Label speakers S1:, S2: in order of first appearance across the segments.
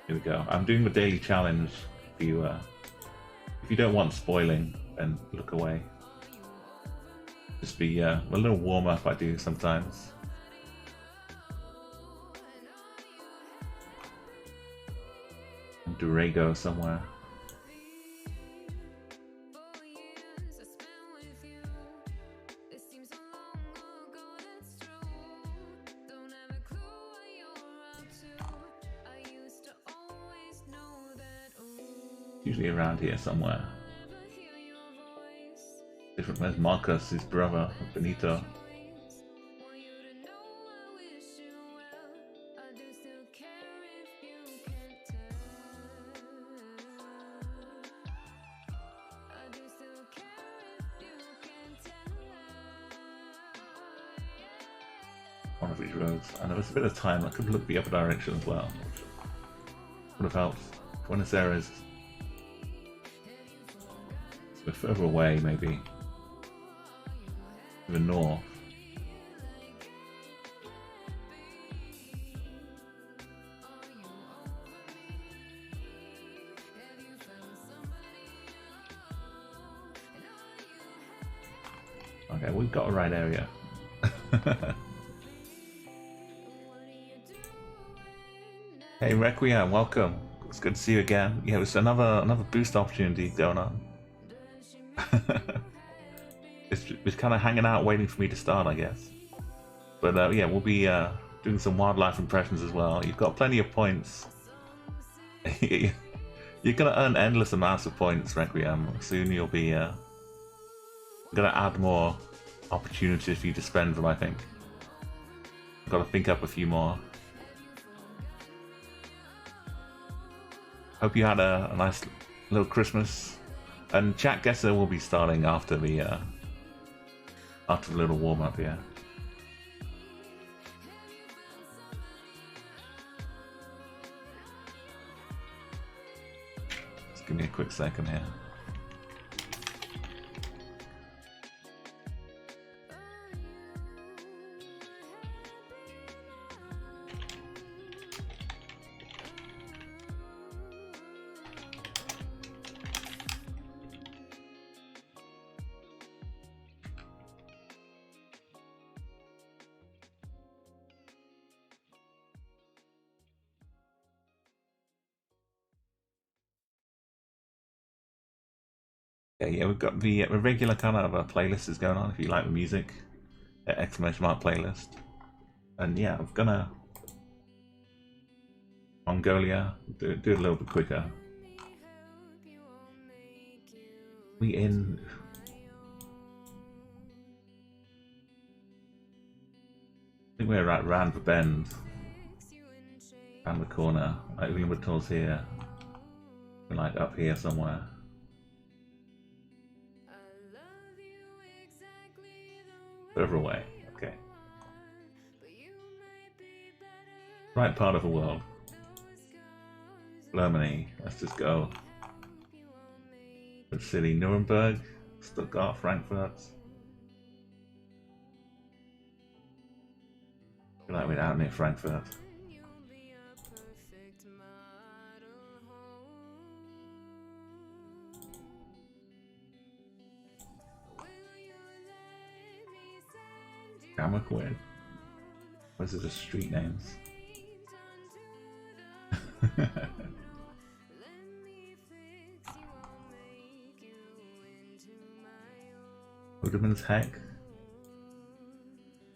S1: Here we go. I'm doing the daily challenge. If you don't want spoiling, then look away. Just be a little warm up. I do sometimes. Durago somewhere. Usually around here somewhere. Different. Where's Marcus, his brother, Benito? One of these roads. And there was a bit of time. I could look the other direction as well. Would have helped. Buenos Aires. We're further away, maybe. To the north. Okay, we've got a right area. Hey Requiem, welcome. It's good to see you again. Yeah, it's another boost opportunity going on. it's kind of hanging out waiting for me to start, I guess. But yeah, we'll be doing some wildlife impressions as well. You've got plenty of points. You're gonna earn endless amounts of points, Requiem. Soon you'll be gonna add more opportunities for you to spend them, I think. I've got to think up a few more. Hope you had a nice little Christmas. And chat Guessr will be starting after the little warm up here. Just give me a quick second here. Yeah, we've got the regular kind of playlist is going on if you like the music. Exclamation mark playlist. And yeah, I'm gonna Mongolia, do it a little bit quicker. We in I think we're right round the bend. Round the corner. Like Umbertor's here. We're like up here somewhere. Further away, okay. Right part of the world. Germany, let's just go. Which city? Nuremberg, Stuttgart, Frankfurt. I feel like we're out near Frankfurt. Weird. Where's the street names? Woodman's Heck.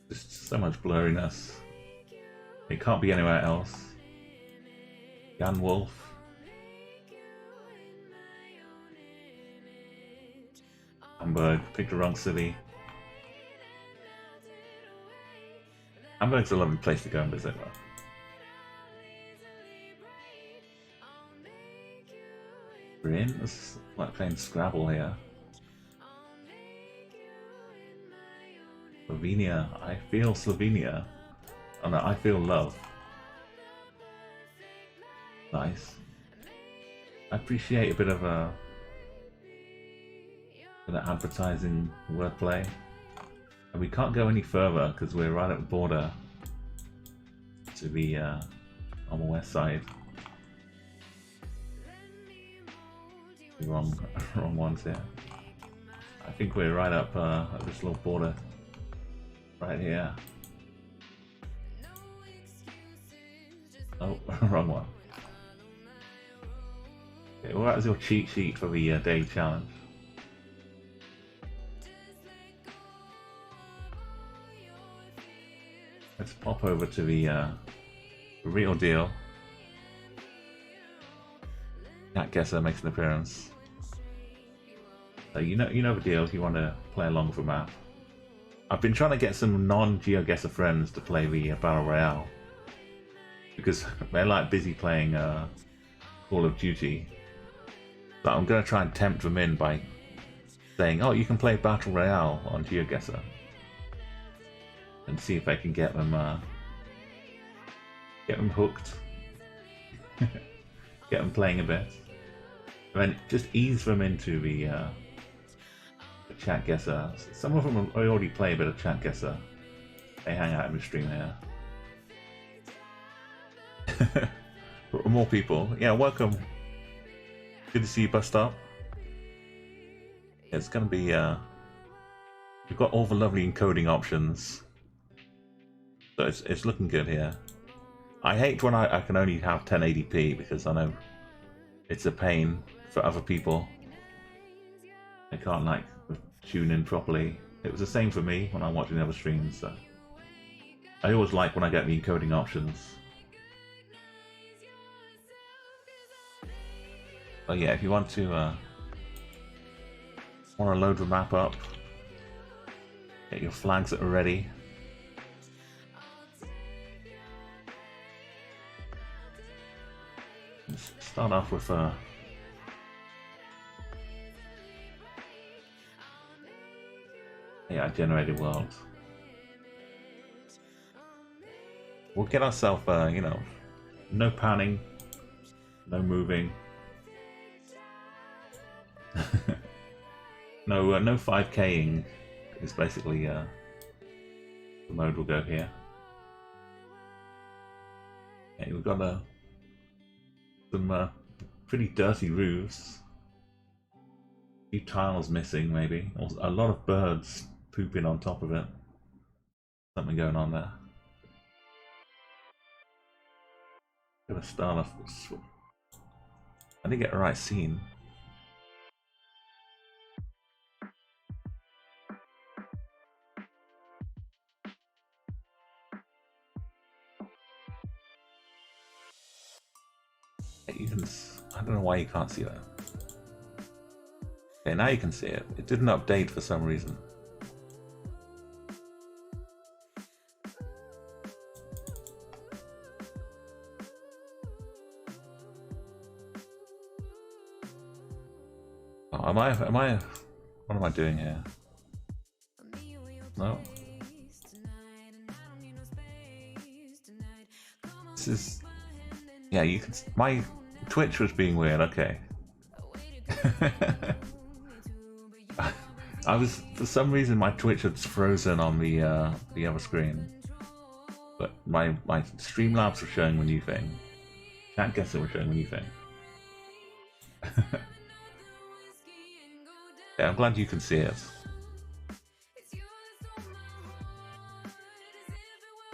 S1: Just so much blurriness. It can't be anywhere else. Jan Wolf. Hamburg. Picked the wrong city. Hamburg's a lovely place to go and visit, though. We're in? It's like playing Scrabble here. Slovenia. I feel Slovenia. Oh no, I feel love. Nice. I appreciate a bit of advertising wordplay. And we can't go any further because we're right at the border to the on the west side. Wrong, wrong ones here. I think we're right up at this little border, right here. Oh, wrong one. Okay, well, that was your cheat sheet for the day challenge. Let's pop over to the real deal. That Guessr makes an appearance. So you know the deal if you want to play along with the map. I've been trying to get some non-GeoGuessr friends to play the Battle Royale because they're like busy playing Call of Duty. But I'm going to try and tempt them in by saying, "Oh, you can play Battle Royale on GeoGuessr," and see if I can get them hooked, get them playing a bit, and then just ease them into the chat Guessr. Some of them already play a bit of chat Guessr. They hang out in the stream here. But more people, yeah, welcome. Good to see you, Bus Stop. It's gonna be we've got all the lovely encoding options, so it's looking good here. I hate when I can only have 1080p because I know it's a pain for other people. They can't like tune in properly. It was the same for me when I'm watching other streams, so I always like when I get the encoding options. But yeah, if you want to load the map up, get your flags that are ready. Let's start off with AI generated world. We'll get ourselves, you know, no panning, no moving, no 5K'ing is basically the mode we'll go here. Okay, we've got some pretty dirty roofs. A few tiles missing, maybe. A lot of birds pooping on top of it. Something going on there. Gonna start off with... I didn't get the right scene. You can... I don't know why you can't see that. Okay, now you can see it. It didn't update for some reason. Oh, am I... What am I doing here? No. This is... Yeah, you can... My Twitch was being weird, okay. I was... For some reason my Twitch had frozen on the other screen. But my Streamlabs were showing the new thing. Chat Guessr were showing the new thing. Yeah, I'm glad you can see it.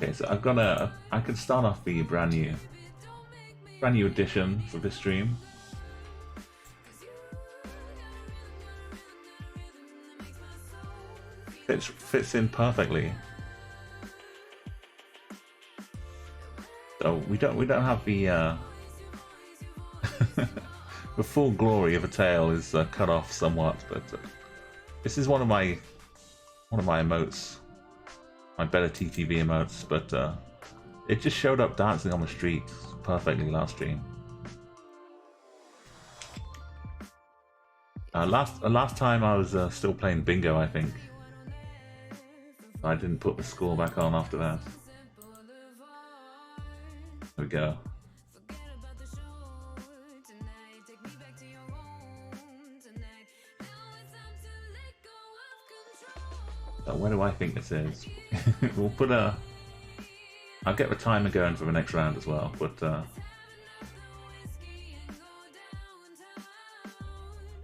S1: Okay, so I've got I can start off the brand new edition for this stream. Fits in perfectly. So we don't have the the full glory of a tail is cut off somewhat, but this is one of my emotes, my better TTV emotes. But it just showed up dancing on the street perfectly last stream. Last time I was still playing bingo, I think. I didn't put the score back on after that. There we go. Where do I think this is? We'll put a... I'll get the timer going for the next round as well, but...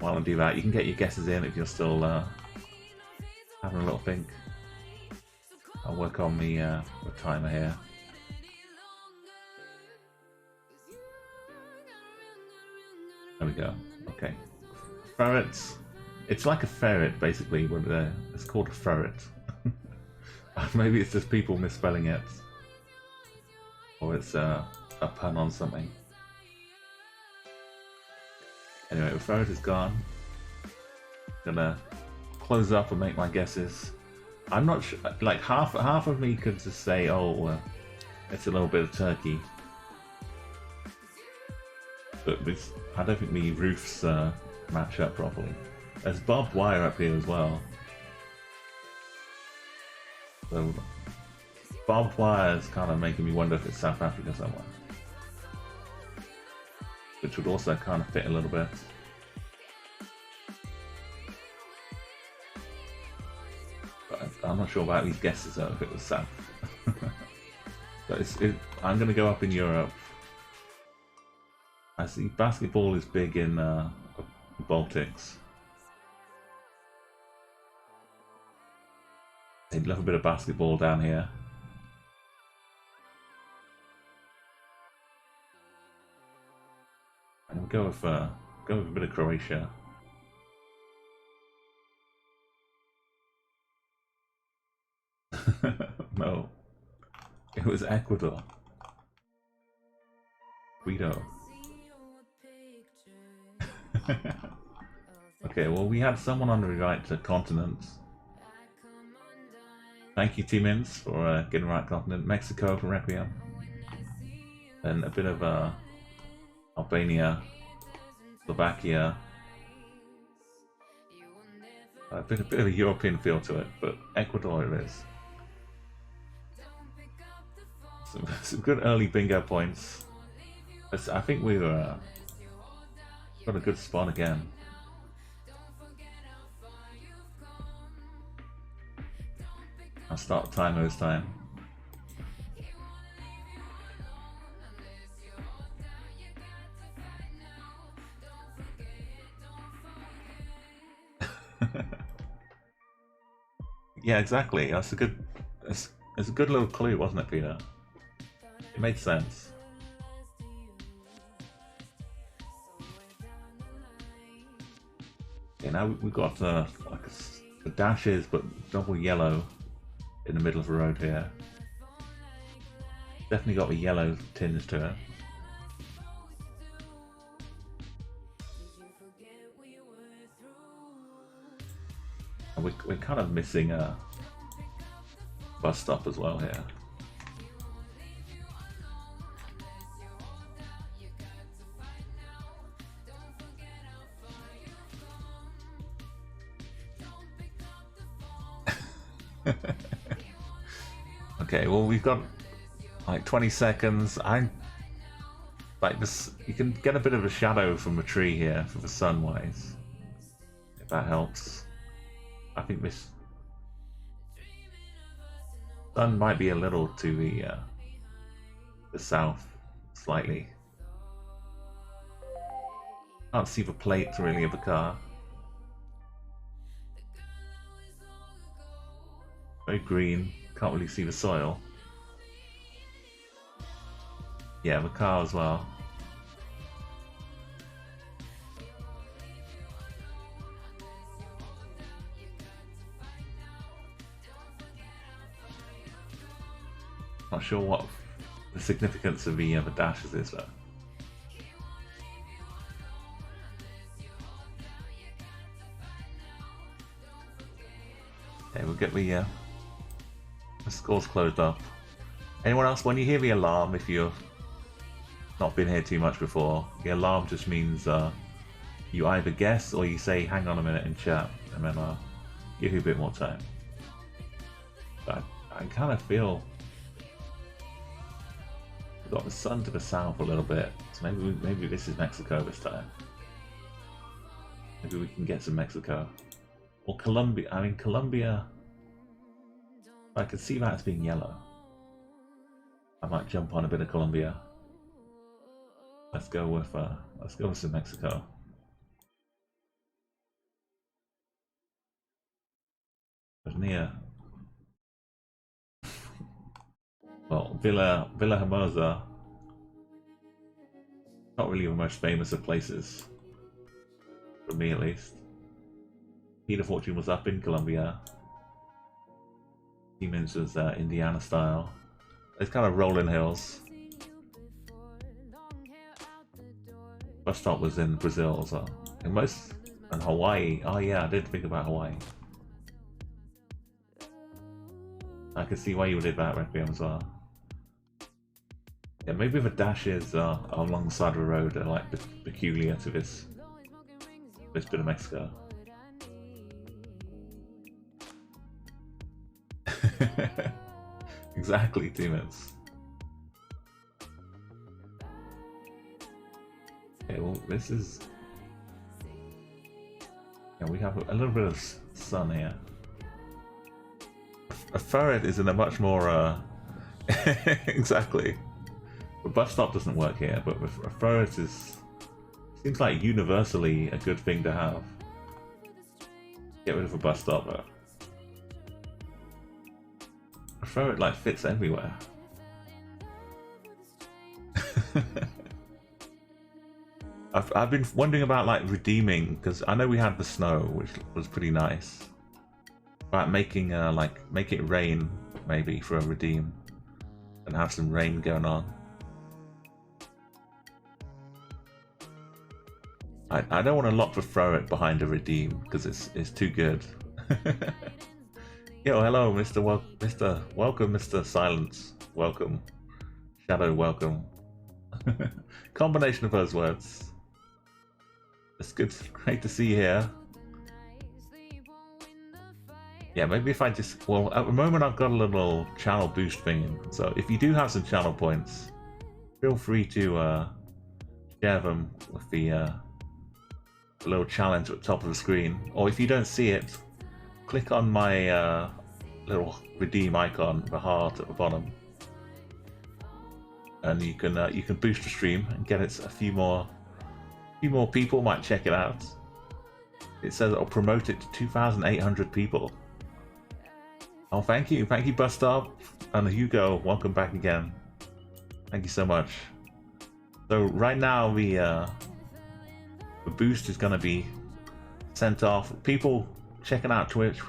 S1: while I do that, you can get your guesses in if you're still having a little think. I'll work on the timer here. There we go. Okay. Furret. It's like a ferret, basically, but it's called a furret. Maybe it's just people misspelling it. Or it's a pun on something. Anyway, the ferret is gone. Gonna close up and make my guesses. I'm not sure, like half of me could just say, oh, it's a little bit of turkey. But this, I don't think the roofs match up properly. There's barbed wire up here as well. So barbed wire is kind of making me wonder if it's South Africa somewhere. Which would also kind of fit a little bit. But I'm not sure about these guesses though, if it was South. But I'm going to go up in Europe. I see basketball is big in the Baltics. They'd love a bit of basketball down here. And we'll go with a bit of Croatia. No, it was Ecuador. Guido. Okay, well, we had someone on the right continent. Thank you, T-Mins, for getting the right continent. Mexico for Requiem. Then a bit of Albania, Slovakia. A bit of a European feel to it, but Ecuador it is. Some good early bingo points. I think we were got a good spot again. I'll start the timer this time. Yeah, exactly. That's a good. It's a good little clue, wasn't it, Peter? It made sense. Okay, now we've got like the dashes, but double yellow in the middle of the road here. Definitely got the yellow tinge to it. And we're kind of missing a bus stop as well here. Okay, well, we've got like 20 seconds. I'm like this. You can get a bit of a shadow from a tree here for the sunwise, if that helps. I think this sun might be a little to the south, slightly. Can't see the plate really of the car. Very green. Can't really see the soil. Yeah, the car as well. Not sure what the significance of the dashes is though. Okay, we'll get the score's closed up. Anyone else, when you hear the alarm, if you've not been here too much before, the alarm just means you either guess or you say hang on a minute in chat, and then I'll give you a bit more time. But I kind of feel we've got the sun to the south a little bit, so maybe this is Mexico this time. Maybe we can get some Mexico. Or Colombia. I mean, Colombia, I could see that as being yellow. I might jump on a bit of Colombia. Let's go with some Mexico. near. Well, Villa Hermosa, not really the most famous of places, for me at least. Peter Fortune was up in Colombia. Siemens was Indiana style. It's kind of rolling hills. Bus stop was in Brazil as well. And Hawaii. Oh yeah, I did think about Hawaii. I can see why you did that, Requiem, as well. Yeah, maybe the dashes along the side of the road are like peculiar to this bit of Mexico. Exactly, 2 minutes. Okay, well, this is... Yeah, we have a little bit of sun here. A Furret is in a much more... Exactly. The bus stop doesn't work here, but a Furret seems like universally a good thing to have. Get rid of a bus stop, but... A Furret like fits everywhere. I've been wondering about like redeeming, because I know we had the snow, which was pretty nice. About making make it rain maybe for a redeem, and have some rain going on. I don't want to lock the Furret behind a redeem because it's too good. Yo, hello, Mr. Welcome, Mr. Silence. Welcome. Shadow, welcome. Combination of those words. It's good, great to see you here. Yeah, maybe if I just... Well, at the moment I've got a little channel boost thing, so if you do have some channel points, feel free to share them with the little challenge at the top of the screen. Or if you don't see it, click on my little redeem icon, the heart at the bottom, and you can boost the stream and get it a few more people might check it out. It says it'll promote it to 2,800 people. Oh, thank you, Bus Stop and Hugo. Welcome back again. Thank you so much. So right now the boost is going to be sent off. People checking out Twitch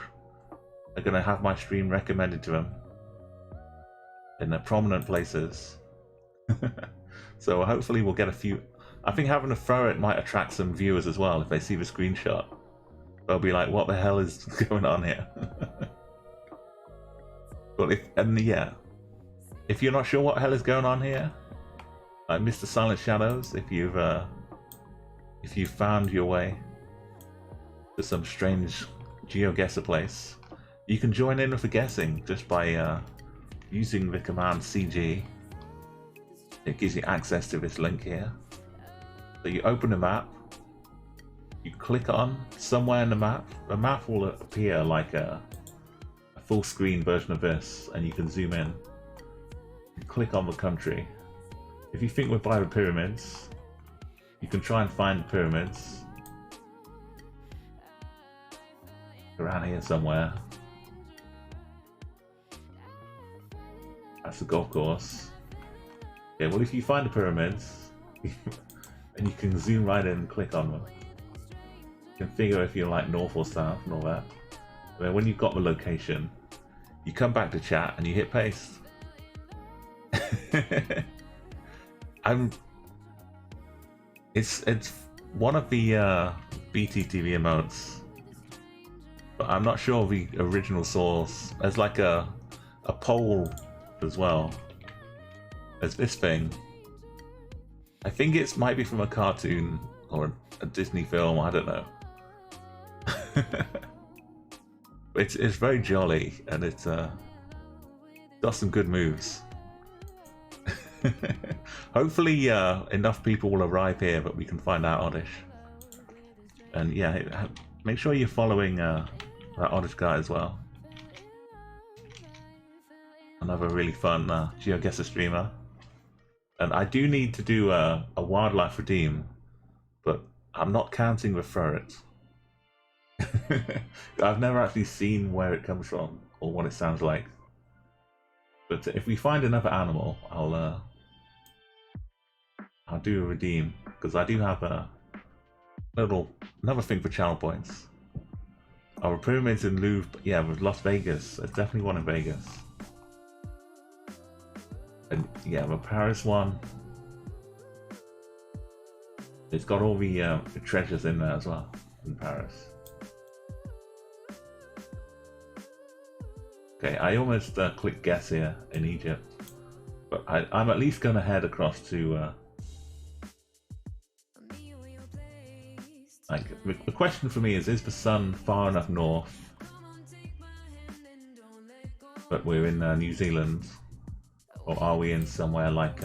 S1: are going to have my stream recommended to them in the prominent places. So hopefully we'll get a few. I think having a Furret might attract some viewers as well. If they see the screenshot, they'll be like, what the hell is going on here? But if you're not sure what the hell is going on here, like Mr. Silent Shadows, if you've found your way to some strange GeoGuessr place, you can join in with the guessing just by using the command CG. It gives you access to this link here. So you open the map, you click on somewhere in the map will appear like a full screen version of this, and you can zoom in. You click on the country. If you think we're by the pyramids, you can try and find the pyramids around here somewhere. That's the golf course. Okay, well if you find the pyramids, and you can zoom right in and click on them. You can figure if you're like north or south and all that. And then when you've got the location, you come back to chat and you hit paste. It's one of the BTTV emotes, but I'm not sure of the original source. There's like a poll as well. There's this thing. I think it might be from a cartoon or a Disney film, I don't know. It's very jolly, and it's got some good moves. Hopefully enough people will arrive here that we can find out Oddish. And yeah, make sure you're following that Oddish guy as well. Another really fun GeoGuessr streamer. And I do need to do a wildlife redeem, but I'm not counting the Furret. I've never actually seen where it comes from or what it sounds like. But if we find another animal, I'll do a redeem, because I do have a another thing for channel points. Our pyramids in Louvre, yeah, with Las Vegas. There's definitely one in Vegas. And yeah, the Paris one. It's got all the treasures in there as well, in Paris. Okay, I almost clicked guess here in Egypt. But I'm at least going to head across to... like, the question for me is the sun far enough north? But we're in New Zealand. Or are we in somewhere like...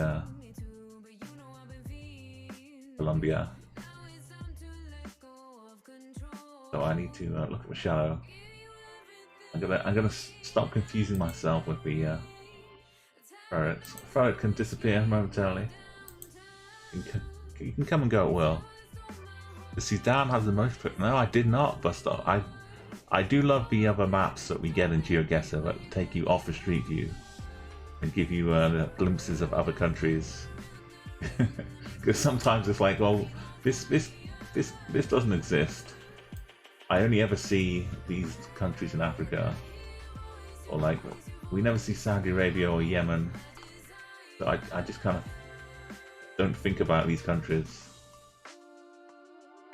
S1: Colombia? So I need to look at the shadow. I'm gonna stop confusing myself with the Furret. Furret can disappear momentarily. You can come and go at will. The Sudan has the most. No, I did not bust off. I do love the other maps that we get in GeoGuessr that take you off the street view and give you glimpses of other countries. Because sometimes it's like, oh, this doesn't exist. I only ever see these countries in Africa, or like we never see Saudi Arabia or Yemen. So I just kind of don't think about these countries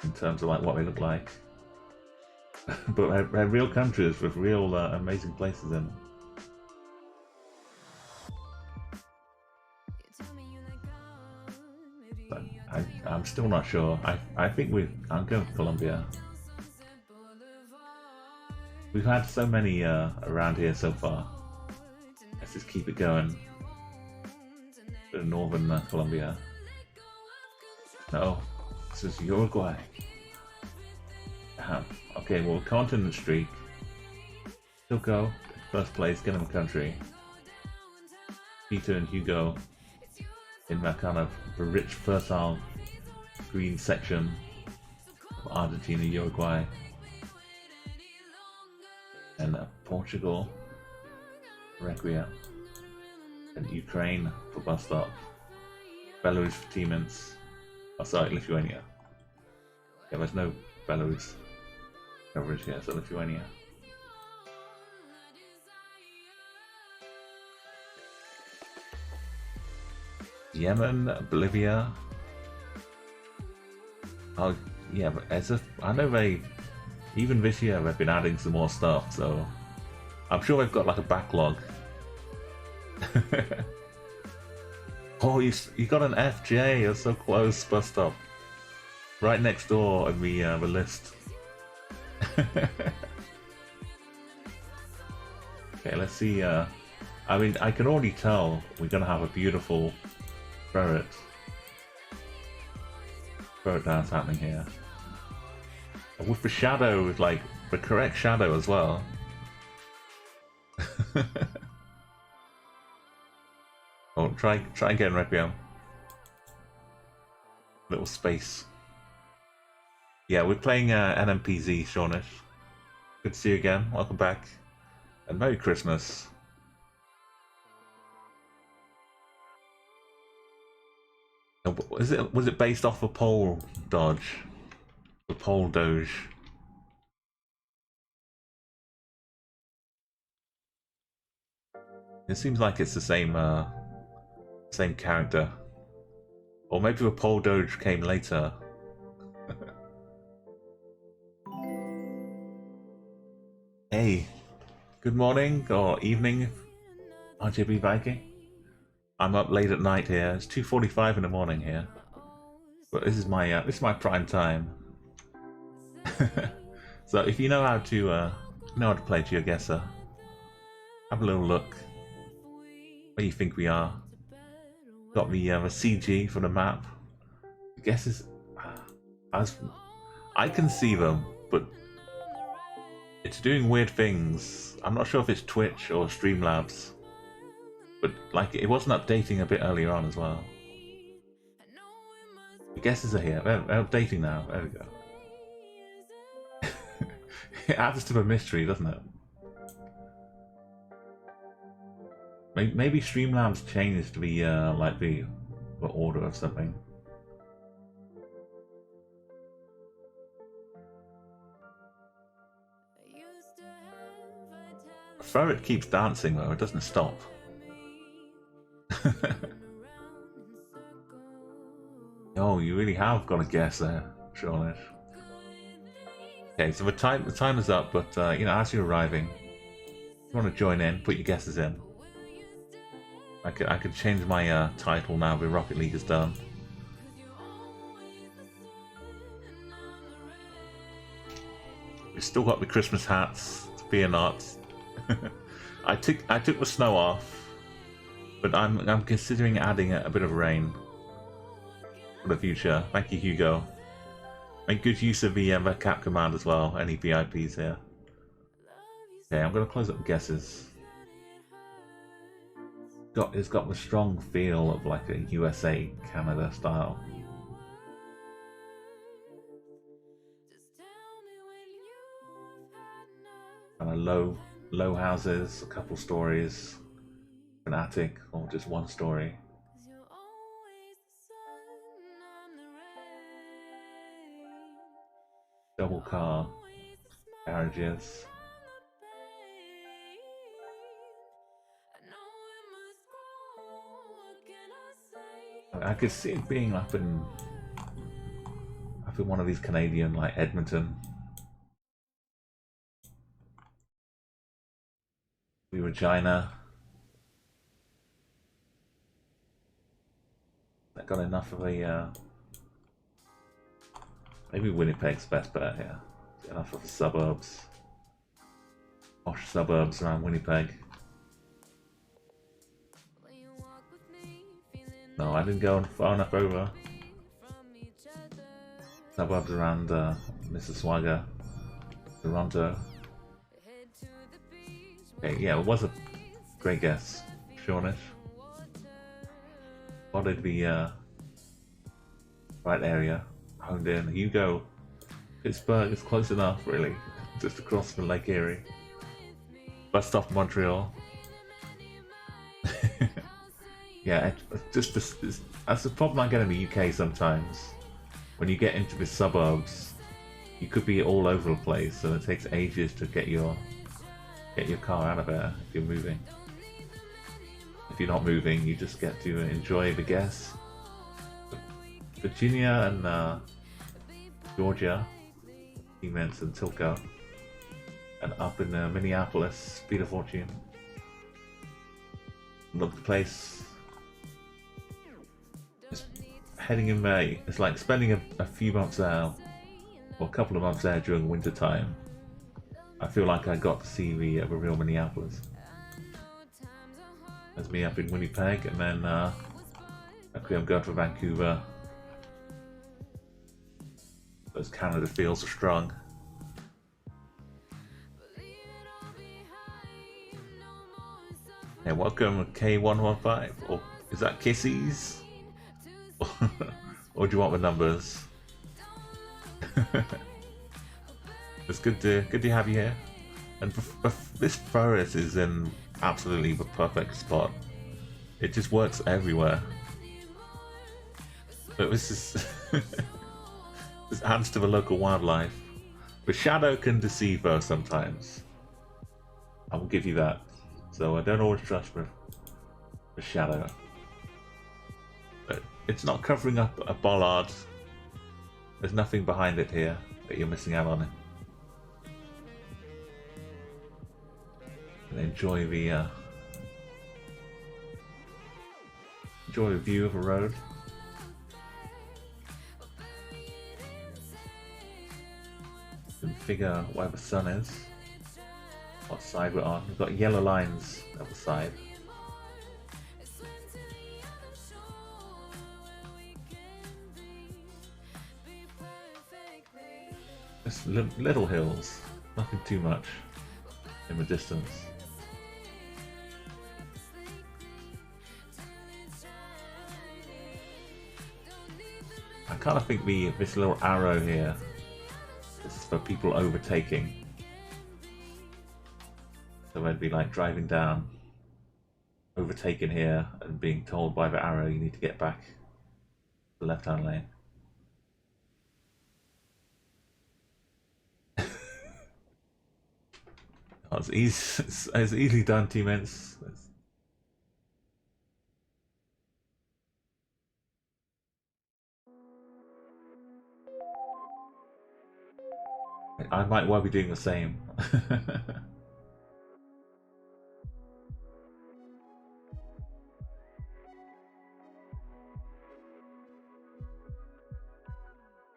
S1: in terms of like what they look like. But they're real countries with real amazing places in them. I'm still not sure. I think I'm going with Colombia. We've had so many around here so far. Let's just keep it going. To northern Colombia. No, this is Uruguay. Okay, well, continent streak. Still go. First place, get him a country. Peter and Hugo in that kind of the rich, fertile green section of Argentina, Uruguay, and Portugal, Requia, and Ukraine for bus stop, Belarus for Tiemens. Oh, sorry, Lithuania. Yeah, there's no Belarus coverage here, so Lithuania. Yemen, Bolivia. Oh yeah, but I know even this year they've been adding some more stuff, so I'm sure they've got like a backlog. Oh, you got an FJ. You're so close, bus stop, right next door in the list. Okay, let's see. I mean, I can already tell we're gonna have a beautiful Furret dance happening here. And with the shadow, with like the correct shadow as well. Oh, try again, Requiem. Little space. Yeah, we're playing NMPZ, Shawnish. Good to see you again. Welcome back, and Merry Christmas. Was it based off a pole dodge? The pole doge. It seems like it's the same character. Or maybe the pole doge came later. Hey, good morning or evening, RJB Viking. I'm up late at night here. It's 2:45 in the morning here, but this is my prime time. So if you know how to play GeoGuessr, have a little look. Where do you think we are? Got the CG for the map. Guesses. I can see them, but it's doing weird things. I'm not sure if it's Twitch or Streamlabs. But like it wasn't updating a bit earlier on as well. The guesses are here. They're updating now. There we go. It adds to the mystery, doesn't it? Maybe Streamlabs changed the like the order of something. Furret keeps dancing though; it doesn't stop. Oh, you really have got a guess there, Shawnish. Okay, so the time is up, but you know, as you're arriving, if you want to join in, put your guesses in. I could change my title now. The Rocket League is done. We've still got the Christmas hats. Fear not. I took the snow off, but I'm considering adding a bit of rain for the future. Thank you, Hugo. Make good use of the cap command as well. Any VIPs here? Okay, I'm gonna close up guesses. It's got the strong feel of like a USA Canada style. Kind of low houses, a couple stories, an attic, or just one story. Double car garages. I could see it being up in one of these Canadian, like Edmonton. Regina. That got enough of a maybe Winnipeg's best bet here. Enough of the suburbs. Posh suburbs around Winnipeg. No, I didn't go far enough over. Suburbs around Mississauga, Toronto. Okay, yeah, it was a great guess, Shawnish. Spotted the right area, honed in. Hugo, Pittsburgh is close enough, really, just across from Lake Erie. Bus stop Montreal. Yeah, that's the problem I get in the UK sometimes. When you get into the suburbs, you could be all over the place, and it takes ages to get your car out of there if you're moving. If you're not moving, you just get to enjoy the guess. Virginia and Georgia, Siemens and Tilco, and up in Minneapolis, Speed of Fortune. Love the place. It's heading in May. It's like spending a few months there, or a couple of months there during winter time. I feel like I got to see the real Minneapolis. There's me up in Winnipeg, and then okay, I'm going for Vancouver. Those Canada feels are strong. Hey, welcome K115. Or is that Kissies? Or do you want the numbers? It's good to have you here. And this Furret is in absolutely the perfect spot. It just works everywhere. But this is this adds to the local wildlife. The shadow can deceive though sometimes. I will give you that. So I don't always trust the shadow. But it's not covering up a bollard. There's nothing behind it here that you're missing out on it. And enjoy the view of a road. You can figure where the sun is, what side we're on. We've got yellow lines at the side. Just little hills, nothing too much in the distance. I kind of think this little arrow here is for people overtaking. So I'd be like driving down, overtaken here, and being told by the arrow you need to get back to the left-hand lane. Oh, it's easy. It's easily done, teammates. I might well be doing the same.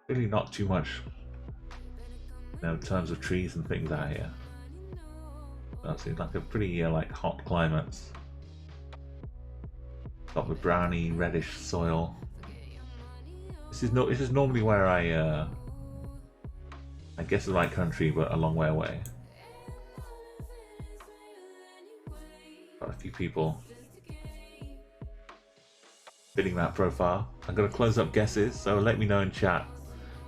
S1: Really not too much, in terms of trees and things out here. That seems like a pretty like hot climate. Got the browny reddish soil. This is normally where I guess the right country, but a long way away. Got a few people filling that profile. I'm gonna close up guesses, so let me know in chat.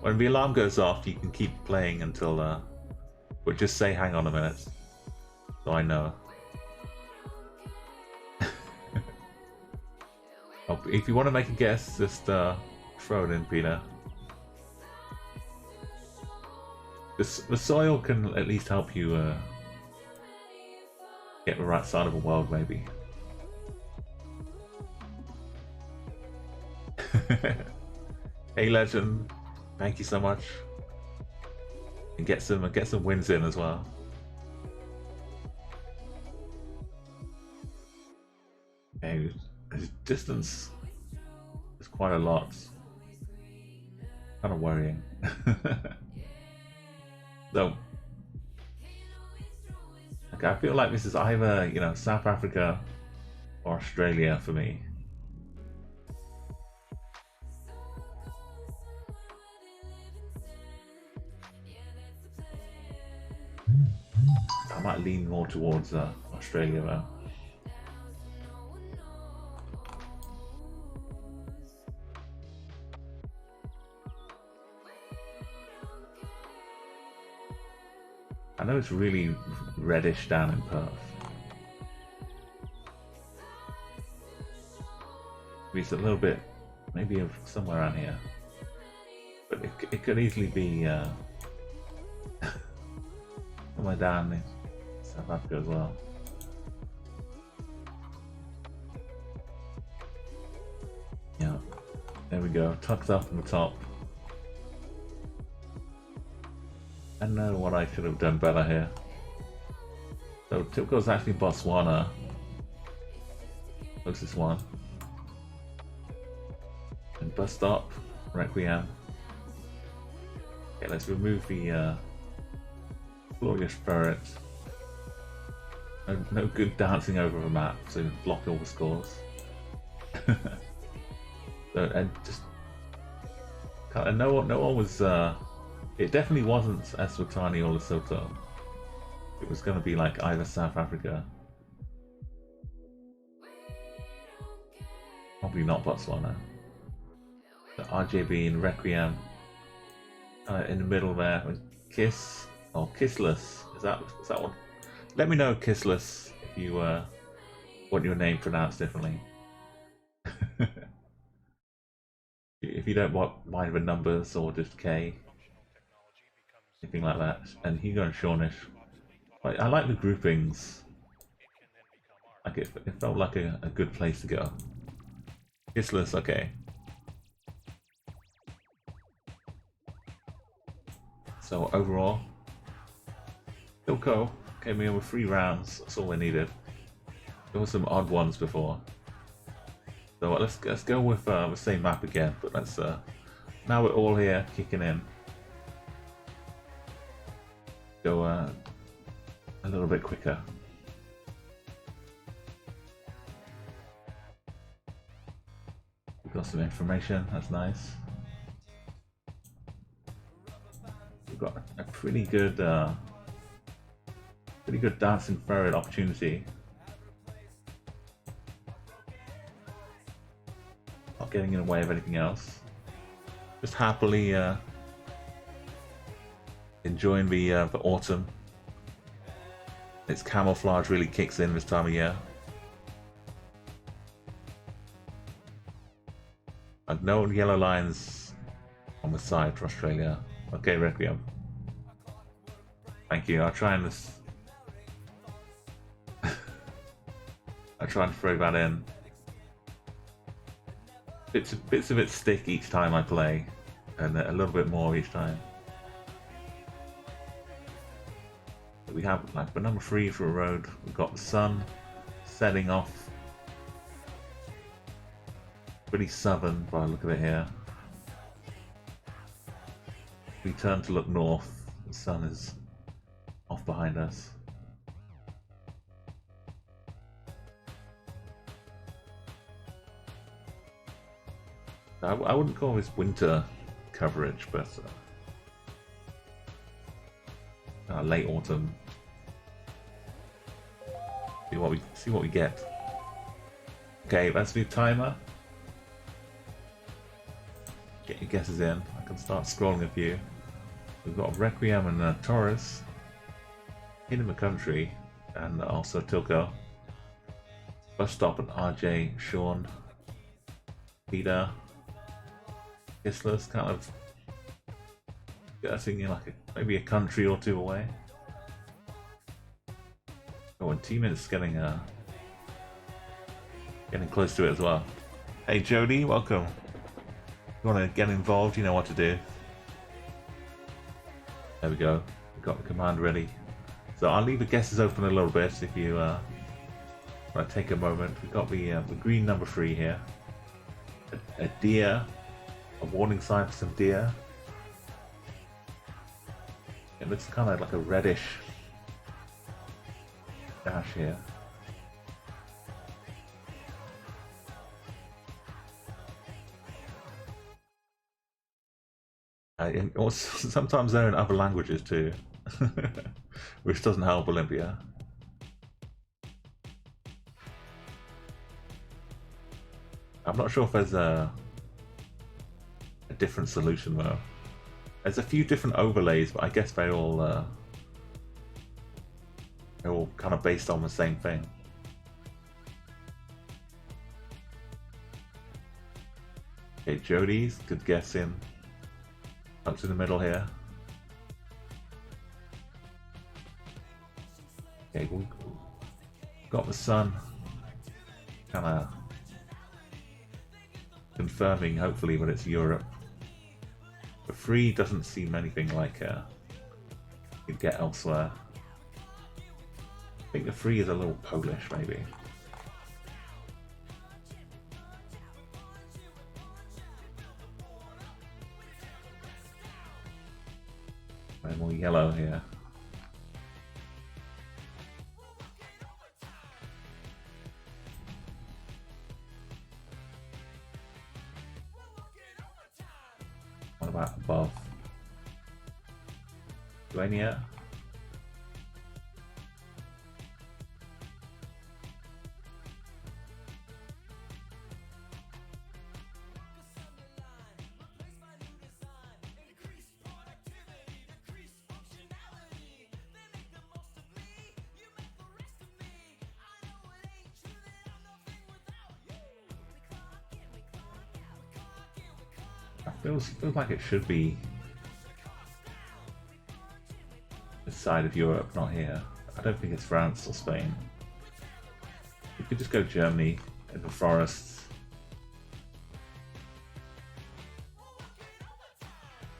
S1: When the alarm goes off, you can keep playing until but just say hang on a minute, so I know. Oh, if you want to make a guess, just throw it in, Peter. The soil can at least help you get the right side of the world, maybe. Hey, Legend, thank you so much. And get some wins in as well. Okay, his distance is quite a lot. Kind of worrying. So, okay, I feel like this is either, South Africa or Australia for me. I might lean more towards Australia though. I know it's really reddish down in Perth. It's a little bit, maybe somewhere around here. But it could easily be somewhere down in South Africa as well. Yeah, there we go, tucked up on the top. I know what I should have done better here. So Tipco's actually Botswana. Closest one. And bus stop, Requiem. Okay, let's remove the glorious Furret. No good dancing over the map to block all the scores. So, and just no one was. It definitely wasn't Eswatini or Lesotho. It was going to be like either South Africa. Probably not Botswana. The RJB and Requiem in the middle there. Kiss or Kissless. Is that one? Let me know, Kissless, if you want your name pronounced differently. If you don't mind the numbers or just K. Anything like that. And Hugo and Shawnish. I like the groupings. Like it felt like a good place to go. Kissless, okay. So overall, Ilko came in with 3 rounds. That's all they needed. There were some odd ones before. So let's go with the same map again. But let's now we're all here kicking in. Go a little bit quicker. We've got some information, that's nice. We've got a pretty good dancing Furret opportunity. Not getting in the way of anything else. Just happily enjoying the autumn. Its camouflage really kicks in this time of year. And no yellow lines on the side for Australia. Okay, Requiem. Thank you. I'll try and throw that in. Bits of it stick each time I play, and a little bit more each time. We have like the number 3 for a road. We've got the sun setting off. Pretty southern by the look of it here. We turn to look north. The sun is off behind us. I wouldn't call this winter coverage, but late autumn. See what we get. Okay, that's the timer. Get your guesses in. I can start scrolling a few. We've got Requiem and Taurus in the country, and also Tilko. Bus stop and RJ, Sean, Peter. Guessr's kind of guessing like maybe a country or two away. Oh, and T-Mint's getting close to it as well. Hey Jody, welcome. If you want to get involved, you know what to do. There we go. We've got the command ready. So I'll leave the guesses open a little bit if you want to take a moment. We've got the green number 3 here. A deer. A warning sign for some deer. It looks kind of like a reddish dash here. Also, sometimes they're in other languages too, which doesn't help Olympia. I'm not sure if there's a different solution though. There's a few different overlays, but I guess they're all kind of based on the same thing. Okay, Jody's good guess in. Up to the middle here. Okay, we've got the sun. Kind of confirming, hopefully, that it's Europe. The 3 doesn't seem anything like you'd get elsewhere. I think the 3 is a little Polish, maybe. And more yellow here. What about above? Lithuania? Feels like it should be this side of Europe, not here. I don't think it's France or Spain. We could just go Germany in the forests.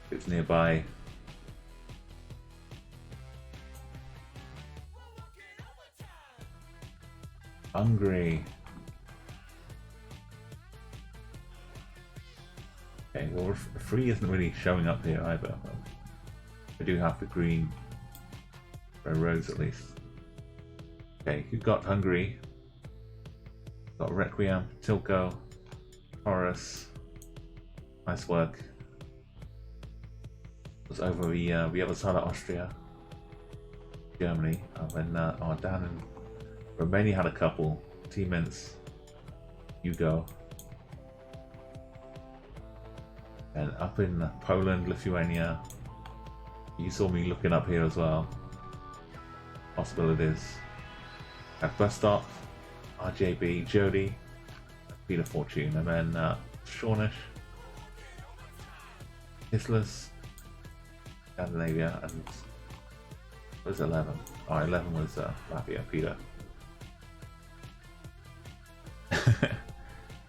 S1: It's nearby. Hungary. Okay, well, 3 isn't really showing up here either. I do have the green roads at least. Okay, who got Hungary? Got Requiem, Tilko, Horus. Nice work. Was over the other side of Austria, Germany, and then down in Romania had a couple. T-Mint's, Hugo. And up in Poland, Lithuania, you saw me looking up here as well. possibilities. At bus stop, RJB, Jody, Peter Fortune, and then Shawnish, Islas, Scandinavia, and what was 11? Oh, 11 was Latvia, Peter.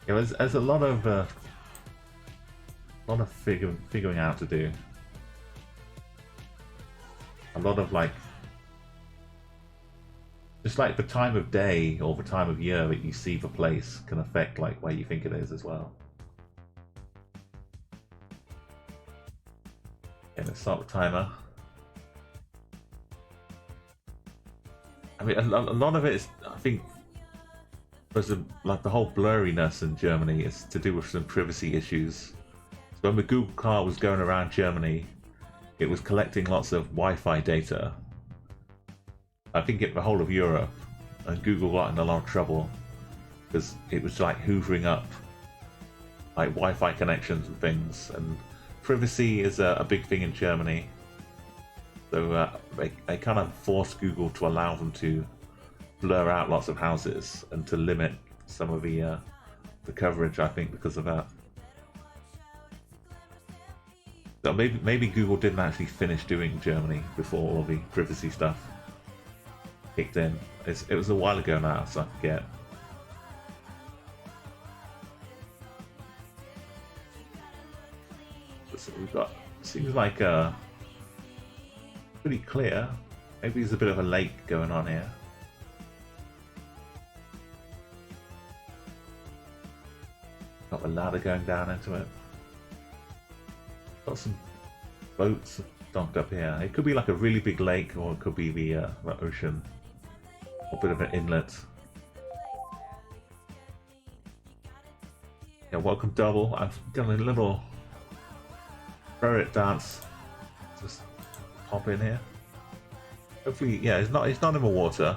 S1: There's a lot of figuring out to do. A lot of like, just like the time of day or the time of year that you see the place can affect like where you think it is as well. Okay, let's start the timer. I mean, a lot of it is, I think, because like the whole blurriness in Germany is to do with some privacy issues. So when the Google car was going around Germany, it was collecting lots of Wi-Fi data. I think the whole of Europe, and Google got in a lot of trouble because it was like hoovering up like Wi-Fi connections and things, and privacy is a big thing in Germany. So they kind of forced Google to allow them to blur out lots of houses and to limit some of the coverage, I think, because of that. So maybe Google didn't actually finish doing Germany before all the privacy stuff kicked in. It was a while ago now, so I forget. So we've got, seems like pretty clear. Maybe there's a bit of a lake going on here. Got a ladder going down into it. Got some boats docked up here. It could be like a really big lake, or it could be the ocean, or a bit of an inlet. Yeah, welcome Double. I've done a little Furret dance. Just pop in here. Hopefully, yeah, it's not in the water.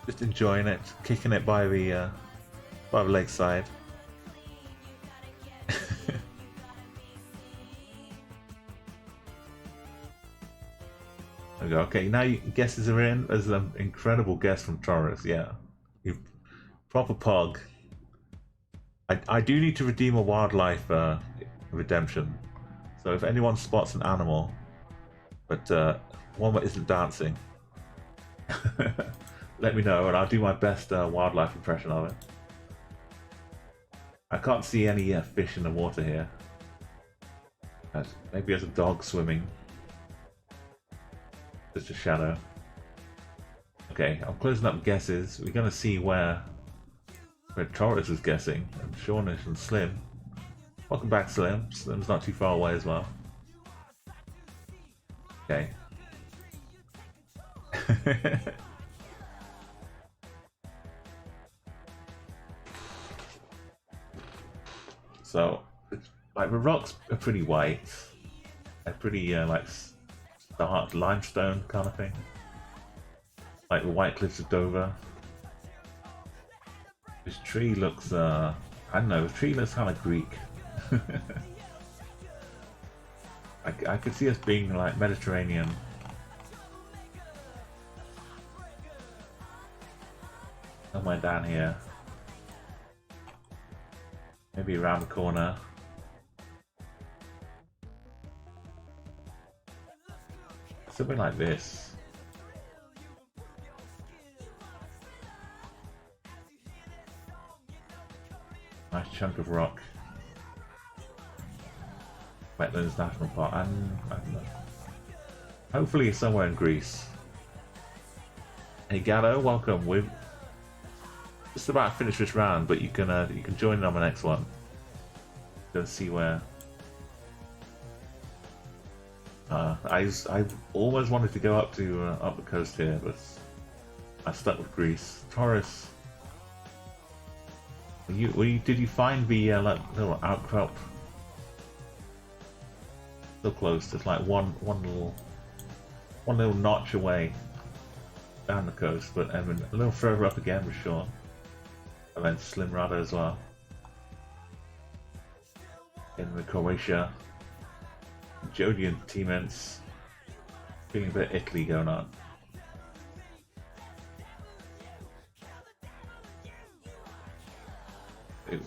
S1: Just enjoying it, kicking it by the lakeside. There we go. Okay, now guesses are in. There's an incredible guess from Taurus. Yeah, you proper pog. I do need to redeem a wildlife redemption. So if anyone spots an animal, but one that isn't dancing, let me know and I'll do my best wildlife impression of it. I can't see any fish in the water here. Maybe there's a dog swimming. Just a shadow. Okay, I'm closing up guesses. We're gonna see where Taurus is guessing, and Shawnish and Slim. Welcome back, Slim. Slim's not too far away as well. Okay. So, like, the rocks are pretty white. They're pretty, like, dark limestone kind of thing. Like the White Cliffs of Dover. This tree looks, I don't know, the tree looks kind of Greek. I could see us being, like, Mediterranean. Somewhere down here. Maybe around the corner. Something like this. Nice chunk of rock. Wetlands National Park, and I don't know. Hopefully somewhere in Greece. Hey Gatto, welcome. We're just about to finish this round, but you can join in on the next one. Go see where. I always wanted to go up to up the coast here, but I stuck with Greece. Taurus. Did you find the like little outcrop? So close. Just like one little notch away down the coast, but I mean, a little further up again for sure. And then Slim Rada as well. In the Croatia. Jody and T-Ments. Feeling a bit Italy going on.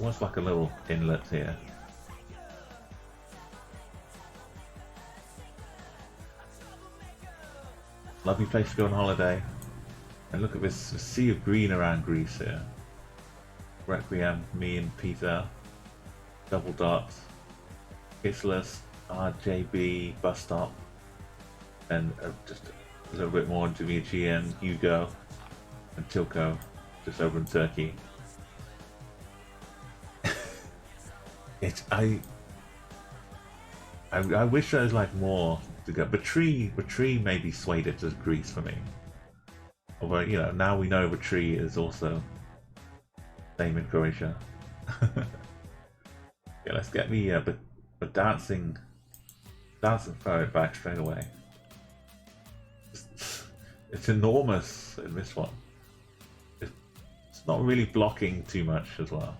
S1: was like a little inlet here. Lovely place to go on holiday. And look at this sea of green around Greece here. Requiem, me and Peter, Double Dot, Kissless, RJB, Bus Stop, and just a little bit more into the Aegean, Hugo, and Tilko, just over in Turkey. I wish there was like more to go. Batri maybe swayed it to Greece for me. Although, you know, now we know Batri is also same in Croatia. Yeah, let's get me but dancing Furret back straight away. It's enormous in this one. It's not really blocking too much as well.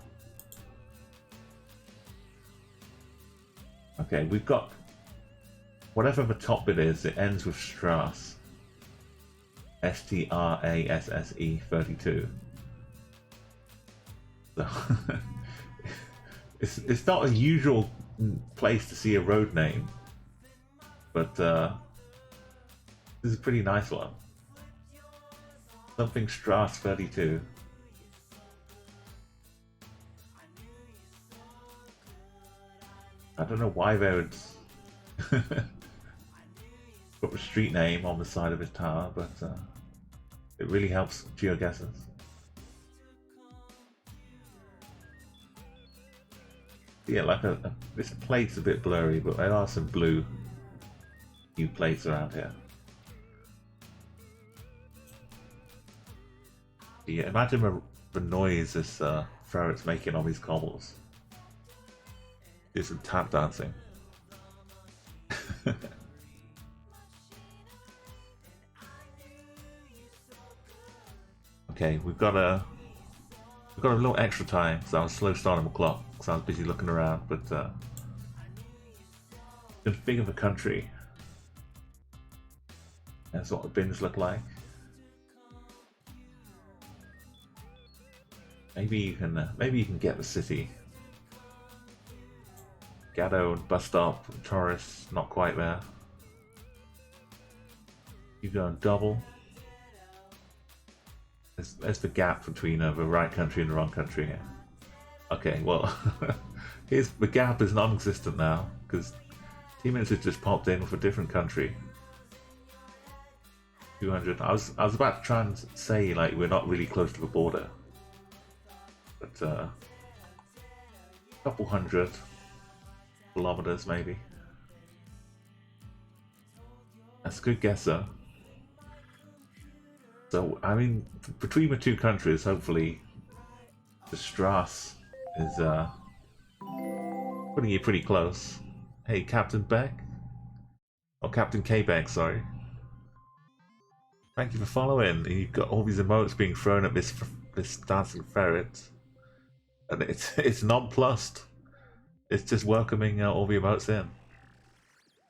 S1: Okay, we've got whatever the top bit is, it ends with Strasse. STRASSE 32. So it's not a usual place to see a road name, but this is a pretty nice one. Something Strasse 32. I don't know why they would put the street name on the side of his tower, but it really helps geoguessers. Yeah, like this plate's a bit blurry, but there are some blue new plates around here. Yeah, imagine the noise this Furret's making on these cobbles. Do some tap dancing. Okay, we've got a little extra time, so I was slow starting the clock because I was busy looking around. But configure the country. That's what the bins look like. Maybe you can get the city. Gatto and Bus Stop, Taurus, not quite there. You go and double. There's the gap between the right country and the wrong country here. Okay, well, here's the gap is non-existent now because T-Minutes has just popped in with a different country. 200. I was about to try and say like we're not really close to the border, but a couple hundred kilometers maybe. That's a good guesser. So I mean, between the two countries, hopefully the Strasse is putting you pretty close. Hey, Captain Beck, or Captain K Beck, sorry. Thank you for following. You've got all these emotes being thrown at this dancing ferret, and it's nonplussed. It's just welcoming all the emotes in.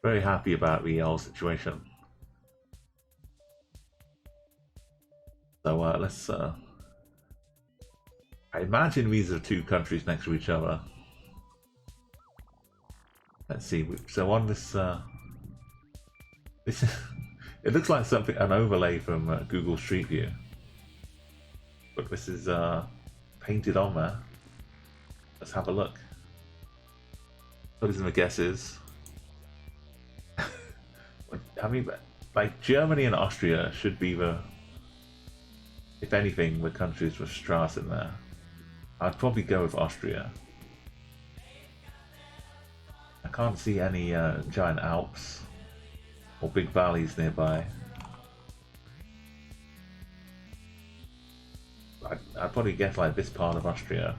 S1: Very happy about the whole situation. So let's. I imagine these are two countries next to each other. Let's see. So on this, this it looks like an overlay from Google Street View, but this is painted on there. Let's have a look. So these are the guesses. I mean, like Germany and Austria should be the, if anything, the countries with Strasse in there. I'd probably go with Austria. I can't see any giant Alps or big valleys nearby. I'd probably guess like this part of Austria.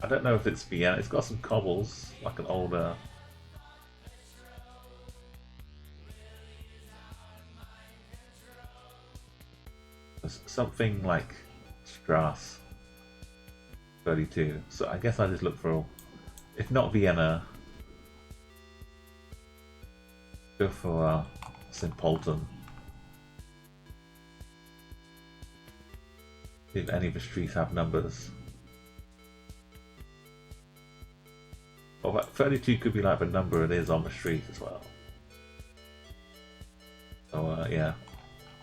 S1: I don't know if it's Vienna. It's got some cobbles, like an older. Something like Strasse 32. So I guess I just look for, if not Vienna, go for St. Polten. See if any of the streets have numbers. Well, 32 could be like the number it is on the street as well. So yeah,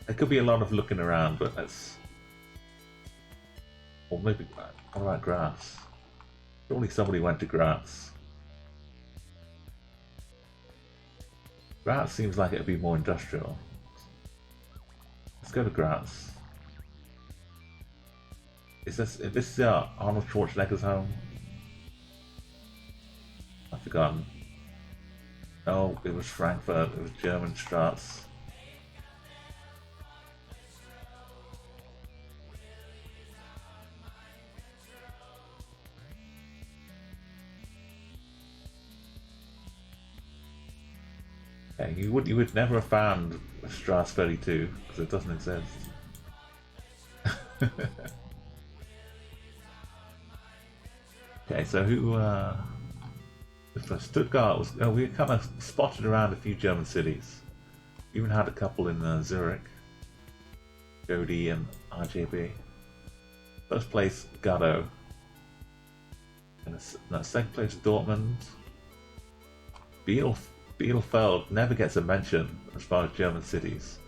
S1: there could be a lot of looking around, but that's. Or maybe what about grass? Surely somebody went to grass. Grass seems like it'd be more industrial. Let's go to grass. Is this Arnold Schwarzenegger's home? I've forgotten. No, it was Frankfurt. It was German Strats. Yeah, you would never have found Strauss 32 because it doesn't exist. Okay, so who Stuttgart was. Oh, we kind of spotted around a few German cities. We even had a couple in Zurich, Jody and RJB. First place, Gatto. And second place, Dortmund. Bielefeld never gets a mention as far as German cities.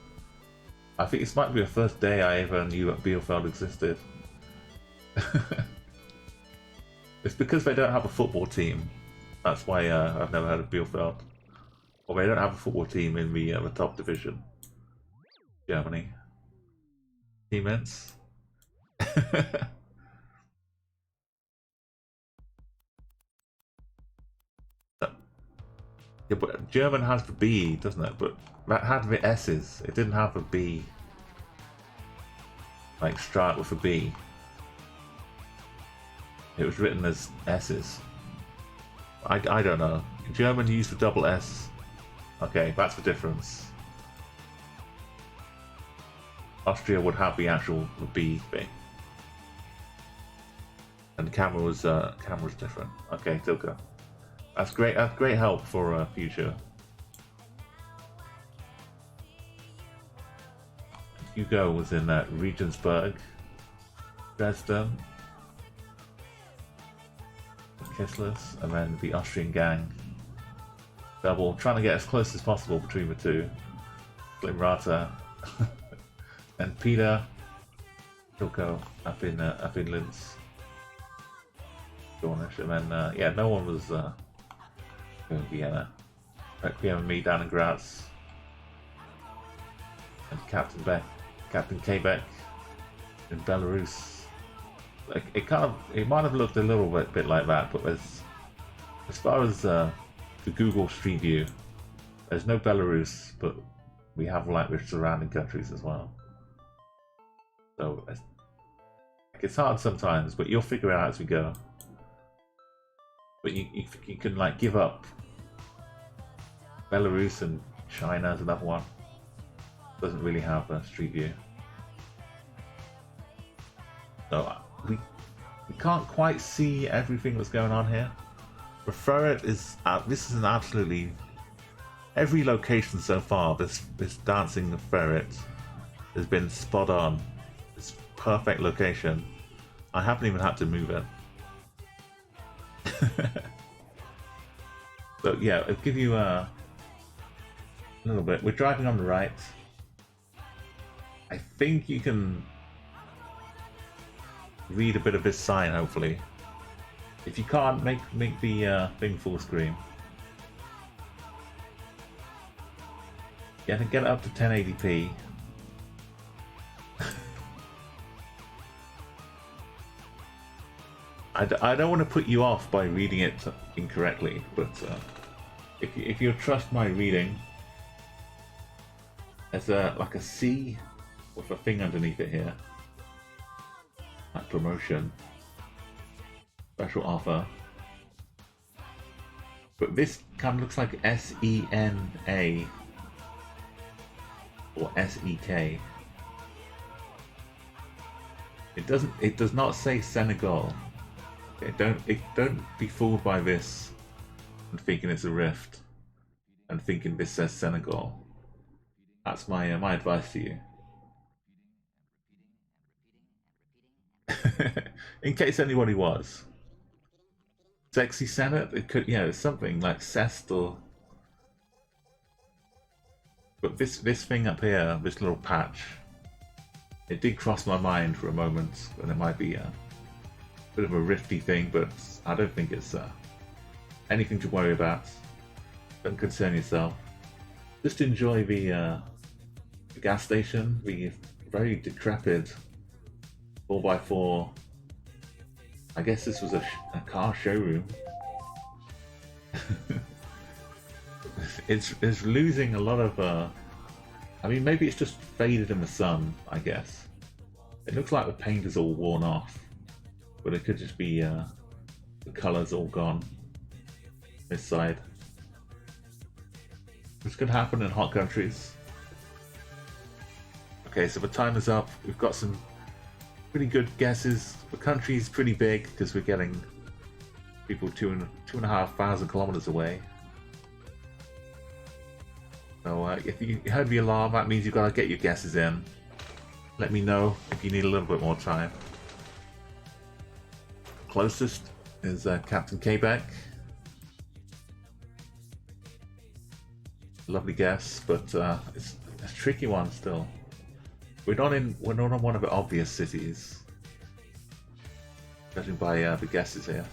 S1: I think this might be the first day I ever knew that Bielefeld existed. It's because they don't have a football team. That's why I've never heard of Bielefeld. Or they don't have a football team in the top division. Germany. Siemens. Yeah, but German has the B, doesn't it? But that had the S's. It didn't have a B. Like start with a B. It was written as S's. I don't know. In German you use the double S. Okay, that's the difference. Austria would have the actual B thing. And the camera was different. Okay, Tilka. That's great help for future. Hugo was in Regensburg, Dresden, Kisslers, and then the Austrian gang. Double, trying to get as close as possible between the two. Glimrata and Peter Hilko up in Linz. Dornish, and then yeah, no one was in Vienna. Requiem and me down in Graz. And Captain Quebec in Belarus. Like it might have looked a little bit like that, but as far as the Google Street View, there's no Belarus, but we have like the surrounding countries as well. So it's hard sometimes, but you'll figure it out as we go. But you can like give up. Belarus and China is another one. Doesn't really have a street view. So we can't quite see everything that's going on here. But Furret is this is an absolutely every location so far. This dancing Furret has been spot on. It's perfect location. I haven't even had to move it. So yeah, I'll give you a little bit. We're driving on the right. I think you can read a bit of this sign, hopefully. If you can't, make the thing full screen. Get it up to 1080p. I don't want to put you off by reading it incorrectly, but if you trust my reading, there's like a C with a thing underneath it here. That promotion. Special offer. But this kind of looks like SENA or SEK. It does not say Senegal. Don't be fooled by this and thinking it's a rift and thinking this says Senegal. That's my advice to you. In case anybody was. Sexy Senate? It could, yeah, it's something like Cest or. But this thing up here, this little patch, it did cross my mind for a moment, and it might be a bit of a rifty thing, but I don't think it's anything to worry about. Don't concern yourself. Just enjoy the gas station, the very decrepit 4x4. I guess this was a car showroom. it's losing a lot of. I mean, maybe it's just faded in the sun. I guess it looks like the paint is all worn off, but it could just be the colors all gone. This side, which could happen in hot countries. Okay, so the time is up. We've got some pretty good guesses. The country's pretty big because we're getting people 2,500 kilometers away. So if you heard the alarm, that means you've got to get your guesses in. Let me know if you need a little bit more time. Closest is Captain Quebec. Lovely guess, but it's a tricky one still. We're not on one of the obvious cities, judging by the guesses here.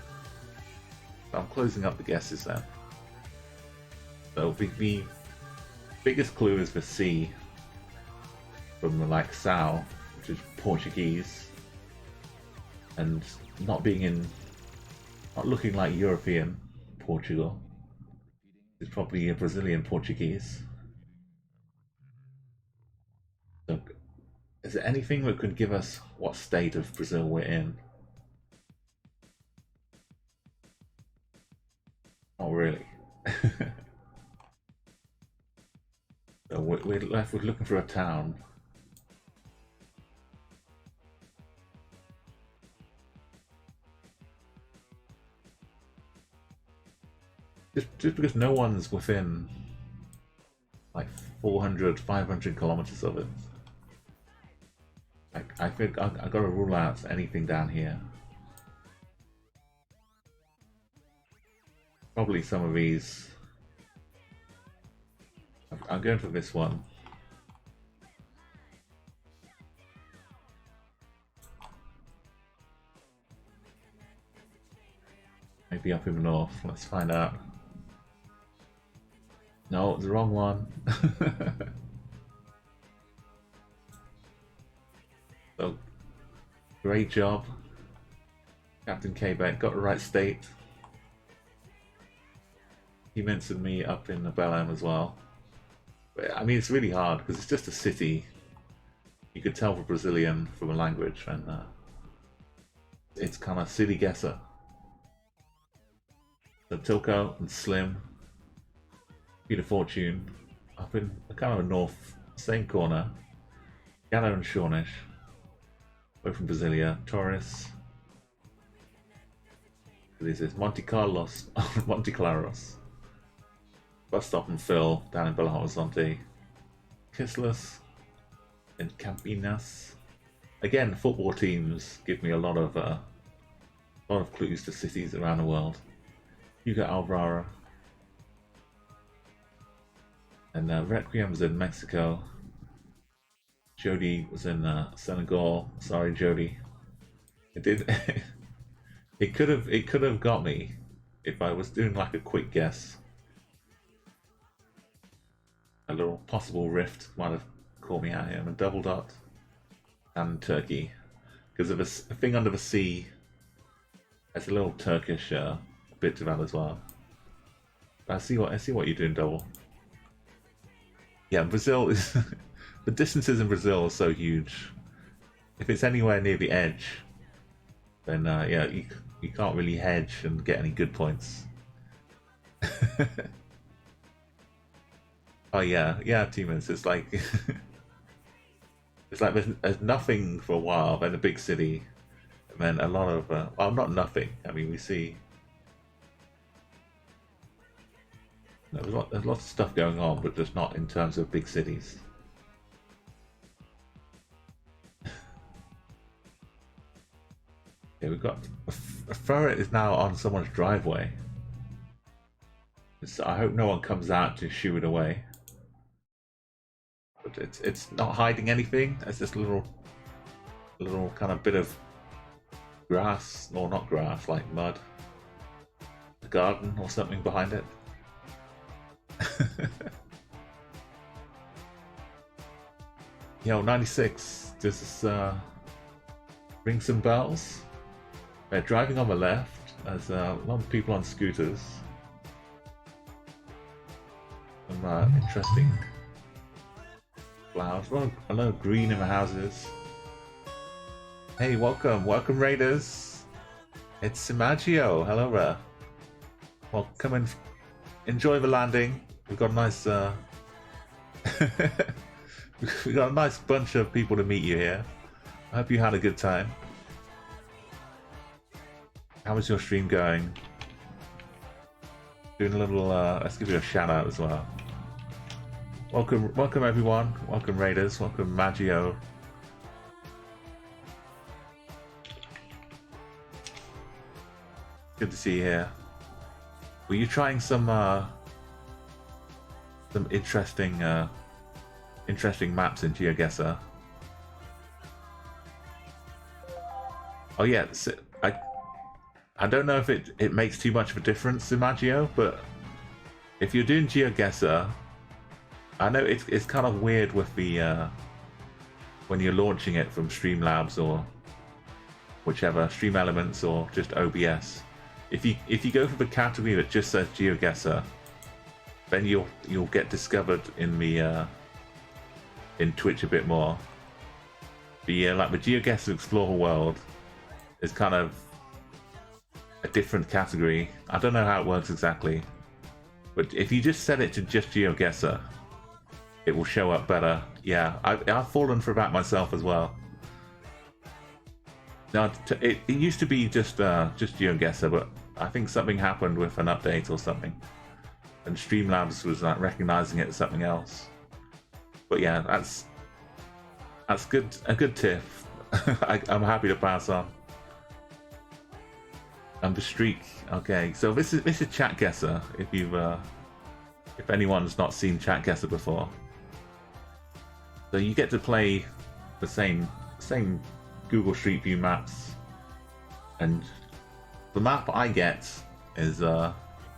S1: So I'm closing up the guesses then. So the biggest clue is the C from like São, which is Portuguese, and not looking like European Portugal. It's probably a Brazilian Portuguese. So, is there anything that could give us what state of Brazil we're in? Not really. So we're left with looking for a town. Just because no one's within like 400, 500 kilometers of it. I think I've got to rule out anything down here. Probably some of these. I'm going for this one. Maybe up in the north. Let's find out. No, it's the wrong one. So, great job, Captain Quebec. Got the right state. He mentioned me up in Belém as well. But, I mean, it's really hard because it's just a city. You could tell for Brazilian from a language, and it's kind of city Guessr. So Tilco and Slim, Peter Fortune, up in kind of a north, same corner. Gallo and Shawnish, both from Brasilia. Torres. This is Monte Carlos, Monte Claros. Bus stop and Phil down in Belo Horizonte. Kissless and Campinas. Again, football teams give me a lot of clues to cities around the world. You got Alvaro. And Requiem was in Mexico. Jody was in Senegal. Sorry, Jody. It did. it could have got me if I was doing like a quick guess. A little possible rift might have caught me out here. And a double dot and Turkey, because of a thing under the sea. There's a little Turkish bit to that as well. But I see what you're doing, double. Yeah, Brazil is the distances in Brazil are so huge. If it's anywhere near the edge, then yeah, you can't really hedge and get any good points. Oh yeah, Timus. It's like it's like there's nothing for a while, then a big city, and then a lot of well, not nothing. I mean, we see. There's lots of stuff going on, but just not in terms of big cities. Okay, we've got Furret is now on someone's driveway. So I hope no one comes out to shoo it away. But it's not hiding anything. It's just a little kind of bit of grass, or not grass, like mud. A garden or something behind it. Yo, 96. Does this ring some bells? They're driving on the left. There's a lot of people on scooters. Some interesting flowers. A lot of green in the houses. Hey, welcome Raiders. It's Simagio. Hello there. Well, come and enjoy the landing. We've got a nice we got a nice bunch of people to meet you here. I hope you had a good time. How was your stream going? Doing a little let's give you a shout out as well. Welcome everyone. Welcome Raiders. Welcome Maggio. Good to see you here. Were you trying some interesting maps in GeoGuessr? Oh yeah, so I don't know if it makes too much of a difference, Imagio, but if you're doing GeoGuessr, I know it's kind of weird with the when you're launching it from Streamlabs or whichever, Stream Elements or just OBS. If you go for the category that just says GeoGuessr, then you'll get discovered in the in Twitch a bit more. The like the GeoGuessr Explorer World is kind of a different category. I don't know how it works exactly, but if you just set it to just GeoGuessr, it will show up better. Yeah, I've fallen for that myself as well. Now, it used to be just GeoGuessr, but I think something happened with an update or something, and Streamlabs was like recognizing it as something else. But yeah, that's good. A good tip. I'm happy to pass on. And the streak. Okay, so this is ChatGuessr. If anyone's not seen ChatGuessr before, so you get to play the same Google Street View maps, and the map I get is there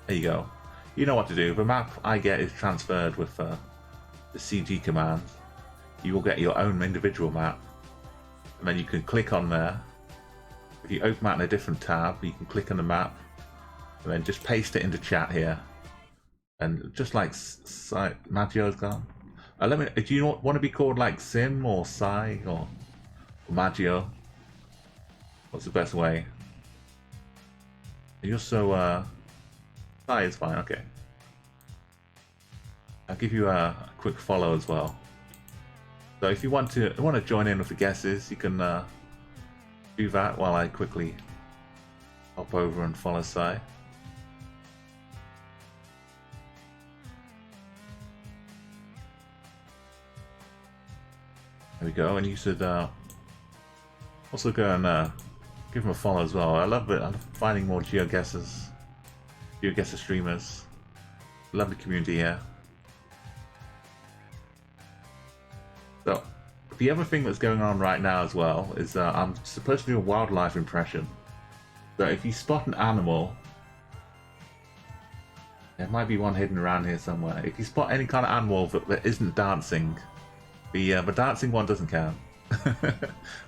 S1: you go. You know what to do. The map I get is transferred with the CG command. You will get your own individual map, and then you can click on there. If you open that in a different tab, you can click on the map, and then just paste it into chat here. And just like Maggio's gone. Do you want to be called like Sim or Sai or Maggio? What's the best way? You're so Sai is fine. Okay. I'll give you a quick follow as well. So if you want to join in with the guesses, you can do that while I quickly hop over and follow Sai. There we go, and you should also go and give him a follow as well. I love it. I'm finding more GeoGuessr streamers. Love the community here. So the other thing that's going on right now as well is I'm supposed to do a wildlife impression. So if you spot an animal, there might be one hidden around here somewhere. If you spot any kind of animal that isn't dancing, the dancing one doesn't count.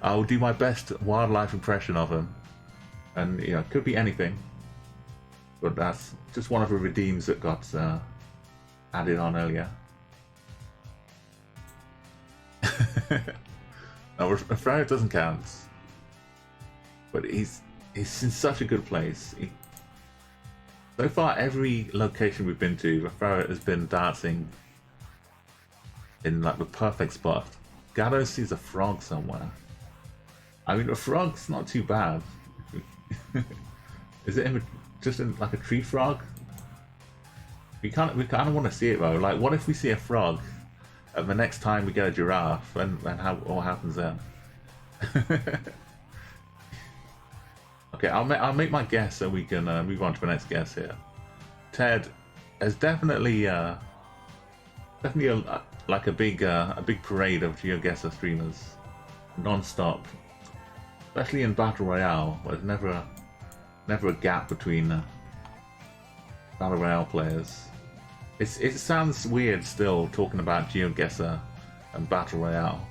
S1: I'll do my best wildlife impression of him, and you know, it could be anything, but that's just one of the redeems that got added on earlier. No, Furret doesn't count, but he's in such a good place. So far, every location we've been to, Furret has been dancing in like the perfect spot. Gato sees a frog somewhere. I mean, a frog's not too bad. Is it just in like a tree frog? We kind of want to see it though. Like, what if we see a frog, and the next time we get a giraffe, and what happens then? Okay, I'll make my guess so we can move on to the next guess here. Ted, there's definitely like a big parade of GeoGuessr streamers, non-stop, especially in Battle Royale. Where there's never a gap between Battle Royale players. It sounds weird still talking about GeoGuessr and Battle Royale,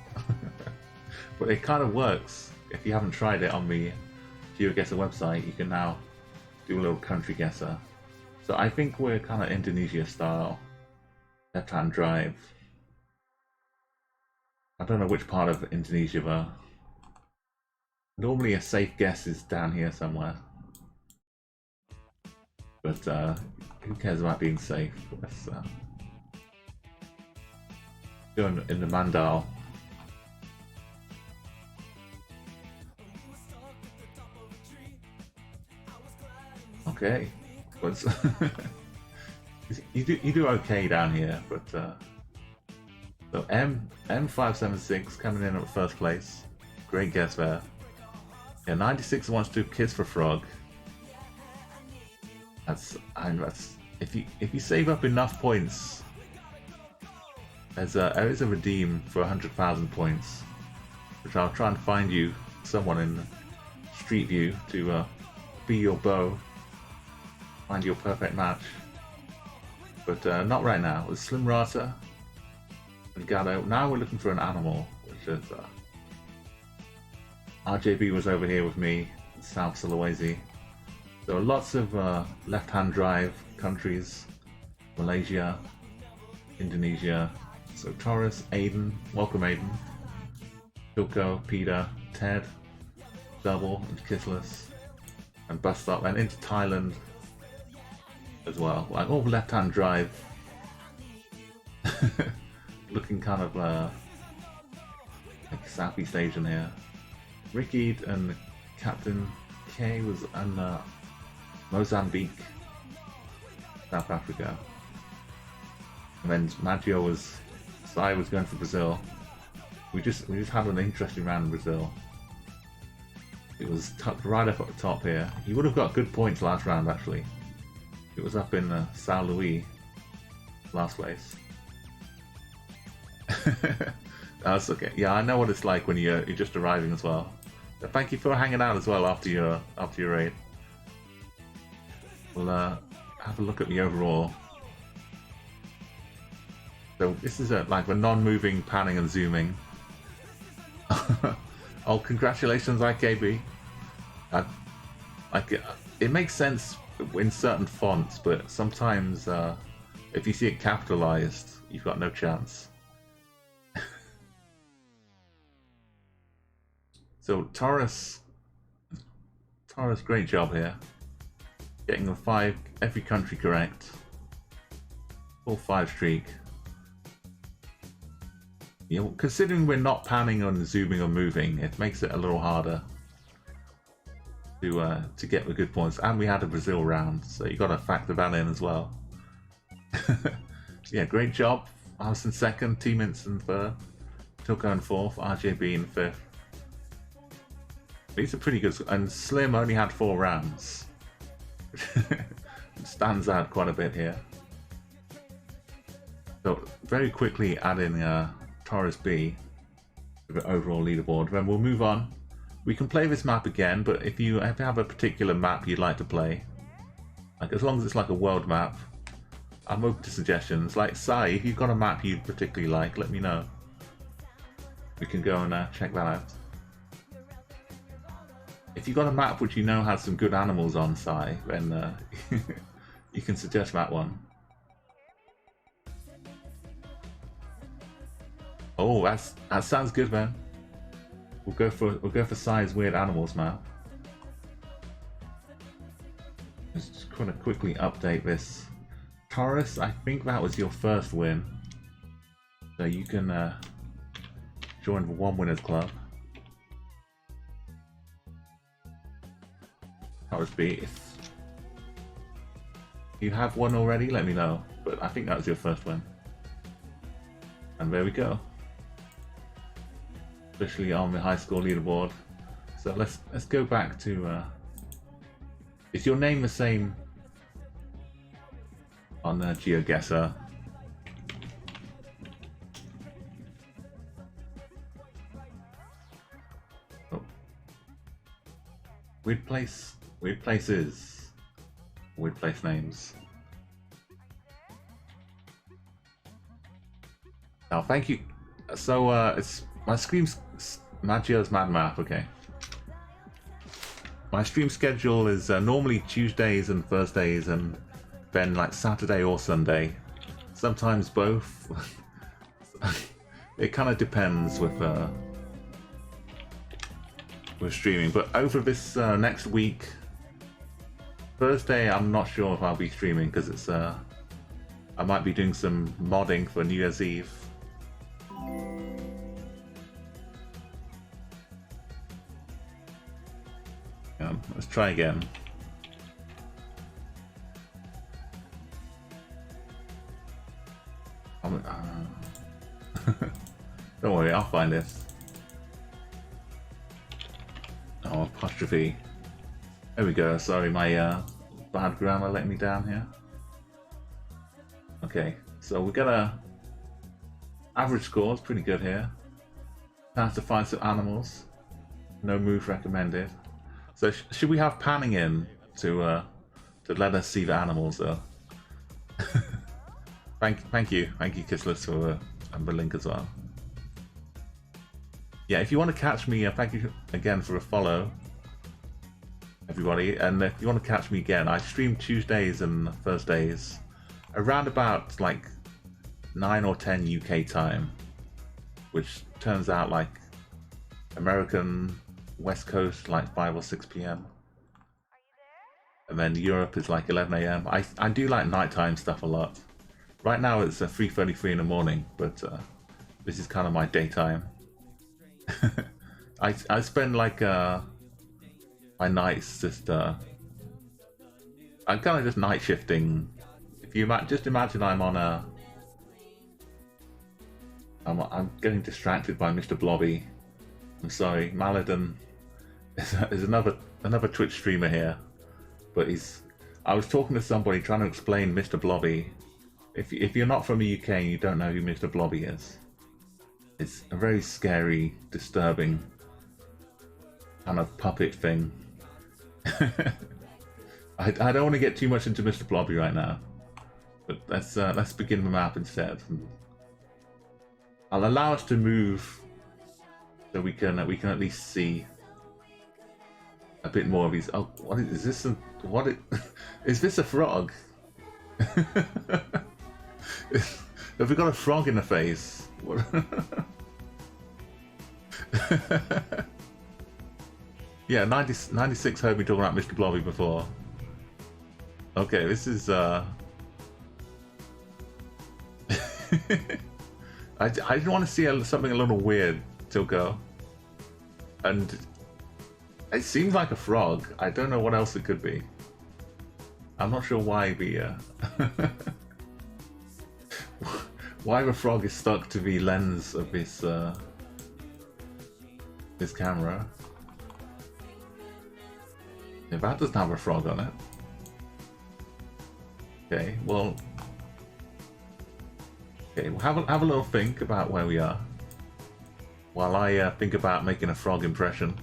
S1: but it kind of works. If you haven't tried it on the GeoGuessr website, you can now do a little country guesser. So I think we're kind of Indonesia style, left-hand drive. I don't know which part of Indonesia though. Normally a safe guess is down here somewhere. But who cares about being safe? Let's go in the Mandal. Okay, but you do okay down here, but so M576 coming in at first place. Great guess there. Yeah, 96 wants to Kiss for Frog. That's if you save up enough points, there is a redeem for 100,000 points, which I'll try and find you someone in Street View to be your bow, find your perfect match. But not right now. With Slim Rata and Gatto. Now we're looking for an animal, which is RJB was over here with me, South Sulawesi. So lots of left-hand drive countries, Malaysia, Indonesia. So Taurus, Aiden, welcome Aiden, Pilko, Peter, Ted, Double, and Kissless, and Bus Stop, and into Thailand as well. Like all left-hand drive, looking kind of like Southeast Asian here. Ricky and Captain K was in Mozambique, South Africa, and then Maggio was going for Brazil. We just had an interesting round in Brazil. It was tucked right up at the top here. He would have got good points last round actually. It was up in São Luís, last place. That's okay. Yeah, I know what it's like when you're just arriving as well. So thank you for hanging out as well after your raid. We'll have a look at the overall. So this is like a non-moving panning and zooming. Oh, congratulations, IKB. It makes sense in certain fonts, but sometimes if you see it capitalized, you've got no chance. So Taurus, great job here, getting the 5 every country correct, full 5 streak. You know, considering we're not panning and zooming or moving, it makes it a little harder to get the good points. And we had a Brazil round, so you got to factor that in as well. Yeah, great job. I was in second, T-Mints in third, Tilko in fourth, RJB in fifth. These are pretty good, and Slim only had 4 rounds. Stands out quite a bit here. So very quickly adding Taurus B to the overall leaderboard. Then we'll move on. We can play this map again, but if you have a particular map you'd like to play, like as long as it's like a world map, I'm open to suggestions. Like Sai, if you've got a map you'd particularly like, let me know. We can go and check that out. If you've got a map which you know has some good animals on, Sai, then you can suggest that one. Oh, that sounds good, man. We'll go for Sai's weird animals map. Just gonna quickly update this. Taurus, I think that was your first win, so you can join the One Winners Club. Taurus B, if you have one already, let me know. But I think that was your first win. And there we go. Officially on the high score leaderboard. So let's go back to Is your name the same on GeoGuessr? Oh. Weird places, weird place names. Oh, thank you. So it's my stream's Maggio's Mad Map. Okay. My stream schedule is normally Tuesdays and Thursdays, and then like Saturday or Sunday. Sometimes both. It kind of depends with streaming. But over this next week, Thursday, I'm not sure if I'll be streaming because it's I might be doing some modding for New Year's Eve. Let's try again. Don't worry, I'll find it. Oh, apostrophe. There we go. Sorry, my bad grammar let me down here. Okay, so we got a average score. It's pretty good here. Have to find some animals. No move recommended. So should we have panning in to let us see the animals though? thank you, Kissless, for the link as well. Yeah, if you want to catch me, thank you again for a follow, everybody. And if you want to catch me again, I stream Tuesdays and Thursdays around about like 9 or 10 UK time, which turns out like American West Coast like 5 or 6 p.m. And then Europe is like 11 a.m. I do like nighttime stuff a lot. Right now it's 3:33 in the morning, but this is kind of my daytime. I spend like my nights just I'm kind of just night shifting. If you just imagine I'm on a I'm getting distracted by Mr. Blobby. I'm sorry, Maladin is another Twitch streamer here, but I was talking to somebody trying to explain Mr. Blobby. If you're not from the UK and you don't know who Mr. Blobby is, it's a very scary, disturbing kind of puppet thing. I don't want to get too much into Mr. Blobby right now, but let's begin the map instead. I'll allow us to move so we can at least see a bit more of these. Oh, what is this? Is this a frog? Have we got a frog in the face? What? Yeah, 96 heard me talking about Mr. Blobby before. Okay, this is I just want to see something a little weird till go. And it seems like a frog. I don't know what else it could be. I'm not sure why the why the frog is stuck to the lens of this camera. Yeah, that doesn't have a frog on it. Okay, well, we'll have a little think about where we are, while I think about making a frog impression.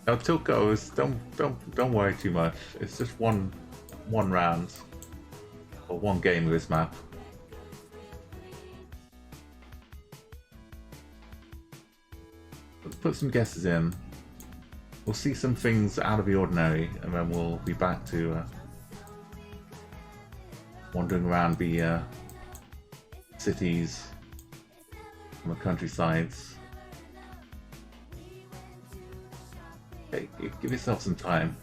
S1: Now, till goes. Don't worry too much. It's just one round or one game of this map. Let's put some guesses in. We'll see some things out of the ordinary, and then we'll be back to wandering around the cities and the countrysides. Okay, give yourself some time.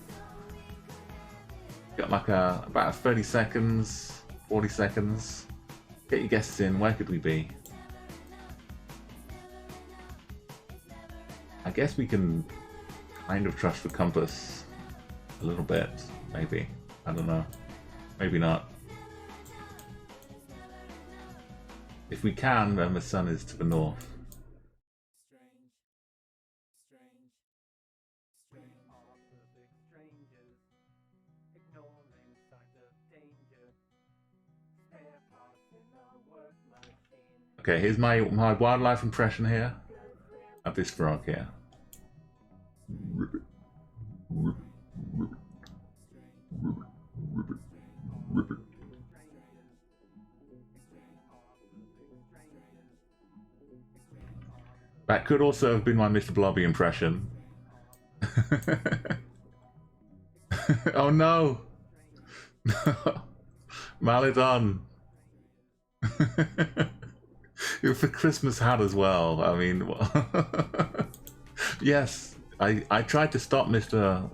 S1: Got like about 30 seconds, 40 seconds. Get your guesses in. Where could we be? I guess we can kind of trust the compass a little bit, maybe. I don't know. Maybe not. If we can, then the sun is to the north. Okay, here's my wildlife impression here of this frog here. That could also have been my Mr. Blobby impression. Oh no! Malidon! It's a Christmas hat as well. I mean, yes, I tried to stop Mr.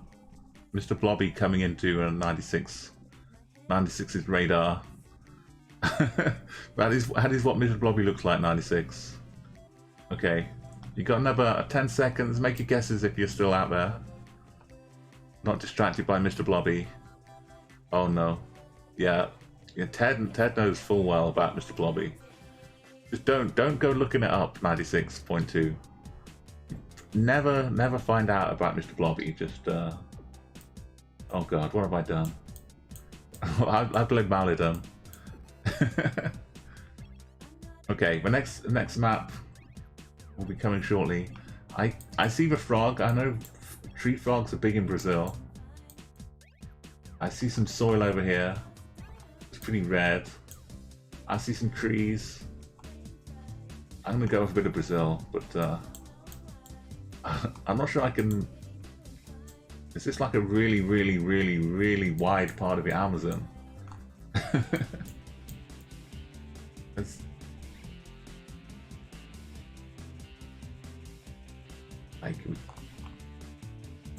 S1: Blobby coming into 96's radar. that is what Mr. Blobby looks like, 96. Okay, you got another 10 seconds. Make your guesses if you're still out there. Not distracted by Mr. Blobby. Oh no. Yeah, Ted knows full well about Mr. Blobby. Just don't go looking it up, 96.2. Never find out about Mr. Blobby. Just oh god, what have I done? I blame Malidon. Okay, the next map will be coming shortly. I see the frog. I know tree frogs are big in Brazil. I see some soil over here. It's pretty red. I see some trees. I'm gonna go with a bit of Brazil, but I'm not sure I can. Is this like a really wide part of the Amazon? It's like,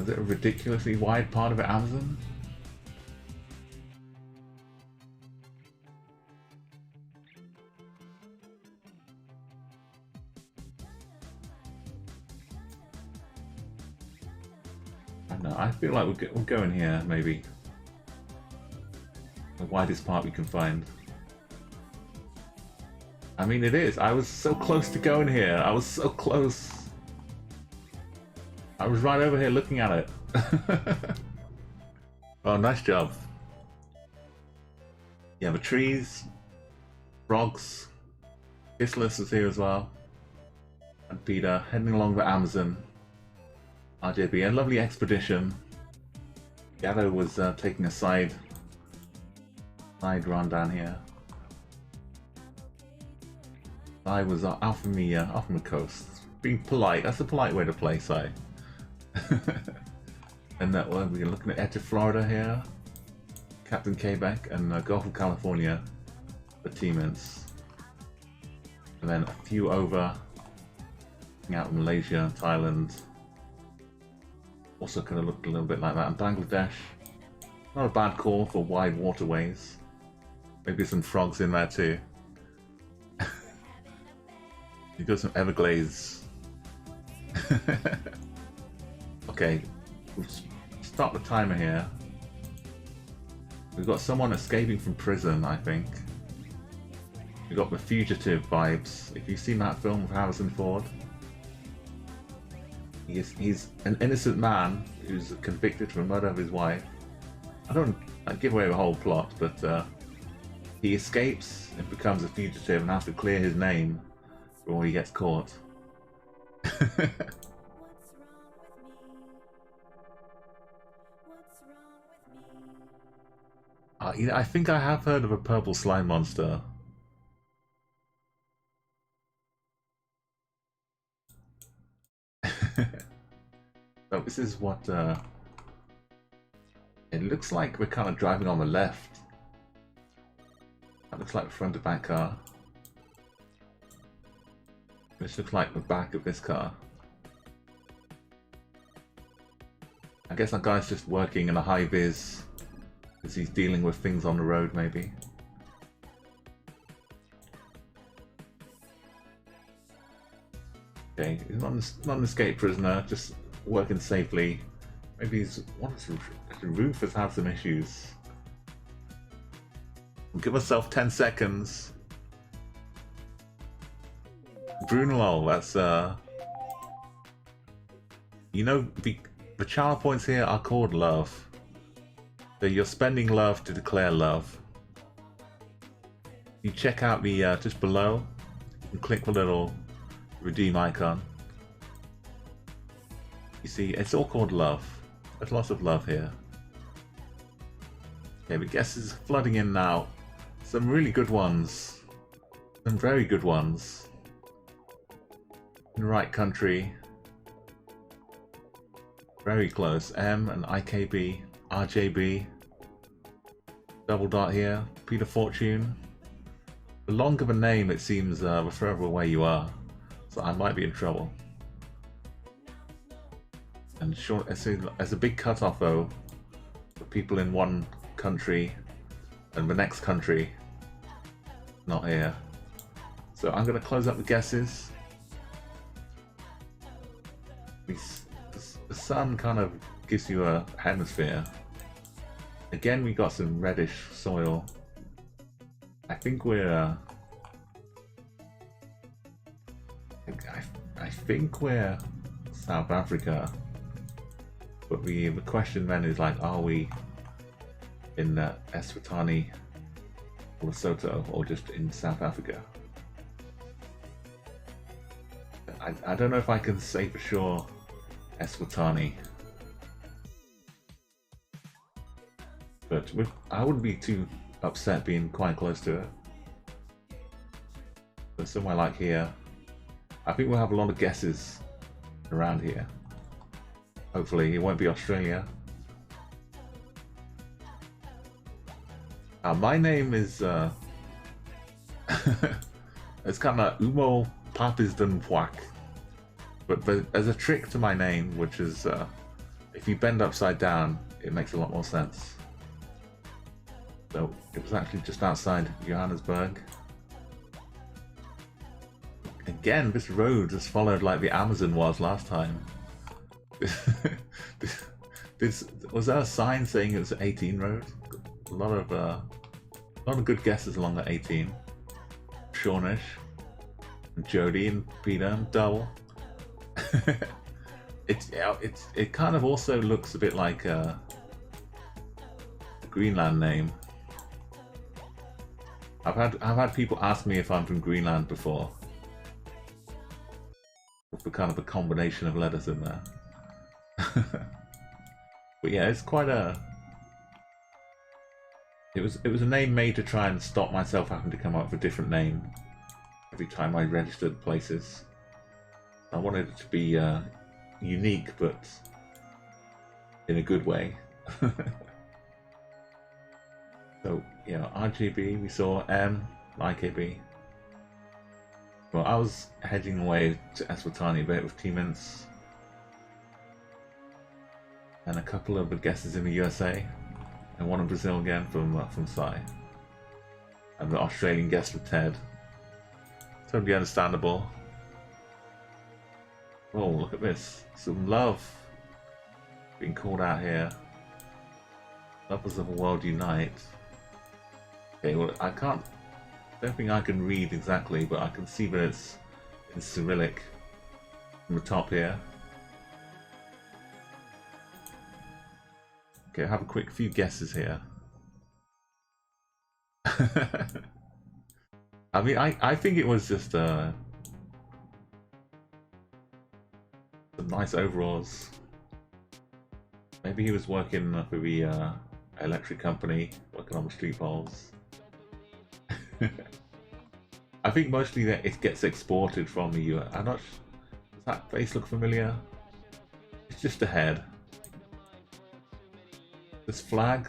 S1: is it a ridiculously wide part of the Amazon? I don't know, I feel like we'll go in here, maybe. The widest part we can find. I mean, it is. I was so close to going here. I was so close. I was right over here looking at it. Oh, nice job. Yeah, the trees, frogs, Islis is here as well. And Peter heading along the Amazon. RJB, a lovely expedition. Gatto was taking a side run down here. I was off from the coast, being polite. That's a polite way to play, Si. And that we're looking at Eta Florida here, Captain Quebec, and Gulf of California for teammates, and then a few over out in Malaysia, Thailand. Also kind of looked a little bit like that in Bangladesh. Not a bad call for wide waterways. Maybe some frogs in there too. You got some Everglades. Okay, we'll start the timer here. We've got someone escaping from prison, I think. We've got the fugitive vibes. If you've seen that film with Harrison Ford, he's an innocent man who's convicted for the murder of his wife. I give away the whole plot, but he escapes and becomes a fugitive and has to clear his name before he gets caught. I think I have heard of a purple slime monster. So this is what it looks like. We're kind of driving on the left. That looks like the front of that car. This looks like the back of this car. I guess that guy's just working in a high vis because he's dealing with things on the road, maybe. Okay, he's not an escaped prisoner, just working safely. Maybe his roof has had some issues. We'll give ourselves 10 seconds. Brunelol, that's you know, the channel points here are called love. So you're spending love to declare love. You check out the just below. and click the little redeem icon. You see, it's all called love. There's lots of love here. Okay, but Guessr is flooding in now. Some really good ones. Some very good ones. In the right country. Very close. M and IKB, RJB. Double dot here. Peter Fortune. The longer the name, it seems the further away you are. So I might be in trouble. And short, there's a big cutoff though for people in one country and the next country not here. So I'm going to close up the guesses. The sun kind of gives you a hemisphere. Again, we got some reddish soil. I think we're I think we're South Africa. But the question then is like, are we in Eswatini or Lesotho or just in South Africa? I don't know if I can say for sure Eswatini. But I wouldn't be too upset being quite close to it. But somewhere like here, I think we'll have a lot of guesses around here. Hopefully it won't be Australia. My name is it's kind of Umo Papisdunpwak. But there's a trick to my name, which is if you bend upside down, it makes a lot more sense. So it was actually just outside Johannesburg. Again, this road just followed like the Amazon was last time. Was there a sign saying it was 18 road? A lot of good guesses along the 18. Shawnish, and Jody, and Peter, and Double. It kind of also looks a bit like a Greenland name. I've had people ask me if I'm from Greenland before. With kind of a combination of letters in there. But yeah, it's quite a. It was a name made to try and stop myself having to come up with a different name every time I registered places. I wanted it to be unique, but in a good way. So yeah, RGB, we saw M, IKB. Well, I was heading away to Eswatini, but with 2 minutes. And a couple of the guesses in the USA, and one in Brazil again from Sai, and the Australian guest from Ted. Totally understandable. Oh, look at this! Some love being called out here. Lovers of the world unite. Okay, well I don't think I can read exactly, but I can see that it's in Cyrillic from the top here. Okay, I have a quick few guesses here. I mean, I think it was just some nice overalls. Maybe he was working for the electric company, working on the street poles. I think mostly that it gets exported from the US. I'm not. Does that face look familiar? It's just a head. This flag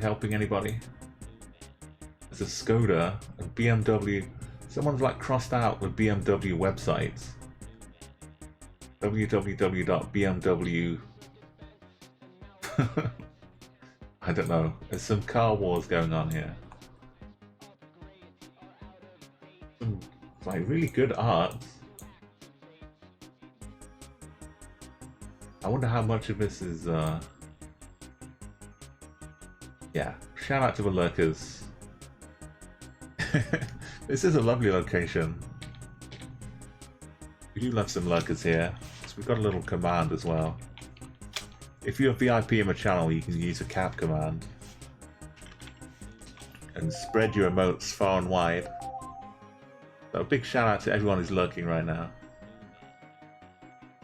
S1: helping anybody? There's a Skoda and BMW. Someone's like crossed out the BMW website. www.bmw. I don't know. There's some car wars going on here. Some like really good art. I wonder how much of this is yeah, shout out to the lurkers. This is a lovely location. We do love some lurkers here. So we've got a little command as well. If you're a VIP in the channel, you can use the cap command and spread your emotes far and wide. So a big shout out to everyone who's lurking right now.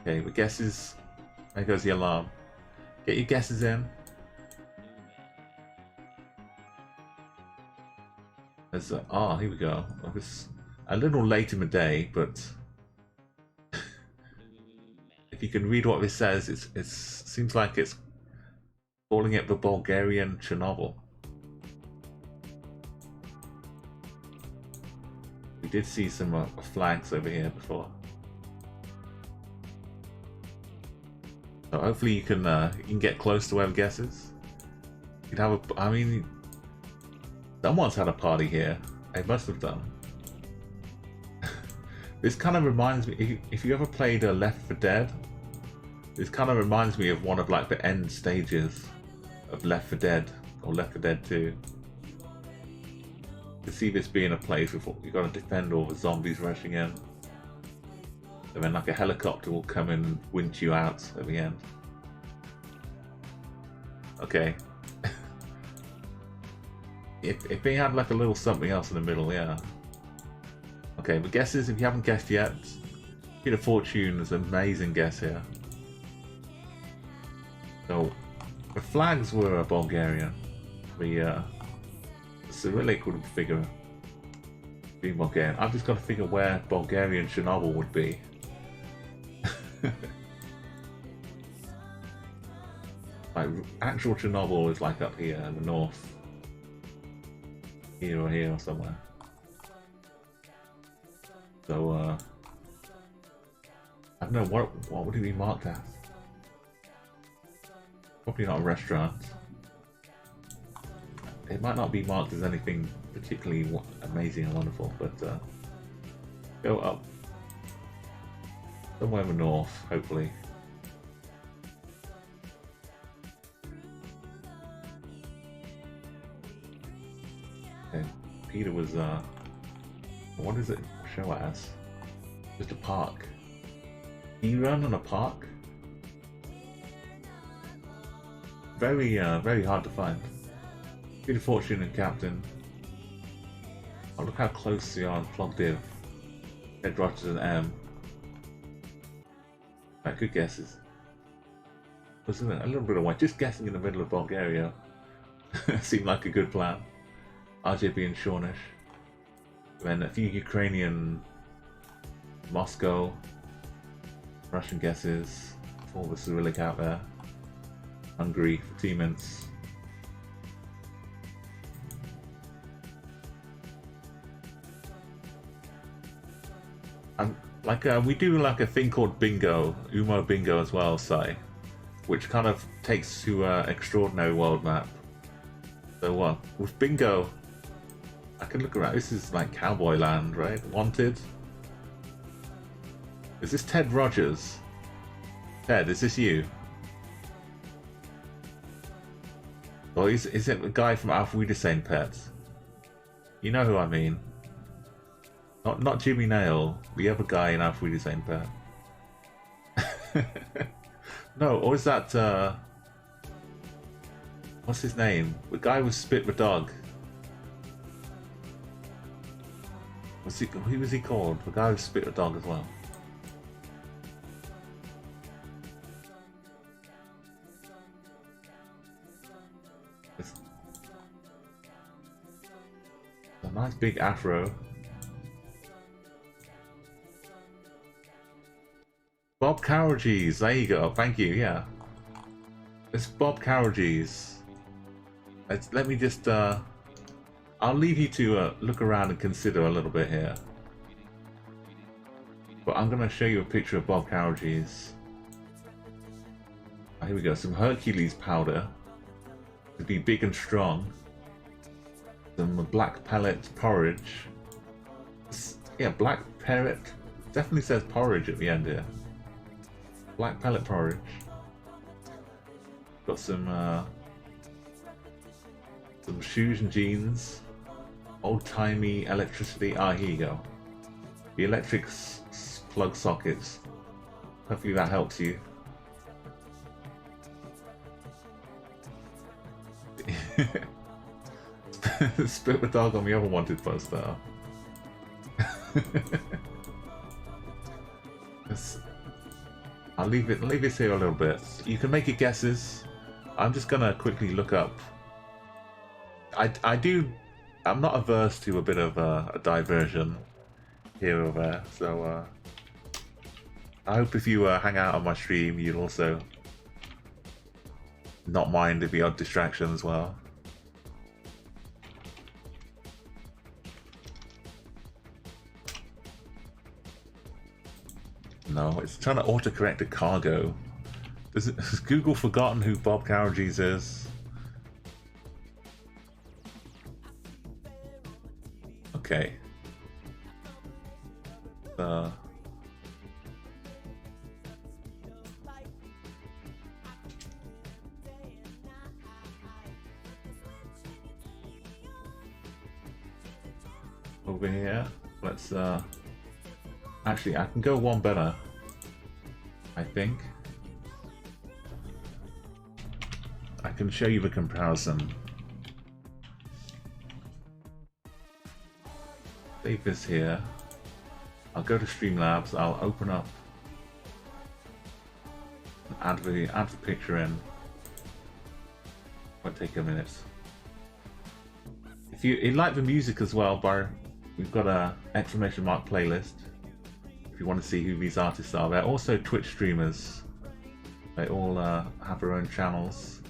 S1: Okay, but guesses. There goes the alarm. Get your guesses in. There's here we go. It was a little late in the day, but if you can read what this says, it seems like it's calling it the Bulgarian Chernobyl. We did see some flags over here before. So hopefully you can get close to where the guess is. You'd have a, I mean, someone's had a party here. They must have done. This kind of reminds me, if you ever played Left 4 Dead, this kind of reminds me of one of like the end stages of Left 4 Dead or Left 4 Dead 2. To see this being a place where you got to defend all the zombies rushing in. And then like a helicopter will come in and winch you out at the end. Okay. if they had like a little something else in the middle, yeah. Okay, but guesses, if you haven't guessed yet, Peter Fortune is an amazing guess here. So, the flags were Bulgarian. The Cyrillic would figure be Bulgarian. I've just got to figure where Bulgarian Chernobyl would be. Like, actual Chernobyl is like up here in the north. Here or here or somewhere. So, I don't know, what would it be marked as? Probably not a restaurant. It might not be marked as anything particularly amazing and wonderful, but go up. Somewhere in the north, hopefully. Okay, Peter was, what does it show as? Just a park. E-run on a park? Very, very hard to find. Peter Fortune and Captain. Oh, look how close they are and plugged in. Ed Rogers and M. Right, good guesses. Wasn't it a little bit of one? Just guessing in the middle of Bulgaria seemed like a good plan. RJ being Shawnish. Then a few Ukrainian, Moscow, Russian guesses. All the Cyrillic out there. Hungary for T-mints. Like we do like a thing called bingo, Umo bingo as well, say, which kind of takes to extraordinary world map. So with bingo, I can look around. This is like cowboy land, right? Wanted. Is this Ted Rogers? Ted, is this you? Or is it the guy from Auf Wiedersehen Pets? You know who I mean. Not Jimmy Nail, the other guy in Auf Wiedersehen Pet. No, or is that what's his name? The guy with Spit the Dog. Who was he called? The guy with Spit the Dog as well. It's a nice big afro. Bob Carriages, there you go, thank you, yeah. It's Bob Carriages. Let me just, I'll leave you to look around and consider a little bit here. But I'm going to show you a picture of Bob Carriages. Here we go, some Hercules powder. To be big and strong. Some black pellet porridge. Yeah, black pellet. Definitely says porridge at the end here. Black pellet porridge. Got some shoes and jeans. Old-timey electricity. Ah, here you go. The electric plug sockets. Hopefully that helps you. Spit the dog on the other wanted poster. I'll leave this here a little bit. You can make your guesses. I'm just gonna quickly look up. I'm not averse to a bit of a diversion here or there, so I hope if you hang out on my stream, you'll also not mind the odd distraction as well. No, it's trying to autocorrect a cargo. Has Google forgotten who Bob Carages is? Okay. Over here, let's actually, I can go one better, I think. I can show you the comparison. Save this here. I'll go to Streamlabs, I'll open up and add the picture in. Won't take a minute. If you like the music as well, we've got a exclamation mark playlist. If you want to see who these artists are, they're also Twitch streamers. They all have their own channels.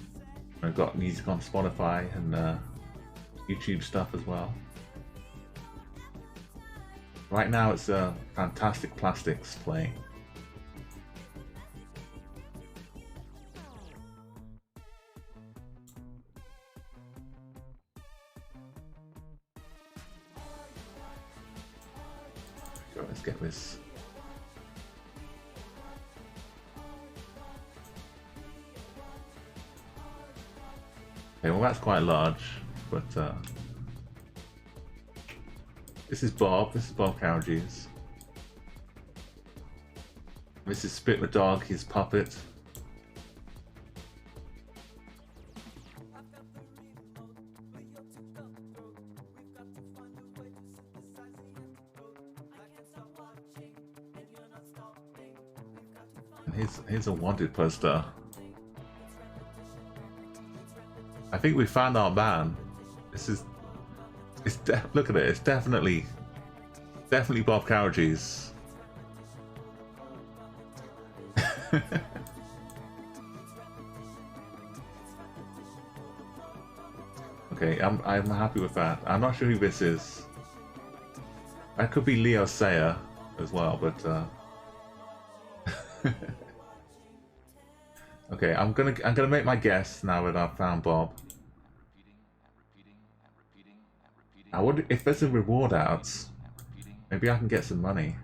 S1: They've got music on Spotify and YouTube stuff as well. Right now it's Fantastic Plastics playing. So let's get this. Okay, well that's quite large, but this is Bob Carages. This is Spit the dog, his puppet. And here's a wanted poster. I think we found our man. Look at it. It's definitely Bob Carages. Okay, I'm happy with that. I'm not sure who this is. That could be Leo Sayer as well, but okay, I'm gonna make my guess now that I've found Bob. I wonder if there's a reward out. Maybe I can get some money.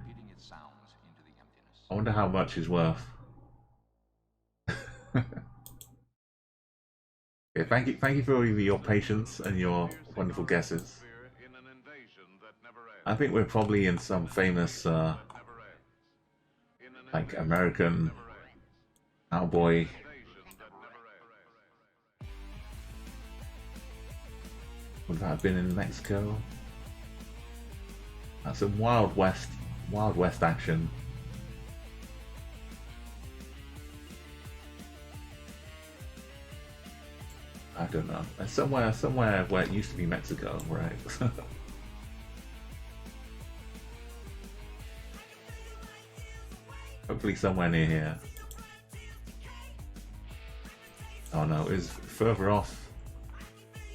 S1: I wonder how much he's worth. Okay, thank you for your patience and your wonderful guesses. I think we're probably in some famous, like American cowboy. Would that have been in Mexico? That's some Wild West action. I don't know. It's somewhere where it used to be Mexico, right? Hopefully somewhere near here. Oh no, it's further off.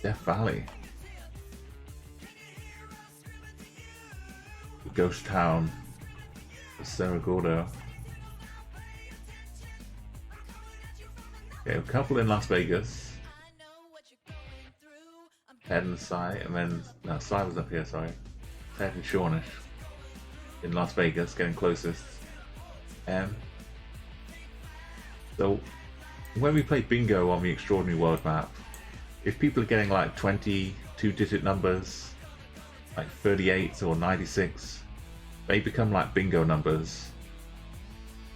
S1: Death Valley. The ghost town of Cerro Gordo. Okay, a couple in Las Vegas. Ted and Cy, and then no, Cy was up here. Sorry, Ted and Shawnish in Las Vegas, getting closest. So when we play bingo on the Extraordinary World map, if people are getting like 22-digit numbers, like 38 or 96, they become like bingo numbers,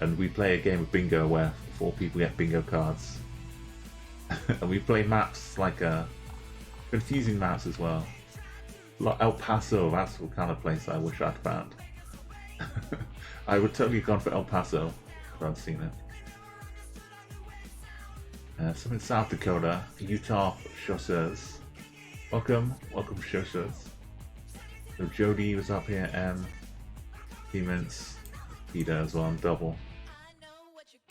S1: and we play a game of bingo where 4 people get bingo cards. And we play maps like confusing maps as well. Like El Paso, that's the kind of place I wish I'd found. I would totally have gone for El Paso if I'd seen it. Some in South Dakota, Utah Chasseurs. Welcome Chasseurs. So Jody was up here, and Demons, Peter as well, and double.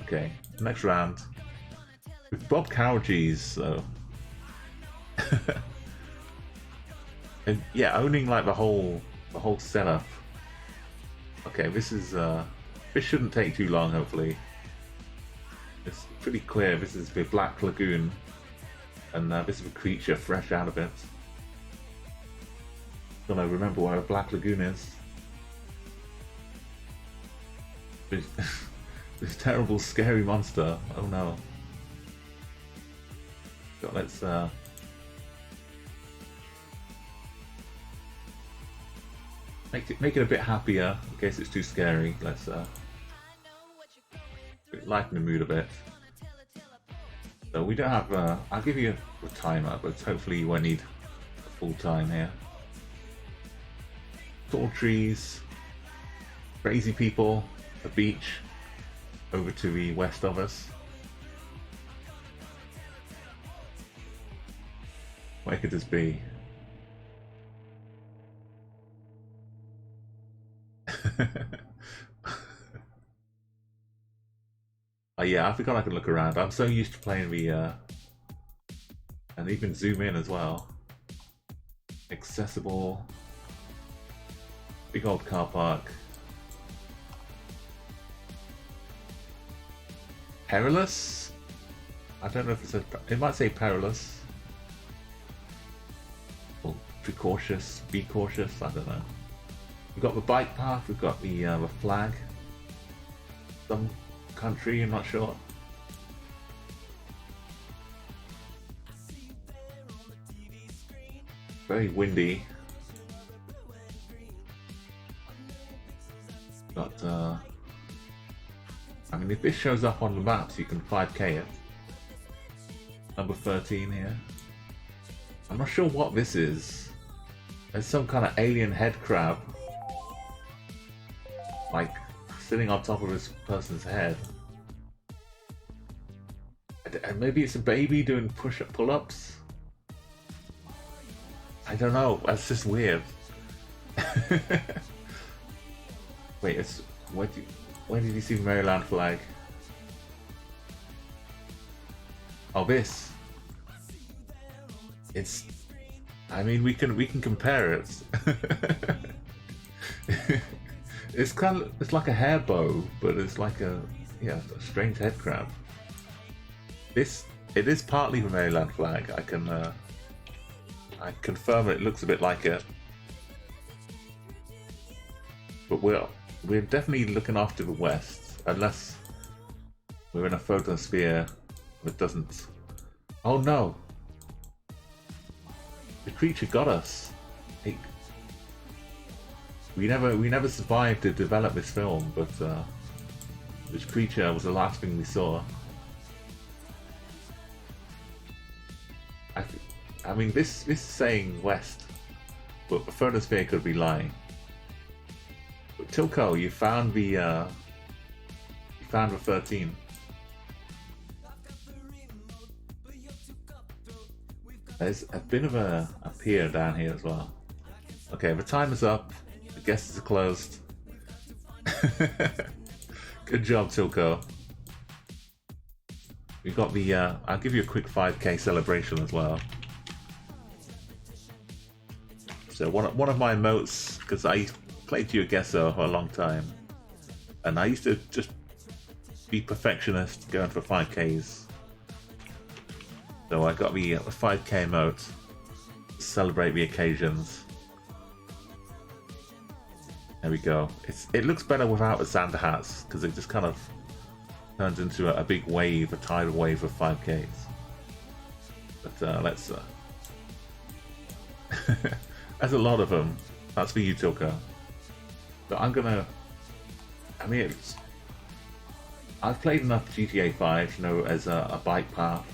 S1: Okay, next round. With Bob Cowg's, so. And yeah, owning like the whole setup. Okay, this shouldn't take too long, hopefully. It's pretty clear this is the Black Lagoon, and this is a creature fresh out of it. Don't know, remember where a Black Lagoon is. This terrible, scary monster. Oh no. So let's make it a bit happier in case it's too scary. Let's lighten the mood a bit. So we don't have. I'll give you a timer, but hopefully you won't need a full time here. Tall trees, crazy people, a beach over to the west of us. Where could this be? Oh yeah, I forgot I could look around. I'm so used to playing the and even zoom in as well. Accessible. Big old car park. Perilous? I don't know if it might say perilous. Or precautious, be cautious, I don't know. We've got the bike path, we've got the flag. Some country, I'm not sure. Very windy. But I mean, if this shows up on the maps, you can 5K it. Number 13 here. I'm not sure what this is. There's some kind of alien head crab, like sitting on top of this person's head. And maybe it's a baby doing pull-ups. I don't know. That's just weird. Wait, it's where did you see the Maryland flag? Oh, this. It's. I mean, we can compare it. It's like a hair bow, but it's like a strange head crab. It is partly the Maryland flag. I confirm it looks a bit like it, but we're definitely looking off to the west, unless we're in a photosphere that doesn't. Oh no! The creature got us. We never survived to develop this film, but this creature was the last thing we saw. I mean, this is saying west, but the photosphere could be lying. But Tilko, you found the 13. There's a bit of a pier down here as well. Okay, the time is up. The guests are closed. Good job, Tilko. We've got the. I'll give you a quick 5K celebration as well. So one of my emotes, because I played you a Guessr for a long time, and I used to just be perfectionist going for 5Ks. So I got the 5K emote to celebrate the occasions. There we go. It looks better without the Santa hats, because it just kind of turns into a big wave, a tidal wave of 5Ks. But let's. There's a lot of them. That's for you, Tilka. But I'm gonna. I mean, I've played enough GTA 5, you know, as a bike path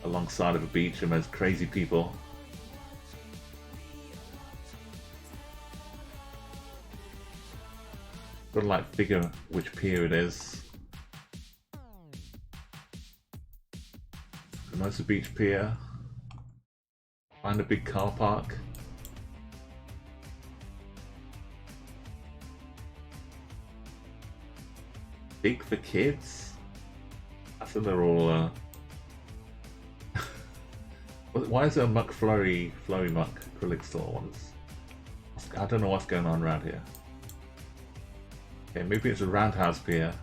S1: alongside of a beach and there's crazy people. Gotta like figure which pier it is. Hermosa Beach Pier. Find a big car park. Big for kids? I think they're all why is there a McFlurry Muck acrylic store? I don't know what's going on around here. Okay, maybe it's a roundhouse pier.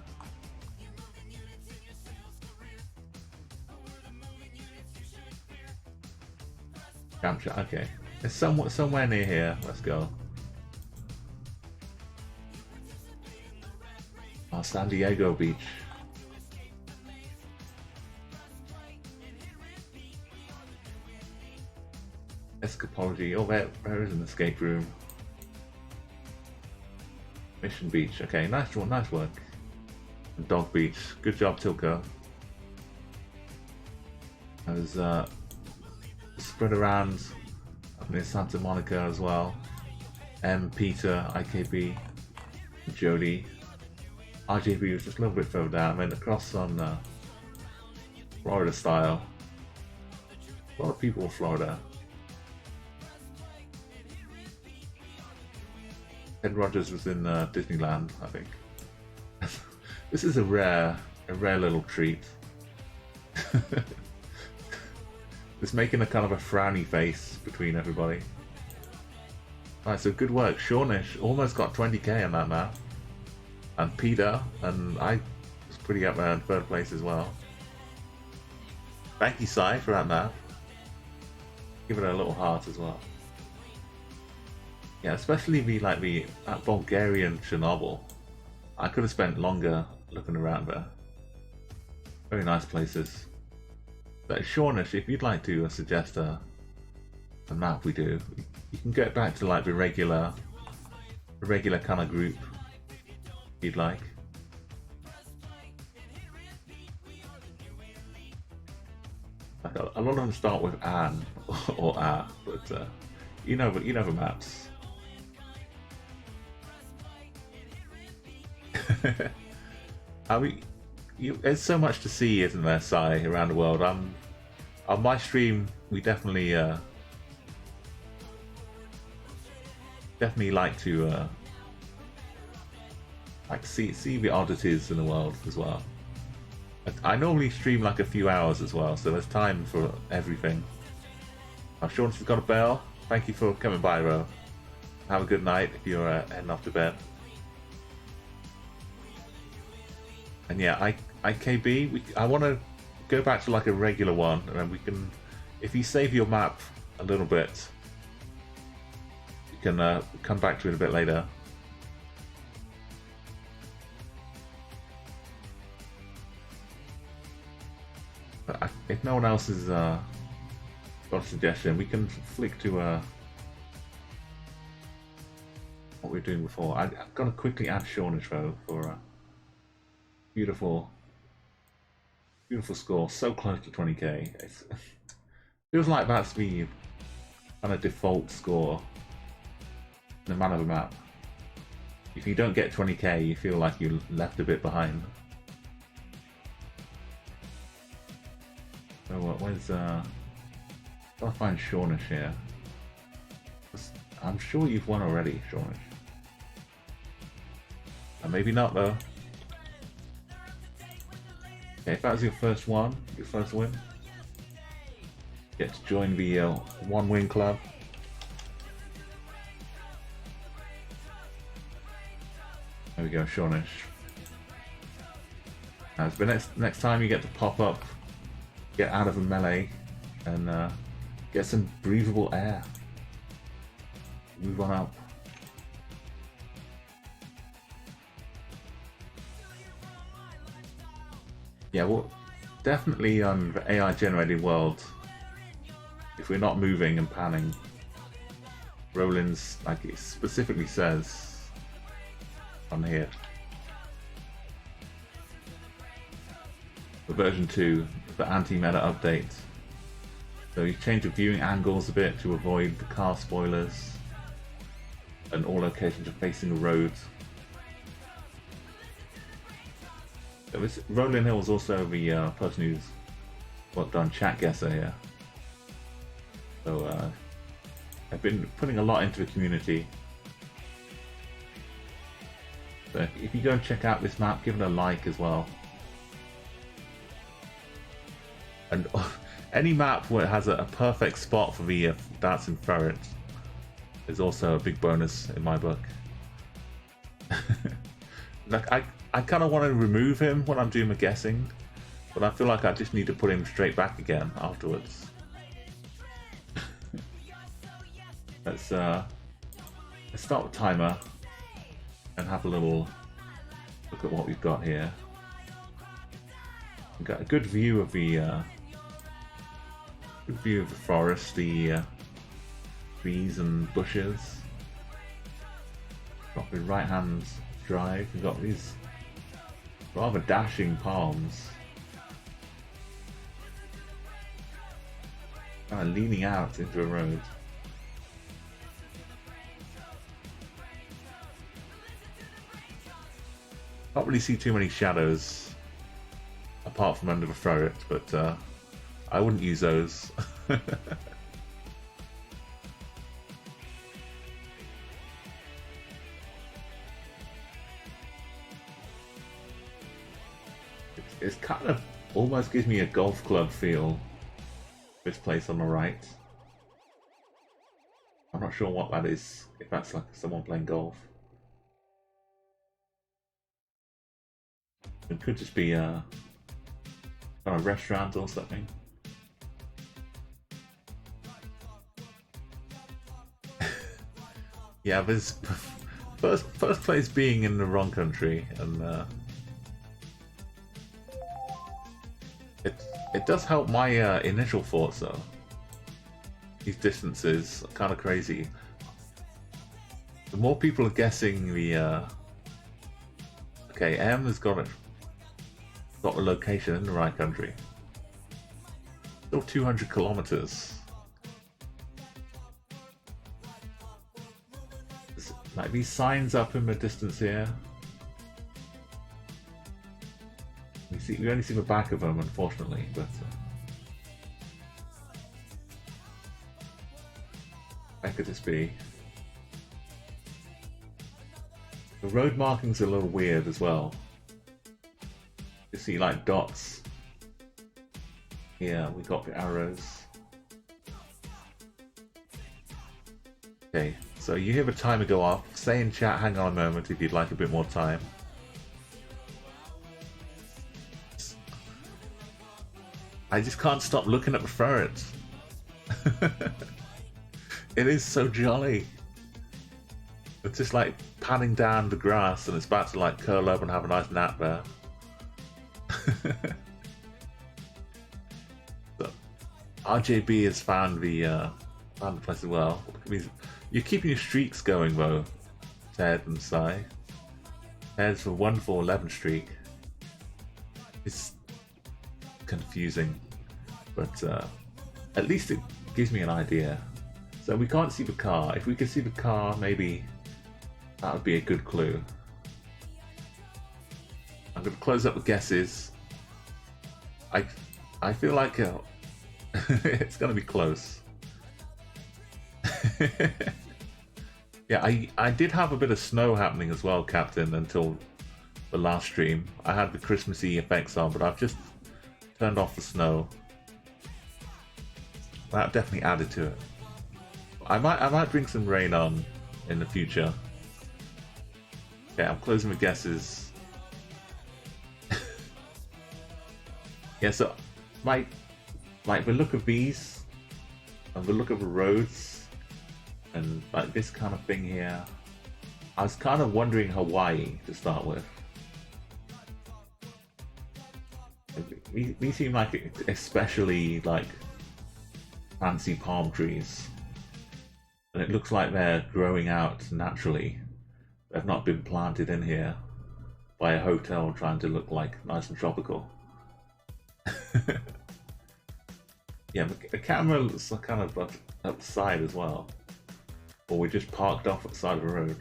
S1: Camp, okay. It's somewhere near here. Let's go. Oh, San Diego Beach. Escapology. Oh, there is an escape room. Mission Beach. Okay, nice work. And Dog Beach. Good job, Tilko. I was spread around up near Santa Monica as well. Peter, IKB, Jody. RJB was just a little bit further down. I mean, across on Florida style. A lot of people in Florida. Ed Rogers was in Disneyland, I think. This is a rare little treat. It's making a kind of a frowny face between everybody. Alright, so good work. Shawnish almost got 20k on that map. And Peter, and I was pretty up there in third place as well. Thank you, Sai, for that map. Give it a little heart as well. Yeah, especially that Bulgarian Chernobyl. I could have spent longer looking around there. Very nice places. But Shawnish, if you'd like to suggest a map we do, you can get back to like the regular kind of group if you'd like. Like a lot of them start with An or A, but you know the maps. I mean, there's so much to see, isn't there, Sai, around the world. On my stream, we definitely like to see the oddities in the world as well. I normally stream like a few hours as well, so there's time for everything. Sean's got a bell. Thank you for coming by, Ro. Have a good night if you're heading off to bed. And yeah, IKB, I want to go back to like a regular one, and then we can, if you save your map a little bit, you can come back to it a bit later. But if no one else has got a suggestion, we can flick to what we were doing before. I'm going to quickly add Shawnish though for beautiful score, so close to 20k. It feels like that's the kind of default score no matter the map. If you don't get 20k, you feel like you left a bit behind. So where's gotta find Shawnish here. I'm sure you've won already, Shawnish. Maybe not though. Okay, if that was your first win, get to join the One Win Club. There we go, Shawnish. Now, the next time you get to pop up, get out of a melee, and get some breathable air. Move on up. Yeah, well, definitely on the AI-generated world, if we're not moving and panning, Roland's, like it specifically says on here, the version 2, the anti-meta update. So you change the viewing angles a bit to avoid the car spoilers, and all locations are facing the road. Rolling Hill was also the person who's worked on Chat Guessr here. So I've been putting a lot into the community. So if you go and check out this map, give it a like as well. And any map where it has a perfect spot for the dancing ferret is also a big bonus in my book. Like I kind of want to remove him when I'm doing my guessing, but I feel like I just need to put him straight back again afterwards. Let's start the timer and have a little look at what we've got here. We've got a good view of the forest, the trees and bushes. Got the right hand drive. We've got these rather dashing palms, kind of leaning out into a road. Can't really see too many shadows apart from under the Furret, but I wouldn't use those. It's kind of almost gives me a golf club feel, this place on the right. I'm not sure what that is, if that's like someone playing golf. It could just be a kind of restaurant or something. Yeah, there's first place being in the wrong country, and it does help my initial thoughts though. These distances are kind of crazy. The more people are guessing the okay, M has got a location in the right country. Still 200 kilometers. There's like these signs up in the distance here. We only see the back of them, unfortunately, but where could this be? The road markings are a little weird as well. You see like dots. Yeah, we got the arrows. Okay, so you hear the timer go off. Say in chat, hang on a moment if you'd like a bit more time. I just can't stop looking at the ferret. It is so jolly. It's just like panning down the grass and it's about to like curl up and have a nice nap there. So, RJB has found the place as well. You're keeping your streaks going though, Ted and Sai. Ted's for 1 for 11 streak. It's confusing, but at least it gives me an idea. So we can't see the car. If we could see the car, maybe that would be a good clue. I'm going to close up the guesses. I feel like it's going to be close. Yeah, I did have a bit of snow happening as well, Captain, until the last stream. I had the Christmassy effects on, but I've just turned off the snow. That definitely added to it. I might bring some rain on in the future. Okay, I'm closing the guesses. Yeah, so like the look of these and the look of the roads and like this kind of thing here, I was kind of wondering Hawaii to start with. These seem like especially like fancy palm trees, and it looks like they're growing out naturally. They've not been planted in here by a hotel trying to look like nice and tropical. Yeah, the camera looks kind of up the side as well, or we just parked off at the side of the road.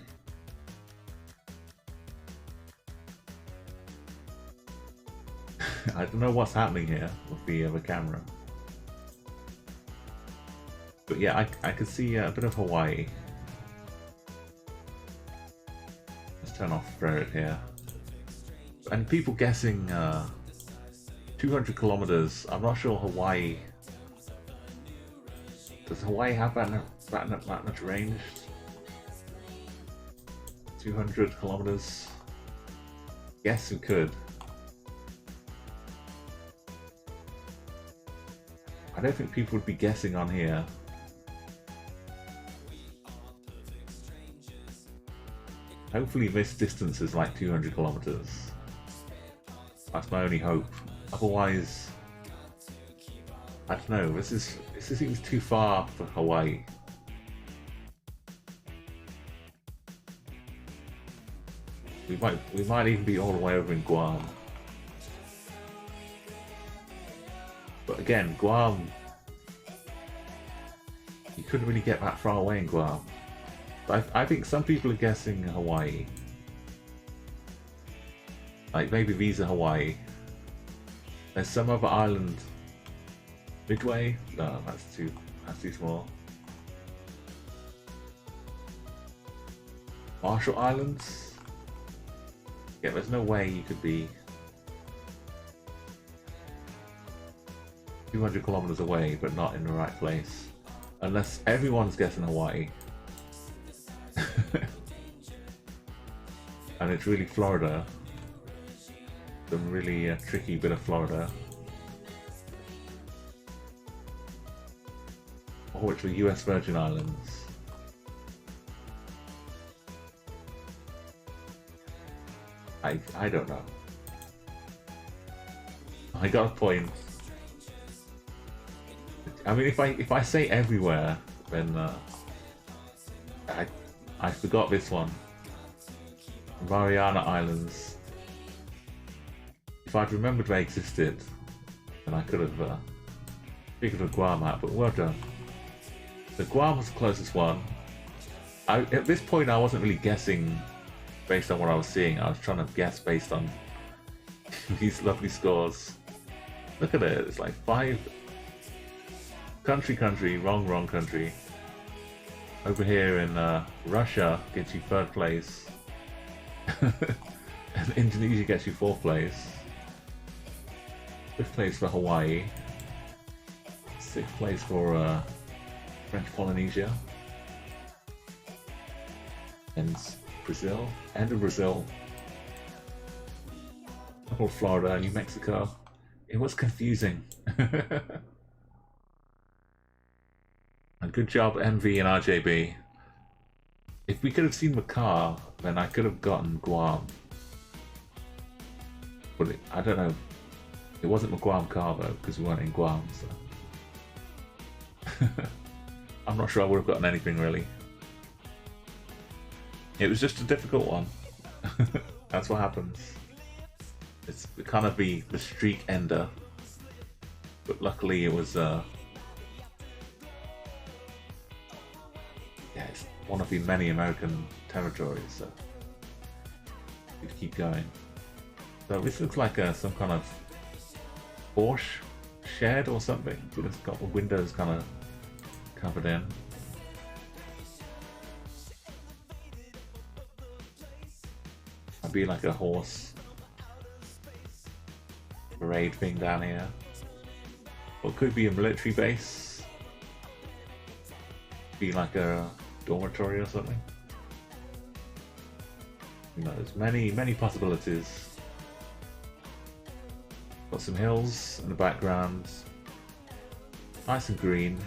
S1: I don't know what's happening here with the camera. But yeah, I could see a bit of Hawaii. Let's turn off Furret here. And people guessing 200 kilometers. I'm not sure Hawaii. Does Hawaii have that much range? 200 kilometers? Yes, we could. I don't think people would be guessing on here. Hopefully this distance is like 200 kilometers. That's my only hope. Otherwise, I don't know. This seems too far for Hawaii. We might even be all the way over in Guam. But again, Guam, you couldn't really get that far away in Guam. But I think some people are guessing Hawaii. Like maybe these are Hawaii. There's some other island. Midway? No, that's too small. Marshall Islands? Yeah, there's no way you could be 200 kilometers away but not in the right place. Unless everyone's guessing Hawaii. And it's really Florida. Some really tricky bit of Florida. Or which were US Virgin Islands. I don't know. I got a point. I mean, if I say everywhere, then I forgot this one. Mariana Islands. If I'd remembered they existed, then I could have figured a Guam out. But well done. So Guam was the closest one. At this point, I wasn't really guessing based on what I was seeing. I was trying to guess based on these lovely scores. Look at it. It's like 5. Country, wrong country. Over here in Russia gets you 3rd place. And Indonesia gets you 4th place. 5th place for Hawaii. 6th place for French Polynesia. And Brazil. End of Brazil. Couple Florida, New Mexico. It was confusing. And good job, MV and RJB. If we could have seen Macau, then I could have gotten Guam. But I don't know. It wasn't Guam car though, because we weren't in Guam, so. I'm not sure I would have gotten anything really. It was just a difficult one. That's what happens. It's kind of the streak ender. But luckily it was yeah, it's one of the many American territories, so we keep going. So this looks like some kind of Porsche shed or something, but it's got the windows kind of covered in. Might be like a horse parade thing down here. Or it could be a military base. Be like a dormitory or something. You know, there's many possibilities. Got some hills in the background. Nice and green.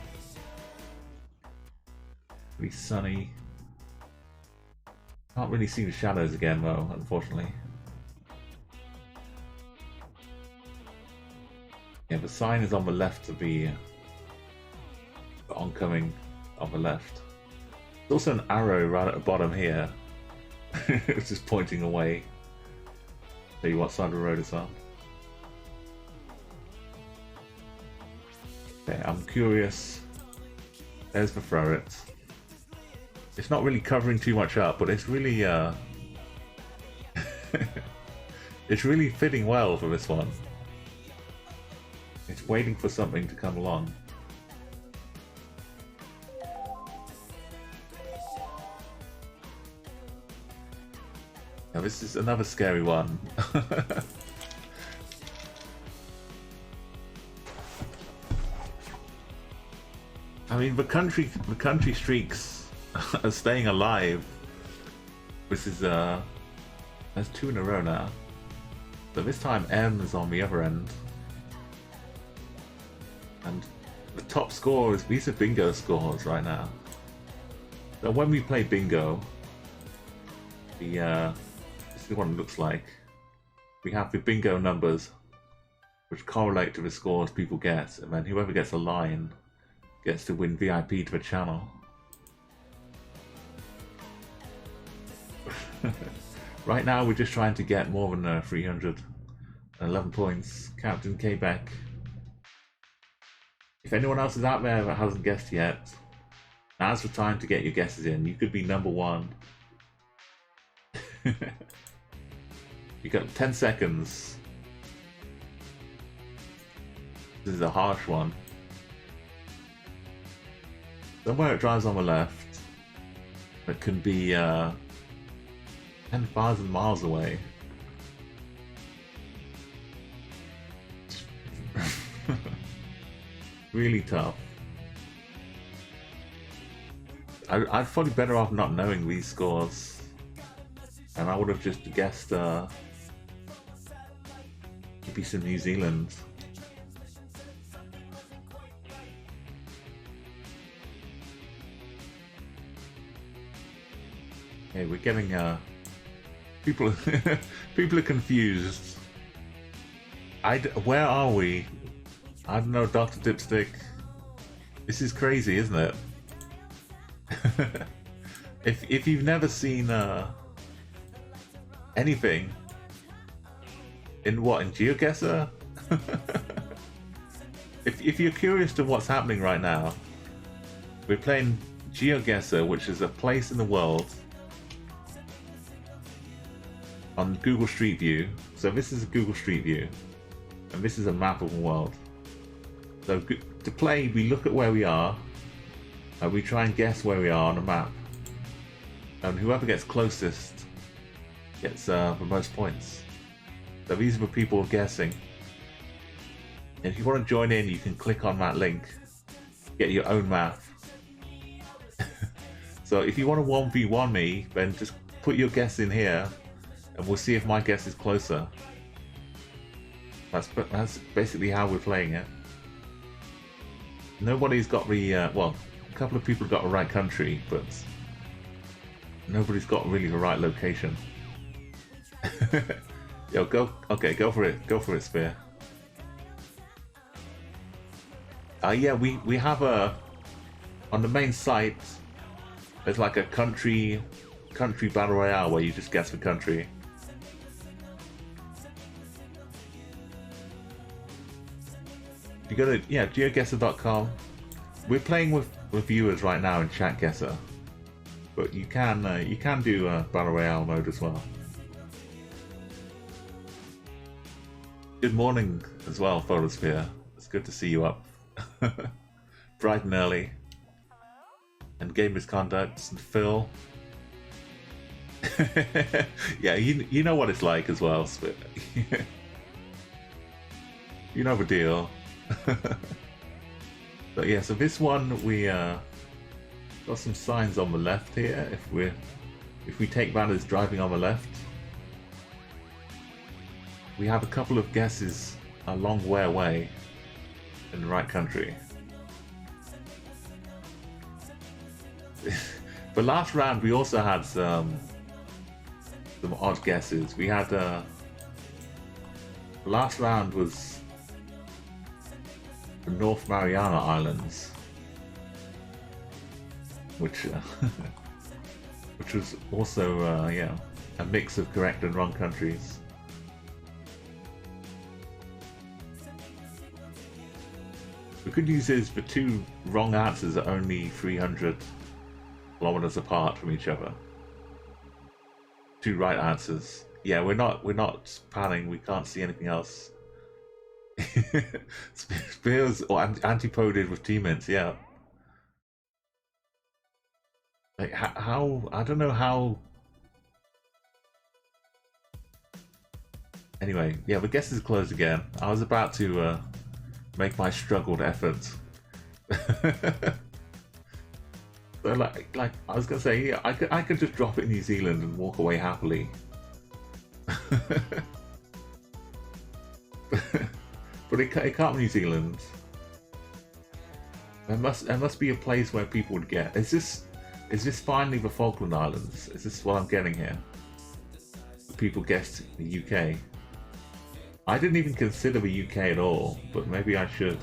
S1: Pretty sunny. Can't really see the shadows again though, unfortunately. Yeah, the sign is on the left of the oncoming on the left. There's also an arrow right at the bottom here. It's just pointing away. Tell you what side of the road it's on. Okay, I'm curious. There's the Furret. It's not really covering too much up, but it's really it's really fitting well for this one. It's waiting for something to come along. Now this is another scary one. I mean, the country streaks are staying alive. This is that's 2 in a row now. So this time M is on the other end. And the top scores, these are bingo scores right now. So when we play bingo, this is what it looks like. We have the bingo numbers, which correlate to the scores people get, and then whoever gets a line gets to win VIP to the channel. Right now we're just trying to get more than 311 points. Captain Quebec. If anyone else is out there that hasn't guessed yet, now's the time to get your guesses in. You could be number 1. You got 10 seconds. This is a harsh one. Somewhere it drives on the left. That can be 10,000 miles away. Really tough. I'd probably better off not knowing these scores, and I would have just guessed maybe some New Zealand. Okay, we're getting people people are confused. Where are we? I don't know, Dr. Dipstick. This is crazy, isn't it? If you've never seen anything in GeoGuessr, if you're curious to what's happening right now, we're playing GeoGuessr, which is a place in the world on Google Street View. So this is a Google Street View, and this is a map of the world. So to play, we look at where we are, and we try and guess where we are on a map. And whoever gets closest gets the most points. So these are the people guessing. And if you want to join in, you can click on that link, get your own map. So if you want to 1v1 me, then just put your guess in here, and we'll see if my guess is closer. That's basically how we're playing it. Nobody's got the, well, a couple of people got the right country, but nobody's got really the right location. Yo, go for it, Spear. Yeah, we have on the main site, there's like a country battle royale where you just guess the country. You go to geoguessr.com. We're playing with viewers right now in chat Guessr, but you can do battle royale mode as well. Good morning as well, Photosphere. It's good to see you up bright and early. And Game Misconduct and Phil. Yeah, you know what it's like as well, Spit. You know the deal. But yeah, so this one we got some signs on the left here. If we take that as driving on the left, we have a couple of guesses a long way away in the right country. The last round we also had some odd guesses. We had the last round was the North Mariana Islands, which which was also yeah, a mix of correct and wrong countries. The good news is the two wrong answers are only 300 kilometers apart from each other. Two right answers. Yeah, we're not panning. We can't see anything else. Spears or antipoded with teammates, yeah. Like how I don't know how. Anyway, yeah, but Guess is closed again. I was about to make my struggled efforts. So like I was gonna say, yeah, I could just drop it in New Zealand and walk away happily. But it can't be New Zealand. There must be a place where people would get. Is this finally the Falkland Islands? Is this what I'm getting here? People guessed the UK. I didn't even consider the UK at all, but maybe I should.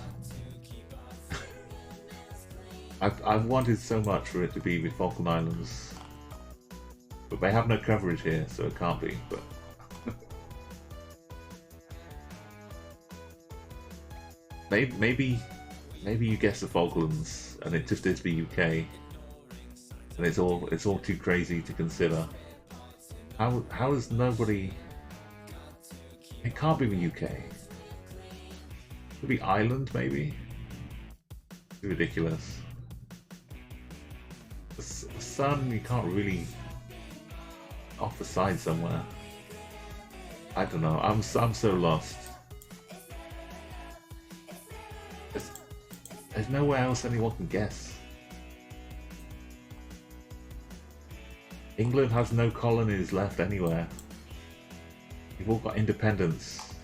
S1: I've wanted so much for it to be the Falkland Islands, but they have no coverage here, so it can't be. But maybe you guess the Falklands, and it just is the UK, and it's all too crazy to consider. How is nobody? It can't be the UK. Could be Ireland, maybe. It's ridiculous. The sun, you can't really off the side somewhere. I don't know. I'm so lost. There's nowhere else anyone can guess. England has no colonies left anywhere. We've all got independence.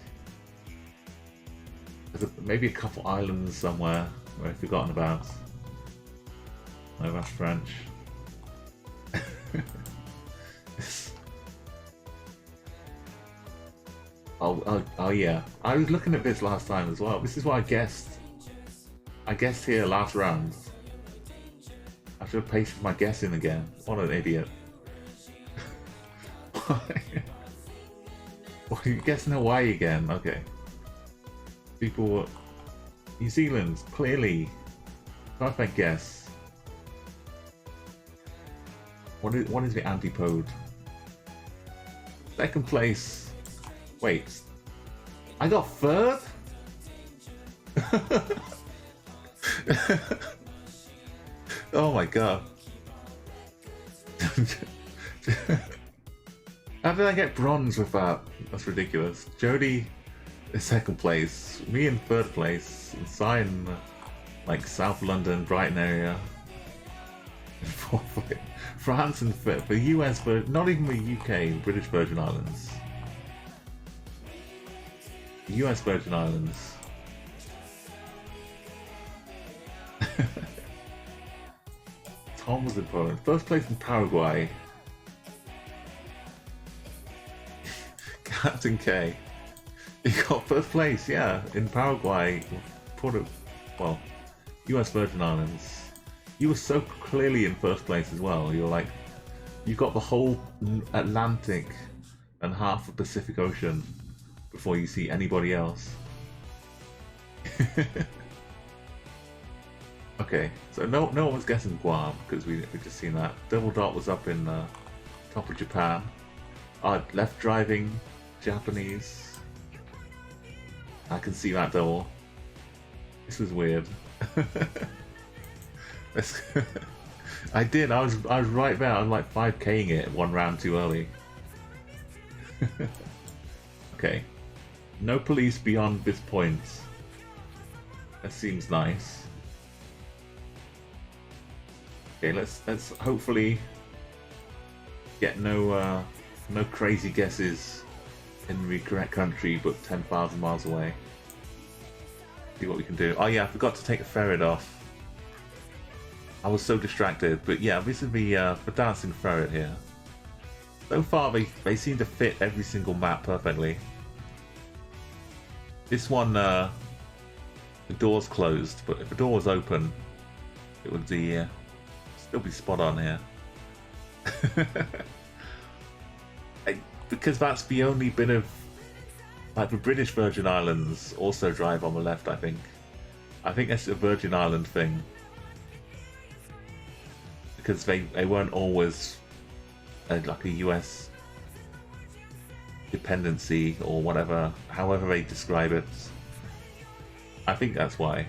S1: There's maybe a couple islands somewhere where I've forgotten about. No, that's French. Oh yeah. I was looking at this last time as well. This is what I guessed. I guessed here last round. I should have pasted my guess in again. What an idiot. Well, you're guessing Hawaii again. Okay. People were... New Zealand, clearly. Perfect guess. What is the antipode? Second place. Wait. I got third? Oh my god. How did I get bronze with that? That's ridiculous. Jody is second place. Me in third place. And Cy in like South London, Brighton area. France and fifth. The US, but not even the UK, British Virgin Islands. US Virgin Islands. Tom was in Poland. First place in Paraguay. Captain K. You got first place, yeah, in Paraguay. Well, US Virgin Islands. You were so clearly in first place as well. You're like, you got the whole Atlantic and half the Pacific Ocean before you see anybody else. Okay, so no one was guessing Guam because we just seen that. Double Dot was up in top of Japan. Left driving Japanese. I can see that double. This was weird. I did. I was right there. I was like 5K'ing it one round too early. Okay. No police beyond this point. That seems nice. Okay, let's hopefully get no crazy guesses in the correct country, but 10,000 miles away. See what we can do. Oh yeah, I forgot to take the ferret off. I was so distracted, but yeah, this is the dancing ferret here. So far, they seem to fit every single map perfectly. This one, the door's closed, but if the door was open, it would be still be spot on here. Because that's the only bit of, like, the British Virgin Islands also drive on the left, I think. I think that's a Virgin Island thing. Because they weren't always like a US dependency or whatever, however they describe it. I think that's why.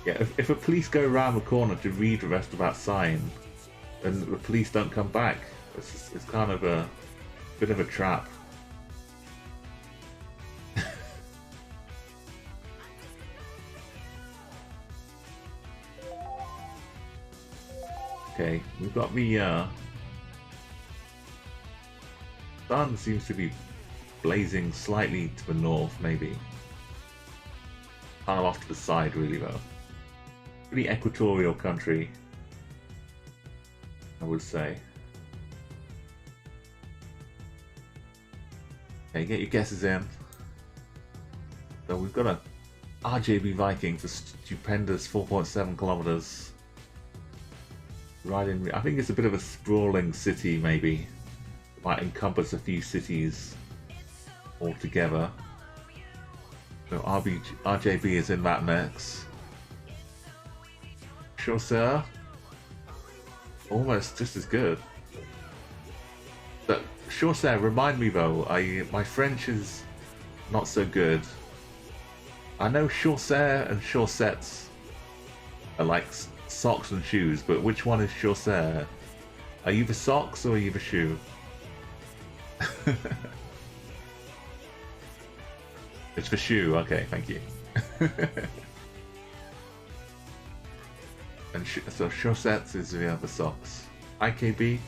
S1: Yeah, if the police go around the corner to read the rest of that sign, then the police don't come back. It's kind of a bit of a trap. Okay, we've got the sun seems to be blazing slightly to the north, maybe. Kind of off to the side, really, though. Pretty equatorial country, I would say. Okay, get your guesses in. So we've got a RJB Viking for stupendous 4.7 kilometers. Right in, I think it's a bit of a sprawling city, maybe. It might encompass a few cities altogether. So RJB is in that mix. Sure, sir. Almost just as good. But sure, sir. Remind me though. My French is not so good. I know chaussure and chaussettes are like socks and shoes, but which one is chaussure? Are you the socks or are you the shoe? It's the shoe. Okay, thank you. And so chaussettes is the socks. IKB,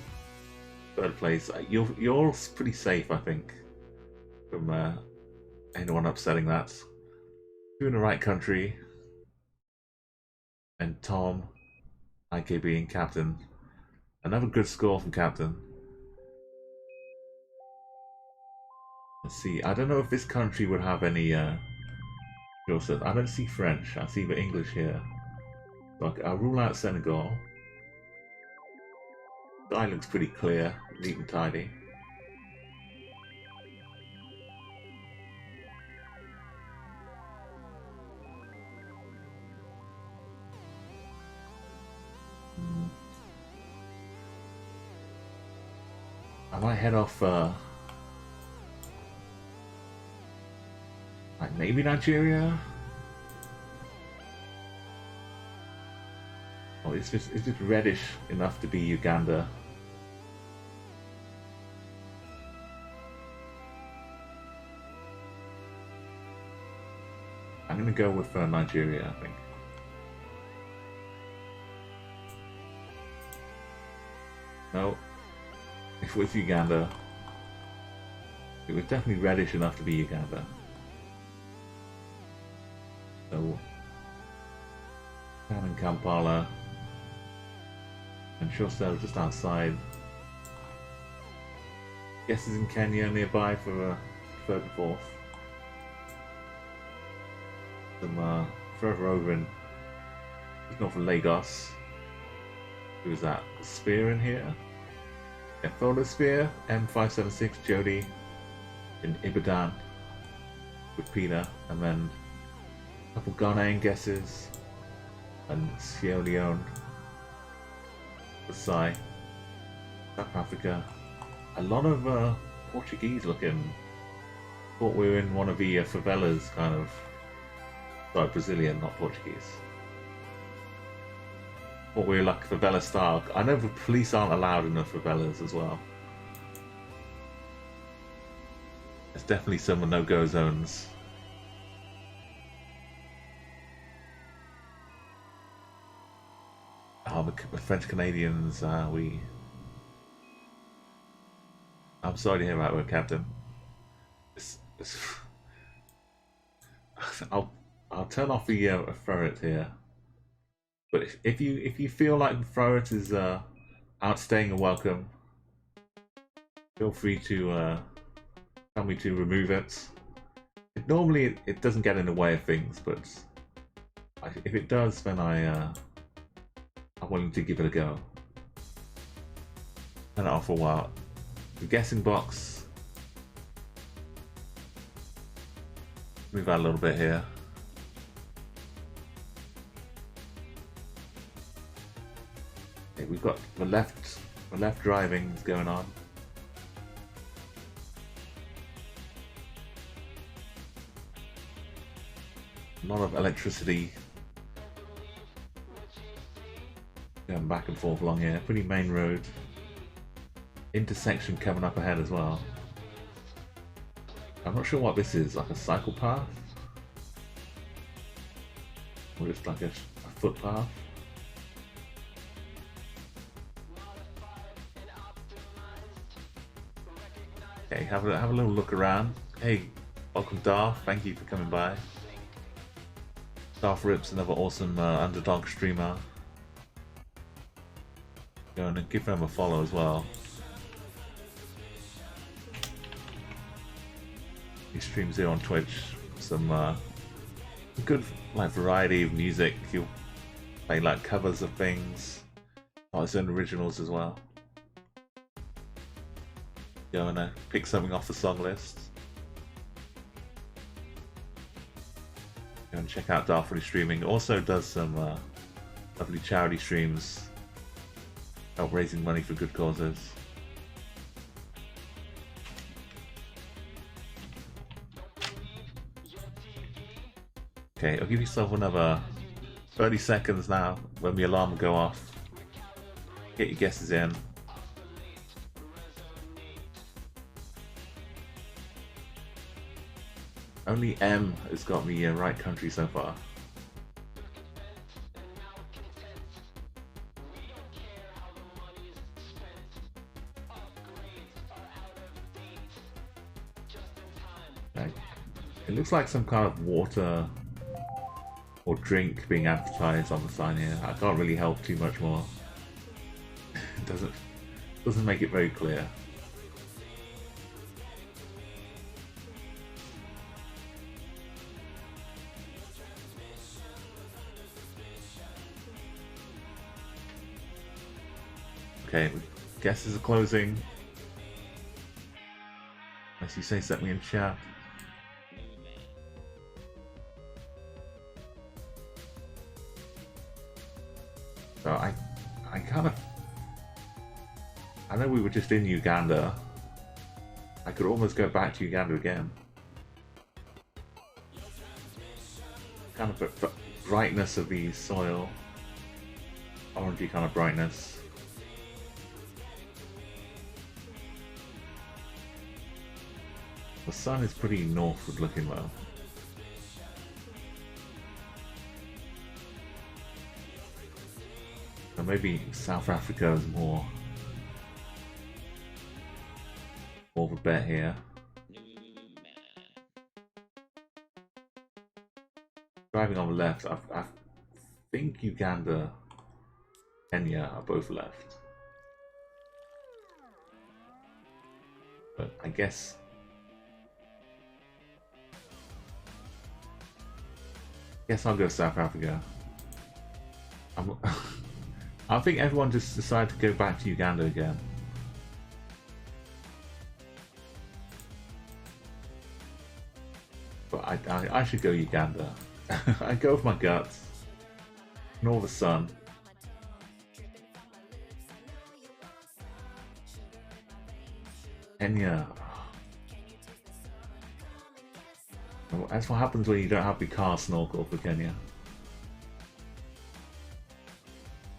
S1: third place. You're all pretty safe, I think, from anyone upsetting that. Two in the right country. And Tom, IKB, and Captain. Another good score from Captain. Let's see. I don't know if this country would have any chaussettes. I don't see French. I see the English here. So I'll rule out Senegal. The eye looks pretty clear, neat and tidy. I might head off like maybe Nigeria. Oh, it's just reddish enough to be Uganda. I'm gonna go with Nigeria, I think. No, it was Uganda. It was definitely reddish enough to be Uganda. So, down in Kampala. I'm sure Sarah just outside. Guesses in Kenya nearby for third and fourth. Some further over in just north of Lagos. Who's that? Spear in here? Ebola Spear, M576 Jody in Ibadan with Peter, and then a couple Ghanaian guesses and Sierra Leone. Versailles, South Africa, a lot of Portuguese looking. Thought we were in one of the favelas, kind of. Sorry, Brazilian, not Portuguese. Thought we were like favela style. I know the police aren't allowed in the favelas as well. There's definitely some no-go zones. Oh, the French Canadians, I'm sorry to hear about it, Captain. I'll turn off the Furret here. But if you feel like the Furret is outstaying a welcome, feel free to tell me to remove it. Normally it doesn't get in the way of things, but if it does, then I'm willing to give it a go. Turn it off for a while. The guessing box. Move out a little bit here. Okay, we've we've got the left driving is going on. A lot of electricity going back and forth along here. Pretty main road. Intersection coming up ahead as well. I'm not sure what this is, like a cycle path? Or just like a footpath? Okay, have a little look around. Hey, welcome Darth, thank you for coming by. Darth Rip's another awesome underdog streamer. Go and give them a follow as well. He streams here on Twitch. Some good like variety of music. He'll play like covers of things, got his own originals as well. Go and pick something off the song list. Go and check out Darth streaming. Also does some lovely charity streams, help raising money for good causes. Okay, I'll give yourself another 30 seconds now when the alarm will go off. Get your guesses in. Only M has got the right country so far. Okay. It looks like some kind of water or drink being advertised on the sign here. I can't really help too much more. It doesn't make it very clear. Okay, guesses are closing. Unless you say something in chat. So I kind of... I know we were just in Uganda. I could almost go back to Uganda again. Kind of the brightness of the soil. Orangey kind of brightness. The sun is pretty northward looking though. So maybe South Africa is more of a bet here. Driving on the left, I think Uganda, Kenya are both left. But I guess I'll go South Africa. I think everyone just decided to go back to Uganda again. But I should go Uganda. I go with my guts. Ignore the sun. Kenya. That's what happens when you don't have the car snorkel for Kenya.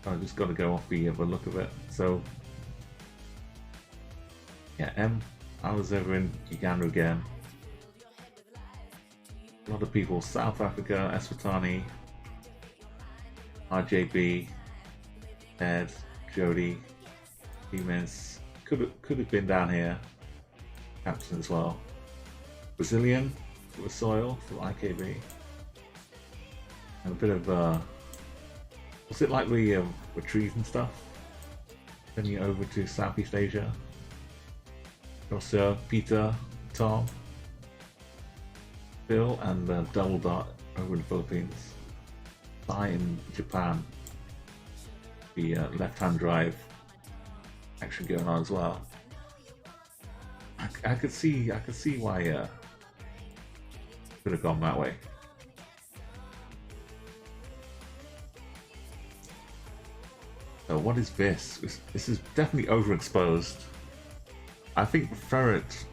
S1: I just got to go off the look of it. So, yeah, I was over in Uganda again. A lot of people, South Africa, Eswatini, RJB, Ed, Jody, Jimenez, could have been down here. Captain as well. Brazilian for the soil from IKB. And a bit of what's it like with trees and stuff? Sending it over to Southeast Asia. José, Peter, Tom, Bill, and Double Dot over in the Philippines. Sai in Japan. The left-hand drive action going on as well. I could see why could have gone that way. So what is this? This is definitely overexposed. I think Furret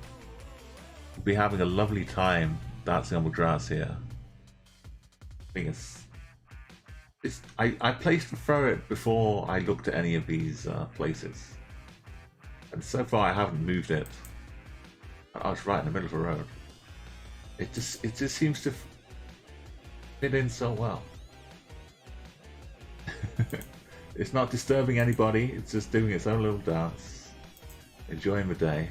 S1: will be having a lovely time dancing on the grass here. I think I placed the Furret before I looked at any of these places. And so far I haven't moved it. I was right in the middle of the road. It just seems to fit in so well. It's not disturbing anybody, it's just doing its own little dance, enjoying the day.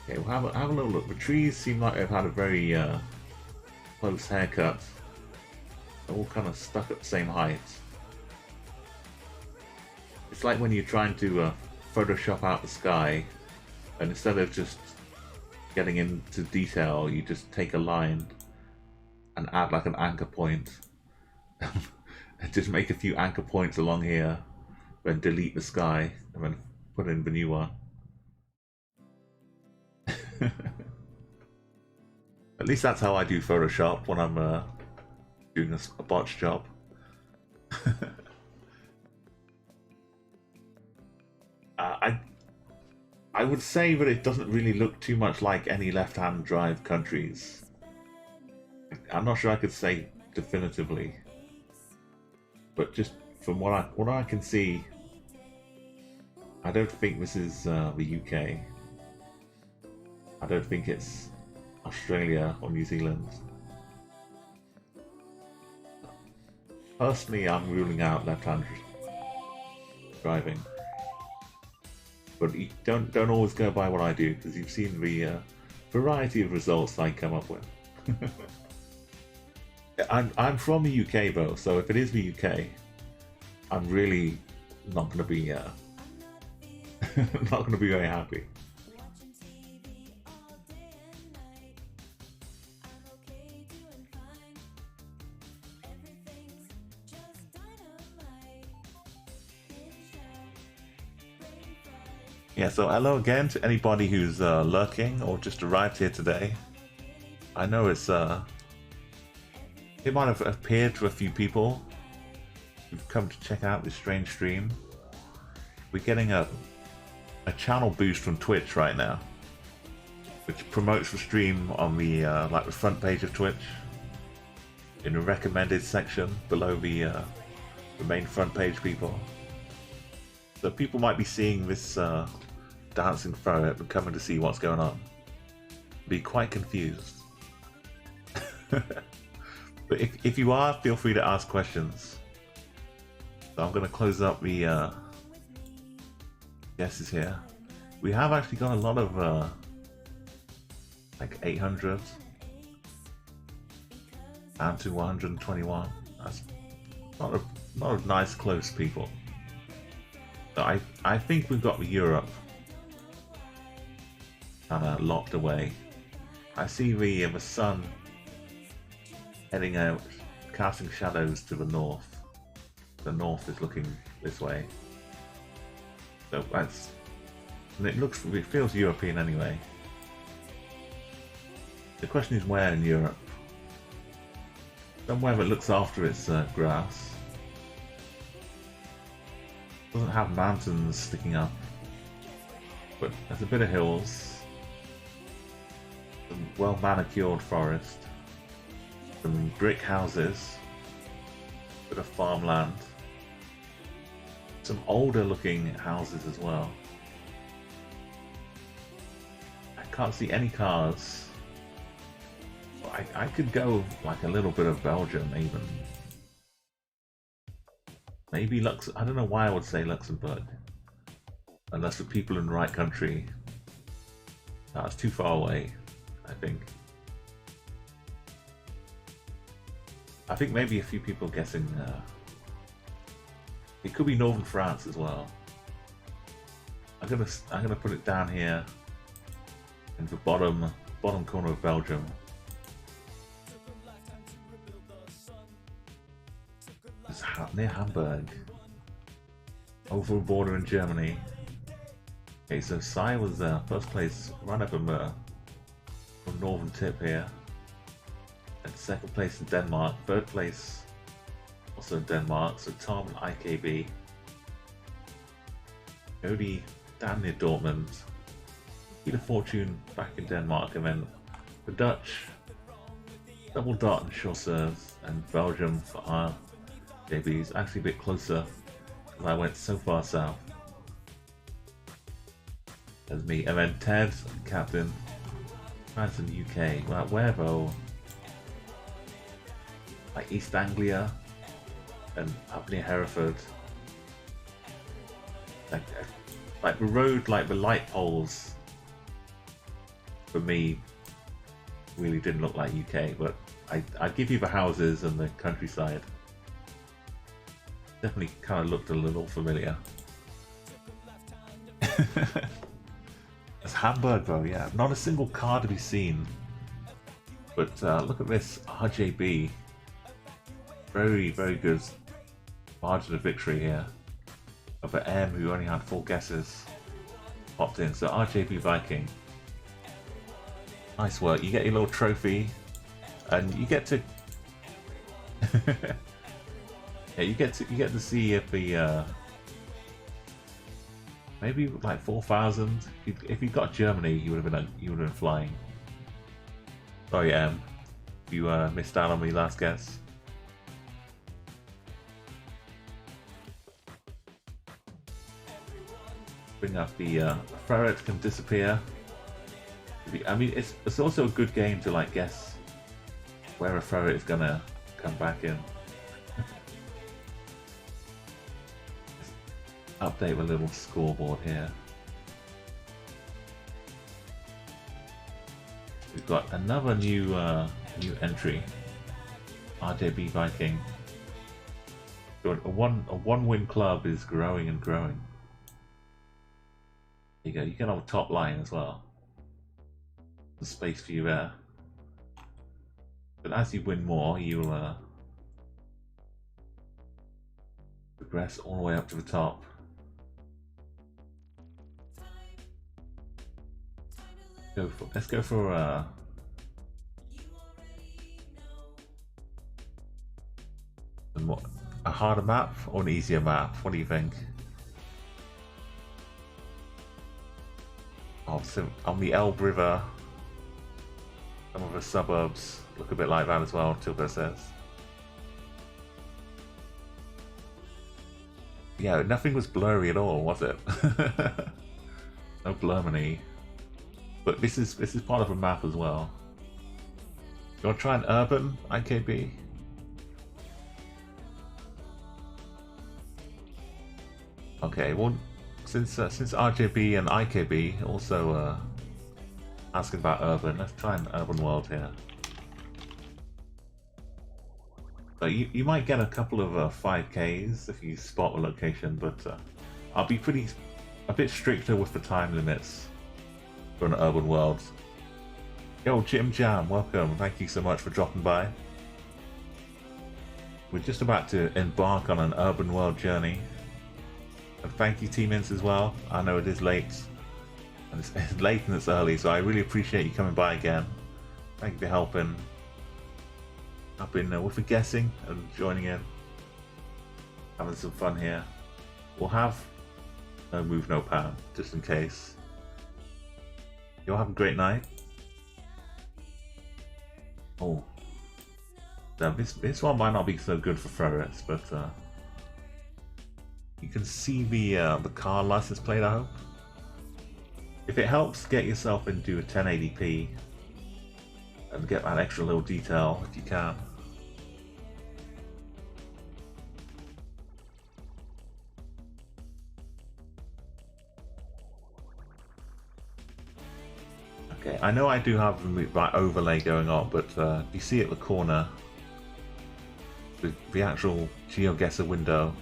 S1: Okay, we'll have a little look. The trees seem like they've had a very close haircut. They're all kind of stuck at the same height. It's like when you're trying to Photoshop out the sky, and instead of just getting into detail, you just take a line and add like an anchor point. And just make a few anchor points along here, then delete the sky, and then put in the new one. At least that's how I do Photoshop when I'm doing a botch job. I would say that it doesn't really look too much like any left-hand drive countries. I'm not sure I could say definitively, but just from what I can see, I don't think this is the UK. I don't think it's Australia or New Zealand. Personally, I'm ruling out left-hand driving. But you don't always go by what I do, because you've seen the variety of results I come up with. I'm from the UK though, so if it is the UK, I'm really not going to be not going to be very happy. Yeah, so hello again to anybody who's lurking or just arrived here today. I know it might have appeared to a few people who've come to check out this strange stream. We're getting a channel boost from Twitch right now, which promotes the stream on the like the front page of Twitch, in the recommended section below the main front page people. So people might be seeing this dancing Furret and coming to see what's going on. Be quite confused. But if you are, feel free to ask questions. So I'm going to close up the guesses here. We have actually got a lot of like 800 down to 121. That's not a nice close people. So I think we've got Europe kind of locked away. I see the sun heading out, casting shadows to the north. The north is looking this way. So that's, and it feels European anyway. The question is where in Europe? Somewhere that looks after its grass. Doesn't have mountains sticking up, but there's a bit of hills, some well manicured forest, some brick houses, a bit of farmland, some older looking houses as well. I can't see any cars. I could go like a little bit of Belgium even. Maybe I don't know why I would say Luxembourg. Unless the people in the right country. That's too far away, I think. I think maybe a few people guessing it could be northern France as well. I'm gonna put it down here in the bottom corner of Belgium. It's near Hamburg, over the border in Germany. Okay, so Sai was first place right up from northern tip here. And second place in Denmark. Third place also in Denmark. So Tom and IKB. Cody down near Dortmund. Peter Fortune back in Denmark. And then the Dutch, Double Dot and Short Serves, and Belgium for our JBs. Actually a bit closer because I went so far south as me. And then Ted, captain, France and UK. Well, where though? Like East Anglia and up near Hereford. Like the road, like the light poles for me really didn't look like UK, but I give you the houses and the countryside. Definitely kind of looked a little familiar. It's Hamburg though, yeah. Not a single car to be seen. But look at this RJB. Very, very good margin of victory here. Over M, who only had 4 guesses, popped in. So RJB Viking. Nice work. You get your little trophy, and you get to yeah, you get to see if the maybe like 4,000. If you got Germany, you would have been flying. Sorry, M, you missed out on me last guess. Bring up the Furret can disappear. I mean, it's also a good game to like guess where a Furret is gonna come back in. Update the little scoreboard here. We've got another new entry. RJB Viking. A one-win club is growing and growing. There you go. You get on the top line as well. There's space for you there. But as you win more, you'll progress all the way up to the top. Let's go for a harder map or an easier map. What do you think? Oh, so on the Elbe River, some of the suburbs look a bit like that as well, Tilda says. Yeah, nothing was blurry at all, was it? No blurminy. But this is part of a map as well. You want to try an urban IKB? Okay, well, since RJB and IKB also asking about urban, let's try an urban world here. So you might get a couple of 5Ks if you spot a location, but I'll be a bit stricter with the time limits for an urban world. Yo, Jim Jam, welcome. Thank you so much for dropping by. We're just about to embark on an urban world journey. And thank you, Team Ince, as well. I know it is late, and it's late and it's early, so I really appreciate you coming by again. Thank you for helping with the guessing and joining in, having some fun here. We'll have no move, no pan, just in case. You'll have a great night. Oh, now this one might not be so good for Furrets, but you can see the car license plate, I hope. If it helps get yourself into a 1080p and get that extra little detail if you can. Okay, I know I do have that overlay going on, but you see at the corner, the actual GeoGuessr window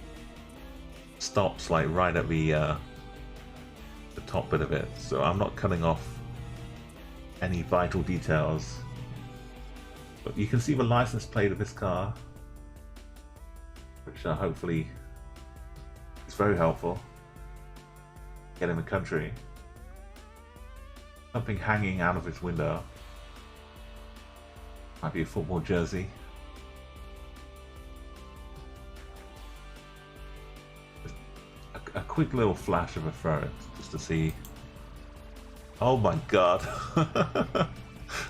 S1: stops like right at the top bit of it, so I'm not cutting off any vital details. But you can see the license plate of this car, which hopefully is very helpful. Get in the country. Something hanging out of his window. Might be a football jersey. A quick little flash of a Furret, just to see. Oh my god.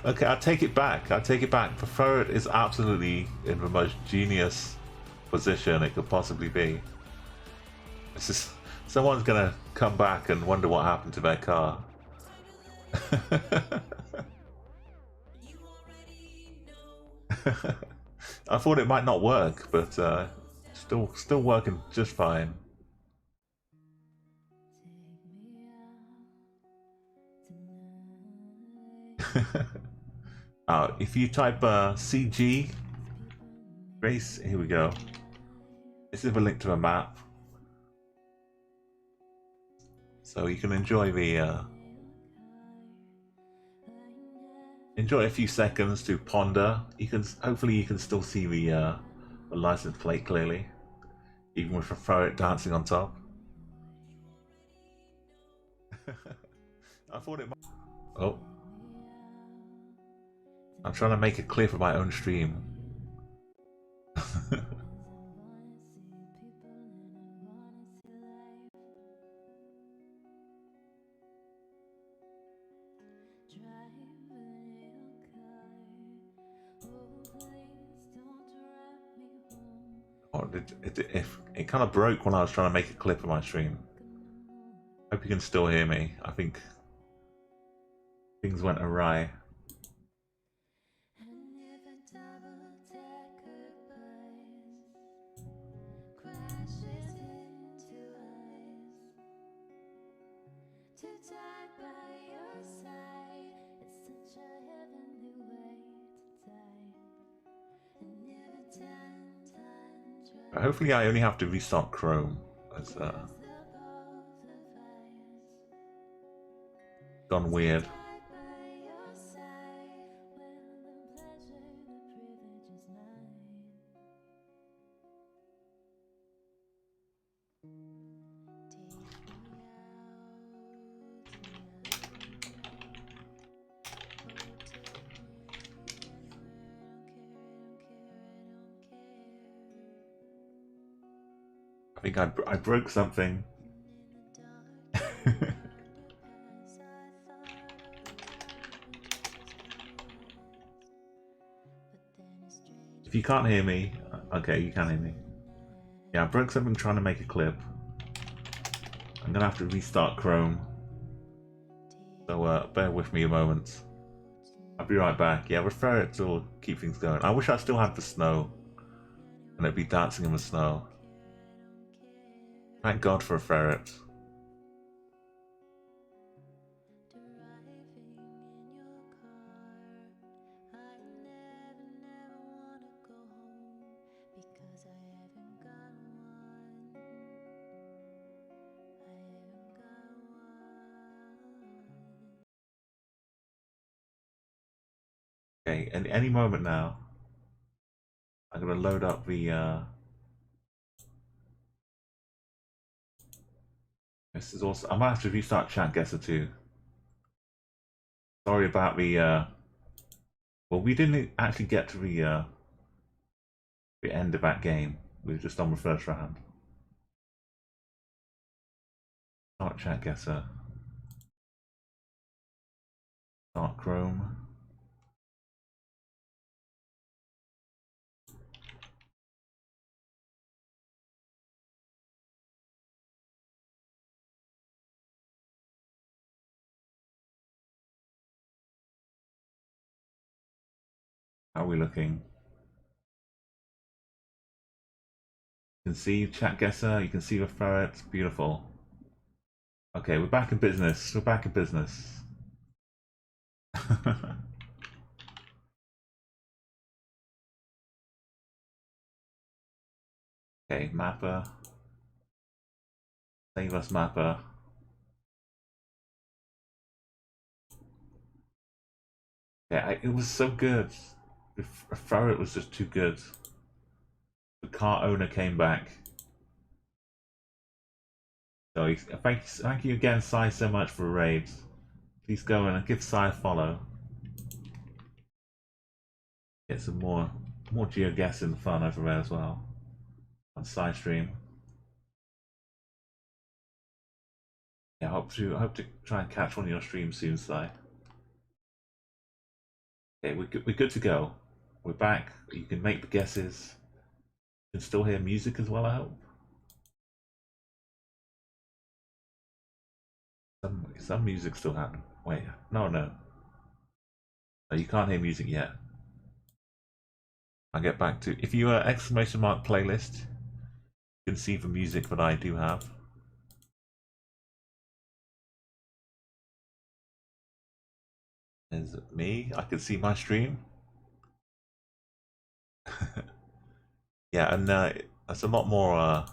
S1: Okay, I take it back. I take it back. The Furret is absolutely in the most genius position it could possibly be. This is, someone's gonna come back and wonder what happened to their car. I thought it might not work, but still working just fine. If you type CG Grace, here we go. This is a link to a map, so you can enjoy the enjoy a few seconds to ponder. You can hopefully you can still see the license plate clearly, even with a Furret dancing on top. I thought it might. Oh. I'm trying to make a clip of my own stream. Oh, it kind of broke when I was trying to make a clip of my stream. Hope you can still hear me. I think things went awry. Hopefully I only have to restart Chrome, as gone weird. I think I broke something. If you can't hear me, okay, you can hear me. Yeah, I broke something trying to make a clip. I'm gonna have to restart Chrome. So bear with me a moment. I'll be right back. Yeah, refer it to keep things going. I wish I still had the snow. And it'd be dancing in the snow. Thank God for a ferret. Okay, and any moment now, I'm gonna load up the this is also I might have to restart chat Guessr too. Sorry about the well, we didn't actually get to the end of that game. We were just on the first round. Start chat Guessr. Start Chrome. How are we looking? You can see chat Guessr, you can see the ferret, beautiful. Okay, we're back in business. We're back in business. Okay, mapper. Save us mapper. Yeah, it was so good. The ferret was just too good. The car owner came back. So thank you again, Sai, so much for a raid. Please go and give Sai a follow. Get some more geoguessing fun over there as well on side stream. Yeah, hope to try and catch one of your streams soon, Si. Okay, we're good to go. We're back. You can make the guesses. You can still hear music as well, I hope. Some music still happening. Wait, no, you can't hear music yet. I'll get back to if you exclamation mark playlist, you can see the music that I do have. Is it me? I can see my stream. Yeah, and it's a lot more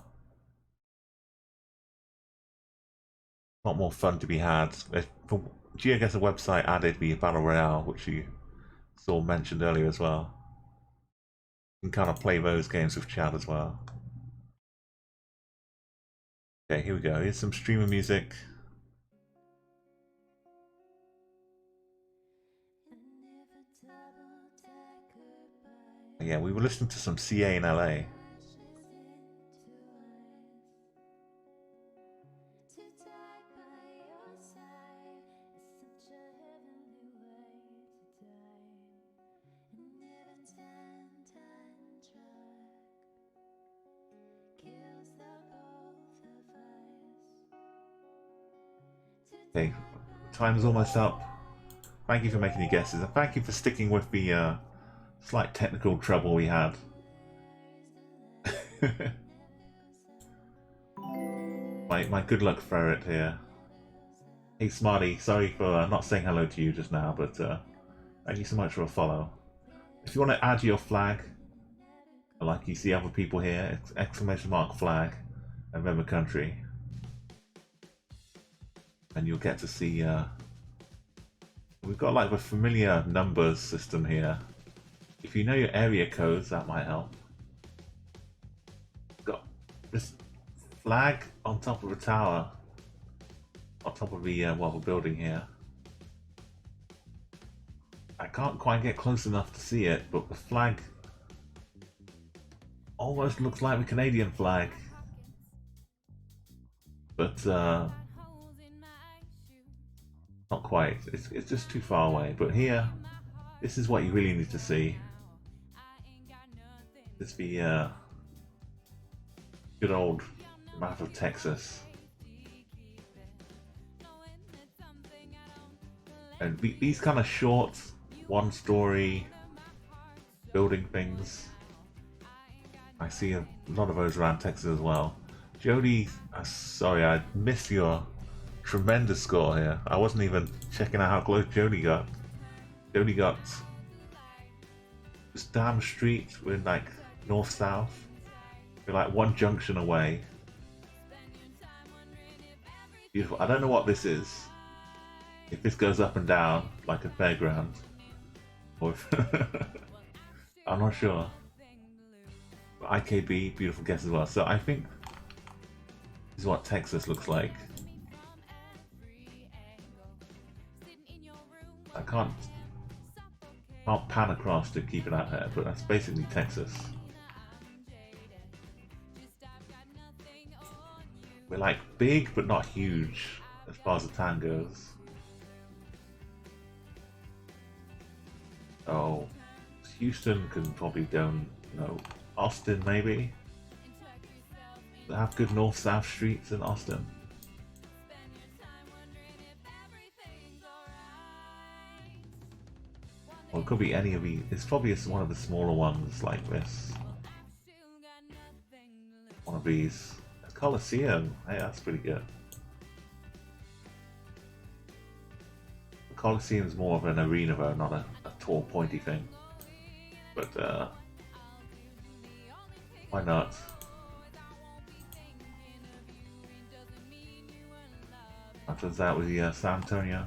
S1: fun to be had. The GeoGuessr website added the Battle Royale, which you saw mentioned earlier as well. You can kind of play those games with chat as well. Okay, here we go. Here's some streamer music. Yeah, we were listening to some CA in LA. Okay, time's almost up. Thank you for making your guesses, and thank you for sticking with the slight technical trouble we had. my good luck Furret here. Hey Smarty, sorry for not saying hello to you just now, but thank you so much for a follow. If you want to add your flag, like you see other people here, exclamation mark flag, and then the country, and you'll get to see. We've got like the familiar numbers system here. If you know your area codes, that might help. We've got this flag on top of a tower, on top of the building here. I can't quite get close enough to see it, but the flag almost looks like the Canadian flag, but not quite. It's just too far away. But here, this is what you really need to see. It's the good old map of Texas. And these kind of short, one-story building things, I see a lot of those around Texas as well. Jody, sorry, I missed your tremendous score here. I wasn't even checking out how close Jody got. Jody got this damn street with like north-south. We're like one junction away. Beautiful. I don't know what this is. If this goes up and down like a fairground, or if I'm not sure. But IKB, beautiful guess as well. So I think this is what Texas looks like. I can't pan across to keep it out here, but that's basically Texas. We're like big but not huge as far as the town goes. Oh, Houston can probably go, no, Austin maybe? They have good north-south streets in Austin. Or it could be any of these. It's probably one of the smaller ones like this. One of these. A Coliseum. Hey, that's pretty good. The Coliseum is more of an arena though, not a tall pointy thing. But why not? That turns out with the San Antonio.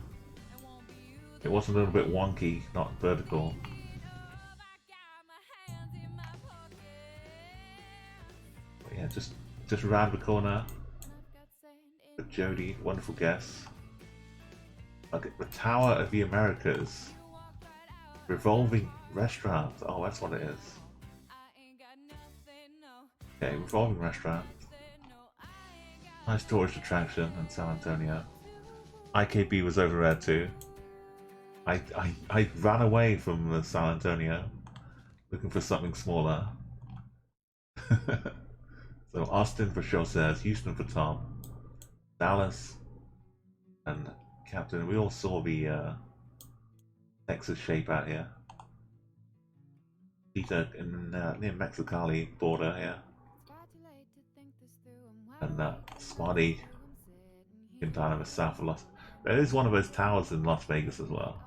S1: It was a little bit wonky, not vertical. But yeah, just around the corner. But Jody, wonderful guess. Okay, the Tower of the Americas. Revolving restaurant. Oh, that's what it is. Okay, revolving restaurant. Nice tourist attraction in San Antonio. IKB was over there too. I ran away from San Antonio looking for something smaller. So Austin for sure says, Houston for Tom, Dallas and Captain. We all saw the Texas shape out here. Peter in near Mexicali border here. And Smarty in kind of the south of Las. There is one of those towers in Las Vegas as well.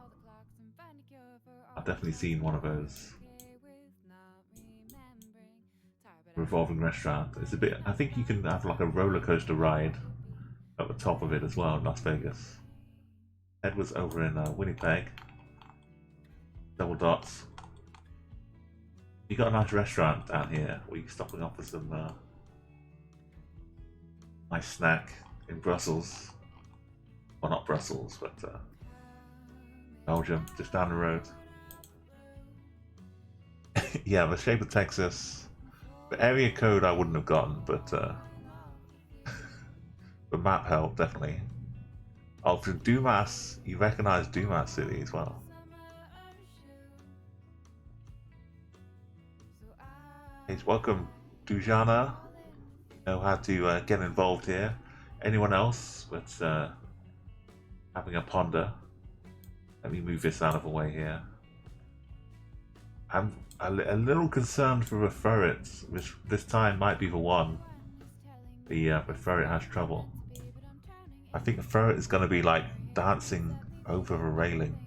S1: I've definitely seen one of those. Revolving restaurant. It's a bit. I think you can have like a roller coaster ride at the top of it as well in Las Vegas. Ed was over in Winnipeg. Double dots. You got a nice restaurant down here where you're stopping off for some nice snack in Brussels. Well, not Brussels, but Belgium, just down the road. Yeah, the shape of Texas. The area code I wouldn't have gotten, but the map helped, definitely. Oh, from Dumas, you recognize Dumas City as well. Hey, welcome, Dujana. You know how to get involved here. Anyone else that's having a ponder? Let me move this out of the way here. I'm a little concerned for the Furret. This time might be the one. The Furret has trouble. I think the Furret is going to be like dancing over the railing.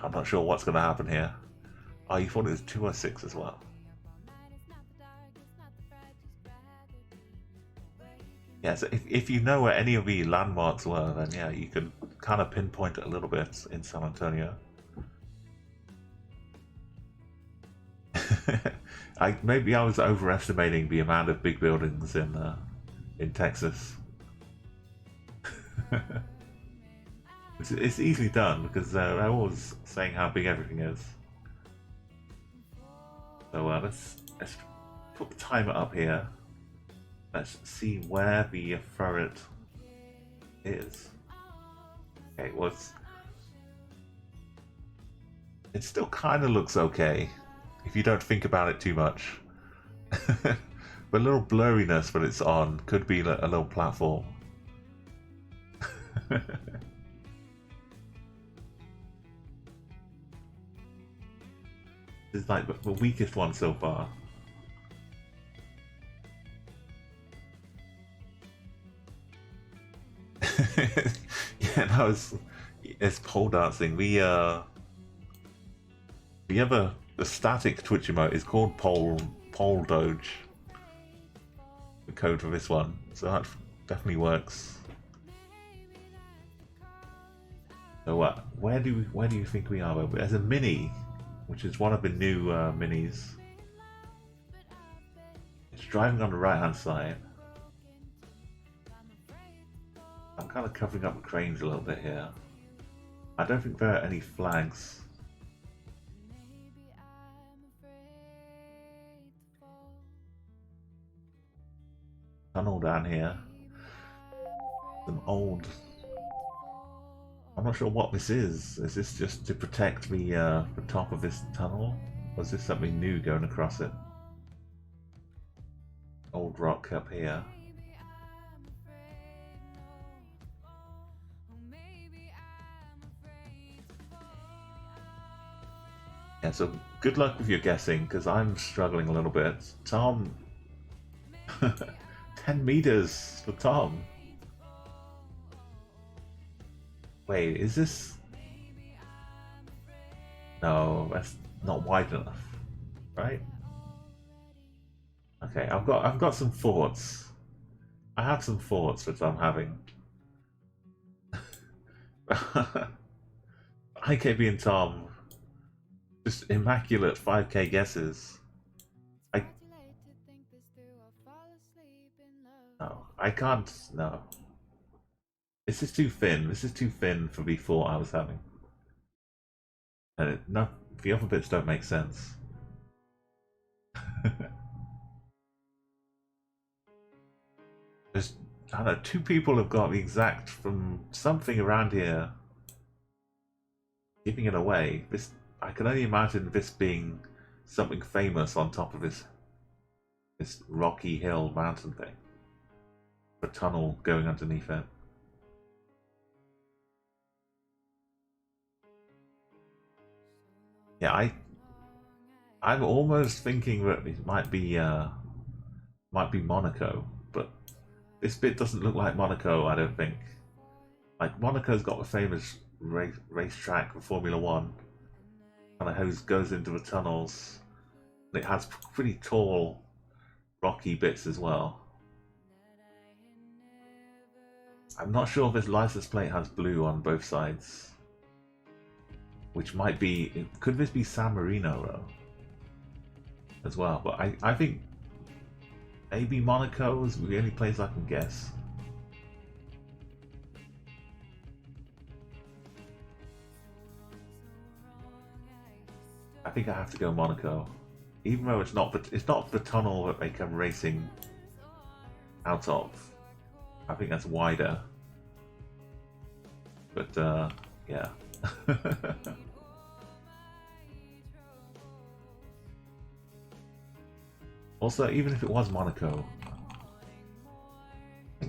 S1: I'm not sure what's going to happen here. Oh, you thought it was 2 or 6 as well. Yeah, so if you know where any of the landmarks were, then yeah, you can kind of pinpoint it a little bit in San Antonio. Maybe I was overestimating the amount of big buildings in Texas. It's easily done because they're always saying how big everything is. So let's put the timer up here. Let's see where the Furret is. Okay, well, it still kind of looks okay if you don't think about it too much. The little blurriness that it's on could be a little platform. It's like the weakest one so far. Yeah, no, it's pole dancing. The static Twitch emote is called pole doge. The code for this one, so that definitely works. So where do you think we are? There's a mini, which is one of the new minis. It's driving on the right hand side. I'm kind of covering up the cranes a little bit here. I don't think there are any flags. Tunnel down here. Some old. I'm not sure what this is. Is this just to protect the top of this tunnel? Or is this something new going across it? Old rock up here. Yeah, so good luck with your guessing, because I'm struggling a little bit. Tom... 10 meters for Tom. Wait, is this... No, that's not wide enough, right? Okay, I've got some thoughts. I have some thoughts that I'm having. IKB and Tom, just immaculate 5k guesses. No, I can't. No. This is too thin. This is too thin for the thought I was having. And no, the other bits don't make sense. There's, I don't know, two people have got the exact from something around here giving it away. This, I can only imagine this being something famous on top of this rocky hill mountain thing. A tunnel going underneath it. Yeah, I'm almost thinking that it might be Monaco, but this bit doesn't look like Monaco, I don't think. Like, Monaco's got a famous racetrack for Formula One. Kind of goes into the tunnels. It has pretty tall, rocky bits as well. I'm not sure if this license plate has blue on both sides. Which might be... Could this be San Marino, though? As well, but I think maybe Monaco is the only place I can guess. I think I have to go Monaco, even though it's not the tunnel that they come racing out of. I think that's wider, but yeah. Also, even if it was Monaco,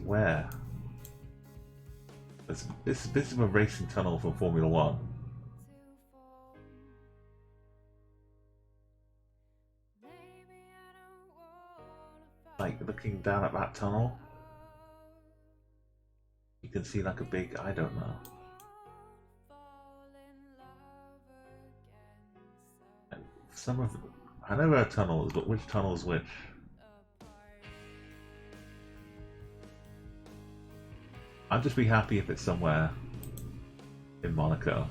S1: where? This is a racing tunnel for Formula One. Like, looking down at that tunnel, you can see like a big, I don't know. Some of them, I know there are tunnels, but which tunnel is which? I'd just be happy if it's somewhere in Monaco.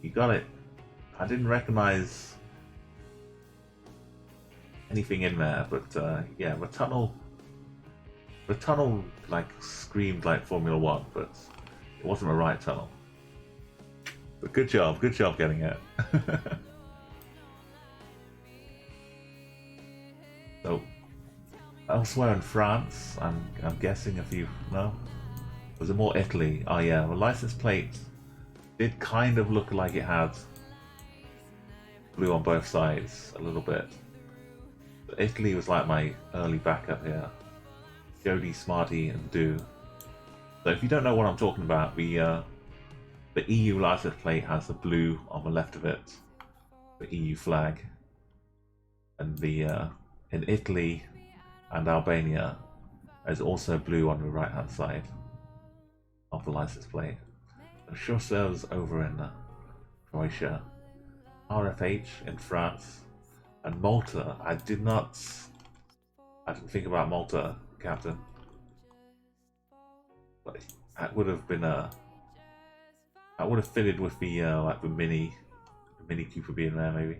S1: You got it. I didn't recognize anything in there, but yeah, the tunnel like screamed like Formula One, but it wasn't the right tunnel. But good job getting it. So elsewhere in France, I'm guessing if you no, was it more Italy? Oh yeah, the license plate did kind of look like it had blue on both sides a little bit. But Italy was like my early backup here. Jody, Smarty, and Do. So if you don't know what I'm talking about, the EU license plate has the blue on the left of it, the EU flag, and the in Italy and Albania, there's also blue on the right hand side of the license plate. It sure serves over in Croatia, RFH in France, and Malta. I didn't think about Malta, Captain. But that would have been that would have fitted with the like the Mini Cooper being there, maybe.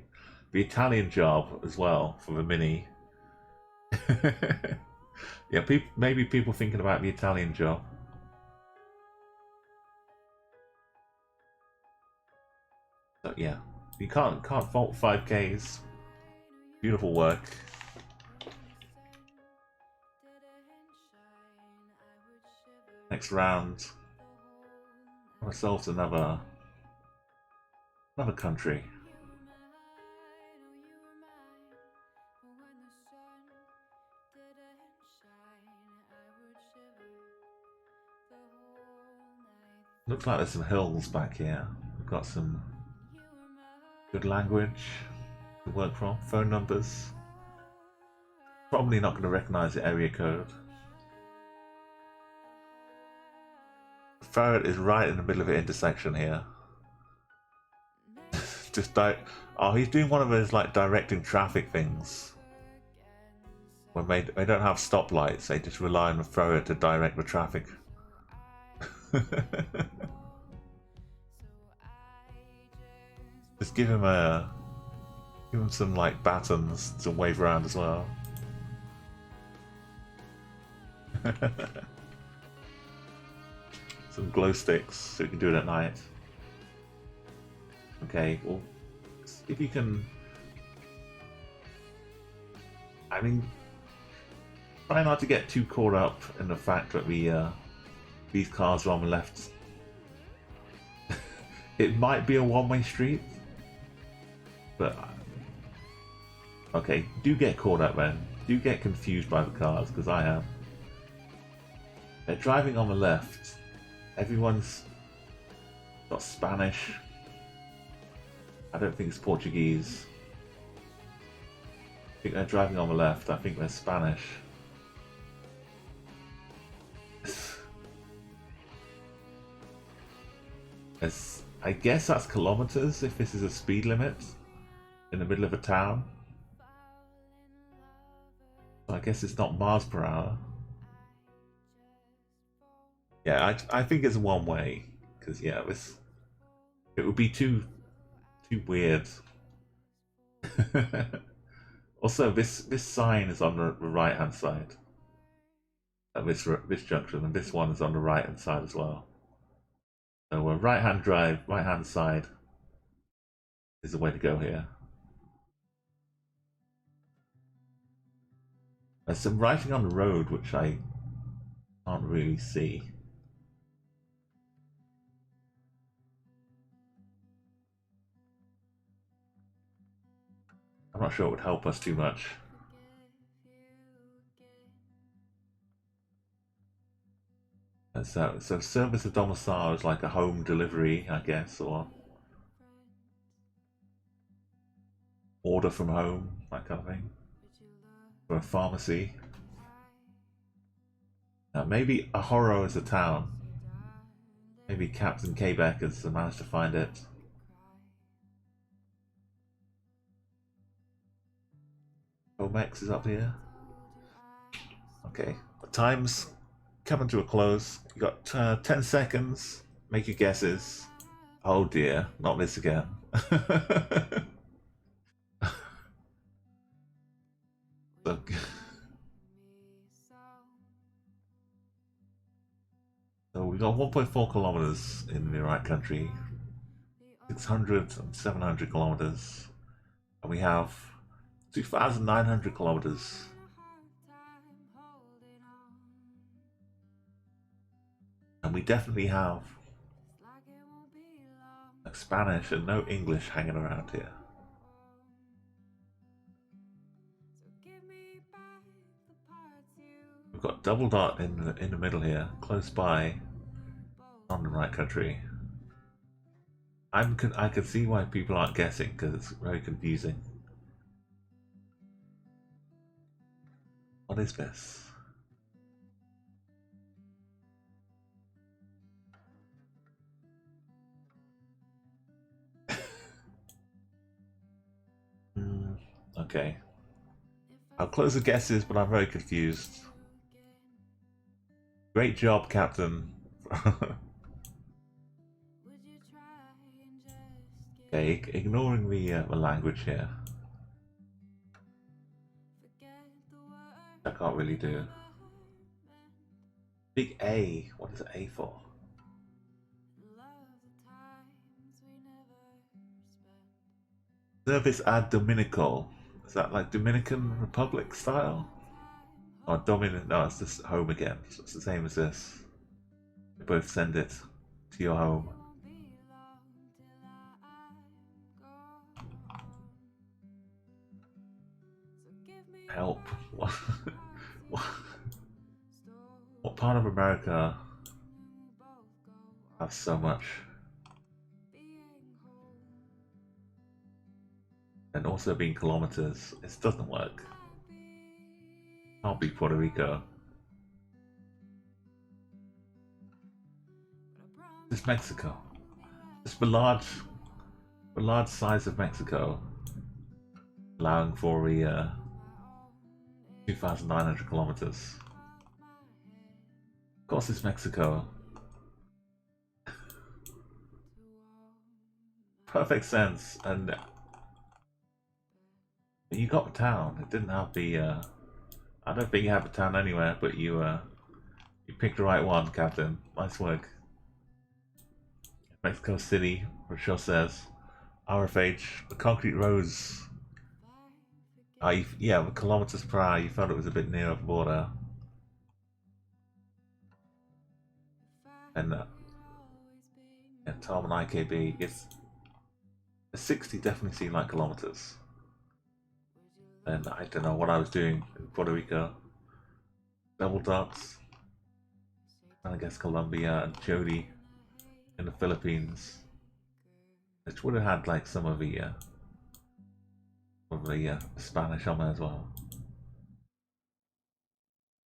S1: The Italian job as well for the Mini. Yeah, maybe people thinking about the Italian job. So yeah, you can't fault 5Ks. Beautiful work. Next round, ourselves another country. Looks like there's some hills back here. We've got some good language to work from. Phone numbers. Probably not going to recognize the area code. Furret is right in the middle of an intersection here. Oh, he's doing one of those like directing traffic things. When they don't have stoplights, they just rely on the Furret to direct the traffic. Just give him some like batons to wave around as well. Some glow sticks so you can do it at night. Okay, well, if you can... I mean, try not to get too caught up in the fact that these cars are on the left. It might be a one-way street, but okay, do get caught up then. Do get confused by the cars, because I am. They're driving on the left. Everyone's got Spanish. I don't think it's Portuguese. I think they're driving on the left. I think they're Spanish. I guess that's kilometers if this is a speed limit in the middle of a town. So I guess it's not miles per hour. Yeah, I think it's one way, because yeah, it would be too weird. Also, this sign is on the right hand side at this junction, and this one is on the right hand side as well. So right hand drive, right hand side is the way to go here. There's some writing on the road which I can't really see. I'm not sure it would help us too much. So service of domicile is like a home delivery, I guess, or order from home, that kind of thing. For a pharmacy. Maybe Ahoro is a town. Maybe Captain Quebec has managed to find it. Omex is up here. Okay, the time's coming to a close. You got 10 seconds. Make your guesses. Oh dear, not this again. So we got 1.4 kilometers in the right country, 600 and 700 kilometers, and we have 2,900 kilometers. And we definitely have like Spanish and no English hanging around here. We've got double dot in the middle here, close by, on the right country. I can see why people aren't guessing, because it's very confusing. What is this? Okay. I'll close the guesses, but I'm very confused. Great job, Captain. Okay, ignoring the language here. I can't really do. Big A. What is A for? Service ad Dominico. Is that like Dominican Republic style? Or Dominican? No, it's just home again. So it's the same as this. They both send it to your home. Help. What part of America has so much? And also being kilometers, it doesn't work. Can't be Puerto Rico. It's Mexico. It's the large size of Mexico, allowing for a 2,900 kilometers. Of course, it's Mexico. Perfect sense, and you got the town. It didn't have the. I don't think you have a town anywhere, but you You picked the right one, Captain. Nice work. Mexico City, Rochelle says. RFH, the concrete roads. Yeah, with kilometers per hour, you felt it was a bit near the border. And Tom and IKB, it's a 60 definitely seemed like kilometers. And I don't know what I was doing in Puerto Rico. Double dots. And I guess Colombia and Jody in the Philippines. Which would have had like some of the Spanish on there as well.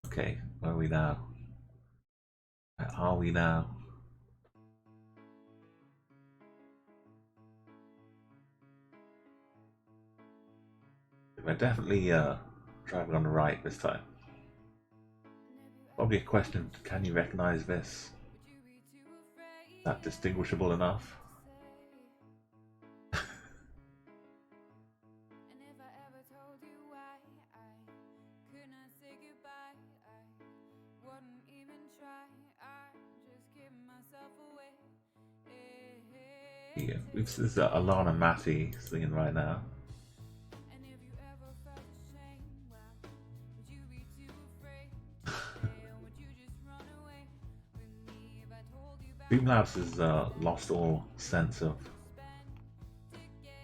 S1: Okay, where are we now? Where are we now? We're definitely driving on the right this time. Probably a question, can you recognize this? Is that distinguishable enough? Yeah, this is Alana Matty singing right now. Streamlabs has lost all sense of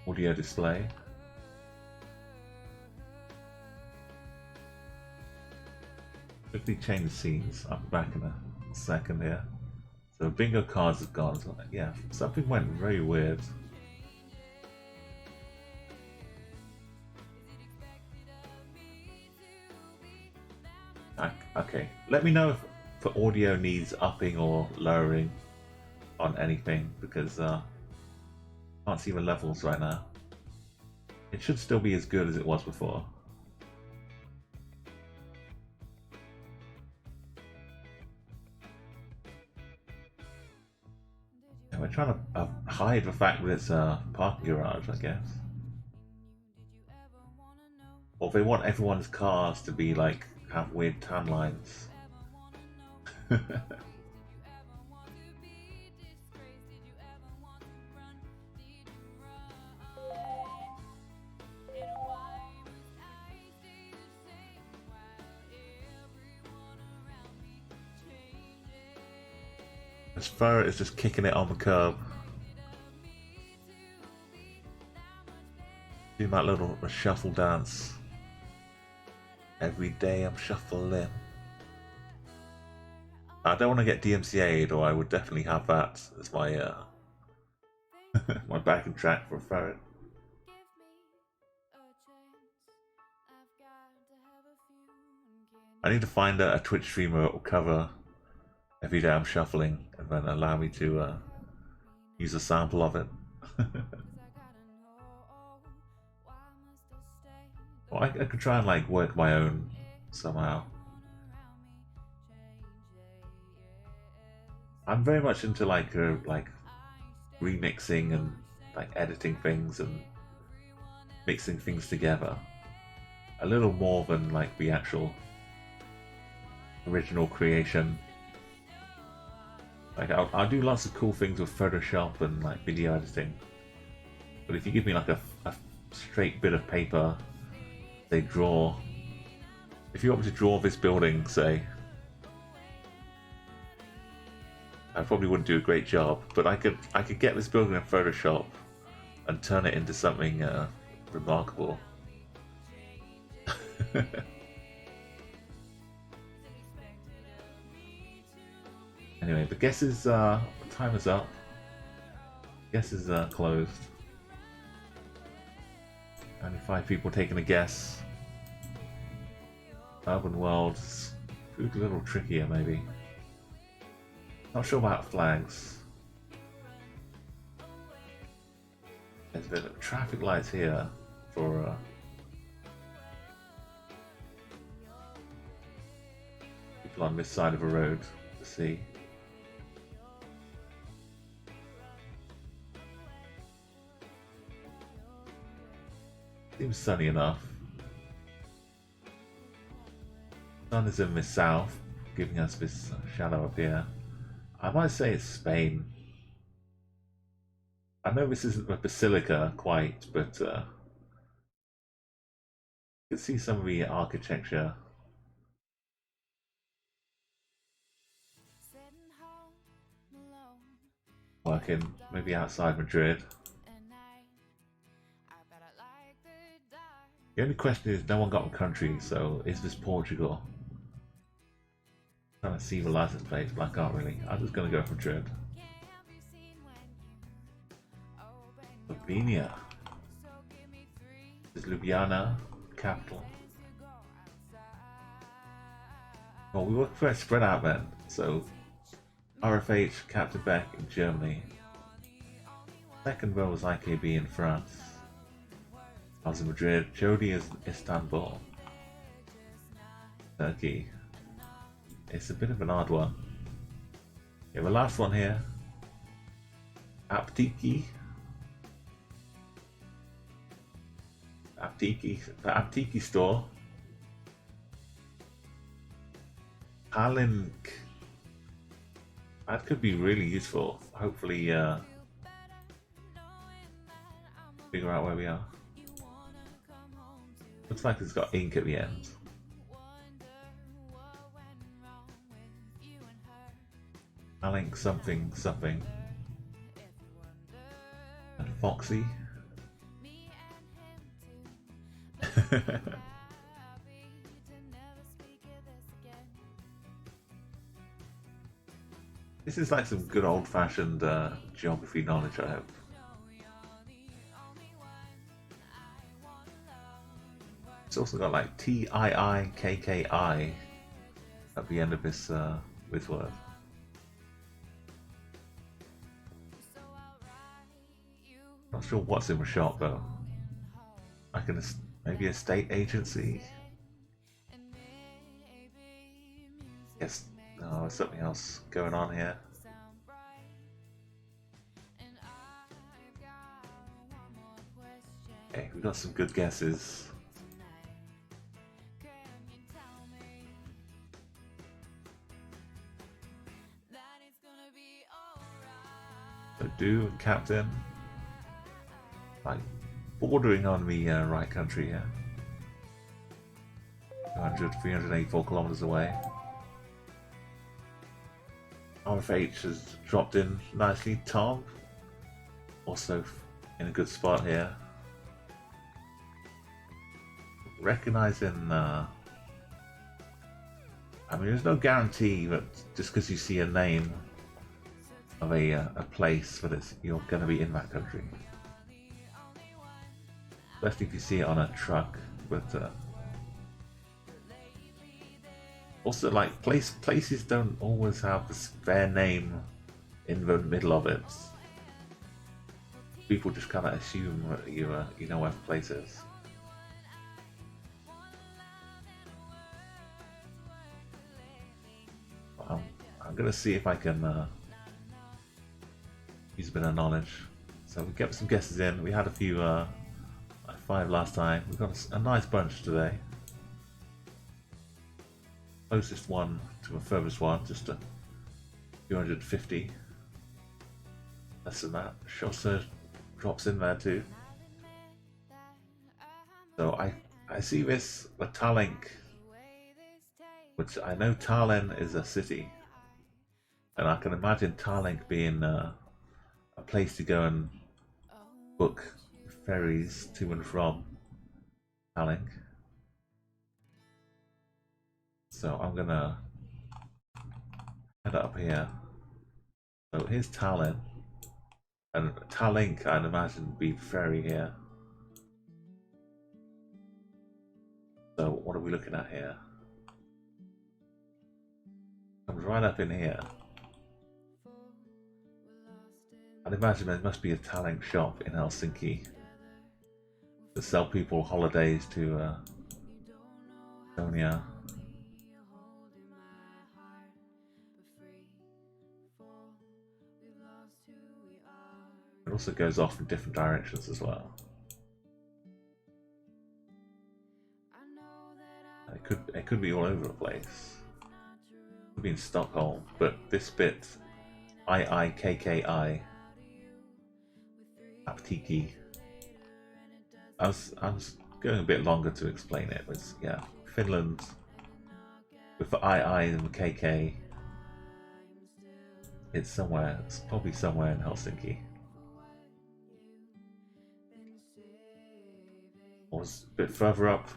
S1: audio display. Quickly change the scenes. I'll be back in a second here. So bingo cards have gone. So, yeah, something went very weird. Okay, let me know if the audio needs upping or lowering on anything, because I can't see the levels right now. It should still be as good as it was before. And we're trying to hide the fact that it's a parking garage, I guess. Or they want everyone's cars to be like, have weird tan lines. As Furret is just kicking it on the curb. Do that little shuffle dance. Every day I'm shuffling. I don't want to get DMCA'd, or I would definitely have that as my my backing track for Furret. I need to find a Twitch streamer that will cover every day I'm shuffling and then allow me to use a sample of it. Well, I could try and like work my own somehow. I'm very much into like remixing and like editing things and mixing things together. A little more than like the actual original creation. Like I'll do lots of cool things with Photoshop and like video editing, but if you give me like a straight bit of paper, say draw. If you want me to draw this building, say, I probably wouldn't do a great job, but I could get this building in Photoshop and turn it into something remarkable. Anyway, the guess is time is up. Guess is closed. Only 5 people taking a guess. Urban worlds, a little trickier maybe. Not sure about flags. There's a bit of traffic lights here for people on this side of a road to see. Seems sunny enough. Sun is in the south, giving us this shadow up here. I might say it's Spain. I know this isn't a basilica quite, but you can see some of the architecture. Working, maybe outside Madrid. The only question is, no one got a country, so is this Portugal? I'm trying to see the license plate, but I can't really. I'm just going to go for Madrid. Slovenia. This is Ljubljana, capital. Well, we were quite spread out then, so RFH, Captain Beck in Germany. Second row was IKB in France. I was in Madrid. Jody is Istanbul. Turkey. It's a bit of an odd one. Yeah, the last one here. Aptiki. The Aptiki store. Halink. That could be really useful. Hopefully, figure out where we are. Looks like it's got ink at the end. Halink something something. And Foxy. This is like some good old-fashioned geography knowledge, I hope. It's also got like TIIKKI at the end of this word. Not sure what's in the shop though. Like maybe a state agency. Yes. No, there's something else going on here. Okay, we've got some good guesses. So do Captain. Like bordering on the right country here. 384 kilometers away. RFH has dropped in nicely. Tom, also in a good spot here. Recognizing, I mean, there's no guarantee that just because you see a name of a place that you're going to be in that country. Especially if you see it on a truck, but also, like, places don't always have their name in the middle of it. People just kind of assume that you know where the place is. I'm gonna see if I can use a bit of knowledge. So we get some guesses in. We had a few, like 5 last time. We've got a nice bunch today. Closest one to the furthest one, just a 250. Less than that. Chausseur drops in there too. So I see this, the Tallink, which I know Tallinn is a city. And I can imagine Tallink being a place to go and book ferries to and from Tallink. So I'm gonna head up here. So here's Tallinn, and Tallink I'd imagine would be ferry here. So what are we looking at here? Comes right up in here. I'd imagine there must be a Tallink shop in Helsinki to sell people holidays to Estonia. It also goes off in different directions as well. It could be all over the place. Could be in Stockholm, but this bit, IIKKI, Aptiki. I was going a bit longer to explain it, but yeah, Finland with the II and the KK. It's somewhere. It's probably somewhere in Helsinki. Or was a bit further up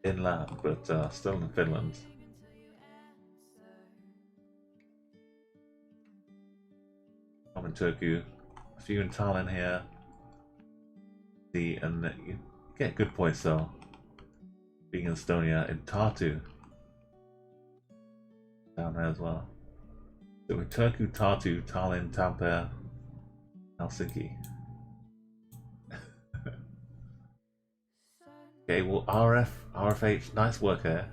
S1: inland, but still in Finland. I'm in Turku. A few in Tallinn here. And you get good points though. Being in Estonia, in Tartu, down there as well. So in Turku, Tartu, Tallinn, Tampere, Helsinki. Okay, well RFH, nice work there.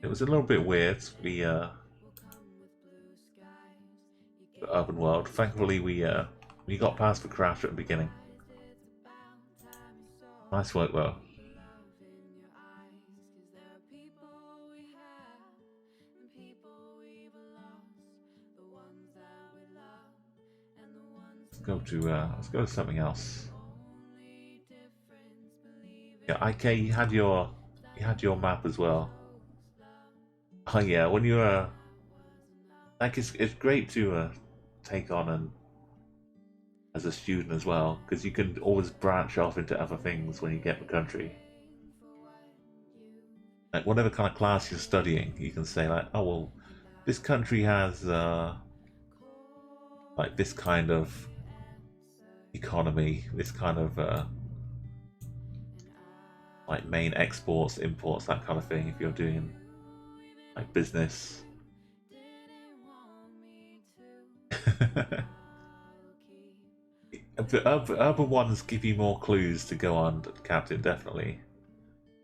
S1: It was a little bit weird, the urban world. Thankfully we got past the crash at the beginning. Nice work though. Let's go to something else. Yeah, IK, you had your map as well. Oh yeah, when you're like it's great to take on and as a student as well, because you can always branch off into other things when you get the country. Like whatever kind of class you're studying, you can say like, oh well, this country has like this kind of economy, this kind of like main exports, imports, that kind of thing. If you're doing like business. The urban ones give you more clues to go on, Captain. Definitely,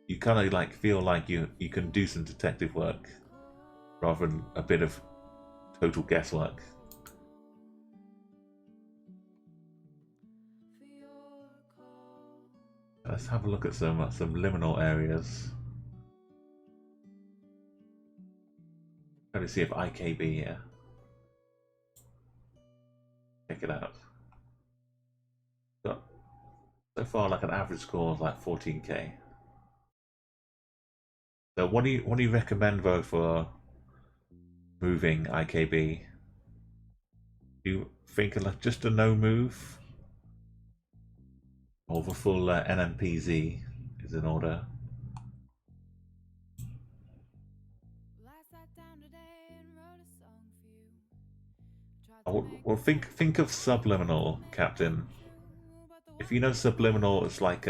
S1: you kind of like feel like you can do some detective work rather than a bit of total guesswork. Let's have a look at some liminal areas. Trying to see if IKB here. Check it out. Got so far like an average score of like 14k. So what do you recommend though for moving IKB? Do you think of like just a no move? Or the full NMPZ is in order? Well, think of subliminal, Captain. If you know subliminal, it's like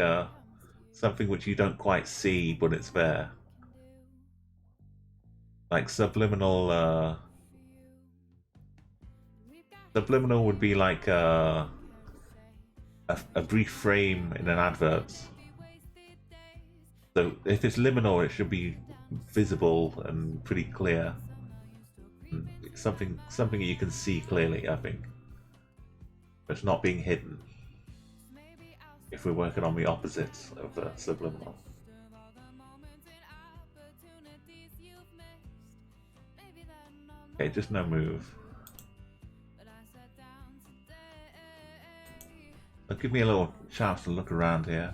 S1: something which you don't quite see, but it's there. Like subliminal would be like a brief frame in an advert. So if it's liminal, it should be visible and pretty clear. Something you can see clearly, I think. But it's not being hidden. If we're working on the opposites of subliminal. Okay, just no move. Give me a little chance to look around here.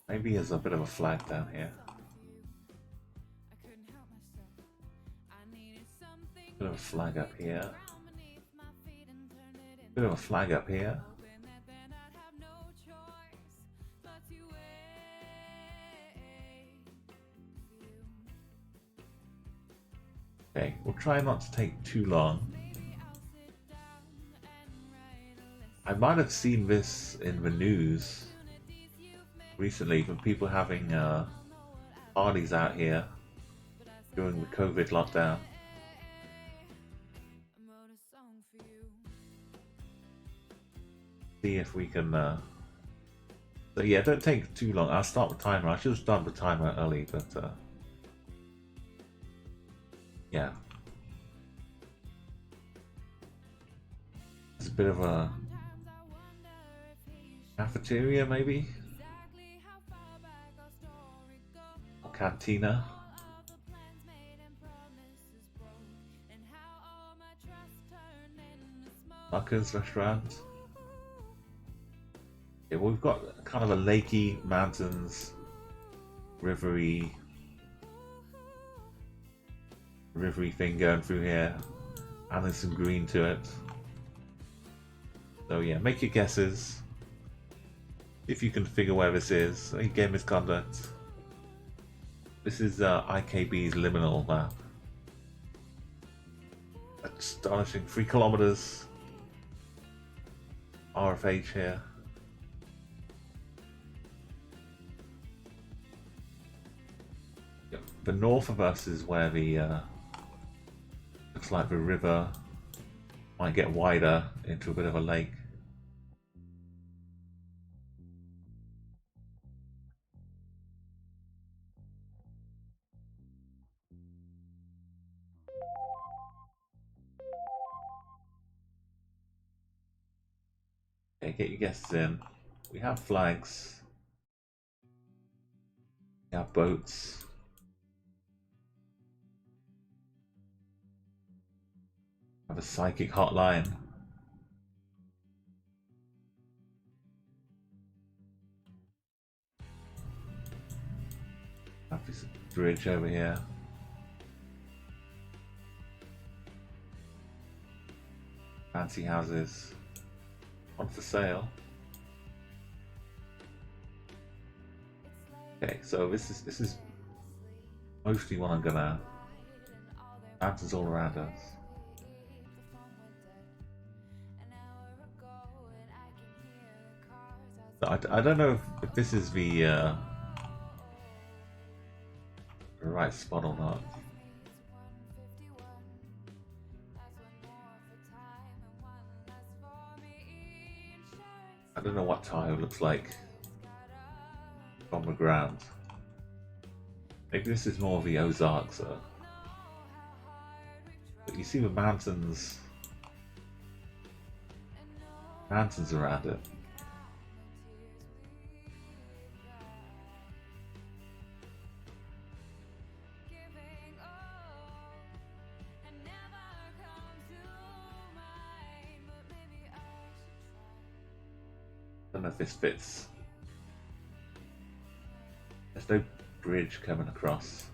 S1: Maybe there's a bit of a flag down here. Bit of a flag up here. Bit of a flag up here. Okay, we'll try not to take too long. I might have seen this in the news recently from people having parties out here during the COVID lockdown. See if we can so yeah, don't take too long. I'll start the timer. I should have started the timer early, but Yeah. It's a bit of a cafeteria, maybe? Or cantina? Mucker's restaurant? Yeah, well, we've got kind of a lakey, mountains, rivery thing going through here. And there's some green to it. So yeah, make your guesses. If you can figure where this is. Game misconduct. This is IKB's liminal map. Astonishing, 3 kilometers. RFH here. Yep. The north of us is where the looks like the river might get wider into a bit of a lake. Okay, get your guesses in. We have flags. We have boats. We have a psychic hotline. We have this bridge over here. Fancy houses. On for sale. Okay, so this is mostly what I'm gonna. Mountains all around us. I don't know if this is the right spot or not. I don't know what tile looks like from the ground. Maybe this is more of the Ozarks though. But you see the mountains around it. I don't know if this fits. There's no bridge coming across.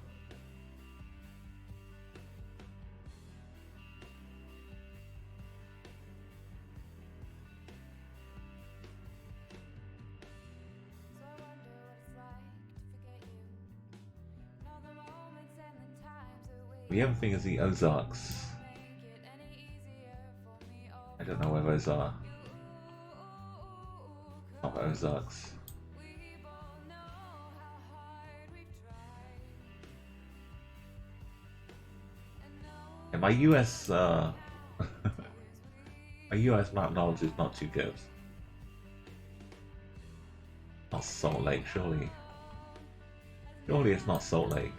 S1: The other thing is the Ozarks. I don't know where those are. Not Ozarks. And my US my US map knowledge is not too good. Not Salt Lake, surely. Surely it's not Salt Lake.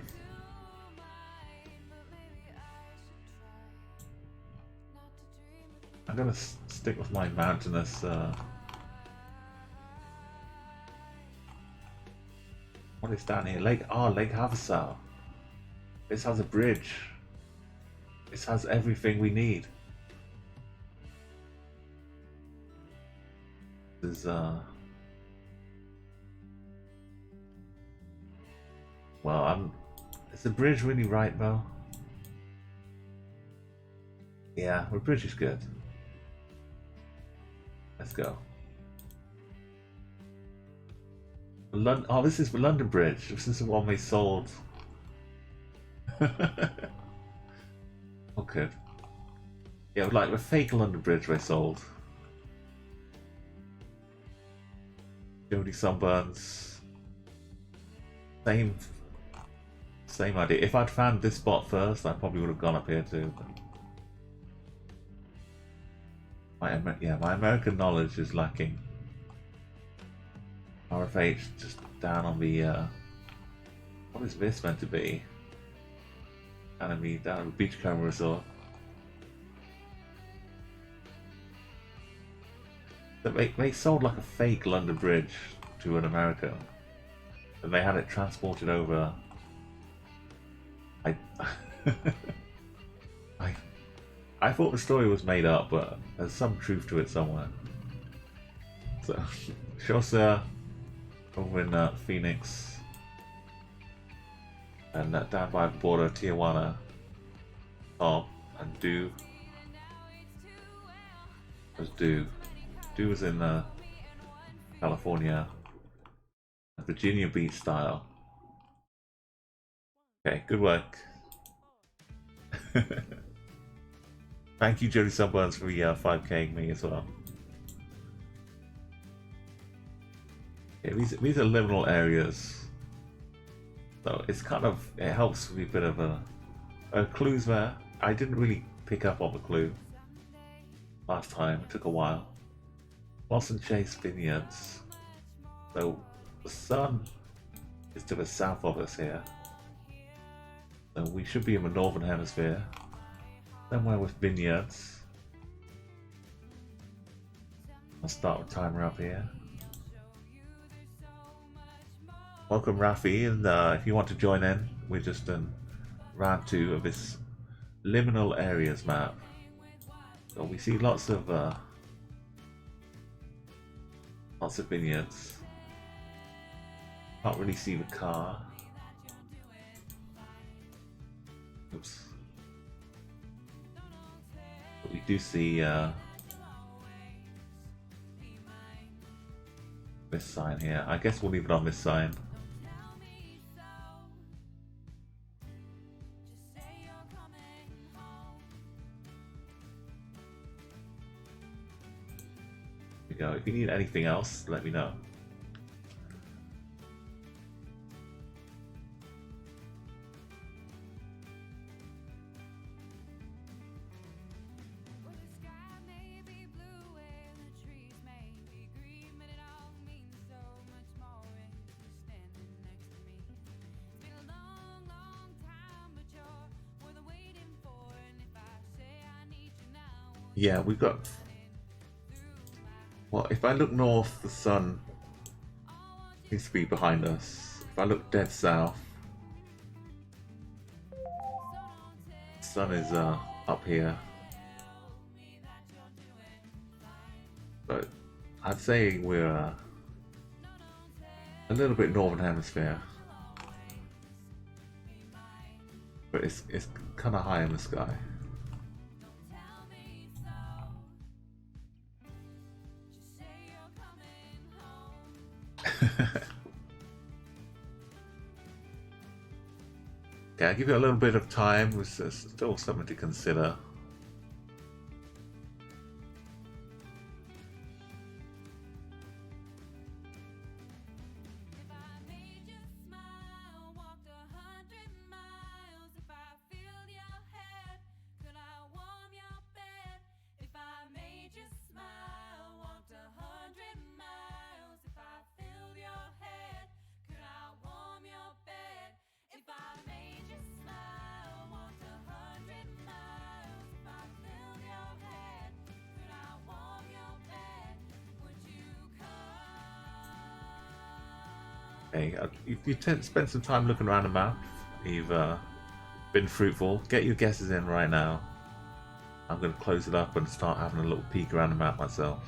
S1: I'm gonna stick with my mountainous what is down here? Lake Havasu. This has a bridge. This has everything we need. There's well, is the bridge really right though? Yeah, the bridge is good. Let's go. Oh, this is the London Bridge. This is the one they sold. Okay. Yeah, like the fake London Bridge they sold. Jody sunburns. Same idea. If I'd found this spot first, I probably would have gone up here too. My American knowledge is lacking. RFH just down on the what is this meant to be? enemy down at the Beachcomber Resort. They sold like a fake London Bridge to an American, and they had it transported over. I, I, I thought the story was made up, but there's some truth to it somewhere. So, Chaucer over in Phoenix, and down by the border, Tijuana, Tom and Do. There's Do. Do was in California, Virginia Beach style. Okay, good work. Thank you, Jody Sunburns, for the 5K me as well. Yeah, these are liminal areas, so it's kind of, it helps with a bit of a clues there. I didn't really pick up on the clue last time. It took a while. Blossom Chase Vineyards. So the sun is to the south of us here. So we should be in the northern hemisphere. Somewhere with vineyards. I'll start the timer up here. Welcome Rafi, and if you want to join in, we're just in round 2 of this liminal areas map. So we see lots of vineyards. Can't really see the car. Oops. But we do see this sign here. I guess we'll leave it on this sign. There we go. If you need anything else, let me know. Yeah, we've got... Well, if I look north, the sun seems to be behind us. If I look dead south, the sun is up here. But I'd say we're a little bit northern hemisphere. But it's kind of high in the sky. Okay, I'll give you a little bit of time. There's still something to consider. If you spend some time looking around the map, you've been fruitful. Get your guesses in right now. I'm going to close it up and start having a little peek around the map myself.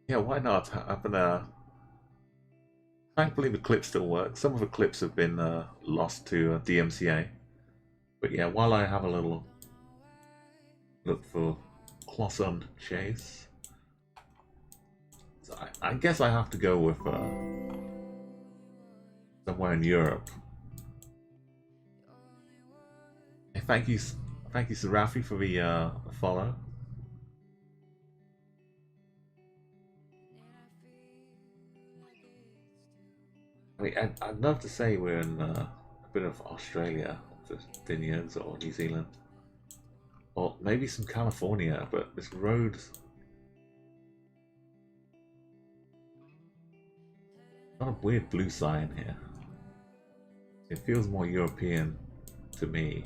S1: Yeah, why not? Thankfully the clips still work. Some of the clips have been lost to DMCA. But yeah, while I have a little look for Blossom Chase, I guess I have to go with somewhere in Europe. Hey, thank you, Sarafi, for the follow. I mean, I'd love to say we're in a bit of Australia, the vineyards, or New Zealand, or maybe some California, but this road. Got a weird blue sign here. It feels more European to me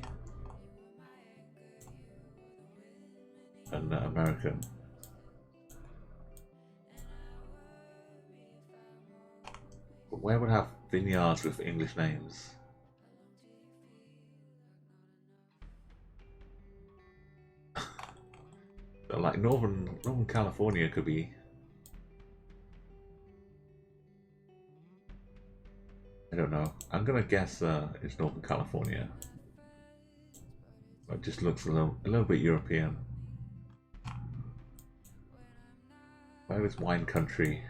S1: than American. But where would have vineyards with English names? Like Northern California could be. I don't know. I'm gonna guess it's Northern California. It just looks a little bit European. Where is wine country?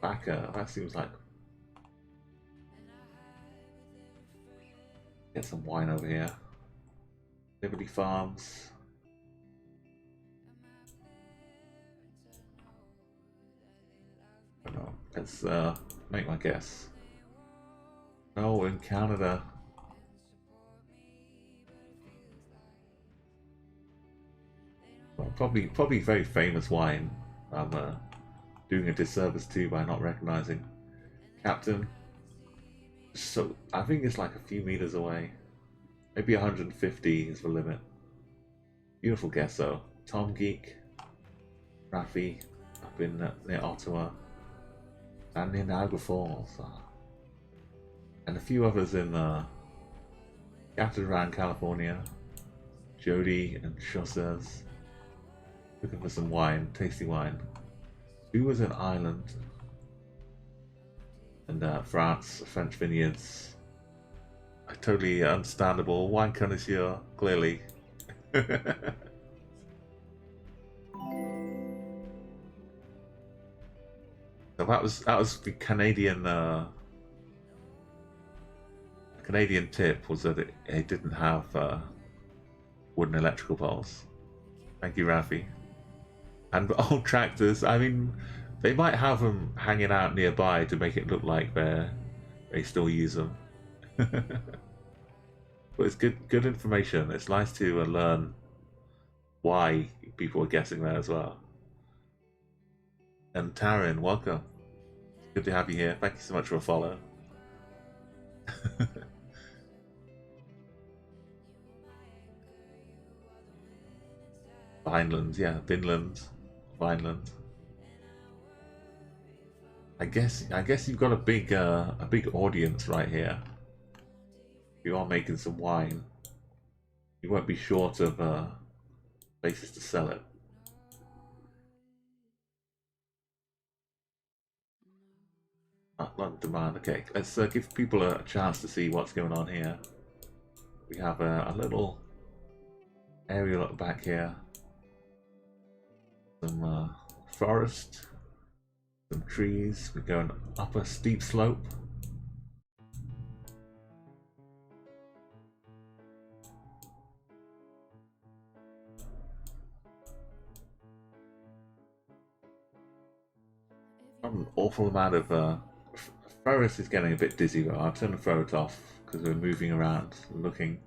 S1: Baca. That seems like. Get some wine over here. Liberty Farms. I don't know. Let's make my guess. No, in Canada. Well, probably very famous wine. I'm doing a disservice too by not recognizing. Captain. So I think it's like a few meters away. Maybe 150 is the limit. Beautiful guess though. Tom Geek, Rafi, up in near Ottawa, and near Niagara Falls, and a few others in scattered around California. Jody and Chaussees, looking for some wine, tasty wine. Who was in Ireland? And France, French vineyards. Totally understandable. Wine connoisseur, clearly. So that was the Canadian tip, was that it didn't have wooden electrical poles. Thank you, Rafi. And old tractors. I mean, they might have them hanging out nearby to make it look like they still use them. But it's good information. It's nice to learn why people are guessing there as well. And Taryn, welcome. Good to have you here. Thank you so much for a follow. Vineland, yeah, Vinland, Vineland. I guess you've got a big audience right here. You are making some wine. You won't be short of places to sell it. A lot of demand. Okay, let's give people a chance to see what's going on here. We have a little area at the back here. Some forest, some trees. We're going up a steep slope. An awful amount of Furret is getting a bit dizzy though. I'll turn the Furret off because we're moving around looking.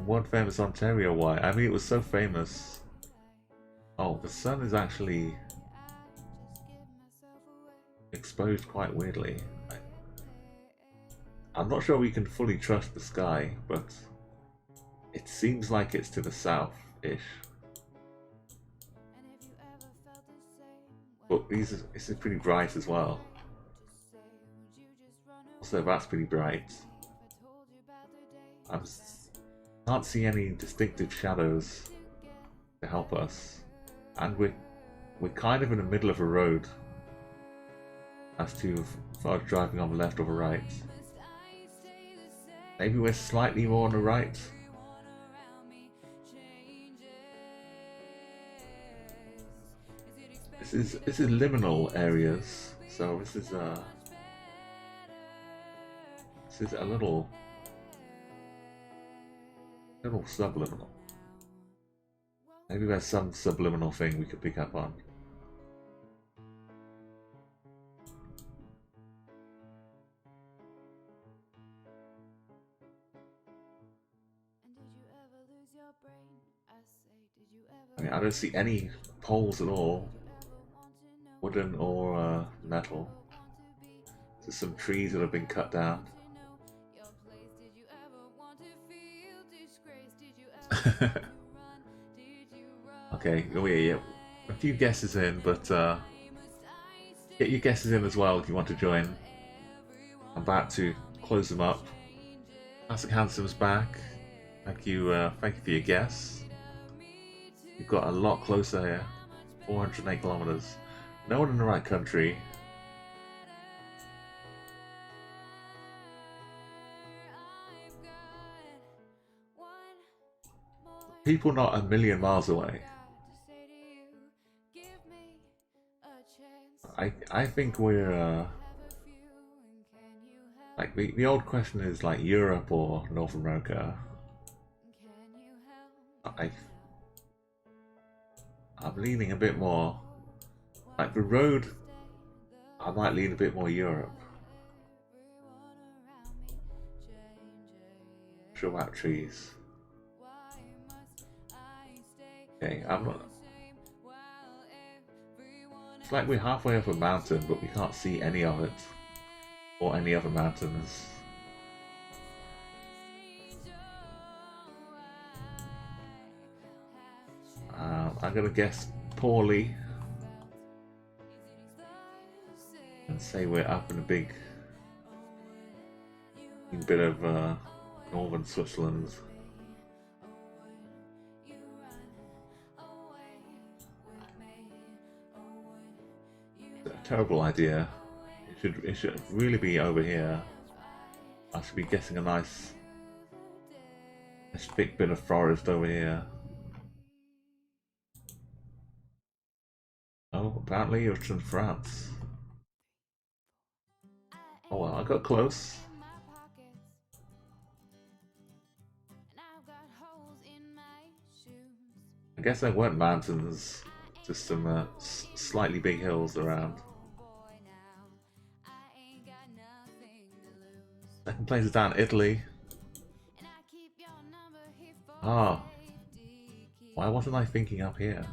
S1: One famous Ontario wine. I mean, it was so famous. Oh, the sun is actually exposed quite weirdly. I'm not sure we can fully trust the sky, but it seems like it's to the south-ish. But this is pretty bright as well. Also, that's pretty bright. I can't see any distinctive shadows to help us, and we're kind of in the middle of a road as to if I was driving on the left or the right. Maybe we're slightly more on the right. This is liminal areas, so this is a little subliminal. Maybe there's some subliminal thing we could pick up on. I mean, I don't see any poles at all, wooden or metal. Just some trees that have been cut down. Okay, oh yeah, a few guesses in, but get your guesses in as well if you want to join. I'm about to close them up. Classic Handsome's back. Thank you for your guess. You've got a lot closer here. 408 kilometers. No one in the right country. People not a million miles away. I think we're like the old question is like Europe or North America. I'm leaning a bit more like the road. I might lean a bit more Europe. Sure about trees. Okay, I'm not. It's like we're halfway up a mountain, but we can't see any of it or any other mountains. I'm gonna guess poorly and say we're up in a big bit of northern Switzerland. Terrible idea. It should really be over here. I should be guessing a nice big bit of forest over here. Oh, apparently it's in France. Oh well, I got close. I guess there weren't mountains, just some slightly big hills around. Second place is down Italy. Ah, why wasn't I thinking up here?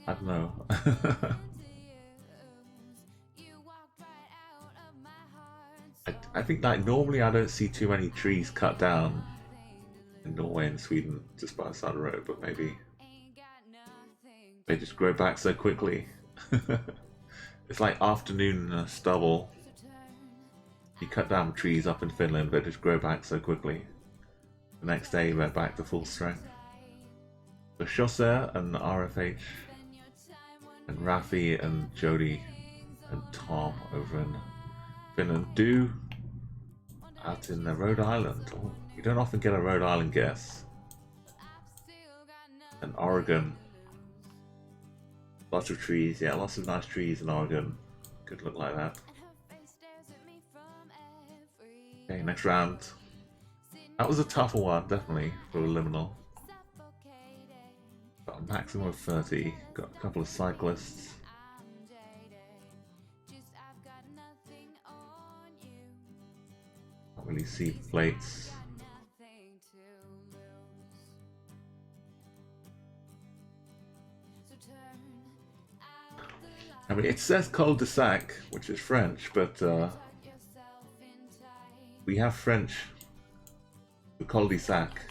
S1: I don't know. I think like normally I don't see too many trees cut down in Norway and Sweden just by the side of the road, but maybe they just grow back so quickly. It's like afternoon stubble. You cut down trees up in Finland, they just grow back so quickly. The next day they're back to full strength. So Guessr and RFH and Rafi and Jody and Tom over in Finland do out in Rhode Island. Oh, you don't often get a Rhode Island guess. And Oregon. Lots of trees, yeah, lots of nice trees in Oregon. Could look like that. Okay, next round. That was a tougher one, definitely, for a liminal. Got a maximum of 30. Got a couple of cyclists. Can't really see plates. I mean, it says cul-de-sac, which is French, but we have French for cul-de-sac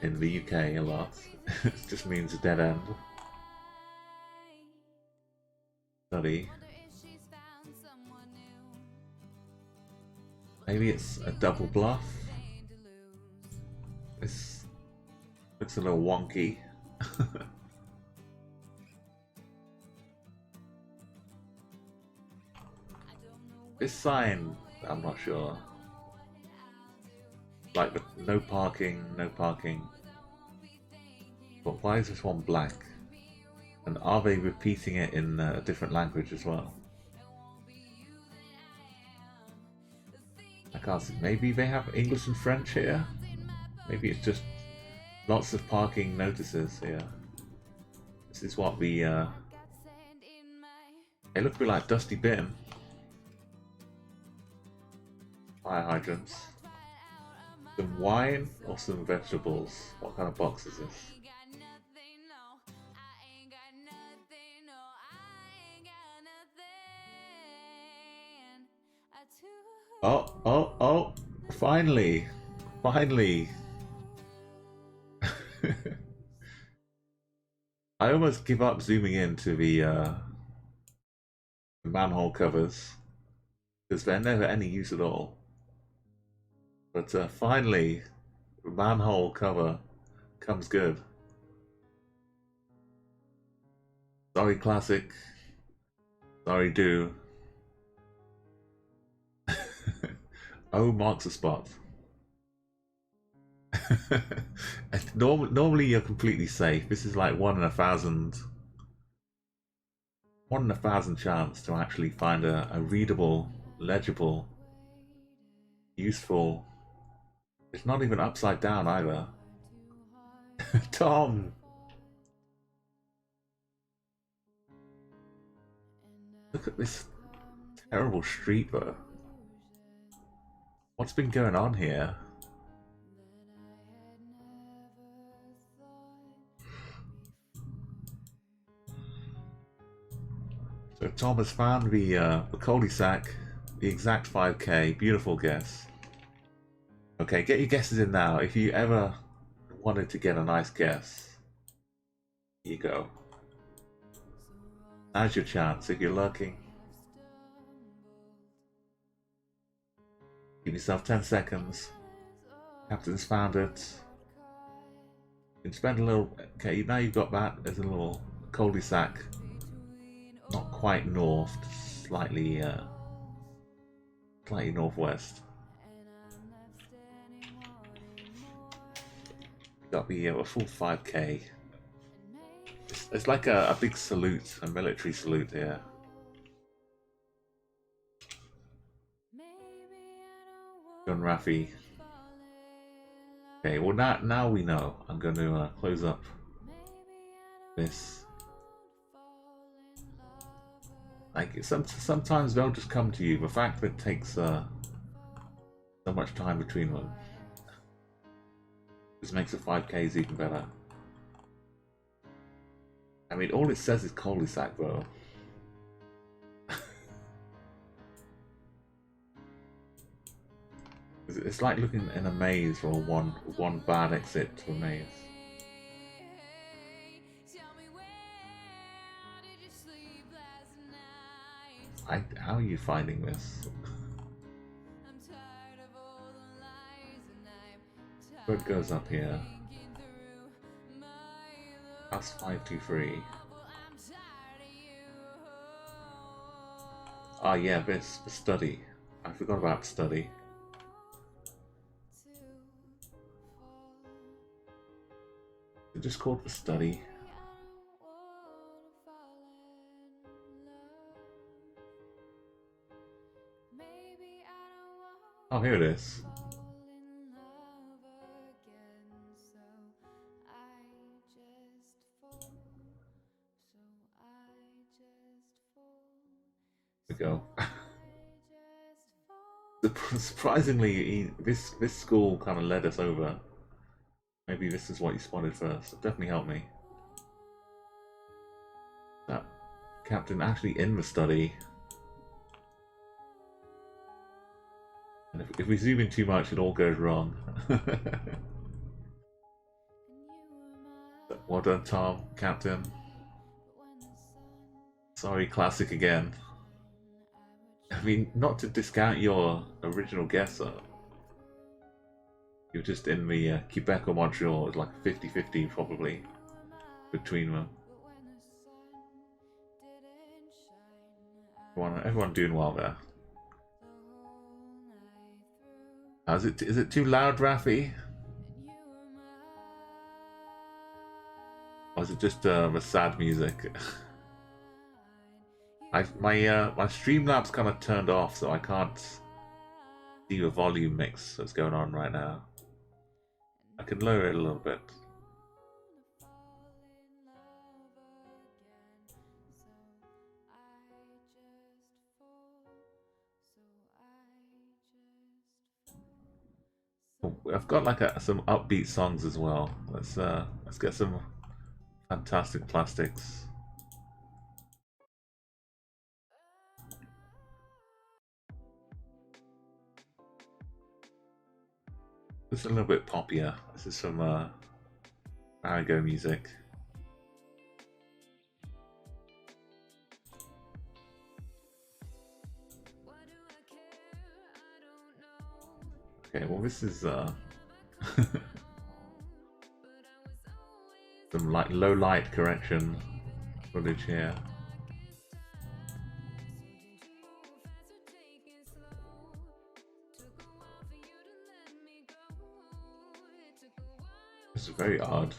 S1: in the UK a lot. It just means a dead end. Study. Maybe it's a double bluff. This looks a little wonky. This sign, I'm not sure. Like, no parking, no parking. But why is this one black? And are they repeating it in a different language as well? I can't see. Maybe they have English and French here? Maybe it's just lots of parking notices here. This is what the they look a bit like Dusty Bin. Fire hydrants. Some wine or some vegetables? What kind of box is this? Oh! Finally! Finally! I almost give up zooming into the manhole covers because they're never any use at all. But finally, the manhole cover comes good. Sorry, Classic. Sorry, Do. Oh, marks a spot. Normally you're completely safe. This is like 1 in 1,000. 1 in 1,000 chance to actually find a readable, legible, useful. It's not even upside down either. Tom! Look at this terrible street though. What's been going on here? So Tom has found the cul-de-sac, the exact 5k. Beautiful guess. Okay, get your guesses in now. If you ever wanted to get a nice guess, here you go. Now's your chance if you're lurking. Give yourself 10 seconds. Captain's found it. You can spend a little. Okay, now you've got that. There's a little cul-de-sac. Not quite north, slightly northwest. Got the a full 5k. It's like a big salute, a military salute here. John Raffi. Okay, well now we know. I'm going to close up this. Like sometimes they'll just come to you. The fact that it takes so much time between them just makes the 5Ks even better. I mean, all it says is cul-de-sac, bro. It's like looking in a maze or one bad exit to a maze. How are you finding this? What goes up here? That's 523. Ah, yeah, this the study. I forgot about study. It's just called the study. Oh, here it is. Here we go. Surprisingly, this school kind of led us over. Maybe this is what you spotted first. It definitely helped me. That captain actually in the study. And if we zoom in too much, it all goes wrong. Well done, Tom, Captain. Sorry, Classic again. I mean, not to discount your original Guessr. You're just in the Quebec or Montreal. It's like 50-50 probably between them. Everyone doing well there. Is it too loud, Raffi? Oh, is it just the sad music? My Streamlabs kind of turned off, so I can't see the volume mix that's going on right now. I can lower it a little bit. I've got like some upbeat songs as well. Let's get some fantastic plastics. This is a little bit poppier. This is some Marigo music. Okay, well this is some like low light correction footage here. This is very odd.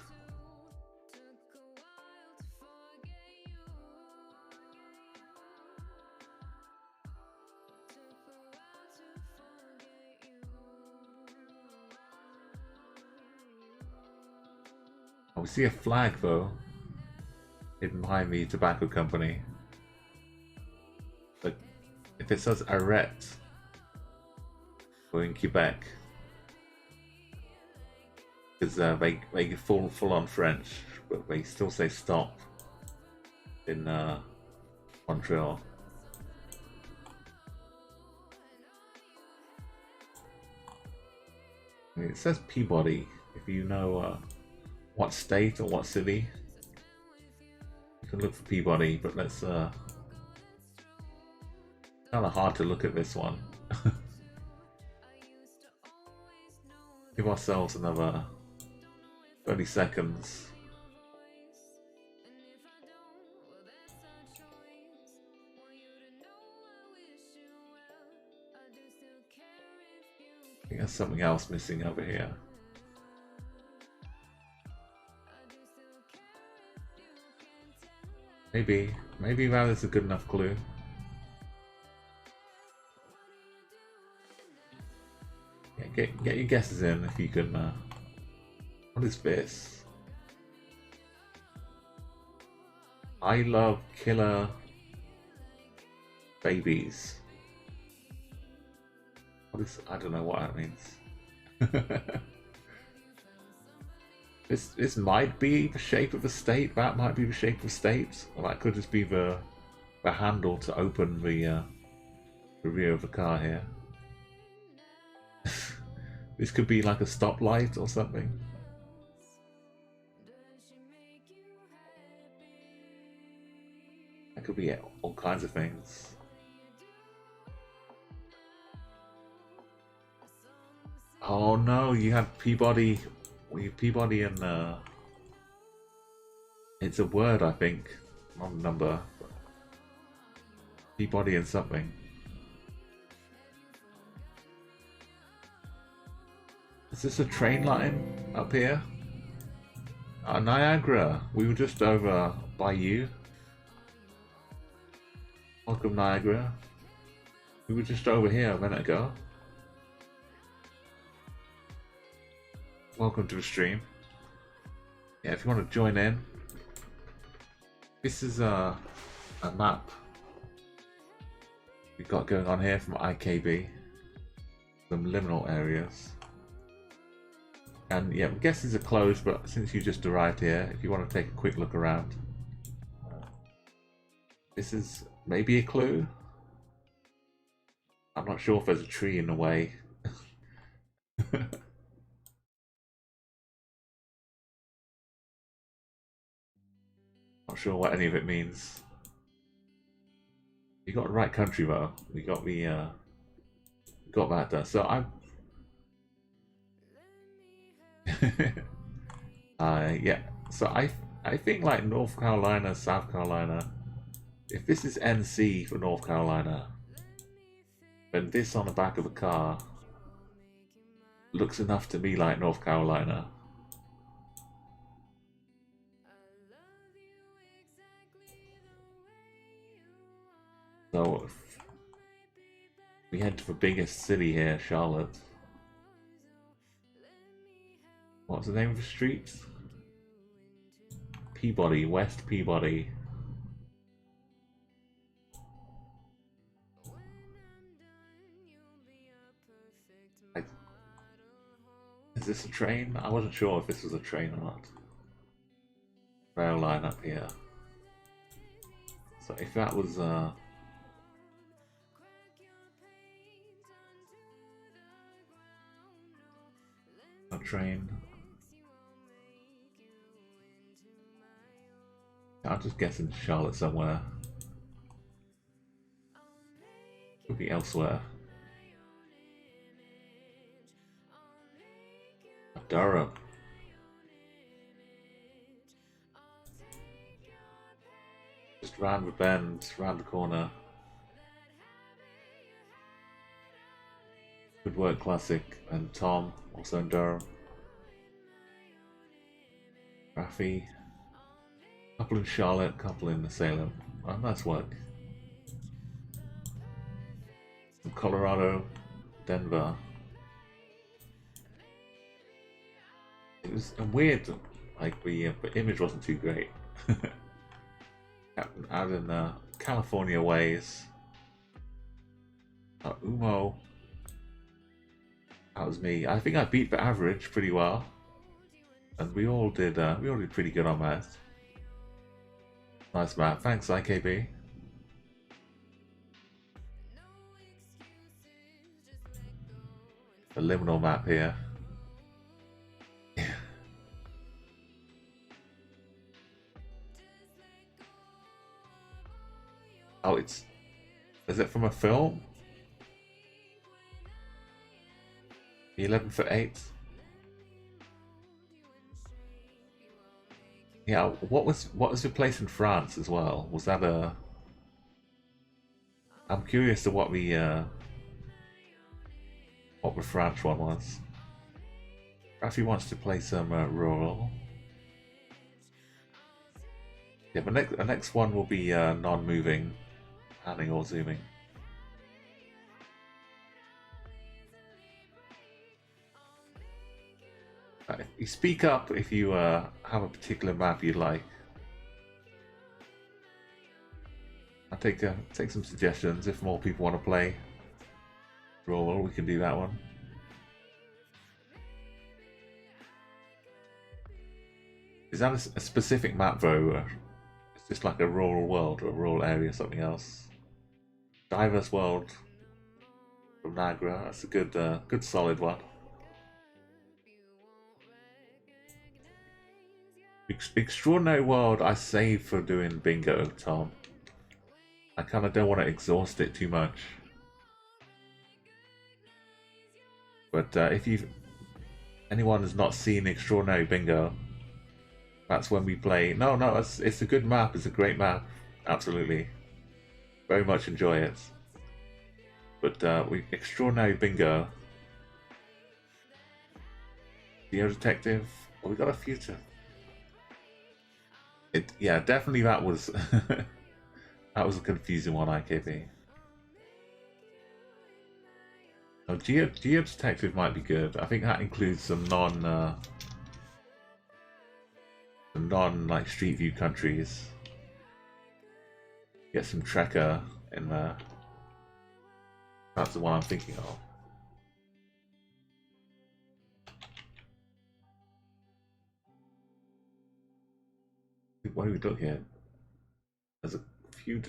S1: Oh, we see a flag though, hidden behind the tobacco company. But if it says arrête, we're in Quebec. Because they full on French, but they still say stop in Montreal. I mean, it says Peabody. If you know what state or what city, you can look for Peabody. But let's kind of hard to look at this one. Give ourselves another 30 seconds. I think there's something else missing over here. Maybe that is a good enough clue. Yeah, get your guesses in if you can. What is this? I love killer babies. What is? I don't know what that means. This might be the shape of a state. That might be the shape of a state. Or that could just be the handle to open the rear of the car here. This could be like a stoplight or something. That could be all kinds of things. Oh no, you had Peabody. Peabody and it's a word, I think, not a number. Peabody and something. Is this a train line up here? Niagara. We were just over by you. Welcome, Niagara. We were just over here a minute ago. Welcome to the stream. Yeah, if you want to join in. This is a map we've got going on here from IKB. Some liminal areas. And yeah, guesses are closed, but since you just arrived here, if you want to take a quick look around. This is maybe a clue. I'm not sure if there's a tree in the way. Not sure what any of it means. You got the right country though. We got the got that done. So I'm yeah. So I think like North Carolina, South Carolina. If this is NC for North Carolina, then this on the back of a car looks enough to me like North Carolina. So if we head to the biggest city here, Charlotte. What's the name of the street? Peabody, West Peabody. Is this a train? I wasn't sure if this was a train or not. Rail line up here. So if that was a train, I'll just guess in Charlotte somewhere. Could be elsewhere. Durham. Just round the bend, round the corner. Good work, Classic, and Tom, also in Durham. Rafi. Couple in Charlotte, couple in Salem. Oh, nice work. From Colorado, Denver. It was weird, like the image wasn't too great. Out in California ways. Umo. That was me. I think I beat the average pretty well, and we all did pretty good on that. Nice map. Thanks, IKB. The liminal map here. Oh, is it from a film? 11 for 8. Yeah, what was your place in France as well? Was that a? I'm curious to what the French one was. Rafi wants to play some rural. Yeah, the next one will be non-moving, panning or zooming. You speak up if you have a particular map you'd like. I'll take some suggestions. If more people want to play rural, we can do that one. Is that a specific map though? It's just like a rural world or a rural area or something else. Diverse world from Niagara. That's a good solid one. Extraordinary world I save for doing bingo, Tom. I kind of don't want to exhaust it too much. But if anyone has not seen Extraordinary Bingo, that's when we play. No, it's a good map. It's a great map. Absolutely, very much enjoy it. But Extraordinary Bingo, Geo Detective. Well, we got a few to. Yeah, definitely that was that was a confusing one, IKB. Oh, Geo Detective might be good. I think that includes some non like Street View countries. Get some Trekker in there. That's the one I'm thinking of. What do we look here? There's a few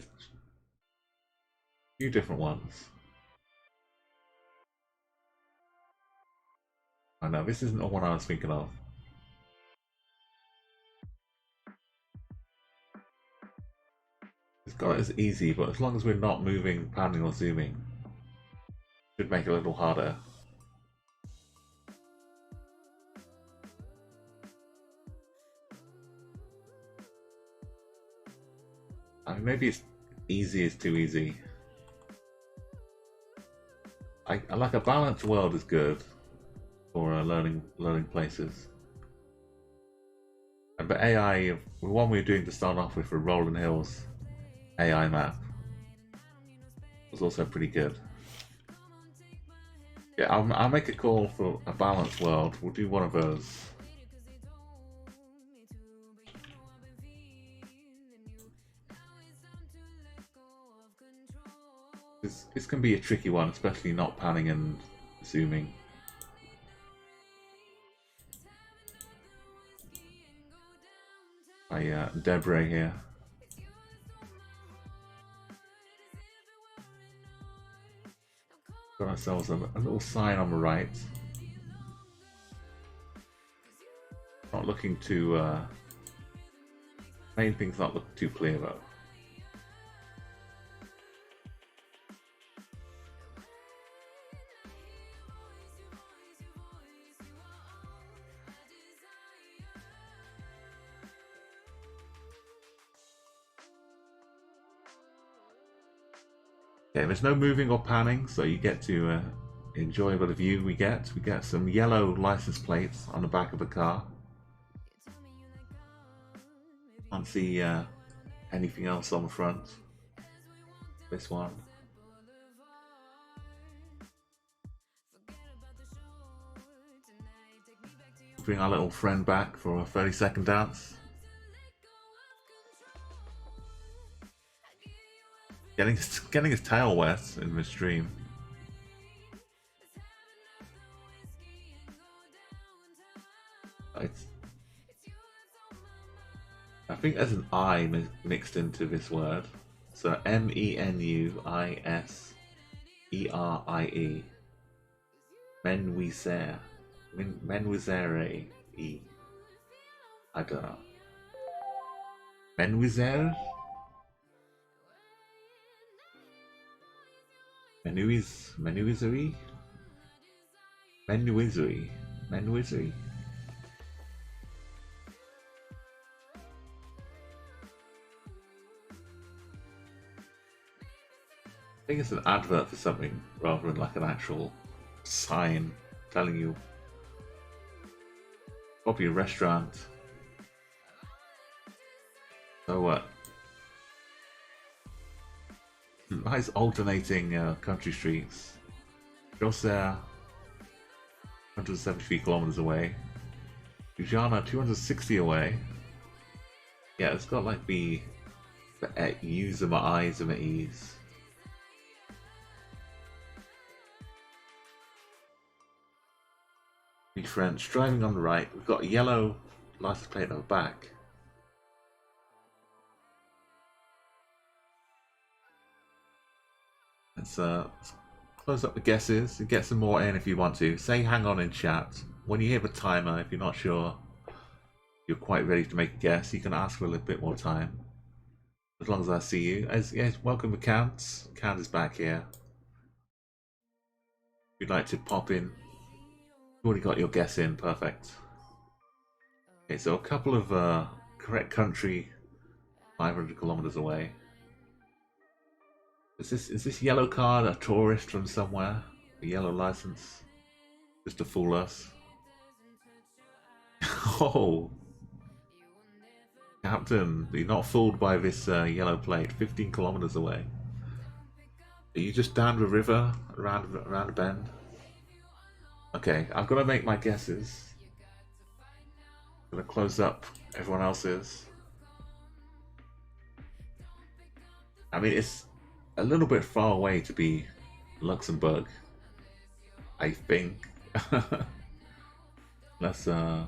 S1: different ones. I know this isn't the one I was thinking of. It's got it as easy, but as long as we're not moving, panning or zooming, should make it a little harder. I mean, maybe it's easy is too easy. I like a balanced world is good for learning places. And but AI, the one we were doing to start off with for Rolling Hills AI map. was also pretty good. Yeah, I'll make a call for a balanced world. We'll do one of those. This can be a tricky one, especially not panning and zooming. Debray here. Got ourselves a little sign on the right. Not looking too. Main thing's not looking too clear though. Okay, there's no moving or panning, so you get to enjoy the view we get. We get some yellow license plates on the back of the car. Can't see anything else on the front. This one. Bring our little friend back for a 30-second dance. Getting his tail wet in the stream. I think there's an I mixed into this word. So MENUISERIE. Menuiser. Menuisere. I don't know. Menuiser? Menuisery? Menuisery. I think it's an advert for something rather than like an actual sign telling you. Probably a restaurant. So what? Nice alternating country streets. Guessr, 173 kilometers away. Ujana, 260 away. Yeah, it's got like the U's and my I's and the E's. Be French. Driving on the right. We've got a yellow license plate on the back. Let's close up the guesses and get some more in if you want to. Say hang on in chat. When you hear the timer, if you're not sure you're quite ready to make a guess, you can ask for a little bit more time. As long as I see you. Yes, welcome to Count. Count is back here. If you'd like to pop in. You've already got your guess in, perfect. Okay, so a couple of correct country 500 kilometers away. Is this yellow card a tourist from somewhere? A yellow license? Just to fool us? Oh! Captain, you're not fooled by this yellow plate, 15 kilometers away. Are you just down the river, around a bend? Okay, I've got to make my guesses. I'm going to close up everyone else's. I mean, it's a little bit far away to be Luxembourg, I think. Let's so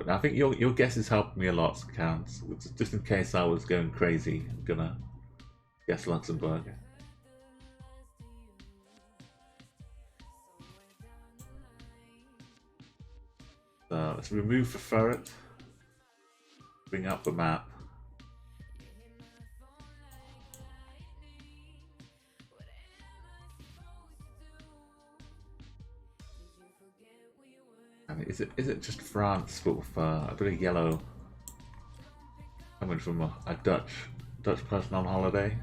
S1: I think your guesses helped me a lot, Counts. Just in case I was going crazy, I'm gonna guess Luxembourg. So let's remove the Furret. Bring up the map. Is it just France with a bit of yellow coming from a Dutch person on holiday?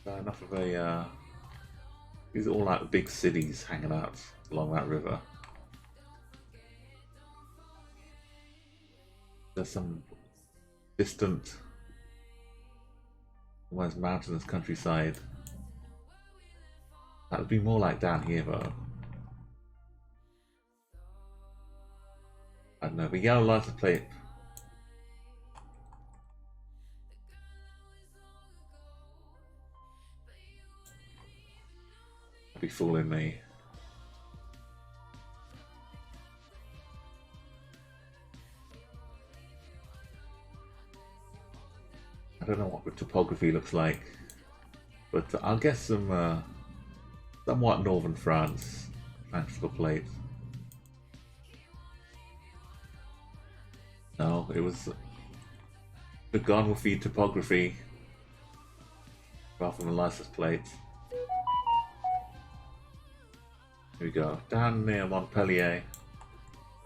S1: Enough of a These are all like the big cities hanging out along that river. There's some distant, almost mountainous countryside. That would be more like down here though. I don't know, but yellow license plate. Be fooling me. I don't know what the topography looks like, but I'll guess some somewhat northern France. Thanks for the plate. No, it was the gun with the topography rather than the license plate. Here we go, down near Montpellier.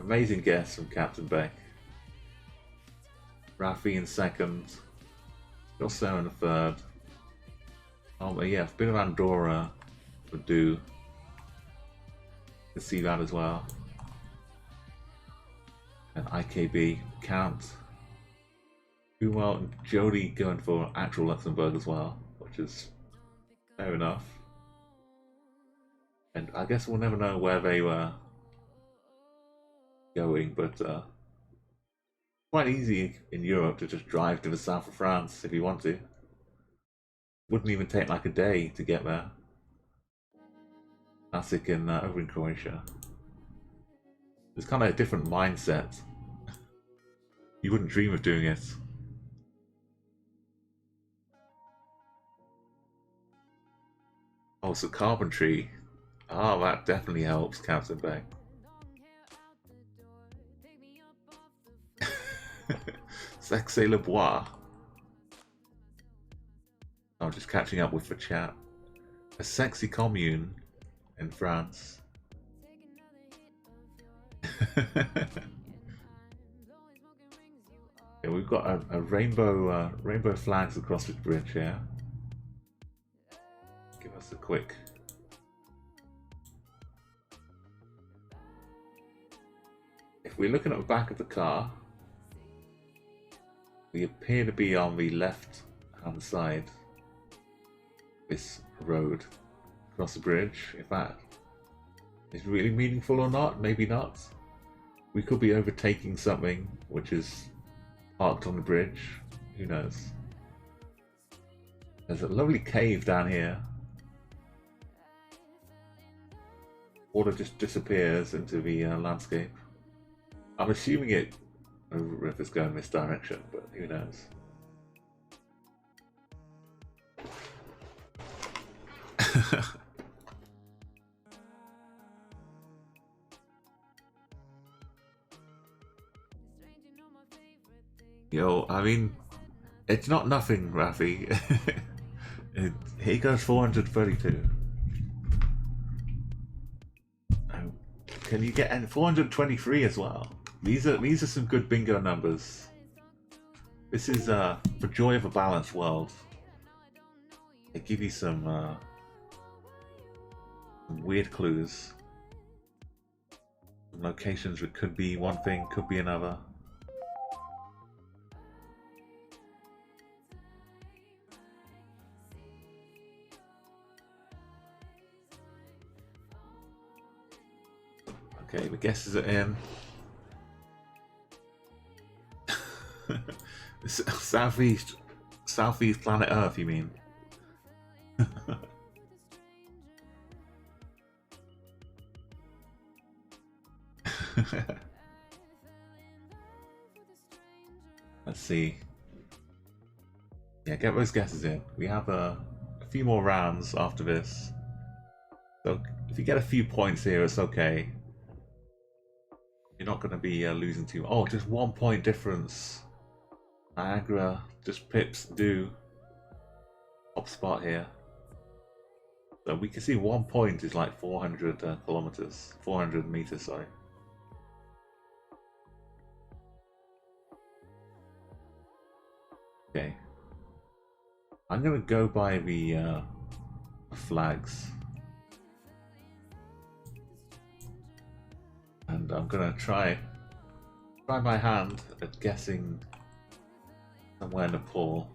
S1: Amazing guess from Captain Beck. Rafi in second. Guessr in the third. Oh, but yeah, a bit of Andorra would do. You can see that as well. And IKB, Count. Well, and Jody going for actual Luxembourg as well, which is fair enough. And I guess we'll never know where they were going, but quite easy in Europe to just drive to the south of France if you want to. Wouldn't even take like a day to get there. Classic in over in Croatia. It's kind of a different mindset. You wouldn't dream of doing it. Oh, so carpentry. Oh, that definitely helps, Captain Beck. Sexy le bois. I'm just catching up with the chat. A sexy commune in France. Yeah, we've got a rainbow rainbow flags across this bridge here. Give us a quick. If we're looking at the back of the car, we appear to be on the left hand side of this road across the bridge. If that is really meaningful or not, maybe not. We could be overtaking something which is parked on the bridge. Who knows? There's a lovely cave down here. Water just disappears into the landscape. I'm assuming it if it's going this direction, but who knows? Yo, I mean, it's not nothing, Rafi. He goes 432. Can you get 423 as well? These are some good bingo numbers. This is the joy of a balanced world. They give you some weird clues. Some locations that could be one thing, could be another. Okay, the guesses are in. Southeast planet Earth, you mean? Let's see. Yeah, get those guesses in. We have a few more rounds after this. So if you get a few points here, it's okay. You're not going to be losing too much. Oh, just 1 point difference. Niagara, just pips do. Top spot here. So we can see 1 point is like 400 kilometers. 400 meters, sorry. Okay. I'm going to go by the flags. I'm gonna try my hand at guessing somewhere in Nepal.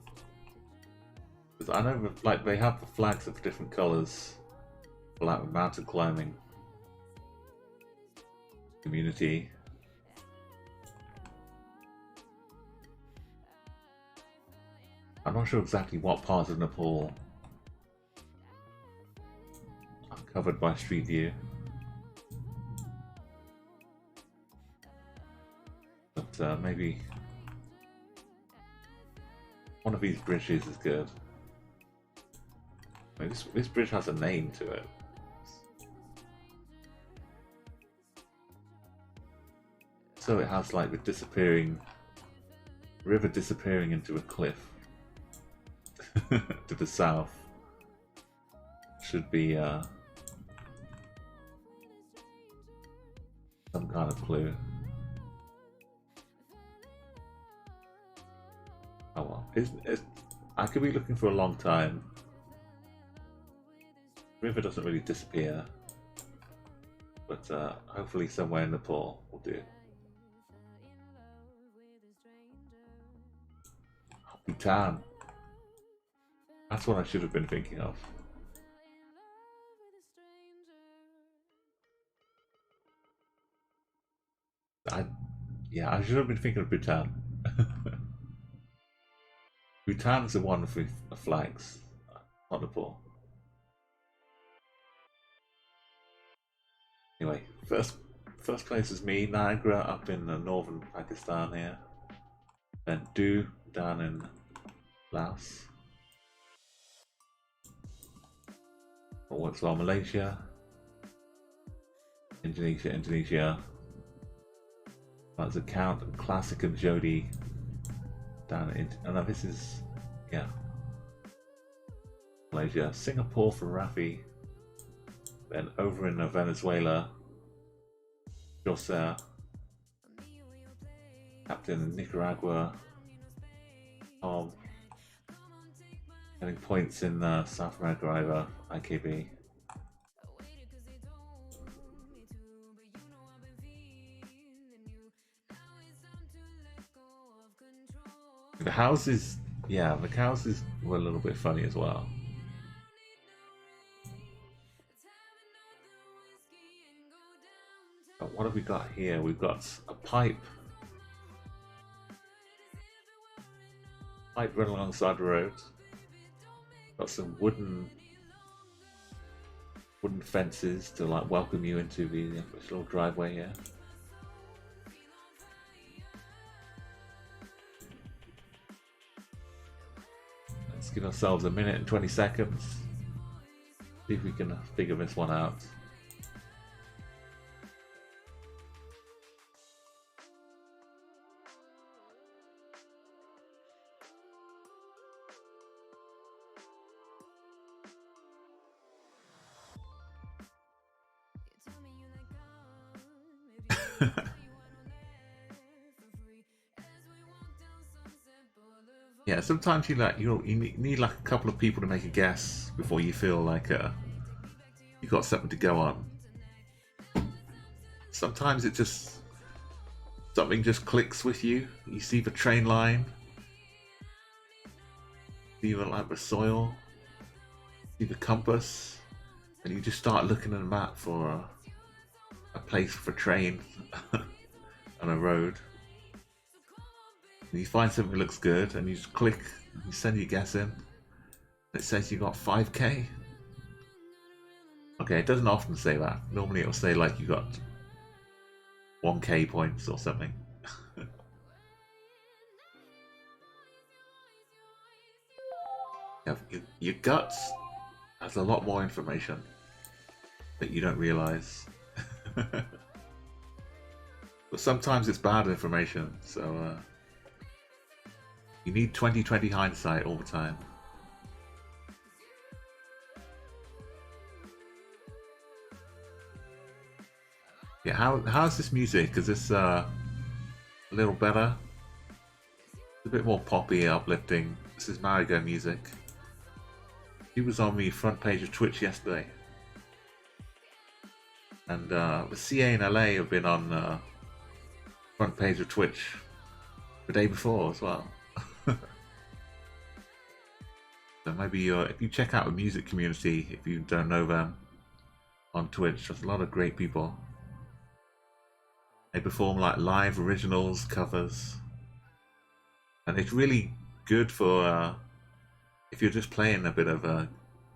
S1: Because I know like they have the flags of different colours for like mountain climbing community. I'm not sure exactly what parts of Nepal are covered by Street View. But maybe one of these bridges is good. I mean, this bridge has a name to it. So it has like the disappearing river disappearing into a cliff to the south. Should be some kind of clue. Oh well, I could be looking for a long time. River doesn't really disappear, but hopefully somewhere in Nepal will do. Bhutan. That's what I should have been thinking of. Yeah, I should have been thinking of Bhutan. Bhutan's the one with the flags, not Nepal. Anyway, first place is me, Niagara, up in northern Pakistan here. Then Do down in Laos. What's well, Malaysia, Indonesia. That's a Count and Classic and Jody down in. And now this is, yeah, Malaysia. Singapore for Rafi. Then over in Venezuela, Guessr. Captain in Nicaragua. Getting points in South America either, IKB. The houses, yeah, the houses were a little bit funny as well. But what have we got here? We've got a pipe. Pipe running alongside the road. Got some wooden fences to like welcome you into the little driveway here. Let's give ourselves a minute and 20 seconds. See if we can figure this one out. Yeah, sometimes you need like a couple of people to make a guess before you feel like you got something to go on. Sometimes something just clicks with you. You see the train line, see the soil, see the compass, and you just start looking at a map for a place for a train on a road. And you find something that looks good, and you just click, and you send your guess in. It says you got 5k. Okay, it doesn't often say that. Normally it'll say like you got 1k points or something. Your gut has a lot more information that you don't realize. But sometimes it's bad information, so you need 20/20 hindsight all the time. Yeah, how's this music? Is this a little better? It's a bit more poppy, uplifting. This is Marigo music. He was on the front page of Twitch yesterday. And the CA in LA have been on front page of Twitch the day before as well. So maybe if you check out the music community, if you don't know them, on Twitch, there's a lot of great people. They perform like live originals, covers, and it's really good for if you're just playing a bit of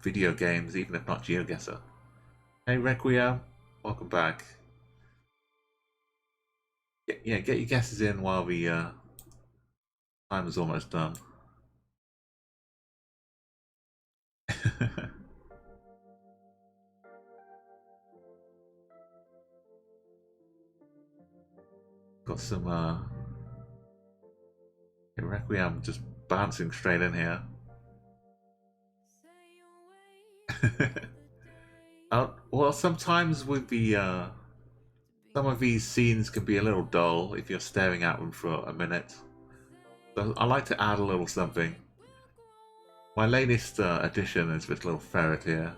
S1: video games, even if not GeoGuessr. Hey Requiem, welcome back. Get your guesses in while the time is almost done. Got some Requiem just bouncing straight in here. Well, sometimes with the some of these scenes can be a little dull if you're staring at them for a minute. So I like to add a little something. My latest addition is this little ferret here.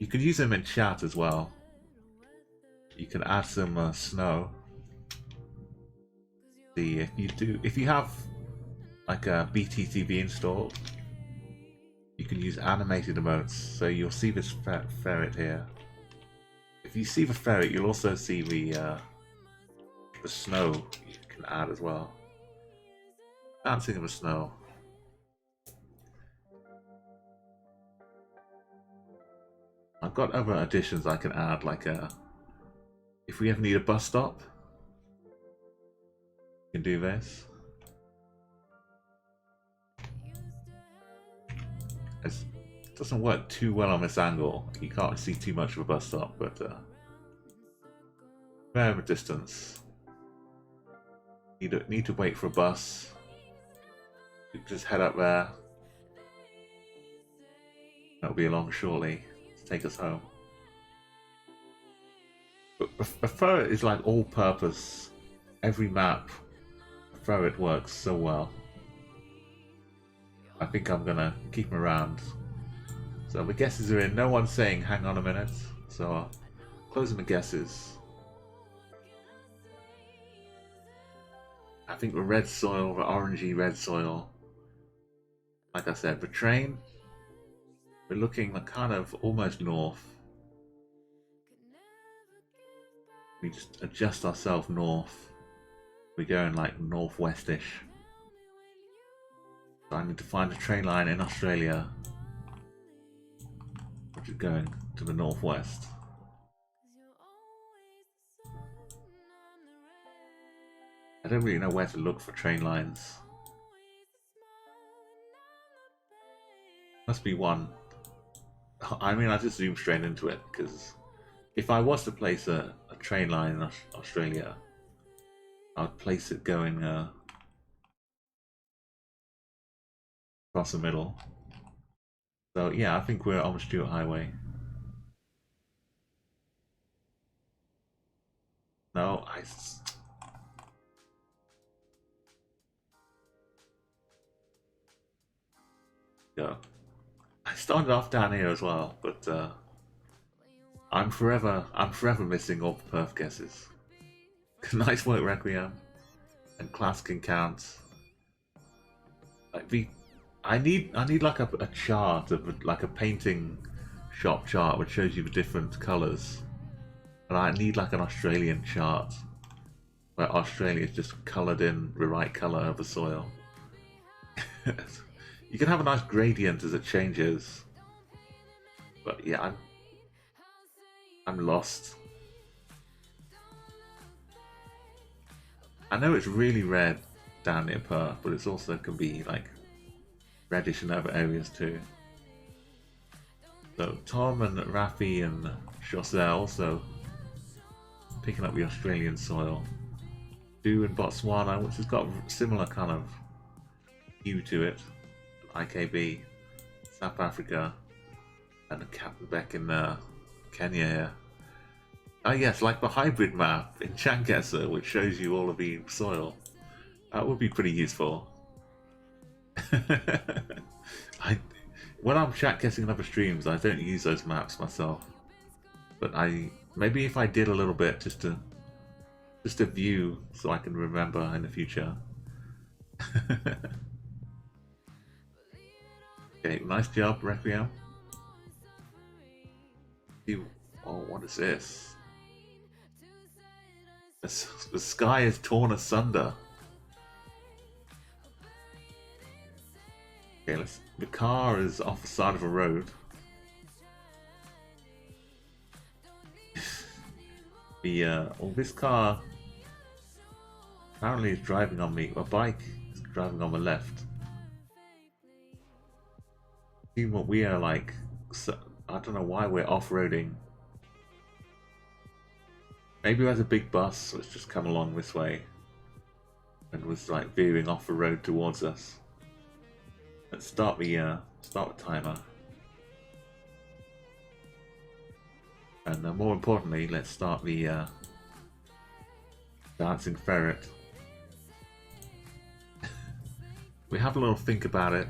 S1: You can use them in chat as well. You can add some snow. See if you have like a BTTV installed, you can use animated emotes. So you'll see this ferret here. If you see the ferret, you'll also see the snow you can add as well. Dancing in the snow. I've got other additions I can add, like if we ever need a bus stop, you can do this. It doesn't work too well on this angle. You can't see too much of a bus stop, but fair of a distance. You don't need to wait for a bus. You just head up there. That'll be along shortly to take us home. But a ferret is like all-purpose. Every map, a ferret works so well. I think I'm gonna keep him around. So the guesses are in. No one's saying hang on a minute. So closing the guesses. I think the red soil, the orangey red soil. Like I said, the train, we're looking like kind of almost north. We just adjust ourselves north. We're going like northwestish. So I need to find a train line in Australia, which is going to the northwest. I don't really know where to look for train lines. Must be one. I mean, I just zoom straight into it, because if I was to place a train line in Australia, I would place it going across the middle. So yeah, I think we're on the Stuart Highway. No, yeah. I started off down here as well, but I'm forever missing all the perf guesses. Nice work, Requiem, and class can count. Like I need like a chart of like a painting shop chart which shows you the different colours, and I need like an Australian chart where Australia is just coloured in the right colour of the soil. You can have a nice gradient as it changes, but yeah, I'm lost. I know it's really red down near Perth, but it's also can be like reddish in other areas too. So Tom and Rafi and Chaucer also picking up the Australian soil. Do in Botswana, which has got a similar kind of hue to it. IKB, South Africa, and the Captain Beck in Kenya here. Ah yes, like the hybrid map in Guessr, which shows you all of the soil. That would be pretty useful. When I'm chat guessing in other streams, I don't use those maps myself, but I Maybe if I did a little bit just to view so I can remember in the future. Okay, nice job, Requiem. Oh, what is this? The sky is torn asunder. Okay, the car is off the side of a road. This car apparently is driving on me. A bike is driving on the left. See what we are like. So, I don't know why we're off-roading. Maybe there's a big bus that's just come along this way and was like veering off the road towards us. Let's start the timer. And more importantly, let's start the dancing ferret. We have a little think about it.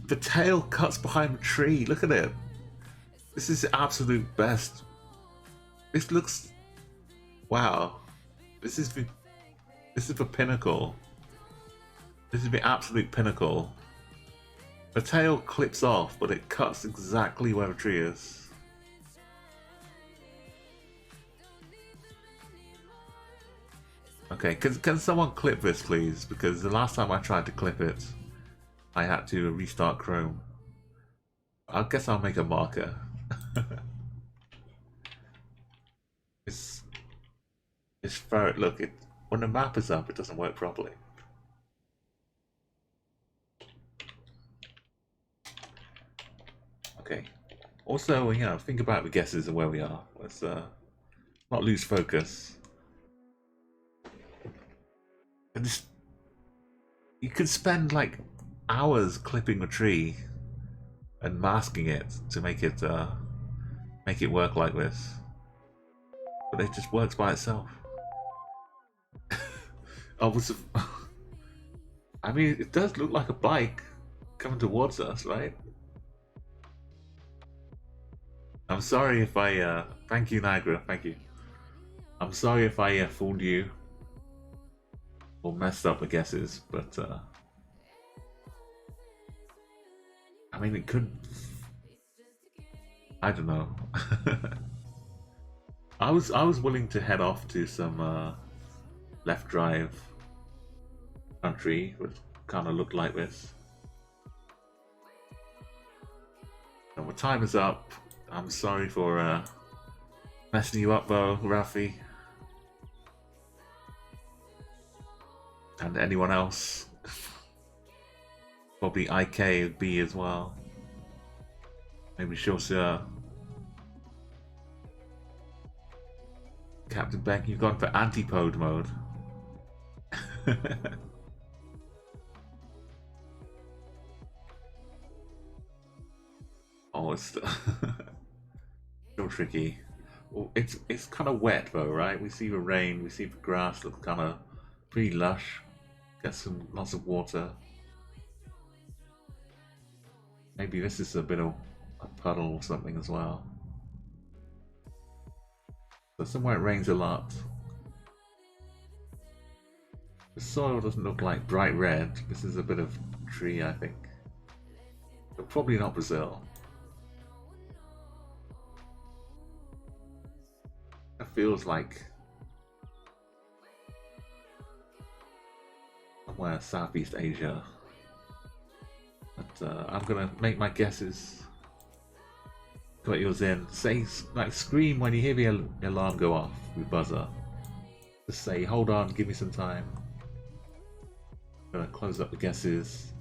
S1: The tail cuts behind the tree. Look at it. This is the absolute best. This looks. Wow. This is the pinnacle. This is the absolute pinnacle. The tail clips off, but it cuts exactly where the tree is. Okay, can someone clip this, please? Because the last time I tried to clip it, I had to restart Chrome. I guess I'll make a marker. This ferret, look, when the map is up, it doesn't work properly. Okay. Also, you know, think about the guesses of where we are. Let's not lose focus. And this, you could spend like hours clipping a tree and masking it to make it work like this, but it just works by itself. I mean, it does look like a bike coming towards us, right? I'm sorry if I thank you, Niagara, thank you. I'm sorry if I fooled you or messed up the guesses, but I mean, it could. I don't know. I was willing to head off to some left drive country, which kind of looked like this. And my time is up. I'm sorry for messing you up, though, Ralphie, and anyone else. Probably IKB as well. Maybe she'll Captain Beck, you've gone for antipode mode. Oh, it's still tricky. Well, it's kind of wet though, right? We see the rain, we see the grass looks kind of pretty lush. Get lots of water. Maybe this is a bit of a puddle or something as well. So somewhere it rains a lot. The soil doesn't look like bright red. This is a bit of tree, I think. But probably not Brazil. It feels like somewhere Southeast Asia. But I'm gonna make my guesses. Got yours in. Say, like, scream when you hear the alarm go off, the buzzer. Just say, hold on, give me some time. I'm gonna close up the guesses.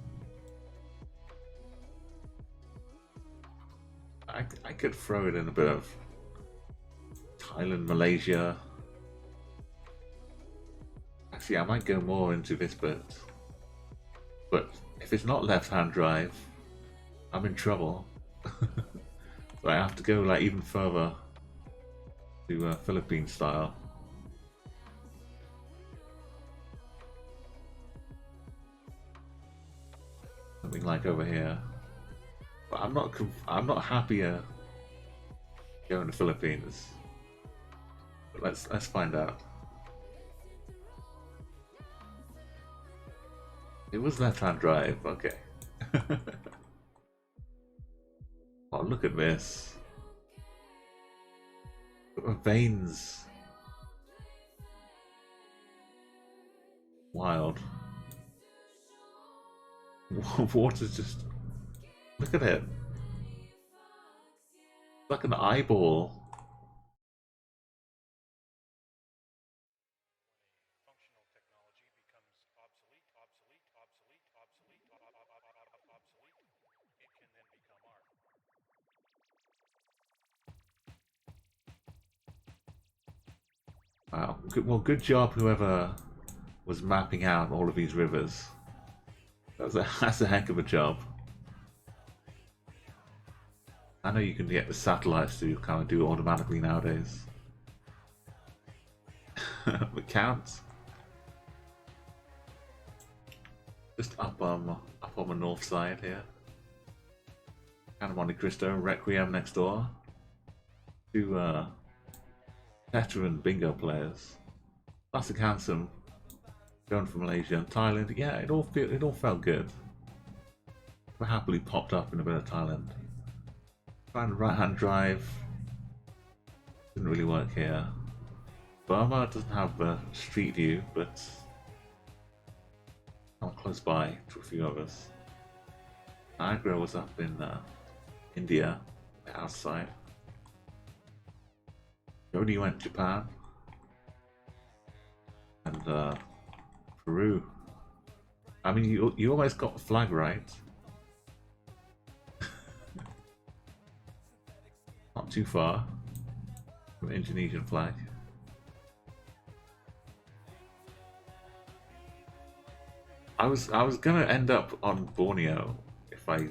S1: I could throw it in a bit of Thailand, Malaysia. Actually, I might go more into this bit. But if it's not left-hand drive, I'm in trouble. So I have to go like even further to Philippine style. Something like over here. But I'm not happy go in the Philippines. But let's find out. It was left-hand drive. Okay. Oh, look at this. Look at the veins. Wild. Water's just... Look at it. It's like an eyeball. Wow. Well, good job whoever was mapping out all of these rivers. That's a heck of a job. I know you can get the satellites to kind of do it automatically nowadays. The count. Just up on the north side here. Kind of Monte Cristo, Requiem next door. Two veteran bingo players. Classic Handsome. Going from Malaysia and Thailand. Yeah, it all felt good. I happily popped up in a bit of Thailand. Trying right-hand drive. Didn't really work here. Burma doesn't have a street view, but I'm close by to a few of us. Niagara was up in India, outside. Jody went to Japan. And Peru. I mean, you almost got the flag right. Not too far from the Indonesian flag. I was gonna end up on Borneo if I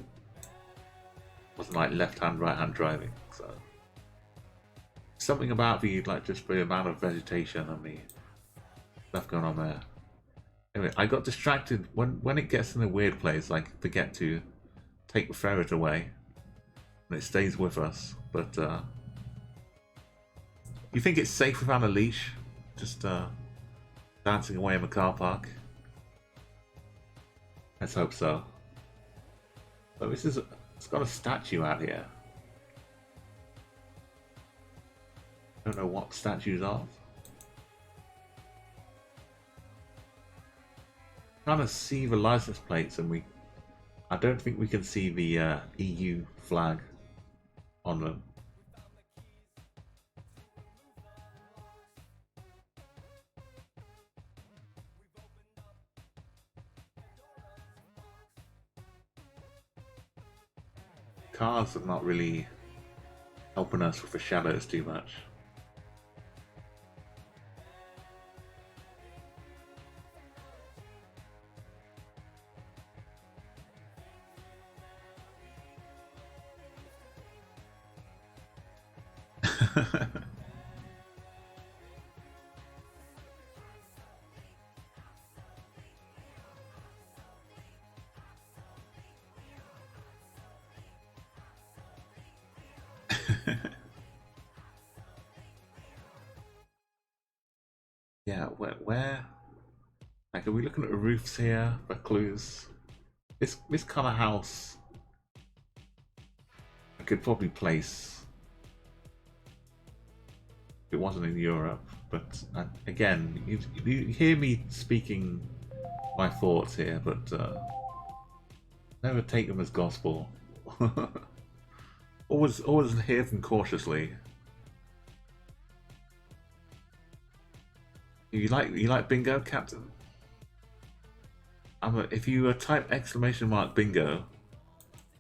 S1: wasn't like left-hand, right-hand driving. So something about the just the amount of vegetation and the stuff going on there. Anyway, I got distracted when it gets in a weird place. I forget to take the ferret away, and it stays with us. But you think it's safe without a leash? Just dancing away in the car park. Let's hope so. But it's got a statue out here. I don't know what statues are. Trying to see the license plates, and I don't think we can see the EU flag on them. Cars are not really helping us with the shadows too much. Yeah, where? Like, are we looking at the roofs here for clues? This kind of house, I could probably place if it wasn't in Europe. But again, you hear me speaking my thoughts here, but never take them as gospel. always hear them cautiously. You like bingo, Captain? If you type ! bingo,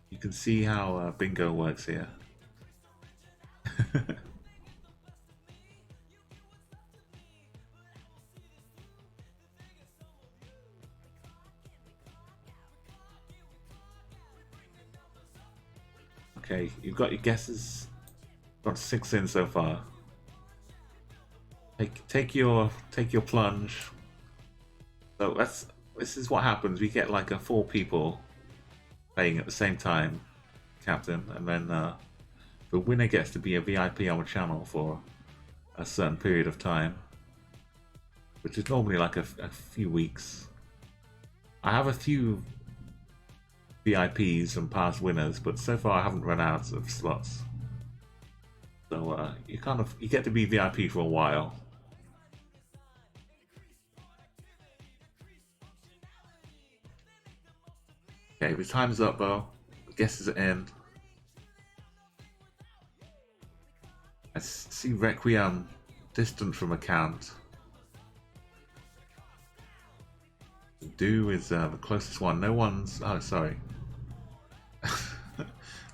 S1: you can see how bingo works here. Okay, you've got your guesses. Got 6 in so far. Take your plunge. So this is what happens. We get like 4 people playing at the same time, Captain, and then the winner gets to be a VIP on the channel for a certain period of time, which is normally like a few weeks. I have a few VIPs and past winners, but so far I haven't run out of slots. So you get to be VIP for a while. Okay, the time's up though. Guesses are in. I see Requiem distant from account. Do is the closest one. No one's. Oh, sorry.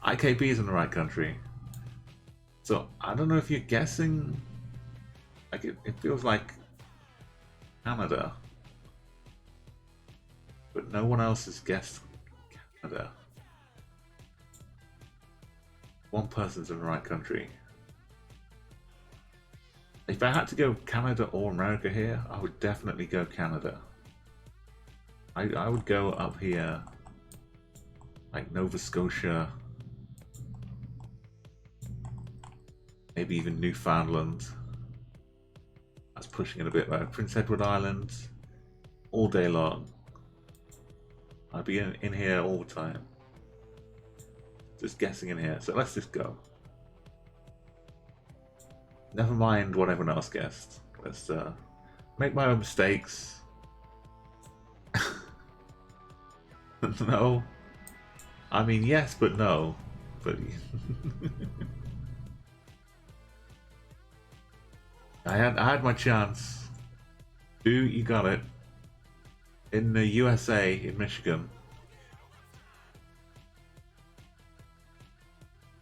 S1: IKB is in the right country. So I don't know if you're guessing. Like it feels like Canada, but no one else has guessed Canada. One person's in the right country. If I had to go Canada or America here, I would definitely go Canada. I would go up here, like Nova Scotia, maybe even Newfoundland. That's pushing it a bit though. Prince Edward Island, all day long. I'd be in here all the time. Just guessing in here, so let's just go. Never mind what everyone else guessed. Let's make my own mistakes. No. I mean, yes, but no. But I had my chance. You got it. In the USA, in Michigan.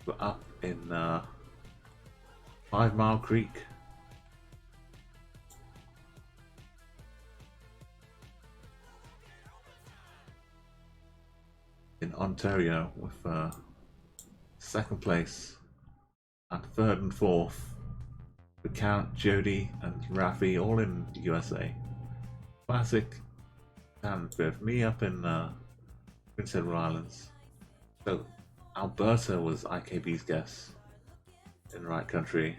S1: We're up in 5 Mile Creek. In Ontario with second place and third and fourth. The Count, Jody and Rafi all in the USA. Classic and with me up in Prince Edward Islands. So Alberta was IKB's guess in the right country.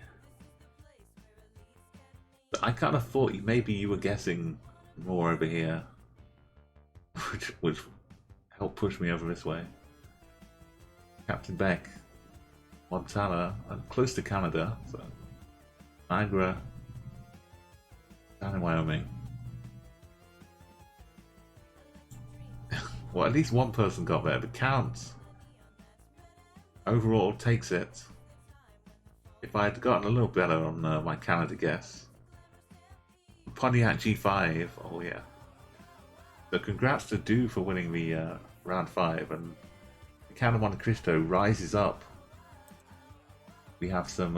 S1: But I kind of thought maybe you were guessing more over here, which helped push me over this way. Captain Beck, Montana, and close to Canada, so Niagara, down in Wyoming. Well, at least one person got there. The Count overall takes it. If I had gotten a little better on my Canada guess. Pontiac G5, oh yeah. So congrats to Do for winning the round 5, and the Count of Monte Cristo rises up. We have some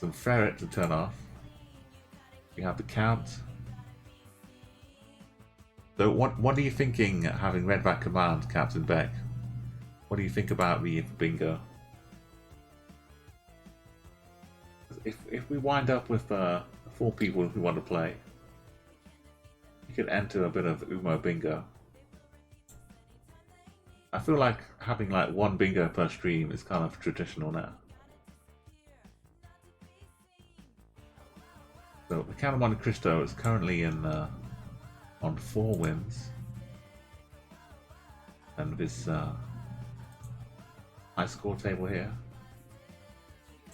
S1: Furret to turn off. We have the Count. So what are you thinking, having read that command, Captain Beck? What do you think about the bingo? If we wind up with 4 people who want to play, you could enter a bit of Umo bingo. I feel like having like 1 bingo per stream is kind of traditional now. So the Count of Monte Cristo is currently in on 4 wins, and this high score table here,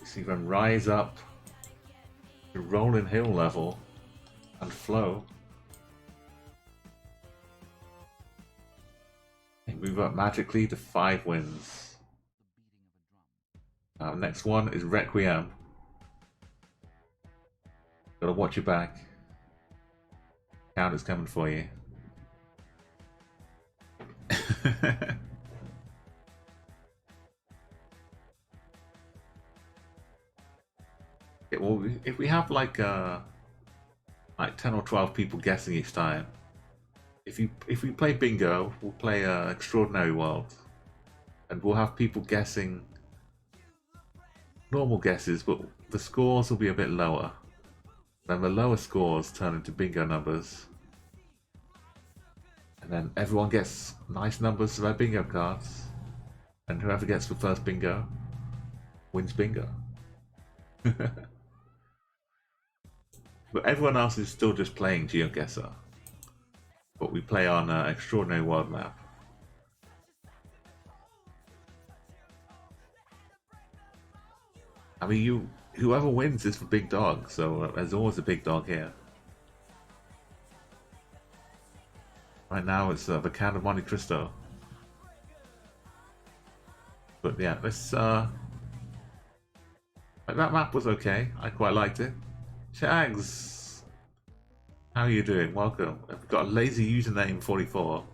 S1: you see them rise up to rolling hill level and flow. They move up magically to 5 wins. Next one is Requiem. Gotta watch your back. Count is coming for you. Yeah, well, if we have like 10 or 12 people guessing each time, if we play bingo, we'll play Extraordinary World, and we'll have people guessing normal guesses, but the scores will be a bit lower. Then the lower scores turn into bingo numbers, and then everyone gets nice numbers for their bingo cards, and whoever gets the first bingo wins bingo. But everyone else is still just playing GeoGuessr. But we play on Extraordinary World Map. I mean, whoever wins is for big dog, so there's always a big dog here. Right now it's the Count of Monte Cristo. But yeah, this that map was okay. I quite liked it. Shags, how are you doing? Welcome. I've got a lazy username 44.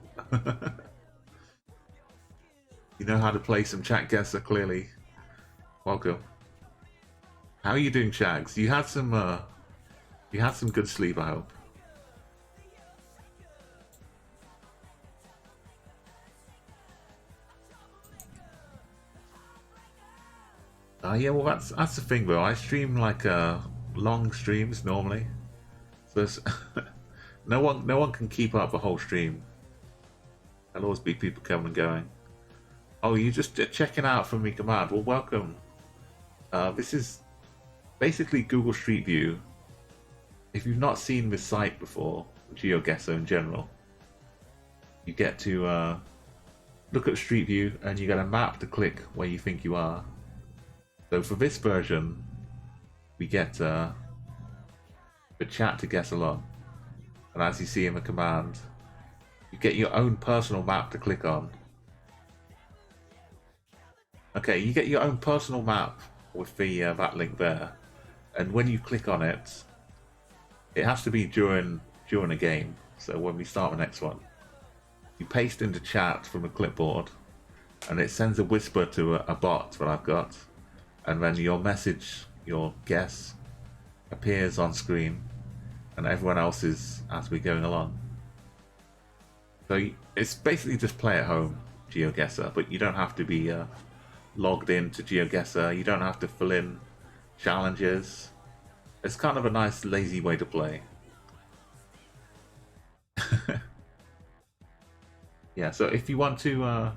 S1: You know how to play some chat Guessr clearly. Welcome. How are you doing, Shags? You had some good sleep, I hope. Yeah, well that's the thing, though. I stream like long streams normally, so no one can keep up a whole stream. There'll always be people coming and going. Oh, you just checking out from me command? Well, welcome. This is basically Google Street View. If you've not seen this site before, GeoGuessr in general, you get to look at Street View and you get a map to click where you think you are. So for this version, we get the chat to guess along, and as you see in the command, you get your own personal map to click on. Okay, you get your own personal map with the that link there, and when you click on it, it has to be during a game. So when we start the next one, you paste into chat from a clipboard, and it sends a whisper to a bot that I've got. And then your message, your guess, appears on screen, and everyone else is as we're going along. So it's basically just play at home GeoGuessr, but you don't have to be logged into GeoGuessr. You don't have to fill in challenges. It's kind of a nice, lazy way to play. Yeah. So if you want to, we're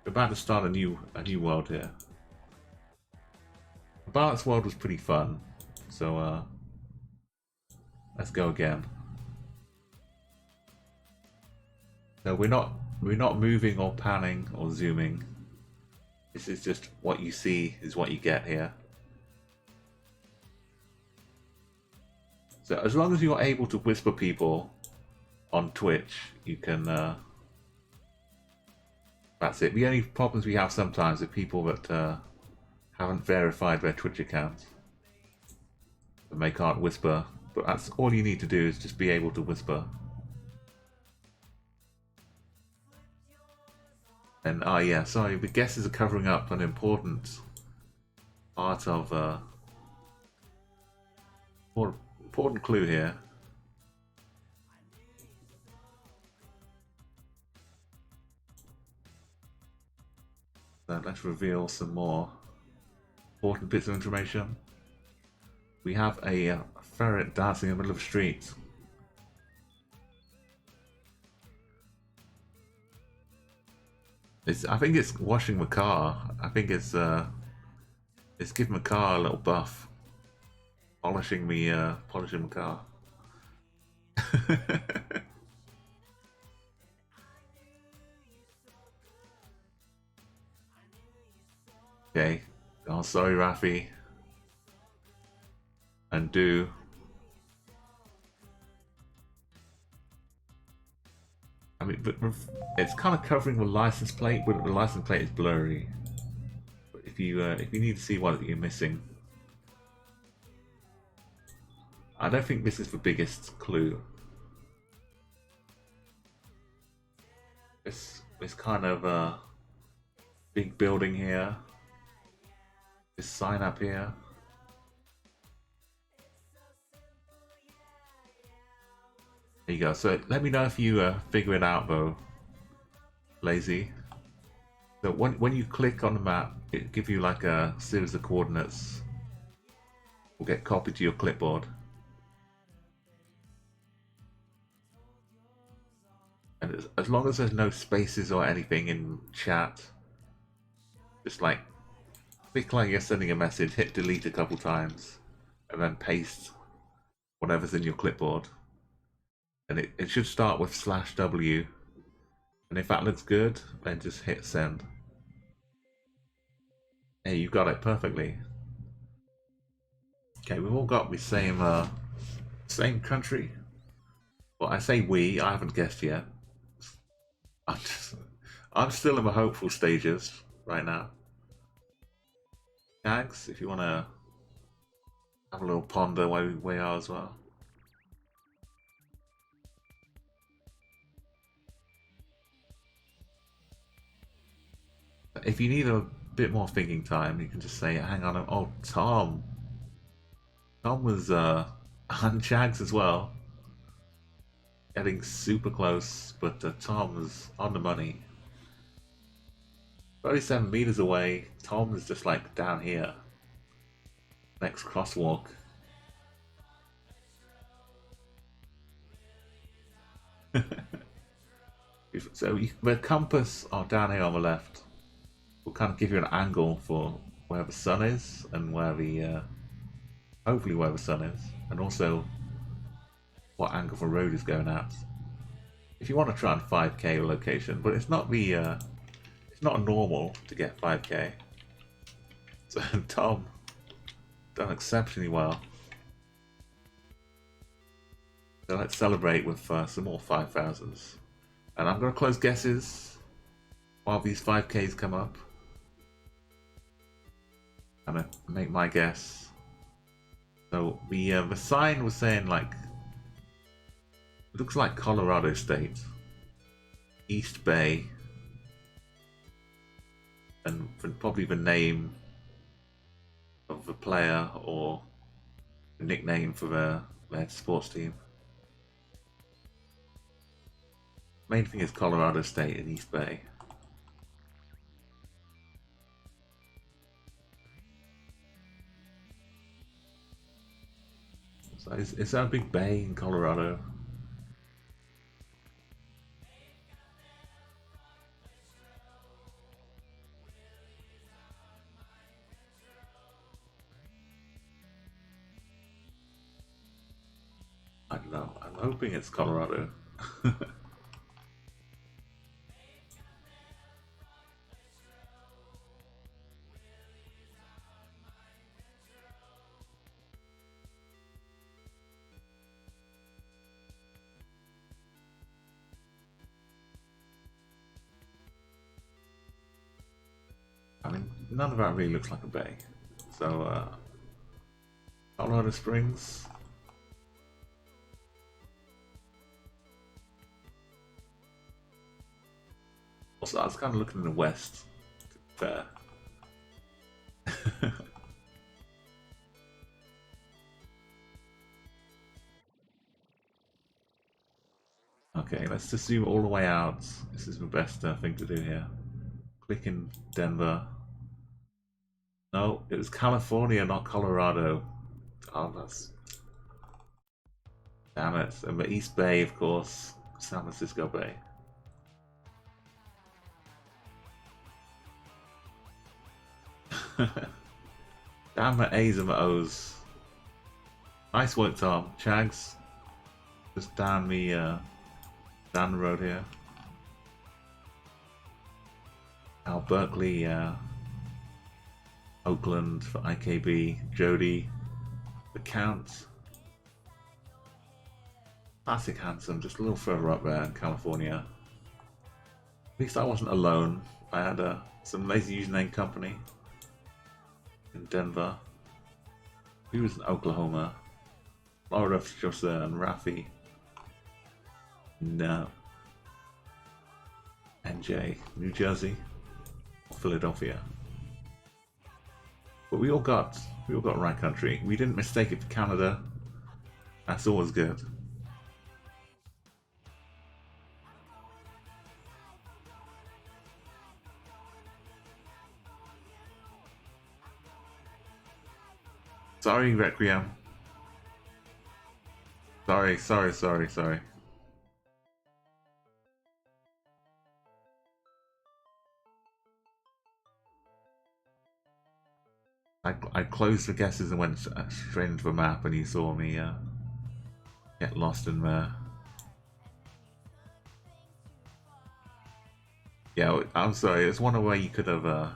S1: about to start a new world here. The Balanced World was pretty fun, so let's go again. So we're not moving or panning or zooming. This is just what you see is what you get here. So as long as you're able to whisper people on Twitch, you can. That's it. The only problems we have sometimes are people that haven't verified their Twitch accounts, and they can't whisper. But that's all you need to do is just be able to whisper. And yeah, sorry, the guesses are covering up an important part of important clue here. So let's reveal some more important bits of information. We have a ferret dancing in the middle of the street. I think it's washing the car. I think it's giving the car a little buff, polishing the car. Okay. Oh, sorry, Rafi. Undo. I mean, but it's kind of covering the license plate, but the license plate is blurry. But if you need to see what you're missing, I don't think this is the biggest clue. This kind of big building here. This sign up here. There you go. So let me know if you figure it out, though, Lazy. So when you click on the map, it gives you like a series of coordinates. Will get copied to your clipboard. And as long as there's no spaces or anything in chat, just like Think like you're sending a message, hit delete a couple times, and then paste whatever's in your clipboard. And it should start with /W. And if that looks good, then just hit send. Hey, you got it perfectly. Okay, we've all got the same country. Well, I say we, I haven't guessed yet. I'm still in the hopeful stages right now. Tags, if you want to have a little ponder where we are as well. If you need a bit more thinking time, you can just say, hang on, oh, Tom. Tom was, and Jags as well. Getting super close, but Tom was on the money. 37 meters away, Tom is just like down here. Next crosswalk. So the compass down here on the left will kind of give you an angle for where the sun is and where the hopefully where the sun is, and also what angle the road is going at. If you want to try and 5k location, but it's not it's not normal to get 5k. So Tom done exceptionally well. So let's celebrate with some more 5,000s. And I'm going to close guesses while these 5Ks come up. I'm going to make my guess. So the sign was saying like, it looks like Colorado State, East Bay, and probably the name of the player or the nickname for their sports team. Main thing is Colorado State and East Bay. So is that a big bay in Colorado? I don't know. I'm hoping it's Colorado. I mean, none of that really looks like a bay. So, Colorado Springs. Also, I was kind of looking in the west. Fair. Okay, let's just zoom all the way out. This is the best thing to do here. Click in Denver. No, it was California, not Colorado. Oh, that's... Damn it. And the East Bay, of course. San Francisco Bay. Damn the A's and the O's. Nice work, Tom. Chags. Just down the road here. Al Berkeley, Oakland for IKB, Jody, the Count, Classic Handsome, just a little further up there in California. At least I wasn't alone. I had some lazy username company in Denver. He was in Oklahoma. Florida for Jose and Rafi. No. NJ, New Jersey, Philadelphia. But we all got right country. We didn't mistake it for Canada. That's always good. Sorry, Requiem. Sorry. I closed the guesses and went straight into the map, and you saw me get lost in there. Yeah, I'm sorry. It's one where you could have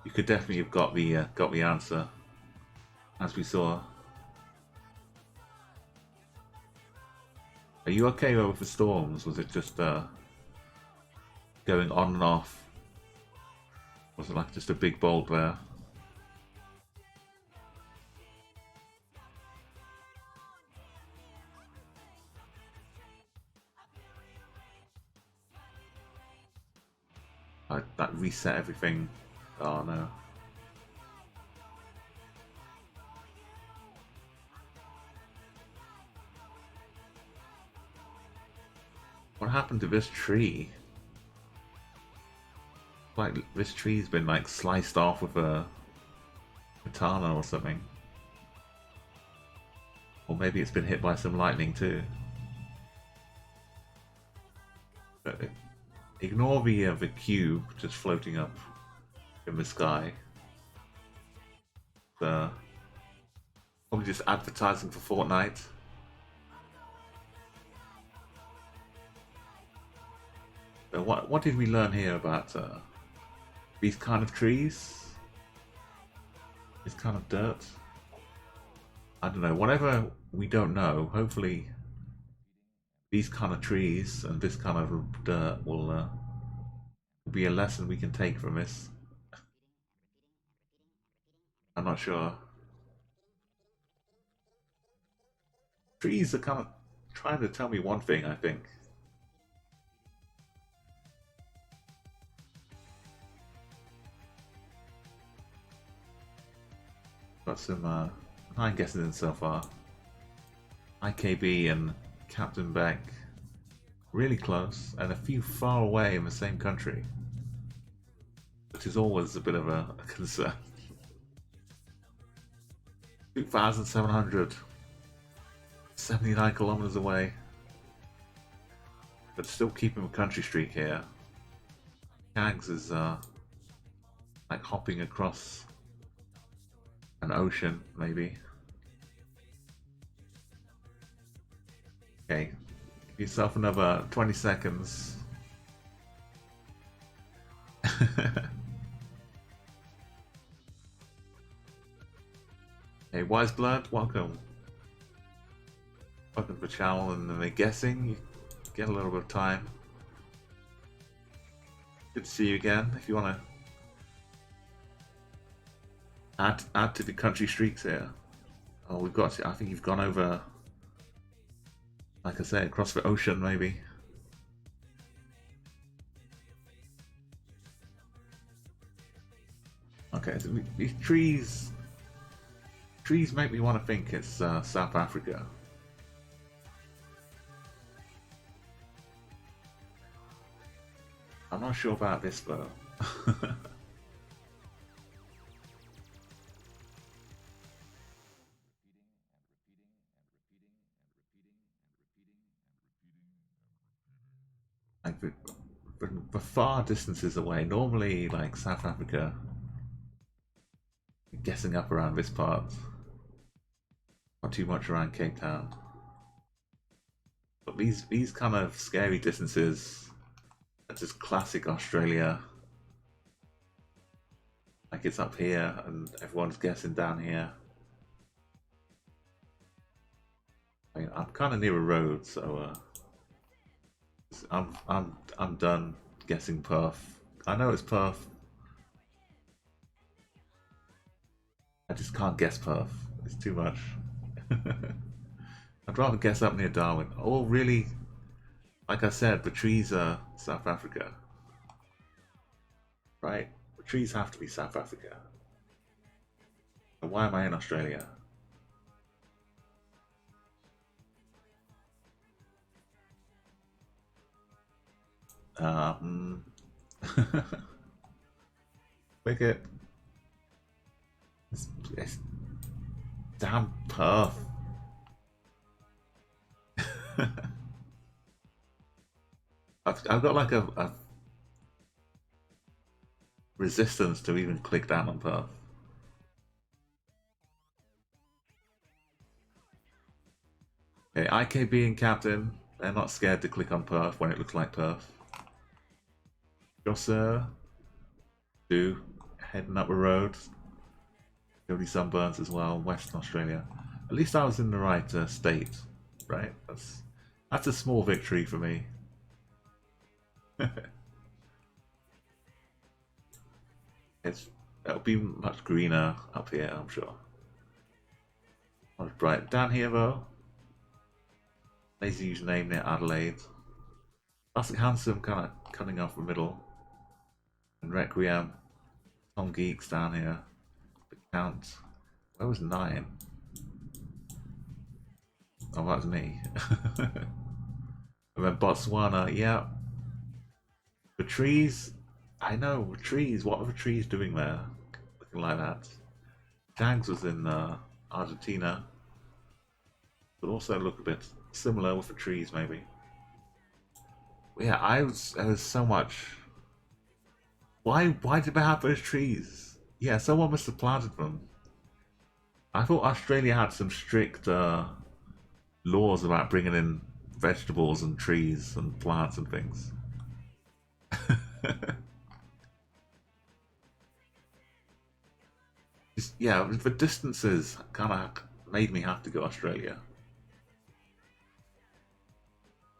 S1: you could definitely have got the answer, as we saw. Are you okay with the storms? Was it just going on and off? Was it like just a big bolt there? That reset everything. Oh no. What happened to this tree? Like this tree's been like sliced off with a katana or something. Or maybe it's been hit by some lightning too. But ignore the cube just floating up in the sky. Probably just advertising for Fortnite. So what did we learn here about these kind of trees? This kind of dirt? I don't know. Whatever we don't know, hopefully these kind of trees and this kind of dirt will be a lesson we can take from this. I'm not sure. Trees are kind of trying to tell me one thing, I think. Got some 9 guesses in so far. IKB and Captain Beck really close, and a few far away in the same country, which is always a bit of a concern. 2,700, 79 kilometers away, but still keeping a country streak here. Kags is like hopping across an ocean, maybe. Okay, give yourself another 20 seconds. Hey, Wise Blood, welcome. Welcome to the channel, and then guessing, you get a little bit of time. Good to see you again. If you want to add to the country streaks here. Oh, we've got to, I think you've gone over, like I say, across the ocean, maybe. Okay, so these trees make me want to think it's South Africa. I'm not sure about this though. Like the far distances away, normally like South Africa, I'm guessing up around this part, not too much around Cape Town. But these kind of scary distances are just classic Australia. Like it's up here and everyone's guessing down here. I mean, I'm kind of near a road, so I'm done guessing Perth. I know it's Perth. I just can't guess Perth. It's too much. I'd rather guess up near Darwin. Oh, really? Like I said, the trees are South Africa. Right? The trees have to be South Africa. So why am I in Australia? Wicket. It's damn Perth. I've got like a resistance to even click down on Perth. Okay, IKB and Captain. They're not scared to click on Perth when it looks like Perth. Guessr. 2. Heading up the road. Guilty Sunburns as well. Western Australia. At least I was in the right state, right? That's a small victory for me. It'll be much greener up here, I'm sure. Not bright down here though. Lazy username near Adelaide. Classic Handsome kind of cutting off the middle. And Requiem. Tom Geeks down here. Big Count. Where was 9? Oh, that was me. And then Botswana, yeah. The trees, I know, trees, what are the trees doing there? Looking like that. Jags was in Argentina. But also look a bit similar with the trees, maybe. But yeah, there was so much. Why did they have those trees? Yeah, someone must have planted them. I thought Australia had some strict laws about bringing in vegetables and trees and plants and things. Yeah, the distances kind of made me have to go Australia.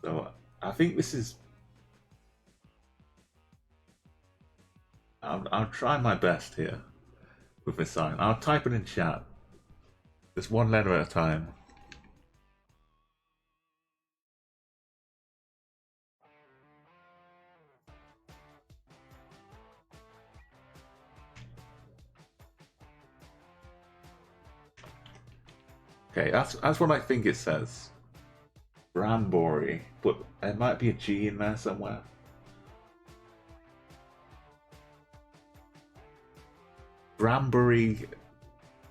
S1: So I think this is. I'll try my best here with this sign. I'll type it in chat. Just one letter at a time. Okay, that's what I think it says. Brambury, but there might be a G in there somewhere. Brambury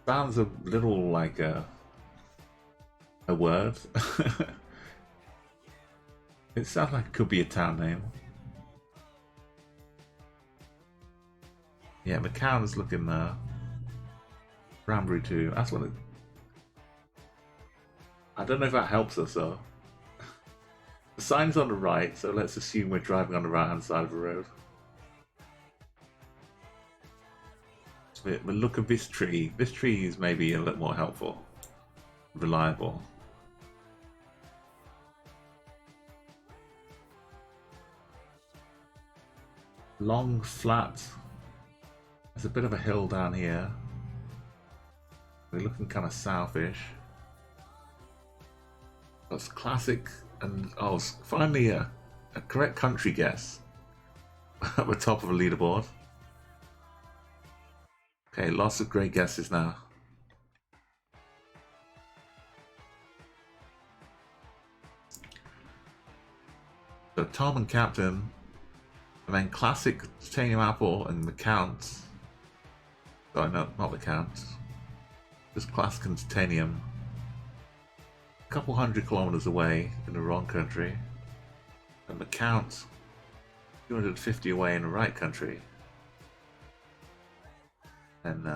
S1: sounds a little like a word. It sounds like it could be a town name. Yeah, McCann's looking there. Brambury too. That's what it. I don't know if that helps us though. The sign's on the right, so let's assume we're driving on the right hand side of the road. So the look of this tree is maybe a little more helpful. Reliable. Long, flat. There's a bit of a hill down here. We're looking kind of southish. That's classic, and oh, finally a correct country guess at the top of a leaderboard. Okay, lots of great guesses now. So Tom and Captain, and then classic Titanium Apple and the Count. Sorry, no, not the Count. Just classic and Titanium. A couple 100 kilometers away in the wrong country. And the Count, 250 away in the right country. And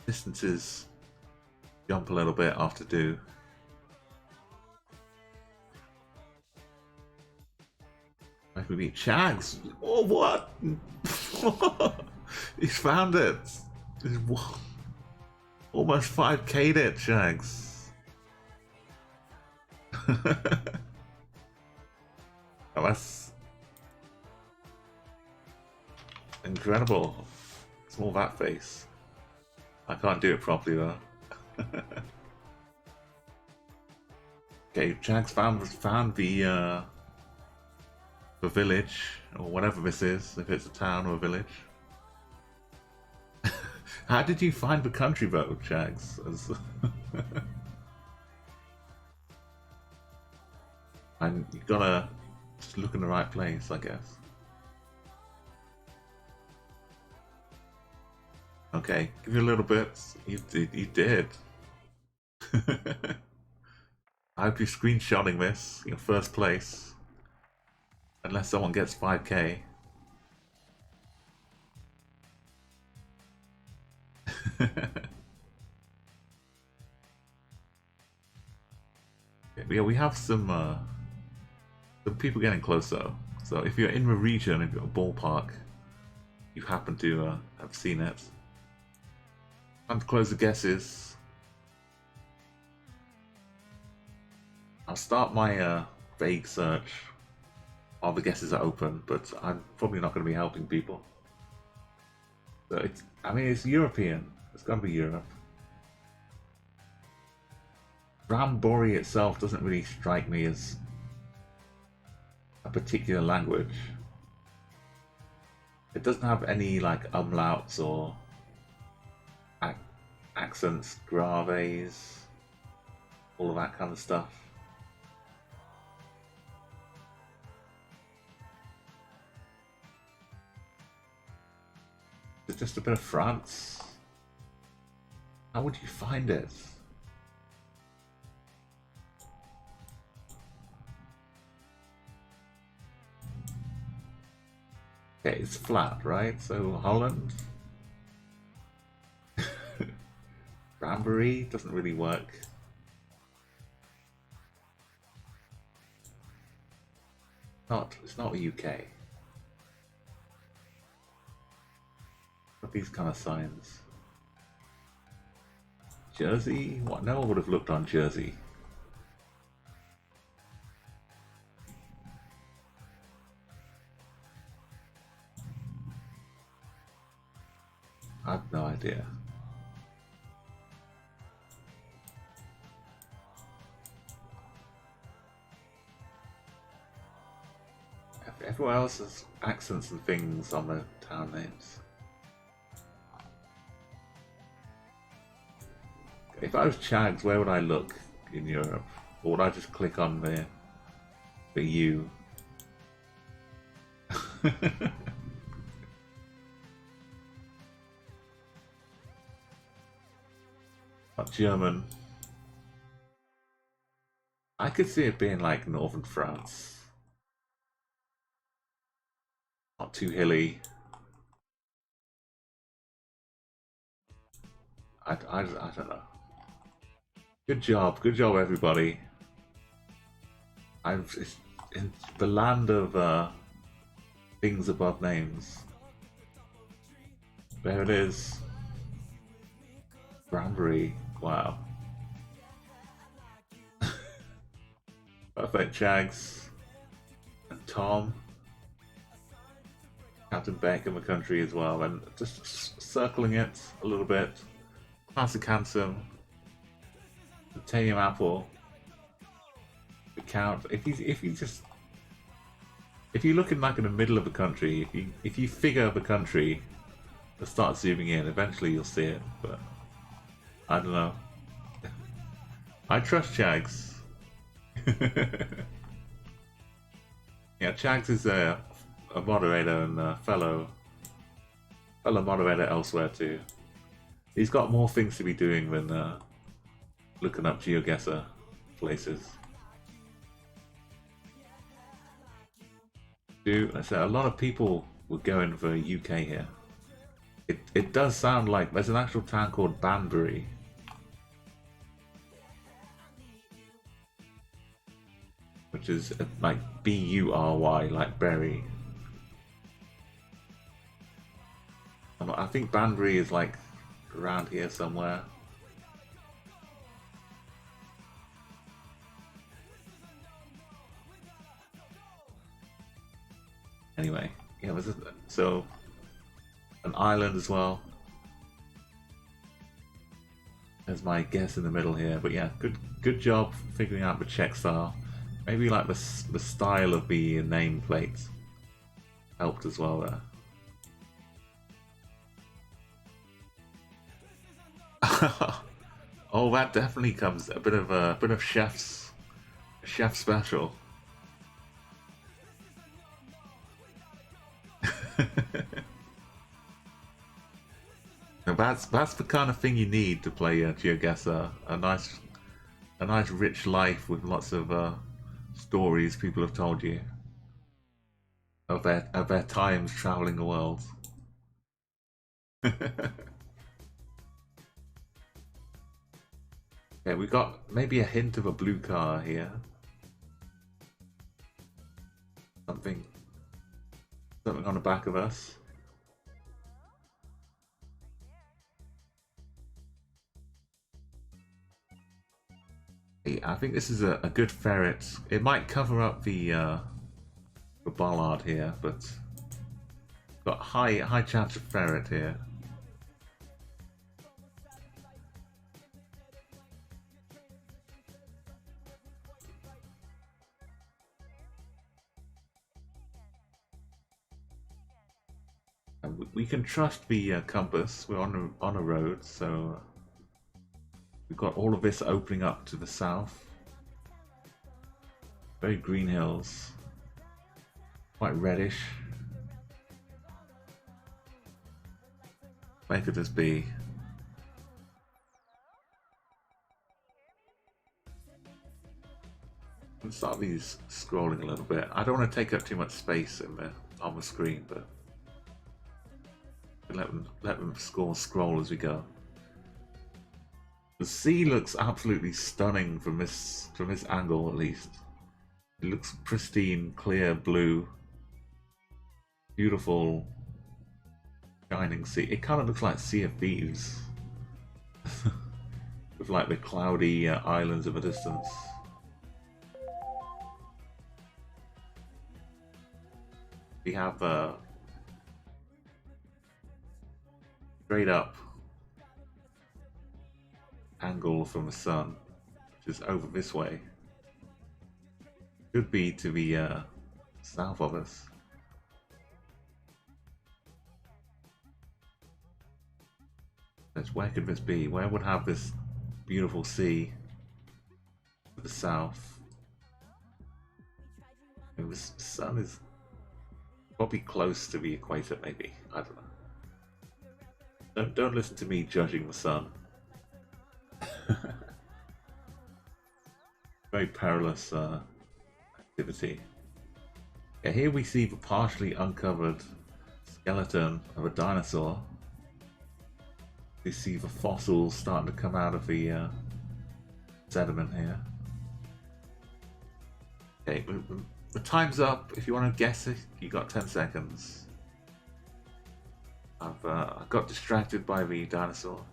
S1: distances jump a little bit after do. Like we meet Shags. Oh, what? He's found it. Almost 5K'd it, Shags. Oh, that's incredible. Small that face. I can't do it properly though. Okay, Shags found the village, or whatever this is, if it's a town or a village. How did you find the country though, Shags? And you gotta just look in the right place, I guess. Okay, give you a little bit. You did. I hope you're screenshotting this, your first place. Unless someone gets 5K. Yeah, we have some people getting close though. So if you're in the region, if you're at a ballpark, you happen to have seen it. Time to close the guesses. I'll start my vague search while the guesses are open, but I'm probably not going to be helping people. So I mean, it's European. It's got to be Europe. Rambori itself doesn't really strike me as a particular language. It doesn't have any like umlauts or accents, graves, all of that kind of stuff. It's just a bit of France. How would you find it? Okay, it's flat, right? So Holland. Cranberry doesn't really work. It's not the UK. What these kind of signs? Jersey? What? No one would have looked on Jersey. I have no idea. Everyone else has accents and things on the town names. If I was Chags, where would I look in Europe? Or would I just click on the U? Not German. I could see it being like northern France. Not too hilly. I don't know. Good job, everybody. It's in the land of things above names. There it is. Cranberry. Wow. Perfect, Chags. And Tom. Captain Beck in the country as well, and just circling it a little bit. Classic Handsome. The Titanium Apple. The Count. If you look in like in the middle of the country, if you figure the country and start zooming in, eventually you'll see it. But I don't know. I trust Chags. Yeah, Chags is a moderator and a fellow moderator elsewhere too. He's got more things to be doing than looking up GeoGuessr places. I said a lot of people were going for UK here. It does sound like there's an actual town called Banbury. Which is like B-U-R-Y, like berry. I think Banbury is like around here somewhere. Anyway, yeah, so an island as well. There's my guess in the middle here, but yeah, good job figuring out the Czech style. Maybe like the style of the nameplate helped as well there. Oh, that definitely comes a bit of chef special. And that's the kind of thing you need to play GeoGuessr. A nice rich life with lots of stories people have told you of their times traveling the world. Okay, we got maybe a hint of a blue car here. Something on the back of us. I think this is a good ferret. It might cover up the bollard here, but got high chance of ferret here. We can trust the compass. We're on a road, so we've got all of this opening up to the south. Very green hills, quite reddish. Where could this be? Let's start these scrolling a little bit. I don't want to take up too much space on the screen, but let them scroll as we go. The sea looks absolutely stunning from this angle, at least. It looks pristine, clear blue, beautiful, shining sea. It kind of looks like Sea of Thieves, with like the cloudy islands in the distance. We have straight up angle from the sun, which is over this way. Could be to the south of us. Where could this be? Where would have this beautiful sea to the south? And the sun is probably close to the equator, maybe. I don't know. Don't listen to me judging the sun. Very perilous activity. Yeah, here we see the partially uncovered skeleton of a dinosaur. We see the fossils starting to come out of the sediment here. Okay, the time's up. If you want to guess it, you got 10 seconds. I got distracted by the dinosaur.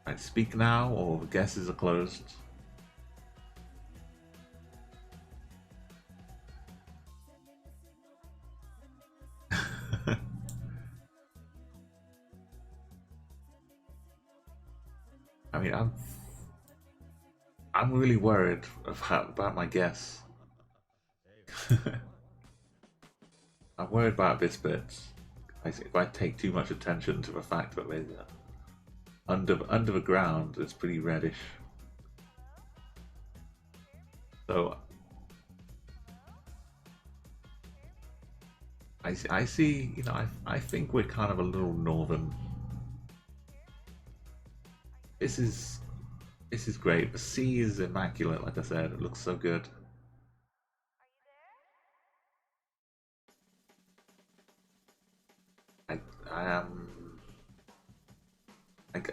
S1: Right, speak now, or the guesses are closed. I mean, I'm really worried about my guess. I'm worried about this bit. If I take too much attention to the fact that there's under the ground, it's pretty reddish. So I see. You know, I think we're kind of a little northern. This is great. The sea is immaculate, like I said. It looks so good.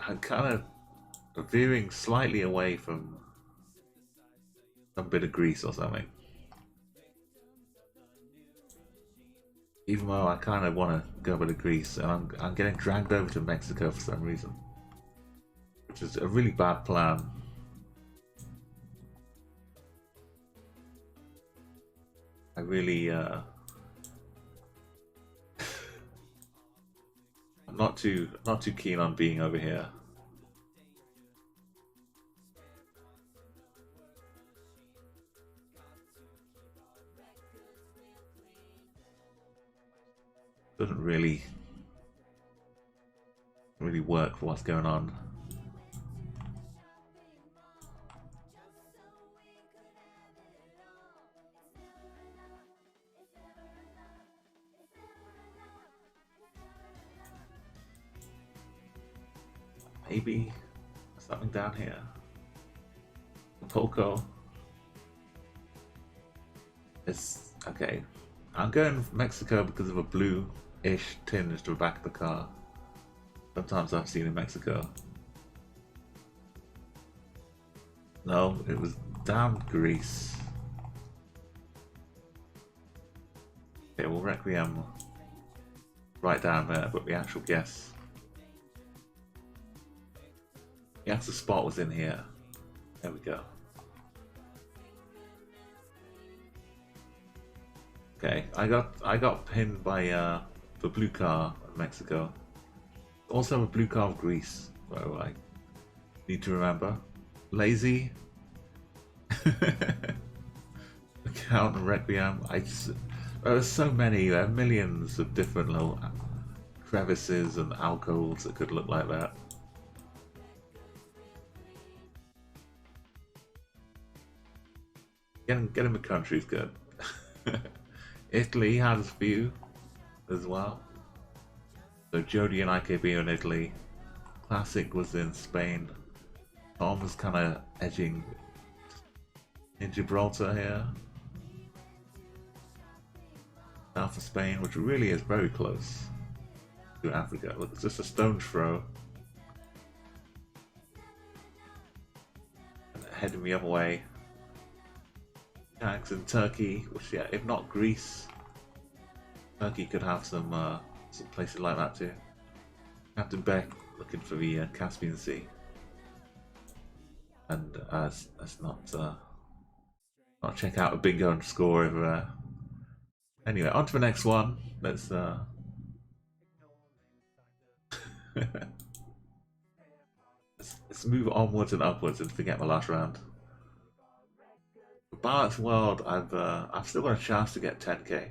S1: I'm kind of veering slightly away from some bit of Greece or something. Even though I kind of want to go over to Greece, and I'm getting dragged over to Mexico for some reason, which is a really bad plan. I really I'm not too keen on being over here. Doesn't really work for what's going on. Maybe something down here. Polko. It's okay. I'm going Mexico because of a blue white-ish tinge to the back of the car. Sometimes I've seen in Mexico. No, it was damn Greece. Okay, well, Requiem right down there, but the actual guess. The actual spot was in here. There we go. Okay, I got pinned by the blue car of Mexico. Also a blue car of Greece, so I need to remember. Lazy. Account and Requiem. There are so many. There are millions of different little crevices and alcoves that could look like that. Getting the country is good. Italy has a few as well. So Jody and IKB in Italy. Classic was in Spain. Tom was kind of edging in Gibraltar here. South of Spain, which really is very close to Africa. Look, it's just a stone's throw. And heading the other way. Tags in Turkey, which, yeah, if not Greece, Turkey could have some places like that too. Captain Beck looking for the Caspian Sea, and let's not check out a bingo and score over there. Anyway, on to the next one. Let's let's move onwards and upwards and forget the last round. Bart's World, I've still got a chance to get 10k.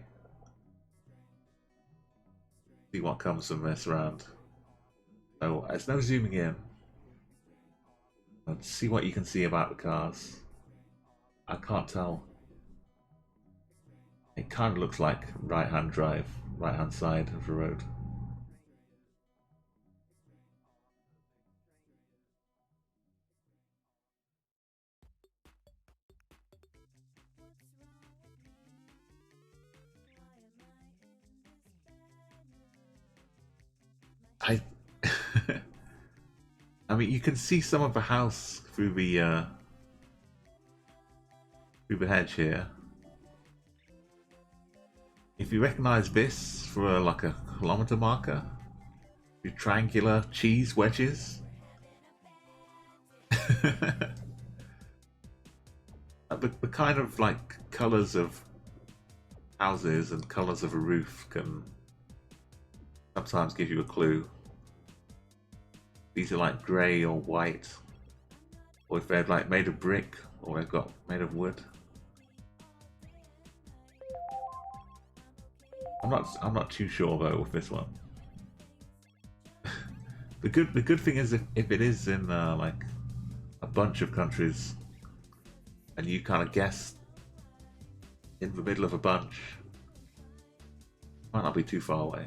S1: See what comes from this round. So there's no zooming in. Let's see what you can see about the cars. I can't tell. It kind of looks like right-hand drive, right-hand side of the road. I mean, you can see some of the house through the hedge here. If you recognize this for like a kilometer marker, the triangular cheese wedges. The kind of like colors of houses and colors of a roof can sometimes give you a clue. These are like grey or white, or if they're like made of brick, or they've got made of wood. I'm not too sure though with this one. the good thing is if it is in like a bunch of countries, and you kind of guess in the middle of a bunch, might not be too far away.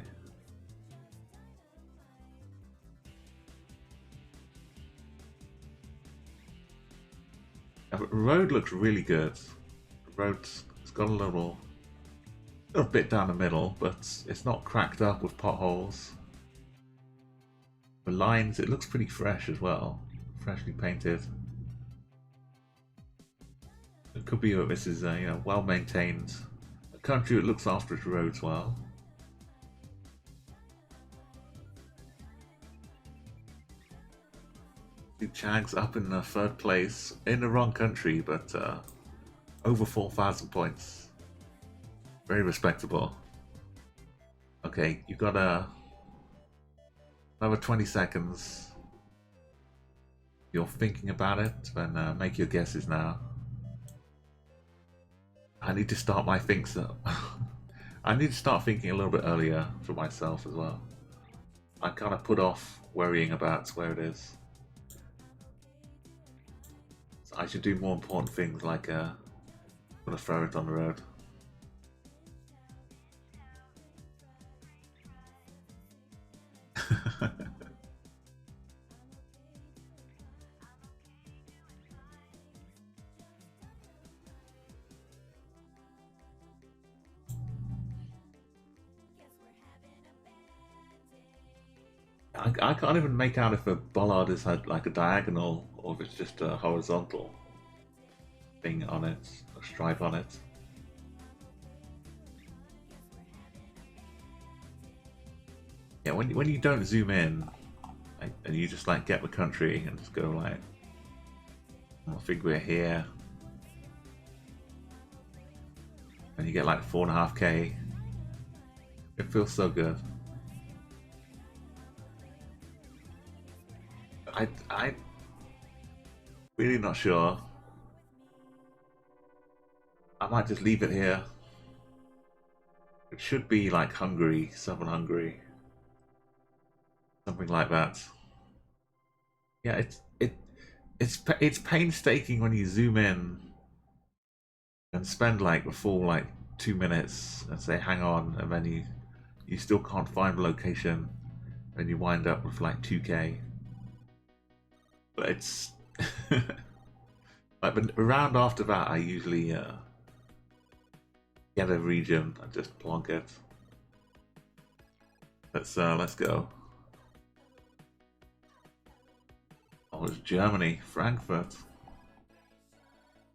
S1: The road looks really good. The road's got a little bit down the middle, but it's not cracked up with potholes. The lines, it looks pretty fresh as well, freshly painted. It could be that this is well maintained, a country that looks after its roads well. Chag's up in the third place in the wrong country, but over 4,000 points. Very respectable. Okay, you've got another 20 seconds. You're thinking about it, then make your guesses now. I need to start my thinks up. I need to start thinking a little bit earlier for myself as well. I kind of put off worrying about where it is. So I should do more important things like put a Furret on the road. I can't even make out if a bollard is like a diagonal or if it's just a horizontal thing on it, a stripe on it. Yeah, when you don't zoom in, like, and you just like get the country and just go like, I think we're here, and you get like 4.5K. It feels so good. I really not sure. I might just leave it here. It should be like Hungary, Southern Hungary, something like that. Yeah, it's painstaking when you zoom in and spend like the full like 2 minutes and say hang on, and then you still can't find the location, and you wind up with like 2K. But it's like the round after that, I usually get a region and just plonk it. Let's go. Oh, it's Germany, Frankfurt.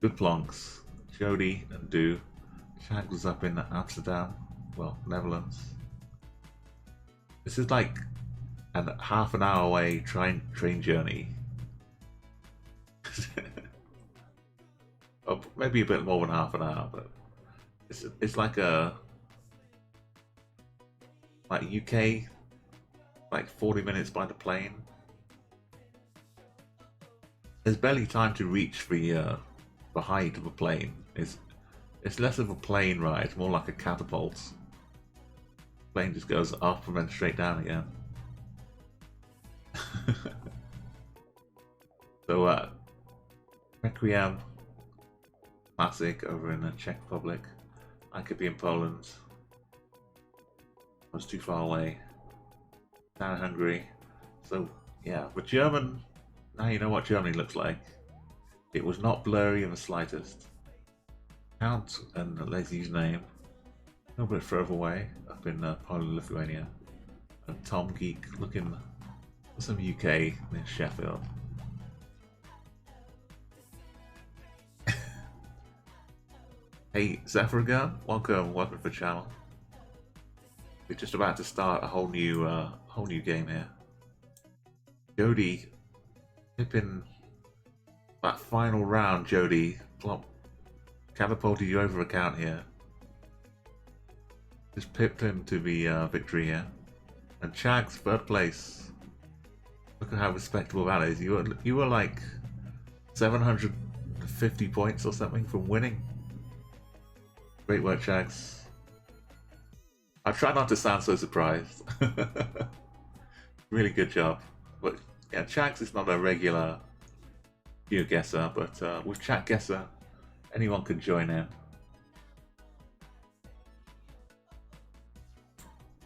S1: Good plonks. Jody and Do. Shag was up in Amsterdam, well, Netherlands. This is like a half an hour away train journey. Oh, maybe a bit more than half an hour, but it's like UK, like 40 minutes by the plane. There's barely time to reach the height of a plane. It's less of a plane ride, more like a catapult. Plane just goes up and then straight down again. So Requiem, classic over in the Czech Republic. I could be in Poland. I was too far away. Down in Hungary. So yeah, but German. Now you know what Germany looks like. It was not blurry in the slightest. Count and Leslie's name. A little bit further away, up in Poland, Lithuania. And Tom Geek looking for some UK near Sheffield. Hey, Zephyr again, welcome to the channel. We're just about to start a whole new game here. Jody, tipping that final round. Jody, plop, catapulted you over a count here. Just pipped him to the victory here. And Chag's third place. Look at how respectable that is. You were like 750 points or something from winning. Great work, Chags. I try not to sound so surprised. Really good job. But yeah, Chags is not a regular Guessr, but with Chat Guessr, anyone can join in.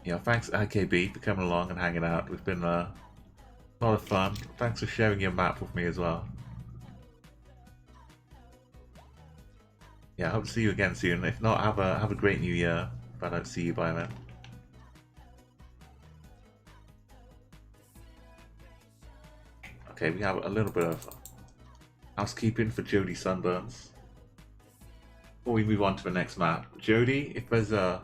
S1: Yeah, thanks IKB for coming along and hanging out. It's been a lot of fun. Thanks for sharing your map with me as well. Yeah, I hope to see you again soon. If not, have a great new year. If I don't see you by then. Okay, we have a little bit of housekeeping for Jody Sunburns. Before we move on to the next map, Jody, if there's a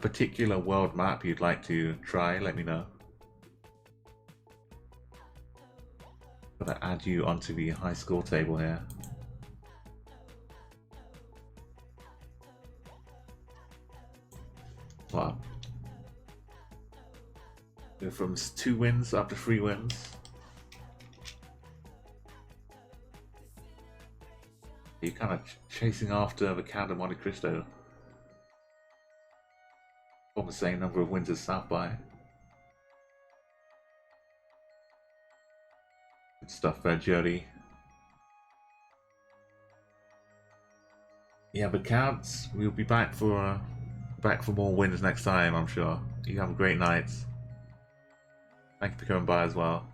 S1: particular world map you'd like to try, let me know. I'm gonna add you onto the high score table here. Wow. Go from 2 wins up to 3 wins. You're kind of chasing after the Count of Monte Cristo. On the same number of wins as South by. Good stuff there, Jody. Yeah, but Counts, we'll be back for more wins next time, I'm sure. You have a great night. Thank you for coming by as well.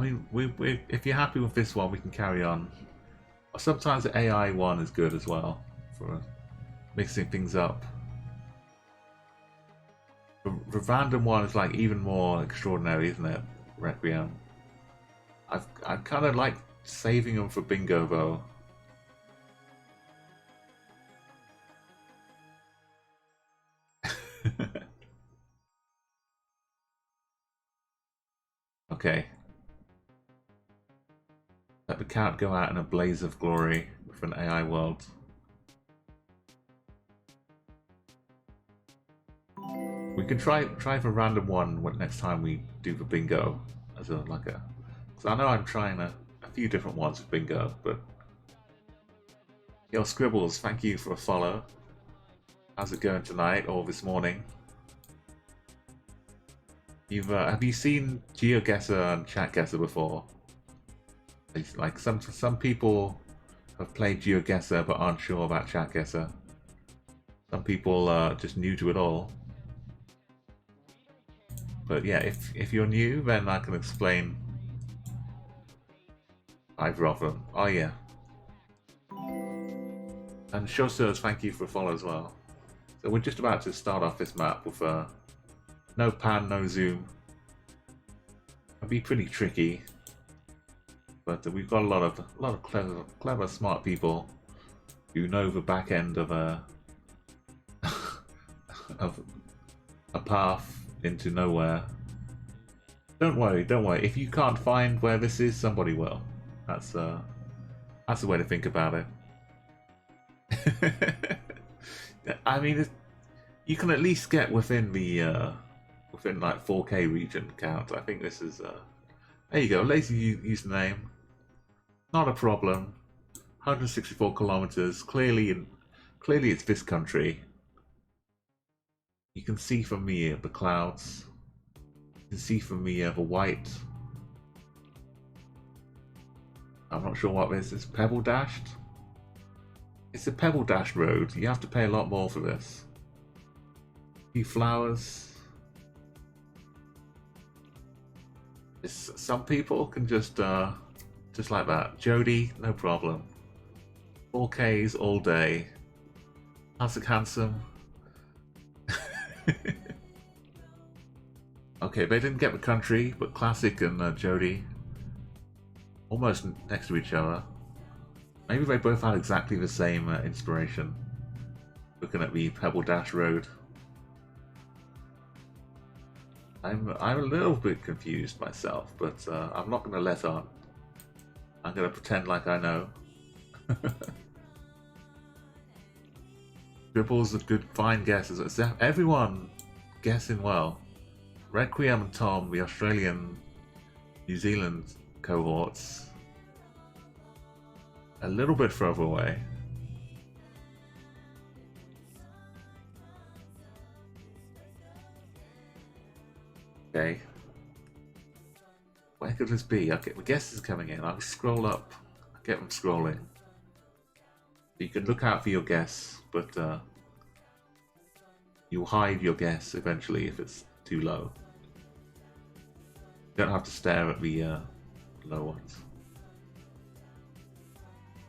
S1: mean, if you're happy with this one, we can carry on. Sometimes the AI one is good as well for mixing things up. The random one is like even more extraordinary, isn't it? Requiem. I kind of like saving them for bingo though. Okay. Let the cat go out in a blaze of glory with an AI world. We can try for random one next time we do the bingo as a like a. Because I know I'm trying a few different ones with bingo, but yo Scribbles, thank you for a follow. How's it going tonight or this morning? Have you seen GeoGuessr and ChatGuessr before? It's like some people have played GeoGuessr but aren't sure about ChatGuessr. Some people are just new to it all. But yeah, if you're new, then I can explain either of them. Oh yeah. And Shosurs, thank you for a follow as well. So we're just about to start off this map with no pan, no zoom. It'll be pretty tricky, but we've got a lot of clever, smart people who know the back end of a of a path into nowhere. Don't worry. If you can't find where this is, somebody will. That's the way to think about it. I mean, you can at least get within the within like 4K region count. I think this is there you go, lazy username. Not a problem. 164 kilometers. Clearly it's this country. You can see from me the clouds. You can see from me the white. I'm not sure what this is. Pebble dashed? It's a pebble dash road. You have to pay a lot more for this. A few flowers. Some people can just like that. Jody, no problem. 4Ks all day. Classic handsome. Okay, they didn't get the country, but Classic and Jody almost next to each other. Maybe they both had exactly the same inspiration. Looking at the Pebble Dash Road. I'm a little bit confused myself, but I'm not going to let on. I'm going to pretend like I know. Dribble's a good, fine guess. Everyone guessing well. Requiem and Tom, the Australian, New Zealand cohorts, a little bit further away. Okay. Where could this be? Okay, the guess is coming in. I'll scroll up. I'll get them scrolling. You can look out for your guess, but you'll hide your guess eventually if it's too low. You don't have to stare at the low ones.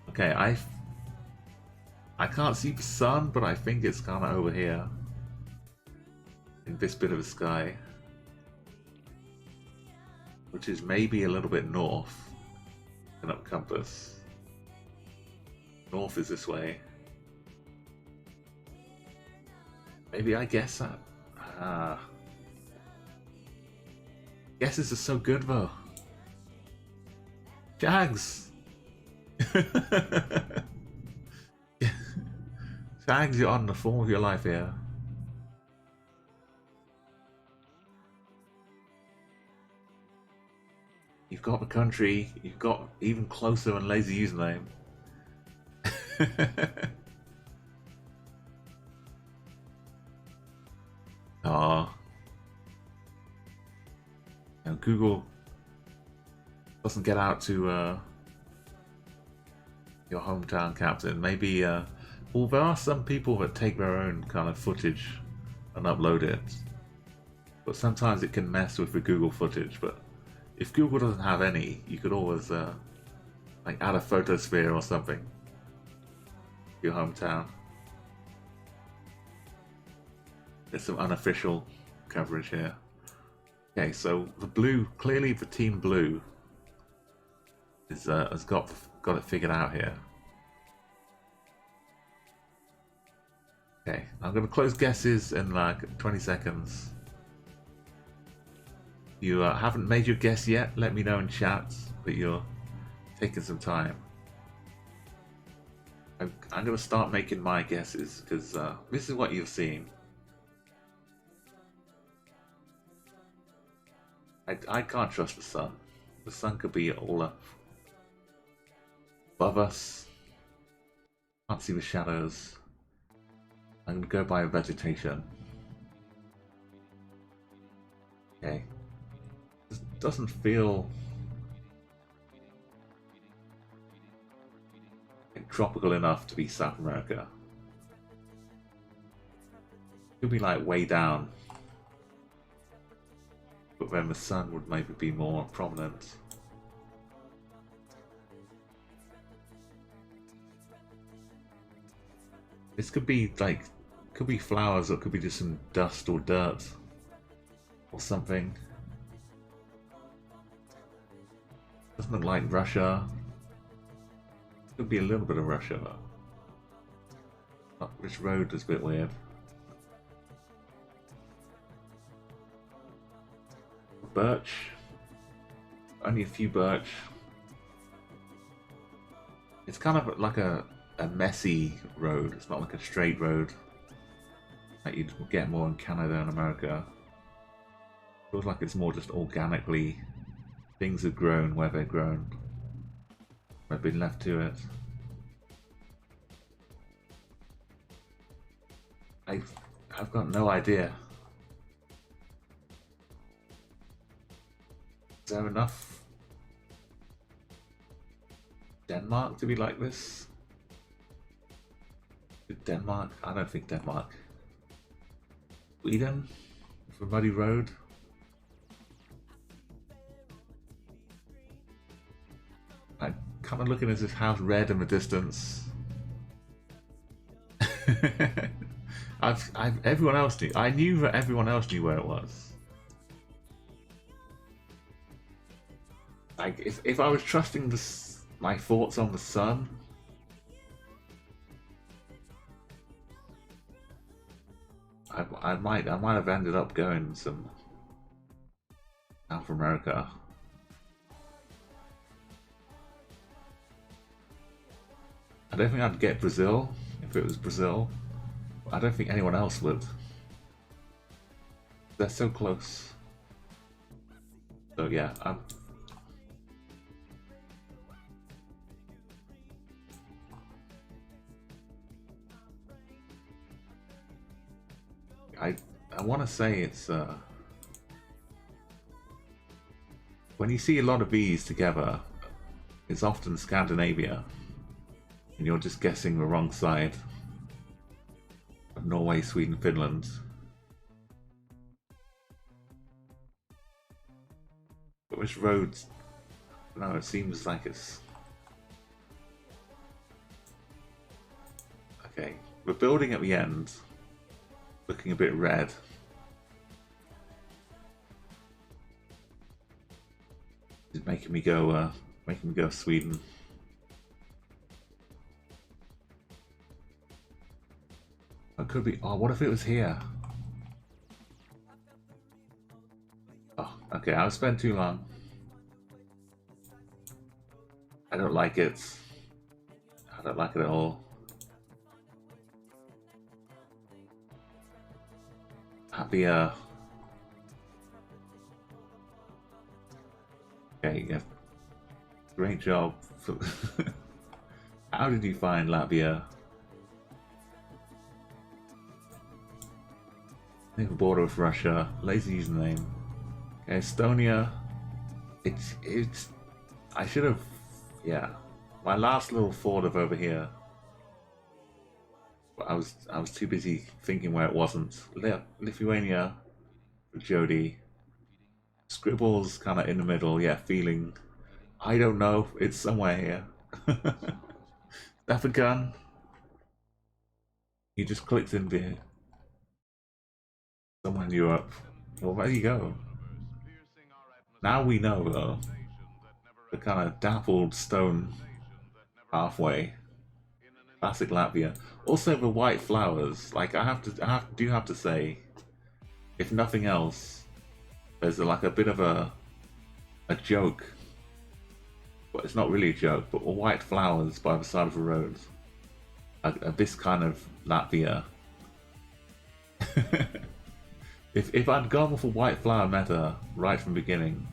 S1: Okay, I can't see the sun, but I think it's kind of over here in this bit of the sky, which is maybe a little bit north in up compass. North is this way. Maybe I guess that. Guesses are so good though. Jags! Jags, you're on the form of your life here. You've got the country, you've got even closer and lazy username. Ah. You know, Google doesn't get out to your hometown captain. Maybe, well, there are some people that take their own kind of footage and upload it, but sometimes it can mess with the Google footage. But if Google doesn't have any, you could always like add a photosphere or something to your hometown. There's some unofficial coverage here. Okay, so the blue, clearly the team blue is has got it figured out here. Okay, I'm going to close guesses in like 20 seconds. You haven't made your guess yet, let me know in chat, but you're taking some time. I'm going to start making my guesses, because this is what you're seeing. I can't trust the sun. The sun could be all up above us. Can't see the shadows. I'm going to go by vegetation. Okay. This doesn't feel tropical enough to be South America. Could be like way down. But then the sun would maybe be more prominent. This could be like, could be flowers, or it could be just some dust or dirt or something. Doesn't look like Russia. Could be a little bit of Russia though. Oh, this road is a bit weird. Birch. Only a few birch. It's kind of like a messy road. It's not like a straight road that you'd get more in Canada and America. Feels like it's more just organically. Things have grown where they're grown. They've been left to it. I've got no idea. Is there enough Denmark to be like this? Denmark? I don't think Denmark. Sweden? For Muddy Road? I'm kind of looking at this house red in the distance. Everyone else knew. I knew that everyone else knew where it was. Like, if I was trusting my thoughts on the sun, I might have ended up going some South America. I don't think I'd get Brazil if it was Brazil. I don't think anyone else would. They're so close. So yeah, I want to say it's when you see a lot of these together, it's often Scandinavia, and you're just guessing the wrong side of Norway, Sweden, Finland. But which roads? No, it seems like it's okay. The building at the end, looking a bit red. It's making me go Sweden. It could be. Oh, what if it was here? Oh, okay. I've spent too long. I don't like it. I don't like it at all. Latvia. Okay, yeah. Great job. How did you find Latvia? I think the border with Russia. Lazy username. Okay, Estonia. It's. I should have. Yeah, my last little thought of over here. But I was too busy thinking where it wasn't. Lithuania. Jody. Scribble's kind of in the middle, yeah, feeling. I don't know, it's somewhere here. Stafford gun. He just clicked in there. Somewhere in Europe. Well, there you go. Now we know, though. The kind of dappled stone halfway. Classic Latvia. Also, the white flowers. Like, I do have to say, if nothing else, there's like a bit of a joke. But it's not really a joke, but white flowers by the side of the road. This kind of Latvia. If I'd gone with a white flower meta right from the beginning,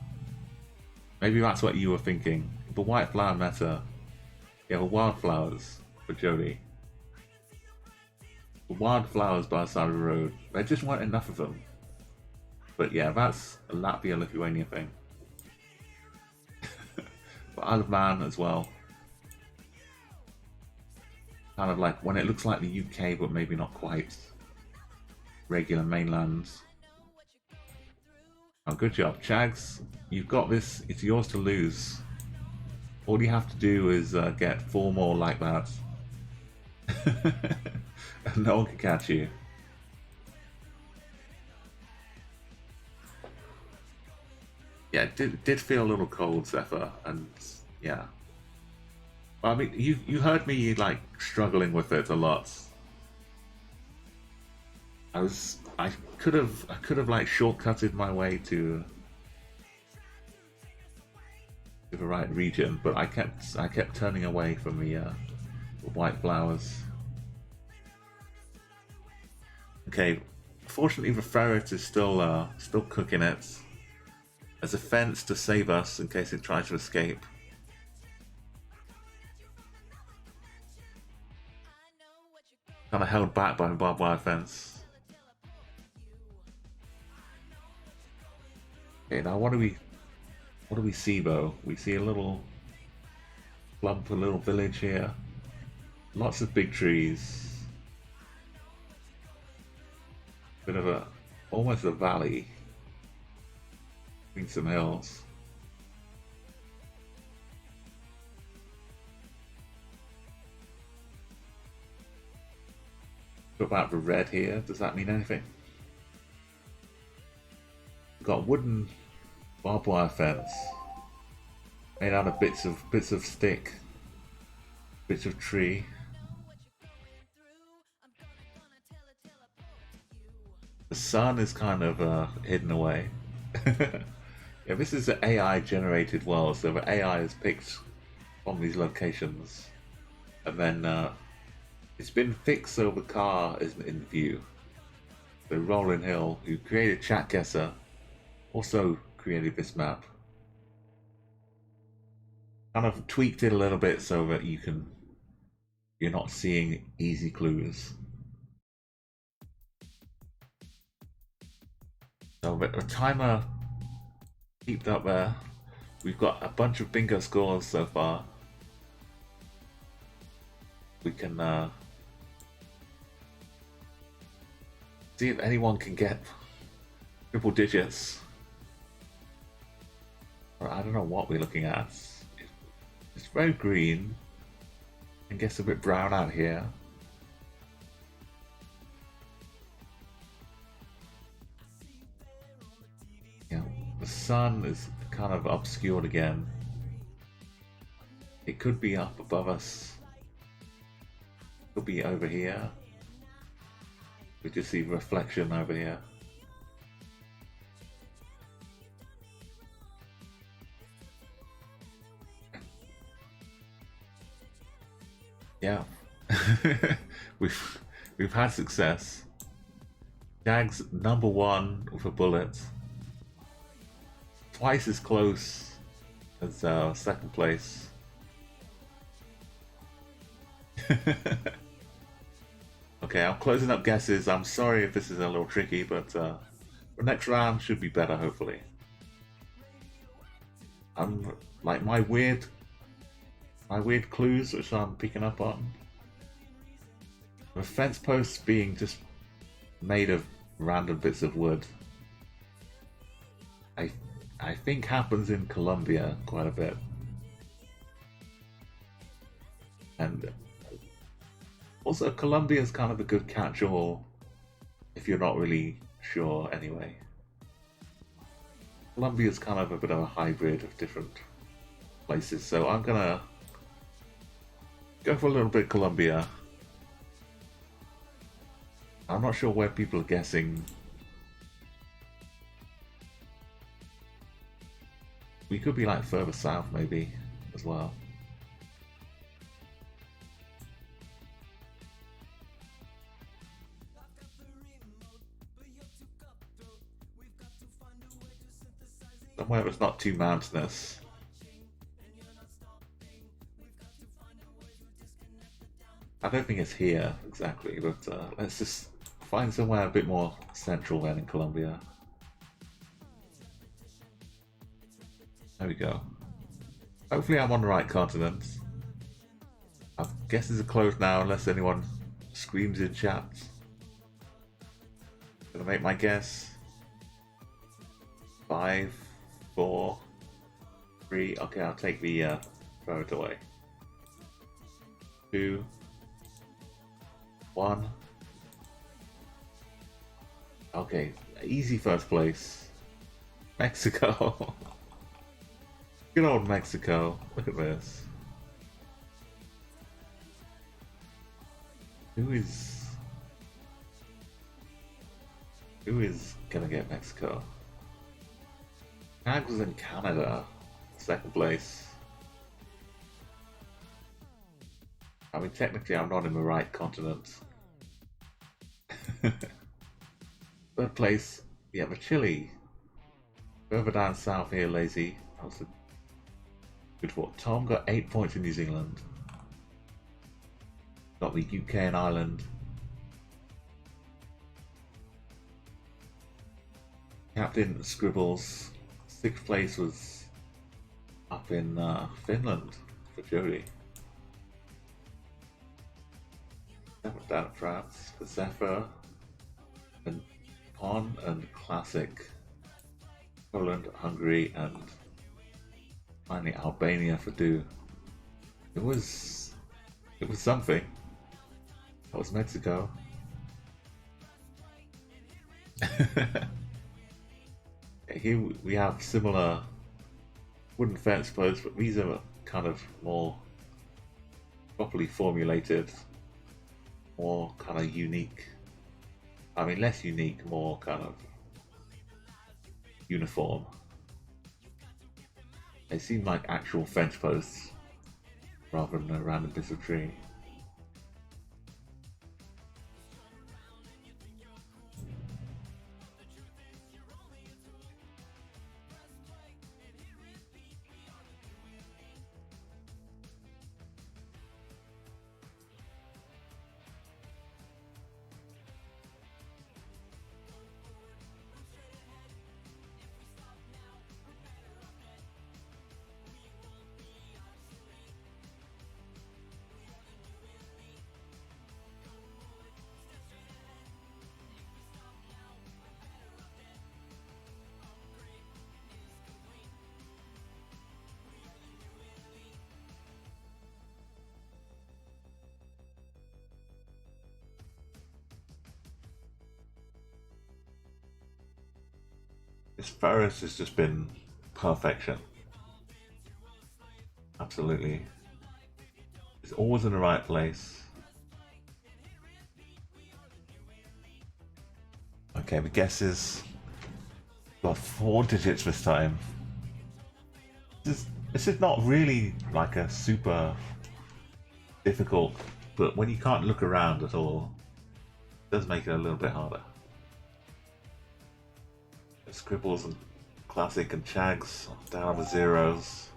S1: maybe that's what you were thinking. The white flower meta, yeah, the wildflowers for Jody. The wildflowers by the side of the road. There just weren't enough of them. But yeah, that's a Latvia-Lithuania thing. But Isle of Man as well. Kind of like when it looks like the UK, but maybe not quite. Regular mainland. Oh, good job, Chags. You've got this. It's yours to lose. All you have to do is get 4 more like that. And no one can catch you. Yeah, it did feel a little cold, Zephyr, and yeah. I mean, you heard me like struggling with it a lot. I could have like shortcutted my way to the right region, but I kept turning away from the white flowers. Okay, fortunately the Furret is still cooking it. As a fence to save us in case it tries to escape. Kind of held back by a barbed wire fence. Okay, now what do we see though? We see a little clump, a little village here. Lots of big trees. Bit of almost a valley. Between some hills. What about the red here? Does that mean anything? We've got wooden barbed wire fence made out of bits of stick, bits of tree. The sun is kind of hidden away. Yeah, this is an AI generated world, so the AI is picked from these locations, and then it's been fixed so the car isn't in view. So Roland Hill, who created Chat Guessr, also created this map. Kind of tweaked it a little bit so that you're not seeing easy clues. So the timer kept up there. We've got a bunch of bingo scores so far. We can see if anyone can get triple digits. Or I don't know what we're looking at. It's very green. And gets a bit brown out here. Yeah, the sun is kind of obscured again. It could be up above us. Could be over here. We just see reflection over here. Yeah, we've had success. Jag's #1 with a bullet. Twice as close as second place. Okay, I'm closing up guesses. I'm sorry if this is a little tricky, but the next round should be better, hopefully. I'm like my weird clues which I'm picking up on. The fence posts being just made of random bits of wood. think happens in Colombia quite a bit. And also Colombia is kind of a good catch-all if you're not really sure anyway. Colombia is kind of a bit of a hybrid of different places, so I'm gonna go for a little bit Colombia. I'm not sure where people are guessing. We could be like further south maybe as well. Somewhere that's not too mountainous. I don't think it's here exactly, but let's just find somewhere a bit more central then in Colombia. There we go. Hopefully I'm on the right continent. I guess it's closed now unless anyone screams in chat. Gonna make my guess. 5, 4, 3. Okay, I'll take the Furret away. 2, 1. Okay, easy first place. Mexico. Good old Mexico. Look at this. Who is gonna get Mexico? Tag was in Canada, second place. I mean, technically I'm not in the right continent. Third place, yeah, but Chile. Further down south here, lazy. That was a good one. Tom got 8 points in New Zealand. Got the UK and Ireland. Captain Scribbles. 6th place was up in Finland for Jody. 7th down in France for Zephyr. And Pon and Classic. Poland, Hungary, and finally Albania for Do. It was something. That was Mexico. Here we have similar wooden fence posts, but these are kind of more properly formulated, more kind of unique. I mean, less unique, more kind of uniform. They seem like actual fence posts rather than a random piece of tree. This Furret has just been perfection. Absolutely. It's always in the right place. Okay, the guess is got 4 digits this time. This is not really like a super difficult, but when you can't look around at all, it does make it a little bit harder. Scribbles and Classic and Chags down on the zeros.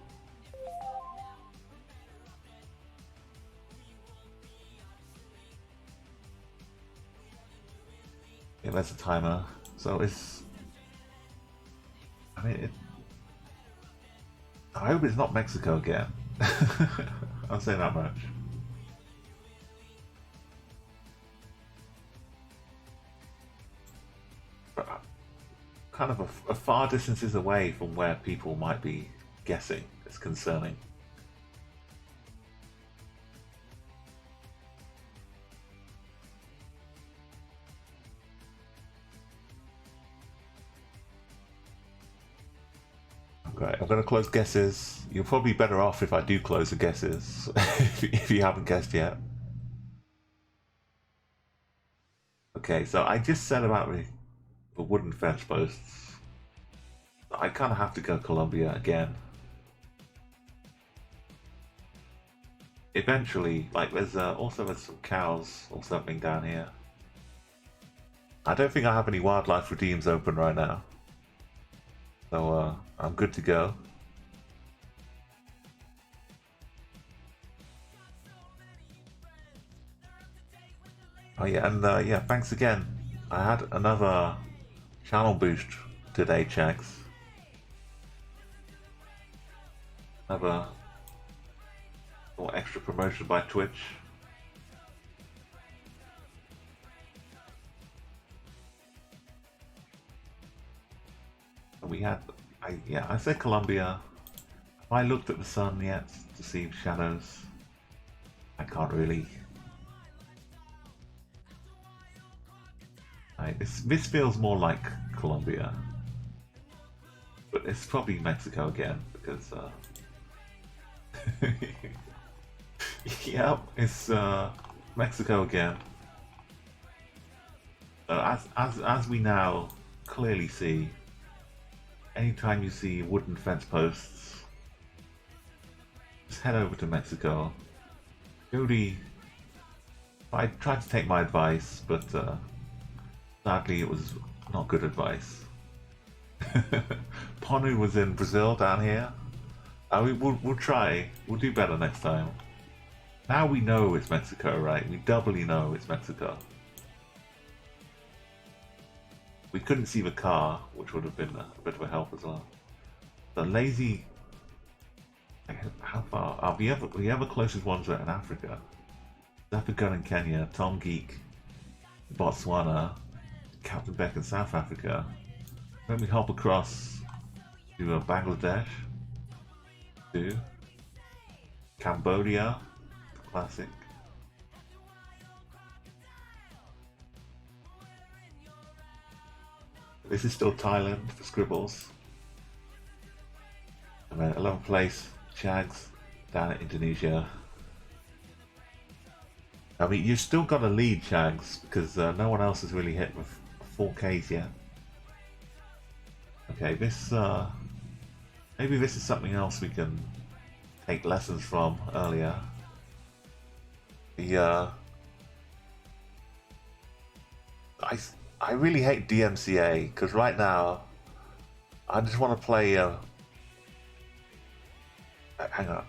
S1: Yeah, that's a timer. So it's... I mean, I hope it's not Mexico again. I'll say that much. kind of a far distances away from where people might be guessing. It's concerning. Okay, I'm going to close guesses. You're probably better off if I do close the guesses, if you haven't guessed yet. Okay, so I just said about the wooden fence posts. I kind of have to go Colombia again. Eventually, like there's some cows or something down here. I don't think I have any wildlife redeems open right now. So I'm good to go. Oh yeah, and yeah, thanks again. I had another channel boost today, Chags. Another little extra promotion by Twitch. We had, I said Colombia. Have I looked at the sun yet to see shadows? I can't really. This feels more like Colombia, but it's probably Mexico again because. Yep, it's Mexico again. As we now clearly see. Anytime you see wooden fence posts, just head over to Mexico. Jody, I tried to take my advice, but sadly it was not good advice. Ponu was in Brazil down here. We'll try. We'll do better next time. Now we know it's Mexico, right? We doubly know it's Mexico. We couldn't see the car, which would have been a bit of a help as well. The lazy... How far? The other closest ones are in Africa. Zapagun in Kenya, Tom Geek, Botswana, Captain Beck in South Africa. Then we hop across to Bangladesh, to Cambodia, classic. This is still Thailand for Scribbles. And then 11th place, Chags, down at Indonesia. I mean, you've still got a lead, Chags, because no one else has really hit with 4Ks yet. Okay, this, maybe this is something else we can take lessons from earlier. I really hate DMCA because right now I just want to play. Hang on.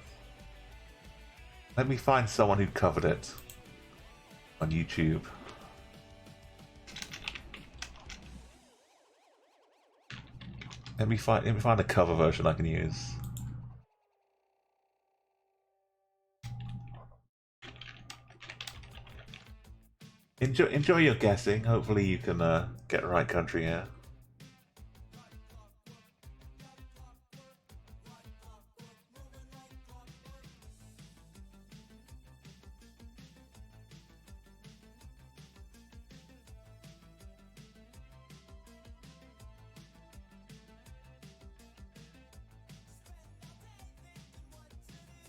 S1: Let me find someone who covered it on YouTube. Let me find a cover version I can use. Enjoy your guessing. Hopefully you can get the right country here.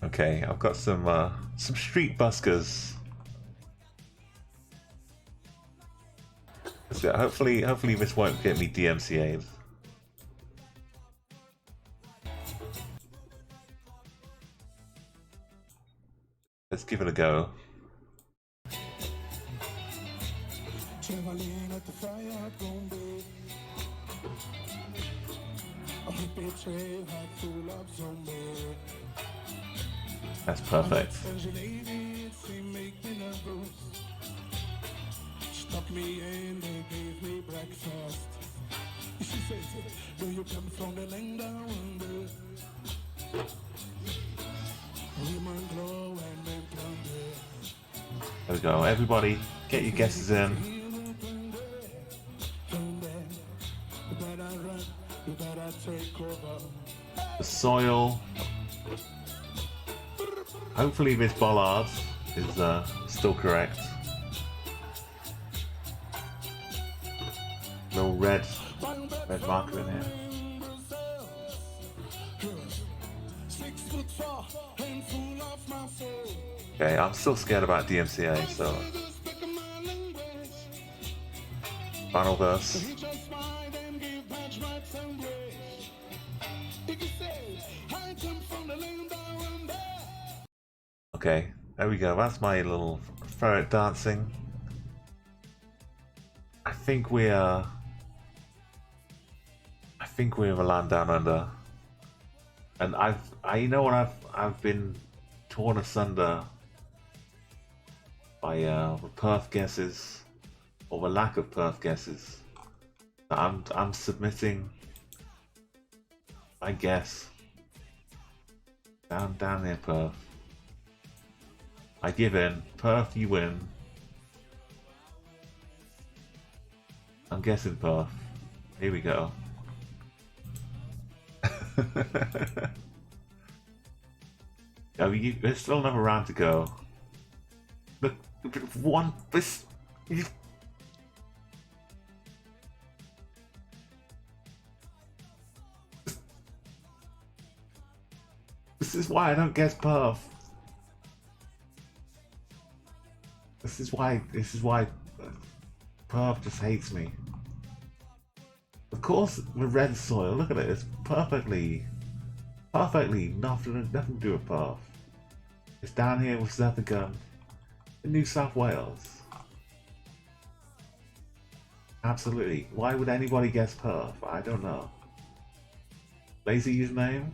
S1: Okay, I've got some street buskers. So hopefully this won't get me DMCA'd. Let's give it a go. That's perfect. Stopped me and they gave me breakfast. She says, do you come from the land down under? Women glow and men plunder. There we go. Everybody, get your guesses in. The soil. Hopefully this bollard is still correct. Little red marker in here. Okay, I'm still scared about DMCA, so final verse. Okay, there we go. That's my little Furret dancing. I think we're the land down under, and you know what, I've been torn asunder by the perf guesses, or the lack of perf guesses. I'm submitting my guess down there, perf. I give in. Perf, you win. I'm guessing perf. Here we go. There's still another round to go. Look, one. This is why I don't guess perf. This is why perf just hates me. Of course, the red soil. Look at it. It's perfectly nothing to do with perf. It's down here with Zephyr in New South Wales. Absolutely. Why would anybody guess perf? I don't know. Lazy username.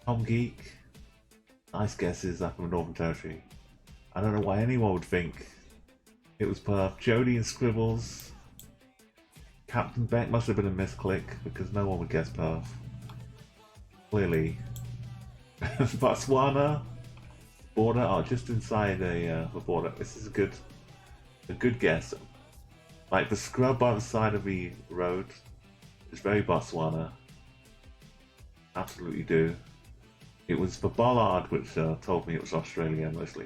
S1: Tom Geek. Nice guesses up in the Northern Territory. I don't know why anyone would think it was perf. Jody and Scribbles. Captain Beck must have been a misclick because no one would guess perf. Clearly. Botswana. Border. Oh, just inside the border. This is a good guess. Like the scrub by the side of the road is very Botswana. Absolutely do. It was the bollard which told me it was Australia mostly.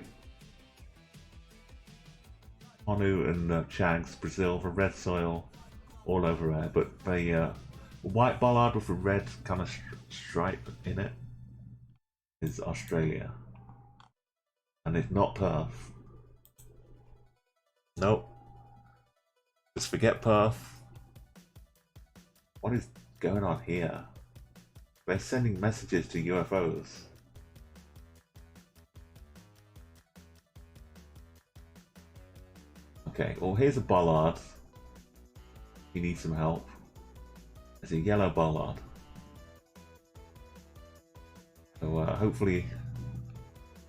S1: Honu and Chags, Brazil, the red soil all over there, but the white bollard with a red kind of stripe in it is Australia. And it's not perf. Nope. Just forget perf. What is going on here? They're sending messages to UFOs. Okay, well here's a bollard. You need some help. It's a yellow bollard. So hopefully,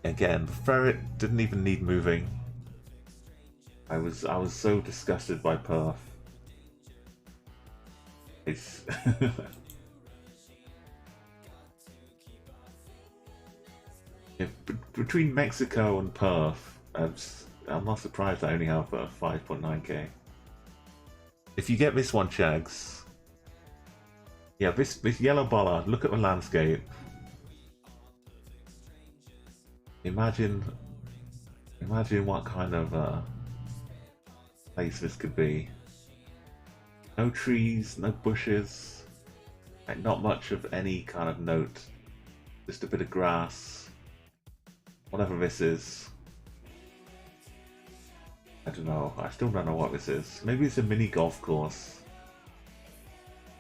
S1: again, the ferret didn't even need moving. I was so disgusted by perf. It's yeah, between Mexico and perf, I'm not surprised I only have 5.9k. If you get this one, Chags, yeah, this yellow bollard. Look at the landscape. Imagine what kind of place this could be. No trees, no bushes, like not much of any kind of note. Just a bit of grass. Whatever this is. I don't know. I still don't know what this is. Maybe it's a mini golf course.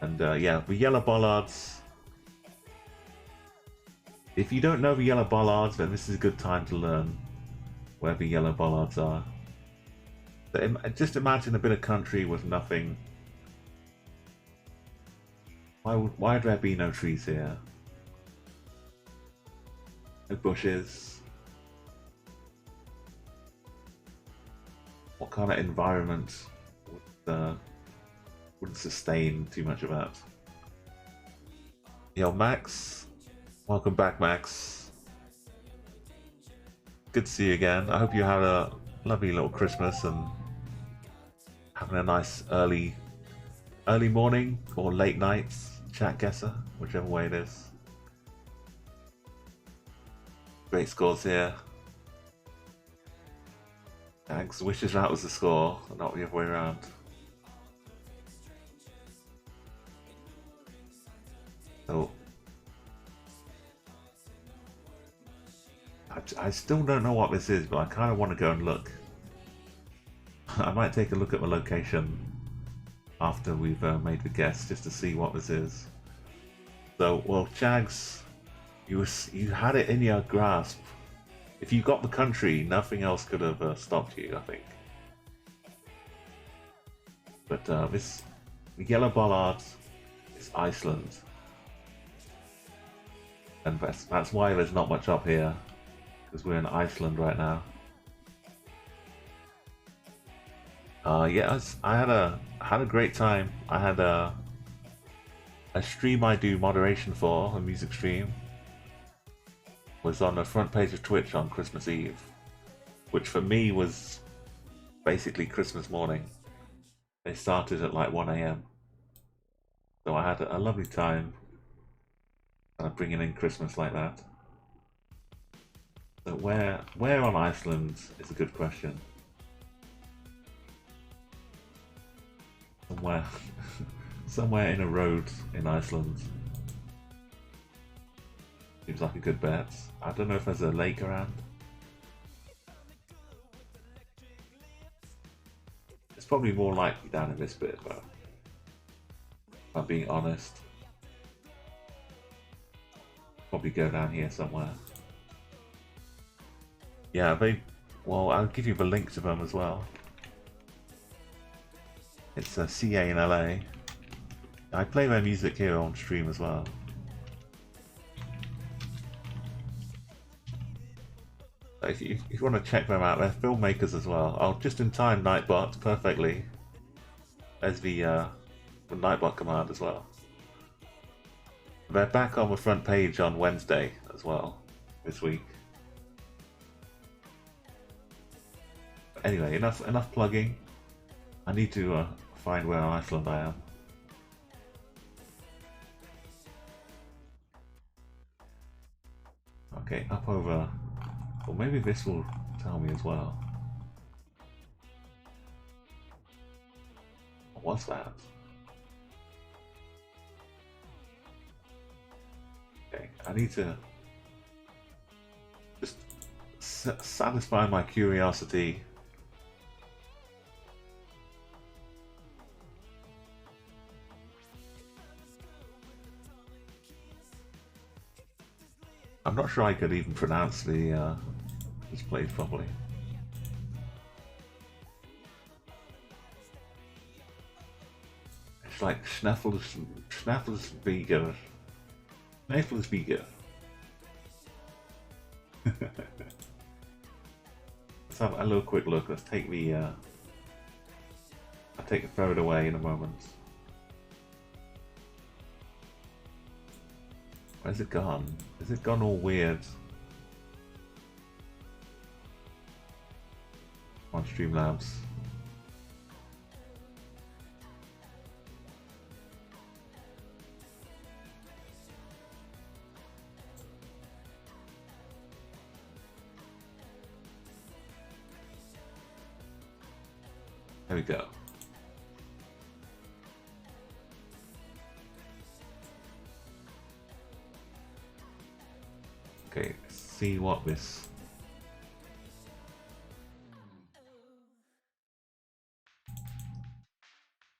S1: And yeah, the yellow bollards. If you don't know the yellow bollards, then this is a good time to learn where the yellow bollards are. Just imagine a bit of country with nothing. Why would there be no trees here? No bushes. What kind of environment wouldn't sustain too much of that? Yo, Max. Welcome back, Max. Good to see you again. I hope you had a lovely little Christmas and having a nice early morning or late nights, chat Guessr, whichever way it is. Great scores here. Thanks. Wishes that was the score, not the other way around. So I still don't know what this is, but I kind of want to go and look. I might take a look at the location after we've made the guess, just to see what this is. So, well, Chags, you had it in your grasp. If you got the country, nothing else could have stopped you, I think. But the yellow bollard is Iceland. And that's why there's not much up here, because we're in Iceland right now. Yeah, I had a great time. I had a stream I do moderation for, a music stream, was on the front page of Twitch on Christmas Eve, which for me was basically Christmas morning. They started at like 1 AM. So I had a lovely time kind of bringing in Christmas like that. So where on Iceland is a good question. Somewhere in a road in Iceland. Seems like a good bet. I don't know if there's a lake around. It's probably more likely down in this bit, but if I'm being honest, probably go down here somewhere. Yeah, well, I'll give you the link to them as well. It's a CA in LA. I play their music here on stream as well. If you want to check them out, they're filmmakers as well. Oh, just in time, Nightbot, perfectly. There's the Nightbot command as well. They're back on the front page on Wednesday as well, this week. Anyway, enough plugging. I need to find where in Iceland I am. Okay, up over. Well, maybe this will tell me as well. What's that? Okay, I need to just satisfy my curiosity. I'm not sure I could even pronounce the this place properly. It's like Schnaffelsbeger. Schnaffelsbeger. Let's have a little quick look. Let's take the I'll take the Furret away in a moment. Where's it gone? Is it gone all weird? On Streamlabs. There we go. Okay, see what this.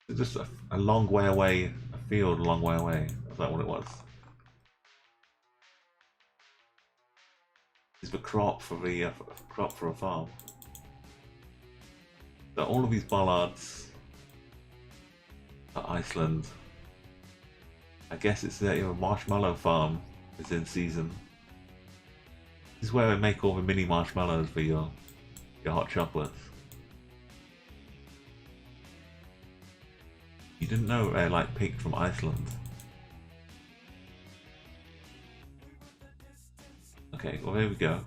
S1: It's just a long way away, a field a long way away. Is that what it was? Is the crop for the crop for a farm? So all of these bollards are Iceland. I guess it's the marshmallow farm is in season. This is where they make all the mini marshmallows for your hot chocolates. You didn't know they're like picked from Iceland. Okay, well there we go.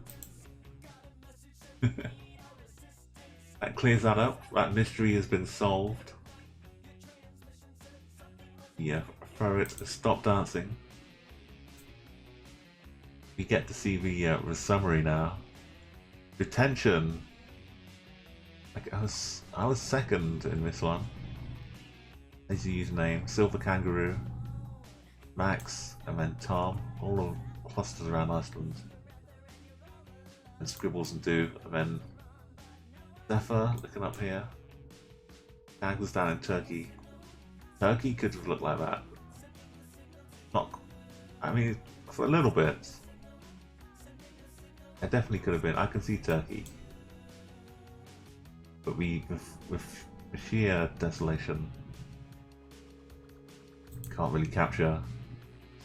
S1: That clears that up. That mystery has been solved. Yeah, Furret, stop dancing. We get to see the summary now. Detention. Like I was second in this one. As your username, Silver Kangaroo, Max, and then Tom, all of clusters around Iceland. And Scribbles and Do, and then Zephyr, looking up here. Angles down in Turkey. Turkey could have looked like that. Not, I mean, for a little bit. It definitely could have been. I can see Turkey. But with sheer desolation, can't really capture.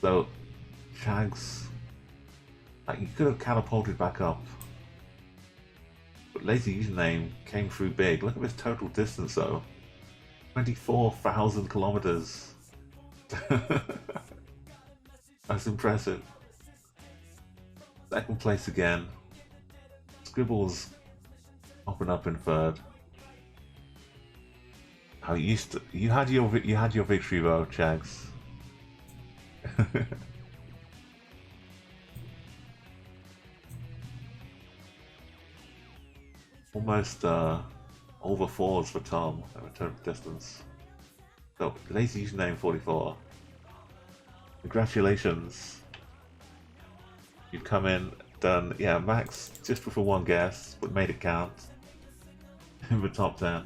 S1: So, Shags, like you could have catapulted back up. But Lazy Username came through big. Look at this total distance though. 24,000 kilometers. That's impressive. Second place again. Scribbles popping up in third. How you had your victory though, Chags. Almost over fours for Tom at return distance. So Lazy Username 44. Congratulations. You've come in, done, yeah, Max just for one guess, but made it count in the top 10.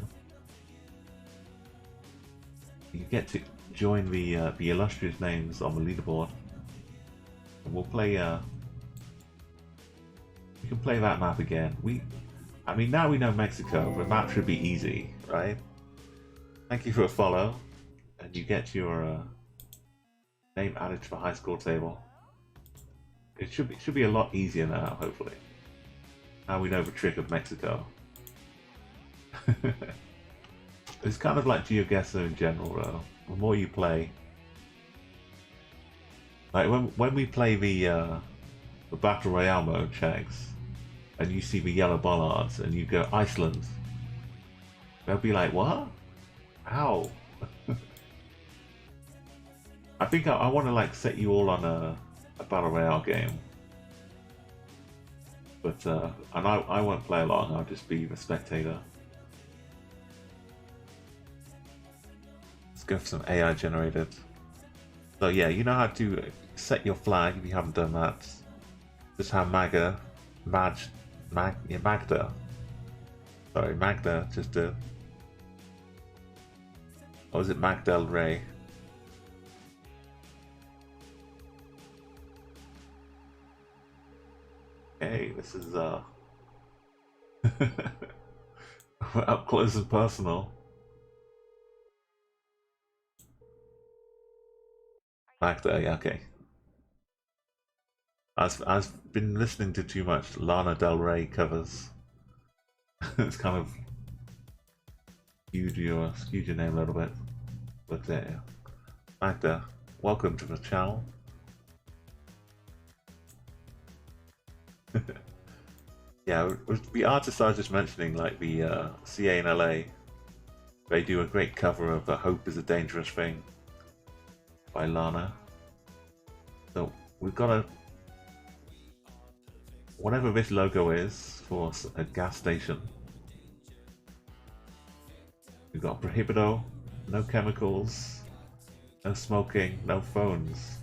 S1: You get to join the illustrious names on the leaderboard. And we'll play, we can play that map again. I mean, now we know Mexico, the map should be easy, right? Thank you for a follow, and you get your name added to the high score table. It should be a lot easier now, hopefully. Now we know the trick of Mexico. It's kind of like GeoGuessr in general, though. The more you play, like when we play the Battle Royale mode, Chags, and you see the yellow bollards, and you go Iceland, they'll be like, "What? How?" I think I want to like set you all on a Battle Royale game, but and I won't play along. I'll just be the spectator. Let's go for some AI generated. So yeah, you know how to set your flag if you haven't done that. Just have Magda, sorry, Magda just did. Or is it Magdal Ray? Okay, this is up close and personal. Magda, yeah, okay. I've been listening to too much Lana Del Rey covers. It's kind of skewed your name a little bit. But yeah. Magda, welcome to the channel. Yeah, the artists I was just mentioning, like the CA in LA, they do a great cover of Hope is a Dangerous Thing by Lana. So we've got a, whatever this logo is for a gas station. We've got Prohibido, no chemicals, no smoking, no phones.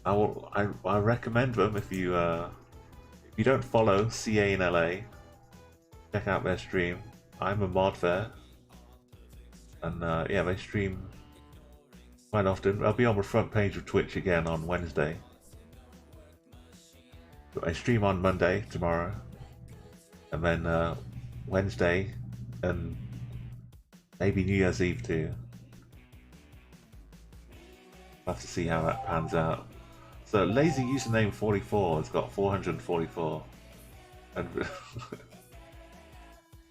S1: I recommend them if you don't follow CA in LA, check out their stream. I'm a mod there, and yeah, they stream quite often. I'll be on the front page of Twitch again on Wednesday. I stream on Monday tomorrow, and then Wednesday, and maybe New Year's Eve too. I'll have to see how that pans out. So Lazy Username 44 has got 444, and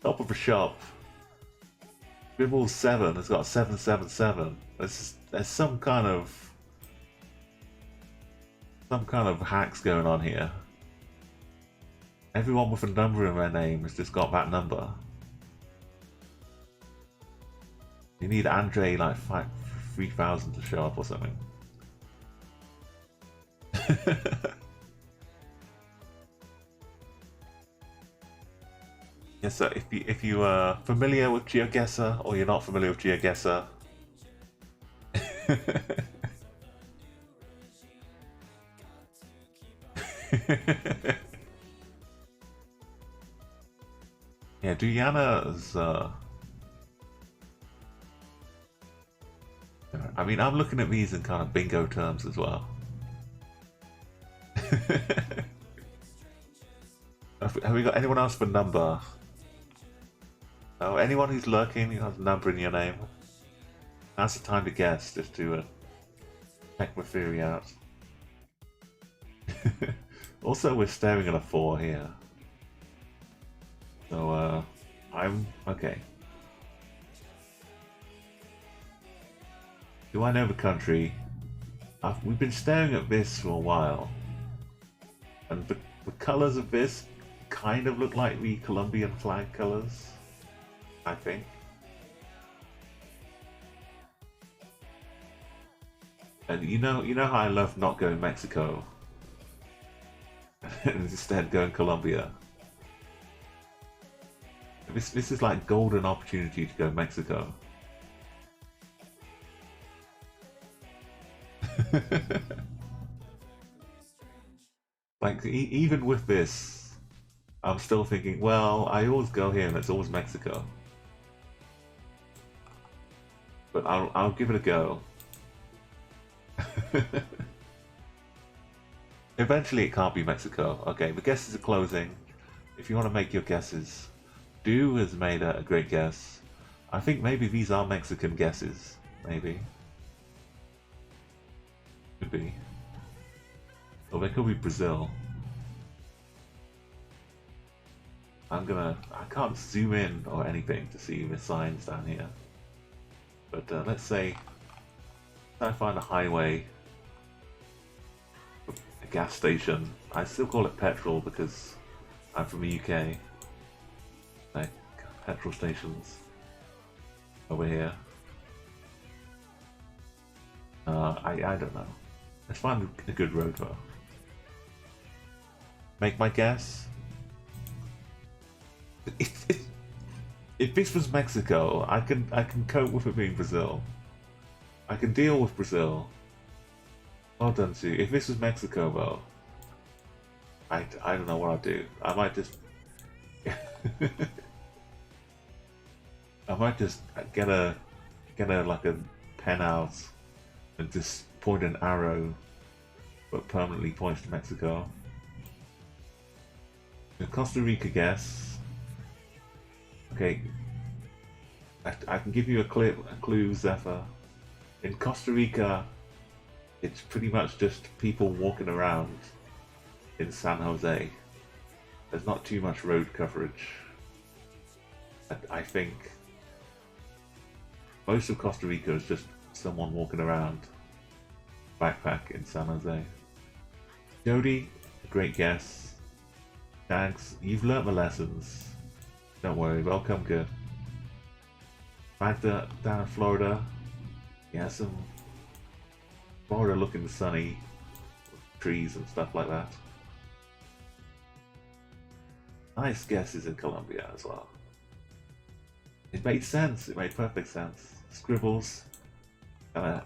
S1: top of the shop, Dribbles 7 has got 777. There's some kind of hacks going on here. Everyone with a number in their name has just got that number. You need Andre like 3,000 to show up or something. Yes, so if you are familiar with GeoGuessr or you're not familiar with GeoGuessr, yeah, Diana's. I mean, I'm looking at these in kind of bingo terms as well. Have we got anyone else for number? Oh, anyone who's lurking, who has a number in your name. Now's the time to guess, just to check my theory out. Also, we're staring at a 4 here. So, I'm... okay. Do I know the country? We've been staring at this for a while. And the colours of this kind of look like the Colombian flag colours, I think. And you know how I love not going Mexico and instead going Colombia. This is like golden opportunity to go Mexico. Like even with this, I'm still thinking, well, I always go here and it's always Mexico. But I'll give it a go. Eventually it can't be Mexico. Okay, the guesses are closing. If you want to make your guesses, Do has made a great guess. I think maybe these are Mexican guesses. Maybe. Could be. Or they could be Brazil. I can't zoom in or anything to see the signs down here. But let's say I find a highway, a gas station. I still call it petrol because I'm from the UK. Like petrol stations over here. I don't know. Let's find a good road though. Make my guess. If this was Mexico, I can cope with it being Brazil. I can deal with Brazil. Well done, Sue. If this was Mexico, though, I don't know what I'd do. I might just I might just get a like a pen out and just point an arrow, but permanently points to Mexico. The Costa Rica guess. Okay, I can give you a clue, Zephyr. In Costa Rica, it's pretty much just people walking around in San Jose. There's not too much road coverage. I think most of Costa Rica is just someone walking around, backpack in San Jose. Jody, great guess. Thanks, you've learnt the lessons. Don't worry, they'll come good. Magda down in Florida. Yeah, some Florida looking sunny, with trees and stuff like that. Nice guesses in Colombia as well. It made sense, it made perfect sense. Scribbles, kinda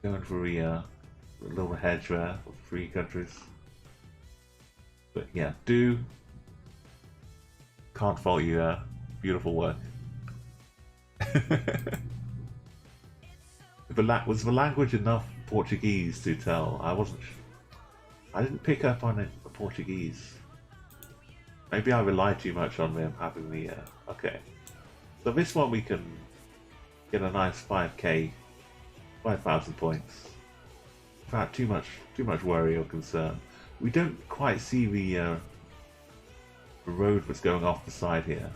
S1: going for a little hedge there of 3 countries. But yeah, can't fault you there. Beautiful work. Was the language enough Portuguese to tell? I didn't pick up on it the Portuguese. Maybe I relied too much on them having the okay. So this one we can get a nice 5k, 5,000 points. Without too much worry or concern. We don't quite see the road that's going off the side here,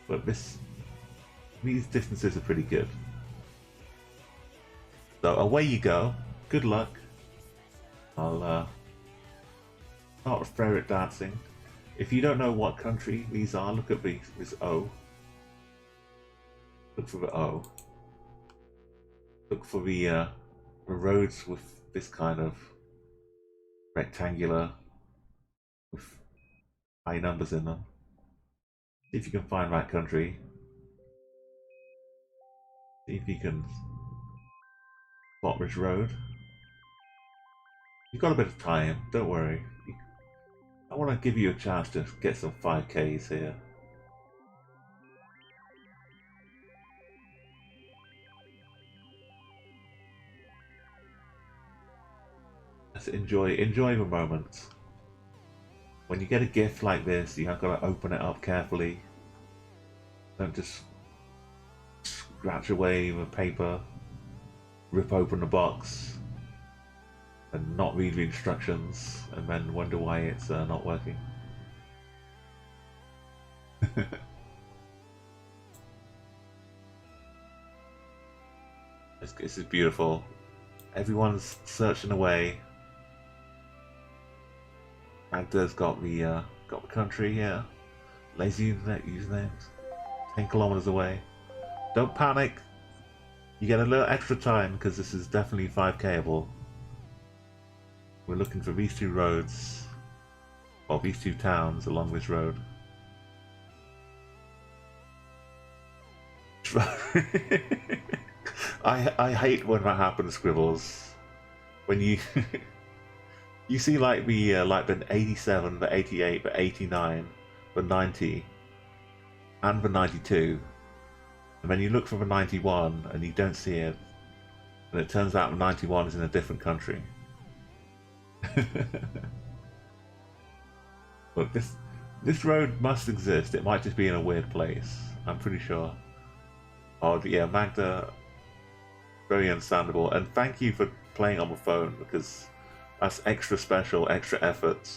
S1: but these distances are pretty good. So away you go. Good luck. I'll start with Furret dancing. If you don't know what country these are, look at this O. Look for the look for the roads with this kind of rectangular with high numbers in them. See if you can find that country. See if you can spot this road. You've got a bit of time, don't worry. I want to give you a chance to get some 5Ks here. Let's enjoy the moment. When you get a gift like this, you have got to open it up carefully. Don't just scratch away the paper, rip open the box, and not read the instructions, and then wonder why it's not working. This is beautiful. Everyone's searching away. Magda's got the country here. Lazy internet usernames. 10 kilometers away. Don't panic. You get a little extra time because this is definitely 5Kable. We're looking for these two roads, or these two towns along this road. I hate when that happens, Scribbles. When you you see like the 87, the 88, the 89, the 90, and the 92, and then you look for the 91 and you don't see it, and it turns out the 91 is in a different country. Look, this road must exist. It might just be in a weird place. I'm pretty sure. Oh yeah, Magda, very understandable, and thank you for playing on the phone because that's extra special, extra effort.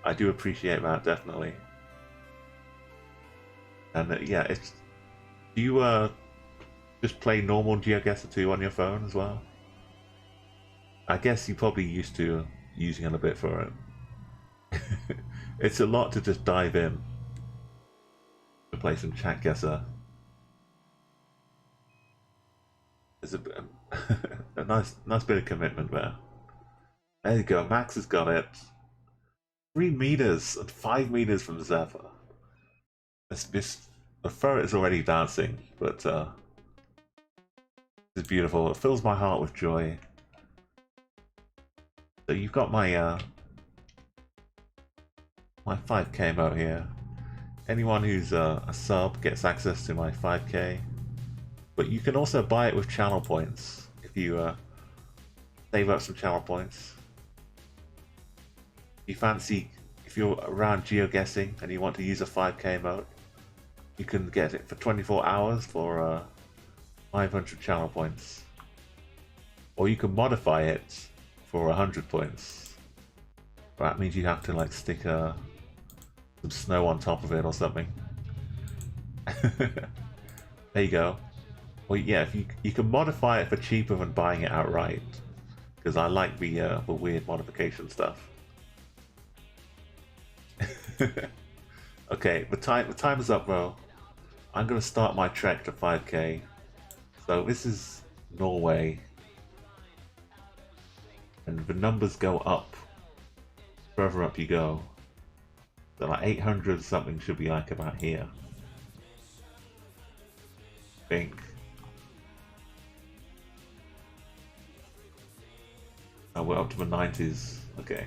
S1: I do appreciate that, definitely. And yeah, it's. Do you just play normal GeoGuessr 2 on your phone as well? I guess you're probably used to using it a bit for it. It's a lot to just dive in to play some chat Guessr. There's a nice bit of commitment there. There you go, Max has got it. 3 meters and 5 meters from Zephyr. The Furret is already dancing, but it's beautiful. It fills my heart with joy. So you've got my my 5K mode here. Anyone who's a sub gets access to my 5K, but you can also buy it with channel points if you save up some channel points. If you're around geoguessing and you want to use a 5K mode, you can get it for 24 hours for 500 channel points, or you can modify it for 100 points. That means you have to like stick some snow on top of it or something. There you go. Well, yeah, if you can modify it for cheaper than buying it outright, because I like the weird modification stuff. Okay, the time is up, bro. I'm gonna start my trek to 5K. So this is Norway, and the numbers go up. Further up you go. So like 800 something should be like about here. I think. Oh, we're up to the 90s. Okay.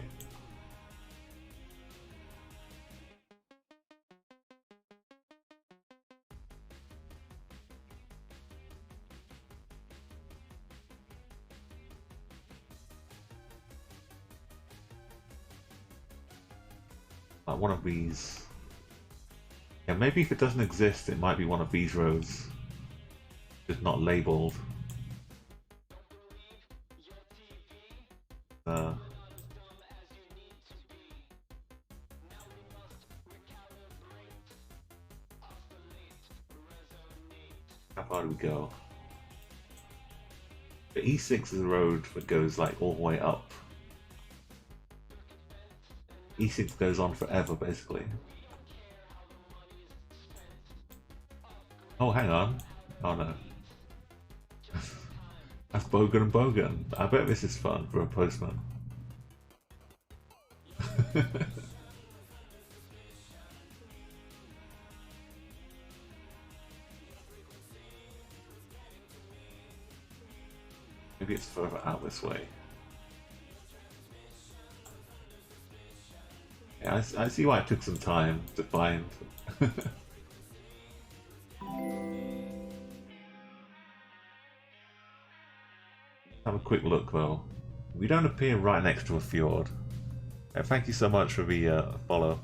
S1: Like one of these. Yeah, maybe if it doesn't exist, it might be one of these roads. Just not labeled. How far do we go? The E6 is a road that goes like all the way up. E6 goes on forever, basically. Oh, hang on. Oh no. That's Bogan and Bogan. I bet this is fun for a postman. Maybe it's further out this way. Yeah, I see why it took some time to find. Have a quick look though. We don't appear right next to a fjord. Thank you so much for the follow.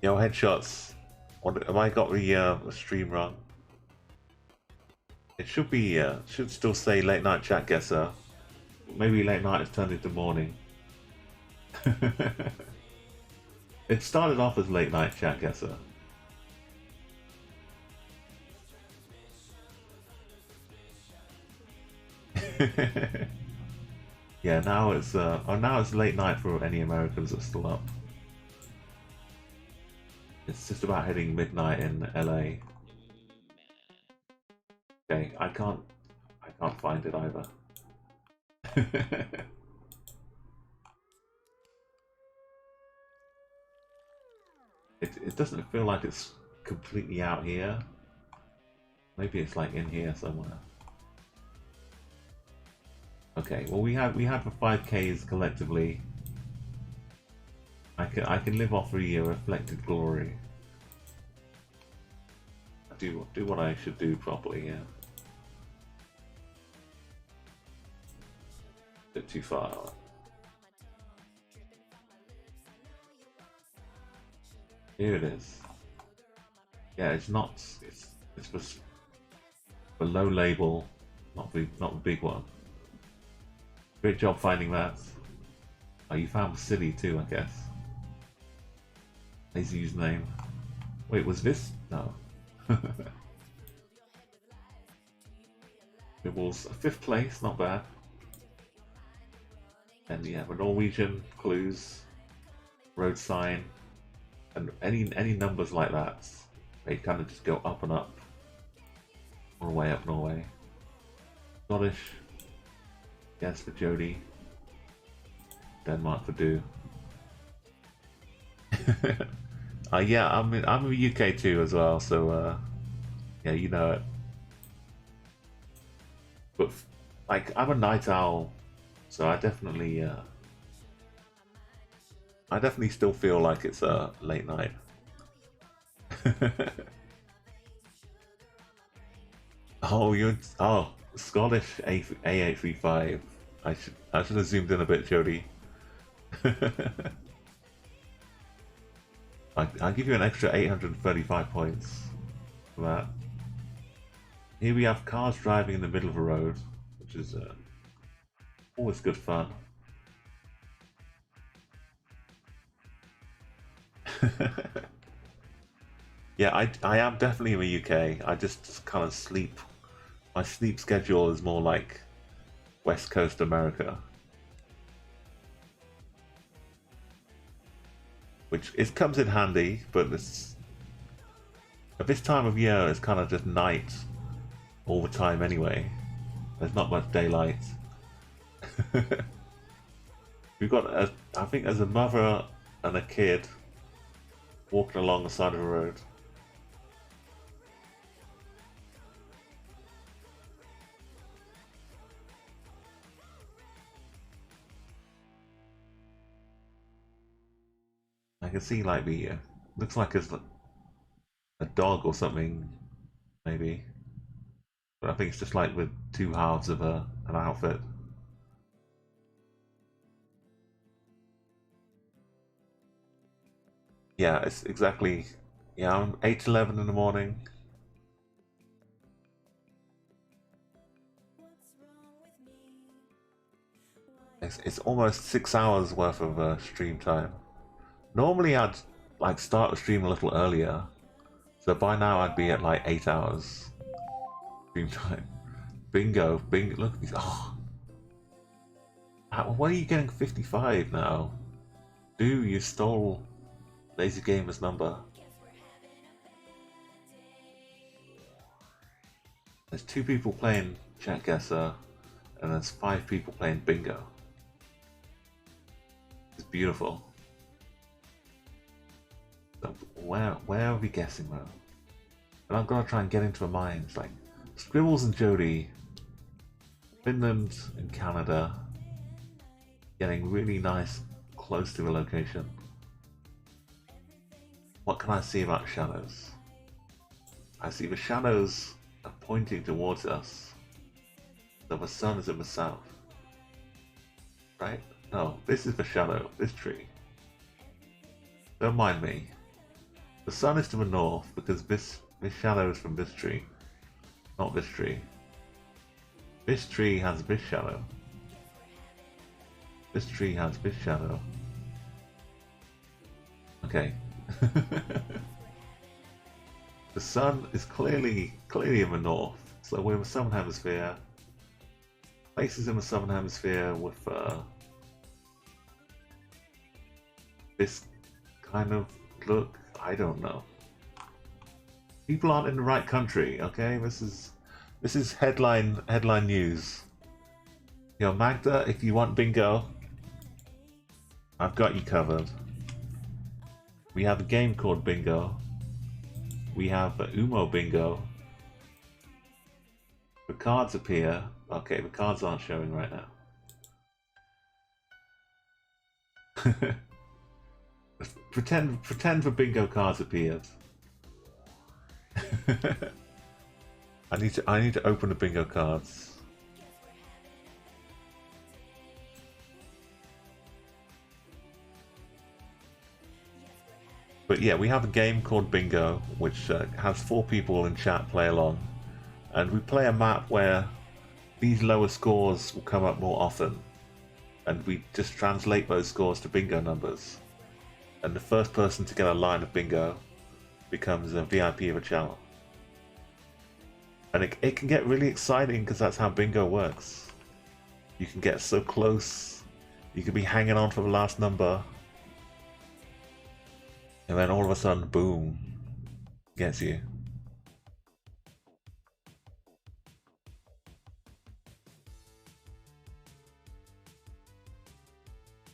S1: Yo, headshots. What, have I got the stream wrong? It should be should still say late night chat Guessr. Maybe late night has turned into morning. It started off as late night chat Guessr. Yeah, now it's now it's late night for any Americans that are still up. It's just about hitting midnight in LA. Okay, I can't find it either. It doesn't feel like it's completely out here. Maybe it's like in here somewhere. Okay, well we have the 5Ks collectively. I can live off the reflected glory. I do what I should do properly, yeah. Bit too far. Here it is. Yeah, it's not. It's just the low label, not the big one. Great job finding that. Oh, you found the city too, I guess. Lazy username. Wait, was this? No. It was 5th place, not bad. And yeah, the Norwegian clues, road sign, and any numbers like that, they kind of just go up and up. Norway up Norway. Scottish. Yes for Jody. Denmark for Do. Yeah, I'm in the UK too as well, so yeah, you know it. But like, I'm a night owl, so I definitely still feel like it's a late night. Oh, you're Scottish A835. I should have zoomed in a bit, Jody. I'll give you an extra 835 points for that. Here we have cars driving in the middle of a road, which is always good fun. Yeah, I am definitely in the UK. I just kind of sleep. My sleep schedule is more like West Coast America. Which it comes in handy, but it's at this time of year it's kind of just night all the time anyway. There's not much daylight. We've got I think there's a mother and a kid walking along the side of the road. I can see like the looks like it's a dog or something, maybe. But I think it's just like the two halves of an outfit. Yeah, it's exactly. Yeah, I'm 8:11 in the morning. It's almost 6 hours worth of stream time. Normally I'd like start the stream a little earlier, so by now I'd be at like 8 hours stream time. Bingo, bingo! Look at these. Oh, why are you getting 55 now? You stole Lazy Gamer's number. There's 2 people playing Guessr, and there's 5 people playing bingo. It's beautiful. So where are we guessing though? And I'm gonna try and get into a mind. It's like Scribbles and Jody, Finland and Canada, getting really nice close to a location. What can I see about shadows? I see the shadows are pointing towards us. So the sun is in the south. Right? No, this is the shadow, this tree. Don't mind me. The sun is to the north because this shadow is from this tree. Not this tree. This tree has this shadow. This tree has this shadow. Okay. The sun is clearly in the north, so we're in the southern hemisphere. Places in the southern hemisphere with this kind of look. I don't know. People aren't in the right country. Okay, this is headline news. Yo, Magda, if you want bingo, I've got you covered. We have a game called Bingo. We have Umo Bingo. The cards appear. Okay, the cards aren't showing right now. pretend the bingo cards appeared. I need to open the bingo cards. But yeah, we have a game called Bingo, which has 4 people in chat play along, and we play a map where these lower scores will come up more often, and we just translate those scores to bingo numbers, and the first person to get a line of bingo becomes a VIP of a channel. And it can get really exciting because that's how bingo works. You can get so close, you can be hanging on for the last number, and then all of a sudden, boom, gets you.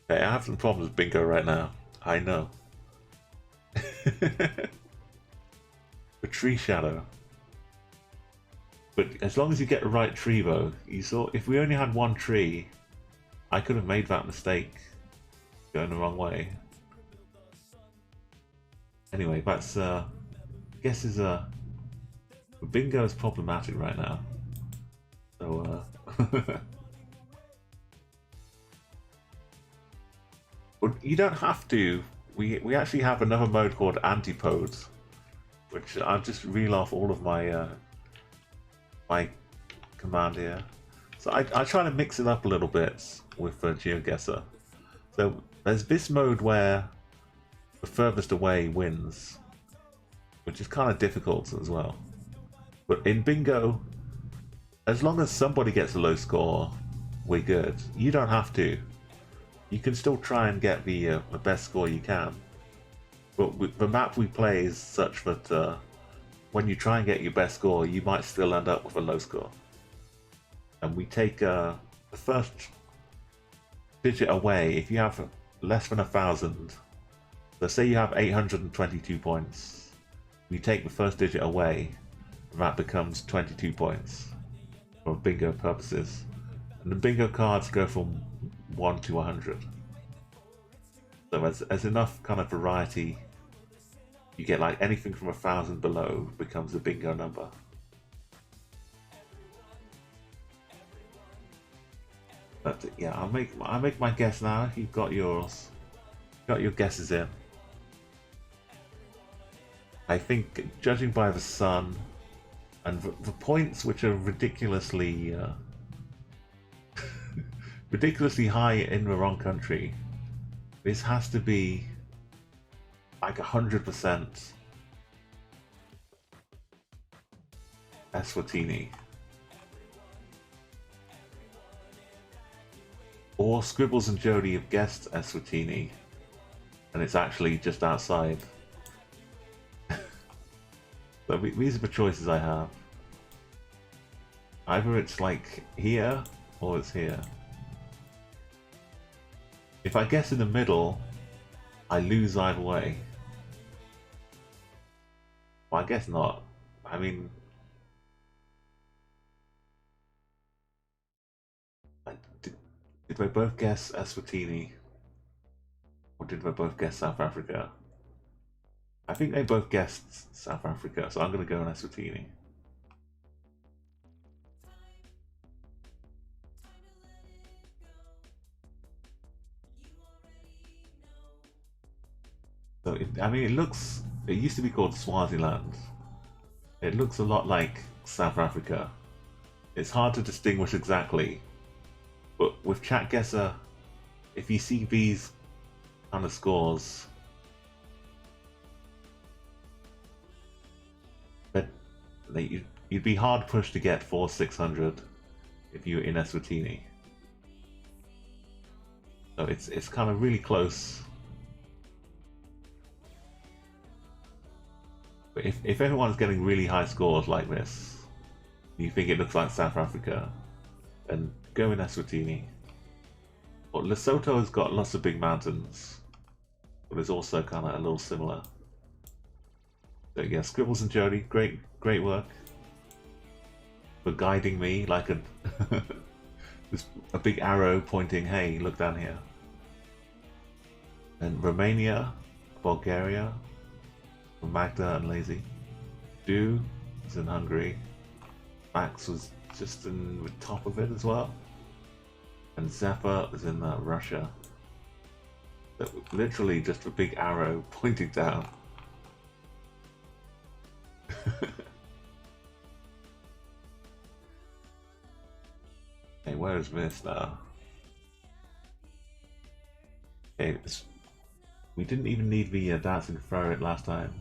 S1: Okay, I have some problems with bingo right now. I know. The tree shadow. But as long as you get the right tree though, you saw, if we only had 1 tree, I could have made that mistake going the wrong way. Anyway, that's guess is bingo is problematic right now. So but you don't have to. We actually have another mode called Antipodes, which I'll just reel off all of my my command here. So I try to mix it up a little bit with GeoGuessr. So there's this mode where the furthest away wins, which is kind of difficult as well. But in bingo, as long as somebody gets a low score, we're good. You don't have to. You can still try and get the best score you can. But the map we play is such that when you try and get your best score, you might still end up with a low score. And we take the first digit away. If you have less than 1,000, so say you have 822 points, we take the first digit away, and that becomes 22 points for bingo purposes. And the bingo cards go from 1 to 100. So there's enough kind of variety. You get like anything from 1,000 below becomes a bingo number. But yeah, I'll make my guess now. You've got yours. Got your guesses in. I think, judging by the sun and the points, which are ridiculously ridiculously high in the wrong country, this has to be like 100% Eswatini. Or Scribbles and Jody have guessed Eswatini, and it's actually just outside. So these are the choices I have. Either it's like here or it's here. If I guess in the middle, I lose either way. Well, I guess not. I mean, did we both guess Eswatini? Or did we both guess South Africa? I think they both guessed South Africa, so I'm going to go on Eswatini. So, I mean, it used to be called Swaziland. It looks a lot like South Africa. It's hard to distinguish exactly, but with Chat Guesser, if you see these kind of scores, but you'd be hard pushed to get 4,600 if you're in Eswatini. So it's kind of really close. But if everyone's getting really high scores like this, you think it looks like South Africa, then go in Eswatini. But Lesotho has got lots of big mountains, but it's also kind of a little similar. So yeah, Scribbles and Jody, great work for guiding me like a big arrow pointing, hey, look down here. And Romania, Bulgaria, Magda and Lazy. Du is in Hungary. Max was just in the top of it as well. And Zephyr is in Russia. So literally just a big arrow pointing down. Okay, where is this now? Okay, we didn't even need the dancing Furret last time.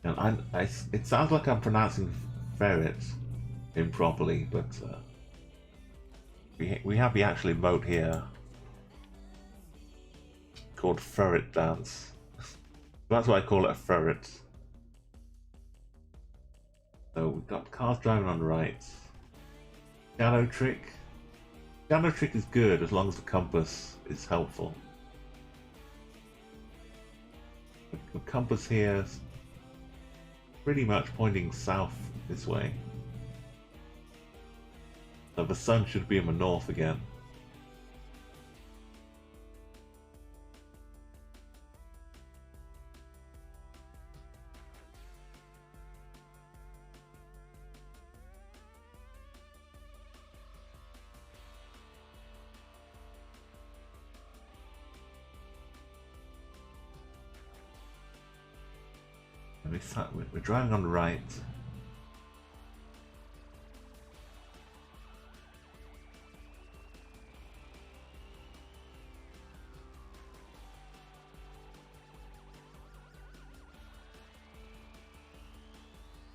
S1: And it sounds like I'm pronouncing Ferret improperly, but we have the actual emote here called Furret Dance. That's why I call it a Furret. So we've got cars driving on the right. Shadow Trick. Shadow Trick is good as long as the compass is helpful. The compass here is pretty much pointing south this way. So the sun should be in the north again. We're driving on the right.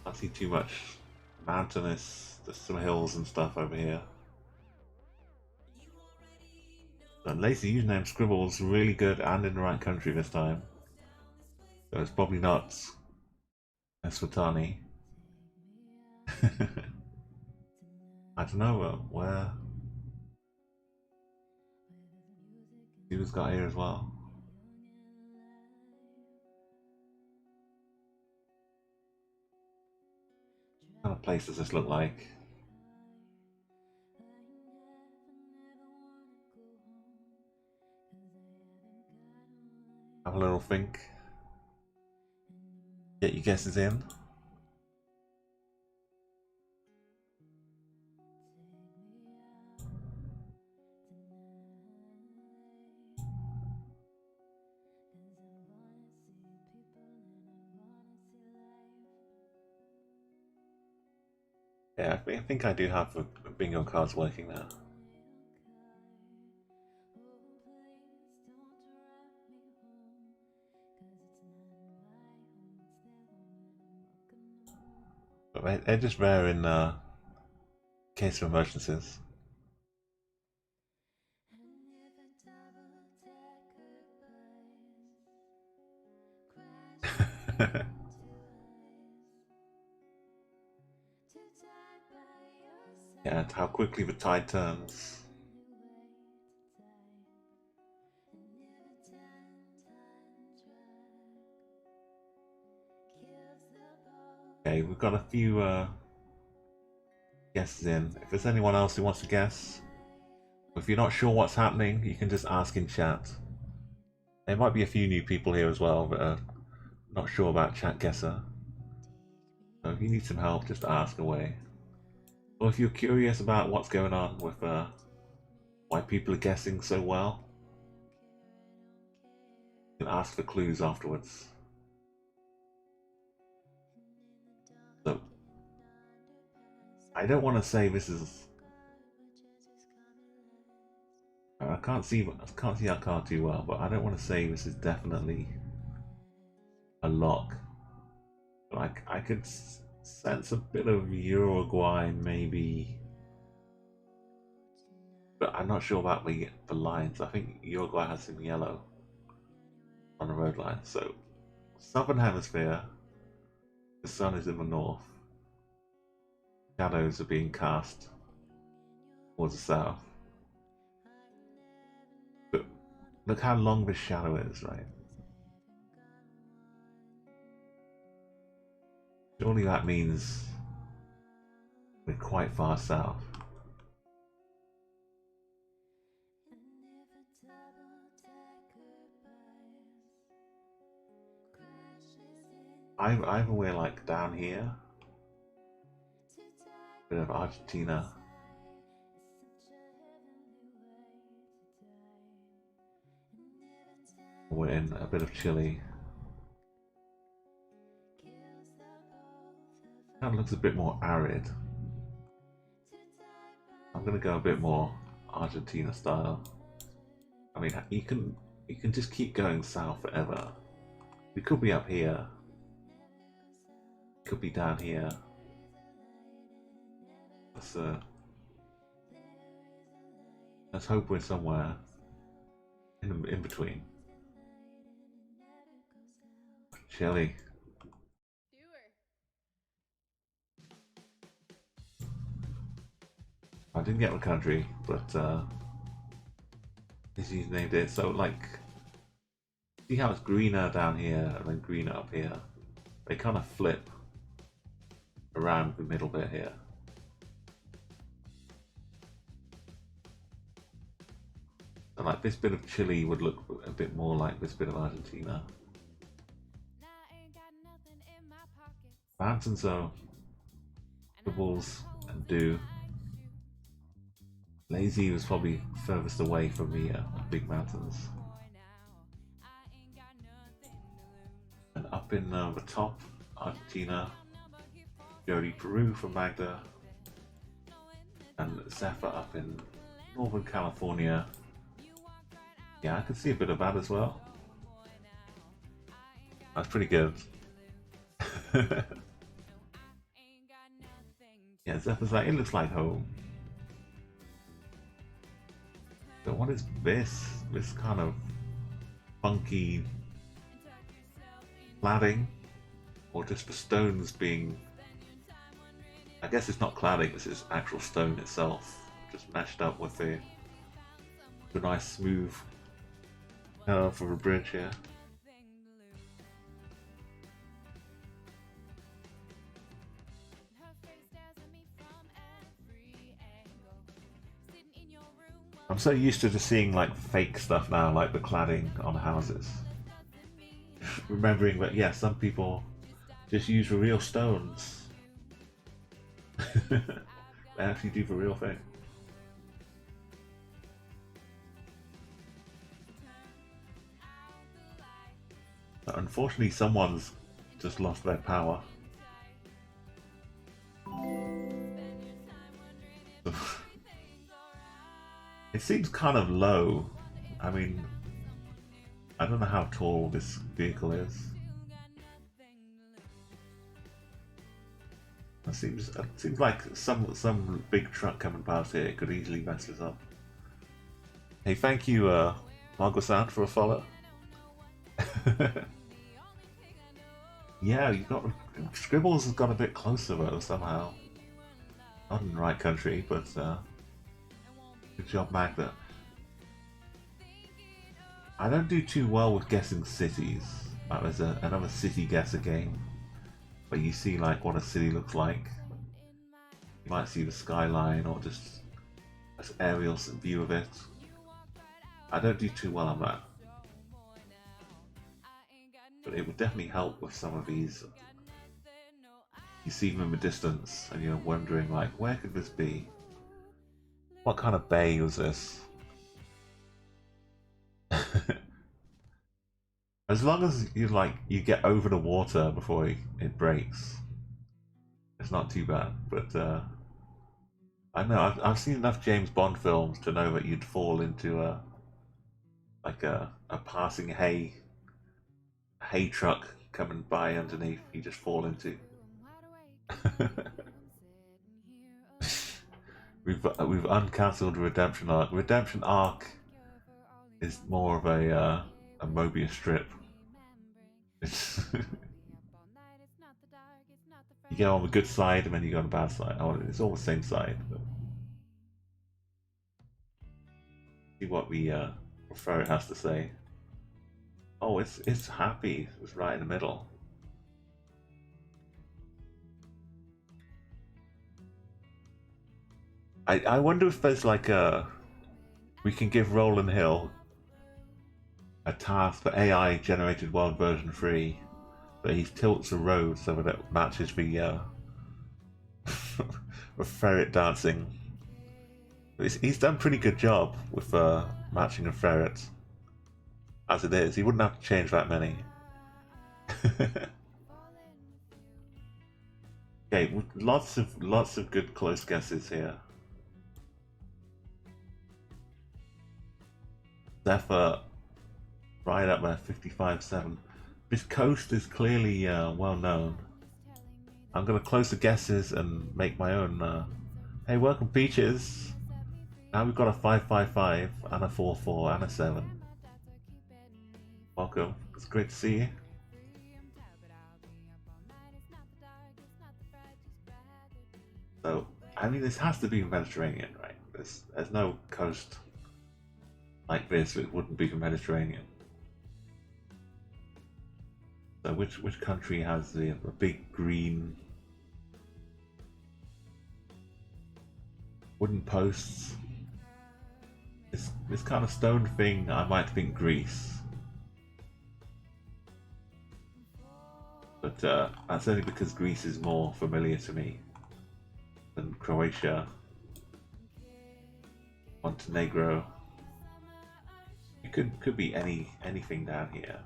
S1: Can't see too much mountainous. There's some hills and stuff over here. And Lacey username Scribble's really good and in the right country this time. So it's probably not Eswatini. I don't know where. He was got here as well. What kind of place does this look like? Have a little think. Get your guesses in. Yeah, I think I do have a bingo cards working now. But they're just rare in case of emergencies. Yeah, and how quickly the tide turns. Okay, we've got a few guesses in. If there's anyone else who wants to guess, if you're not sure what's happening, you can just ask in chat. There might be a few new people here as well that are not sure about Chat Guessr. So if you need some help, just ask away. Or if you're curious about what's going on with why people are guessing so well, you can ask for clues afterwards. So I don't want to say this is. I can't see our card too well, but I don't want to say this is definitely a lock. Like I could sense a bit of Uruguay maybe, but I'm not sure about the lines. I think Uruguay has some yellow on the road line. So southern hemisphere, the sun is in the north. Shadows are being cast towards the south. But look how long this shadow is, right? Surely that means we're quite far south. Either we're like down here, bit of Argentina, or we're in a bit of Chile. Kind of looks a bit more arid. I'm gonna go a bit more Argentina style. I mean, you can just keep going south forever. We could be up here. Could be down here. Let's hope we're somewhere in between. Chile. I didn't get the country, but he's named it. So like, see how it's greener down here and then greener up here. They kind of flip around the middle bit here. So like this bit of Chile would look a bit more like this bit of Argentina. Mountains are Bubbles and Dew. Lazy was probably furthest away from the big mountains. And up in the top, Argentina, Jody Peru from Magda, and Zephyr up in Northern California. Yeah, I could see a bit of that as well. That's pretty good. Yeah, Zephyr's like, it looks like home. So what is this? This kind of funky cladding? Or just the stones being... I guess it's not cladding, this is actual stone itself. Just mashed up with the nice smooth curve of a bridge here. I'm so used to just seeing like fake stuff now, like the cladding on houses. Remembering that, yeah, some people just use the real stones. They actually do the real thing. But unfortunately, someone's just lost their power. It seems kind of low. I mean, I don't know how tall this vehicle is. It seems like some big truck coming past here could easily mess this up. Hey, thank you, Margo-san, for a follow. Yeah, you got Scribbles has got a bit closer though somehow. Not in the right country, but good job, Magda. I don't do too well with guessing cities. There's another city guesser game where you see like what a city looks like. You might see the skyline or just an aerial view of it. I don't do too well on that. But it would definitely help with some of these. You see them in the distance and you're wondering like, where could this be? What kind of bay was this? As long as you get over the water before it breaks, it's not too bad. But I know I've seen enough James Bond films to know that you'd fall into a passing hay truck coming by underneath. You just fall into. we've uncancelled Redemption Arc. Redemption Arc is more of a Mobius strip. You get on the good side and then you go on the bad side. Oh, it's all the same side. But... see what the Furret has to say. Oh, it's happy. It's right in the middle. I wonder if there's like we can give Roland Hill a task for AI generated world version 3, but he tilts the road so that it matches the the ferret dancing. He's done a pretty good job with matching a ferret. As it is, he wouldn't have to change that many. Okay, lots of good close guesses here. Zephyr, right up there, 55.7. This coast is clearly well known. I'm gonna close the guesses and make my own. Hey, welcome Peaches. Now we've got a 555 and a 44 and a 7. Welcome. It's great to see you. So, I mean, this has to be Mediterranean, right? There's no coast like this. It wouldn't be the Mediterranean. So, which country has the big green wooden posts? This kind of stone thing, I might think Greece. But that's only because Greece is more familiar to me than Croatia, Montenegro. It could be anything down here.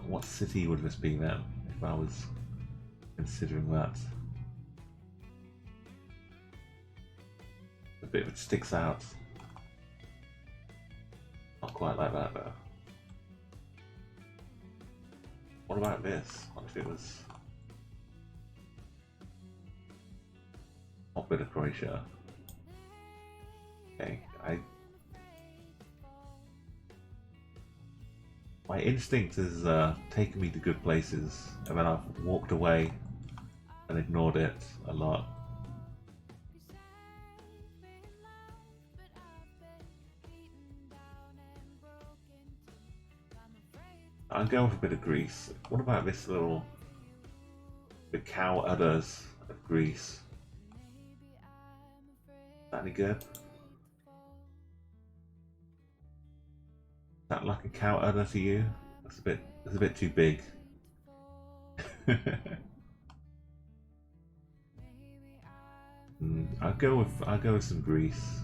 S1: What city would this be then, if I was considering that? A bit of it sticks out. Not quite like that though. What about this? What if it was not bit of Croatia? Okay, my instinct is taking me to good places, and then I've walked away and ignored it a lot. I'm going with a bit of Greece. What about this the cow udders of Greece? Is that any good? Is that like a cow udder to you? That's a bit too big. I'll go with some Greece.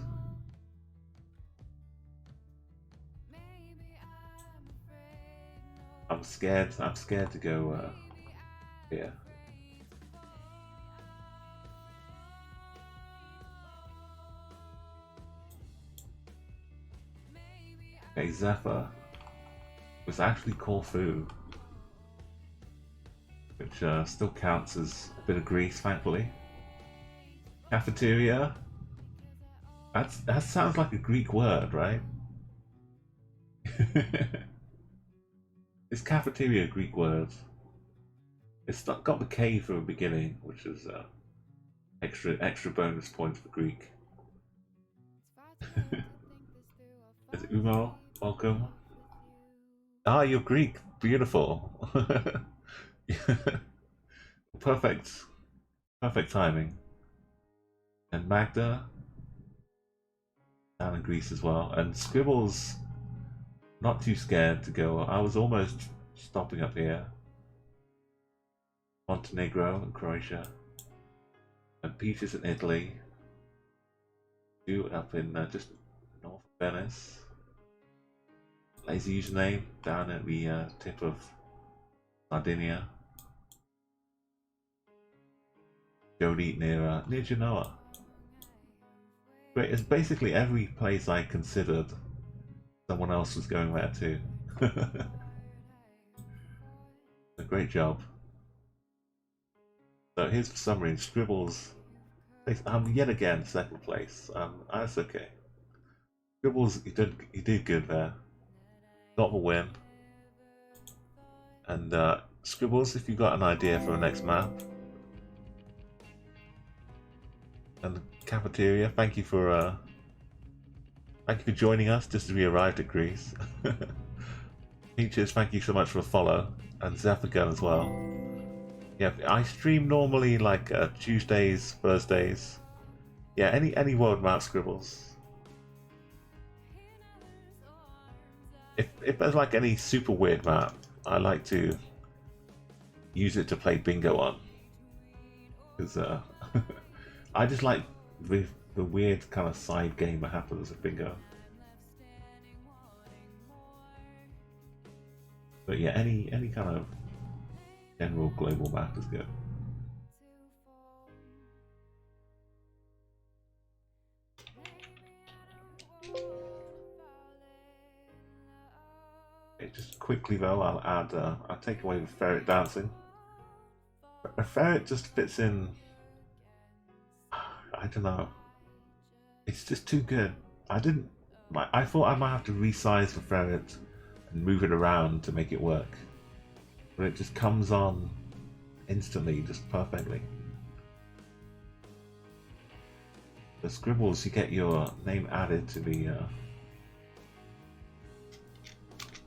S1: I'm scared to go here. Okay, Zephyr was actually Corfu, which still counts as a bit of Greece, thankfully. Cafeteria? That sounds like a Greek word, right? Is cafeteria a Greek word? It's not got the K for the beginning, which is extra bonus points for Greek. Is it Umo? Welcome. Ah, you're Greek. Beautiful. Perfect. Perfect timing. And Magda down in Greece as well. And Scribble's not too scared to go. I was almost stopping up here. Montenegro and Croatia. And Peter's in Italy. You up in just north of Venice. Lazy username down at the tip of Sardinia. Jody near Genoa. Great, it's basically every place I considered, someone else was going there too. A great job. So here's the summary in Scribbles. Yet again second place. That's okay. Scribbles, you did good there. Got the win. And Scribbles, if you got an idea for the next map. And the cafeteria, thank you for joining us just as we arrived at Greece. Peaches, thank you so much for a follow, and Zephyr as well. Yeah, I stream normally like Tuesdays, Thursdays. Yeah, any world map Scribbles. If there's like any super weird map, I like to use it to play bingo on, because I just like the weird kind of side game that happens with bingo. But yeah, any kind of general global map is good. Okay, just quickly though, I'll take away the ferret dancing. A ferret just fits in. I don't know. It's just too good. I thought I might have to resize the ferret and move it around to make it work, but it just comes on instantly, just perfectly. The Scribbles, you get your name added to the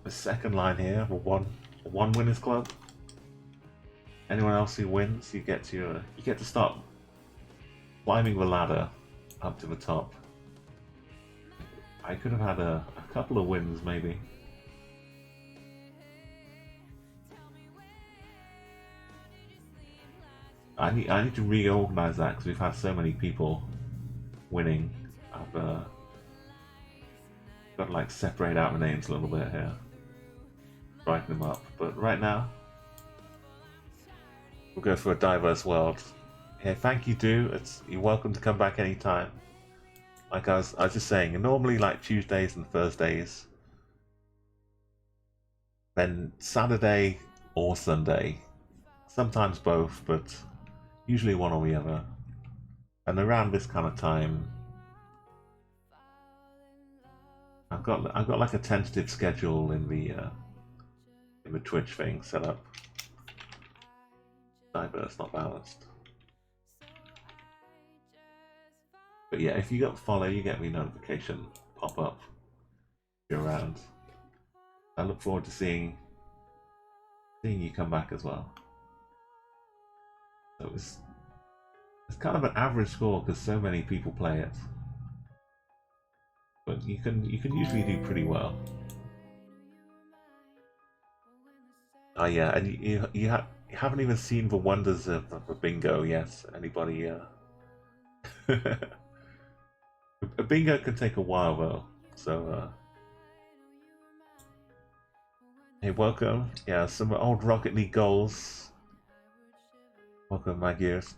S1: second line here, the one winners club. Anyone else who wins, you get to start climbing the ladder up to the top. I could have had a couple of wins maybe. I need to reorganize that because we've had so many people winning. I've got to like separate out the names a little bit here, brighten them up. But right now, we'll go for a diverse world. Hey, thank you, you're welcome to come back anytime. Like I was just saying, normally like Tuesdays and Thursdays, then Saturday or Sunday, sometimes both, but usually one or the other. And around this kind of time, I've got like a tentative schedule in the Twitch thing set up. Diverse, not balanced. But yeah, if you got follow, you get me notification pop up if you're around. I look forward to seeing you come back as well. So it's kind of an average score because so many people play it, but you can usually do pretty well. Oh yeah, and you haven't even seen the wonders of the bingo yet. Anybody? A bingo can take a while though, so hey, welcome. Yeah, some old Rocket League goals. Welcome, my gears.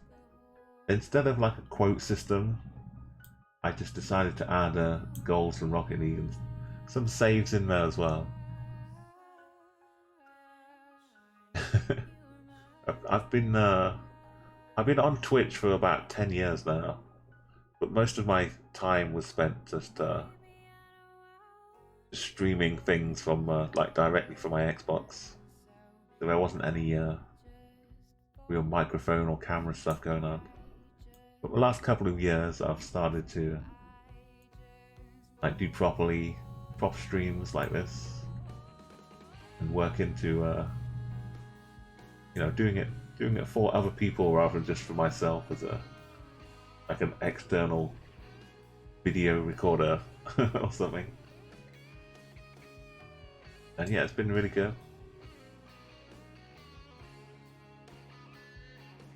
S1: Instead of like a quote system, I just decided to add goals from Rocket League and some saves in there as well. I've been on Twitch for about 10 years now, but most of my time was spent just streaming things from like directly from my Xbox. So there wasn't any real microphone or camera stuff going on. But the last couple of years, I've started to like do proper streams like this, and work into you know, doing it for other people rather than just for myself as a like an external video recorder or something. And yeah, it's been really good.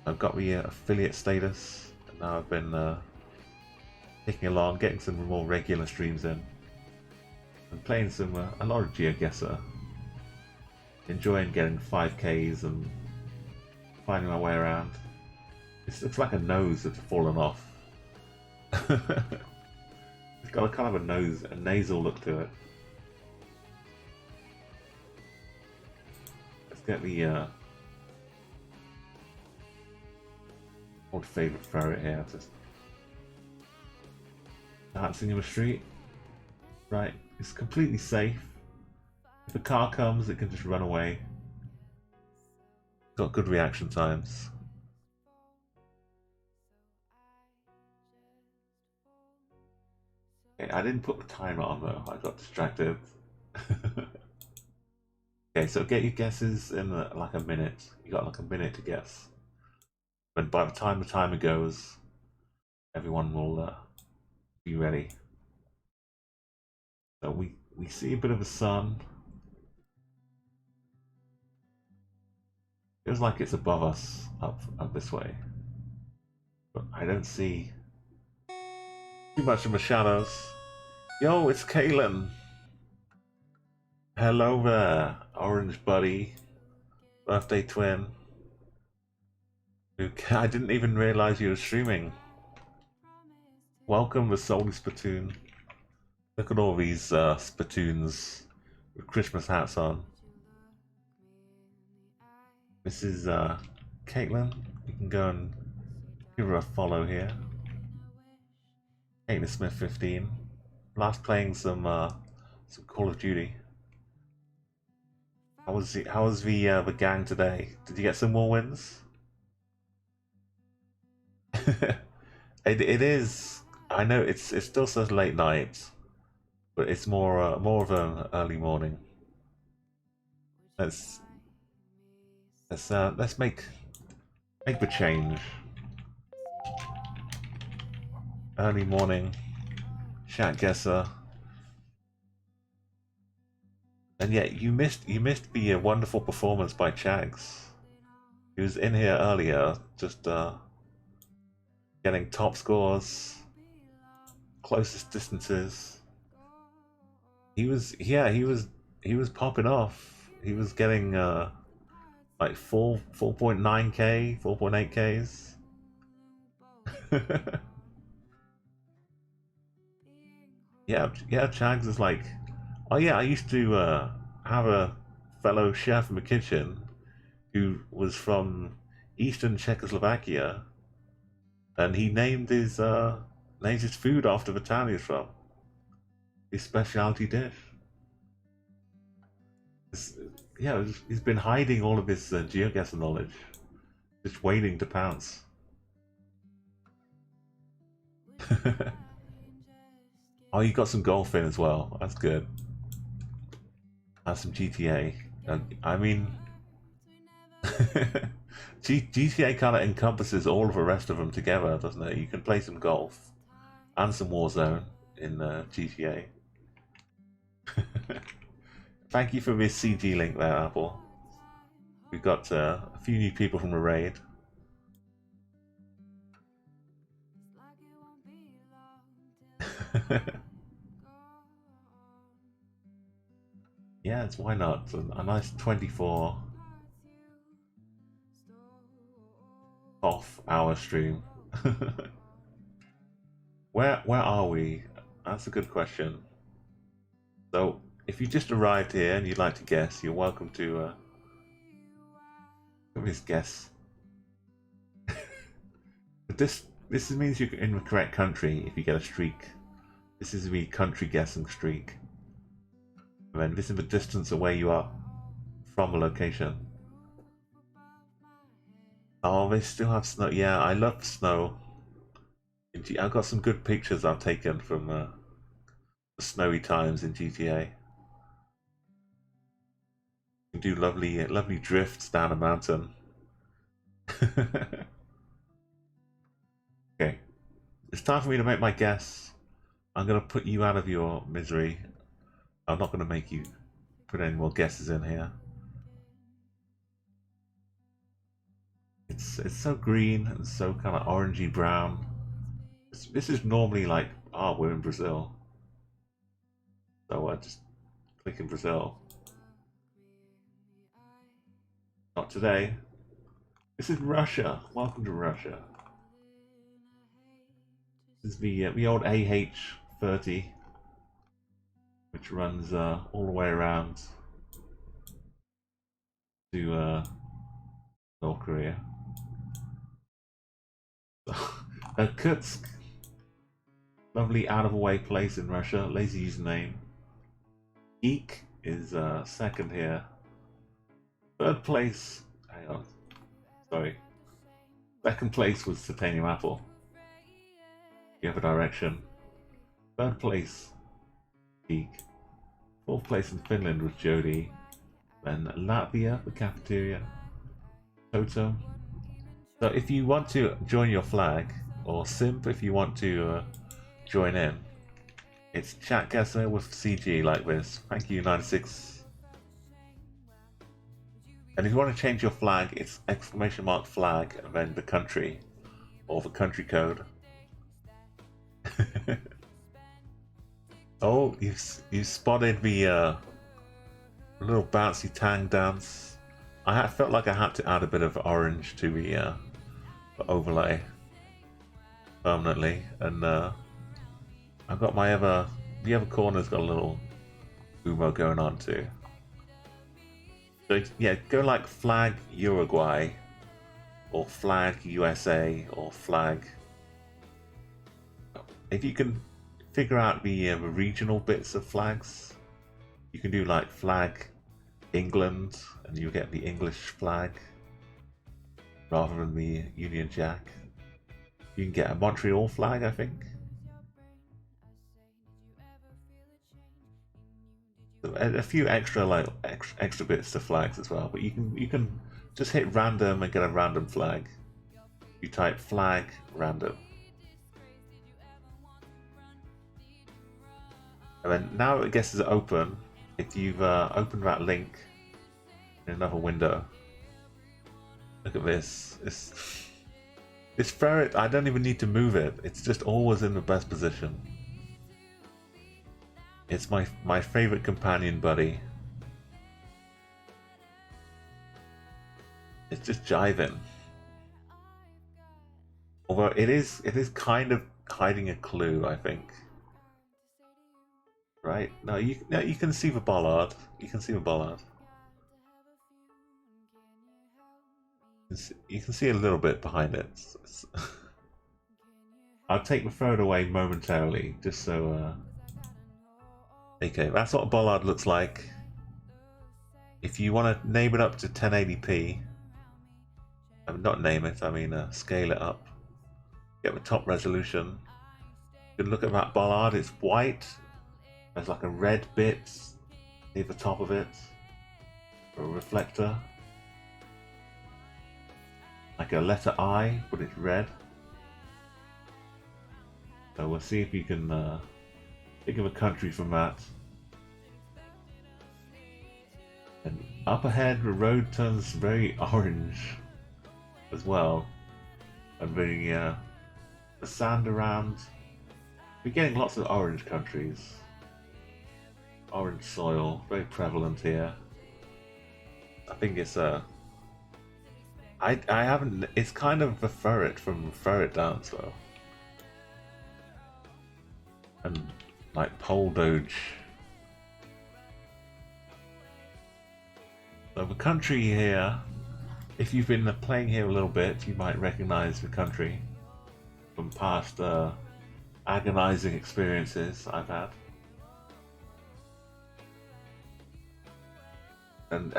S1: I've got the affiliate status, and now I've been ticking along, getting some more regular streams in, and playing some a lot of GeoGuessr. Enjoying getting 5Ks and finding my way around. It looks like a nose that's fallen off. It's got a kind of a nasal look to it. Let's get the old favourite Furret here. Just dancing in the street. Right, it's completely safe. If a car comes, it can just run away. Got good reaction times. Okay, I didn't put the timer on though, I got distracted. Okay, so get your guesses in like a minute. You got like a minute to guess. But by the time the timer goes, everyone will be ready. So we see a bit of the sun. Feels like it's above us up this way. But I don't see too much of the shadows. Yo, it's Kaylin. Hello there, orange buddy. Birthday twin. I didn't even realize you were streaming. Welcome to Solely Spittoon. Look at all these spittoons with Christmas hats on. This is Caitlin. You can go and give her a follow here. Caitlin Smith 15. Last playing some Call of Duty. How was the gang today? Did you get some more wins? it is. I know it's still such late night, but it's more of an early morning. Let's make the change. Early morning, chat Guessr. And yet you missed the wonderful performance by Chags. He was in here earlier, just getting top scores, closest distances. He was popping off. He was getting like 4.9k, 4.8ks. yeah, Chags is like, oh yeah, I used to have a fellow chef in the kitchen who was from Eastern Czechoslovakia, and he named his food after the town he's from. His specialty dish. He's been hiding all of his GeoGuessr knowledge, just waiting to pounce. Oh, you got some golf in as well. That's good. Have some GTA. I mean, GTA kind of encompasses all of the rest of them together, doesn't it? You can play some golf and some Warzone in GTA. Thank you for this CG link there, Apple. We've got a few new people from the raid. Yeah, why not? A nice 24 off-hour stream. Where are we? That's a good question. So, if you just arrived here and you'd like to guess, you're welcome to just guess. But this means you're in the correct country if you get a streak. This is the country guessing streak. And then this is the distance away you are from a location. Oh, they still have snow. Yeah, I love snow. I've got some good pictures I've taken from the snowy times in GTA. You can do lovely, lovely drifts down a mountain. Okay, it's time for me to make my guess. I'm gonna put you out of your misery. I'm not gonna make you put any more guesses in here. It's so green and so kind of orangey brown. This is normally like, oh, we're in Brazil. So I just click in Brazil. Not today. This is Russia. Welcome to Russia. This is the old AH-30, which runs all the way around to North Korea. Kutsk, lovely out-of-the-way place in Russia. Lazy username. Geek is second here. Third place. Hang on. Sorry. Second place was Titanium Apple. You have a direction. Third place, Geek. Fourth place in Finland was Jody. Then Latvia, the cafeteria. Totem. So if you want to join your flag, or simp if you want to join in, it's chat Guessr with CG like this. Thank you, 96. And if you want to change your flag, it's !flag and then the country, or the country code. Oh, you spotted the little bouncy tang dance. I felt like I had to add a bit of orange to the overlay permanently, and I've got the other corner's got a little Umo going on too. So yeah, go like flag Uruguay, or flag USA, or flag. If you can figure out the regional bits of flags, you can do like flag England, and you get the English flag rather than the Union Jack. You can get a Montreal flag, I think. A few extra extra bits to flags as well, but you can just hit random and get a random flag. You type flag random. And then now I guess is open. If you've opened that link in another window, look at this. This ferret, I don't even need to move it. It's just always in the best position. It's my favorite companion buddy. It's just jiving. Although it is kind of hiding a clue, I think. Right? No, you can see the bollard. You can see the bollard. You can see a little bit behind it. I'll take the ferret away momentarily, just so. Okay, that's what a bollard looks like. If you want to name it up to 1080p, not name it, I mean scale it up. Get the top resolution. You can look at that bollard. It's white. There's like a red bit near the top of it, or a reflector, like a letter I, but it's red. So we'll see if you can think of a country from that. And up ahead, the road turns very orange as well, and the sand around. We're getting lots of orange countries. Orange soil, very prevalent here. I think it's I haven't. It's kind of the Furret from Furret Dance though, and like pole doge. So the country here, if you've been playing here a little bit, you might recognize the country from past agonizing experiences I've had. and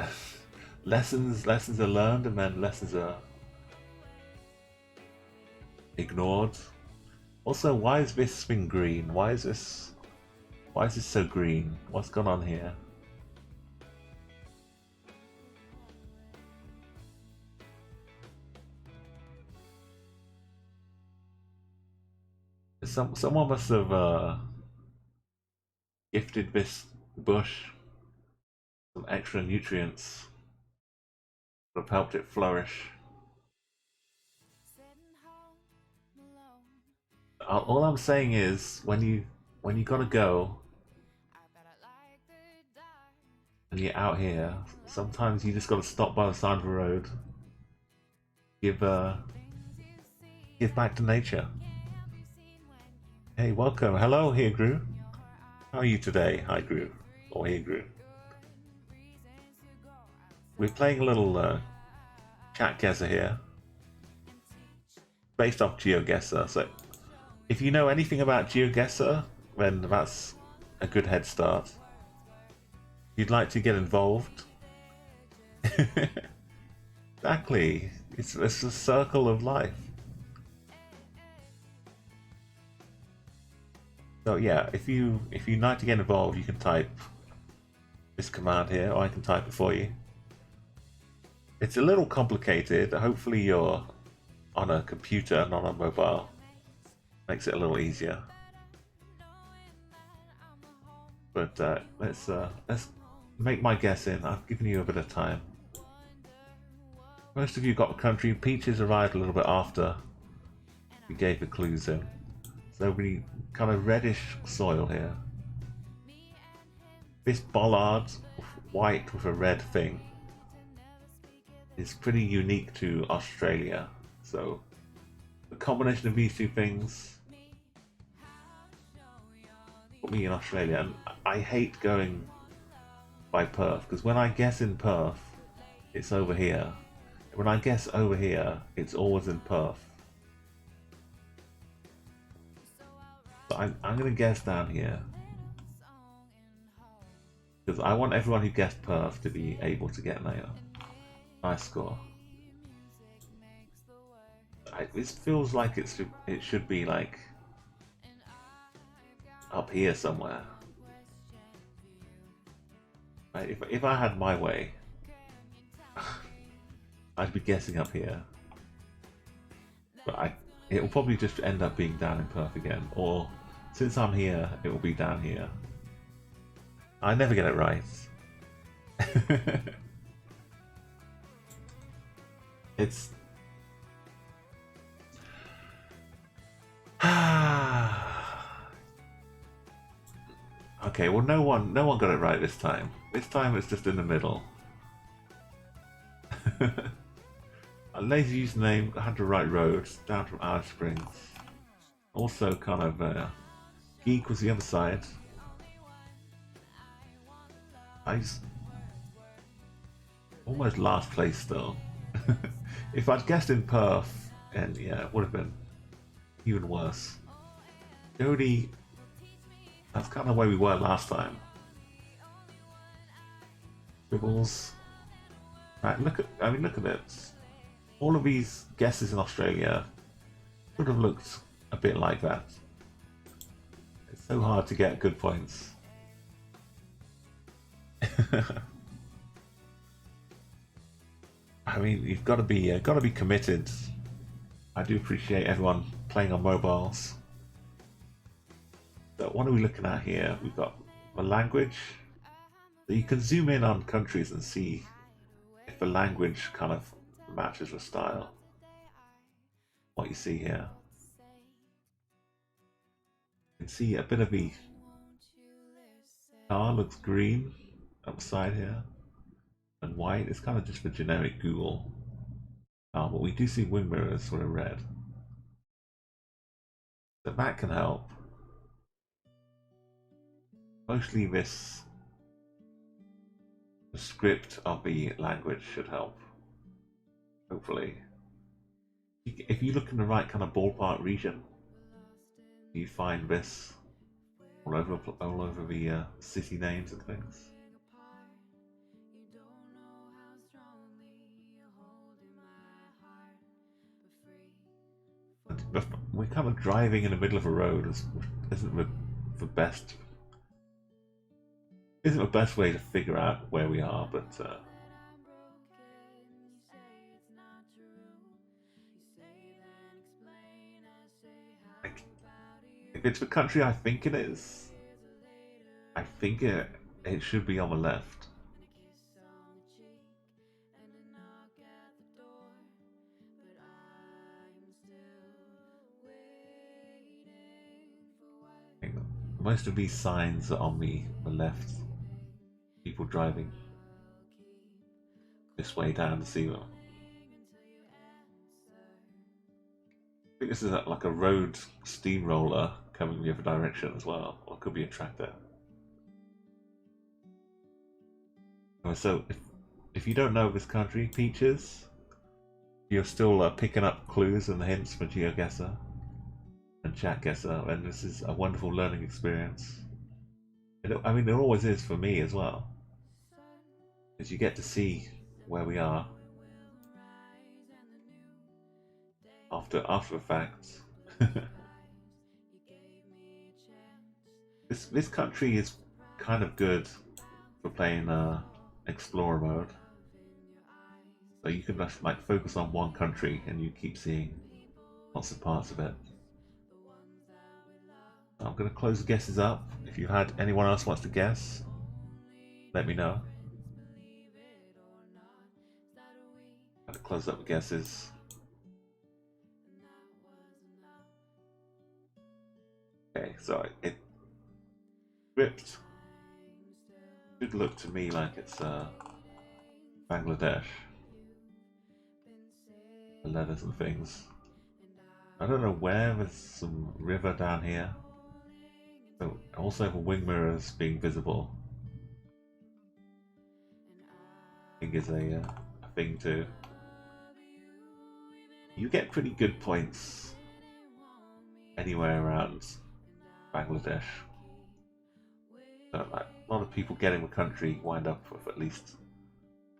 S1: lessons are learned, and then lessons are ignored. Also, why is this thing green? Why is this so green? What's gone on here? Someone must have gifted this bush some extra nutrients that have helped it flourish. All I'm saying is, when you gotta go and you're out here, sometimes you just gotta stop by the side of the road, give back to nature. Hey, welcome. Hello, here, Gru. How are you today? Hi, Gru. Or here, Gru. We're playing a little chat Guessr here, based off GeoGuessr. So, if you know anything about GeoGuessr, then that's a good head start. If you'd like to get involved, exactly. It's a circle of life. So yeah, if you'd like to get involved, you can type this command here, or I can type it for you. It's a little complicated. Hopefully you're on a computer, not on mobile. Makes it a little easier. But let's make my guess in. I've given you a bit of time. Most of you got the country. Peaches arrived a little bit after we gave the clues in. So we kind of reddish soil here. This bollard, white with a red thing, is pretty unique to Australia. So the combination of these two things put me in Australia. And I hate going by Perth, because when I guess in Perth, it's over here. When I guess over here, it's always in Perth. So I'm going to guess down here, because I want everyone who guessed Perth to be able to get a nice score. This feels like it should be like up here somewhere. Right? If I had my way, I'd be guessing up here. But it will probably just end up being down in Perth again, or since I'm here, it will be down here. I never get it right. It's okay. Well, no one got it right this time. This time it's just in the middle. A lazy username had to write roads down from Alice Springs. Also, kind of geek was the other side. I almost last place still. If I'd guessed in Perth, and yeah, it would have been even worse. Jody, that's kind of where we were last time. Dribbles. Right, look at it. All of these guesses in Australia would have looked a bit like that. It's so hard to get good points. I mean, you've got to be committed. I do appreciate everyone playing on mobiles. So what are we looking at here? We've got the language. So you can zoom in on countries and see if the language kind of matches the style. What you see here. You can see a bit of the car looks green upside here, and white. It's kind of just the generic Google car, but we do see wing mirrors sort of red. So that can help. Mostly the script of the language should help. Hopefully. If you look in the right kind of ballpark region, you find this all over the city names and things. we're kind of driving in the middle of a road. Isn't the best. Isn't the best way to figure out where we are, but like, if it's the country I think it is, I think it should be on the left. Most of these signs are on the left. People driving this way down to see them. I think this is like a road steamroller coming the other direction as well, or it could be a tractor. So if you don't know this country, Peaches, you're still picking up clues and hints for GeoGuessr and Chat Guessr, and this is a wonderful learning experience. I mean, it always is for me as well, because you get to see where we are after the fact. This country is kind of good for playing explorer mode. So you can just like focus on one country and you keep seeing lots of parts of it. I'm going to close the guesses up. If you had anyone else wants to guess, let me know. I'm going to close up the guesses. Okay, so it script should look to me like it's Bangladesh. The letters and things. I don't know where. There's some river down here. So also the wing mirrors being visible, I think is a thing too. You get pretty good points anywhere around Bangladesh. So, like, a lot of people getting the country wind up with at least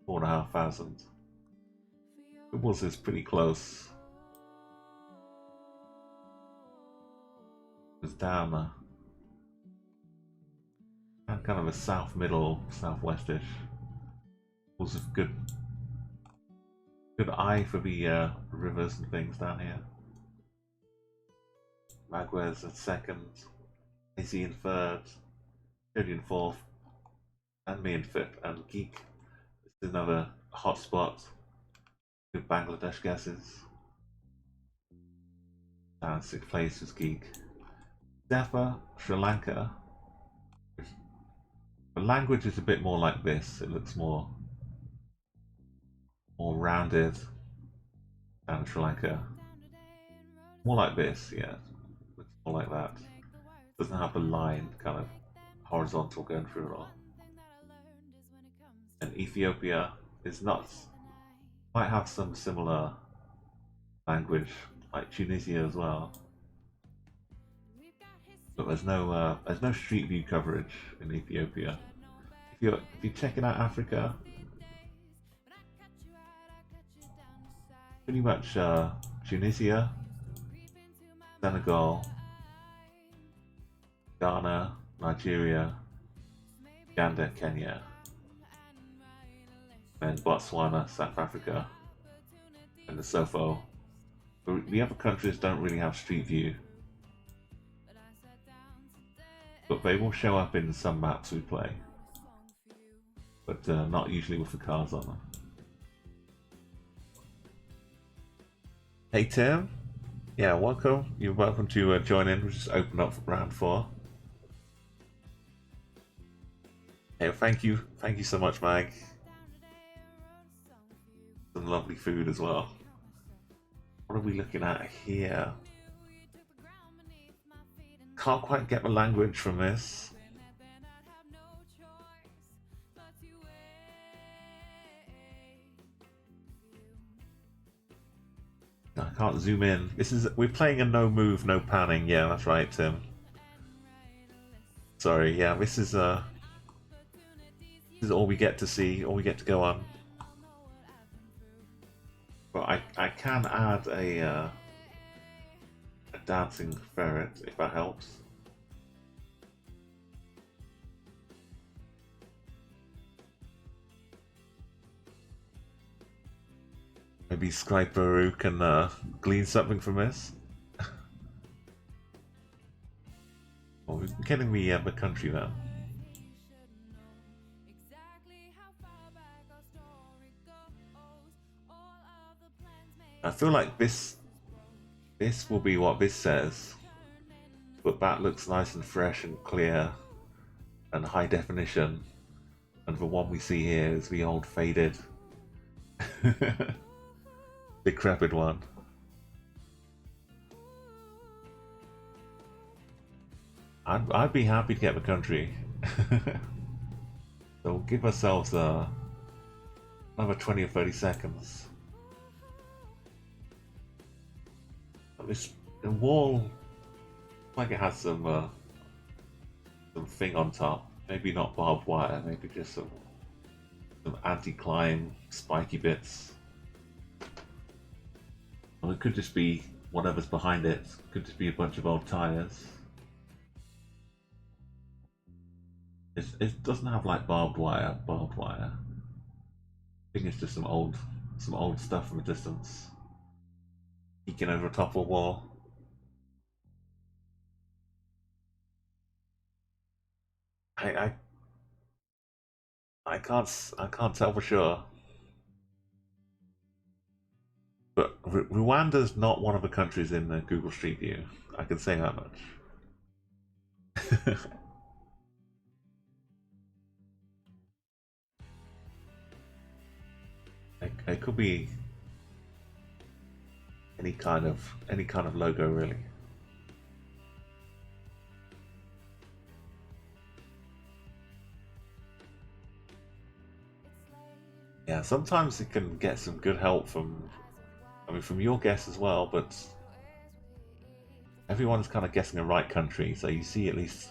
S1: 4,500. Wibbles is pretty close. It's down there. And kind of a south middle, southwestish. Was a good eye for the rivers and things down here. Magwa's at second, Izzy in third, Jody in fourth, and me in fifth. And Geek is another hot spot. Good Bangladesh guesses. And sixth place was Geek. Zephyr, Sri Lanka. The language is a bit more like this. It looks more rounded than Sri Lanka. More like this, yeah. Looks more like that. Doesn't have the line kind of horizontal going through it all. And Ethiopia is not. Might have some similar language, like Tunisia as well. But there's no street view coverage in Ethiopia. If you're checking out Africa, pretty much Tunisia, Senegal, Ghana, Nigeria, Uganda, Kenya, and Botswana, South Africa, and Lesotho. The other countries don't really have street view, but they will show up in some maps we play, but not usually with the cars on them. Hey Tim, yeah, welcome. You're welcome to join in. We'll just open up round 4. Hey, thank you so much, Mag. Some lovely food as well. What are we looking at here? Can't quite get the language from this. I can't zoom in. We're playing a no move, no panning. Yeah, that's right, Tim. Sorry, yeah, this is all we get to see, all we get to go on. But I can add a dancing ferret, if that helps. Maybe Skyperu can glean something from this. Well, we're getting the country then. I feel like this will be what this says, but that looks nice and fresh and clear and high definition, and the one we see here is the old faded decrepit one. I'd be happy to get the country. So we'll give ourselves another 20 or 30 seconds. The wall, like it has some thing on top. Maybe not barbed wire. Maybe just some anti-climb spiky bits. Or it could just be whatever's behind it. It could just be a bunch of old tires. It doesn't have like barbed wire. I think it's just some old stuff from a distance. Peeking over top of a wall. I can't tell for sure. But Rwanda's not one of the countries in the Google Street View. I can say that much. It could be any kind of logo, really. Yeah, sometimes it can get some good help from your guess as well, but everyone's kind of guessing the right country, so you see at least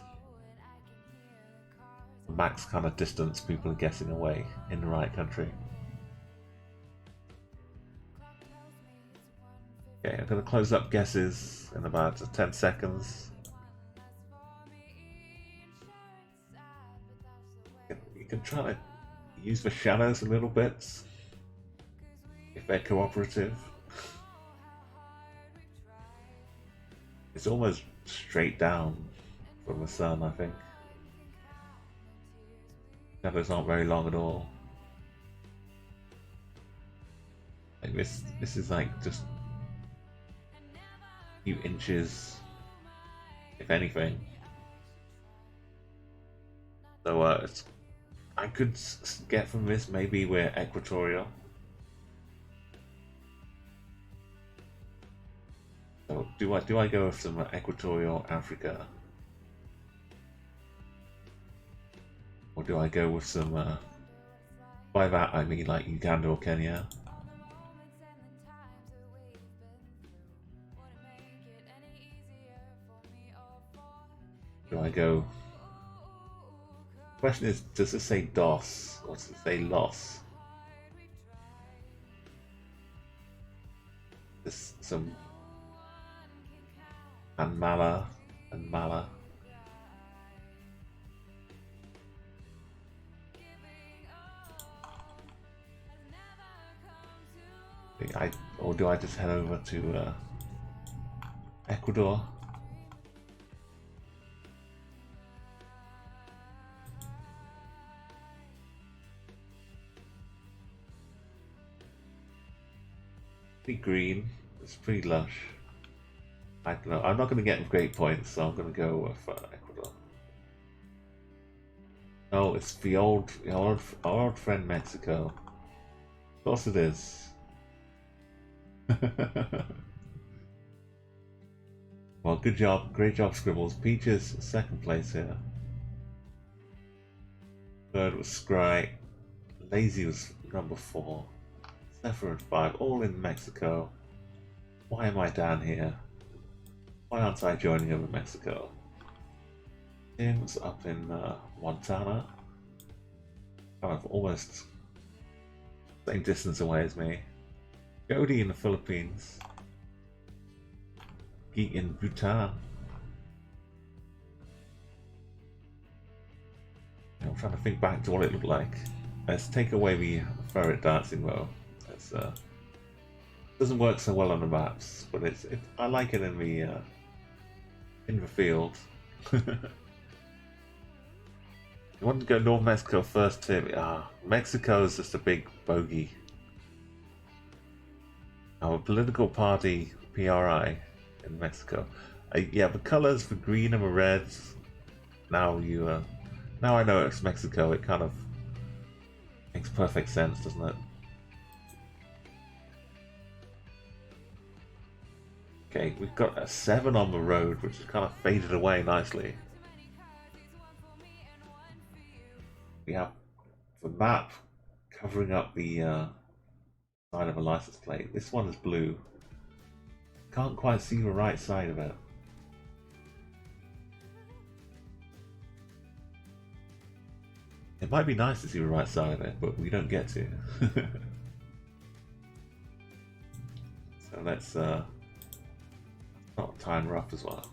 S1: the max kind of distance people are guessing away in the right country. Okay, I'm going to close up guesses in about 10 seconds. You can try to use the shadows a little bit if they're cooperative. It's almost straight down from the sun, I think. Shadows aren't very long at all. Like this is like just a few inches, if anything. So I could get from this maybe we're equatorial. So do I go with some equatorial Africa, or do I go with some? By that I mean like Uganda or Kenya. Do I go? Question is, does it say DOS or does it say loss? There's some and Mala. Or do I just head over to Ecuador? Pretty green. It's pretty lush. I don't know. I'm not going to get great points, so I'm going to go with Ecuador. No, it's our old friend Mexico. Of course it is. Well, good job, great job, Scribbles. Peaches second place here. Third was Scry. Lazy was number 4. Zephyr and 5, all in Mexico. Why am I down here? Why aren't I joining over Mexico? Tim's up in Montana. Kind of almost same distance away as me. Jody in the Philippines. in Bhutan. I'm trying to think back to what it looked like. Let's take away the Furret dancing though. It's doesn't work so well on the maps, but I like it in the field. You want to go North Mexico first, Tim? Mexico is just a big bogey. Our political party, PRI, in Mexico. Yeah, the colors, the green and the reds. Now now I know it's Mexico. It kind of makes perfect sense, doesn't it? Okay, we've got a 7 on the road, which has kind of faded away nicely. We have the map covering up the side of a license plate. This one is blue. Can't quite see the right side of it. It might be nice to see the right side of it, but we don't get to. So let's not time rough as well.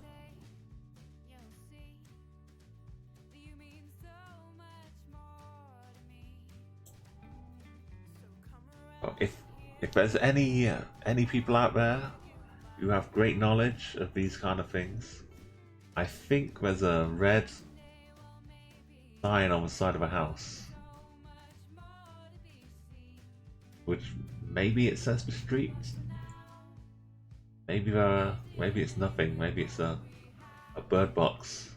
S1: If there's any people out there who have great knowledge of these kind of things, I think there's a red sign on the side of a house, which maybe it says the street. Maybe it's nothing. Maybe it's a bird box.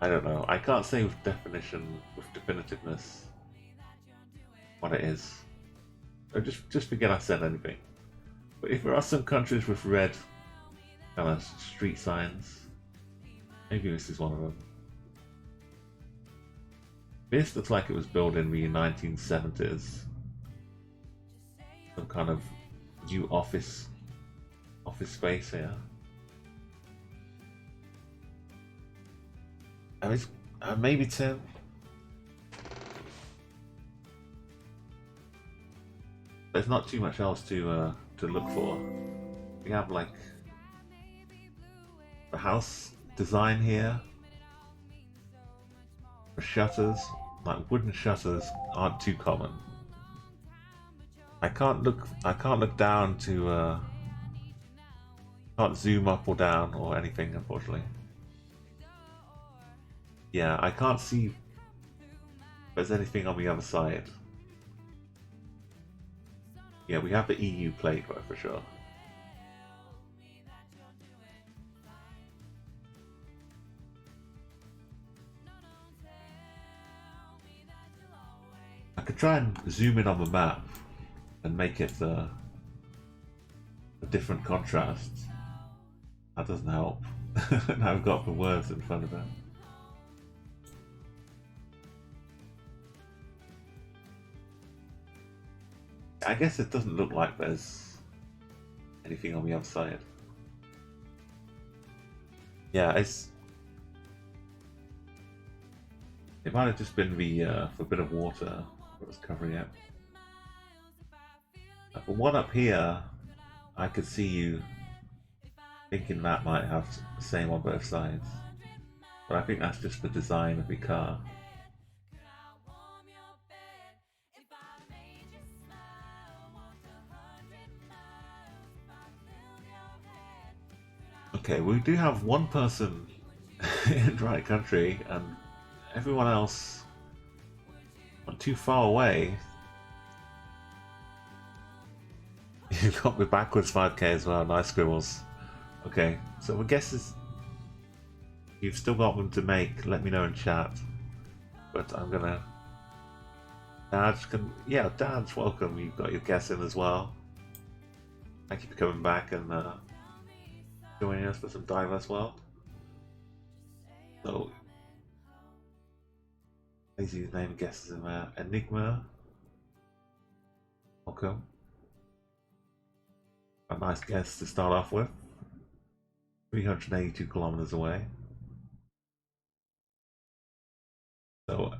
S1: I don't know. I can't say with definitiveness what it is. Or just forget I said anything. But if there are some countries with red kind of street signs, maybe this is one of them. This looks like it was built in the 1970s. Some kind of new office space here. Maybe 10. There's not too much else to look for. We have like the house design here. The shutters, like wooden shutters, aren't too common. I can't look down to can't zoom up or down or anything, unfortunately. Yeah, I can't see if there's anything on the other side. Yeah, we have the EU plate right, for sure. I could try and zoom in on the map and make it a different contrast. That doesn't help. Now I've got the words in front of it. I guess it doesn't look like there's anything on the other side. Yeah, it might have just been the bit of water that was covering it. The one up here, I could see you thinking that might have the same on both sides, but I think that's just the design of the car. Okay, we do have one person in the right country, and everyone else not too far away. You got me backwards 5k as well, nice scribbles. Okay, so the guess is you've still got them to make, let me know in chat. But I'm gonna Dad's welcome, you've got your guess in as well. Thank you for coming back and joining us for some diverse world. So easy name guesses in there. Enigma. Welcome. A nice guess to start off with. 382 kilometers away. So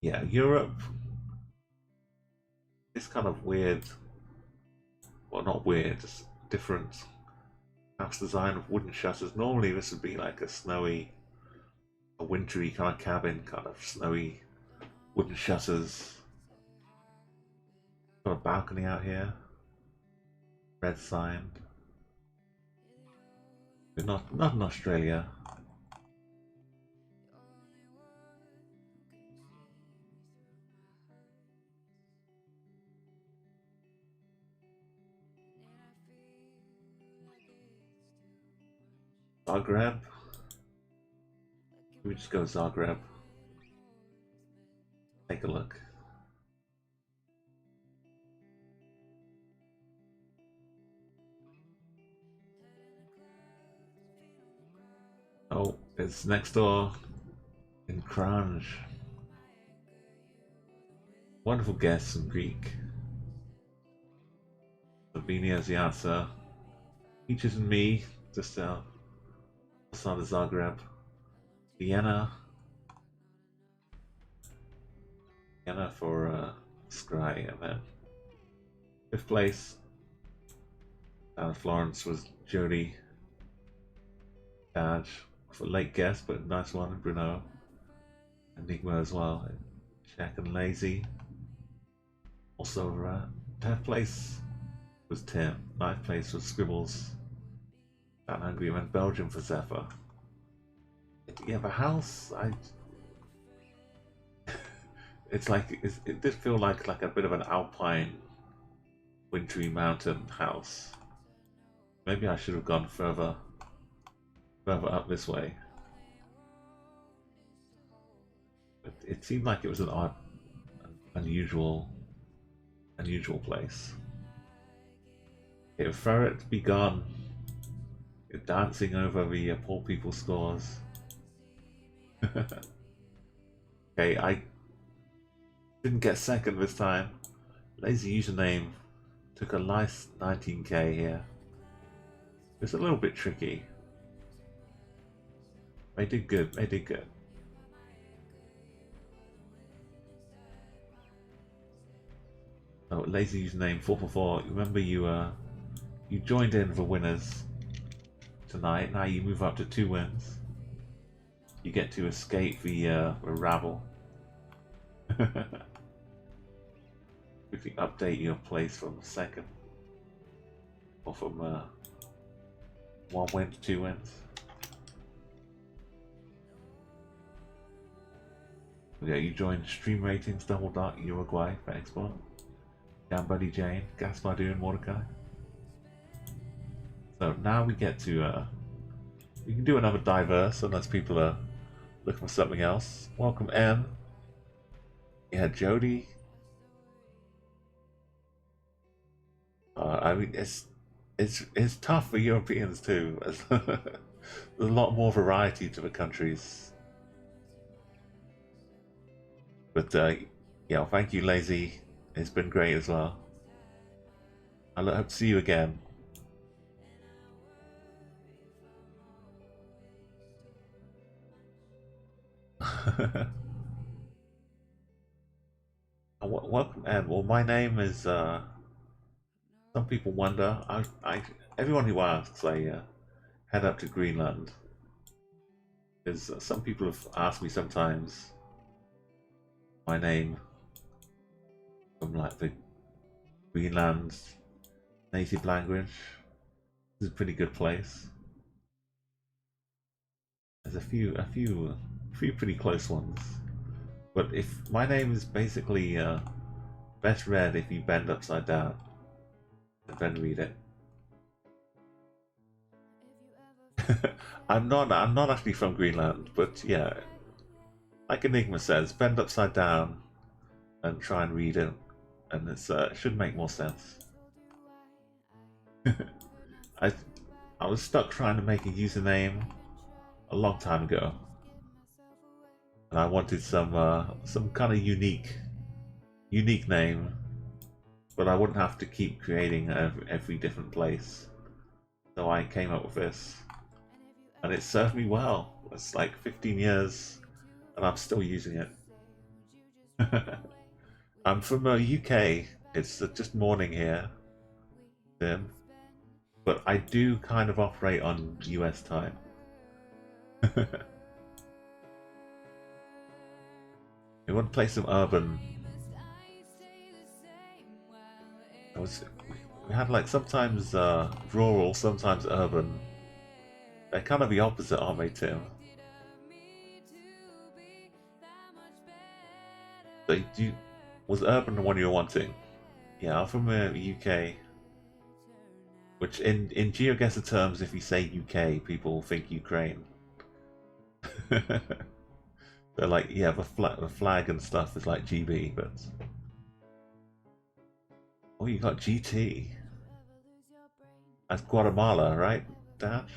S1: yeah, Europe. It's kind of weird. Well, not weird, just different house design of wooden shutters. Normally this would be like a snowy, a wintry kind of cabin, kind of snowy wooden shutters. Got a balcony out here. Red sign. Not in Australia. Zagreb. We just go Zagreb. Take a look. Oh, it's next door in Cranj. Wonderful guests in Greek. Slovenia, Ziasa. Peaches and me, just outside of Zagreb. Vienna. Vienna for Scry, and then 5th place down in Florence was Jody. Daj for late guess, but nice one. Bruno. Enigma as well. Jack and Lazy. Also 10th place was Tim. 9th place was Scribbles. Down Hungary, and Belgium for Zephyr. Yeah, the house, it's like it did feel like a bit of an alpine, wintry mountain house. Maybe I should have gone further up this way. But it seemed like it was an odd, unusual place. Okay, Furret be gone. You're dancing over the poor people's scores. Okay, I didn't get second this time. Lazy username took a nice 19k here. It's a little bit tricky. They did good. They did good. Oh, lazy username 444. Remember you joined in the winners tonight. Now you move up to 2 wins. You get to escape the rabble. Quickly update your place from 2nd, or from 1 win to 2 wins. Yeah, you joined Stream Ratings, Double Dark, Uruguay for export. Down Buddy Jane, Gaspardou and Mordecai. So now we get to we can do another diverse unless people are looking for something else. Welcome M. Yeah, Jody. I mean, it's tough for Europeans too. There's a lot more variety to the countries. But yeah, thank you, Lazy. It's been great as well. I hope to see you again. Welcome, Ed. Well, my name is. Some people wonder. Everyone who asks, I head up to Greenland. Because some people have asked me sometimes my name from like the Greenland native language. It's a pretty good place. There's a few pretty close ones. But if my name is basically best read if you bend upside down and then read it. I'm not actually from Greenland, but yeah, like Enigma says, bend upside down and try and read it, and it should make more sense. I was stuck trying to make a username a long time ago, and I wanted some kind of unique name, but I wouldn't have to keep creating every different place. So I came up with this, and it served me well. It's like 15 years, and I'm still using it. I'm from UK. It's just morning here, Tim. but I do kind of operate on US time. We want to play some urban. We had like sometimes rural, sometimes urban. They're kind of the opposite, aren't they, Tim? So was urban the one you were wanting? Yeah, I'm from the UK. Which in GeoGuessr terms, if you say UK, people think Ukraine. They're like, yeah, the flag and stuff is like GB, but oh, you got GT. That's Guatemala, right, Dash?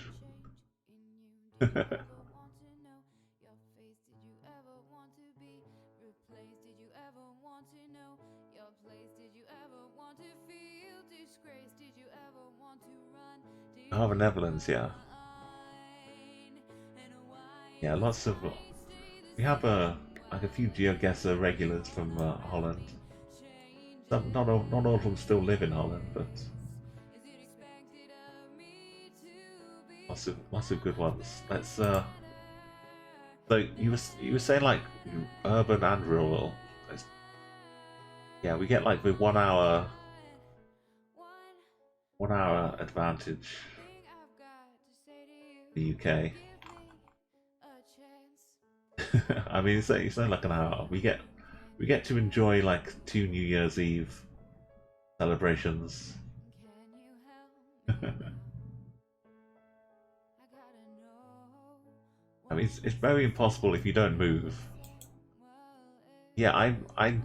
S1: Oh, the Netherlands, yeah. Yeah, lots of. We have like a few GeoGuessr regulars from Holland. Not all of them still live in Holland, but lots of good ones. Let's. So you were saying like urban and rural. Yeah, we get like the 1 hour advantage. The UK. I mean, it's only like an hour. We get to enjoy like 2 New Year's Eve celebrations. I mean, it's very impossible if you don't move. Yeah, I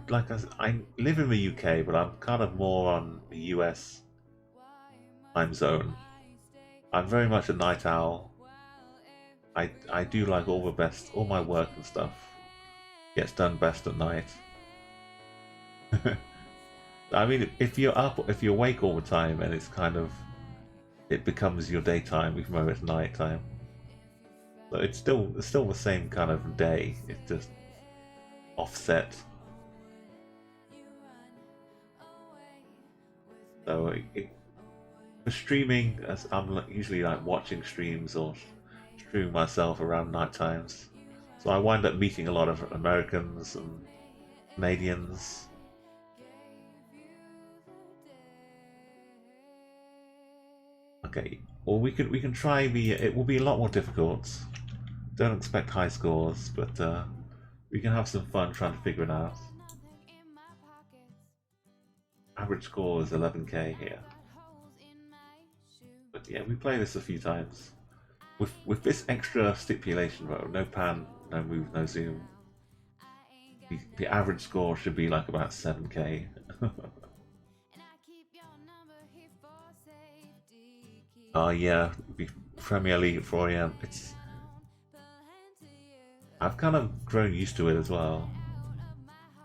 S1: like I live in the UK, but I'm kind of more on the US time zone. I'm very much a night owl. I do like all my work and stuff gets done best at night. I mean, if you're awake all the time, and it becomes your daytime, even though it's nighttime. So it's still the same kind of day. It's just offset. So for streaming, as I'm usually like watching streams or streaming myself around night times. So I wind up meeting a lot of Americans and Canadians. Okay, well we can try it will be a lot more difficult. Don't expect high scores, but we can have some fun trying to figure it out. Average score is 11k here. But yeah, we play this a few times. With this extra stipulation though, no pan, no move, no zoom. The average score should be like about 7k. Oh yeah, Premier League at 4 a.m. I've kind of grown used to it as well.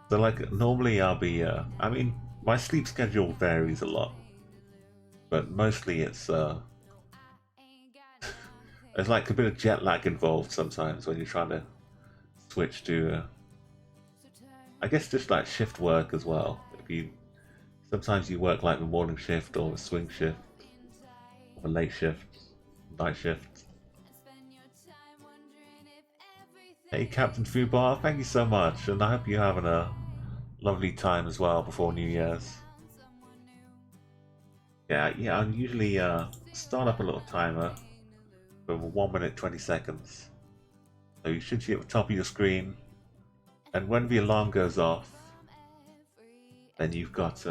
S1: So like normally I'll be I mean my sleep schedule varies a lot, but mostly there's like a bit of jet lag involved sometimes when you're trying to switch to I guess just like shift work as well. Sometimes you work like the morning shift or the swing shift or the late shift, night shift. Hey Captain Fubar, thank you so much, and I hope you're having a lovely time as well before New Year's. Yeah, I usually start up a little timer for 1 minute 20 seconds. So you should see at the top of your screen, and when the alarm goes off, then you've got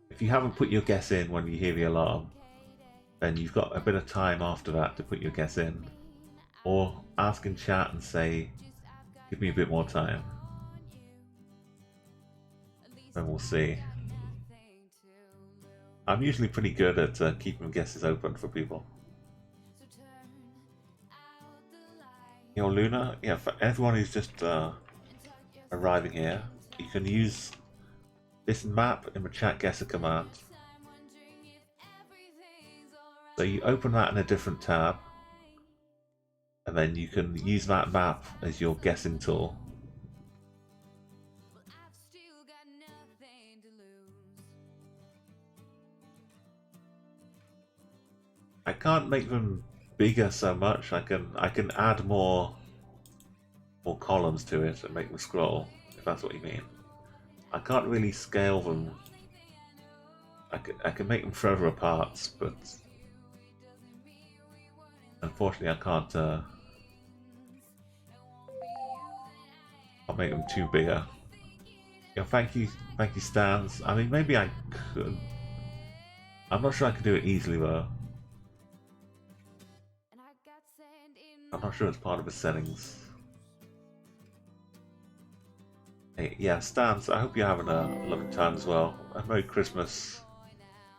S1: if you haven't put your guess in when you hear the alarm, then you've got a bit of time after that to put your guess in, or ask in chat and say, give me a bit more time. And we'll see. I'm usually pretty good at keeping guesses open for people. Yo, Luna, yeah, for everyone who's just arriving here, you can use this map in the chat Guessr command. So you open that in a different tab, and then you can use that map as your guessing tool. I can't make them bigger so much. I can add more columns to it and make them scroll, if that's what you mean. I can't really scale them. I can make them further apart, but unfortunately I can't. I'll make them too bigger. Yeah, thank you, Stans. I mean, maybe I could. I'm not sure I could do it easily though. I'm not sure it's part of the settings. Hey, yeah, Stans, I hope you're having a lovely time as well. And Merry Christmas.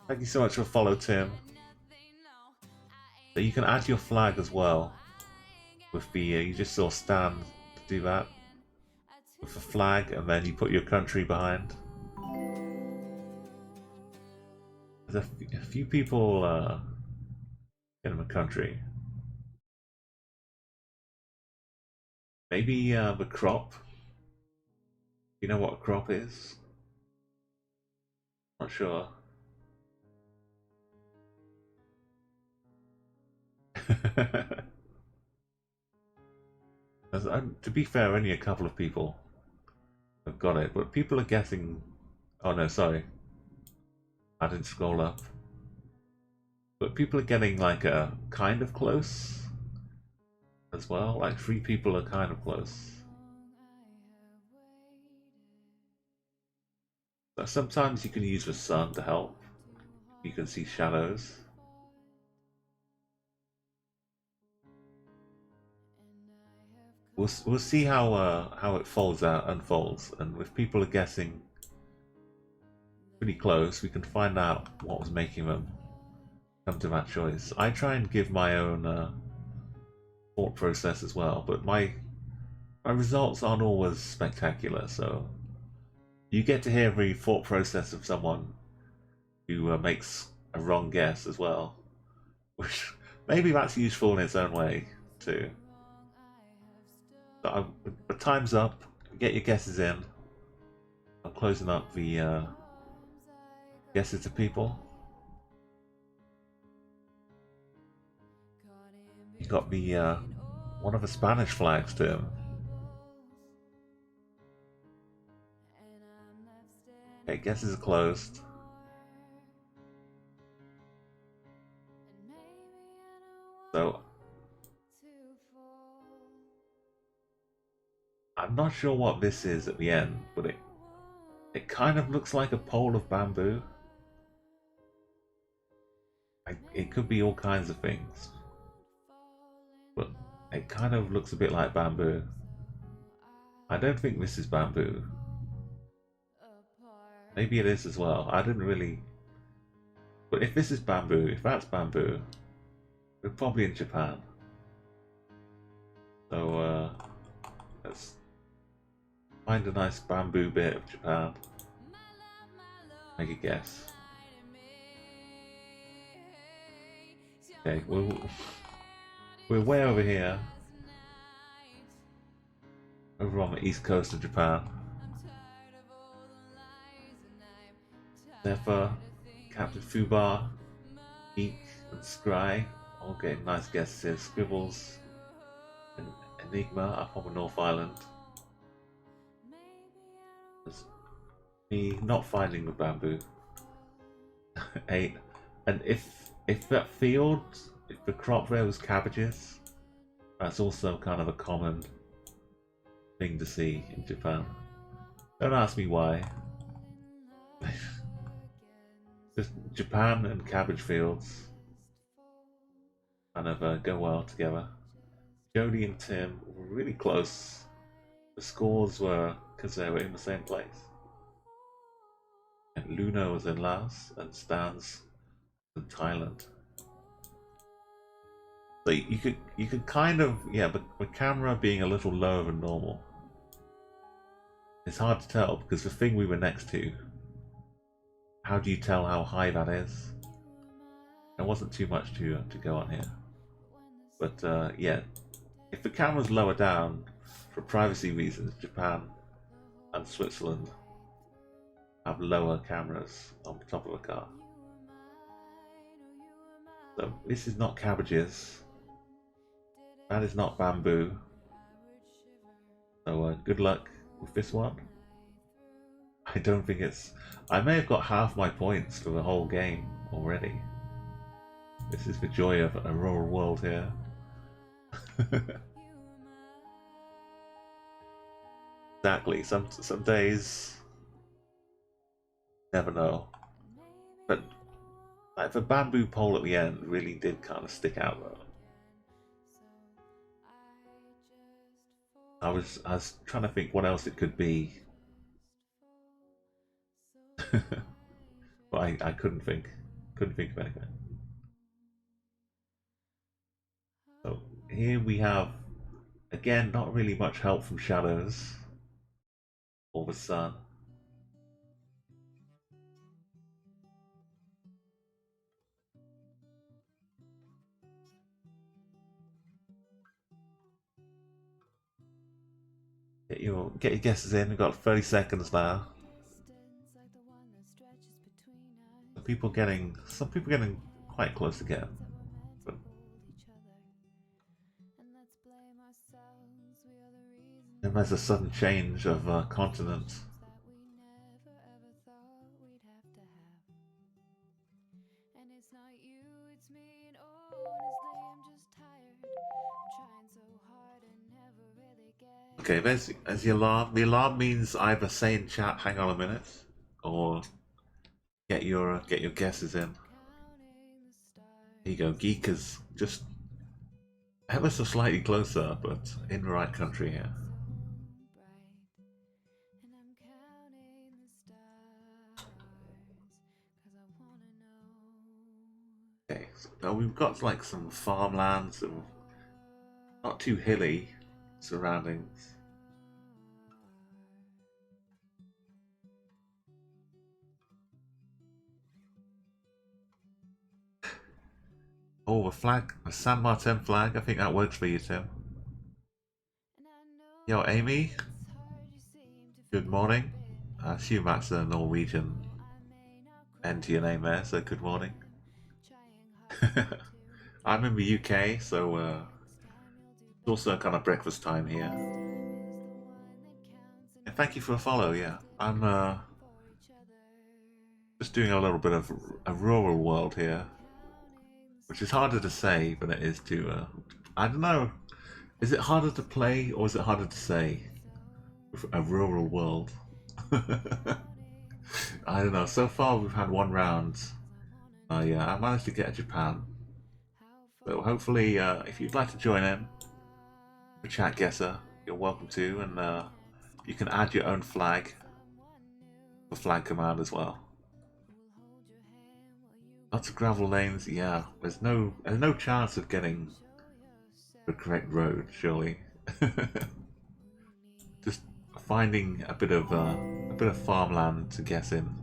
S1: Thank you so much for follow, Tim. So you can add your flag as well. With the you just saw Stan do that with the flag, and then you put your country behind. There's a few people in the country. Maybe the crop. You know what a crop is? Not sure. To be fair, only a couple of people have got it, but people are guessing. Oh no, sorry, I didn't scroll up. But people are getting like a kind of close as well. Like 3 people are kind of close. So sometimes you can use the sun to help. You can see shadows. We'll see how it unfolds, and if people are guessing pretty close, we can find out what was making them come to that choice. I try and give my own thought process as well, but my results aren't always spectacular. So you get to hear the thought process of someone who makes a wrong guess as well, which maybe that's useful in its own way too. So the time's up. Get your guesses in. I'm closing up the guesses to people. You got the one of the Spanish flags, Tim. Okay, guesses are closed. So I'm not sure what this is at the end, but it kind of looks like a pole of bamboo. It could be all kinds of things, but it kind of looks a bit like bamboo. I don't think this is bamboo. Maybe it is as well. I didn't really. But if this is bamboo, if that's bamboo, we're probably in Japan. So let's find a nice bamboo bit of Japan. Make a guess. Okay, we're way over here. Over on the east coast of Japan. Zephyr, Captain Fubar, Eek, and Scry all getting nice guesses here. Scribbles and Enigma up on the North Island. There's me not finding the bamboo. 8. And if that field, if the crop there was cabbages, that's also kind of a common thing to see in Japan. Don't ask me why. Just Japan and cabbage fields kind of go well together. Jody and Tim were really close. The scores were because they were in the same place. And Luna was in Laos and Stans in Thailand. So you could kind of, yeah, but the camera being a little lower than normal, it's hard to tell because the thing we were next to, how do you tell how high that is? There wasn't too much to go on here. But yeah, if the camera's lower down, for privacy reasons, Japan and Switzerland have lower cameras on the top of a car. So this is not cabbages. That is not bamboo. So good luck with this one. I don't think it's... I may have got half my points for the whole game already. This is the joy of a rural world here. Exactly. Some days, never know. But like the bamboo pole at the end really did kind of stick out though. I was trying to think what else it could be, but I couldn't think of anything. So here we have again not really much help from shadows or the sun. Get your guesses in. We've got 30 seconds now. Some people getting quite close again. But then there's a sudden change of continent. Okay, there's the alarm. The alarm means either say in chat, "Hang on a minute," or get your guesses in. Here you go, Geekers. Just ever so slightly closer, but in the right country here. Okay, so now we've got like some farmlands and not too hilly surroundings. Oh, a flag, a San Martin flag. I think that works for you, Tim. Yo, Amy. Good morning. I assume that's a Norwegian end to your name there, so good morning. I'm in the UK, so it's also kind of breakfast time here. And thank you for a follow. Yeah, I'm just doing a little bit of a rural world here, which is harder to say than it is to. I don't know. Is it harder to play or is it harder to say? A rural world. I don't know. So far, we've had one round. Yeah, I managed to get to Japan. So hopefully, if you'd like to join in the chat Guessr, you're welcome to, and you can add your own flag, the flag command as well. Lots of gravel lanes. Yeah, there's no chance of getting the correct road, surely. Just finding a bit of farmland to guess in.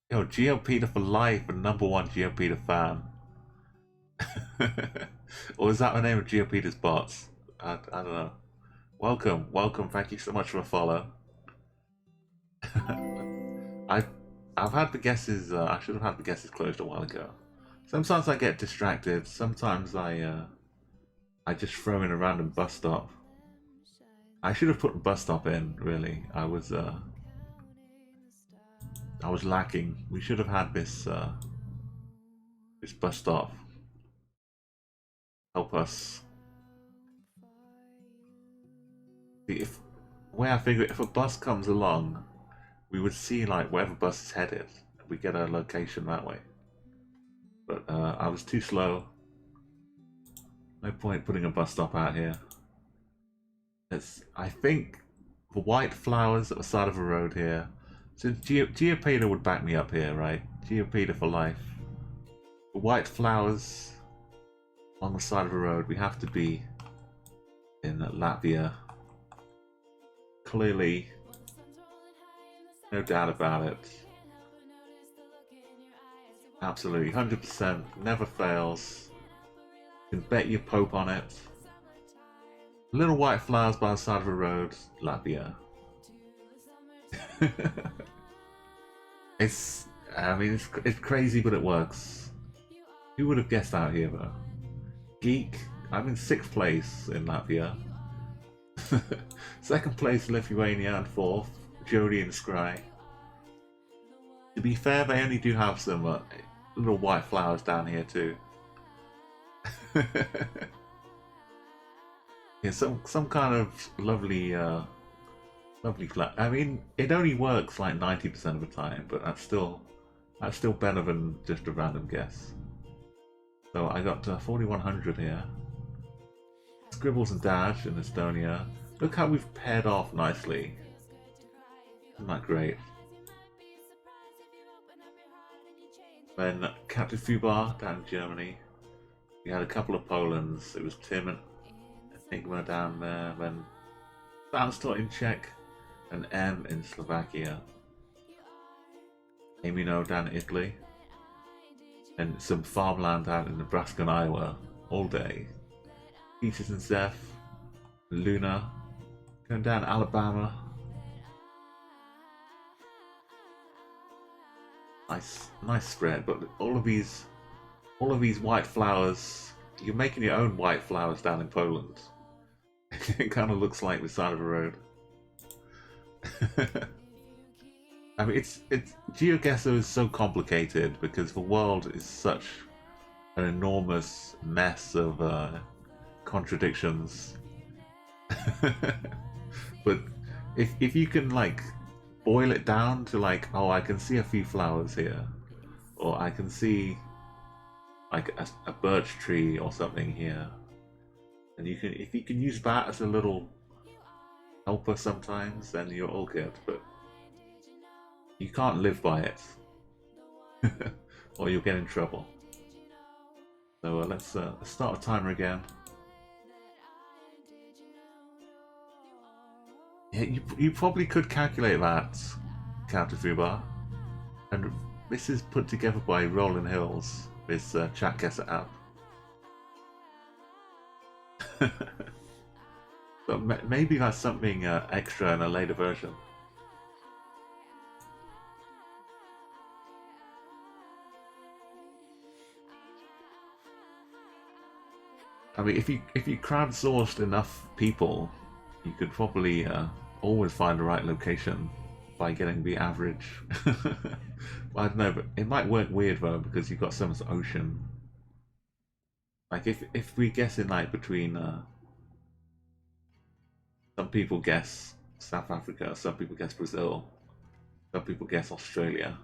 S1: Yo, GeoPeter for life, and #1 GeoPeter fan. Or is that the name of GeoPeter's bots? I don't know. Welcome. Thank you so much for a follow. I've had the guesses. I should have had the guesses closed a while ago. Sometimes I get distracted. Sometimes I just throw in a random bus stop. I should have put the bus stop in. Really, I was lacking. We should have had this bus stop help us. If the way I figure it, if a bus comes along, we would see like where the bus is headed. We get a location that way. But I was too slow. No point putting a bus stop out here. I think the white flowers at the side of the road here. So GeoPeter would back me up here, right? GeoPeter for life. The white flowers on the side of the road. We have to be in Latvia. Clearly, no doubt about it. Absolutely, 100%, never fails. You can bet your Pope on it. Little white flowers by the side of the road, Latvia. it's crazy, but it works. Who would have guessed out here though? Geek, I'm in 6th place in Latvia. 2nd place Lithuania, and 4th Jody and Scry. To be fair, they only do have some little white flowers down here too. Yeah, some kind of lovely lovely flower. I mean, it only works like 90% of the time, but that's still better than just a random guess. So I got 4100 here. Scribbles and Dash in Estonia. Look how we've paired off nicely. Isn't that great? Then Captain Fubar down in Germany. We had a couple of Polands. It was Tim and Enigma down there. Then Vanstor in Czech and M in Slovakia. Amino down in Italy. And some farmland out in Nebraska and Iowa all day. Peaches and Zeph. Luna. Going down Alabama. Nice spread, but all of these white flowers, you're making your own white flowers down in Poland. It kind of looks like the side of a road. I mean, it's GeoGuessr is so complicated because the world is such an enormous mess of contradictions. But if you can like boil it down to like, oh, I can see a few flowers here, or I can see like a birch tree or something here, and if you can use that as a little helper sometimes, then you're all good. But you can't live by it, or you'll get in trouble. So let's start a timer again. Yeah, you probably could calculate that, Counter Fubar. And this is put together by Rolling Hills, this chat Guessr app. But maybe that's something extra in a later version. I mean, if you crowdsourced enough people, you could probably always find the right location by getting the average. I don't know, but it might work weird though because you've got so much ocean. Like if we guess in like between, some people guess South Africa, some people guess Brazil, some people guess Australia.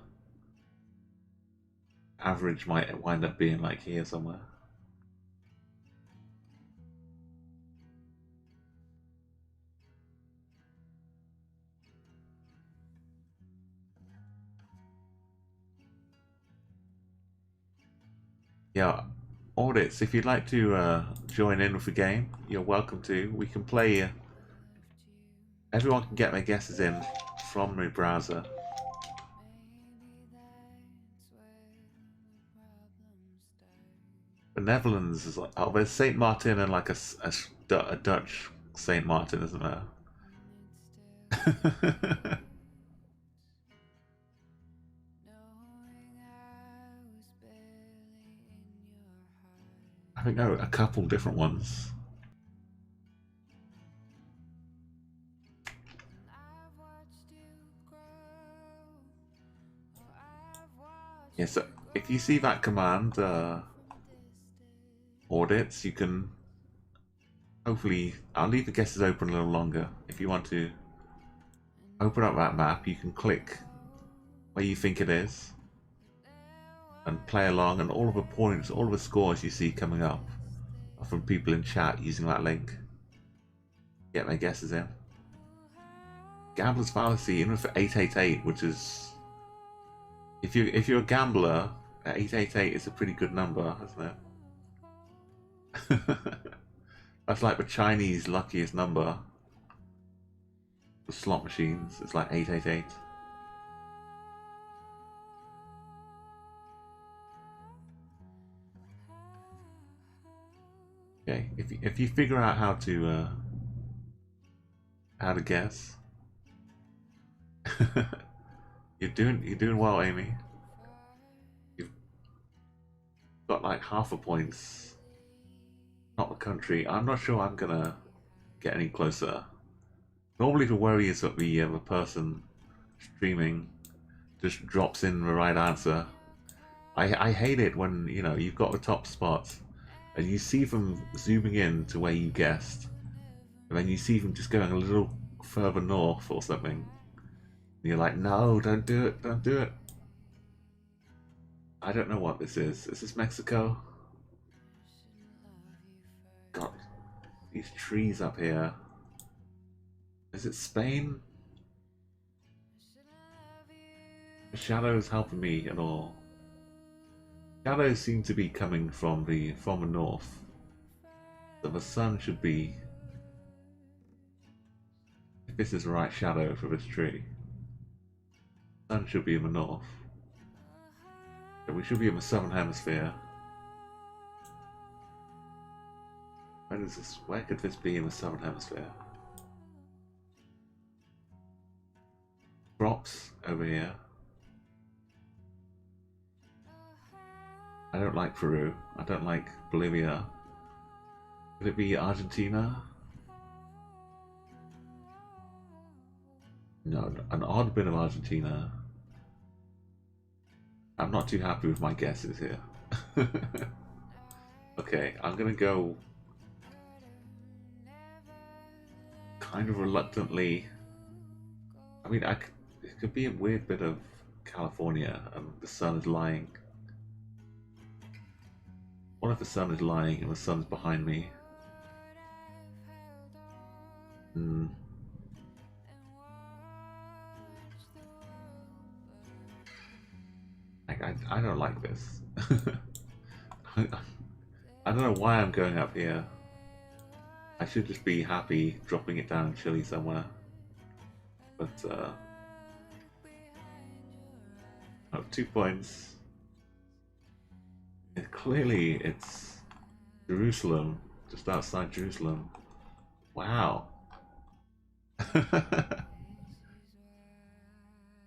S1: Average might wind up being like here somewhere. Yeah, audits. If you'd like to join in with the game, you're welcome to. We can play. Everyone can get their guesses in from the browser. The Netherlands is like, oh, there's Saint Martin and like a Dutch Saint Martin, isn't there? I think there are a couple different ones. Yeah, so if you see that command, audits, you can hopefully, I'll leave the guesses open a little longer. If you want to open up that map, you can click where you think it is and play along, and all of the points, all of the scores you see coming up are from people in chat using that link. Get their guesses in. Gambler's Fallacy, even for 888, which is, if you're a gambler, 888 is a pretty good number, isn't it? That's like the Chinese luckiest number for slot machines. It's like 888. Okay, if you figure out how to guess, you're doing well, Amy. got like half a points. Not the country. I'm not sure I'm gonna get any closer. Normally the worry is that the person streaming just drops in the right answer. I hate it when, you know, you've got the top spots and you see them zooming in to where you guessed, and then you see them just going a little further north or something. And you're like, no, don't do it, don't do it. I don't know what this is. Is this Mexico? God, these trees up here. Is it Spain? The shadows helping me at all? Shadows seem to be coming from the north. So the sun should be, if this is the right shadow for this tree, the sun should be in the north. So we should be in the southern hemisphere. Where is this? Where could this be in the southern hemisphere? Crops over here. I don't like Peru. I don't like Bolivia. Could it be Argentina? No, an odd bit of Argentina. I'm not too happy with my guesses here. Okay, I'm gonna go kind of reluctantly. I mean, it could be a weird bit of California and the sun is lying. What if the sun is lying and the sun's behind me? I don't like this. I don't know why I'm going up here. I should just be happy dropping it down in Chile somewhere. But, oh, 2 points. And clearly it's Jerusalem, just outside Jerusalem. Wow.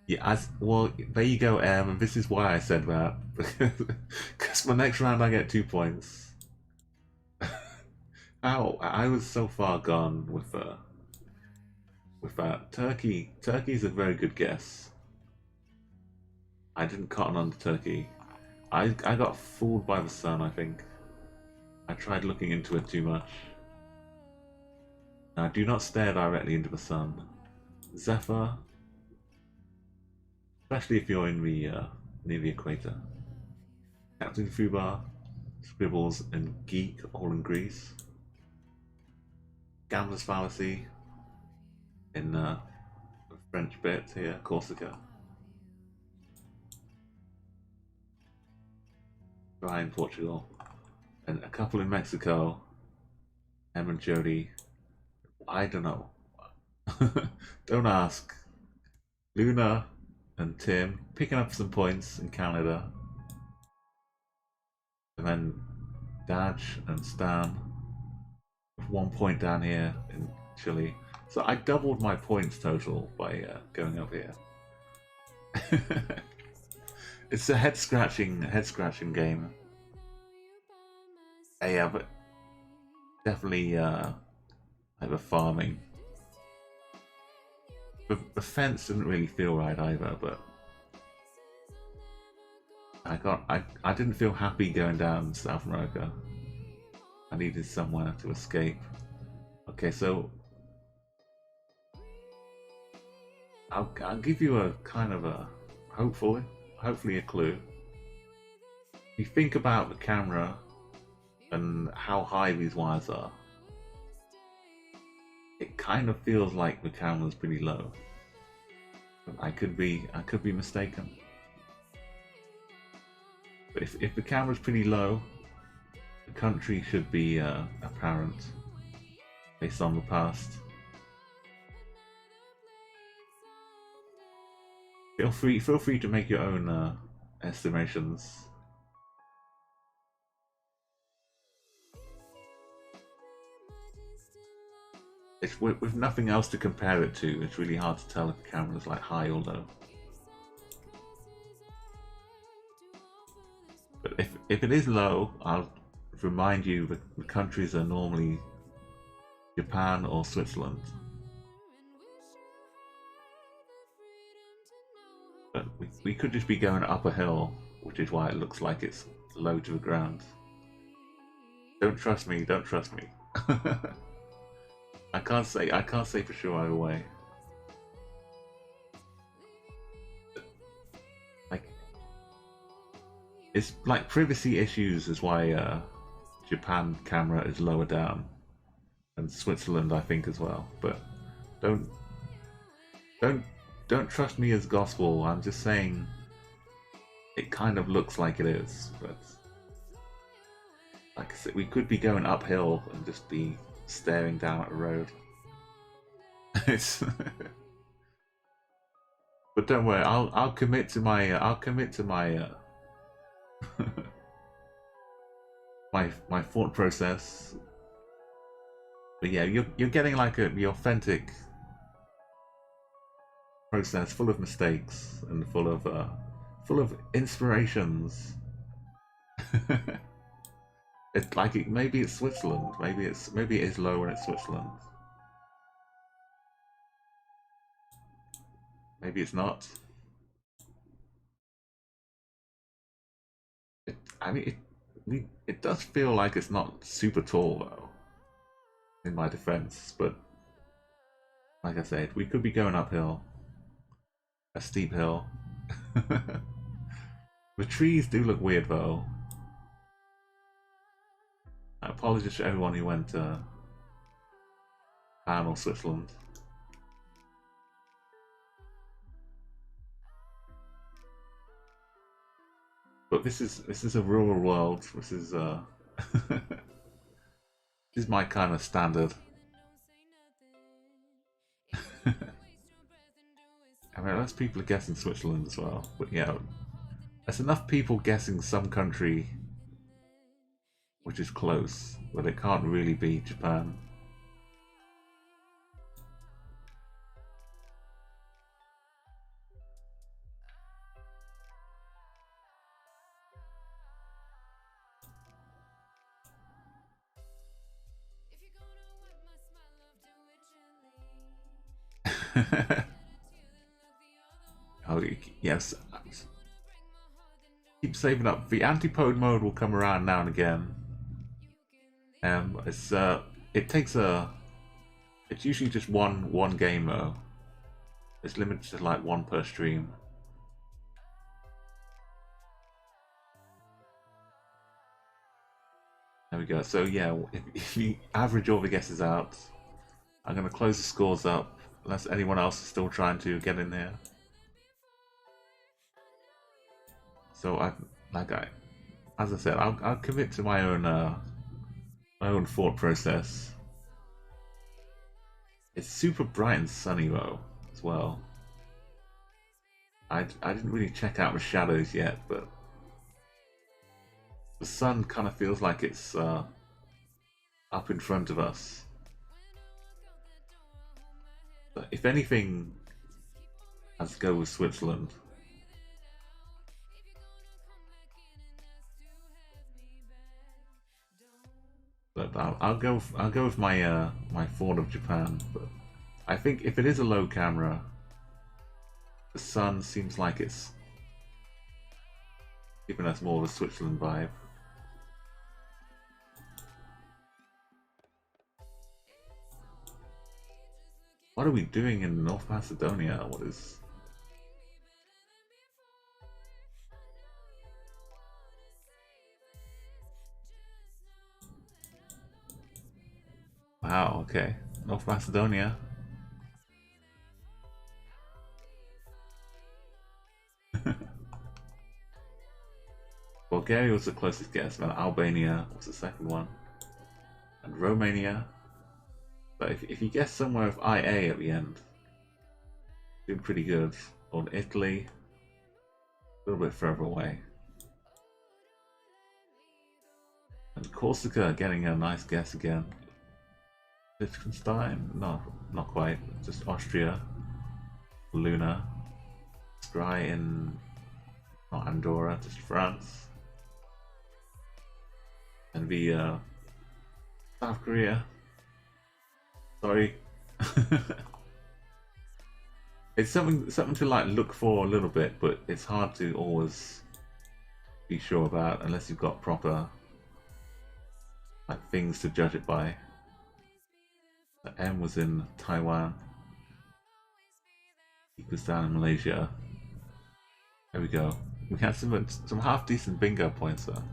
S1: Yeah, well, there you go, and this is why I said that. Because my next round I get 2 points. Ow, I was so far gone with that. Turkey's a very good guess. I didn't cotton on to Turkey. I got fooled by the sun, I think. I tried looking into it too much. Now, do not stare directly into the sun. Zephyr, especially if you're in the near the equator. Captain Fubar, Scribbles, and Geek, all in Greece. Gambler's Fallacy in the French bit here, Corsica. Dry in Portugal. And a couple in Mexico. Em and Jody. I don't know. Don't ask. Luna and Tim picking up some points in Canada. And then Daj and Stan with 1 point down here in Chile. So I doubled my points total by going up here. It's a head scratching game. Yeah, but definitely like the farming. The fence didn't really feel right either, but I didn't feel happy going down South America. I needed somewhere to escape. Okay, so I'll give you a kind of a hopefully a clue. If you think about the camera and how high these wires are, it kind of feels like the camera's pretty low. But I could be mistaken. But if the camera's pretty low, the country should be apparent based on the past. Feel free to make your own estimations. It's with nothing else to compare it to. It's really hard to tell if the camera's like high or low. But if it is low, I'll remind you that the countries are normally Japan or Switzerland. But we could just be going up a hill, which is why it looks like it's low to the ground. Don't trust me, don't trust me. I can't say for sure either way. Like, it's like privacy issues is why Japan camera is lower down, and Switzerland I think as well. But don't trust me as gospel. I'm just saying it kind of looks like it is, but like I said, we could be going uphill and just be staring down at a road. But don't worry, I'll commit to my my thought process. But yeah, you're getting like the authentic process, full of mistakes and full of inspirations. It's like maybe it's Switzerland, maybe it is low and it's Switzerland. Maybe it's not. It does feel like it's not super tall though, in my defense, but like I said, we could be going uphill. A steep hill. The trees do look weird though. I apologize to everyone who went to Japan or Switzerland. But this is a rural world. This is this is my kind of standard. I mean, lots of people are guessing Switzerland as well, but yeah, there's enough people guessing some country which is close, but it can't really be Japan. Oh, yes. Keep saving up. The antipode mode will come around now and again. It's usually just one game though. It's limited to like one per stream. There we go. So yeah, if you average all the guesses out, I'm gonna close the scores up unless anyone else is still trying to get in there. So as I said, I'll commit to my own thought process. It's super bright and sunny though, as well. I didn't really check out the shadows yet, but the sun kind of feels like it's up in front of us. But if anything, let's go with Switzerland. But I'll go with my my thought of Japan. But I think if it is a low camera, the sun seems like it's giving us more of a Switzerland vibe. What are we doing in North Macedonia? What is... Wow, okay. North Macedonia. Bulgaria was the closest guess, and Albania was the second one. And Romania. But if you guess somewhere with IA at the end, doing pretty good. Or Italy, a little bit further away. And Corsica getting a nice guess again. Liechtenstein? No, not quite. Just Austria. Luna. Skry in... not Andorra, just France. and be South Korea. Sorry. It's something to like look for a little bit, but it's hard to always be sure about unless you've got proper like things to judge it by. The M was in Taiwan. He was down in Malaysia. There we go. We had some half decent bingo points though.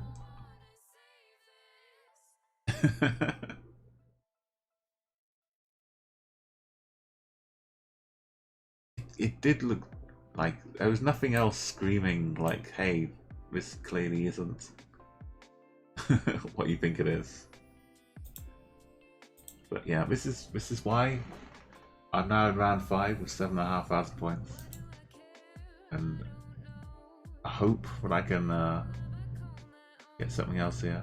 S1: It did look like there was nothing else screaming like, "Hey, this clearly isn't what you think it is." But yeah, this is why I'm now in round 5 with 7,500 points, and I hope that I can get something else here.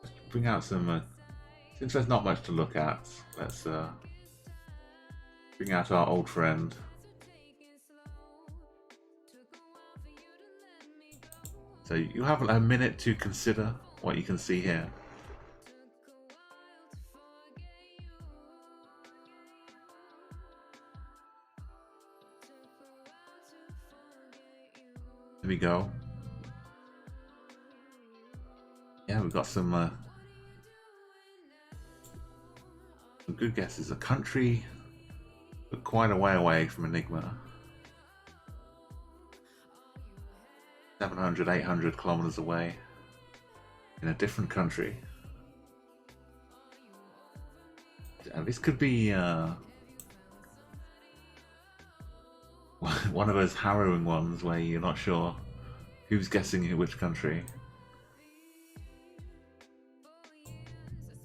S1: Let's bring out some. Since there's not much to look at, let's bring out our old friend. So you have a minute to consider what you can see here. There we go. Yeah, we've got some good guesses. A country, but quite a way away from Enigma. 700, 800 kilometers away in a different country. And this could be one of those harrowing ones where you're not sure who's guessing which country.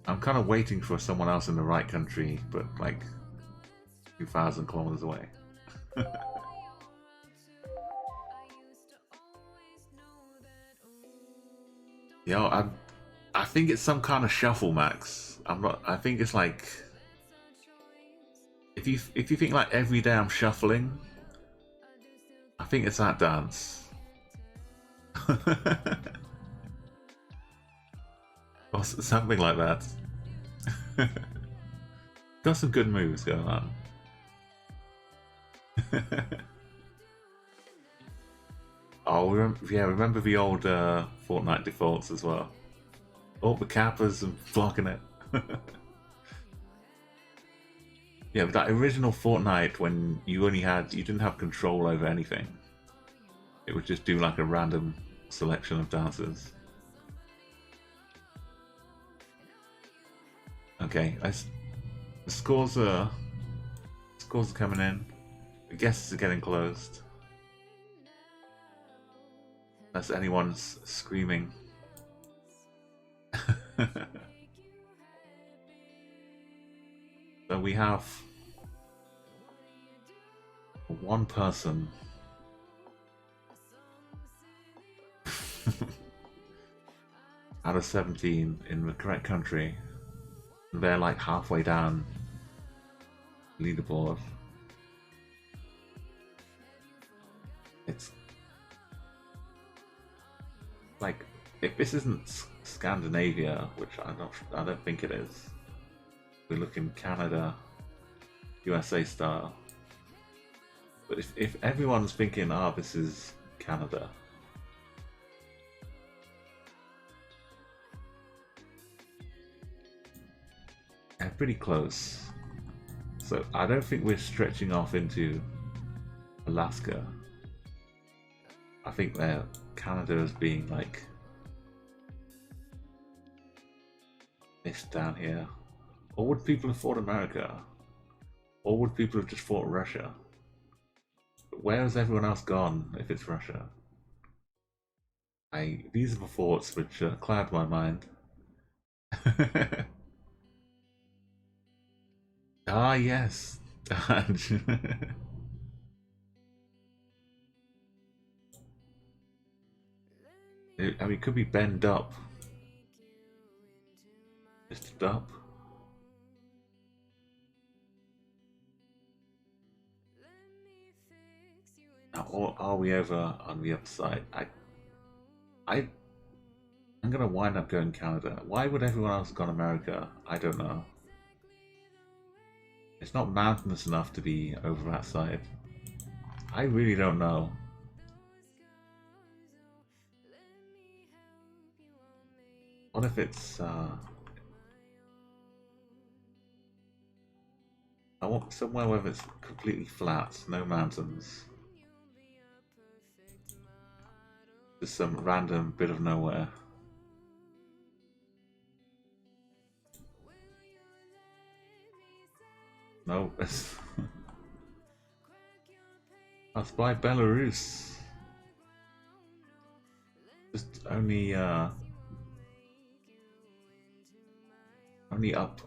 S1: I'm kind of waiting for someone else in the right country, but like 2,000 kilometers away. Yo, I think it's some kind of shuffle, Max. I'm not. I think it's like if you think like every day I'm shuffling, I think it's that dance. Or something like that. Got some good moves going on. Oh, remember the old Fortnite defaults as well. Oh, the Kappas and blocking it. Yeah, but that original Fortnite when you didn't have control over anything. It would just do like a random selection of dances. Okay, the scores are coming in. The guesses are getting closed. Unless anyone's screaming. So we have one person out of 17 in the correct country. And they're like halfway down leaderboard. It's like if this isn't Scandinavia, which I don't think it is. We're looking Canada, USA style. But if everyone's thinking, this is Canada. And pretty close. So I don't think we're stretching off into Alaska. I think Canada as being like this down here. Or would people have fought America? Or would people have just fought Russia? But where has everyone else gone if it's Russia? These are the thoughts which cloud my mind. Ah, yes. I mean, it could be bend up. Just up. Now, or are we over on the other side? I I'm gonna wind up going Canada. Why would everyone else have gone America? I don't know. It's not mountainous enough to be over that side. I really don't know. What if it's I want somewhere where it's completely flat, no mountains. Just some random bit of nowhere. No, that's by Belarus. Just only up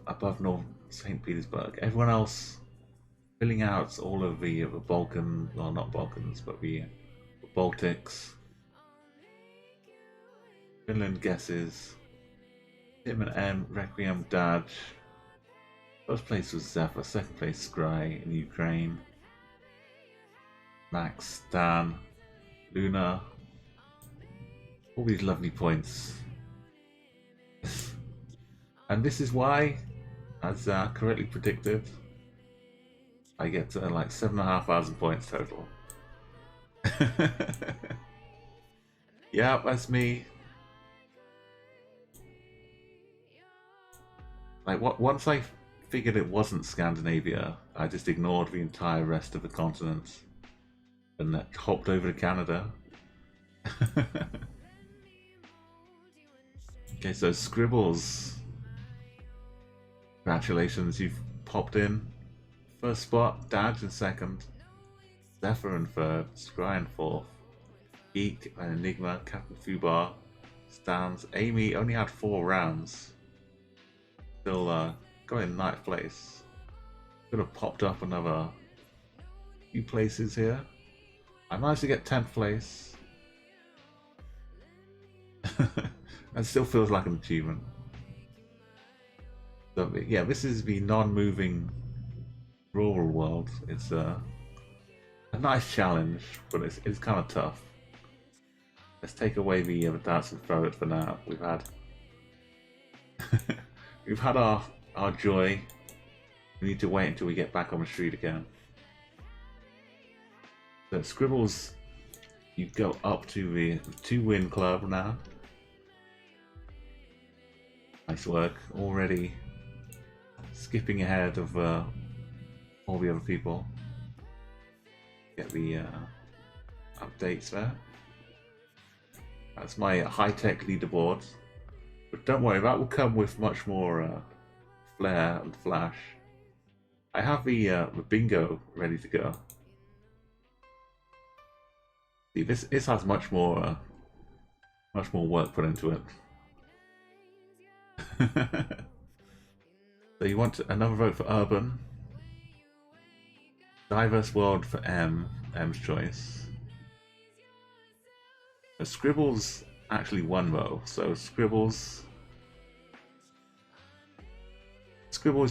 S1: above North St. Petersburg. Everyone else filling out all of the Balkans, well, not Balkans, but the Baltics. Finland guesses. Hitman M, Requiem Daj. First place was Zephyr, second place Scry in Ukraine. Max, Stan, Luna. All these lovely points. And this is why, as correctly predicted, I get like 7,500 points total. Yeah, that's me. Like, once I figured it wasn't Scandinavia, I just ignored the entire rest of the continent and hopped over to Canada. Okay, so Scribbles. Congratulations, you've popped in. First spot, Dad in second, Zephyr in third, Scry in fourth, Geek and Enigma, Captain Fubar, Stans. Amy only had 4 rounds. Still got in 9th place. Could have popped up another few places here. I managed to get 10th place. That still feels like an achievement. So, yeah, this is the non-moving rural world. It's a nice challenge, but it's kind of tough. Let's take away the dance and throw it for now. We've had we've had our joy. We need to wait until we get back on the street again. So Scribbles, you go up to the 2-win club now. Nice work. Already skipping ahead of all the other people. Get the updates there. That's my high-tech leaderboard. But don't worry, that will come with much more flair and flash. I have the bingo ready to go. See, this has much more work put into it. So you want another vote for Urban. Diverse World for M's choice. Scribbles actually won though, so Scribbles,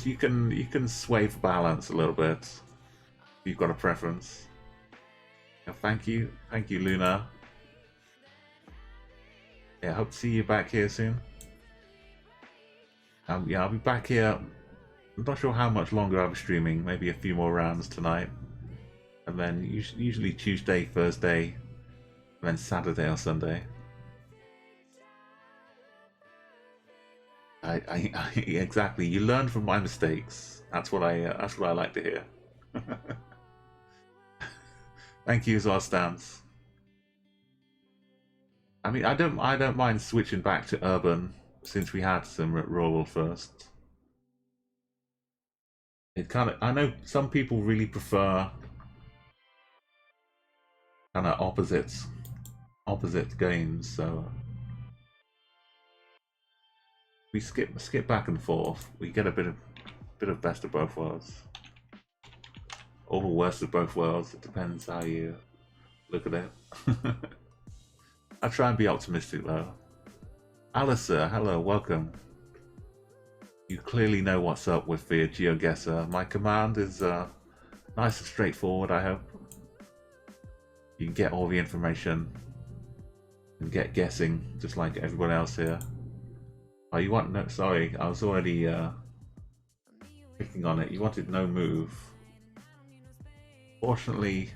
S1: you can sway the balance a little bit if you've got a preference. Thank you, Luna. Yeah, hope to see you back here soon. Yeah, I'll be back here. I'm not sure how much longer I'll be streaming. Maybe a few more rounds tonight, and then usually Tuesday, Thursday, and then Saturday or Sunday. I exactly. You learn from my mistakes. That's what I like to hear. Thank you as well, Stans. I mean, I don't mind switching back to urban since we had some rural first. It kind of, I know some people really prefer kind of opposite games, so we skip back and forth. We get a bit of best of both worlds, or the worst of both worlds. It depends how you look at it. I try and be optimistic though. Alistair, hello, welcome. You clearly know what's up with the GeoGuessr. My command is nice and straightforward, I hope. You can get all the information and get guessing, just like everyone else here. Oh, you want no? Sorry, I was already clicking on it. You wanted no move. Fortunately,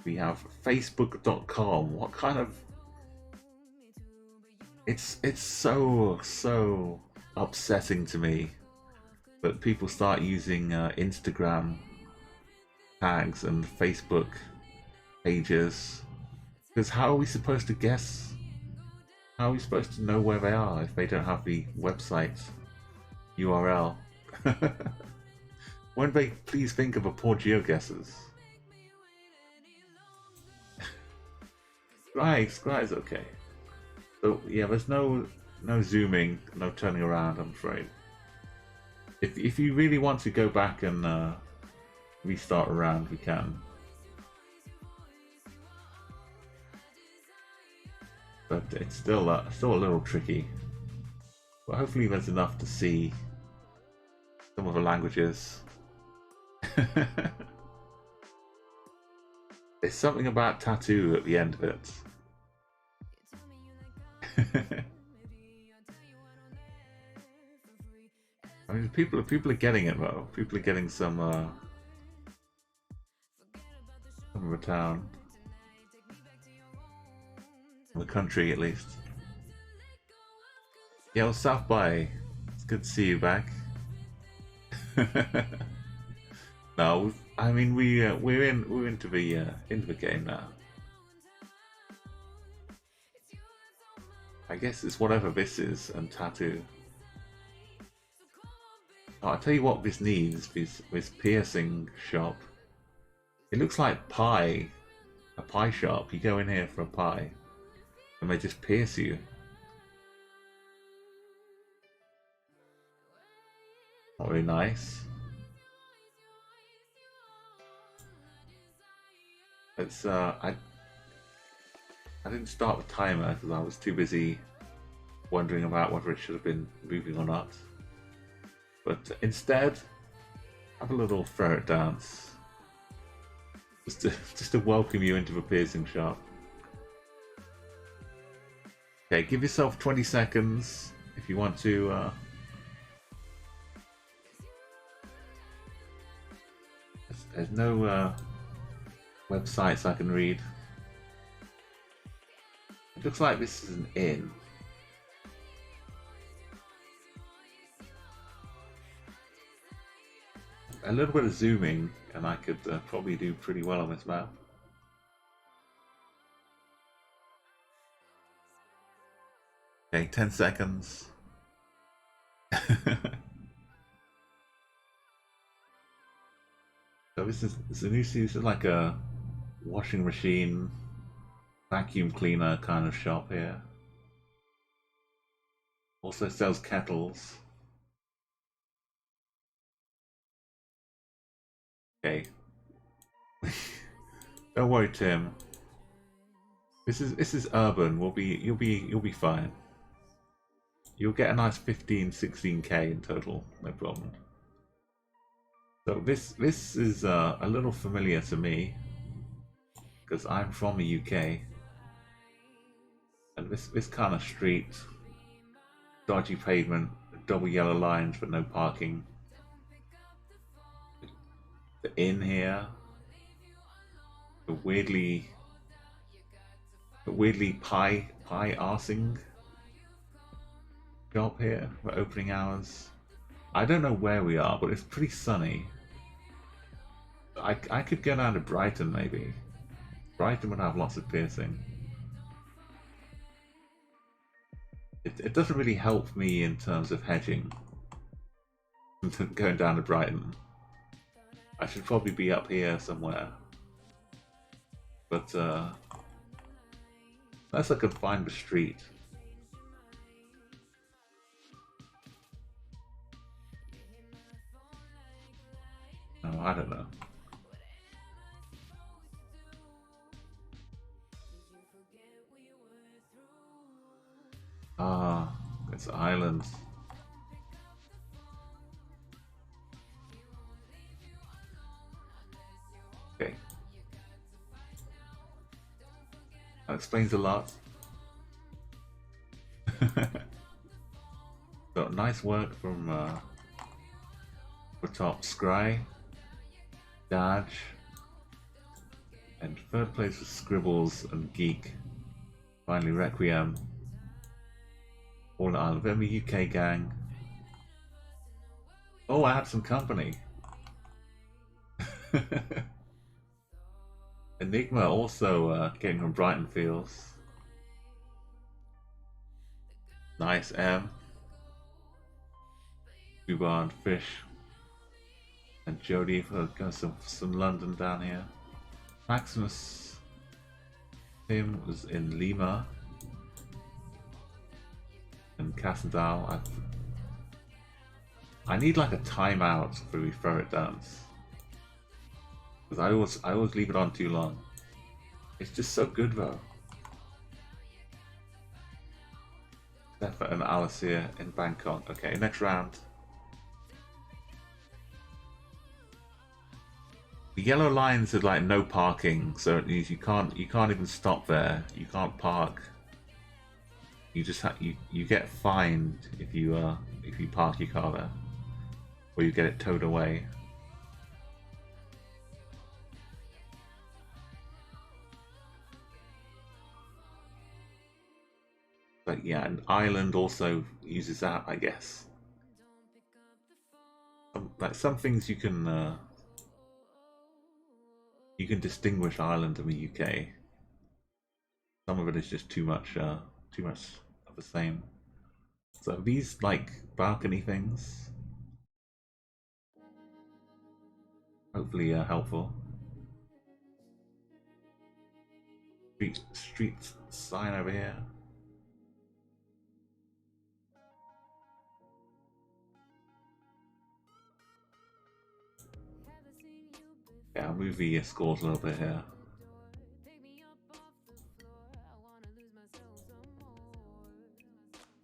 S1: we have Facebook.com. What kind of? It's so upsetting to me that people start using Instagram tags and Facebook pages. Because how are we supposed to guess? How are we supposed to know where they are if they don't have the website URL? Won't they please think of a poor geoguessers? Scry is okay. So yeah, there's no zooming, no turning around, I'm afraid. If you really want to go back and restart a round, we can. But it's still a little tricky. But hopefully there's enough to see some of the languages. There's something about tattoo at the end of it. I mean, people are getting it though. People are getting some of the town, the country at least. Yeah, well, South by. It's good to see you back. No, I mean we're into the game now. I guess it's whatever this is and tattoo. Oh, I'll tell you what this needs, this piercing shop. It looks like pie, a pie shop. You go in here for a pie and they just pierce you. Not very nice. It's I didn't start the timer because I was too busy wondering about whether it should have been moving or not. But instead, have a little Furret dance. Just to welcome you into the piercing shop. Okay, give yourself 20 seconds if you want to there's no websites I can read. It looks like this is an inn. A little bit of zooming and I could probably do pretty well on this map. Okay, 10 seconds. So this is like a washing machine, vacuum cleaner kind of shop here. Also sells kettles. Okay. Don't worry, Tim. This is urban. You'll be fine. You'll get a nice 15-16k in total, no problem. So this is a little familiar to me because I'm from the UK, and this kind of street, dodgy pavement, double yellow lines but no parking. The inn here, the weirdly pie arsing shop here for opening hours. I don't know where we are, but it's pretty sunny. I could go down to Brighton maybe. Brighton would have lots of piercing. It doesn't really help me in terms of hedging. Going down to Brighton. I should probably be up here somewhere. But unless I could find the street. No, I don't know. Ah, it's islands. Okay. explains a lot. So nice work from the top Scry, Dodge, and third place was Scribbles and Geek. Finally Requiem. All in Ireland. Then the UK gang. Oh, I had some company. Enigma also getting from Brighton Fields. Nice M. Cuba and Fish. And Jody for going some London down here. Maximus. Tim was in Lima. And Cassandal. I need like a timeout for the Furret dance. Because I always leave it on too long. It's just so good though. Zephyr and Alicia in Bangkok. Okay, next round. The yellow lines are like no parking, so it means you can't even stop there. You can't park. You just you get fined if you park your car there, or you get it towed away. But yeah, and Ireland also uses that, I guess. Like some things you can distinguish Ireland and the UK. Some of it is just too much of the same. So these like balcony things, hopefully helpful. Street sign over here. Yeah, I'll move the scores a little bit here.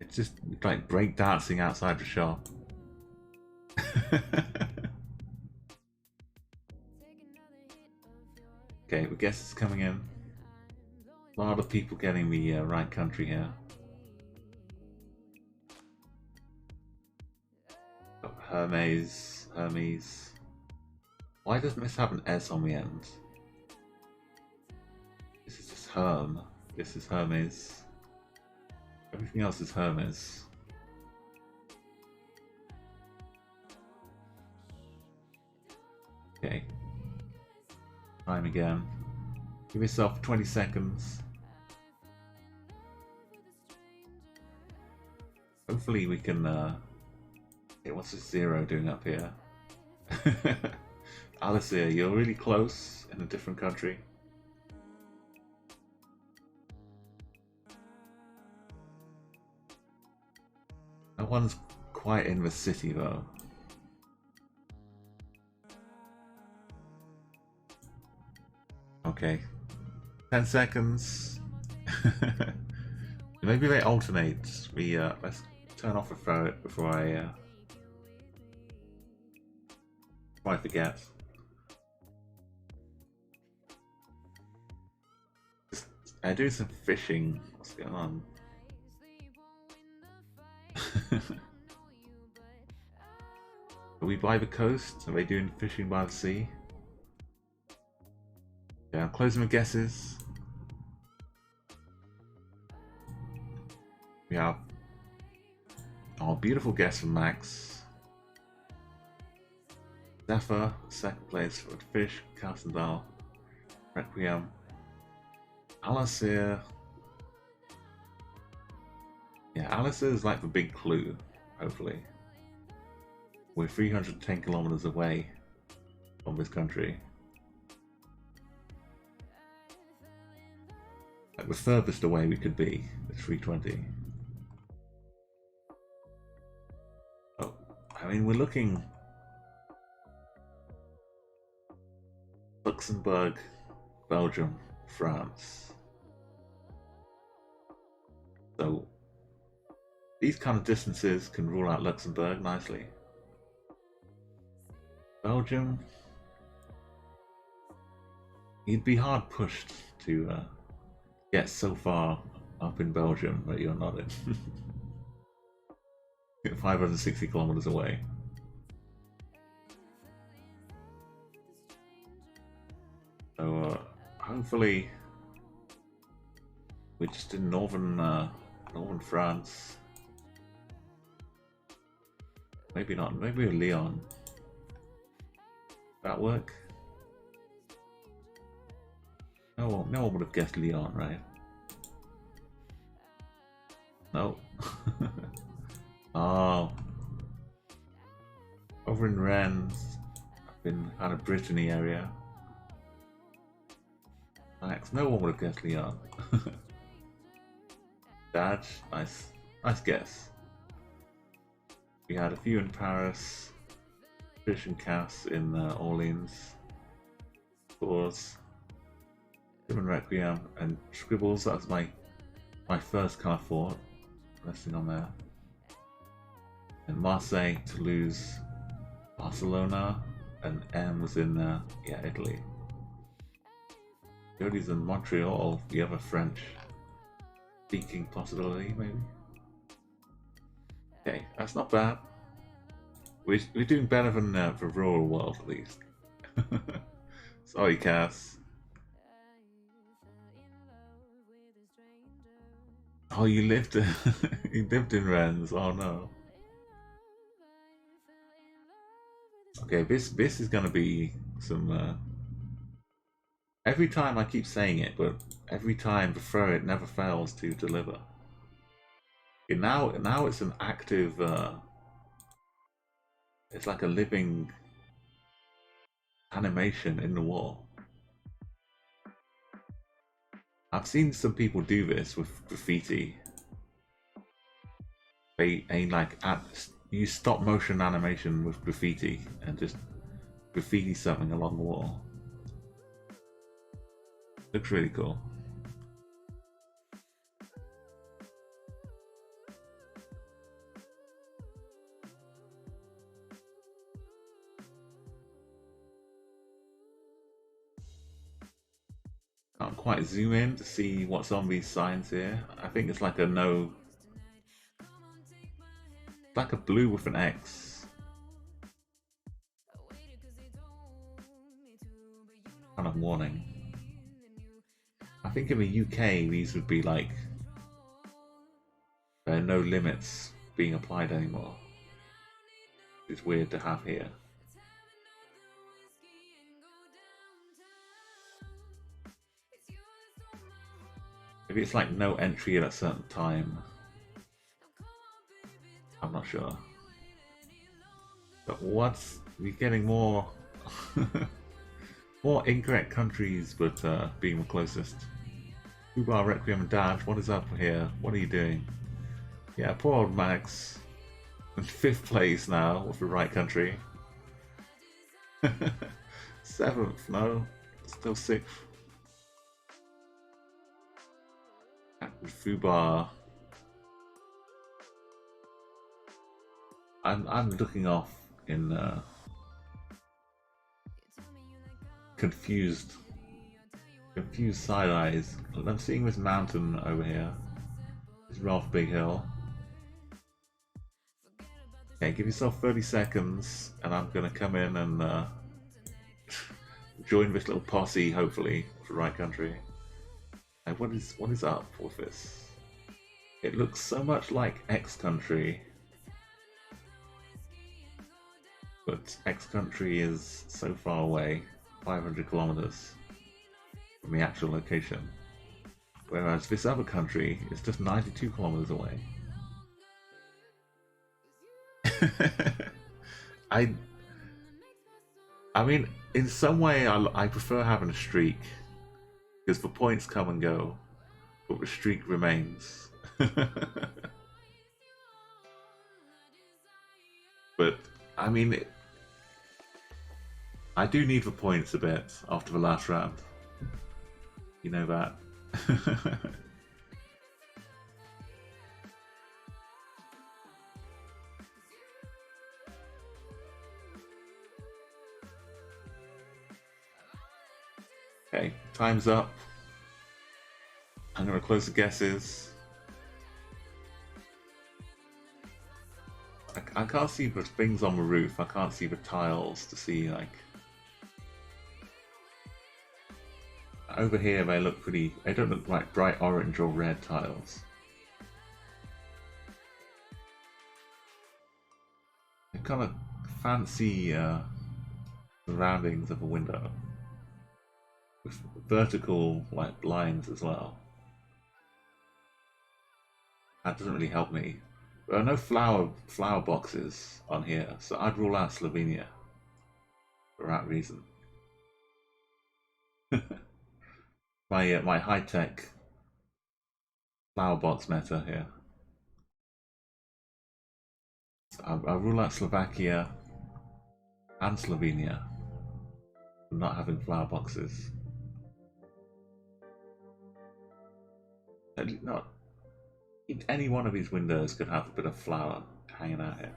S1: It's just like break dancing outside the shop. Okay, we guess it's coming in. A lot of people getting the right country here. Oh, Hermes. Why doesn't this have an S on the end? This is just Herm. This is Hermes. Everything else is Hermes. Okay. Time again. Give yourself 20 seconds. Hopefully we can okay, what's this zero doing up here? Alicia, you're really close in a different country. No one's quite in the city though. Okay. 10 seconds. Maybe they alternate. Let's turn off the Furret before I forget. I do some fishing. What's going on? Are we by the coast? Are they doing fishing by the sea? Yeah, I'm closing my guesses. We have beautiful guess from Max. Zephyr, second place for Fish, Cassandal, Requiem, Alicia. Yeah, Alicia is like the big clue, hopefully. We're 310 kilometers away from this country. Like the furthest away we could be is 320. Oh, I mean, we're looking Luxembourg, Belgium, France. So these kind of distances can rule out Luxembourg nicely. Belgium, you'd be hard pushed to get so far up in Belgium that you're not in. 560 kilometers away. So hopefully we're just in northern France. Maybe not. Maybe Lyon. That work? No one would have guessed Lyon, right? No. Oh, over in Rennes, up in kind of Brittany area. Max, no one would have guessed Lyon. Dad, nice guess. We had a few in Paris, Fish and Cass in Orleans, of course, Human Requiem and Scribbles. That was my first kind of thought, resting on there. And Marseille, Toulouse, Barcelona, and M was in Italy. Cody's in Montreal. The other French speaking possibility, maybe. Okay, that's not bad. We're doing better than the rural world, at least. Sorry, Cass. Oh, you lived you lived in Rennes. Oh no. Okay, this is gonna be some. Every time I keep saying it, but every time the Furret never fails to deliver. Okay, now it's an active. It's like a living animation in the wall. I've seen some people do this with graffiti. They use stop motion animation with graffiti and just graffiti something along the wall. Looks really cool. Can't quite zoom in to see what's on these signs here. I think it's like a no. It's like a blue with an X. Kind of warning. I think in the UK these would be like there are no limits being applied anymore. It's weird to have here. Maybe it's like no entry at a certain time. I'm not sure. But we're getting more more incorrect countries, but being the closest. Ubar, Requiem and Dash, what is up here? What are you doing? Yeah, poor old Max. In 5th place now with the right country. 7th, no. Still 6th. Fubar. I'm looking off in confused side eyes. I'm seeing this mountain over here. This rather big hill. Okay, give yourself 30 seconds and I'm gonna come in and join this little posse, hopefully, for the right country. And what is up with this? It looks so much like X country. But X country is so far away, 500 kilometers from the actual location. Whereas this other country is just 92 kilometers away. I mean, in some way, I prefer having a streak because the points come and go, but the streak remains. But I mean, I do need the points a bit after the last round. You know that. Okay, time's up. I'm I'm gonna close the guesses. I can't see the things on the roof. I can't see the tiles to see like. Over here they look pretty. They don't look like bright orange or red tiles. They're kind of fancy surroundings of a window with vertical like lines as well. That doesn't really help me. There are no flower boxes on here, so I'd rule out Slovenia for that reason. My high tech flower box meta here. So I'll rule out Slovakia and Slovenia for not having flower boxes. Not any one of these windows could have a bit of flower hanging out here.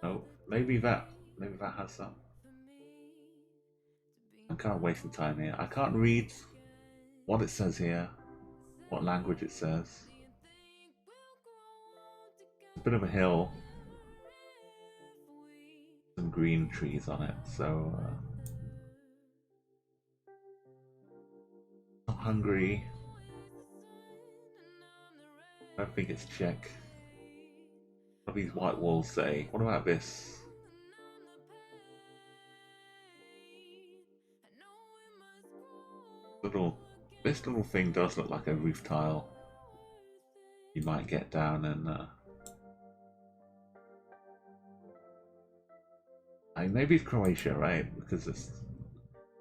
S1: Oh, maybe that has some. I'm kind of wasting time here. I can't read what it says here, what language it says. It's a bit of a hill. Some green trees on it, so not Hungary. I don't think it's Czech. What do these white walls say? What about this? This little thing does look like a roof tile. You might get down and maybe it's Croatia, right? Because if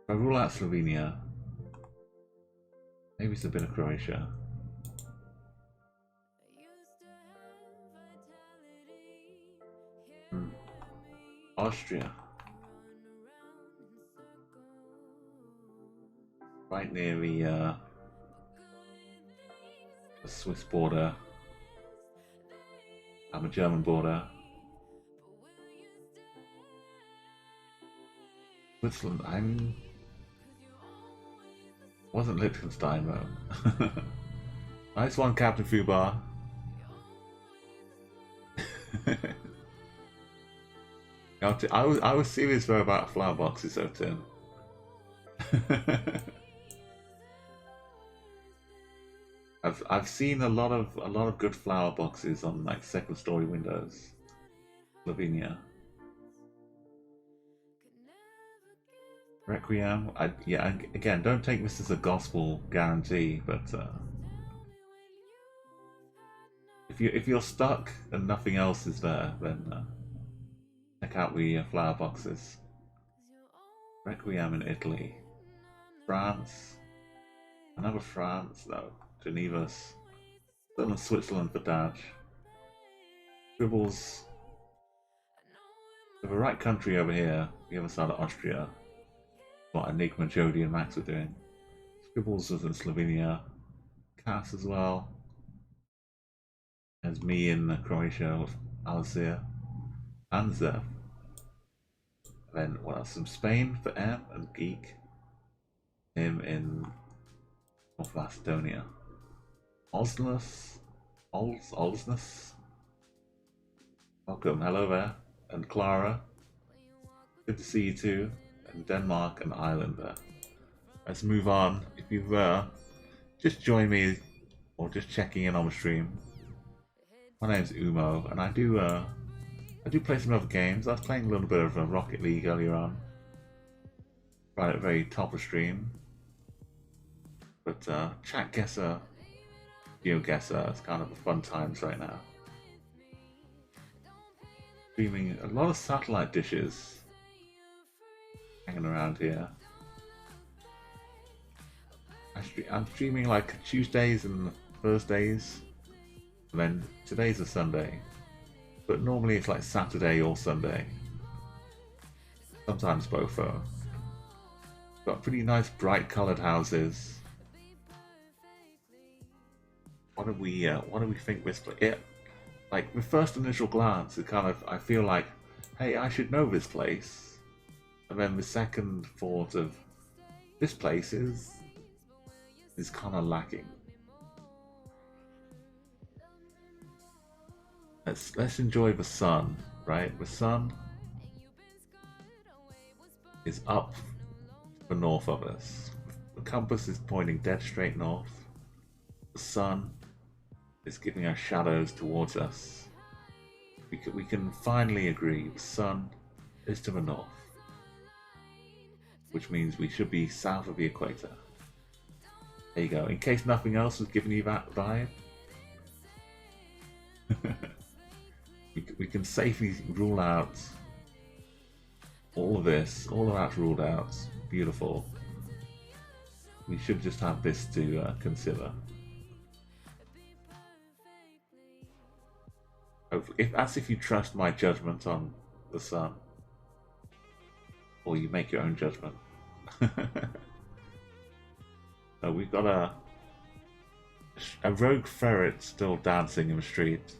S1: I rule out Slovenia, maybe it's a bit of Croatia. Austria. Right near the Swiss border and the German border. Switzerland, wasn't Liechtenstein though. Nice one, Captain Fubar. I was serious though about flower boxes though, Tim. I've seen a lot of good flower boxes on like second story windows. Slovenia. Requiem. Again, don't take this as a gospel guarantee, but if you're stuck and nothing else is there, then check out the flower boxes. Requiem in Italy. France. Another France, though. Geneva's. Still in Switzerland for Dodge. Scribbles. We have a right country over here, the other side of Austria. What Enigma, Jody, and Max are doing. Scribbles was in Slovenia. Cass as well. There's me in Croatia with Alicia. And Zev. Then what else? From Spain for M and Geek. Him in North Macedonia. Osnus. Welcome, hello there. And Clara. Good to see you too. And Denmark and Ireland there. Let's move on. If you've just joined me or just checking in on the stream. My name's Umo and I do play some other games. I was playing a little bit of Rocket League earlier on. Right at the very top of the stream. But chat Guessr, video Guessr, it's kind of a fun times right now. Streaming a lot of satellite dishes hanging around here. I'm streaming like Tuesdays and Thursdays, and then today's a Sunday. But normally it's like Saturday or Sunday. Sometimes both though. Got pretty nice bright coloured houses. What do we think this place? Yeah, like the first initial glance, it kind of I feel like, hey, I should know this place. And then the second thought of this place is is kind of lacking. Let's enjoy the sun, right? The sun is up the north of us. The compass is pointing dead straight north. The sun is giving us shadows towards us. We can finally agree the sun is to the north, which means we should be south of the equator. There you go. In case nothing else has given you that vibe, we can safely rule out all of this. All of that's ruled out. Beautiful. We should just have this to consider. If you trust my judgment on the sun, or you make your own judgment. We've got a rogue ferret still dancing in the street.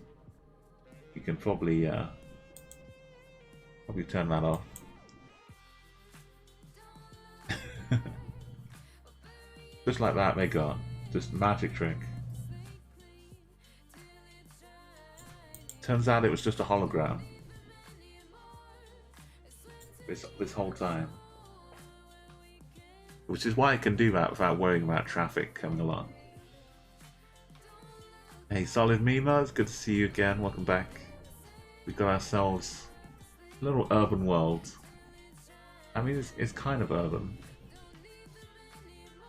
S1: You can probably turn that off. Just like that, they're gone. Just magic trick. Turns out it was just a hologram. This whole time. Which is why I can do that without worrying about traffic coming along. Hey, Solid Mimos, good to see you again. Welcome back. We've got ourselves a little urban world. I mean, it's kind of urban.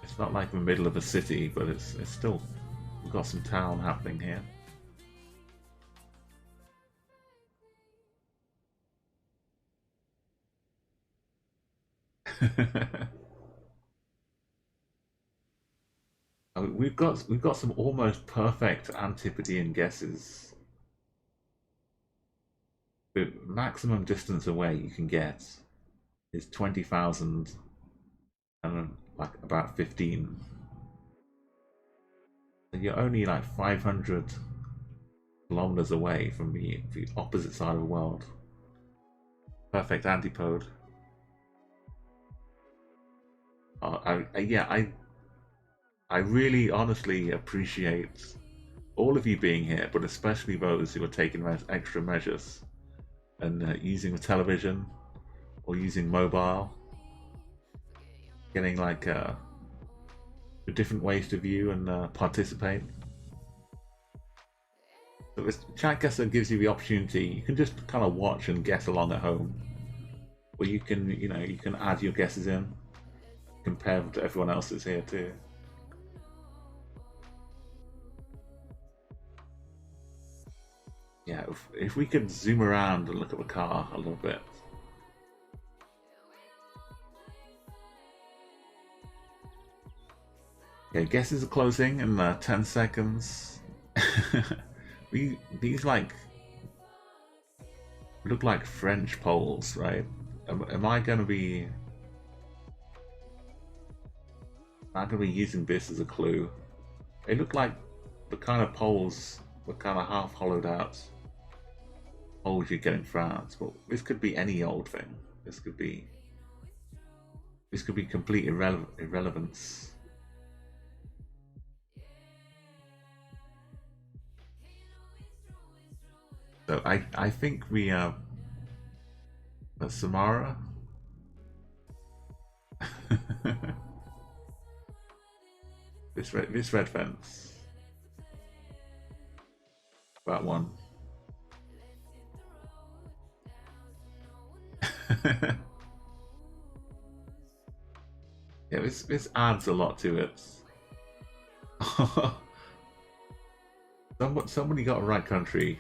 S1: It's not like the middle of a city, but it's still, we've got some town happening here. I mean, we've got some almost perfect Antipodean guesses. The maximum distance away you can get is 20,000 and like about 15. And you're only like 500 kilometers away from the opposite side of the world. Perfect antipode. I really honestly appreciate all of you being here, but especially those who are taking extra measures and using the television or using mobile, getting like different ways to view and participate. So this chat guesser gives you the opportunity. You can just kind of watch and guess along at home, or you can add your guesses in, compare them to everyone else that's here too. Yeah, if we could zoom around and look at the car a little bit. Okay, guesses are closing in 10 seconds. These like look like French poles, right? Am I gonna be using this as a clue? They look like the kind of poles, the kind of half hollowed out holes you get in France, but this could be any old thing. This could be complete irrelevance. So I think we have Samara. this red fence. That one. Yeah, this adds a lot to it. Somebody got a right country.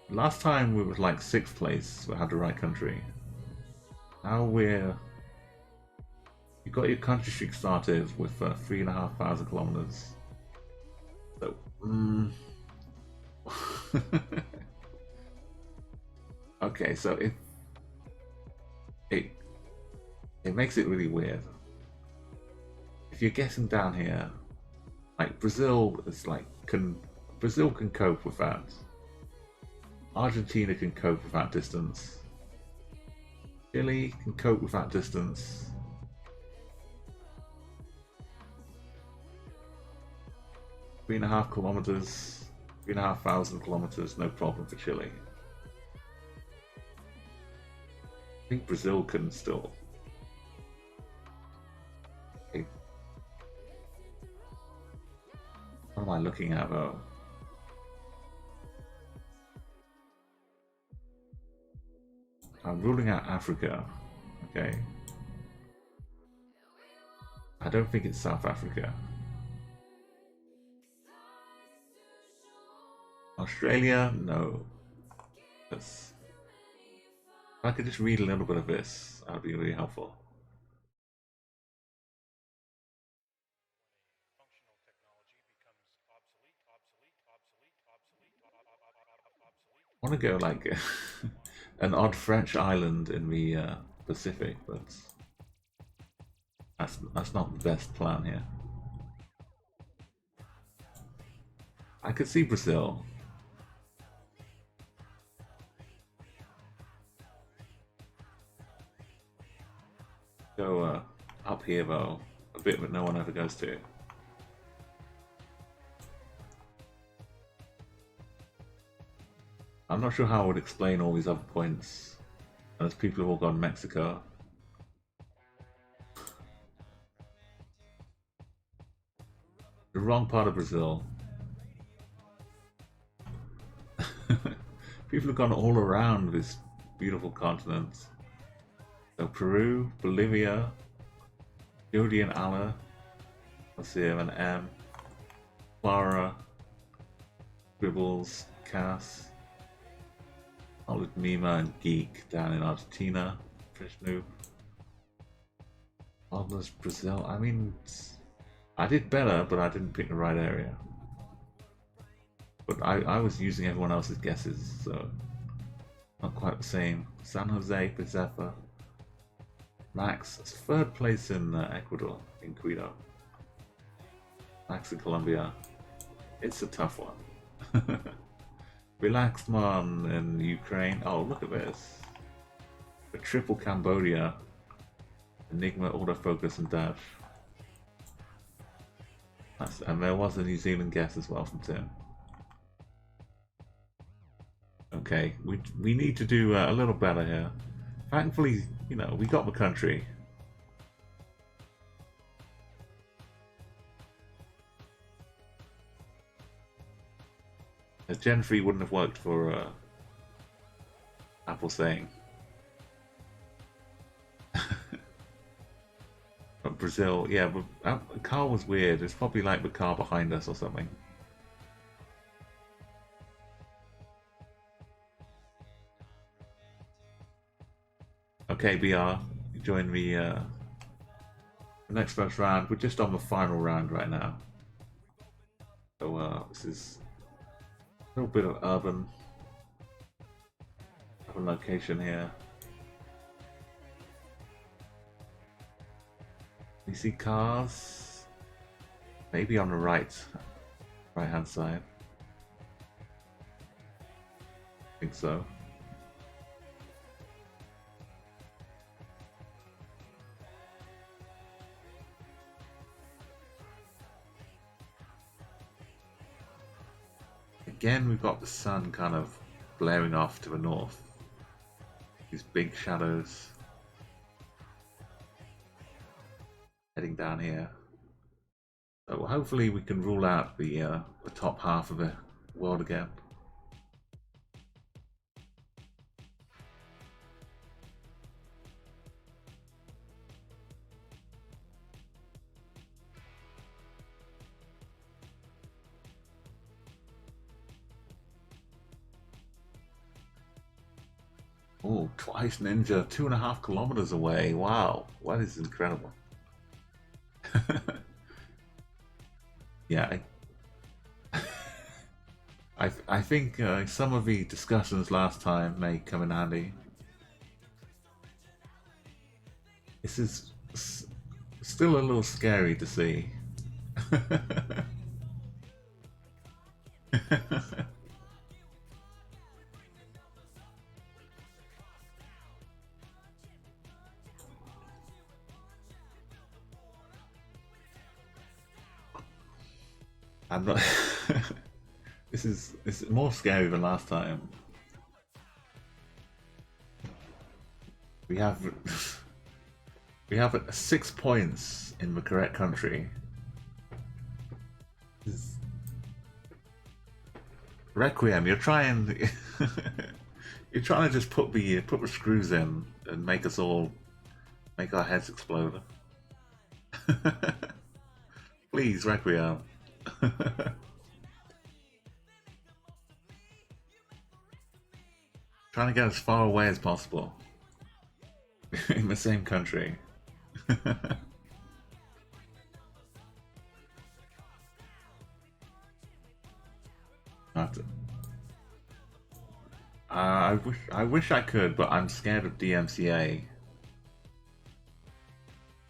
S1: Last time we were like 6th place. We had the right country. Now you got your country streak started with 3,500 kilometers. So. Okay, so it makes it really weird. If you're guessing down here, like Brazil is like Brazil can cope with that. Argentina can cope with that distance. Chile can cope with that distance. 3.5 kilometers, 3,500 kilometers, no problem for Chile. I think Brazil can still. Okay. What am I looking at though? I'm ruling out Africa. Okay. I don't think it's South Africa. Australia? No. That's... If I could just read a little bit of this, that would be really helpful. I want to go like an odd French island in the Pacific, but that's not the best plan here. I could see Brazil. Go up here though, a bit that no one ever goes to. I'm not sure how I would explain all these other points. And there's people who've all gone to Mexico. The wrong part of Brazil. People have gone all around this beautiful continent. So Peru, Bolivia, Jodian Allah, let's see, an M, Clara, Gribbles, Cass, Olive Mima and Geek down in Argentina, Prishnu. Almost Brazil. I mean, I did better, but I didn't pick the right area. But I was using everyone else's guesses, so not quite the same. San Jose, Pazefa, Max, third place in Ecuador, in Quito. Max in Colombia. It's a tough one. Relaxed Man in Ukraine. Oh, look at this. A triple Cambodia. Enigma, autofocus, and dash. And there was a New Zealand guess as well from Tim. Okay, we need to do a little better here. Thankfully, you know, we got the country. Gen 3 wouldn't have worked for Apple saying. But Brazil, yeah, but the car was weird. It's probably like the car behind us or something. Okay, BR, you join the next first round. We're just on the final round right now. So this is a little bit of urban location here. You see cars? Maybe on the right hand side. I think so. Again, we've got the sun kind of blaring off to the north. These big shadows heading down here. So hopefully we can rule out the top half of the world again. Oh, twice Ninja, 2.5 kilometers away. Wow, that is incredible. Yeah, I think some of the discussions last time may come in handy. This is still a little scary to see. I'm not. This is more scary than last time. We have 6 points in the correct country. Requiem, you're trying. You're trying to just put the screws in and make our heads explode. Please, Requiem. Trying to get as far away as possible in the same country. I wish I could, but I'm scared of DMCA.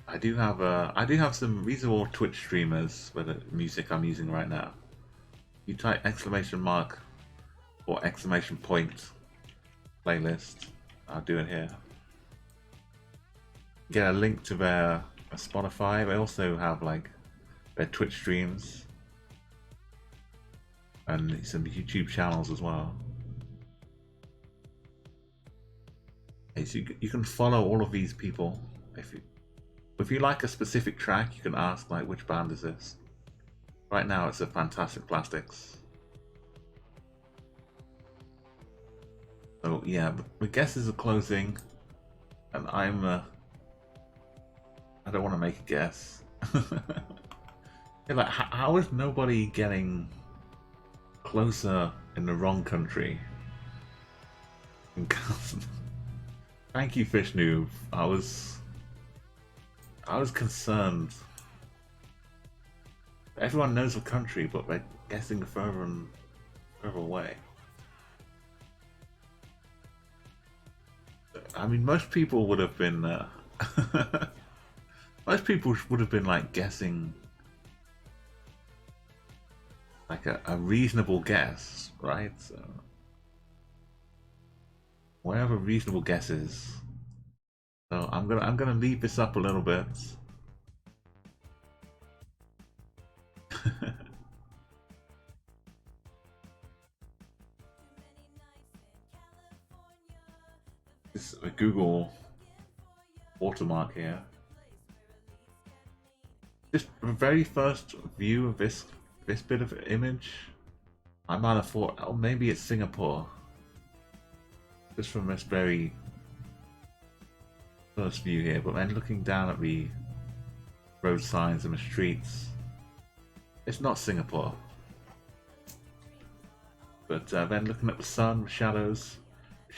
S1: I do have some. These are all Twitch streamers with the music I'm using right now. You type exclamation mark or exclamation point playlist. I'll do it here. Get a link to their Spotify. They also have like their Twitch streams and some YouTube channels as well. Okay, so you can follow all of these people. If you like a specific track, you can ask like, which band is this? Right now it's a Fantastic Plastics. So yeah, the guesses are closing, and I don't want to make a guess. Yeah, like, how is nobody getting closer in the wrong country? Thank you, Fish Noob. I was concerned. Everyone knows the country, but they're guessing further and further away. I mean, most people would have been. Most people would have been like guessing, like a reasonable guess, right? So, whatever reasonable guess is. So I'm gonna leave this up a little bit. This is a Google watermark here. Just the very first view of this bit of image, I might have thought, oh, maybe it's Singapore. Just from this very first view here, but then looking down at the road signs and the streets, it's not Singapore. But then looking at the sun, the shadows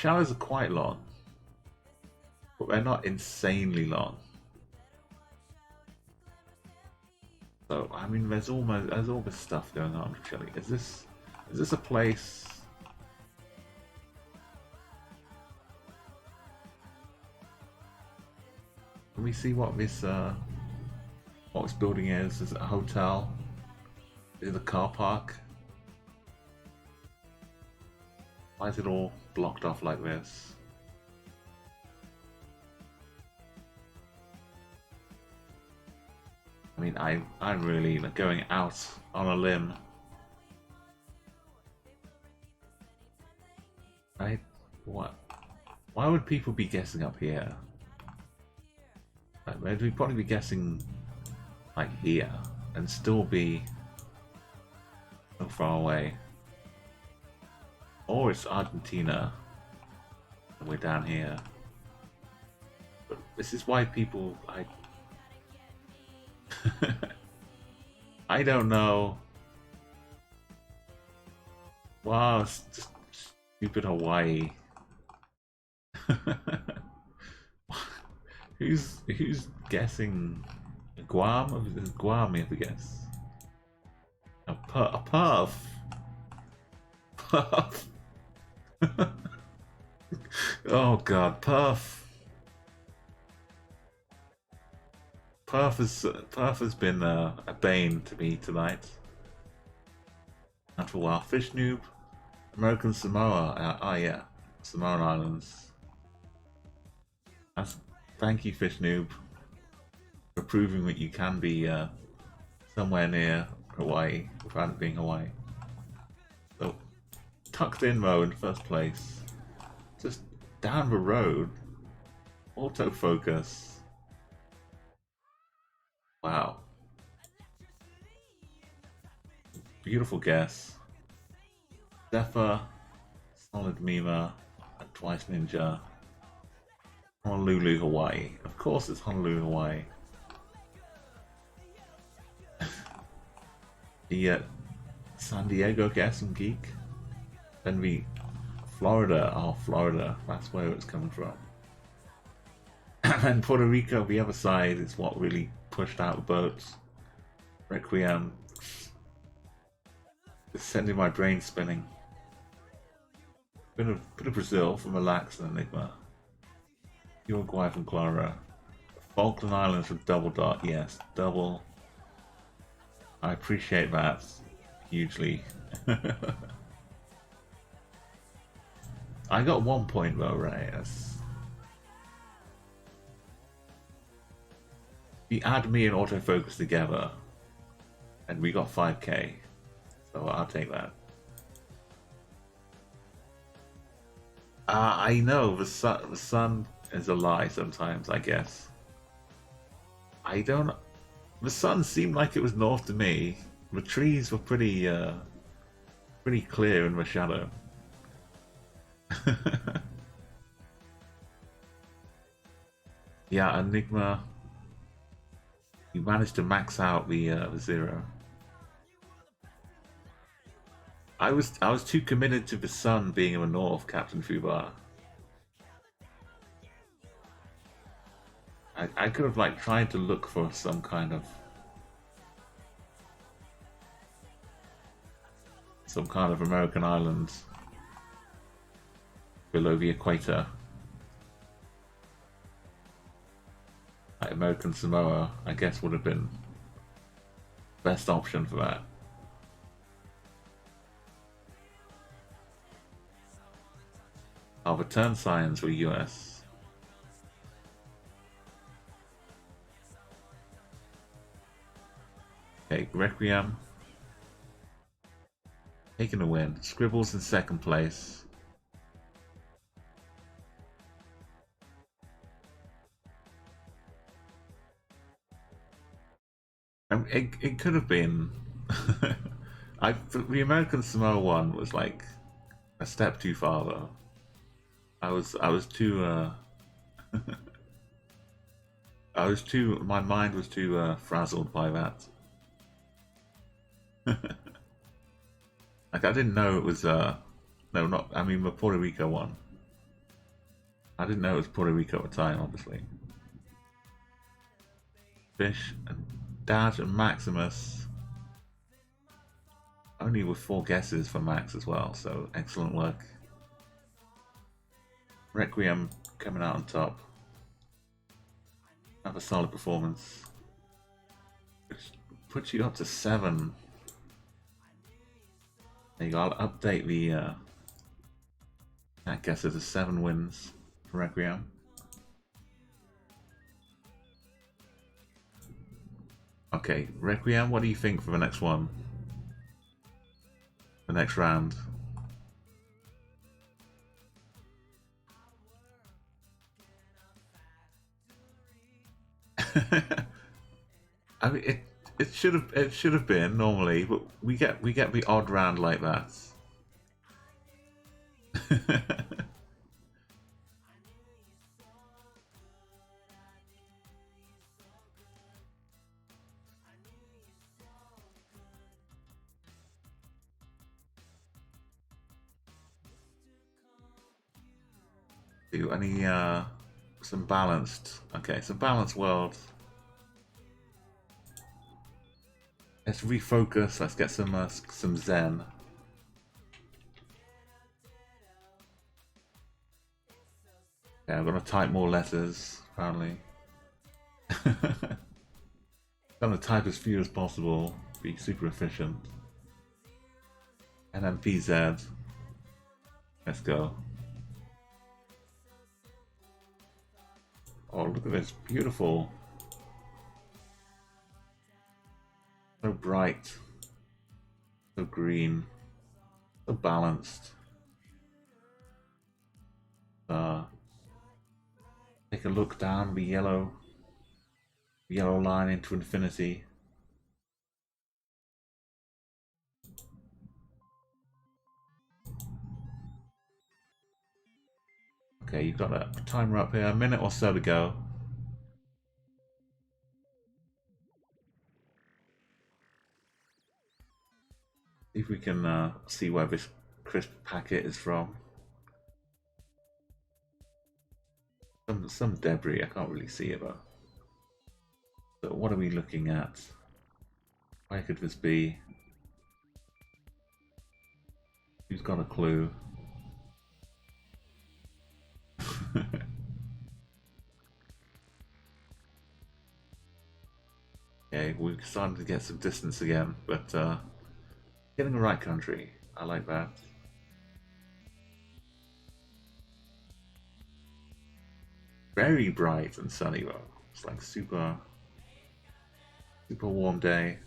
S1: are quite long, but they're not insanely long. So I mean, there's all this stuff going on. Actually, is this a place? Can we see what this building is? Is it a hotel? Is it a car park? Why is it all blocked off like this? I mean, I'm really going out on a limb. Right? What? Why would people be guessing up here? Like, we'd probably be guessing like here and still be so far away. Or it's Argentina and we're down here. But this is why people I don't know. Wow, it's just stupid Hawaii. Who's guessing Guam? Is Guam, you have to guess. A puff. Puff. Oh god, Puff. Puff has been a bane to me tonight. And for a while. Fish Noob, American Samoa. Yeah, Samoan Islands. Thank you, Fish Noob, for proving that you can be somewhere near Hawaii without it being Hawaii. So, tucked in mode, first place. Just down the road. Autofocus. Wow. Beautiful guess. Zephyr, Solid Mima, and Twice Ninja. Honolulu, Hawaii. Of course it's Honolulu, Hawaii. The San Diego guess and geek. Then we Florida. Oh, Florida. That's where it's coming from. And then Puerto Rico, the other side, is what really pushed out the boats. Requiem. It's sending my brain spinning. Bit of Brazil from Relax and Enigma. Uruguay from Clara. Falkland Islands from Double Dot. Yes, double. I appreciate that hugely. I got 1 point though, right? You add me and autofocus together, and we got 5k. So I'll take that. I know the sun is a lie sometimes, I guess. I don't. The sun seemed like it was north to me. The trees were pretty clear in the shadow. Yeah, Enigma. You managed to max out the zero. I was too committed to the sun being in the north, Captain Fubar. I could have like tried to look for some kind of American island below the equator. Like American Samoa, I guess, would have been best option for that. Oh, the turn signs were US. Okay, Requiem. Taking a win. Scribbles in second place. It could have been. The American Samoa one was like a step too far though. I was too my mind was too frazzled by that. Like I didn't know it was no, not, I mean the Puerto Rico one. I didn't know it was Puerto Rico at the time, obviously. Fish and Dad and Maximus. Only with 4 guesses for Max as well, so excellent work. Requiem coming out on top. Have a solid performance. Which puts you up to 7. There you go, I'll update the I guess there's 7 wins for Requiem. Okay, Requiem, what do you think for the next one? The next round? I mean, it should have been normally, but we get the odd round like that. Do any some balanced? Okay, some balanced world. Let's refocus. Let's get some zen. Yeah, I'm gonna type more letters. Apparently, gonna type as few as possible. Be super efficient. NMPZ. Let's go. Oh, look at this. Beautiful. So bright. So green, so balanced. Take a look down the yellow line into infinity. Okay, you've got a timer up here, a minute or so to go. See if we can see where this crisp packet is from. Some debris, I can't really see it though. So what are we looking at? Where could this be? Who's got a clue? Okay, we're starting to get some distance again, but getting the right country. I like that. Very bright and sunny though. It's like super warm day.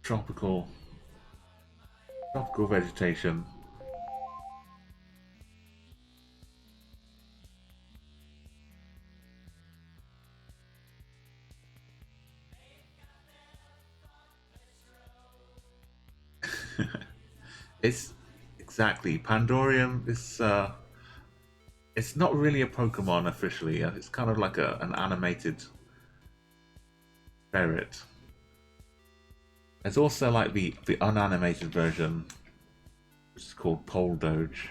S1: Tropical vegetation. It's exactly Pandorium. It's not really a Pokemon officially. It's kind of like an animated ferret. There's also like the unanimated version, which is called Pole Doge.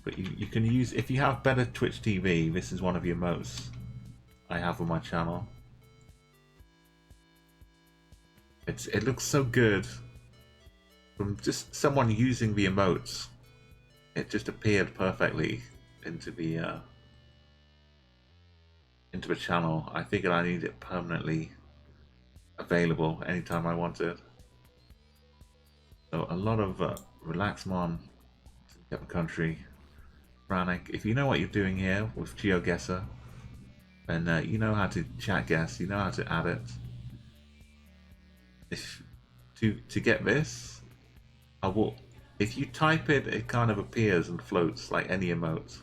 S1: But you can use, if you have better Twitch TV, this is one of the emotes I have on my channel. It looks so good. From just someone using the emotes, it just appeared perfectly into the channel. I figured I need it permanently available anytime I want it. So a lot of Relaxmon, get the country, Frantic. If you know what you're doing here with GeoGuessr, and you know how to chat guess, you know how to add it. If to get this, I will. If you type it, it kind of appears and floats like any emote.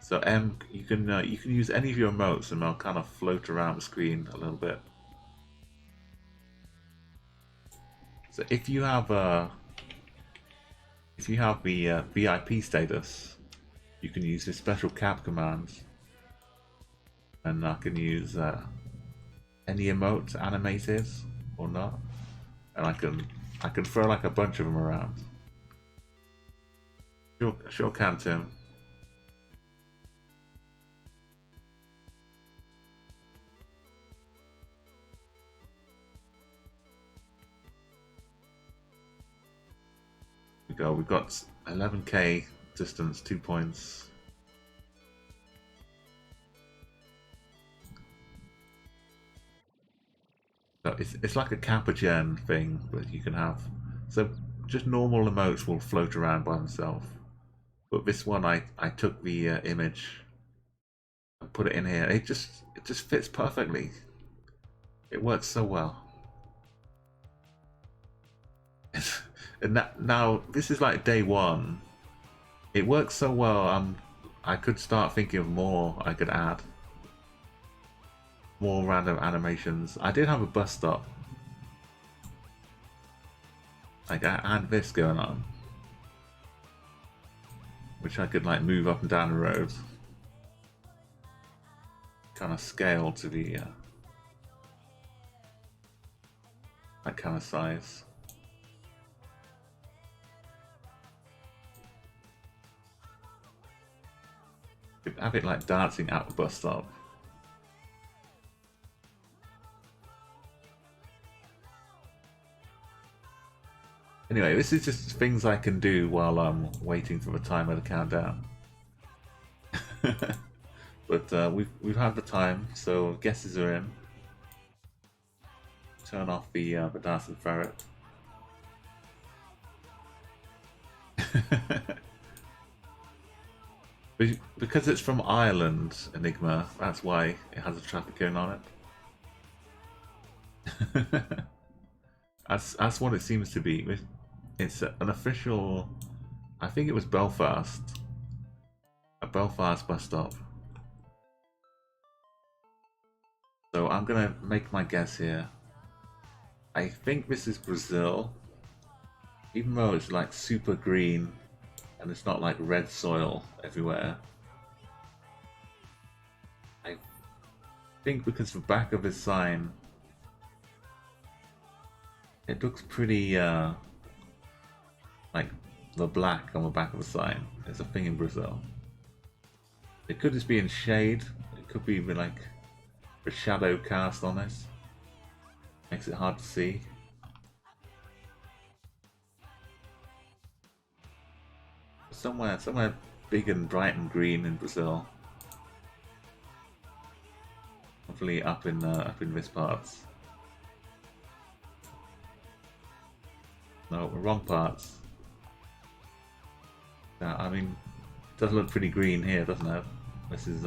S1: So you can use any of your emotes and they'll kind of float around the screen a little bit. So if you have the VIP status, you can use this special cap command, and I can use any emote animated or not, and I can throw like a bunch of them around. Sure can, Tim. We've got 11k distance, 2 points. So it's like a Kappa Gen thing that you can have. So just normal emotes will float around by themselves. But this one, I took the image and put it in here. It just fits perfectly. It works so well. And now this is like day one. It works so well. I could start thinking of more I could add. More random animations. I did have a bus stop. Like I had this going on, which I could like move up and down the road. Kind of scale to the that kind of size. Could have it like dancing at the bus stop. Anyway, this is just things I can do while I'm waiting for the timer to count down. But we've had the time, so guesses are in. Turn off the dancing ferret. Because it's from Ireland, Enigma, that's why it has a traffic cone on it. That's what it seems to be. It's an official. I think it was Belfast. A Belfast bus stop. So I'm gonna make my guess here. I think this is Brazil. Even though it's like super green and it's not like red soil everywhere. I think because the back of his sign, it looks pretty like the black on the back of the sign. It's a thing in Brazil. It could just be in shade. It could be with like a shadow cast on it. Makes it hard to see. Somewhere big and bright and green in Brazil. Hopefully up in this parts. No, wrong parts. I mean, it does look pretty green here, doesn't it? This is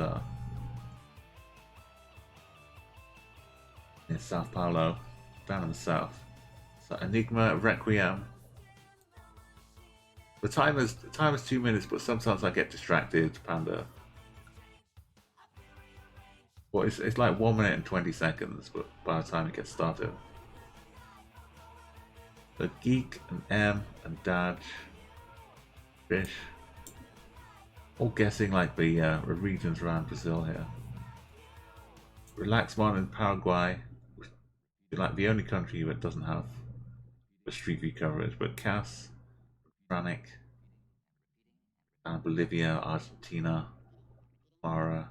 S1: in Sao Paulo, down in the south. So Enigma Requiem. The time is 2 minutes, but sometimes I get distracted, Panda. Well, it's like 1 minute and 20 seconds, but by the time it gets started. The Geek and M and Daj, Fish, all guessing like the regions around Brazil here. Relaxmon in Paraguay, like the only country that doesn't have the Street View coverage, but Cass, Granic, Bolivia, Argentina, Mara,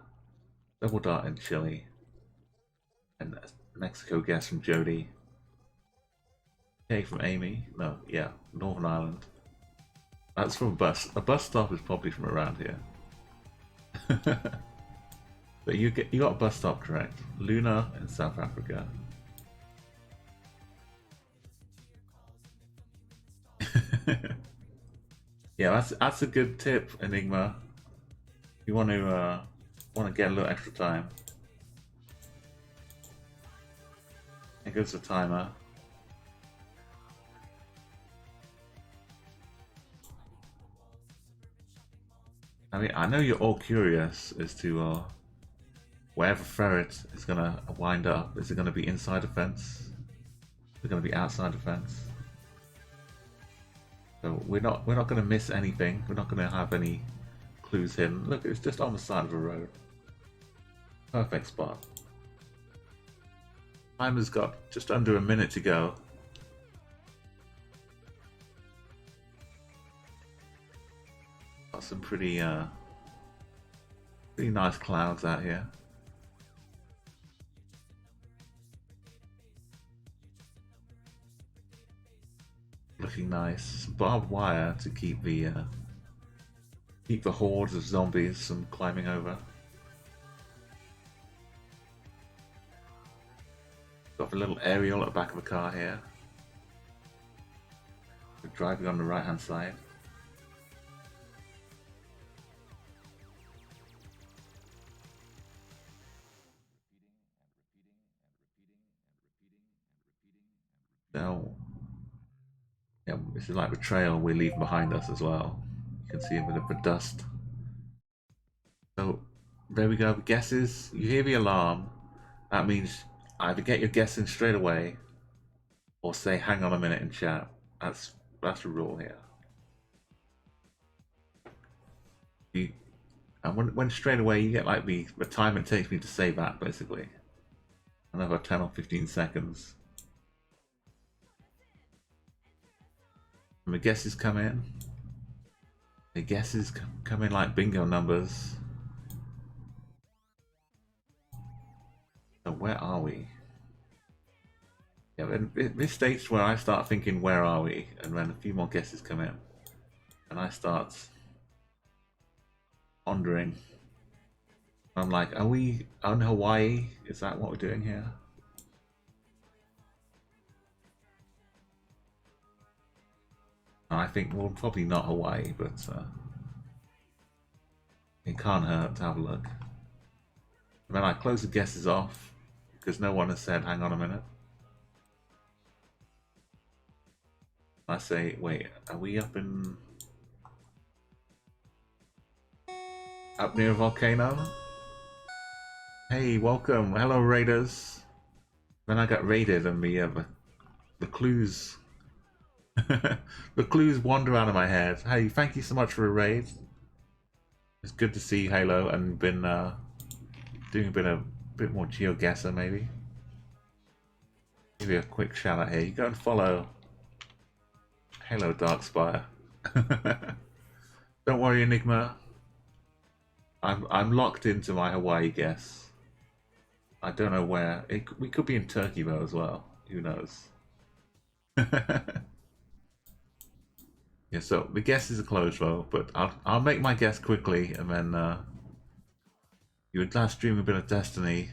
S1: Double Dot in Chile, and Mexico guess from Jody. K from Amy, no, yeah, Northern Ireland. That's from a bus. A bus stop is probably from around here. But you got a bus stop correct. Luna in South Africa. Yeah, that's a good tip, Enigma. You want to get a little extra time. Here goes the timer. I mean, I know you're all curious as to where the ferret is gonna wind up. Is it gonna be inside the fence? Is it gonna be outside the fence? So we're not gonna miss anything. We're not gonna have any clues hidden. Look, it's just on the side of the road. Perfect spot. Timer's got just under a minute to go. Got some pretty nice clouds out here. Looking nice. Barbed wire to keep the hordes of zombies from climbing over. Got a little aerial at the back of the car here. We're driving on the right hand side. Now, yeah, this is like the trail we leave behind us as well. You can see a bit of the dust. So there we go. Guesses. You hear the alarm. That means either get your guess in straight away, or say hang on a minute in chat. That's the rule here. And when straight away you get like the time it takes me to say that, basically. Another 10 or 15 seconds. And the guesses come in. The guesses come in like bingo numbers. So where are we? Yeah, this stage where I start thinking, where are we? And then a few more guesses come in. And I start pondering. I'm like, are we on Hawaii? Is that what we're doing here? I think, well, probably not Hawaii, but it can't hurt to have a look. And then I close the guesses off, because no one has said, hang on a minute. I say, wait, are we up near a volcano? Hey, welcome. Hello, raiders. Then I got raided and the clues the clues wander out of my head. Hey, thank you so much for a raid. It's good to see you, Halo, and been doing a bit more GeoGuessr maybe. Give you a quick shout out here. You go and follow Halo Darkspire. Don't worry, Enigma. I'm locked into my Hawaii guess. I don't know where. We could be in Turkey though as well. Who knows? Yeah, so the guesses are closed though, but I'll make my guess quickly, and then you would last dream a bit of Destiny.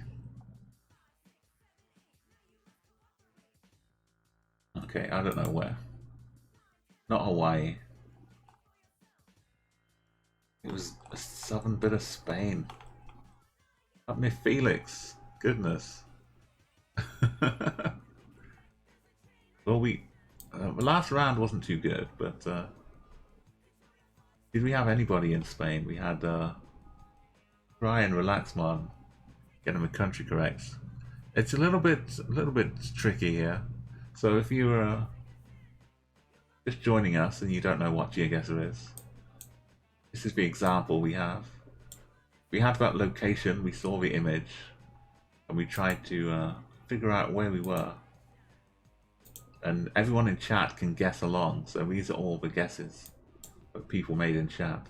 S1: Okay, I don't know where. Not Hawaii. It was a southern bit of Spain. Up near Felix. Goodness. Well, the last round wasn't too good, but did we have anybody in Spain? We had Ryan Relaxmon getting the country correct. It's a little bit tricky here. So if you're just joining us and you don't know what GeoGuessr is, this is the example we have. We had that location, we saw the image, and we tried to figure out where we were. And everyone in chat can guess along, so these are all the guesses that people made in chat.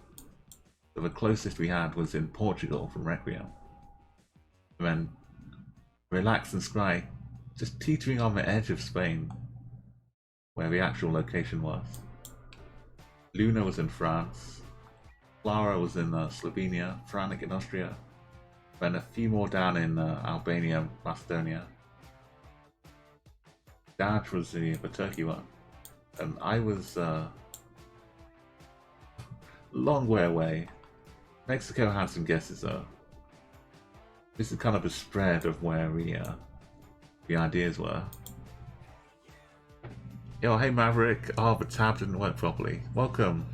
S1: So the closest we had was in Portugal from Requiem. And then Relax and Scry just teetering on the edge of Spain, where the actual location was. Luna was in France. Clara was in Slovenia, Franik in Austria, then a few more down in Albania, Macedonia. Daj was the Turkey one, and I was long way away. Mexico had some guesses though. This is kind of a spread of where the ideas were. Yo, hey Maverick. Oh, the tab didn't work properly. Welcome.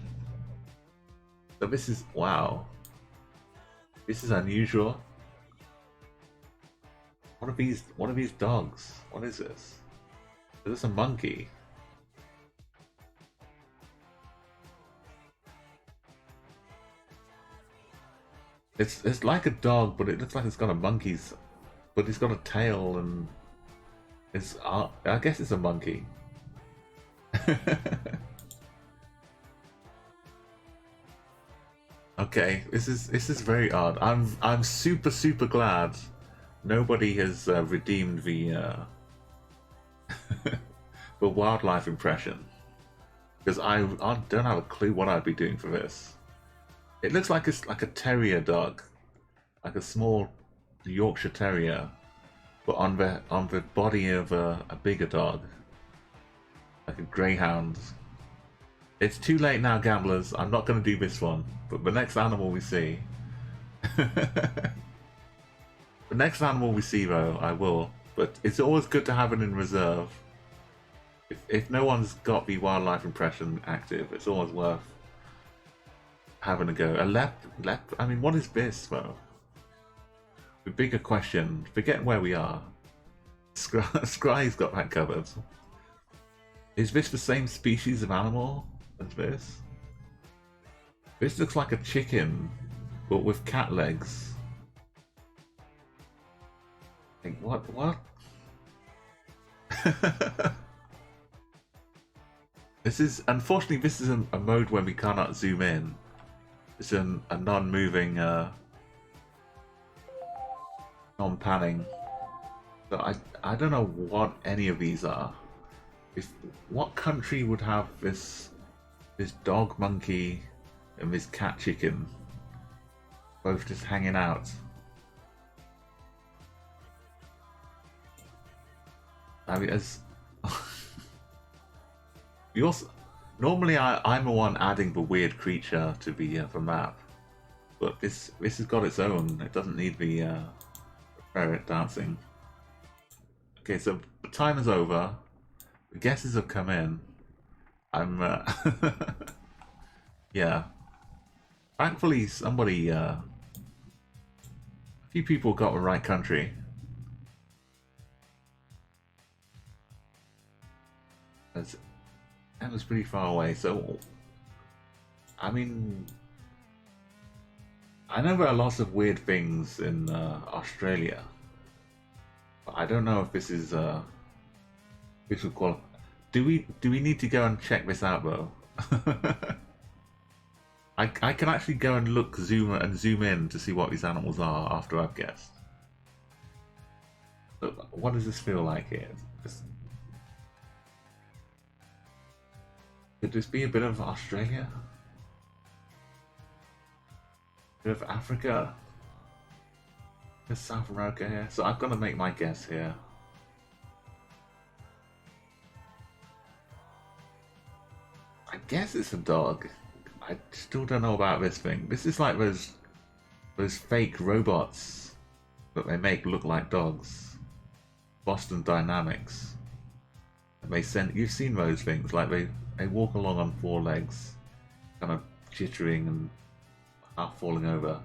S1: So this is, wow. This is unusual. What are these dogs? What is this? Is this a monkey? It's like a dog, but it looks like it's got a monkey's, but it's got a tail, and it's I guess it's a monkey. Okay, this is very odd. I'm super glad nobody has redeemed the the wildlife impression, because I don't have a clue what I'd be doing for this. It looks like it's like a terrier dog, like a small Yorkshire Terrier, but on the body of a bigger dog, like a greyhound. It's too late now, gamblers. I'm not going to do this one, but the next animal we see, the next animal we see though, I will. But it's always good to have it in reserve. If no one's got the wildlife impression active, it's always worth having a go. A lep? I mean, what is this though? The bigger question, forget where we are. Scry's got that covered. Is this the same species of animal as this? This looks like a chicken, but with cat legs. Like, what? Unfortunately, this is a mode where we cannot zoom in. It's a non-moving, non-panning. So I don't know what any of these are. What country would have this dog monkey and this cat chicken both just hanging out? I mean, as we also normally I'm the one adding the weird creature to the map, but this has got its own. It doesn't need the ferret dancing. Okay, so the time is over. The guesses have come in. I'm yeah. Thankfully, somebody, a few people got the right country. That was pretty far away. So, I mean, I know there are lots of weird things in Australia, but I don't know if this would qualify. Do we need to go and check this out though? I can actually go and zoom in to see what these animals are after I've guessed. But what does this feel like here? Could this be a bit of Australia? A bit of Africa? There's South America here. So I've got to make my guess here. I guess it's a dog. I still don't know about this thing. This is like those fake robots that they make look like dogs. Boston Dynamics. And you've seen those things, like they walk along on four legs, kind of jittering and half falling over.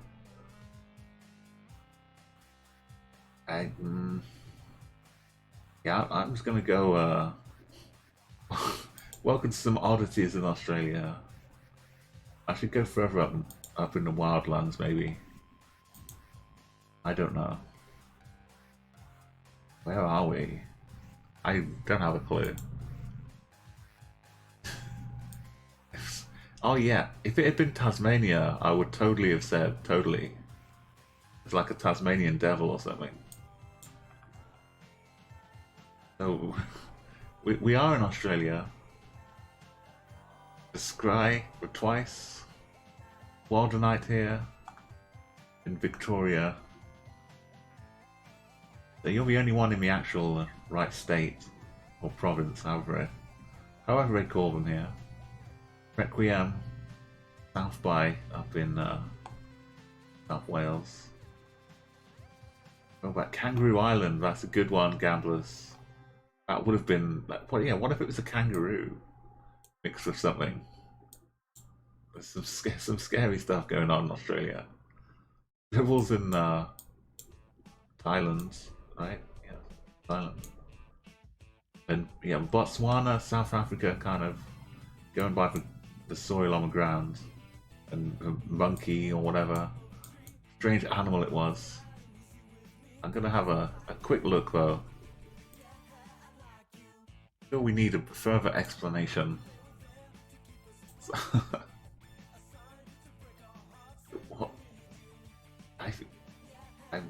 S1: Yeah, I'm just gonna go welcome to some oddities in Australia. I should go further up in the wildlands, maybe. I don't know. Where are we? I don't have a clue. Oh yeah, if it had been Tasmania, I would totally have said totally. It's like a Tasmanian devil or something. So, we are in Australia. The Scry were twice. Waldenite here. In Victoria. So you're the only one in the actual right state or province, however they call them here. Requiem, South by up in South Wales. Oh, about Kangaroo Island, that's a good one, gamblers. That would have been like, well, yeah. What if it was a kangaroo mixed with something? There's some scary stuff going on in Australia. Dribbles in Thailand, right? Yeah, Thailand. And yeah, Botswana, South Africa, kind of going by the soil on the ground, and a monkey or whatever strange animal it was. I'm gonna have a quick look though. I feel we need a further explanation. What?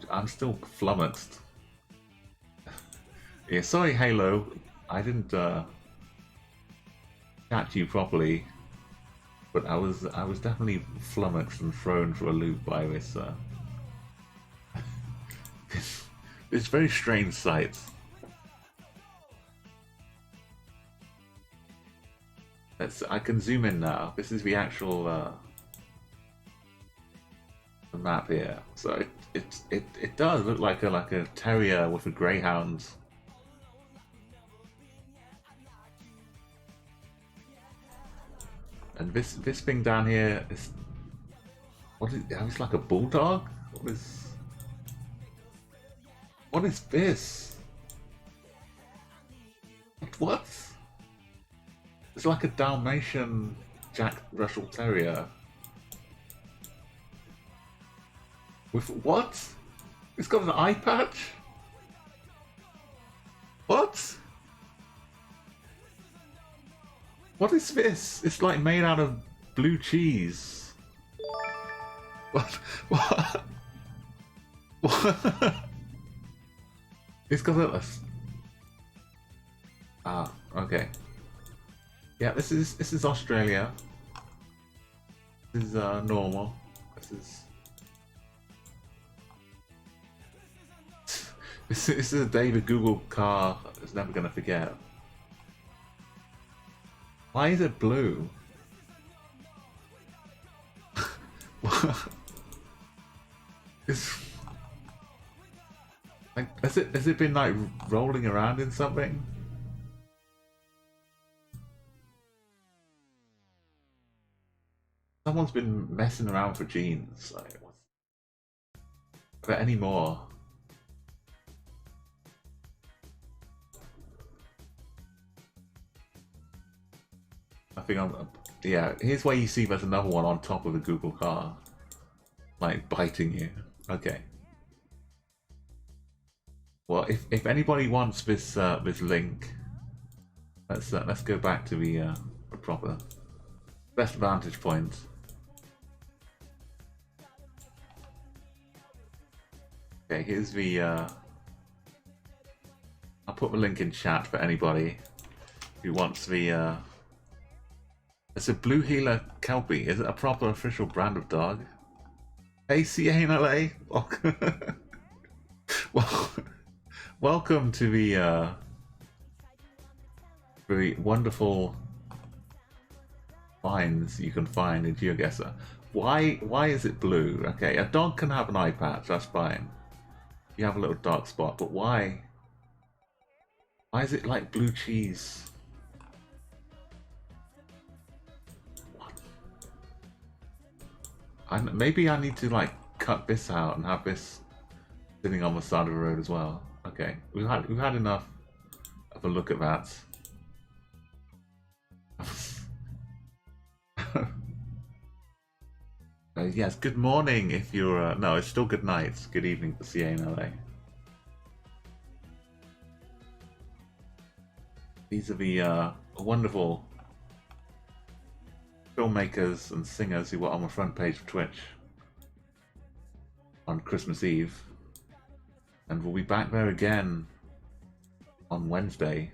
S1: I'm still flummoxed. Yeah, sorry, Halo. I didn't catch you properly, but I was definitely flummoxed and thrown for a loop by this this very strange sight. I can zoom in now. This is the actual the map here. So it does look like a terrier with a greyhound. And this thing down here is what is it's like a bulldog? What is this? What? It's like a Dalmatian Jack Russell Terrier. With what? It's got an eye patch? What? What is this? It's like made out of blue cheese. What? What? What? It's got a... Ah, okay. Yeah, this is Australia. This is normal. This is a day the Google car is never gonna forget. Why is it blue? It's like has it been like rolling around in something? Someone's been messing around for genes. Like, are there any more? I think I'm. Yeah, here's where you see there's another one on top of the Google car, like biting you. Okay. Well, if anybody wants this this link, let's go back to the proper best vantage point. Okay, here's the. I'll put the link in chat for anybody who wants the. It's a Blue Heeler Kelpie. Is it a proper official brand of dog? Hey, CA in LA. Well, welcome to the very wonderful finds you can find in GeoGuessr. Why is it blue? Okay, a dog can have an eye patch, that's fine. You have a little dark spot, but why? Why is it like blue cheese? What? Maybe I need to like cut this out and have this sitting on the side of the road as well. Okay, we've had enough of a look at that. Yes, good morning if you're... no, it's still good night. Good evening for CA in LA. These are the wonderful filmmakers and singers who were on the front page of Twitch on Christmas Eve. And we'll be back there again on Wednesday.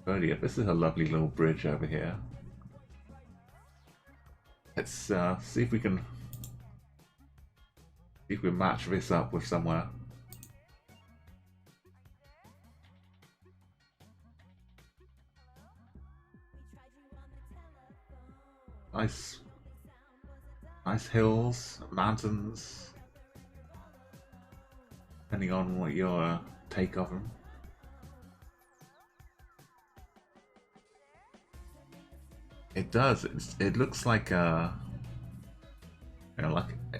S1: 30th. This is a lovely little bridge over here. Let's see if we can match this up with somewhere. Nice hills, mountains, depending on what your take of them. It does. It looks like like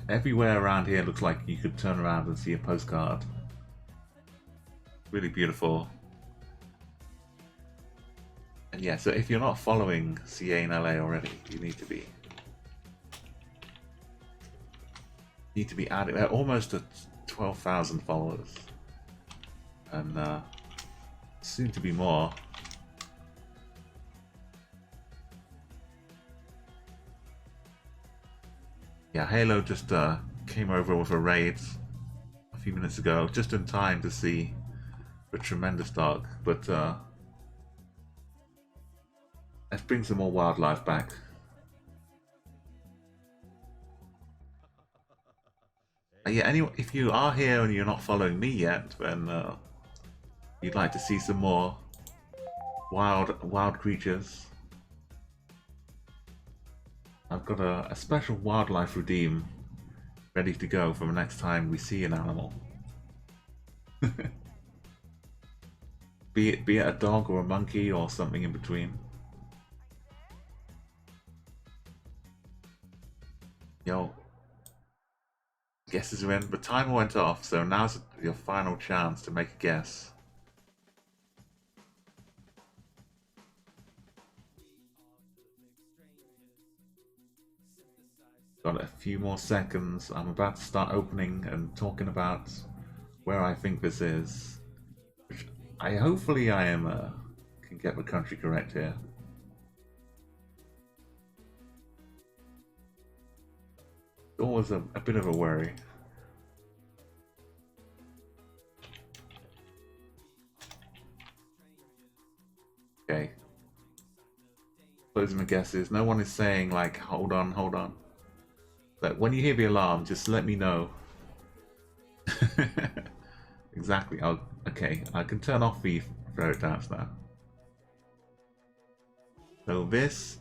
S1: everywhere around here looks like you could turn around and see a postcard. Really beautiful. And yeah, so if you're not following CA in LA already, you need to be. Added. They're almost at 12,000 followers, and soon to be more. Yeah, Halo just came over with a raid a few minutes ago, just in time to see the tremendous dog. But let's bring some more wildlife back. Yeah, anyway, if you are here and you're not following me yet, then you'd like to see some more wild creatures. I've got a special wildlife redeem ready to go for the next time we see an animal. be it a dog or a monkey or something in between. Yo, guesses are in. The timer went off, so now's your final chance to make a guess. Got a few more seconds. I'm about to start opening and talking about where I think this is. Which hopefully I am can get the country correct here. It's always a bit of a worry. Okay. Closing my guesses. No one is saying like, hold on. But when you hear the alarm, just let me know. Exactly. Okay, I can turn off the Furret dance now. So this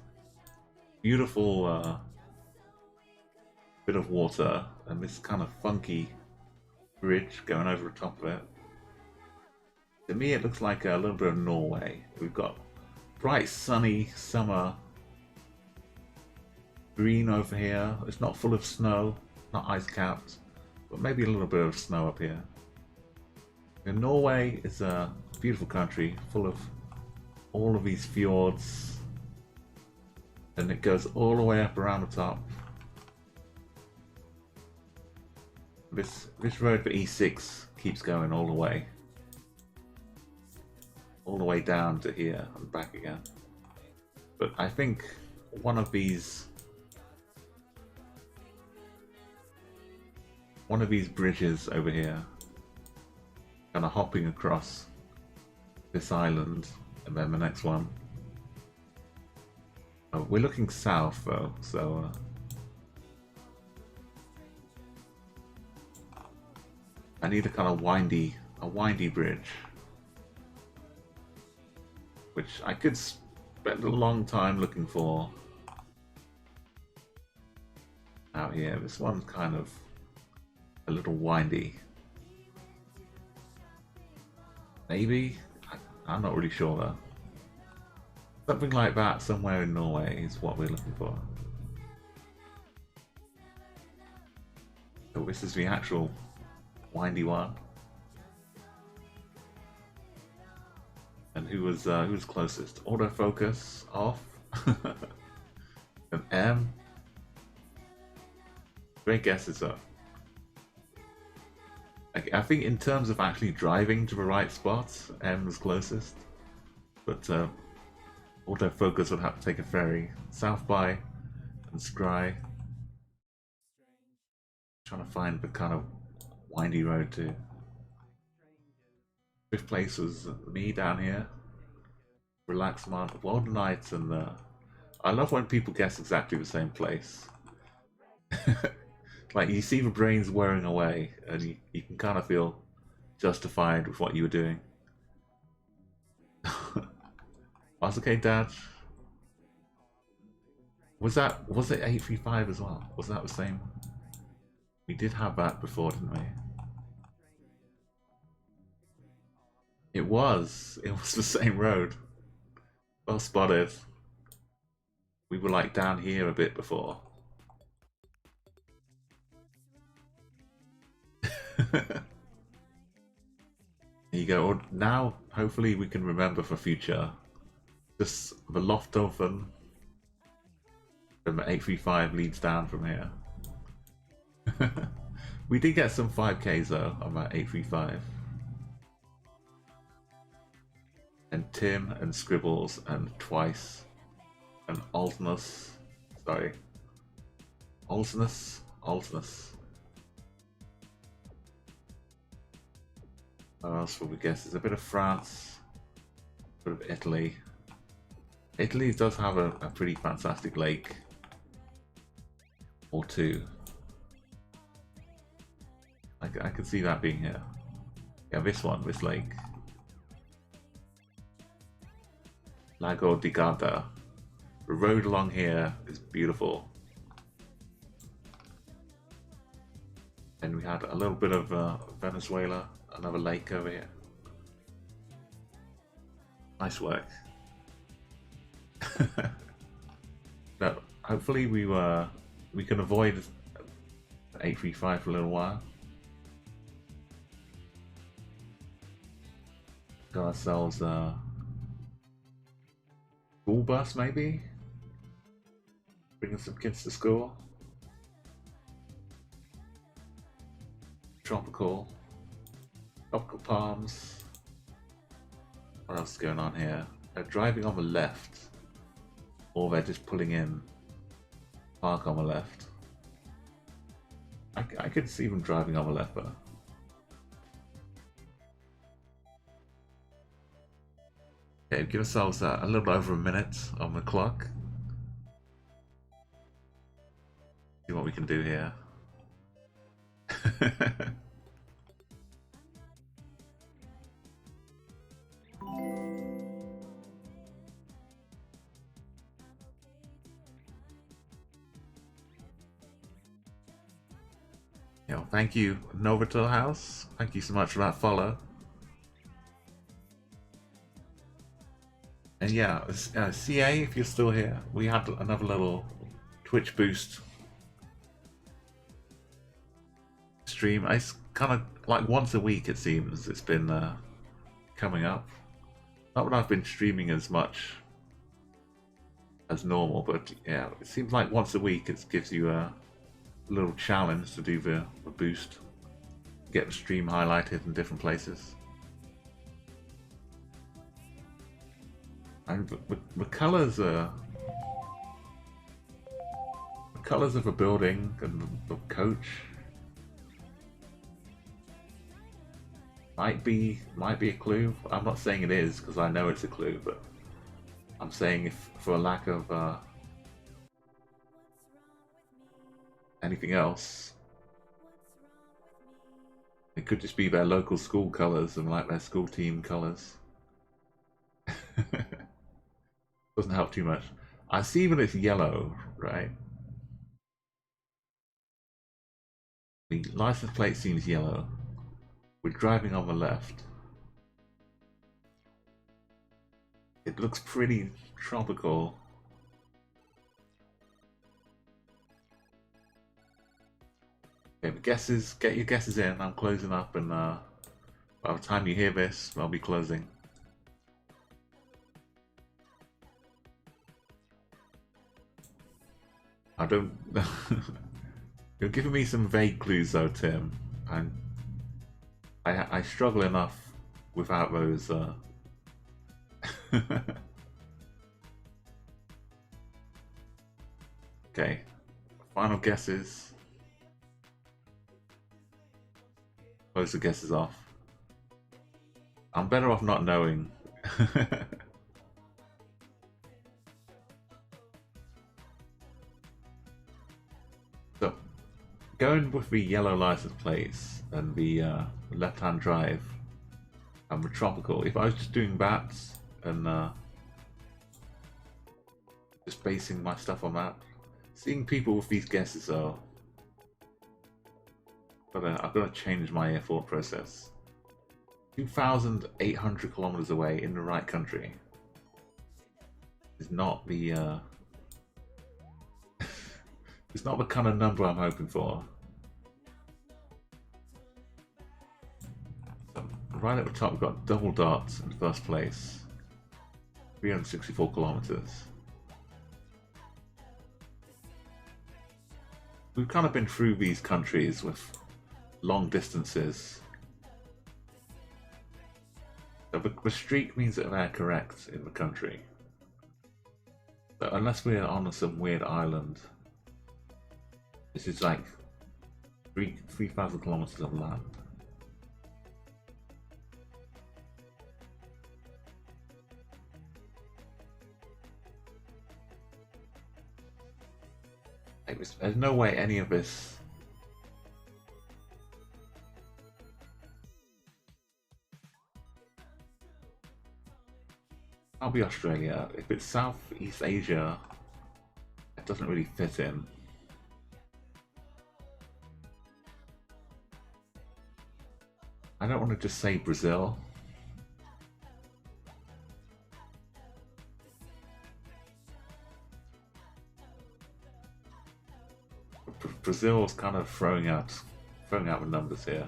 S1: beautiful bit of water and this kind of funky bridge going over the top of it. To me, it looks like a little bit of Norway. We've got bright, sunny summer green over here. It's not full of snow, not ice capped, but maybe a little bit of snow up here. And Norway is a beautiful country full of all of these fjords, and it goes all the way up around the top. This road for E6 keeps going all the way down to here and back again. But I think one of these bridges over here, kind of hopping across this island, and then the next one. Oh, we're looking south though, so I need a kind of windy bridge, which I could spend a long time looking for. Out here, this one's kind of a little windy. Maybe? I'm not really sure though. Something like that somewhere in Norway is what we're looking for. So this is the actual windy one. And who was closest? Autofocus off. And M. Great guesses though. I think in terms of actually driving to the right spot, M was closest. But autofocus would have to take a ferry. South by and Scry. Trying to find the kind of windy road to. Fifth place was me down here. Relax man, World Nights, and I love when people guess exactly the same place. Like you see the brains wearing away, and you can kind of feel justified with what you were doing. That's okay, Dad. Was it 835 as well? Was that the same? We did have that before, didn't we? It was the same road. Well spotted. We were like down here a bit before. There you go. Now, hopefully we can remember for future. Just the Lofthofen from 835 leads down from here. We did get some 5Ks though on that 835. And Tim and Scribbles and Twice and Altness. Sorry. Altness. What else would we guess? There's a bit of France, a bit of Italy. Italy does have a pretty fantastic lake or two. I can see that being here. Yeah, this lake. Lago di Garda. The road along here is beautiful. And we had a little bit of Venezuela, another lake over here. Nice work. No, hopefully we can avoid 835 for a little while. Got ourselves a school bus, maybe? Bringing some kids to school. Tropical palms. What else is going on here? They're driving on the left, or they're just pulling in. Park on the left. I could see them driving on the left, but okay, give ourselves a little over a minute on the clock. See what we can do here. Thank you, Novator House. Thank you so much for that follow. And yeah, CA, if you're still here, we had another little Twitch boost stream. It's kind of like once a week, it seems. It's been coming up. Not that I've been streaming as much as normal, but yeah, it seems like once a week it gives you a little challenge to do the boost, get the stream highlighted in different places. And the colours are the colours of a building and the coach might be a clue. I'm not saying it is because I know it's a clue, but I'm saying if for a lack of anything else, it could just be their local school colours and like their school team colours. Doesn't help too much. I see that it's yellow, right? The license plate seems yellow. We're driving on the left. It looks pretty tropical. Okay, guesses. Get your guesses in. I'm closing up, and by the time you hear this, I'll be closing. I don't. You're giving me some vague clues, though, Tim. I struggle enough without those. Okay. Final guesses. Close the guesses off. I'm better off not knowing. So, going with the yellow license plates and the left-hand drive and the tropical, if I was just doing bats and just basing my stuff on that, seeing people with these guesses though, I've got to change my thought process. 2,800 kilometers away in the right country is not the it's not the kind of number I'm hoping for. So right at the top we've got double dots in first place. 364 kilometers. We've kind of been through these countries with long distances. So the streak means that they're correct in the country. So unless we're on some weird island, this is like 3,000 kilometers of land. There's no way any of this I'll be Australia. If it's Southeast Asia, it doesn't really fit in. I don't want to just say Brazil. Brazil's kind of throwing out the numbers here.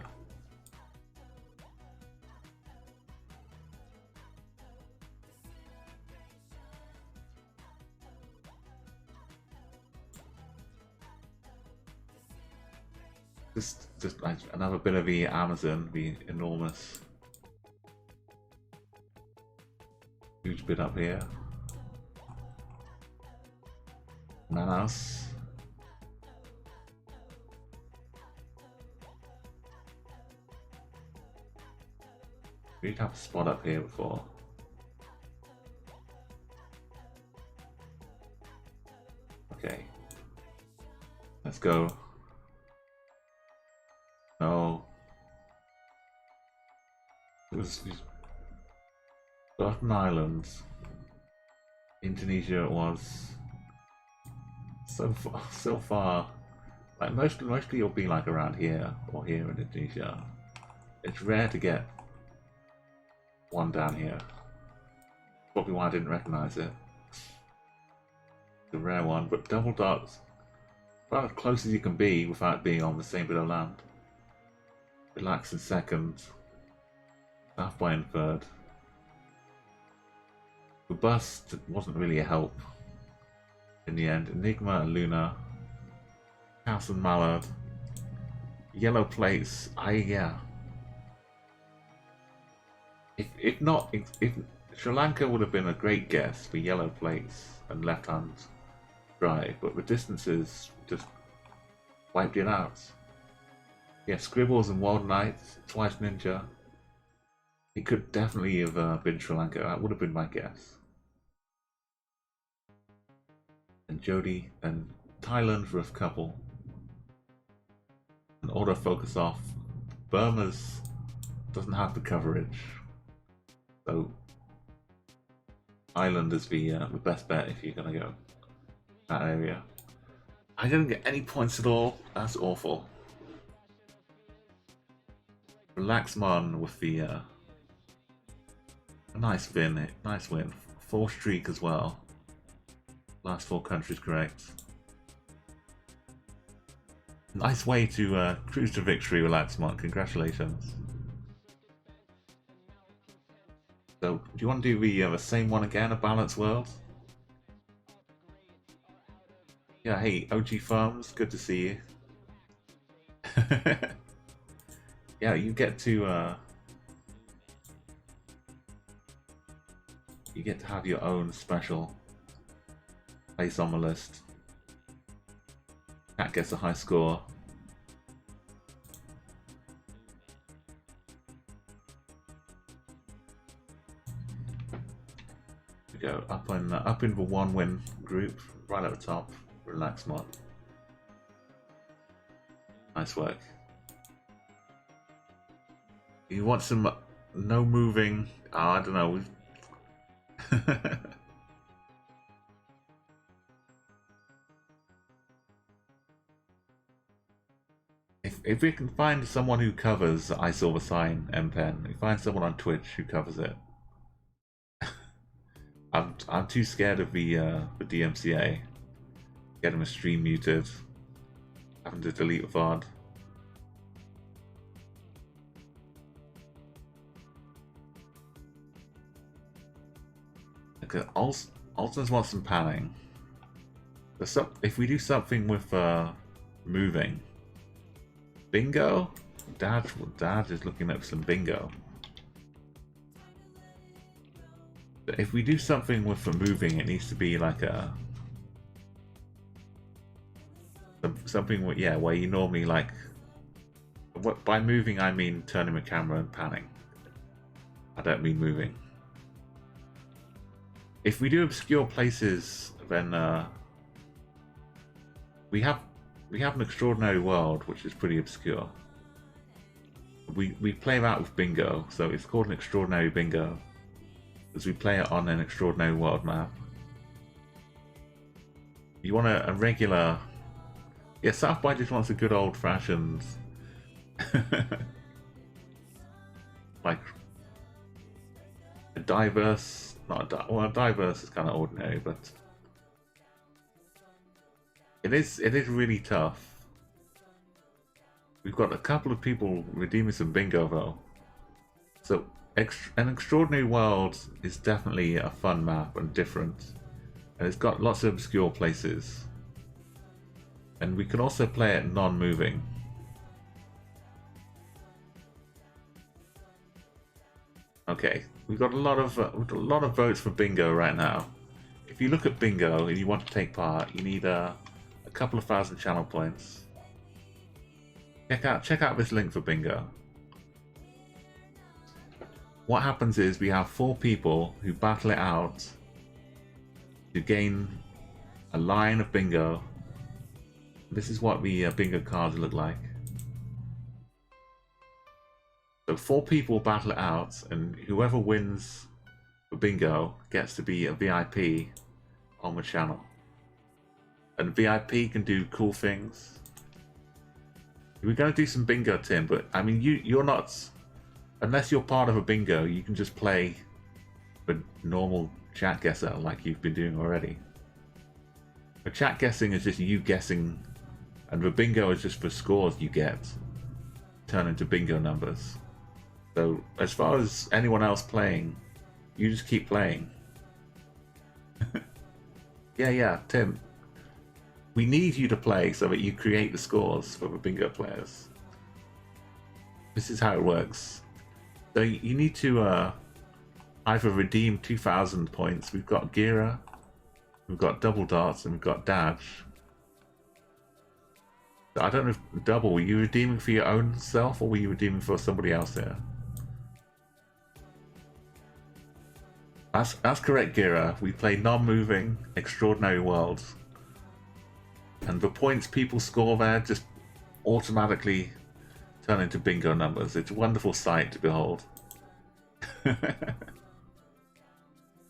S1: Just like another bit of the Amazon, the enormous, huge bit up here. Manaus. We did have a spot up here before. Okay. Let's go. No. It was Scotland Islands. Indonesia was so far. Like mostly you'll be like around here or here in Indonesia. It's rare to get one down here. Probably why I didn't recognize it. It's a rare one, but double dots About as close as you can be without being on the same bit of land. Relax in second. South by in third. The bust wasn't really a help in the end. Enigma and Luna. House and Mallard. Yellow plates. Yeah. If not, if Sri Lanka would have been a great guess for yellow plates and left-hand drive, but the distances just wiped it out. Yeah, Scribbles and Wild Knights, twice Ninja. It could definitely have been Sri Lanka. That would have been my guess. And Jody and Thailand for a couple. And autofocus off. Burma's doesn't have the coverage, so Island is the best bet if you're gonna go that area. I didn't get any points at all. That's awful. Relaxmon with the nice win. Nice win. 4 streak as well. Last 4 countries correct. Nice way to cruise to victory, Relaxmon. Congratulations. So, do you want to do the same one again, a balanced world? Yeah, hey, OG Farms, good to see you. Yeah, you get to have your own special place on the list. Cat gets a high score. We go up in the 1-win group, right at the top. Relaxmon. Nice work. You want some no moving? Oh, I don't know. If we can find someone who covers I Saw the Sign MPen, we find someone on Twitch who covers it. I'm too scared of the DMCA. Getting a stream muted, having to delete a VOD. Okay, Alton's wants some panning. If we do something with moving, bingo. Dad is looking up some bingo. But if we do something with the moving, it needs to be like a something where you normally like. By moving I mean turning the camera and panning. I don't mean moving. If we do obscure places, then we have an extraordinary world which is pretty obscure. We play that with bingo, so it's called an extraordinary bingo, because we play it on an extraordinary world map. You want a regular. Yeah, South by just wants a good old-fashioned, like a diverse. Well, diverse is kind of ordinary, but it is really tough. We've got a couple of people redeeming some bingo though, so an extraordinary world is definitely a fun map and different, and it's got lots of obscure places. And we can also play it non-moving. Okay, we've got a lot of votes for bingo right now. If you look at bingo and you want to take part, you need a couple of thousand channel points. Check out this link for bingo. What happens is we have 4 people who battle it out to gain a line of bingo. This is what the bingo cards look like. So 4 people battle it out, and whoever wins the bingo gets to be a VIP on the channel. And VIP can do cool things. We're going to do some bingo, Tim, but I mean, you're not, unless you're part of a bingo, you can just play the normal chat guesser like you've been doing already. The chat guessing is just you guessing And the bingo is just for scores you get turn into bingo numbers. So as far as anyone else playing, you just keep playing. Yeah, Tim. We need you to play so that you create the scores for the bingo players. This is how it works. So you need to either redeem 2,000 points. We've got Gira, we've got Double Dots, and we've got Dash. I don't know if Double, were you redeeming for your own self or were you redeeming for somebody else here? That's correct, Gira. We play non-moving, extraordinary worlds. And the points people score there just automatically turn into bingo numbers. It's a wonderful sight to behold.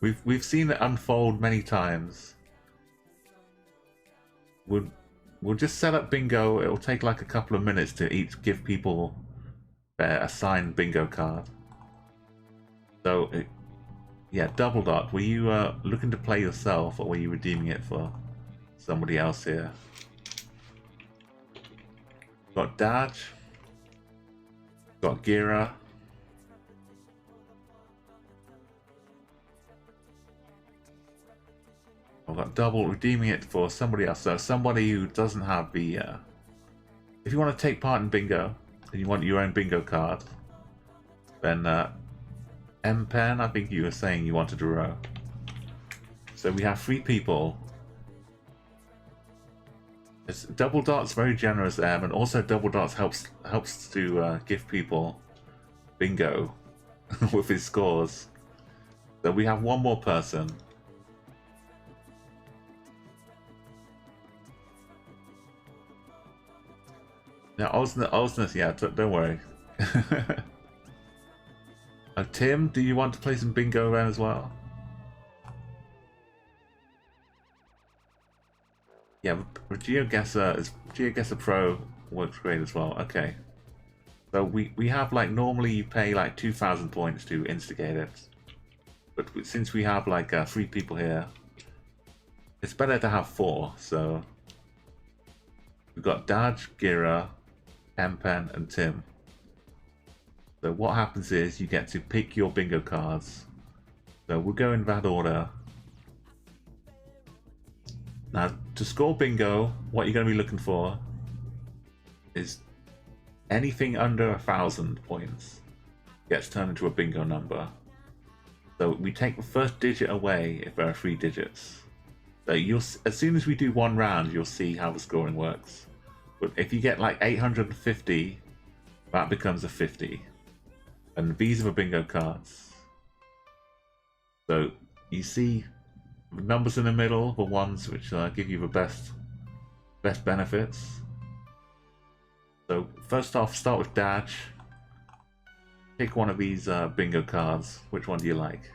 S1: We've seen it unfold many times. We'll just set up bingo. It'll take like a couple of minutes to each give people their assigned bingo card. So, yeah, Double Dot, were you looking to play yourself or were you redeeming it for somebody else here? Got Dodge. Got Gira. I've got Double redeeming it for somebody else. So somebody who doesn't have the... if you want to take part in bingo and you want your own bingo card, then M-Pen, I think you were saying you wanted to row. So we have 3 people. Double Dot's very generous, and also Double Dots helps to give people bingo with his scores. So we have one more person. Now, Osness, yeah, don't worry. Tim, do you want to play some bingo around as well? Yeah, GeoGuessr Pro works great as well. Okay. So we have, like, normally you pay like 2,000 points to instigate it. But since we have like 3 people here, it's better to have 4. So we've got Daj, Gira, M-Pen, and Tim. So what happens is you get to pick your bingo cards. So we'll go in that order. Now, to score bingo, what you're going to be looking for is anything under 1,000 points gets turned into a bingo number. So we take the first digit away if there are 3 digits. So as soon as we do 1 round, you'll see how the scoring works. But if you get like 850, that becomes a 50. And these are the bingo cards. So you see the numbers in the middle, the ones which give you the best benefits. So first off, start with Dash. Pick one of these bingo cards. Which one do you like?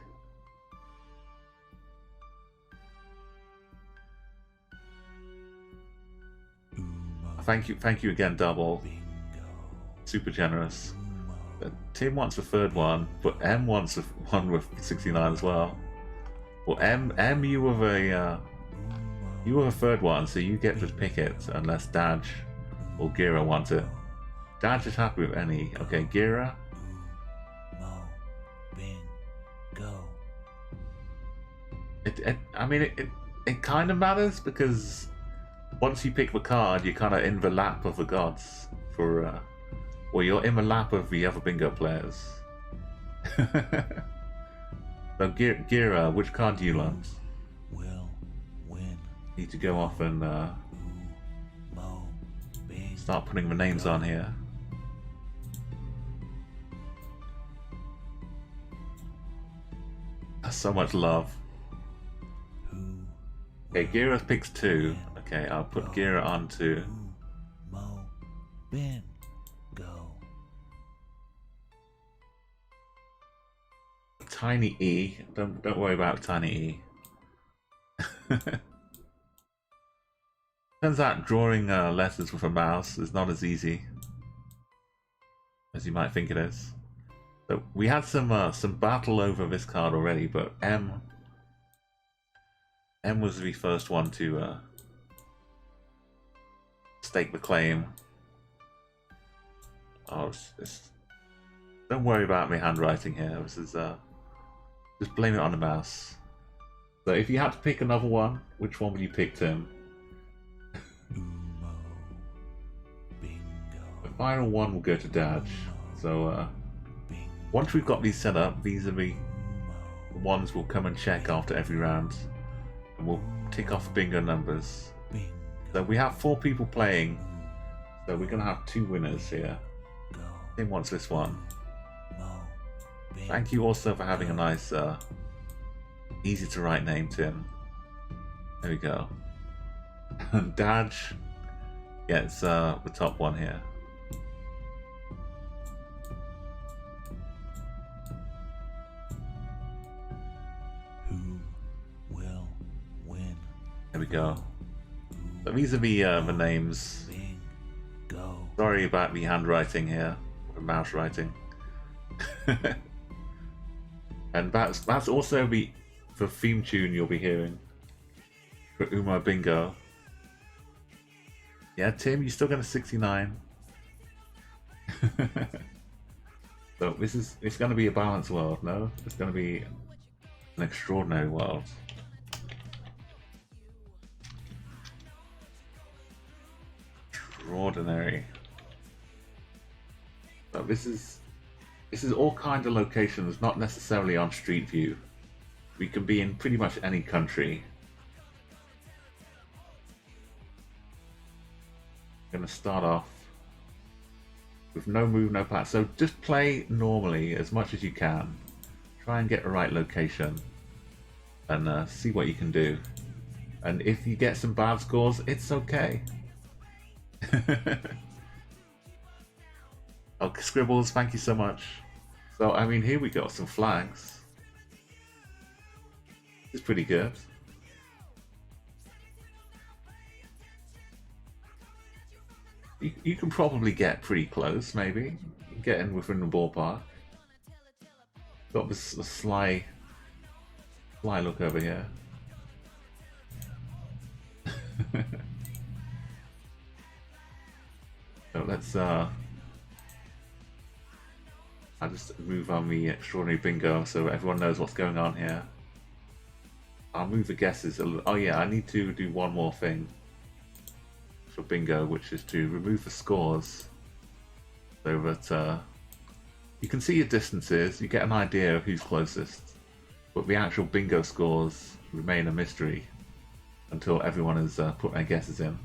S1: Thank you again, Double. Super generous. Tim wants the 3rd one, but M wants the one with 69 as well. Well, M, you were the 3rd one, so you get to pick it unless Daj or Gira want it. Daj is happy with any. Okay, Gira. I mean, it kind of matters because once you pick the card, you're kind of in the lap of the gods for. Well, you're in the lap of the other bingo players. So, Gira, which card do you want? Will win. Need to go off and start putting the names on here. That's so much love. Okay, Gira picks 2. Okay, I'll put Gira on 2. Tiny E. Don't worry about Tiny E. Turns out drawing letters with a mouse is not as easy as you might think it is. So we had some battle over this card already, but M was the first one to stake the claim. Oh, don't worry about me handwriting here. This is just blame it on the mouse. So if you had to pick another one, which one would you pick, Tim?
S2: Umo. Bingo.
S1: The final one will go to Daj. So once we've got these set up, these are the ones we'll come and check after every round, and we'll tick off bingo numbers.
S2: Bingo.
S1: So we have 4 people playing, so we're gonna have 2 winners here.
S2: Go.
S1: Tim wants this one.
S2: Mo. Bingo.
S1: Thank you also for having a nice, easy to write name, Tim. There we go. And Daj gets the top one here.
S2: Who will win?
S1: There we go. So these are the names.
S2: Bingo.
S1: Sorry about the handwriting here, or mouse writing. And that's also the theme tune you'll be hearing for Umo Bingo. Yeah, Tim, you're still going to 69. So it's going to be a balanced world, no? It's going to be an extraordinary world. Extraordinary. So this is all kinds of locations, not necessarily on Street View. We can be in pretty much any country. I'm gonna start off with no move, no pass. So just play normally as much as you can. Try and get the right location and see what you can do. And if you get some bad scores, it's okay. Oh, Scribbles, thank you so much. So, I mean, here we got some flags. It's pretty good. You can probably get pretty close, maybe. Get in within the ballpark. Got this sly look over here. So let's I'll just move on the extraordinary bingo so everyone knows what's going on here. I'll move the guesses a little. Oh yeah, I need to do one more thing for bingo, which is to remove the scores so that you can see your distances, you get an idea of who's closest, but the actual bingo scores remain a mystery until everyone has put their guesses in.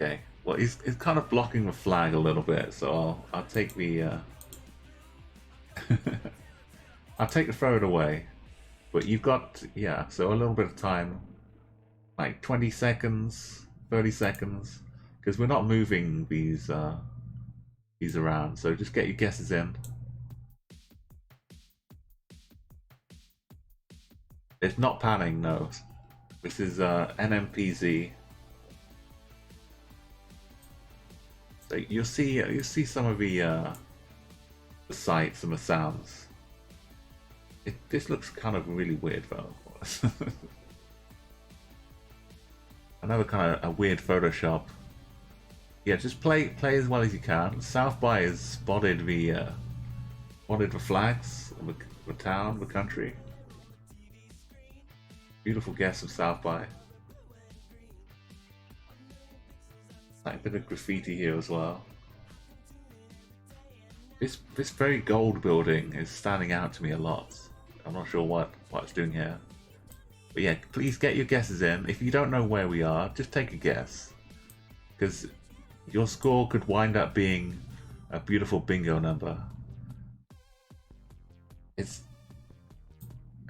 S1: Okay, well he's kind of blocking the flag a little bit, so I'll take the I'll take the throw it away. But you've got, yeah, so a little bit of time, like 20 seconds, 30 seconds, because we're not moving these around, so just get your guesses in. It's not panning, no. This is NMPZ. So you'll see some of the sights and the sounds. This looks kind of really weird though. Another kind of a weird Photoshop. Yeah, just play as well as you can. South by has spotted the flags of the town, the country. Beautiful guess of South by. Like a bit of graffiti here as well. This very gold building is standing out to me a lot. I'm not sure what it's doing here. But yeah, please get your guesses in. If you don't know where we are, just take a guess. Because your score could wind up being a beautiful bingo number. It's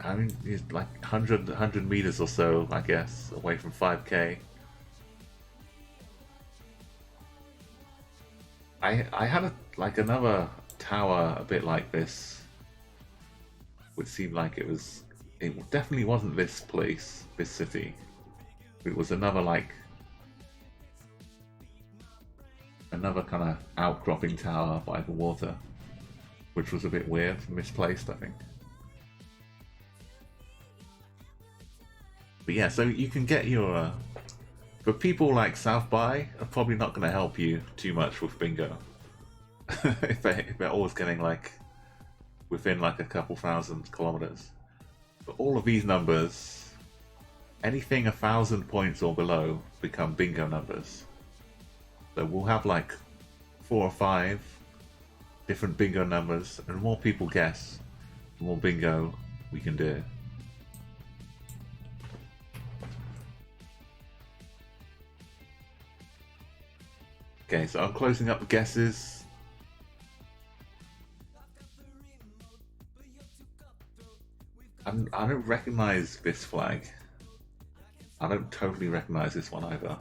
S1: like 100 meters or so, I guess, away from 5K. I had another tower a bit like this, which seemed like it definitely wasn't this place, this city. It was another like another kind of outcropping tower by the water, which was a bit weird, misplaced, I think. But yeah, so you can get your... but people like South by are probably not going to help you too much with bingo. if they're always getting like within like a couple thousand kilometers. But all of these numbers, anything 1,000 points or below, become bingo numbers. So we'll have like 4 or 5 different bingo numbers, and the more people guess, the more bingo we can do. Okay, so I'm closing up the guesses. I don't recognize this flag. I don't totally recognize this one either.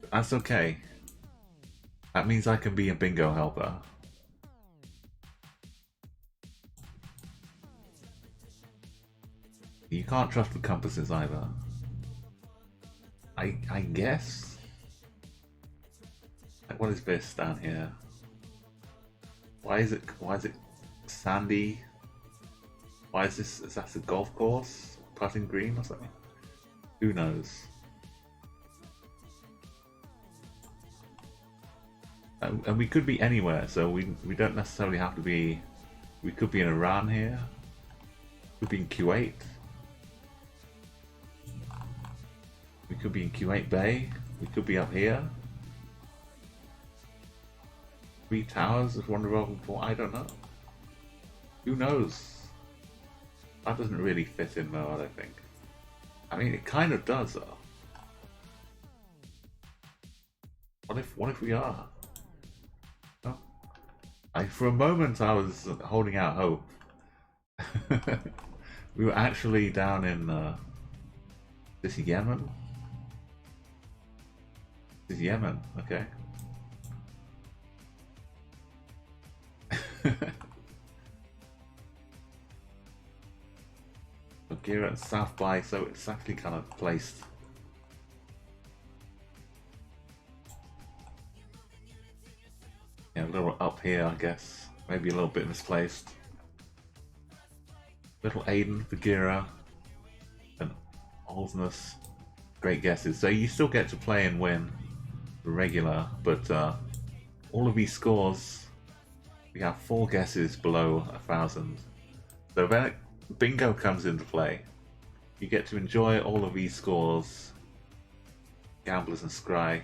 S1: But that's okay. That means I can be a bingo helper. You can't trust the compasses either. I guess. Like, what is this down here? Why is it sandy? Why is this? Is that a golf course? Putting green or something? Who knows? And we could be anywhere, so we don't necessarily have to be. We could be in Iran here. We could be in Kuwait. We could be in Kuwait Bay. We could be up here. 3 towers of Wonder Oval Port. I don't know. Who knows? That doesn't really fit in though, I don't think. I mean, it kind of does though. What if we are? Oh. For a moment I was holding out hope. We were actually down in this is Yemen? This is Yemen, okay. Gear at South by, so it's actually kind of placed. Yeah, a little up here, I guess. Maybe a little bit misplaced. Little Aiden, Bagheera, and Olsness. Great guesses. So you still get to play and win the regular, but all of these scores, we have 4 guesses below 1,000. So when bingo comes into play, you get to enjoy all of these scores, gamblers and scry. I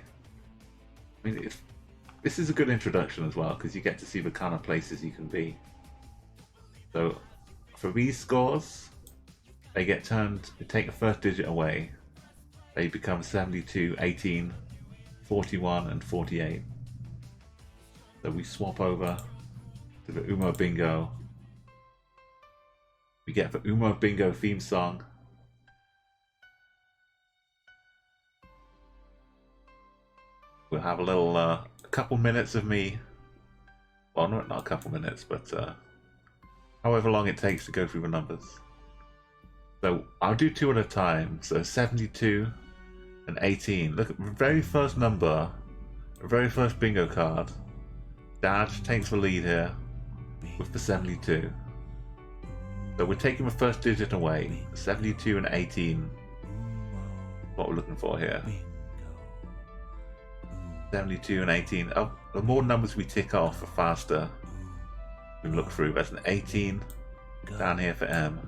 S1: mean, this is a good introduction as well, because you get to see the kind of places you can be. So for these scores, they get turned, they take the first digit away, they become 72, 18, 41 and 48. So we swap over to the Umo Bingo. We get the Umo Bingo theme song. We'll have a little, a couple minutes of me. Well, not a couple minutes, but however long it takes to go through the numbers. So I'll do 2 at a time. So 72 and 18. Look at the very first number, the very first bingo card. Dad takes the lead here with the 72. So we're taking the first digit away. 72 and 18. What we're looking for here. 72 and 18. Oh, the more numbers we tick off, the faster we look through. That's an 18 down here for M.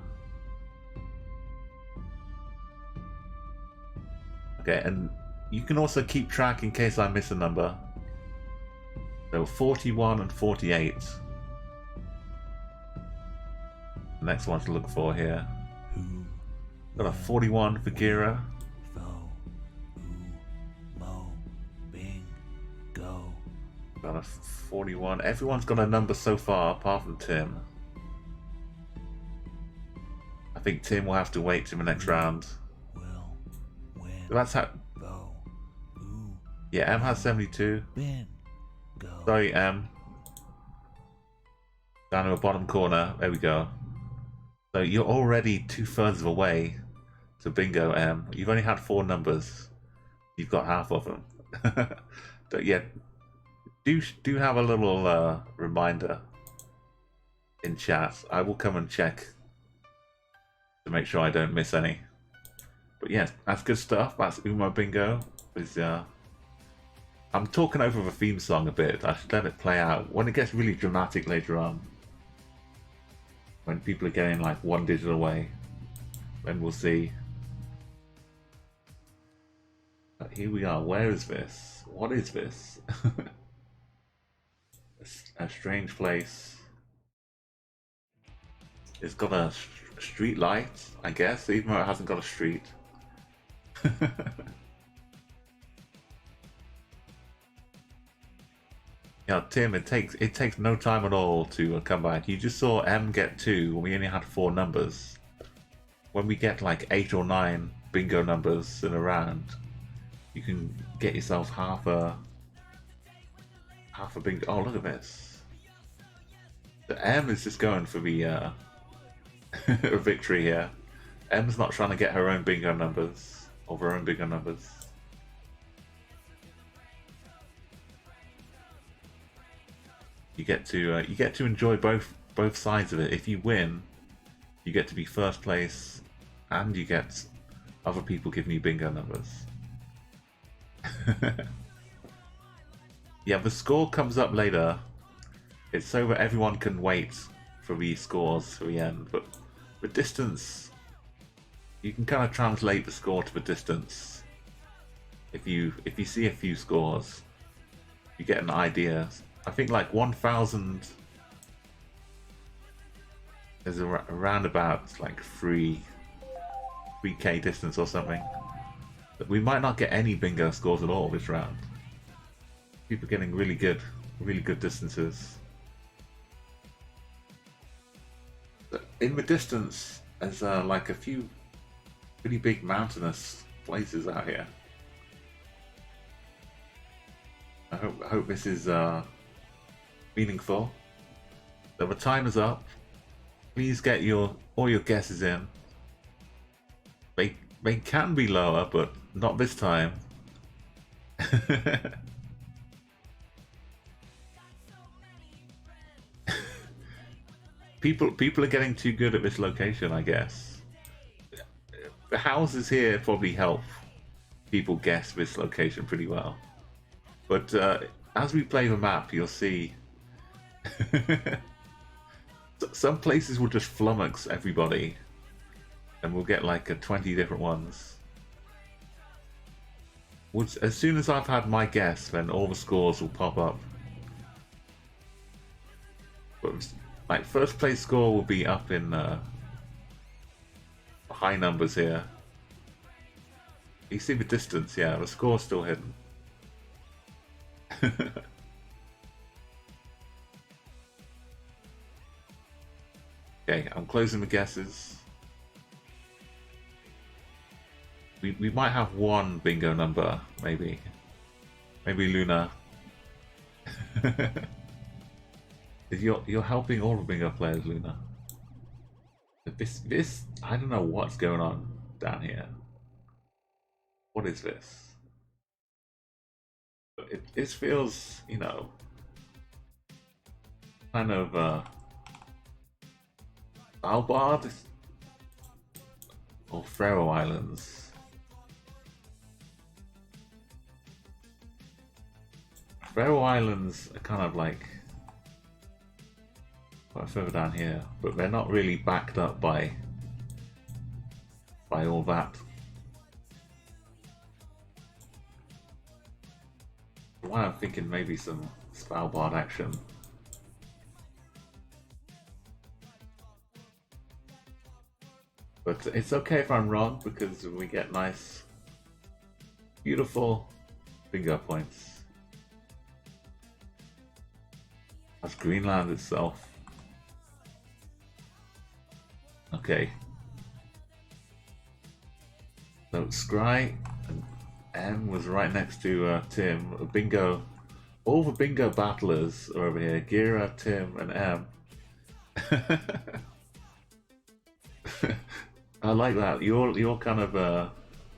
S1: Okay, and you can also keep track in case I miss a number. So 41 and 48. The next one to look for here. Got a 41 for Gira. Got a 41. Everyone's got a number so far apart from Tim. I think Tim will have to wait till the next round. So that's how. Yeah, M has 72. Sorry, M. Down in the bottom corner. There we go. So you're already 2/3 of the way to bingo, M. You've only had 4 numbers. You've got half of them. But yeah, do have a little reminder in chat. I will come and check to make sure I don't miss any. But yeah, that's good stuff. That's Umo Bingo. Is I'm talking over the theme song a bit. I should let it play out. When it gets really dramatic later on, when people are getting like one digit away, then we'll see. But here we are. Where is this? What is this? A strange place. It's got a street light, I guess, even though it hasn't got a street. Yeah, Tim, it takes no time at all to come back. You just saw M get 2 when we only had 4 numbers. When we get like 8 or 9 bingo numbers in a round, you can get yourself half a bingo. Oh, look at this. The M is just going for the a victory here. M's not trying to get her own bingo numbers or her own bingo numbers. You get to enjoy both sides of it. If you win, you get to be first place, and you get other people giving you bingo numbers. Yeah, the score comes up later. It's so that everyone can wait for the scores for the end, but the distance, you can kind of translate the score to the distance. If you see a few scores, you get an idea. I think like 1,000 is around about like 3k distance or something. But we might not get any bingo scores at all this round. People getting really good distances. But in the distance, there's like a few pretty big mountainous places out here. I hope this is meaningful. So the time is up. Please get all your guesses in. They can be lower, but not this time. People are getting too good at this location, I guess. The houses here probably help people guess this location pretty well. But as we play the map, you'll see some places will just flummox everybody, and we'll get like 20 different ones. As soon as I've had my guess, then all the scores will pop up. But like first place score will be up in high numbers here. You see the distance, yeah, the score's still hidden. Okay, I'm closing the guesses. We might have one bingo number, maybe. Maybe Luna. You're helping all the bingo players, Luna. This I don't know what's going on down here. What is this? It feels, you know, kind of Svalbard or Faroe Islands. Faroe Islands are kind of like quite further down here, but they're not really backed up by all that. Why I'm thinking maybe some Svalbard action. But it's okay if I'm wrong, because we get nice, beautiful bingo points. That's Greenland itself. Okay. So Scry and M was right next to Tim. Bingo. All the bingo battlers are over here. Gira, Tim, and M. I like that. You're kind of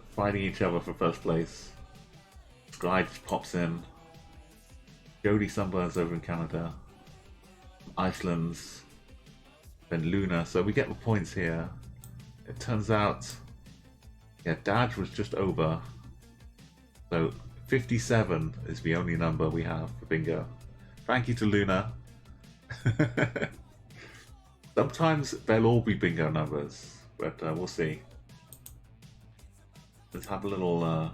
S1: fighting each other for first place. Sky just pops in. Jody Sunburns over in Canada. Iceland's. Then Luna. So we get the points here. It turns out, yeah, Daj was just over. So 57 is the only number we have for bingo. Thank you to Luna. Sometimes they'll all be bingo numbers, but we'll see. Let's have a little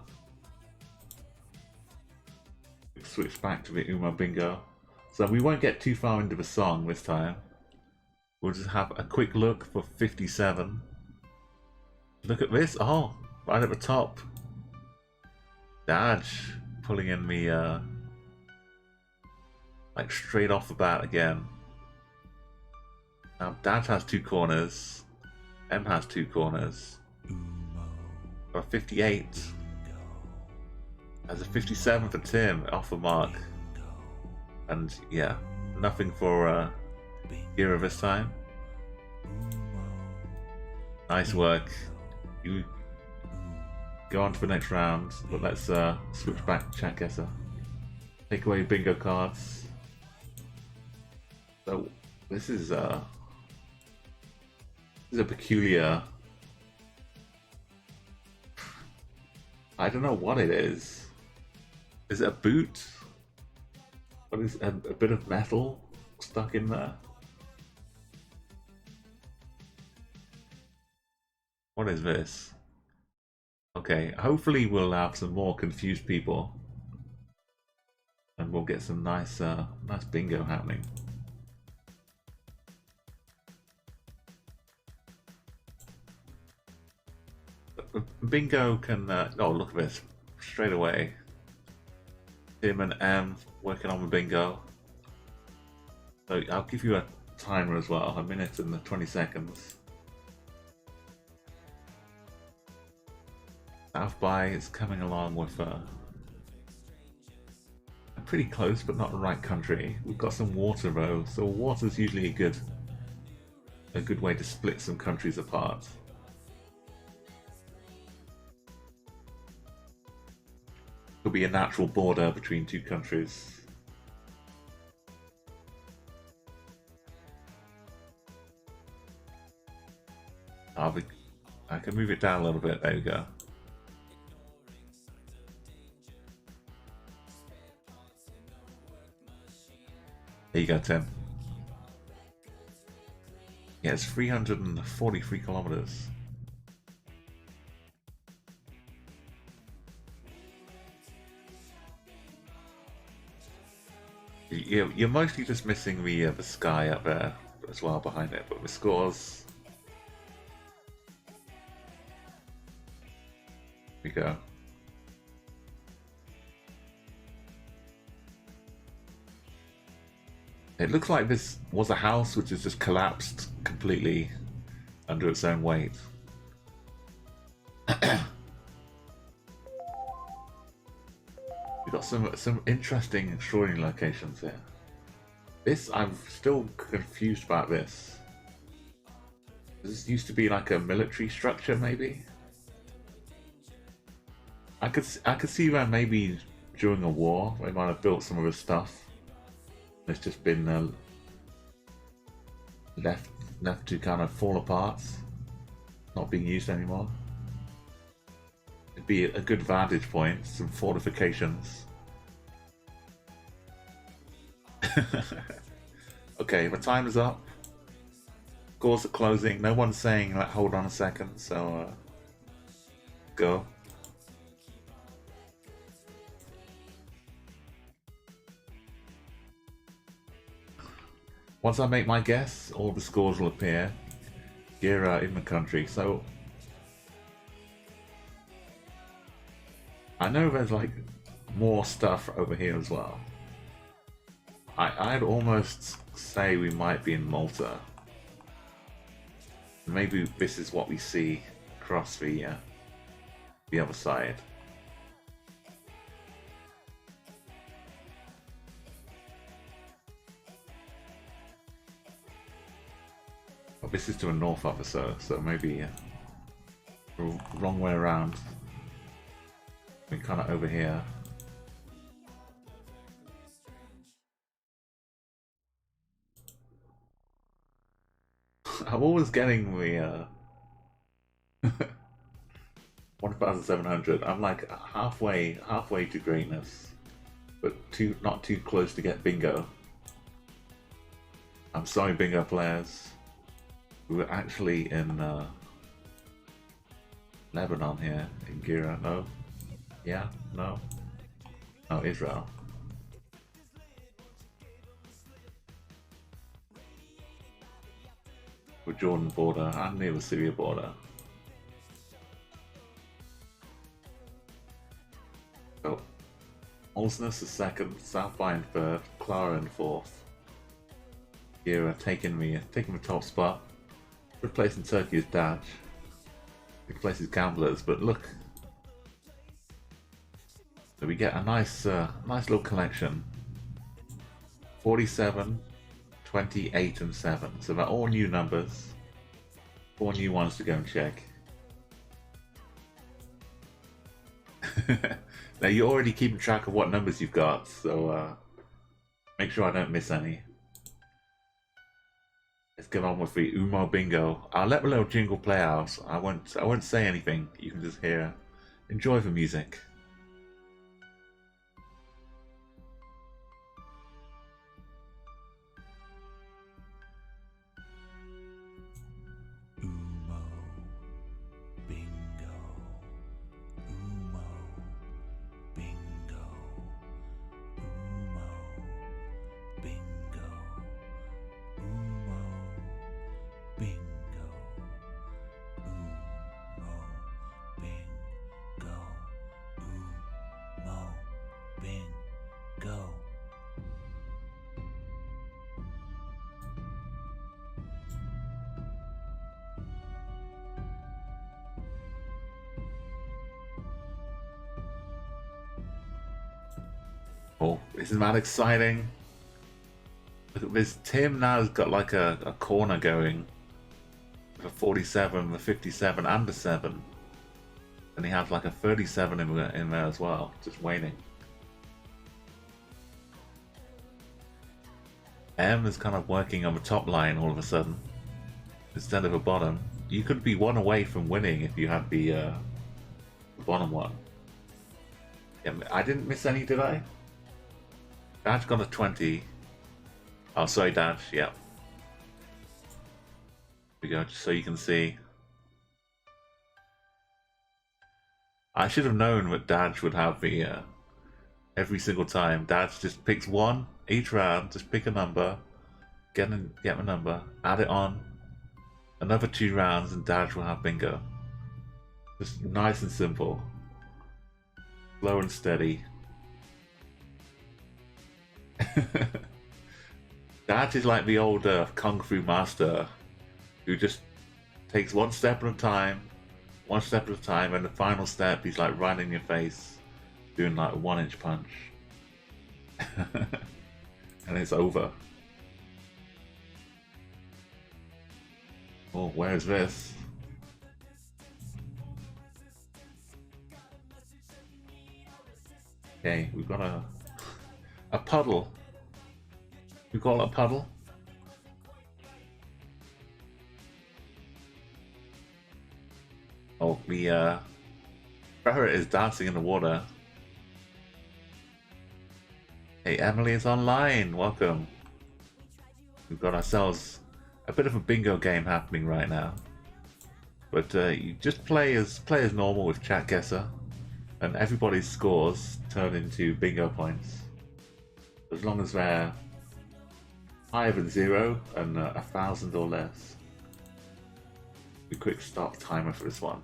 S1: switch back to the Uma bingo. So we won't get too far into the song this time. We'll just have a quick look for 57. Look at this. Oh, right at the top. Daj pulling in the like straight off the bat again. Now Daj has 2 corners. M has 2 corners. Got a 58. There's a 57 for Tim off the mark. And yeah, nothing for Gira this time. Nice work. You go on to the next round, but let's switch back to chat Guessr. Take away bingo cards. So this is a peculiar. I don't know what it is. Is it a boot? What is a bit of metal stuck in there? What is this? Okay, hopefully we'll have some more confused people, and we'll get some nice, nice bingo happening. Bingo can. Oh, look at this! Straight away, Tim and M working on the bingo. So I'll give you a timer as well, 1 minute and 20 seconds. South by is coming along with pretty close, but not the right country. We've got some water though, so water's usually a good way to split some countries apart. Could be a natural border between 2 countries. I can move it down a little bit. There we go. There you go, Tim. Yeah, it's 343 kilometers. You're mostly just missing the sky up there as well behind it, but the scores. Here we go. It looks like this was a house which has just collapsed completely under its own weight. We've got some interesting, extraordinary locations here. This, I'm still confused about this. This used to be like a military structure, maybe? I could see where maybe during a war they might have built some of this stuff. It's just been left to kind of fall apart, not being used anymore. It'd be a good vantage point, some fortifications. Okay, the time is up. Scores are closing. No one's saying like, hold on a second, so go. Once I make my guess, all the scores will appear. Gira in the country, so I know there's like more stuff over here as well. I'd almost say we might be in Malta. Maybe this is what we see across the other side. Oh, this is to a north officer, so maybe wrong way around. We're kind of over here. I'm always getting the 1,700. I'm like halfway to greatness, but not too close to get bingo. I'm sorry, bingo players. We were actually in Lebanon here, in Gira. No? Yeah? No? Oh, Israel. With Jordan border and near the Syria border. So, Olsness is second, Southby in third, Clara in fourth. Gira taking the top spot. Third place in Turkey is Daj. Fifth place is Gamblers, but look. So we get a nice little collection. 47, 28 and 7. So they're all new numbers. 4 new ones to go and check. Now you're already keeping track of what numbers you've got, so make sure I don't miss any. Let's get on with the Umo Bingo. I'll let the little jingle play out. I won't say anything. You can just hear. Enjoy the music.
S2: Umo bingo. Umo bingo. Umo bingo. Umo bingo. Umo bingo. Umo bingo.
S1: Oh, isn't that exciting? Look at this. Tim now has got like a corner going. With a 47, the 57 and a 7. And he has like a 37 in there as well, just waiting. M is kind of working on the top line all of a sudden, instead of a bottom. You could be one away from winning if you had the bottom one. Yeah, I didn't miss any, did I? Daj got a 20. Oh, sorry, Daj. Yeah. Here we go, just so you can see. I should have known that Daj would have the every single time. Daj just picks one each round. Just pick a number, get a number, add it on. Another 2 rounds, and Daj will have bingo. Just nice and simple, slow and steady. Daj is like the old kung fu master who just takes one step at a time, and the final step he's like right in your face, doing like a 1-inch punch. And it's over. Oh, where is this? Okay, we've got a puddle. We call it a puddle. Oh, the Furret is dancing in the water. Hey, Emily is online. Welcome. We've got ourselves a bit of a bingo game happening right now. But you just play as normal with chat Guessr, and everybody's scores turn into bingo points. As long as they're higher than 0 and 1,000 or less. A quick stop timer for this one.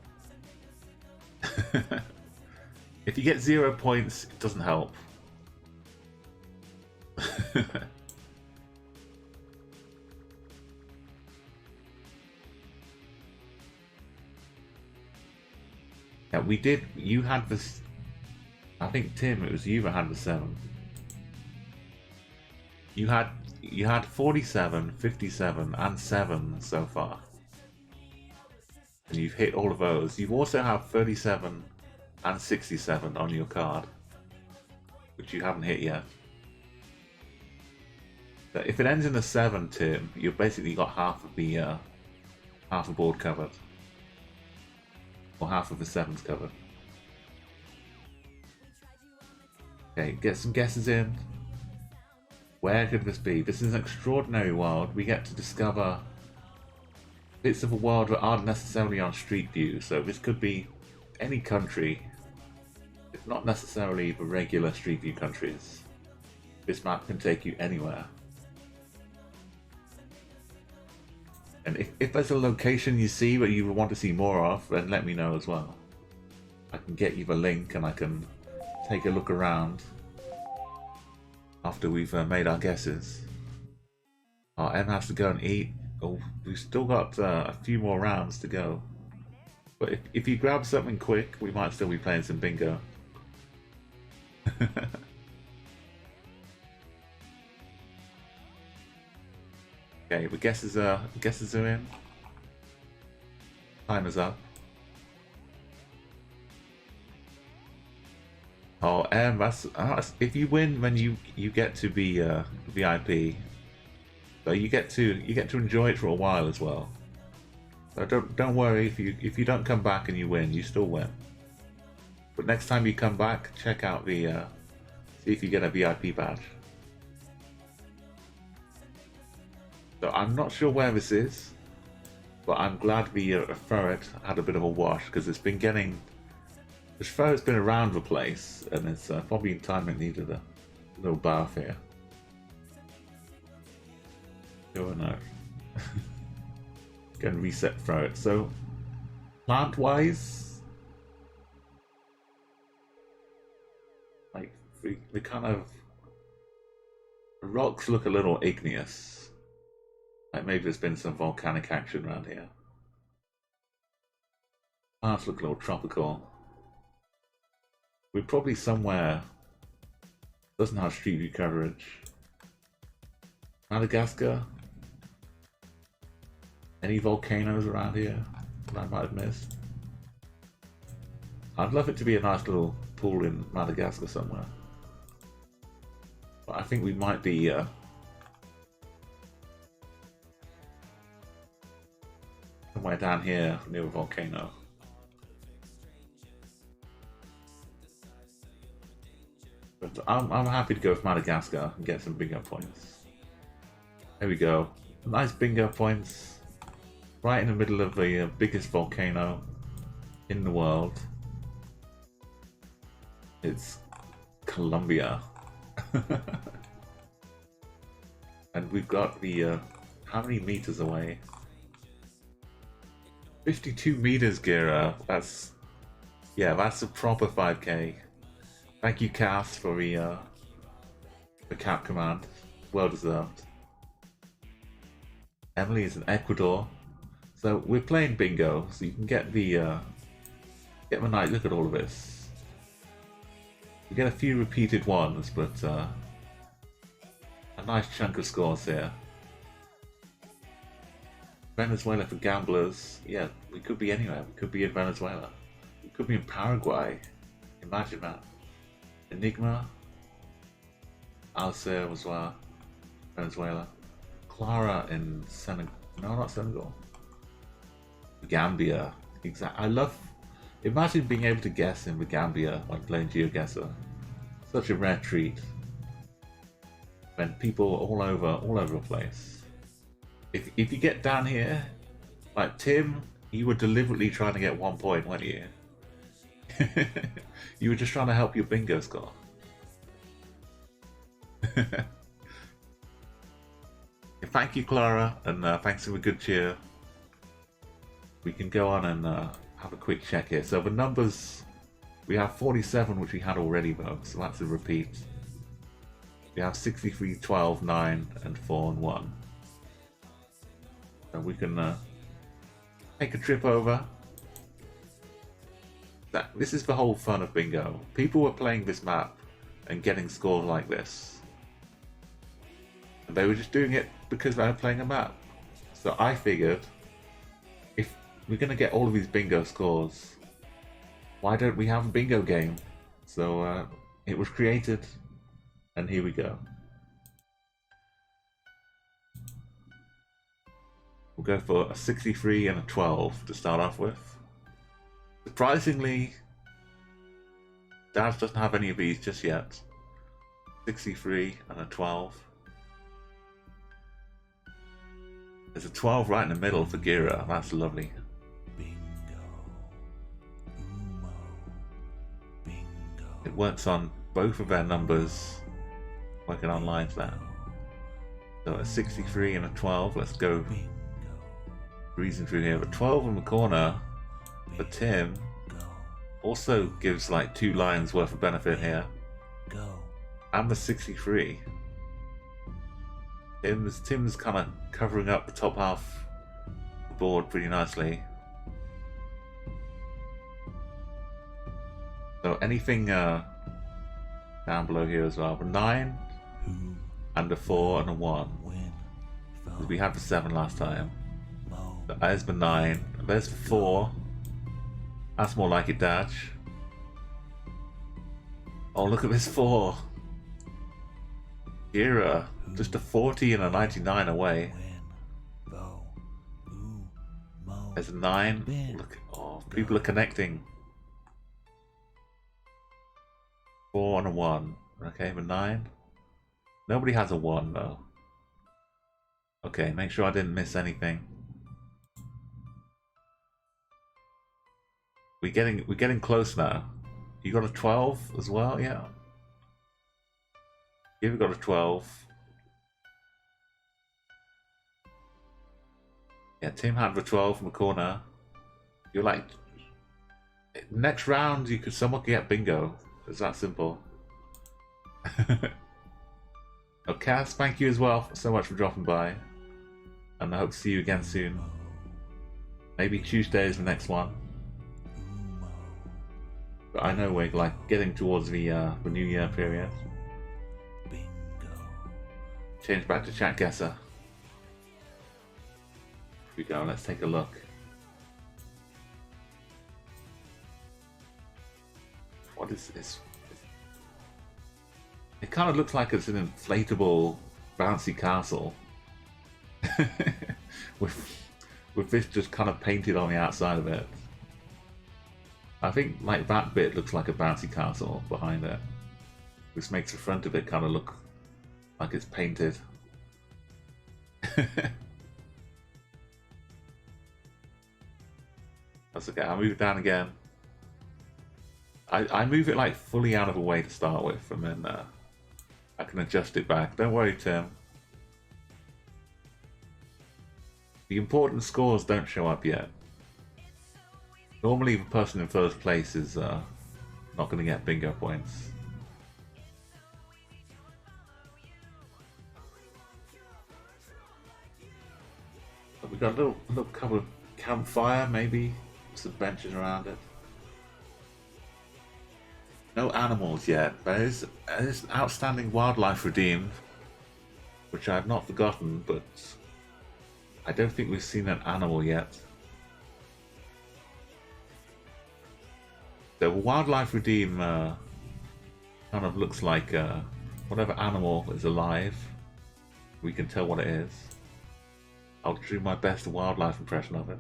S1: If you get 0 points, it doesn't help. Yeah, we did. You had this. I think Tim, it was you that had the 7. You had 47, 57, and 7 so far. And you've hit all of those. You also have 37 and 67 on your card, which you haven't hit yet. So if it ends in a 7, Tim, you've basically got half of the half a board covered. Or half of the 7's covered. Okay, get some guesses in. Where could this be? This is an extraordinary world. We get to discover bits of a world that aren't necessarily on Street View, so this could be any country. It's not necessarily the regular Street View countries. This map can take you anywhere. And if there's a location you see that you want to see more of, then let me know as well. I can get you the link and I can take a look around after we've made our guesses. Oh, Em has to go and eat. Oh, we've still got a few more rounds to go. But if you grab something quick, we might still be playing some bingo. Okay, the guesses are in. Time is up. Oh, that's if you win, then you get to be VIP. So you get to enjoy it for a while as well. So don't worry if you don't come back and you win, you still win. But next time you come back, check out the see if you get a VIP badge. So I'm not sure where this is, but I'm glad the Furret had a bit of a wash because it's been getting. The Furret's been around the place, and it's probably in time it needed a little bath here. Go and go and reset Furret. So plant-wise, like the kind of the rocks look a little igneous. Like maybe there's been some volcanic action around here. Plants look a little tropical. We're probably somewhere doesn't have Street View coverage. Madagascar? Any volcanoes around here that I might have missed? I'd love it to be a nice little pool in Madagascar somewhere. But I think we might be somewhere down here near a volcano. But I'm happy to go with Madagascar and get some bingo points. There we go. Nice bingo points. Right in the middle of the biggest volcano in the world. It's Colombia. And we've got the how many meters away? 52 meters, Gira. That's a proper 5k. Thank you, Cass, for the cap command. Well deserved. Emily is in Ecuador, so we're playing bingo. So you can get the night. Look at all of this. You get a few repeated ones, but a nice chunk of scores here. Venezuela for gamblers. Yeah, we could be anywhere. We could be in Venezuela. We could be in Paraguay. Imagine that. Enigma. Alcir as well. Venezuela. Clara in Senegal. No, not Senegal. Gambia. Exactly. I love. Imagine being able to guess in the Gambia when playing GeoGuessr. Such a rare treat. When people all over the place. If you get down here, like Tim, you were deliberately trying to get 1 point, weren't you? You were just trying to help your bingo score. Thank you, Clara, and thanks for the good cheer. We can go on and have a quick check here. So the numbers, we have 47, which we had already though, so that's a repeat. We have 63, 12, 9, and 4 and 1. So we can take a trip over. This is the whole fun of bingo. People were playing this map and getting scores like this. And they were just doing it because they were playing a map. So I figured, if we're going to get all of these bingo scores, why don't we have a bingo game? So it was created, and here we go. We'll go for a 63 and a 12 to start off with. Surprisingly, Daz doesn't have any of these just yet. 63 and a 12. There's a 12 right in the middle for Gira. That's lovely. It works on both of their numbers, working on lines now. So a 63 and a 12, let's go breezing through here. The 12 in the corner for Tim also gives like 2 lines worth of benefit here. And the 63. Tim's kind of covering up the top half of the board pretty nicely. So anything down below here as well. The 9 and a 4 and a 1. Because we had the 7 last time. So there's the 9. There's the 4. That's more like it, Dash. Oh, look at this 4. Gira, just a 40 and a 99 away. There's a 9. Look, oh, people are connecting. 4 and a 1. Okay, the 9. Nobody has a 1 though. Okay, make sure I didn't miss anything. We're getting close now. You got a 12 as well, yeah. You've got a 12. Yeah, Tim had the 12 from the corner. You're like, next round you could someone could get bingo. It's that simple. Oh, Cass, thank you as well so much for dropping by. And I hope to see you again soon. Maybe Tuesday is the next one. But I know we're like getting towards the New Year period. Change back to chat Guessr. Here we go, let's take a look. What is this? It kind of looks like it's an inflatable bouncy castle. with this just kind of painted on the outside of it. I think like that bit looks like a bouncy castle behind it. This makes the front of it kind of look like it's painted. That's okay, I'll move it down again. I move it like fully out of the way to start with, and then I can adjust it back. Don't worry, Tim. The important scores don't show up yet. Normally the person in first place is not going to get bingo points. But we've got a little covered campfire, maybe some benches around it. No animals yet. There's outstanding wildlife redeemed, which I've not forgotten, but I don't think we've seen an animal yet. The wildlife redeem kind of looks like whatever animal is alive, we can tell what it is. I'll do my best wildlife impression of it.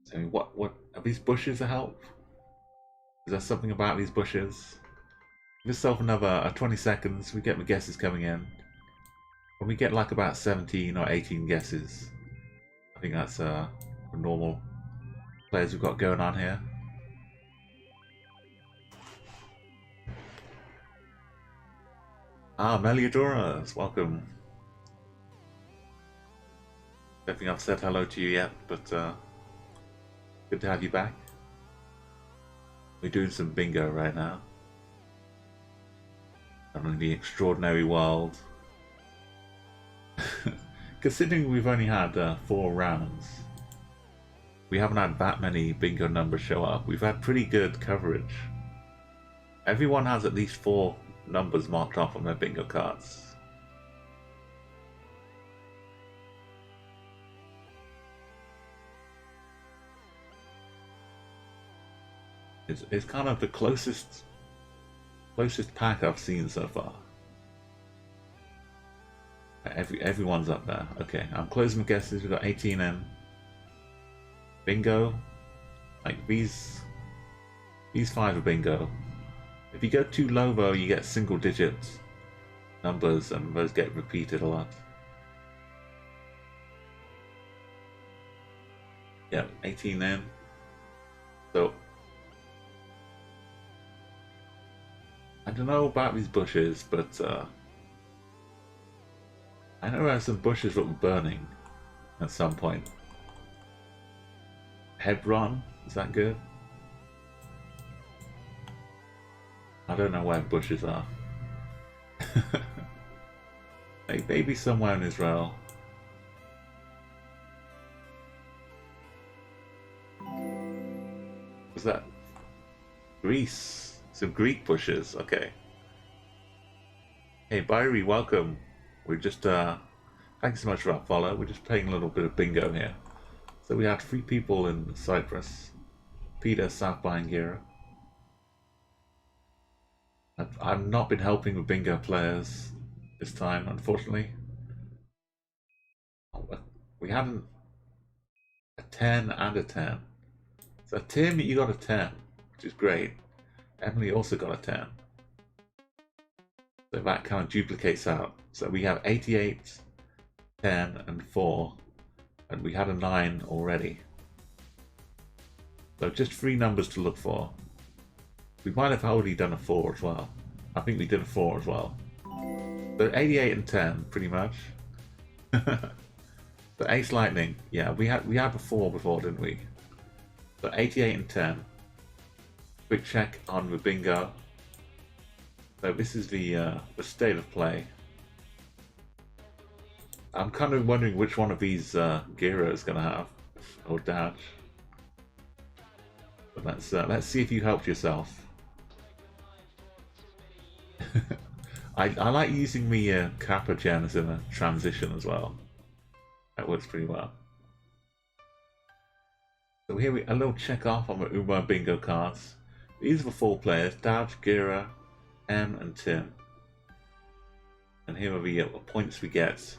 S1: So what are these bushes a help? Is there something about these bushes? Give yourself another 20 seconds, we get the guesses coming in. When we get like about 17 or 18 guesses, I think that's the normal players we've got going on here. Ah, Meliodoras, welcome. Don't think I've said hello to you yet, but good to have you back. We're doing some bingo right now. In the extraordinary world. Considering we've only had 4 rounds, we haven't had that many bingo numbers show up. We've had pretty good coverage. Everyone has at least 4 numbers marked off on their bingo cards. It's kind of the closest pack I've seen so far. Everyone's up there. Okay, I'm closing my guesses. We've got 18 in. Bingo. Like these 5 are bingo. If you go too low though, you get single digit numbers and those get repeated a lot. Yeah, 18 in. So I don't know about these bushes, but I know there are some bushes that were burning at some point. Hebron, is that good? I don't know where bushes are. Maybe somewhere in Israel. Was that Greece? Some Greek bushes, okay. Hey Byrie, welcome. We're just thanks so much for that follow. We're just playing a little bit of bingo here. So we had 3 people in Cyprus. Peter, South by Angira. I've not been helping with bingo players this time, unfortunately. We had a 10 and a 10. So Tim, you got a 10, which is great. Emily also got a 10. So that kind of duplicates out. So we have 88, 10, and 4. And we had a 9 already. So just 3 numbers to look for. We might have already done a 4 as well. I think we did a 4 as well. So 88 and 10, pretty much. But Ace Lightning, yeah, we had a 4 before, didn't we? So 88 and 10. Quick check on the bingo. So this is the state of play. I'm kind of wondering which one of these Gira is going to have, or Dodge. But let's see if you helped yourself. I like using the Kappa gens in a transition as well. That works pretty well. So here a little check off on the Uma bingo cards. These are the 4 players: Dodge, Gira, M, and Tim. And here are the points we get.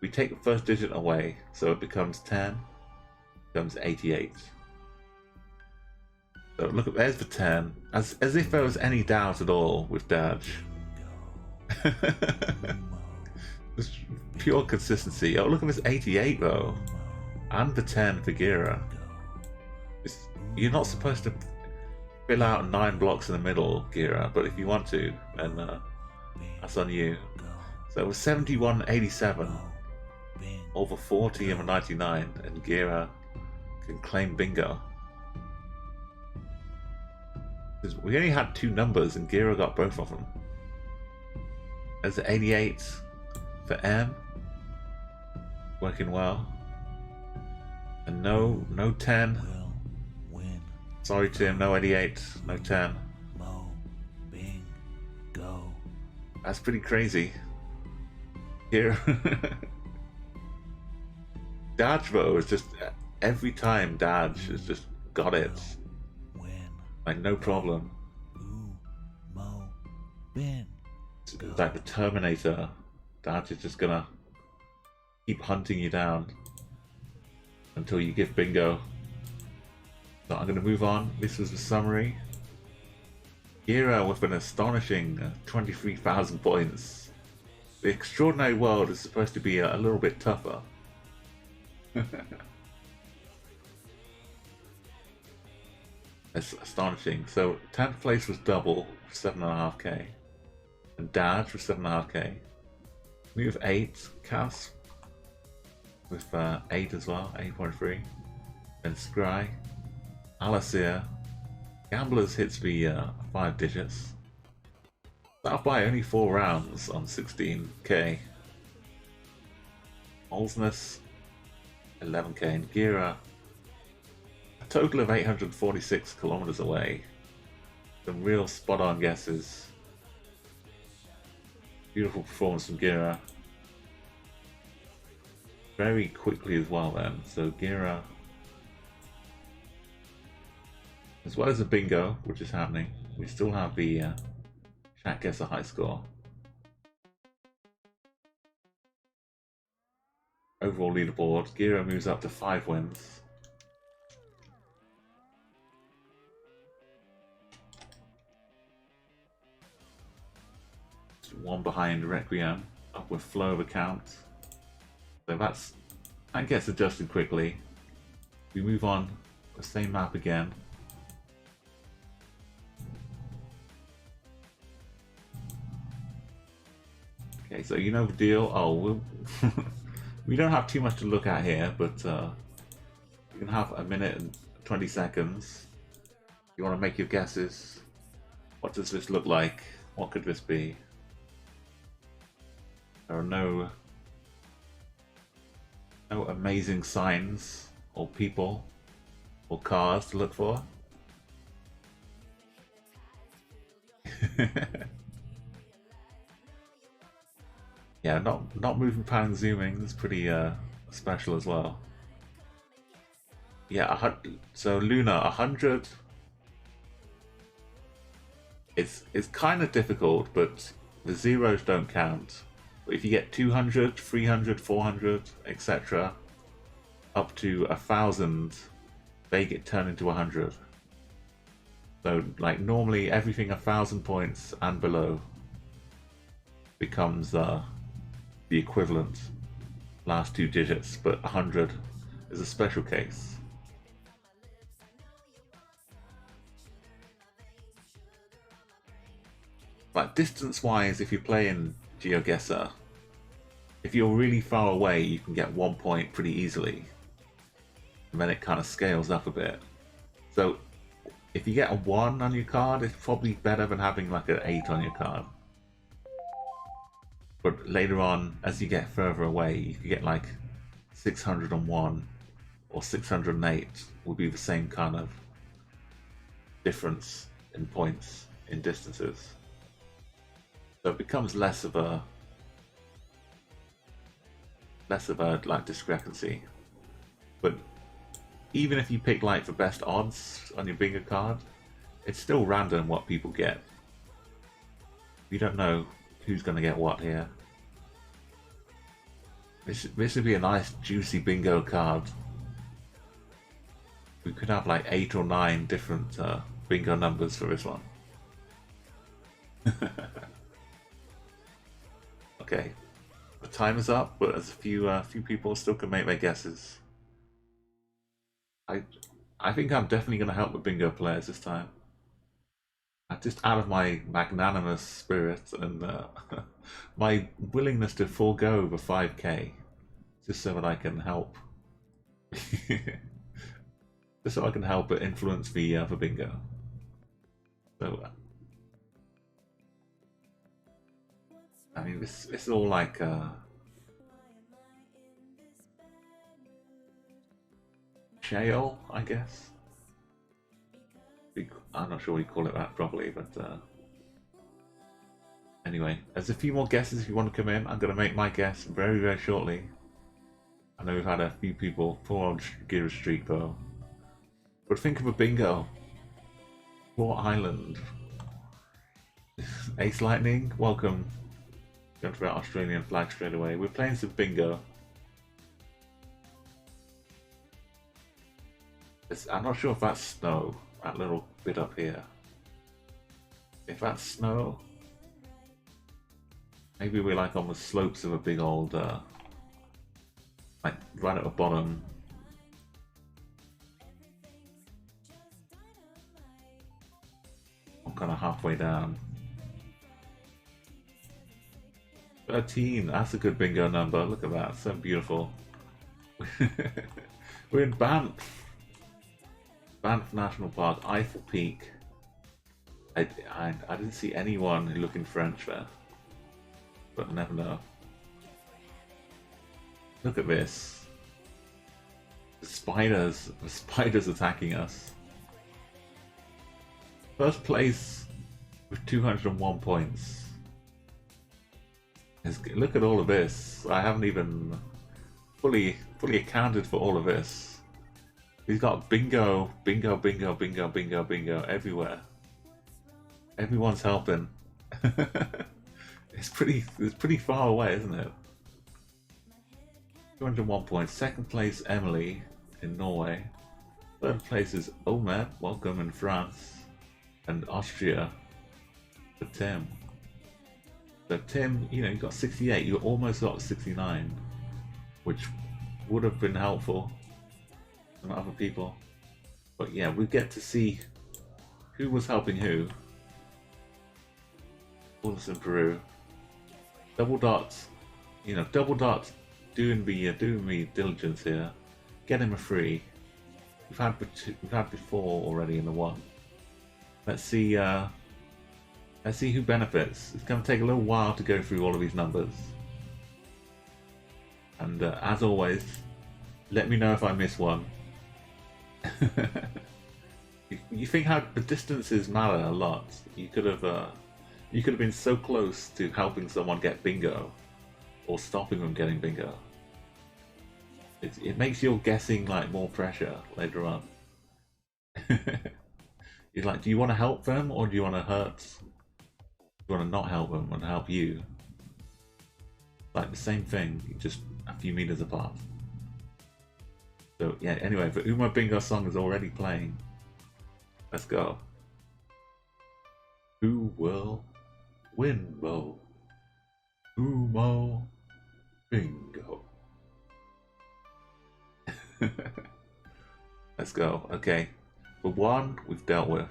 S1: We take the first digit away, so it becomes 10, becomes 88. So look, there's the 10, as if there was any doubt at all with Dodge. Just pure consistency. Oh, look at this 88 though, and the 10 for Gira. You're not supposed to fill out 9 blocks in the middle, Gira, but if you want to, then that's on you. So it was 71-87 over 40 and a 99, and Gira can claim bingo. We only had 2 numbers and Gira got both of them. There's the 88 for M, working well. And no 10. Sorry Tim, no 88, no 10. That's pretty crazy. Here. Dodge though is just every time Dodge has just got it. Like no problem. It's like the Terminator. Dodge is just gonna keep hunting you down until you give bingo. So I'm gonna move on. This was the summary. Gira with an astonishing 23,000 points. The extraordinary world is supposed to be a little bit tougher. That's astonishing. So 10th place was double, 7.5k. And Dodge with 7.5k. We have 8, Cass with 8 as well, 8.3. Then Scry, Alicia, Gamblers hits the 5 digits. That'll buy only 4 rounds on 16k. Olsness, 11k, and Gira, a total of 846 kilometers away. Some real spot on guesses. Beautiful performance from Gira. Very quickly as well then. So Gira As well as the bingo, which is happening, we still have the chat Guessr high score. Overall leaderboard, Gira moves up to 5 wins. Just one behind Requiem, up with flow of accounts. So that gets adjusted quickly. We move on, the same map again. Okay, so you know the deal. Oh, we don't have too much to look at here, but you can have a minute and 20 seconds. You want to make your guesses. What does this look like? What could this be? There are no amazing signs or people or cars to look for. Yeah, not moving, pan, zooming is pretty special as well. Yeah, so Luna 100. It's kind of difficult, but the zeros don't count. But if you get 200, 300, 400, etc., up to 1,000, they get turned into 100. So, like, normally everything 1,000 points and below becomes the equivalent last 2 digits, but 100 is a special case. Like, distance-wise, if you play in GeoGuessr, if you're really far away, you can get 1 point pretty easily. And then it kind of scales up a bit. So, if you get a 1 on your card, it's probably better than having like an 8 on your card. But later on, as you get further away, you can get like 601 or 608 will be the same kind of difference in points in distances. So it becomes less of a like discrepancy. But even if you pick like the best odds on your bingo card, it's still random what people get. You don't know who's going to get what here. This would be a nice juicy bingo card. We could have like 8 or 9 different bingo numbers for this one. Okay, the time is up, but there's a few people still can make their guesses. I think I'm definitely going to help the bingo players this time. I'm just out of my magnanimous spirit and my willingness to forego the 5k, just so that I can help. Just so I can help it influence the bingo. So. I mean, this is all like shale, I guess. I'm not sure what you call it that properly, but anyway, there's a few more guesses if you want to come in. I'm going to make my guess very, very shortly. I know we've had a few people pull on Gira Street though. But think of a bingo. Floor Island. Ace Lightning, welcome. Going for our Australian flag straight away. We're playing some bingo. I'm not sure if that's snow, that little bit up here. If that's snow, maybe we're like on the slopes of a big old, like right at the bottom. I'm kind of halfway down. 13, that's a good bingo number. Look at that, so beautiful. We're in Banff. Banff National Park, Eiffel Peak. I didn't see anyone looking French there, but never know. Look at this. The spiders attacking us. First place with 201 points. Look at all of this. I haven't even fully accounted for all of this. He's got bingo, bingo, bingo, bingo, bingo, bingo everywhere. Everyone's helping. It's pretty far away, isn't it? 201 points. Second place, Emily in Norway. Third place is Omer, welcome, in France. And Austria for Tim. So Tim, you know, you got 68, you almost got 69, which would have been helpful to other people. But yeah, we get to see who was helping who. All this in Peru. Double dots, you know, double dots doing me diligence here. Get him a free. We've had before already in the one. Let's see who benefits. It's going to take a little while to go through all of these numbers. And as always, let me know if I miss one. You think how the distances matter a lot. You could have been so close to helping someone get bingo, or stopping them getting bingo. It makes your guessing like more pressure later on. You're like, do you want to help them or do you want to hurt? Do you want to not help them and help you? Like the same thing, just a few meters apart. So yeah, anyway, the Uma Bingo song is already playing. Let's go. Who will win, Mo? Uma Bingo. Let's go. Okay. For one, we've dealt with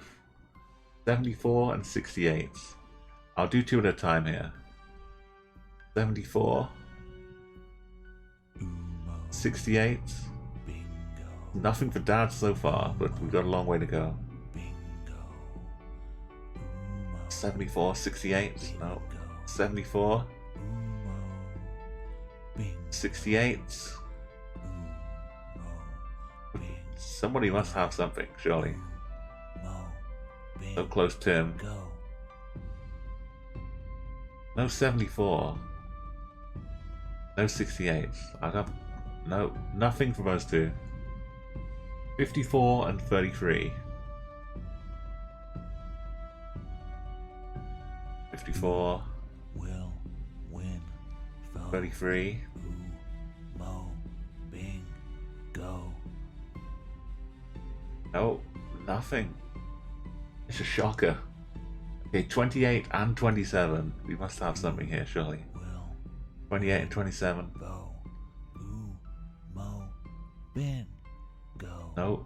S1: 74 and 68. I'll do two at a time here. 74, 68. Nothing for Dad so far, but we've got a long way to go. 74, 68. No. 74, 68. Somebody must have something, surely. So close to him. No 74. No 68. I got nothing for those two. 54 and 33. 54.
S2: Will win.
S1: 33.
S2: Mo Bing Go.
S1: No, nothing. It's a shocker. Okay, 28 and 27. We must have something here, surely. 28 and 27.
S2: Go. Mo Bin Go.
S1: No.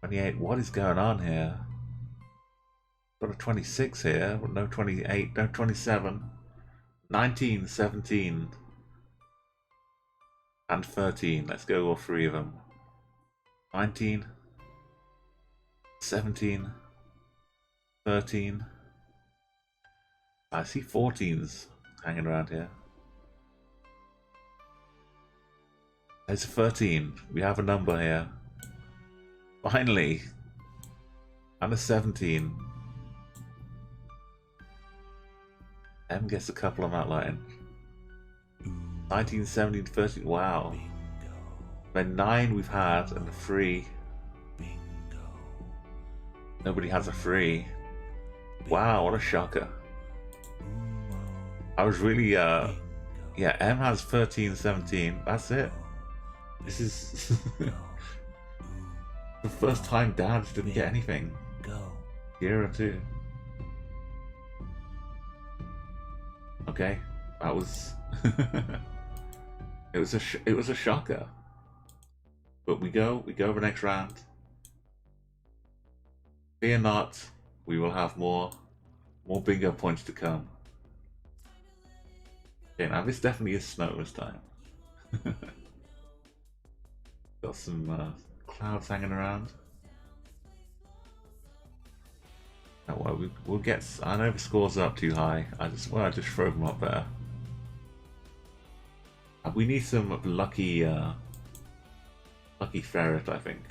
S1: 28. What is going on here? Got a 26 here, but no 28, no 27. 19, 17. And 13. Let's go all three of them. 19, 17, 13. I see 14s hanging around here. There's 13. We have a number here. Finally. And a 17. M gets a couple I'm outlining. 19, 17, 13. Wow. Then 9 we've had, and a 3. Nobody has a 3. Wow, what a shocker. I was really, yeah, M has 13, 17. That's it. This is the first time Dad didn't get anything. Year or two. Okay, that was it was a shocker. But we go the next round. Fear not, we will have more bingo points to come. Okay, now this definitely is snow this time. Got some clouds hanging around. Oh, well, we'll get. I know the scores are up too high. I just throw them up there. We need some lucky Furret, I think.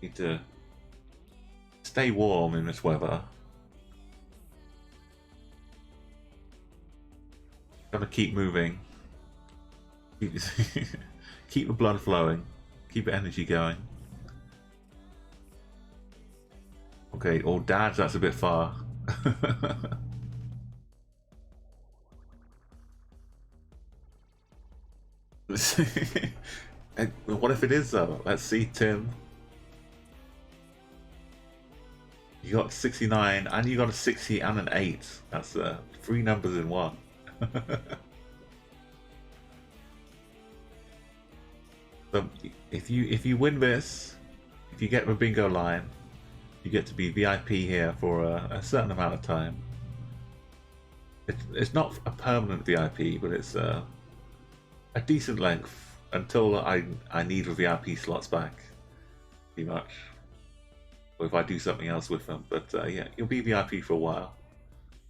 S1: Need to stay warm in this weather. Gotta keep moving. Keep, keep the blood flowing. Keep the energy going. Okay, or dads, that's a bit far. What if it is though? Let's see, Tim. You got 69 and you got a 60 and an 8. That's 3 numbers in one. So if you win this, if you get the bingo line, you get to be VIP here for a certain amount of time. It's not a permanent VIP, but it's a decent length until I need the VIP slots back, pretty much. Or if I do something else with them. But yeah, you'll be VIP for a while.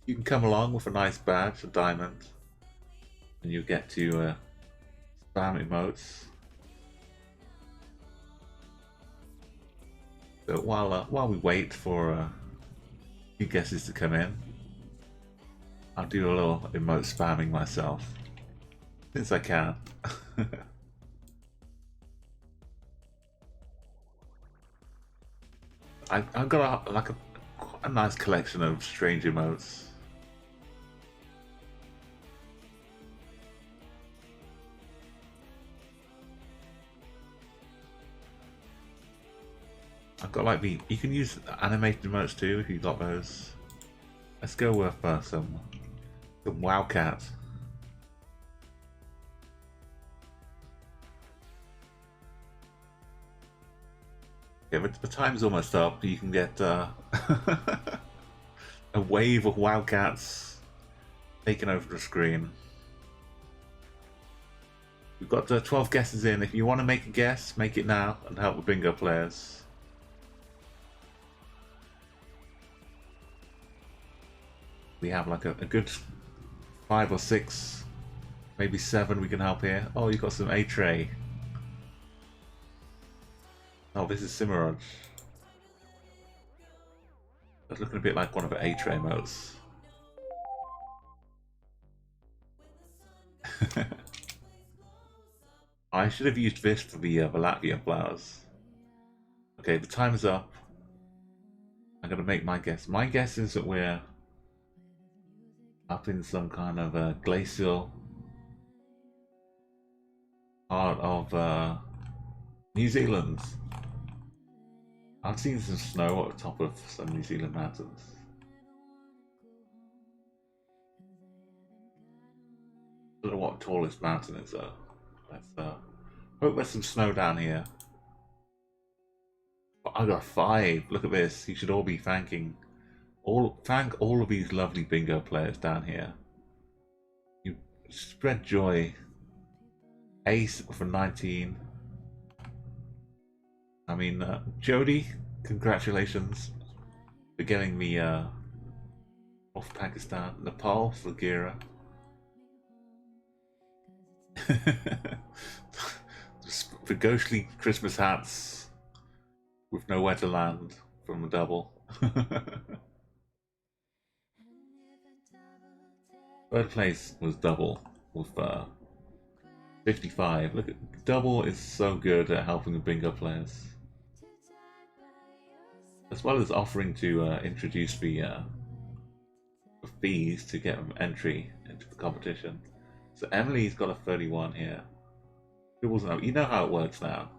S1: You can come along with a nice badge, a diamond, and you get to spam emotes. So while we wait for a few guesses to come in, I'll do a little emote spamming myself, since I can. I've got a nice collection of strange emotes. I've got like you can use animated emotes too if you've got those. Let's go with some Wowcat. Yeah, but the time's almost up. You can get a wave of Wildcats taking over the screen. We've got 12 guesses in. If you want to make a guess, make it now and help the bingo players. We have like a good 5 or 6, maybe 7 we can help here. Oh, you got some A-Tray. Oh, this is Cimarron. That's looking a bit like one of the A-Tray emotes. I should have used this for the Latvian flowers. Okay, the time is up. I'm gonna make my guess. My guess is that we're up in some kind of glacial part of New Zealand. I've seen some snow at the top of some New Zealand mountains. I don't know what the tallest mountain is though. Let's hope there's some snow down here. But I got 5. Look at this. You should all be thank all of these lovely bingo players down here. You spread joy. Ace for 19. I mean, Jody, congratulations for getting me off Pakistan. Nepal for Gira. The ghostly Christmas hats with nowhere to land from a double. Third place was double with 55. Look at double is so good at helping the bingo players, as well as offering to introduce the fees to get them entry into the competition. So Emily's got a 31 here. You know how it works now.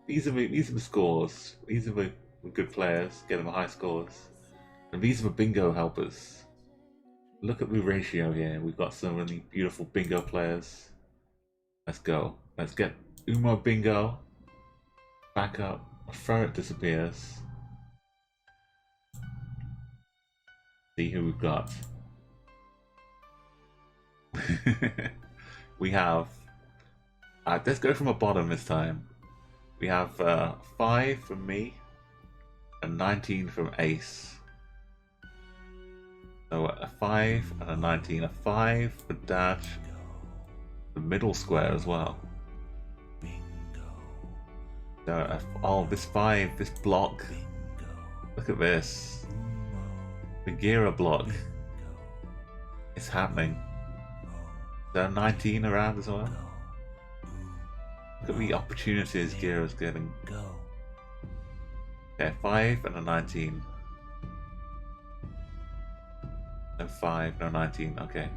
S1: These are the scores. These are the good players, get them high scores, and these are the bingo helpers. Look at the ratio here. We've got some really beautiful bingo players. Let's go. Let's get Umo bingo. Back up. Furret disappears. See who we've got. We have. Let's go from the bottom this time. We have 5 from me and 19 from Ace. So a 5 and a 19. A 5 for Dash. The middle square as well. So, oh, this 5, this block. Look at this. The Gira block. It's happening. There are 19 around as well.
S2: Go.
S1: Look at the opportunities Guessr's getting.
S2: Go.
S1: Okay, 5 and a 19. No 5, no 19, okay.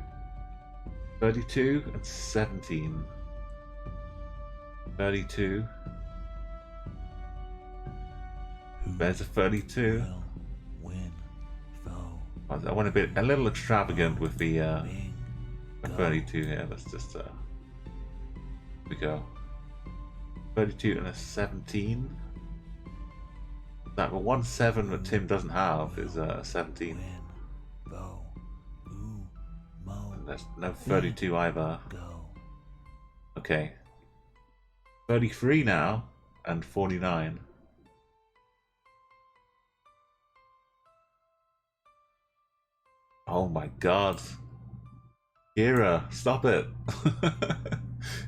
S1: 32 and 17. 32. There's a 32.
S2: Will win. Foe.
S1: I went a little extravagant with the
S2: Bing.
S1: 32 here. Let's just here we go. 32 and a 17. That 1 7 that Tim doesn't have is 17.
S2: Win. Foe. Ooh. Mo.
S1: And there's no 32 either.
S2: Go.
S1: Okay. 33 now and 49. Oh my god. Guessr, stop it.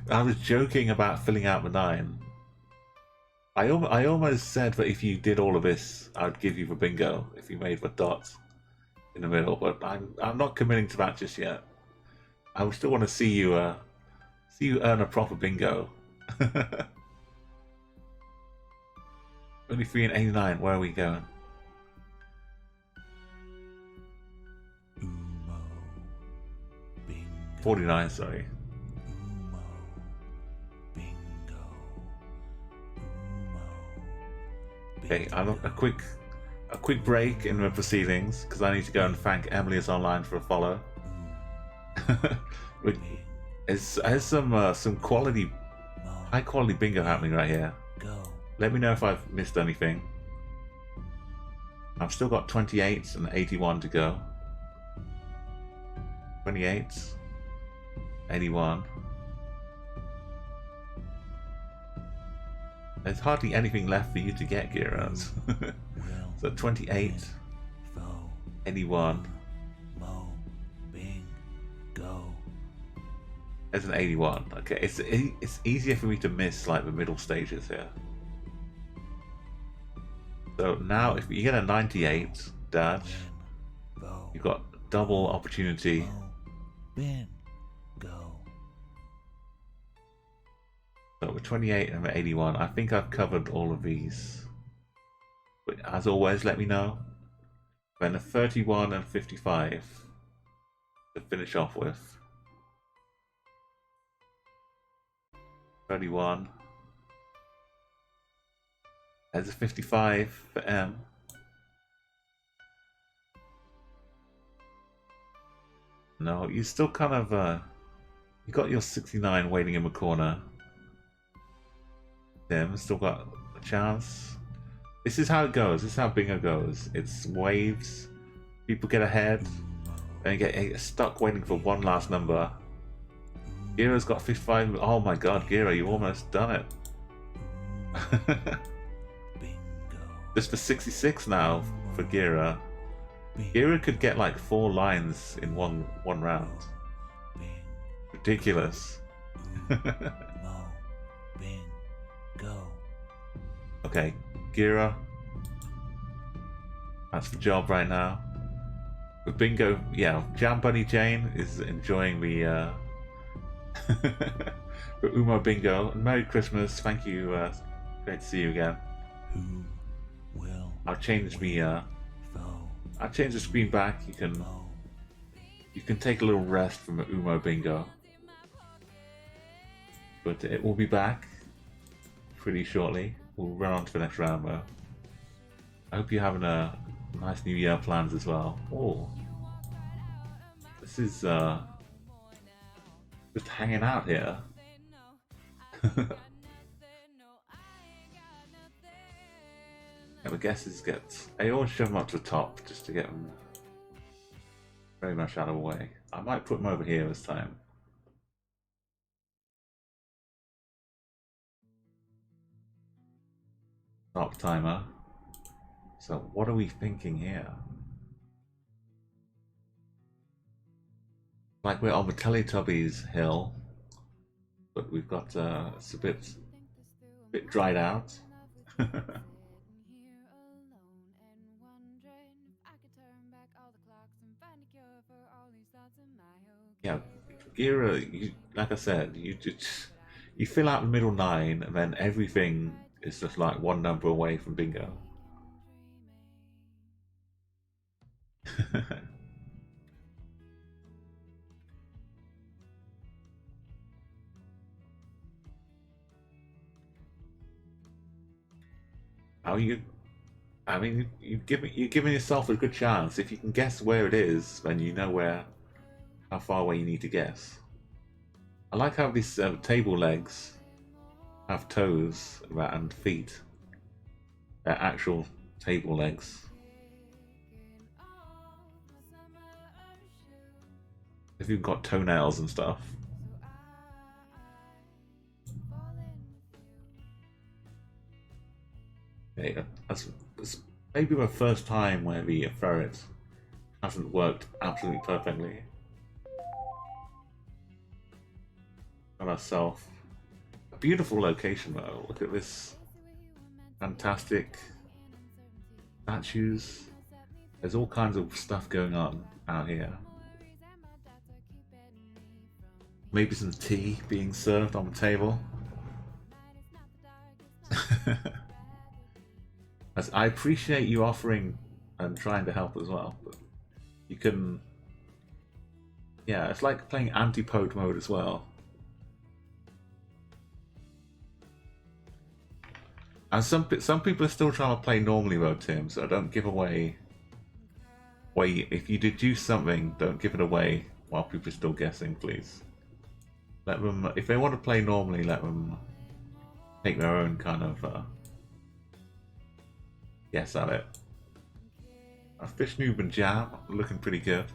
S1: I was joking about filling out the 9. I almost said that if you did all of this, I would give you the bingo if you made the dot in the middle, but I'm not committing to that just yet. I still want to see you earn a proper bingo. 23 and 89, where are we going?
S2: Umo. Bingo.
S1: 49, sorry.
S2: Umo. Bingo. Umo.
S1: Okay, I'm a quick break in the proceedings because I need to go and thank Emily is online for a follow. There's some quality, high quality bingo happening right here.
S2: Go.
S1: Let me know if I've missed anything. I've still got 28 and 81 to go. 28, 81. There's hardly anything left for you to get, Guessr. So 28,
S2: Foe.
S1: 81.
S2: Mo. Bing. Go.
S1: There's an 81. Okay, it's easier for me to miss like the middle stages here. So now if you get a 98 dodge,
S2: Win. Foe.
S1: you've got double opportunity.
S2: Mo. Bin. Go.
S1: So with 28 and 81, I think I've covered all of these. But as always, let me know. Then a 31 and 55 to finish off with. 31. There's a 55 for M. No, you still kind of you got your 69 waiting in the corner. Tim still got a chance. This is how it goes. This is how bingo goes. It's waves. People get ahead, and you get stuck waiting for one last number. Guessr's got 55. Oh my god, Guessr, you almost done it.
S2: Bingo.
S1: Just for 66 now for Guessr. Guessr could get like 4 lines in one round.
S2: Bing.
S1: Ridiculous.
S2: Mo. Bing. Go.
S1: Okay, Guessr. That's the job right now. With bingo, yeah, Jam Bunny Jane is enjoying the the Umo bingo. And Merry Christmas, thank you. Great to see you again.
S2: Who will
S1: I'll change the
S2: foe?
S1: I'll change the screen back.
S2: Mo.
S1: You can take a little rest from the Umo bingo, but it will be back pretty shortly. We'll run on to the next round though. I hope you're having a nice New Year plans as well. Oh, this is just hanging out here. Yeah, the guesses I always shove them up to the top just to get them very much out of the way. I might put them over here this time. Stop timer. So what are we thinking here? Like we're on the Teletubbies hill, but we've got it's a bit dried out. Yeah, Gira, like I said, you fill out the middle 9, and then everything is just like one number away from bingo. How you? I mean, you're giving yourself a good chance. If you can guess where it is, then you know how far away you need to guess. I like how these table legs have toes and feet. They're actual table legs. If you've got toenails and stuff. Okay, that's maybe the first time where the ferret hasn't worked absolutely perfectly. Got ourselves a beautiful location though. Look at this fantastic statues. There's all kinds of stuff going on out here. Maybe some tea being served on the table. As I appreciate you offering and trying to help as well, but you can. Yeah, it's like playing anti-poke mode as well. And some people are still trying to play normally though, Tim. So don't give away. If you deduce something, don't give it away while people are still guessing, please. Let them, if they want to play normally, let them take their own kind of guess at it. A fish noob and jam looking pretty good.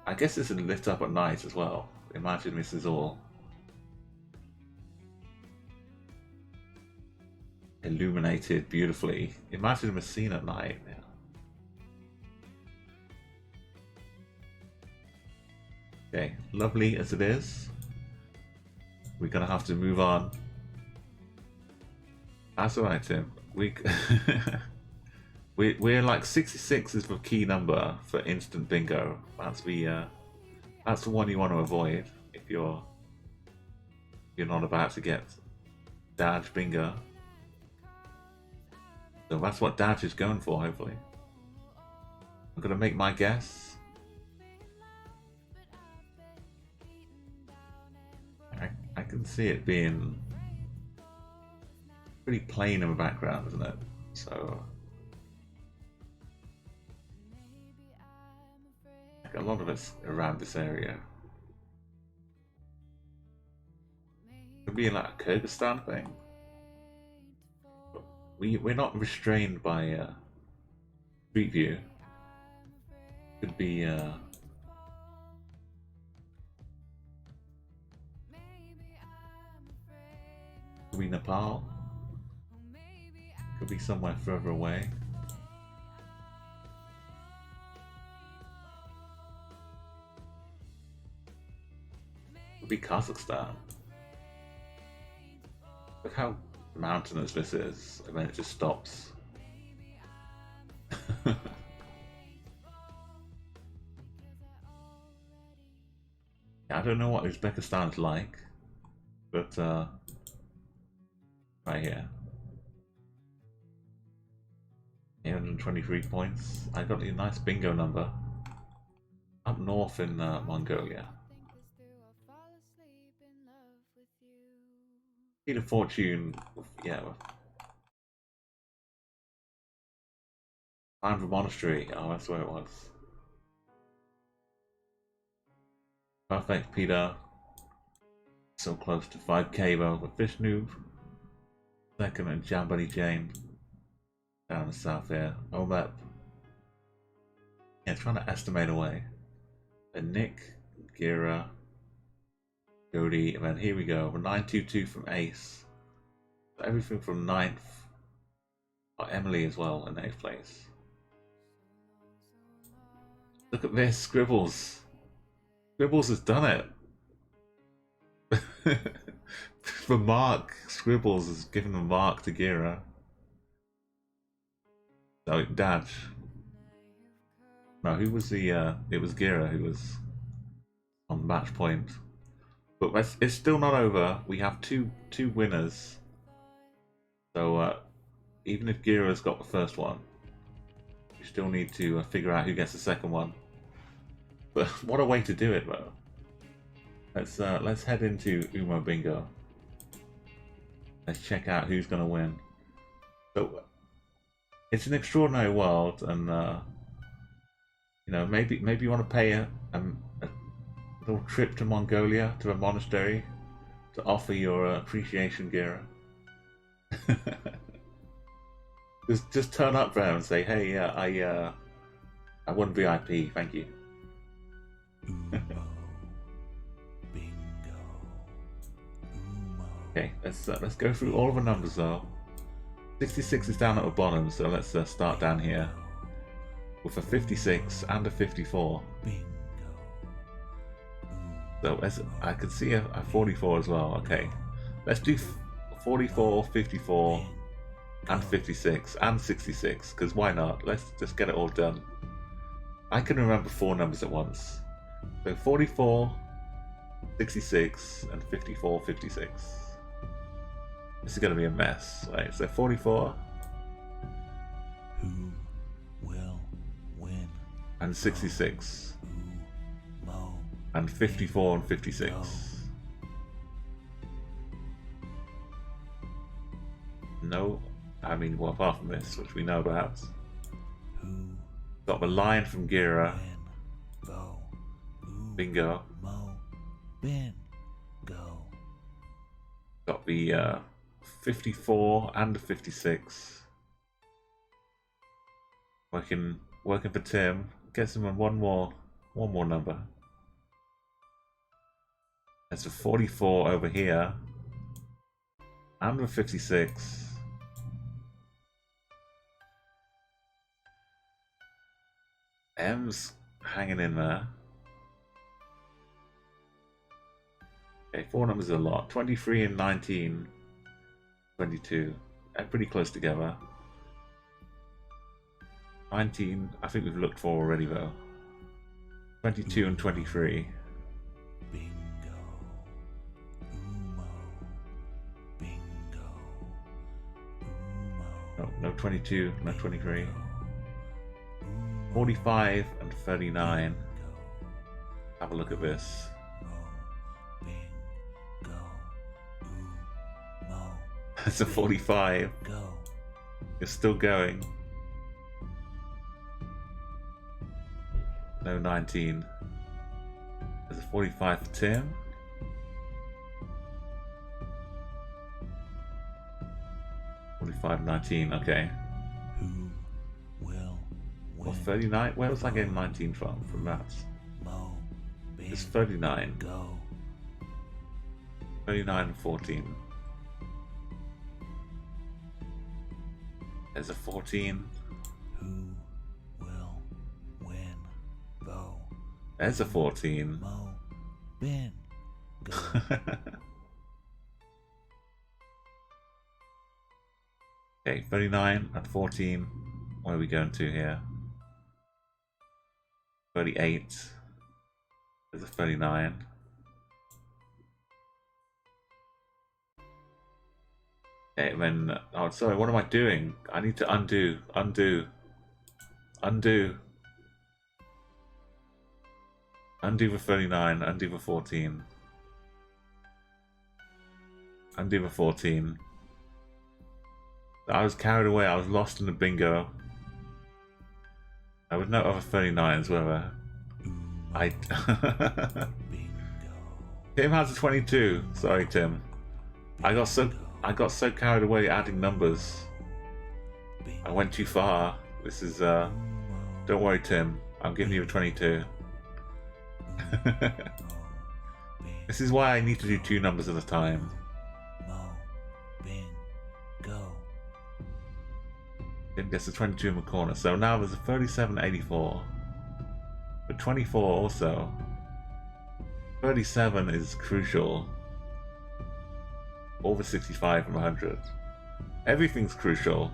S1: I guess this is lit up at night as well. Imagine this is all illuminated beautifully. Imagine the scene at night. Yeah. Okay, lovely as it is, we're gonna have to move on. That's alright, Tim. We're like 66 is the key number for instant bingo. That's the one you want to avoid if you're not about to get Dodge bingo. So that's what Dodge is going for, hopefully. I'm gonna make my guess. I can see it being pretty plain in the background, isn't it? So like a lot of it's around this area. Could be like a Kyrgyzstan thing. We're not restrained by Street View. Could be could be Nepal. Could be somewhere further away. Could be Kazakhstan. Look how mountainous this is, and then it just stops. I don't know what Uzbekistan's like, but right here. 823 points. I got a nice bingo number. Up north in Mongolia. Need a fortune, yeah. Find the monastery. Oh, that's where it was. Perfect, Peter. So close to 5k though. The fish noob. Second and Jambuddy Jane. Down in the south here. Omep. Yeah, trying to estimate away. And Nick, Gira, Jody, and then here we go. 922 from Ace. Everything from 9th. Oh, Emily as well in 8th place. Look at this, Scribbles. Scribbles has done it. For Mark, Scribbles has given the mark to Gira. So, Dad, No, who was the? It was Gira who was on match point. But it's still not over. We have two winners. So even if Gira's got the first one, we still need to figure out who gets the second one. But what a way to do it, though. Let's head into Umo Bingo. Let's check out who's going to win. So it's an extraordinary world, and you know, maybe you want to pay a little trip to Mongolia, to a monastery, to offer your appreciation, Gira. just turn up there and say, hey, I won VIP, thank you.
S2: Umo. Bingo. Umo.
S1: Okay, let's go through all of the numbers though. 66 is down at the bottom, so let's start down here with a 56 and a 54.
S2: Bingo.
S1: So I could see a 44 as well. Okay, let's do 44, 54, and 56, and 66, because why not? Let's just get it all done. I can remember 4 numbers at once. So 44, 66, and 54, 56. This is going to be a mess. Right, so 44.
S2: Who will win?
S1: And 66.
S2: Umo.
S1: And 54 and 56. No, I mean, well, apart from this, which we know about.
S2: Who
S1: Got the lion from Gira.
S2: win? Go.
S1: Bingo.
S2: Mo. Bin. Go.
S1: Got the 54 and the 56. Working for Tim. Gets him on one more number. There's a 44 over here. And the 56. M's hanging in there. Okay, 4 numbers are a lot. 23 and 19. 22. They're pretty close together. 19, I think we've looked for already though. 22 and 23.
S2: Bingo. Umo. Bingo. Umo.
S1: No 22, no 23.
S2: Umo.
S1: 45 and 39.
S2: Bingo.
S1: Have a look at this.
S2: Mo. Bingo. Umo.
S1: It's a 45.
S2: Go.
S1: It's still going. No 19. There's a 45 for Tim. $45, 19, okay.
S2: Who will
S1: Well,
S2: win?
S1: 39. Where was I getting 19 from? From that.
S2: Mo.
S1: It's
S2: Bingo.
S1: 39.
S2: Go.
S1: 39 and 14. There's a 14.
S2: Who will win? Go.
S1: There's a 14.
S2: Mo. Bin. Go.
S1: Okay, 39 and 14. Where are we going to here? 38. There's a 39. Okay, and then, oh, sorry, what am I doing? I need to undo. Undo the 39, undo the 14. Undo the 14. I was carried away, I was lost in the bingo. There was no other 39s, were there? I...
S2: Bingo.
S1: Tim has a 22. Sorry, Tim. I got so carried away adding numbers. I went too far. This is don't worry, Tim. I'm giving you a 22. This is why I need to do 2 numbers at a time.
S2: Mo. Bin. Go.
S1: Tim gets a 22 in the corner. So now there's a 37.84. But 24 also. 37 is crucial. Over 65 from 100. Everything's crucial.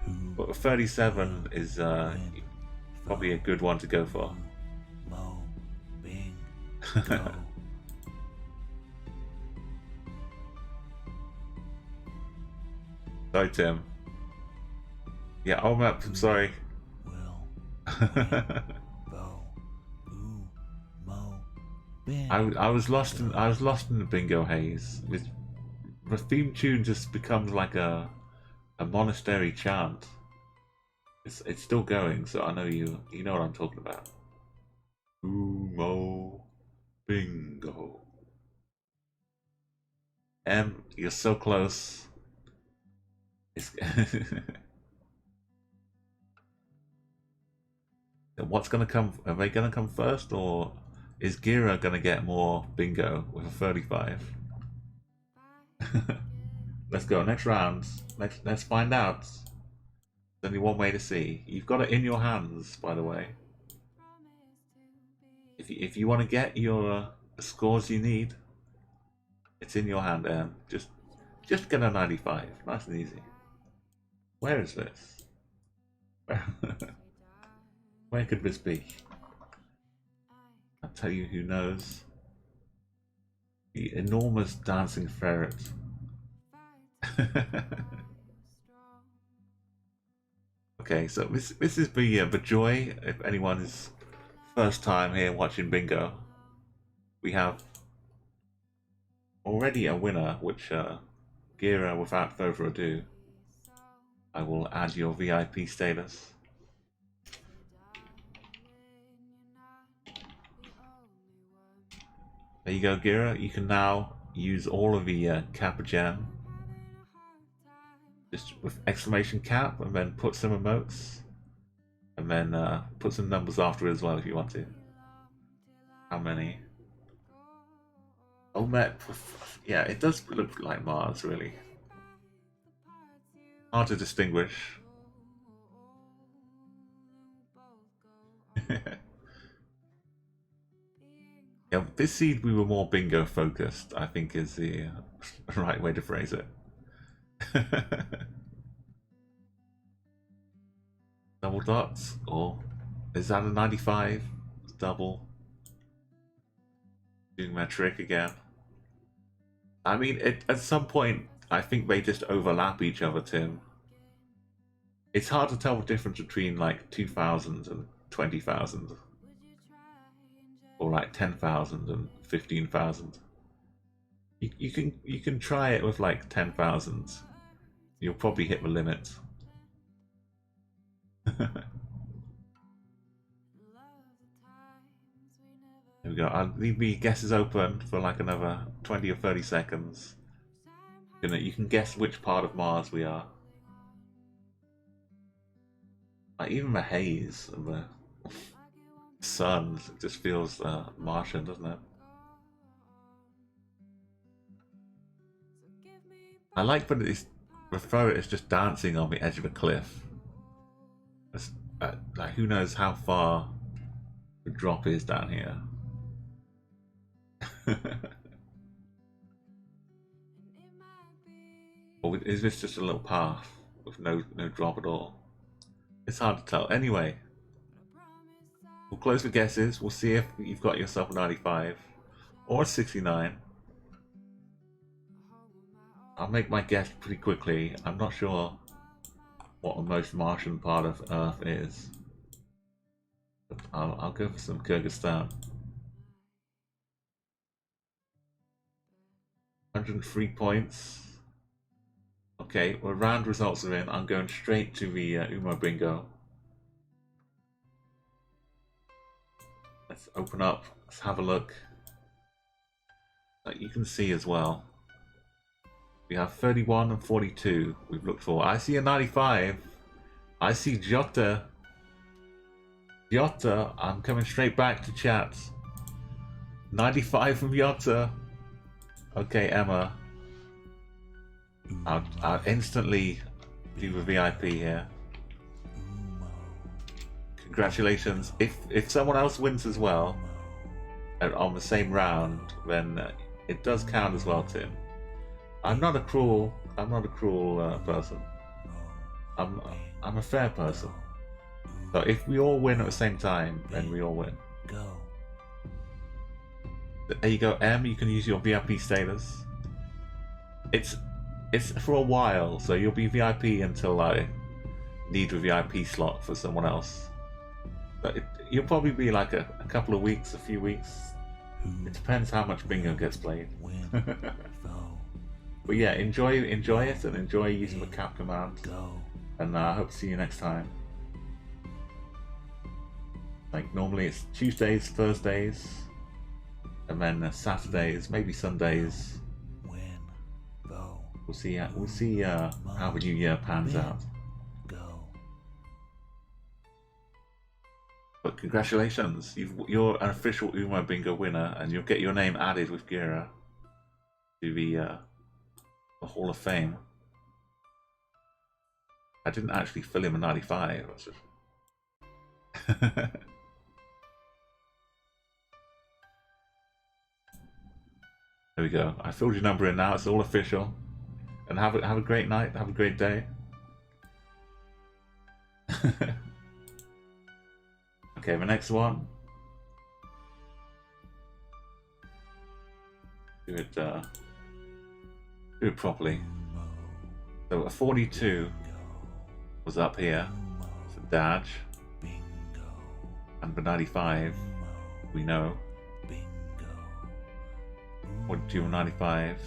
S2: Who
S1: But 37 is
S2: win?
S1: Probably a good one to go for.
S2: Mo, Bing, go.
S1: Sorry, Tim. Yeah, I'm sorry.
S2: Will, Bo, Ooh, Mo, Bin.
S1: I was lost in the bingo haze. The theme tune just becomes like a monastery chant. It's still going, so I know you know what I'm talking about. Umo bingo. You're so close. It's what's gonna come? Are they gonna come first, or is Gira gonna get more bingo with a 35? Let's go next round. Let's find out. There's only one way to see. You've got it in your hands, by the way. If you want to get your the scores you need, it's in your hand. Just get a 95, nice and easy. Where is this? Where could this be? I'll tell you who knows. The enormous dancing ferret. Okay, so this is the joy if anyone is first time here watching bingo. We have already a winner, which Gira, without further ado, I will add your VIP status. There you go, Gira. You can now use all of the Kappa Gem. Just with exclamation cap, and then put some emotes, and then put some numbers after it as well if you want to. How many? Omet, yeah, it does look like Mars, really. Hard to distinguish. Yeah, this seed we were more bingo focused, I think is the right way to phrase it. Double dots, or is that a 95? Double. Doing my trick again. I mean, at some point, I think they just overlap each other, Tim. It's hard to tell the difference between like 2,000 and 20,000. Or like 10,000 and 15,000. You can try it with like 10,000. You'll probably hit the limit. There we go. I'll leave the guesses open for like another 20 or 30 seconds. You can guess which part of Mars we are. Like even the haze and the sun, it just feels Martian, doesn't it? I like that the Furret is just dancing on the edge of a cliff. Like who knows how far the drop is down here. Or is this just a little path with no drop at all? It's hard to tell. Anyway, we'll close the guesses. We'll see if you've got yourself a 95 or a 69. I'll make my guess pretty quickly. I'm not sure what the most Martian part of Earth is. But I'll go for some Kyrgyzstan. 103 points. Okay, well, round results are in. I'm going straight to the Umo Bingo. Let's open up. Let's have a look. You can see as well. We have 31 and 42 we've looked for. I see a 95. I see Jota. Jota, I'm coming straight back to chat. 95 from Jota. Okay, Emma. I'll instantly do a VIP here. Congratulations. If someone else wins as well on the same round, then it does count as well, Tim. I'm not a cruel person. I'm a fair person. So if we all win at the same time, then we all win.
S2: Go.
S1: There you go, M. You can use your VIP status. It's for a while, so you'll be VIP until I need a VIP slot for someone else. But you'll probably be like a couple of weeks, a few weeks. It depends how much bingo gets played. But yeah, enjoy it and enjoy using the cap command. And I hope to see you next time. Like normally it's Tuesdays, Thursdays, and then Saturdays, maybe Sundays. We'll see how the new year pans out. But congratulations, you're an official Umo Bingo winner, and you'll get your name added with Guessr to the Hall of Fame. I didn't actually fill him a 95. That's just... There we go. I filled your number in now. It's all official. And have a great night. Have a great day. Okay, the next one. Do it properly. So a 42 was up here for Dodge, and the 95 we know. 42 and 95.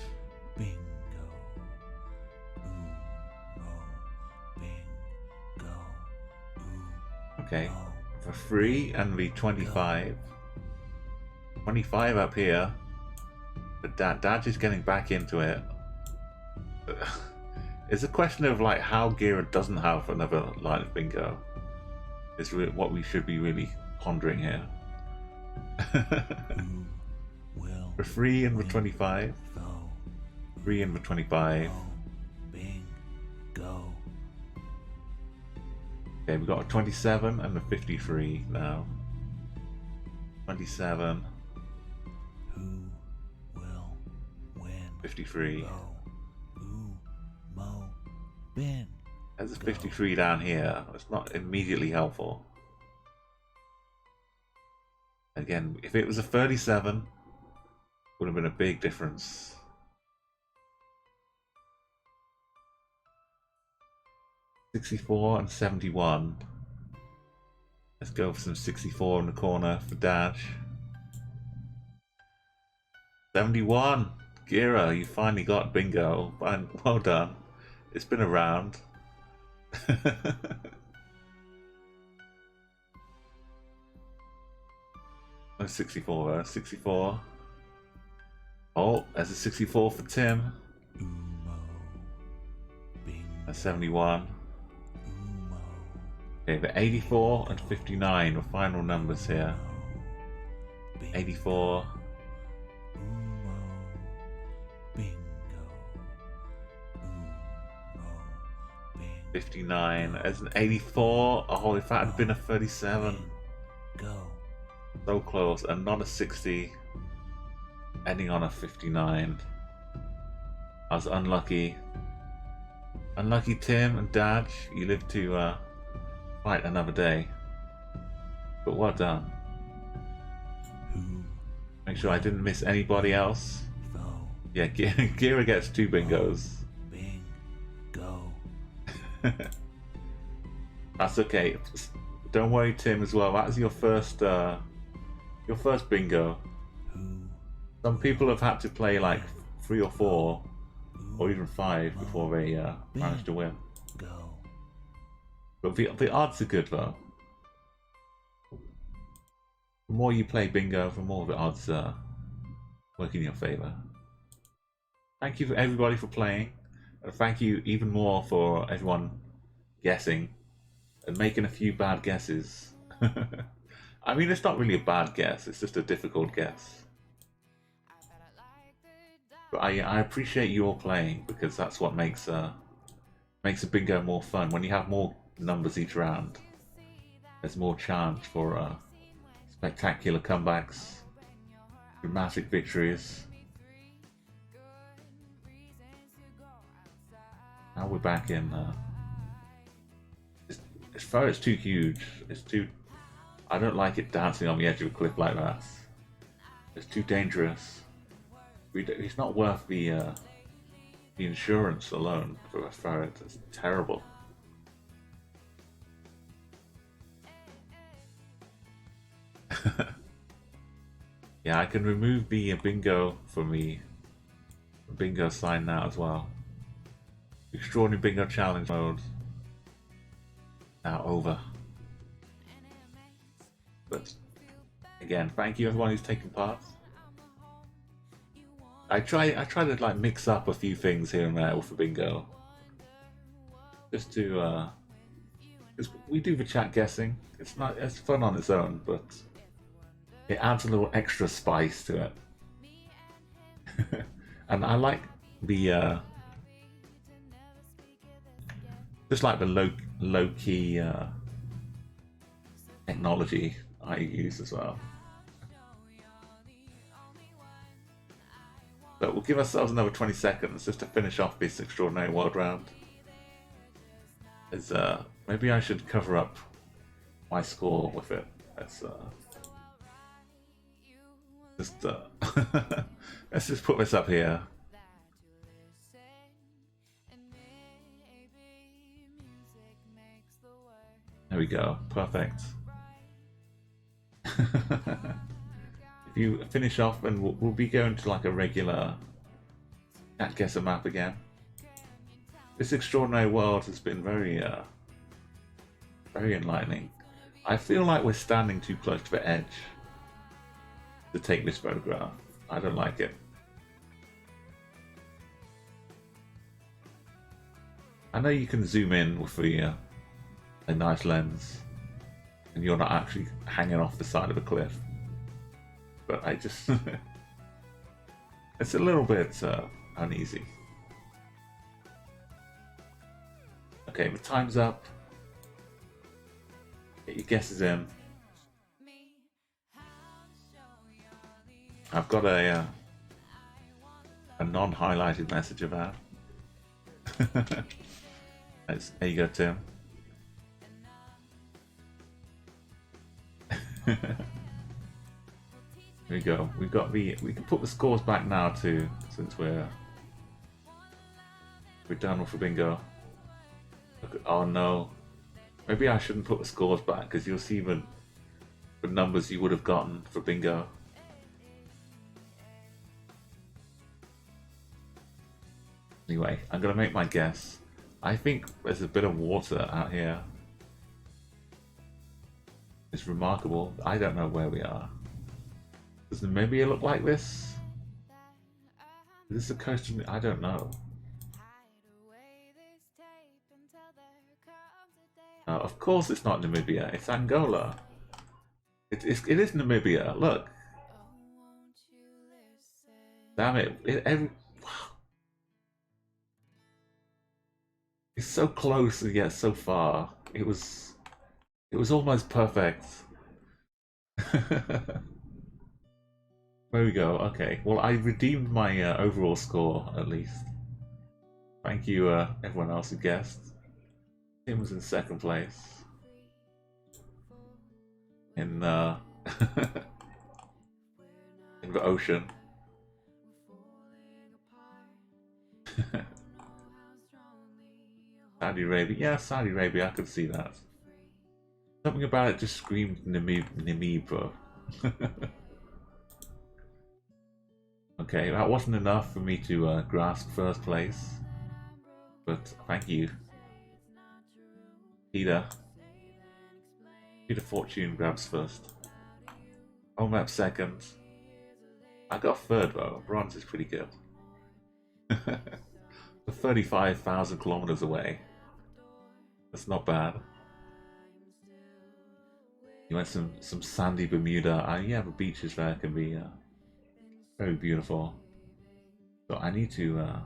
S1: Okay, for 3 and the 25. 25 up here. But Dad is getting back into it. It's a question of like how Guessr doesn't have another line of bingo. Is what we should be really pondering here. For 3 and the 25. 3 and the 25. Okay, we've got a 27 and a 53 now. 27. 53. There's a 53 down here. It's not immediately helpful. Again, if it was a 37, would have been a big difference. $64 and 71. Let's go for some 64 in the corner for Dash. 71! Guessr, you finally got bingo. Well done. It's been around. 64, 64. Oh, there's a 64 for Tim. A 71. Okay, the 84 and 59 are final numbers here. 84. 59. There's an 84. Oh, if that had been a 37. So close, and not a 60. Ending on a 59. I was unlucky. Unlucky Tim and Dad. You live to fight another day. But well done. Make sure I didn't miss anybody else. Yeah, Guessr gets 2 bingos. That's okay. Don't worry, Tim, as well. That's your first bingo. Some people have had to play like 3 or 4 or even 5 before they manage to win. But the odds are good though. The more you play bingo, the more the odds work in your favor. Thank you for everybody for playing. And thank you even more for everyone guessing and making a few bad guesses. I mean, it's not really a bad guess, it's just a difficult guess. But I appreciate you all playing, because that's what makes a bingo more fun. When you have more numbers each round, there's more chance for spectacular comebacks, dramatic victories. Now we're back in. Furret's too huge. It's too. I don't like it dancing on the edge of a cliff like that. It's too dangerous. It's not worth the insurance alone for a Furret. It's terrible. Yeah, I can remove the bingo from the bingo sign now as well. Extraordinary bingo challenge mode now over. But again, thank you everyone who's taken part. I try to like mix up a few things here and there with the bingo, just to because we do the chat guessing. It's fun on its own, but it adds a little extra spice to it. And I like the just like the low key technology I use as well. But we'll give ourselves another 20 seconds just to finish off this extraordinary world round. As maybe I should cover up my score with it. Let's just let's just put this up here. There we go. Perfect. If you finish off, and we'll be going to like a regular Guessr map again. This extraordinary world has been very enlightening. I feel like we're standing too close to the edge to take this photograph. I don't like it. I know you can zoom in with a nice lens, and you're not actually hanging off the side of a cliff. But I just it's a little bit uneasy. Okay, the time's up. Get your guesses in. I've got a non-highlighted message of that. There you go, Tim. Here we go. We can put the scores back now too, since we're done with the bingo. Oh no, maybe I shouldn't put the scores back because you'll see the numbers you would have gotten for bingo. Anyway, I'm gonna make my guess. I think there's a bit of water out here. It's remarkable. I don't know where we are. Does Namibia look like this? Is this the coast of... I don't know. Of course it's not Namibia. It's Angola. It is Namibia. Look. Damn it. Wow. It's so close and yet so far. It was almost perfect. There we go. Okay. Well, I redeemed my overall score at least. Thank you, everyone else who guessed. Tim was in second place. In in the ocean. Saudi Arabia. Yeah, Saudi Arabia. I could see that. Something about it just screamed Namibia. Okay, that wasn't enough for me to grasp first place, but thank you. Peter Fortune grabs first. Home map second. I got third though. Bronze is pretty good. 35,000 kilometers away. That's not bad. You went some sandy Bermuda. Yeah, the beaches there can be very beautiful. So I need to a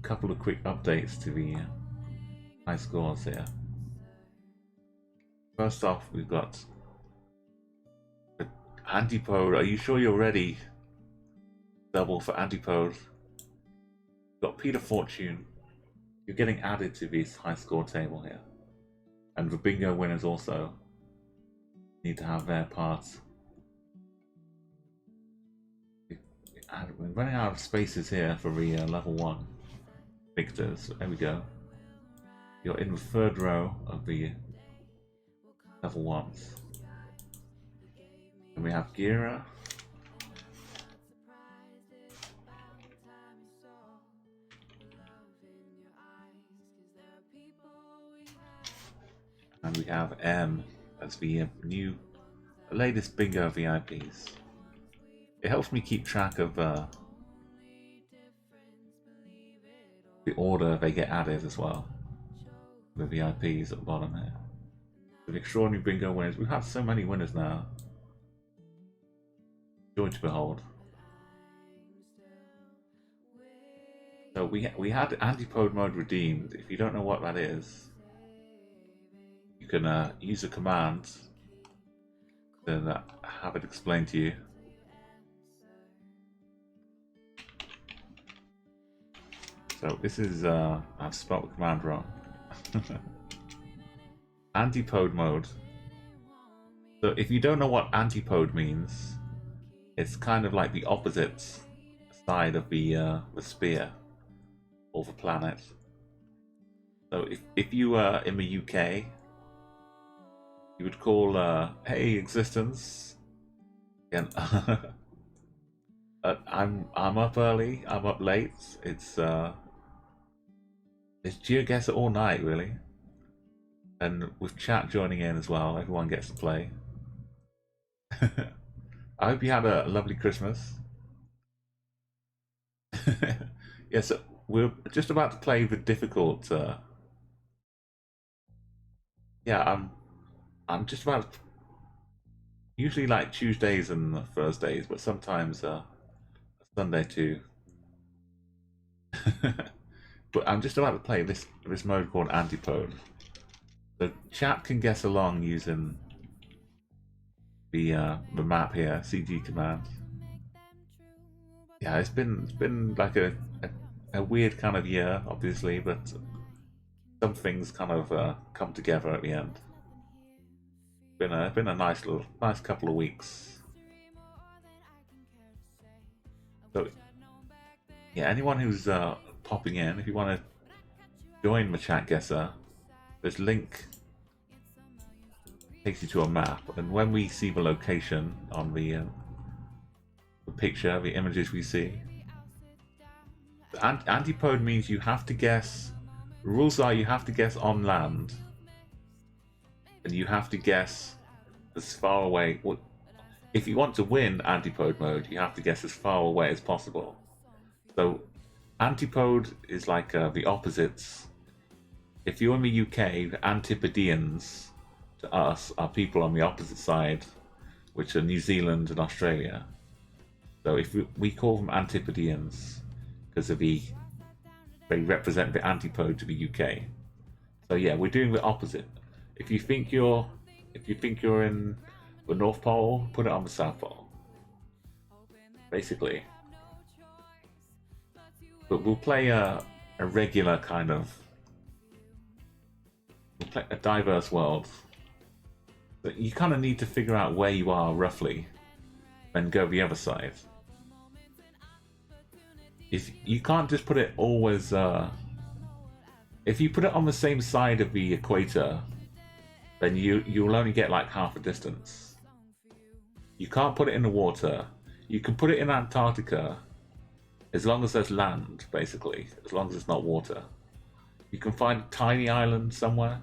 S1: couple of quick updates to the high scores here. First off, we've got Antipode. Are you sure you're ready? Double for Antipode. Got Peter Fortune. You're getting added to this high score table here. And the bingo winners also need to have their parts. We're running out of spaces here for the level 1 victors. There we go. You're in the 3rd row of the level 1s. And we have Gira. And we have M as the latest bingo VIPs. It helps me keep track of the order they get added as well. The VIPs at the bottom here. The extraordinary bingo winners. We've had so many winners now. Joy to behold. So we had antipode mode redeemed. If you don't know what that is, you can use a command to have it explained to you. So this is, I've spelled the command wrong. Antipode mode. So if you don't know what antipode means, it's kind of like the opposite side of the sphere or the planet. So if you were in the UK, you would call, hey existence, and I'm up early, I'm up late. It's GeoGuessr all night, really. And with chat joining in as well, everyone gets to play. I hope you had a lovely Christmas. Yeah, so we're just about to play the difficult. Yeah, I'm just about. Usually like Tuesdays and Thursdays, but sometimes Sunday too. But I'm just about to play this mode called Antipode. The chat can guess along using the map here, CG command. Yeah, it's been like a weird kind of year, obviously, but some things kind of come together at the end. Been a nice couple of weeks. So yeah, anyone who's popping in, if you want to join the chat Guessr, this link takes you to a map, and when we see the location on the picture, the images we see, antipode means you have to guess. The rules are you have to guess on land, and you have to guess as far away. Well, if you want to win antipode mode, you have to guess as far away as possible. So antipode is like the opposites. If you're in the UK, the Antipodeans to us are people on the opposite side, which are New Zealand and Australia. So if we call them Antipodeans because they represent the antipode to the UK. So yeah, we're doing the opposite. If you think you're in the North Pole, put it on the South Pole. Basically. But we'll play a regular kind of. We'll play a diverse world. But you kind of need to figure out where you are roughly, and go the other side. If you can't just put it always. If you put it on the same side of the equator, then you'll only get like half a distance. You can't put it in the water. You can put it in Antarctica, as long as there's land, basically, as long as it's not water. You can find a tiny island somewhere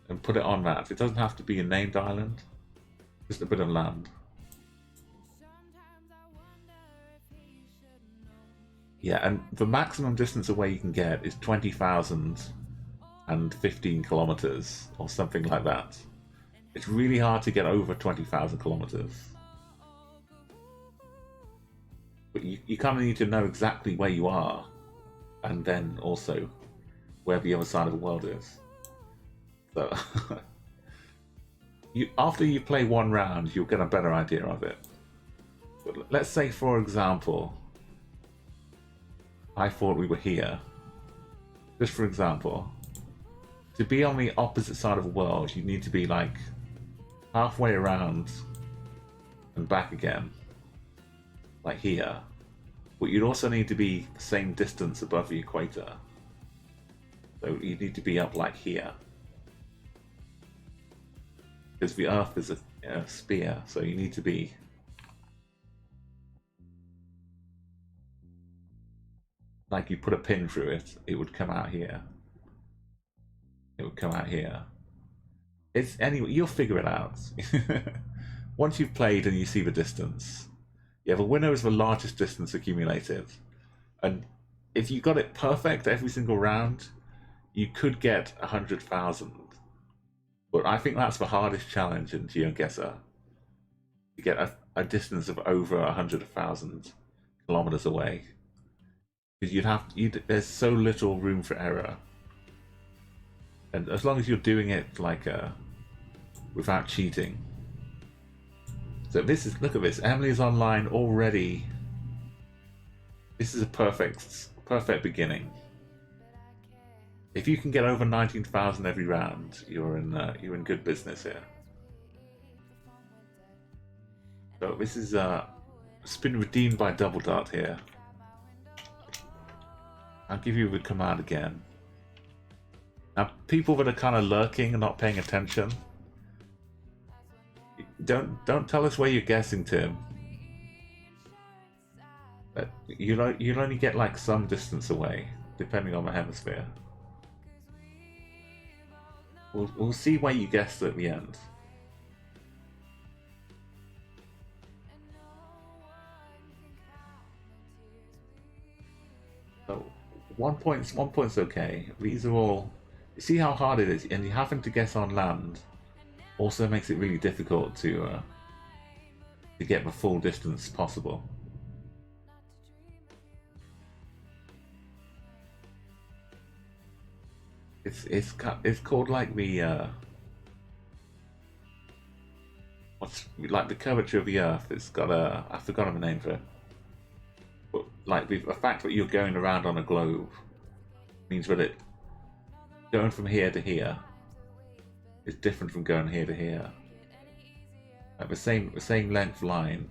S1: and put it on that. It doesn't have to be a named island, just a bit of land. Yeah, and the maximum distance away you can get is 20,015 kilometers or something like that. It's really hard to get over 20,000 kilometers. But you kind of need to know exactly where you are, and then also where the other side of the world is. So after you play one round, you'll get a better idea of it. But let's say, for example, I thought we were here. Just for example, to be on the opposite side of the world, you need to be like halfway around and back again, like here. But you'd also need to be the same distance above the equator. So you need to be up like here. Because the Earth is a sphere, so you need to be like you put a pin through it, it would come out here. It would come out here. It's anyway, you'll figure it out. Once you've played and you see the distance. Yeah, the winner is the largest distance accumulated. And if you got it perfect every single round, you could get 100,000. But I think that's the hardest challenge in GeoGuessr. You get a distance of over 100,000 kilometers away. Because there's so little room for error. And as long as you're doing it like without cheating. So look at this, Emily's online already. This is a perfect beginning. If you can get over 19,000 every round, you're in good business here. So this is it's been redeemed by Double Dart here. I'll give you the command again. Now, people that are kind of lurking and not paying attention, don't tell us where you're guessing, Tim. But you'll only get like some distance away, depending on the hemisphere. We'll see where you guessed at the end. So one point's okay. These are all. You see how hard it is, and you having to guess on land also makes it really difficult to get the full distance possible. It's called like the what's like the curvature of the Earth. It's got I've forgotten the name for it. But like the fact that you're going around on a globe means that it going from here to here is different from going here to here. Like the same length line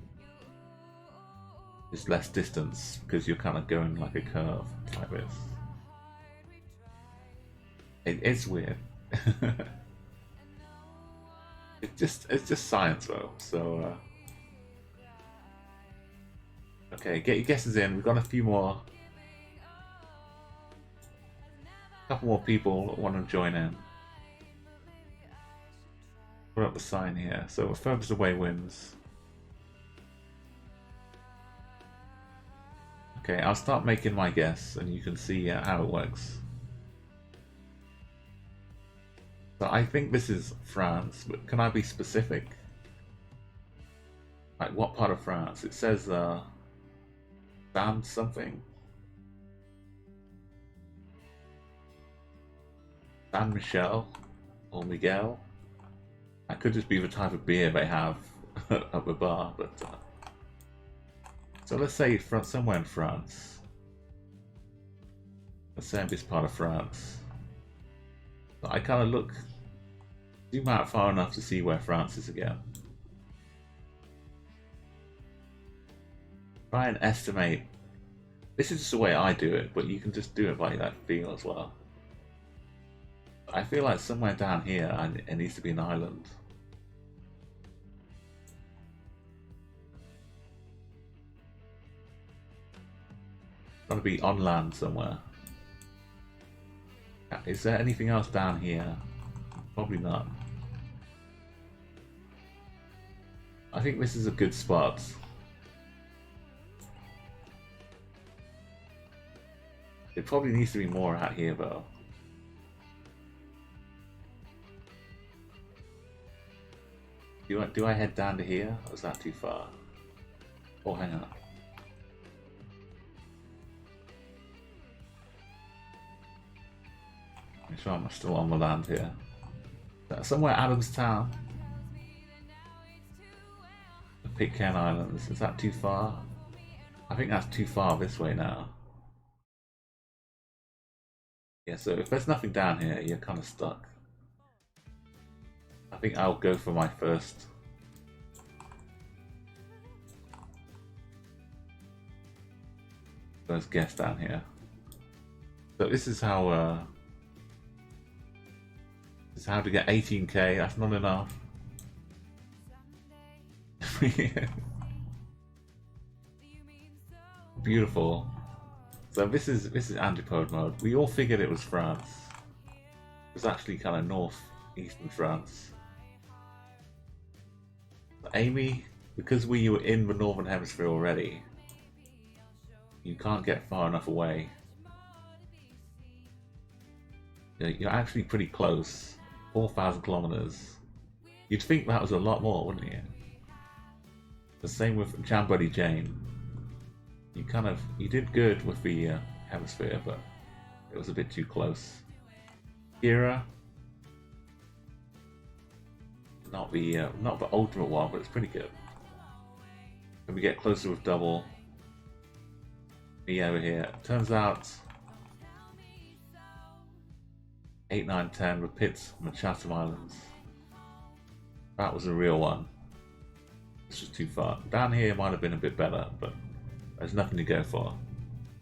S1: is less distance because you're kind of going like a curve like this. It's weird. It's just science though. So okay, get your guesses in. We've got a few more. Couple more people that want to join in. Put up the sign here. So the furthest away wins. Okay, I'll start making my guess, and you can see how it works. So I think this is France, but can I be specific? Like what part of France? It says Band something. San Michel or Miguel. That could just be the type of beer they have at the bar, but so let's say somewhere in France. Let's say in this part of France. I kind of zoom out far enough to see where France is again. Try and estimate. This is just the way I do it, but you can just do it by that feel as well. I feel like somewhere down here it needs to be an island. Got to be on land somewhere. Is there anything else down here? Probably not. I think this is a good spot. It probably needs to be more out here though. Do I head down to here, or is that too far? Oh, hang on. Make sure I'm still on the land here. Somewhere Adamstown. The Pitcairn Islands. Is that too far? I think that's too far this way now. Yeah, so if there's nothing down here, you're kind of stuck. I think I'll go for my first guess down here. So this is how to get 18k. That's not enough. Beautiful. So this is antipode mode. We all figured it was France. It was actually kind of northeastern France. But Amy, because we were in the northern hemisphere already, you can't get far enough away. You're actually pretty close. 4,000 kilometers. You'd think that was a lot more, wouldn't you? The same with Jam Buddy Jane. You did good with the hemisphere, but it was a bit too close. Kira, not the ultimate one, but it's pretty good. And we get closer with double. Me over here. Turns out 8, 9, 10 with Pitts and the Chatham Islands. That was a real one. It's just too far. Down here might have been a bit better, but there's nothing to go for.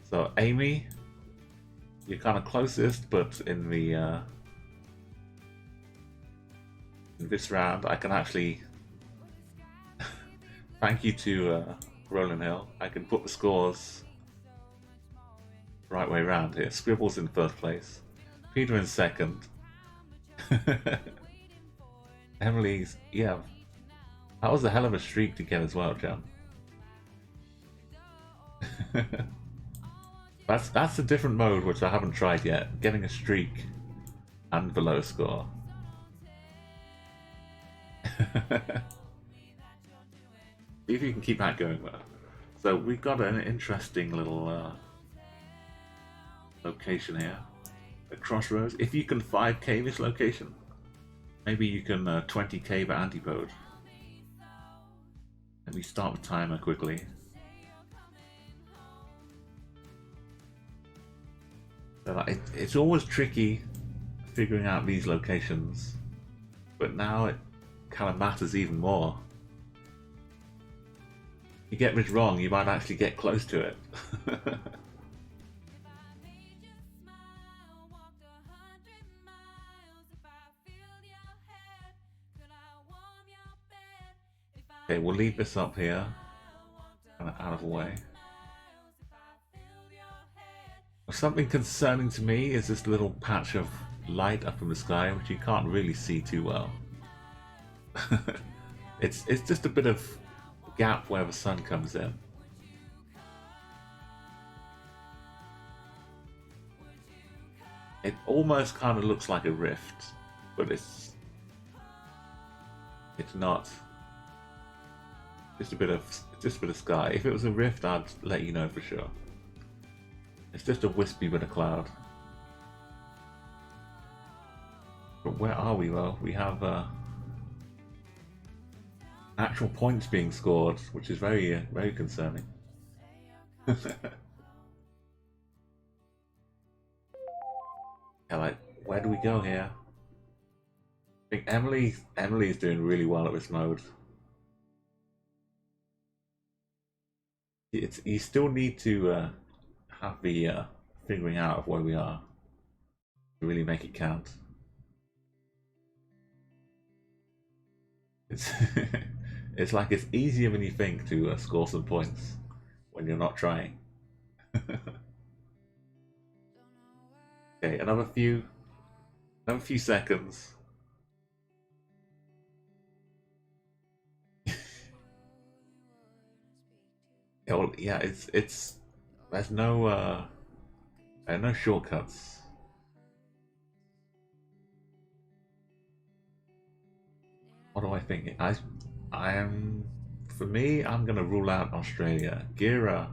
S1: So Amy, you're kind of closest, but in the in this round, I can actually thank you to Roland Hill. I can put the scores right way around here. Scribble's in first place, Peter in second. Emily's, yeah, that was a hell of a streak to get as well, Jam. That's a different mode which I haven't tried yet. Getting a streak and the low score. See if you can keep that going though. So we've got an interesting little location here. A crossroads. If you can 5k this location, maybe you can 20k the antipode. Let me start the timer quickly. So it's always tricky figuring out these locations, but now it kind of matters even more. You get this wrong, you might actually get close to it. Okay, we'll leave this up here, kind of out of the way. Something concerning to me is this little patch of light up in the sky, which you can't really see too well. It's just a bit of gap where the sun comes in. It almost kind of looks like a rift, but it's not. Just a bit of sky. If it was a rift, I'd let you know for sure. It's just a wispy bit of cloud. But where are we though? We have actual points being scored, which is very concerning. Yeah, like, where do we go here? I think Emily is doing really well at this mode. You still need to have the figuring out of where we are to really make it count. It's it's like it's easier than you think to score some points when you're not trying. Okay, another few seconds. Yeah, it's there's no shortcuts. What do I think? I am, for me, I'm gonna rule out Australia. Gira,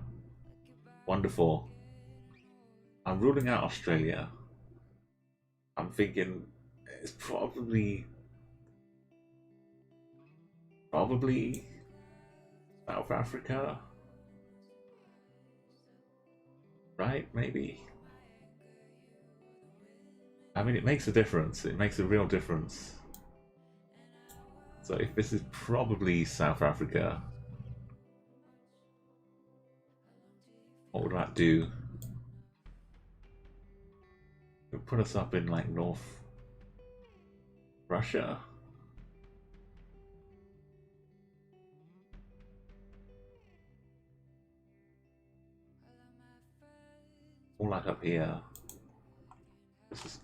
S1: wonderful. I'm ruling out Australia. I'm thinking it's probably South Africa. Right, maybe. I mean, it makes a difference. It makes a real difference. So if this is probably South Africa, what would that do? It would put us up in like North Russia. All like up here.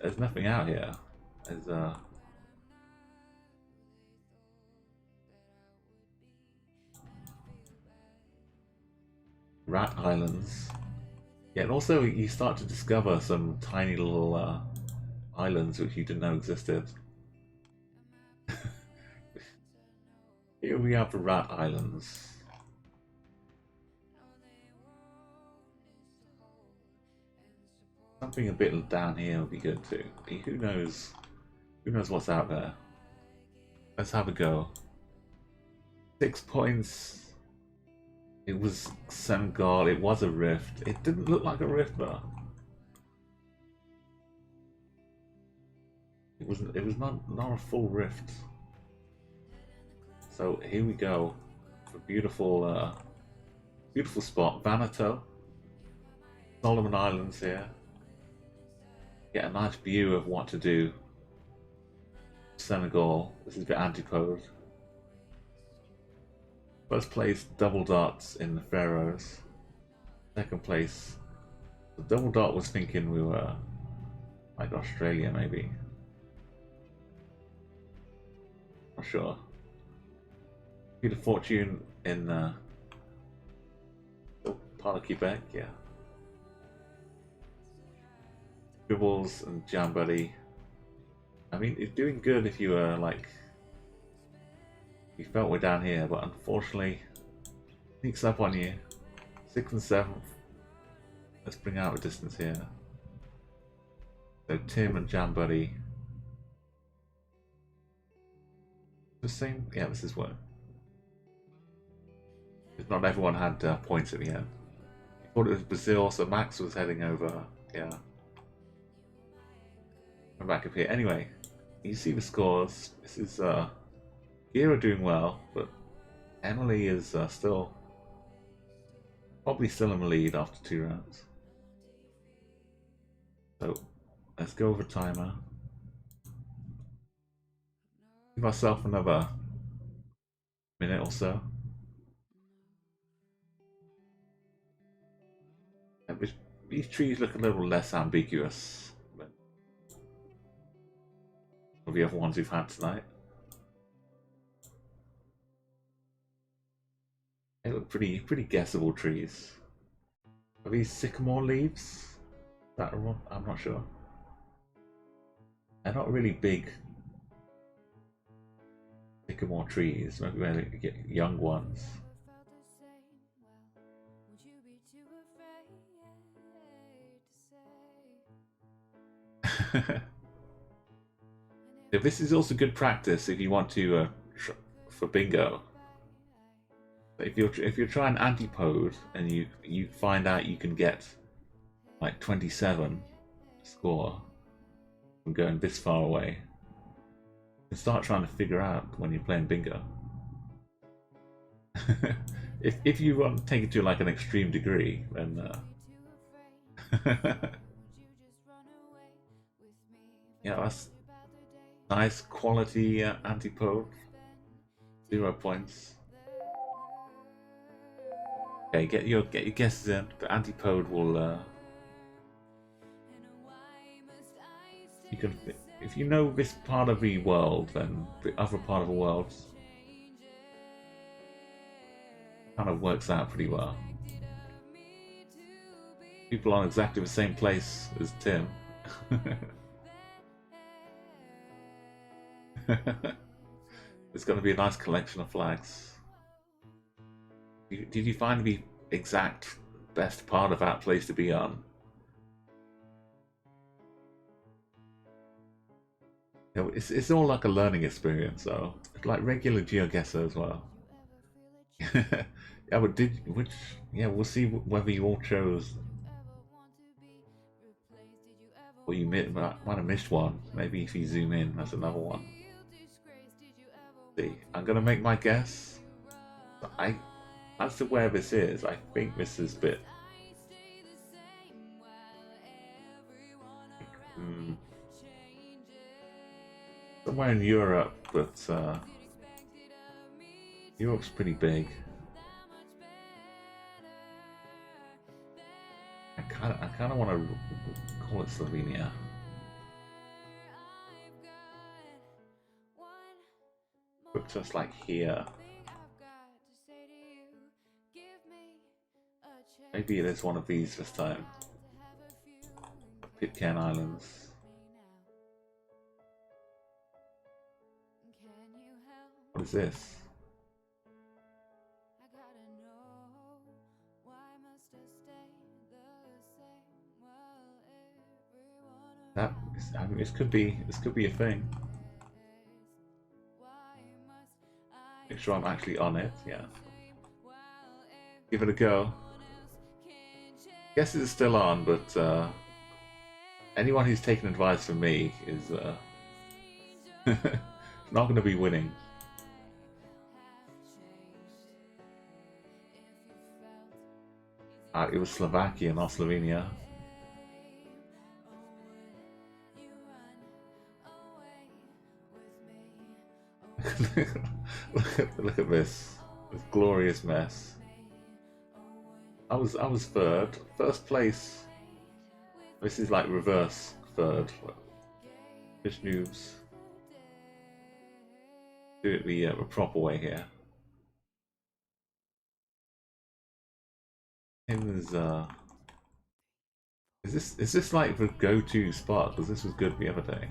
S1: There's nothing out here. There's Rat Islands. Yeah, and also you start to discover some tiny little islands which you didn't know existed. Here we have the Rat Islands. Something a bit down here would be good too. Who knows? Who knows what's out there? Let's have a go. 6 points. It was Senegal. It was a rift. It didn't look like a rift though. It was. It was not a full rift. So here we go. A beautiful, beautiful spot. Vanuatu, Solomon Islands here. Get a nice view of what to do. Senegal. This is the antipode. First place, double dots in the Faroes. Second place, the double dot was thinking we were like Australia, maybe. Not sure. Peter Fortune in part of Quebec, yeah. Dribbles and Jambuddy. I mean, it's doing good if you were like. You felt we're down here, but unfortunately, sneaks up on you. 6th and 7th. Let's bring out the distance here. So Tim and Jambuddy. The same? Yeah, this is what. Not everyone had points at the end. I thought it was Brazil, so Max was heading over. Yeah. I'm back up here. Anyway, you see the scores. This is Gira doing well, but Emily is probably still in the lead after 2 rounds. So let's go over timer. Give myself another minute or so. These trees look a little less ambiguous than the other ones we've had tonight. They look pretty guessable trees. Are these sycamore leaves? That one? I'm not sure. They're not really big sycamore trees. Maybe where you get young ones. Yeah, this is also good practice if you want to for bingo. If you're trying antipode and you find out you can get like 27 score from going this far away, you can start trying to figure out when you're playing bingo. if you want to take it to like an extreme degree, then yeah, that's nice quality antipode. 0 points. Okay, get your guesses in. The antipode will. You can, if you know this part of the world, then the other part of the world kind of works out pretty well. People aren't exactly the same place as Tim. It's going to be a nice collection of flags. Did you find the exact best part of that place to be on? You know, it's all like a learning experience, though. It's like regular GeoGuessr as well. Yeah, but we'll see whether you all chose. Or you might have missed one. Maybe if you zoom in, there's another one. See, I'm gonna make my guess. As to where this is, I think this is a bit. Somewhere in Europe, but Europe's pretty big. I kind of want to call it Slovenia. But just like here. Maybe it is one of these this time. Pitcairn Islands. What is this? I mean, this could be a thing. Make sure I'm actually on it. Yeah. Give it a go. Guess it's still on, but anyone who's taken advice from me is not going to be winning. It was Slovakia, not Slovenia. look at this glorious mess. I was third, first place. This is like reverse third. Fish noobs. Do it the proper way here. Is this like the go-to spot? Because this was good the other day.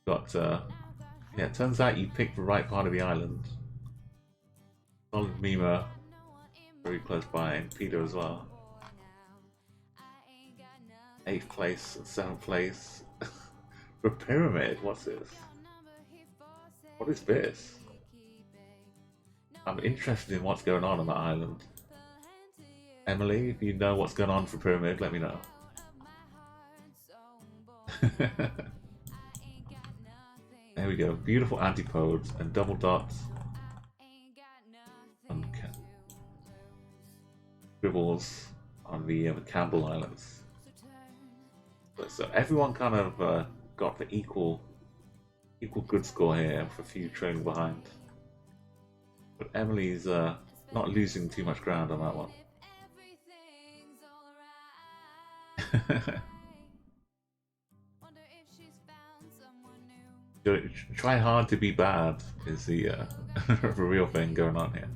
S1: Got yeah, it turns out you picked the right part of the island. Solid Mima, very close by, and Peter as well. 8th place and 7th place. The pyramid, what's this? What is this? I'm interested in what's going on that island. Emily, if you know what's going on for pyramid, let me know. There we go, beautiful antipodes and double dots. And scribbles on the Campbell Islands. So everyone kind of got the equal good score here, with a few trailing behind. But Emily's not losing too much ground on that one. Try hard to be bad is the the real thing going on here.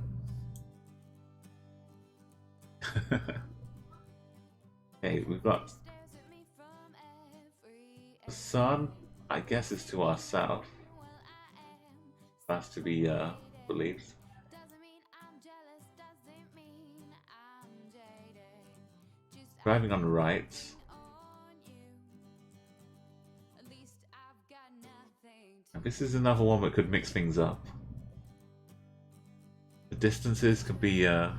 S1: Okay, we've got the sun, I guess, is to our south. That's to be believed. Driving on the right. And this is another one that could mix things up. The distances can be yeah,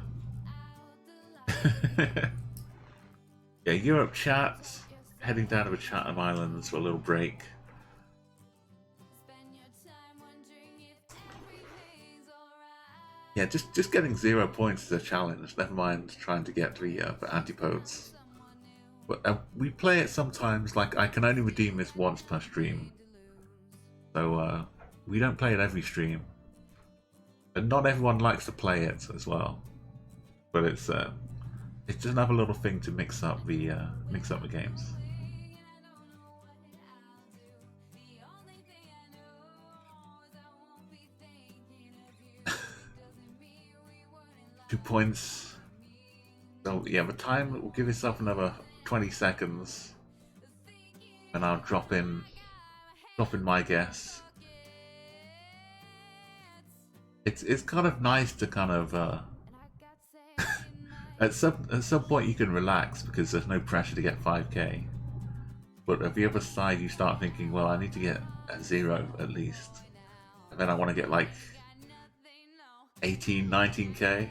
S1: Europe chat, heading down to the Chatham Islands for a little break. Yeah, just getting 0 points is a challenge, never mind trying to get the antipodes. But we play it sometimes, like I can only redeem this once per stream. So we don't play it every stream. And not everyone likes to play it as well. But it's just another little thing to mix up the games. Two points. So yeah, the time will give yourself another 20 seconds, and I'll drop in my guess. It's kind of nice to kind of at some point you can relax because there's no pressure to get 5k. But at the other side you start thinking, well, I need to get a 0 at least. And then I want to get like 18, 19k.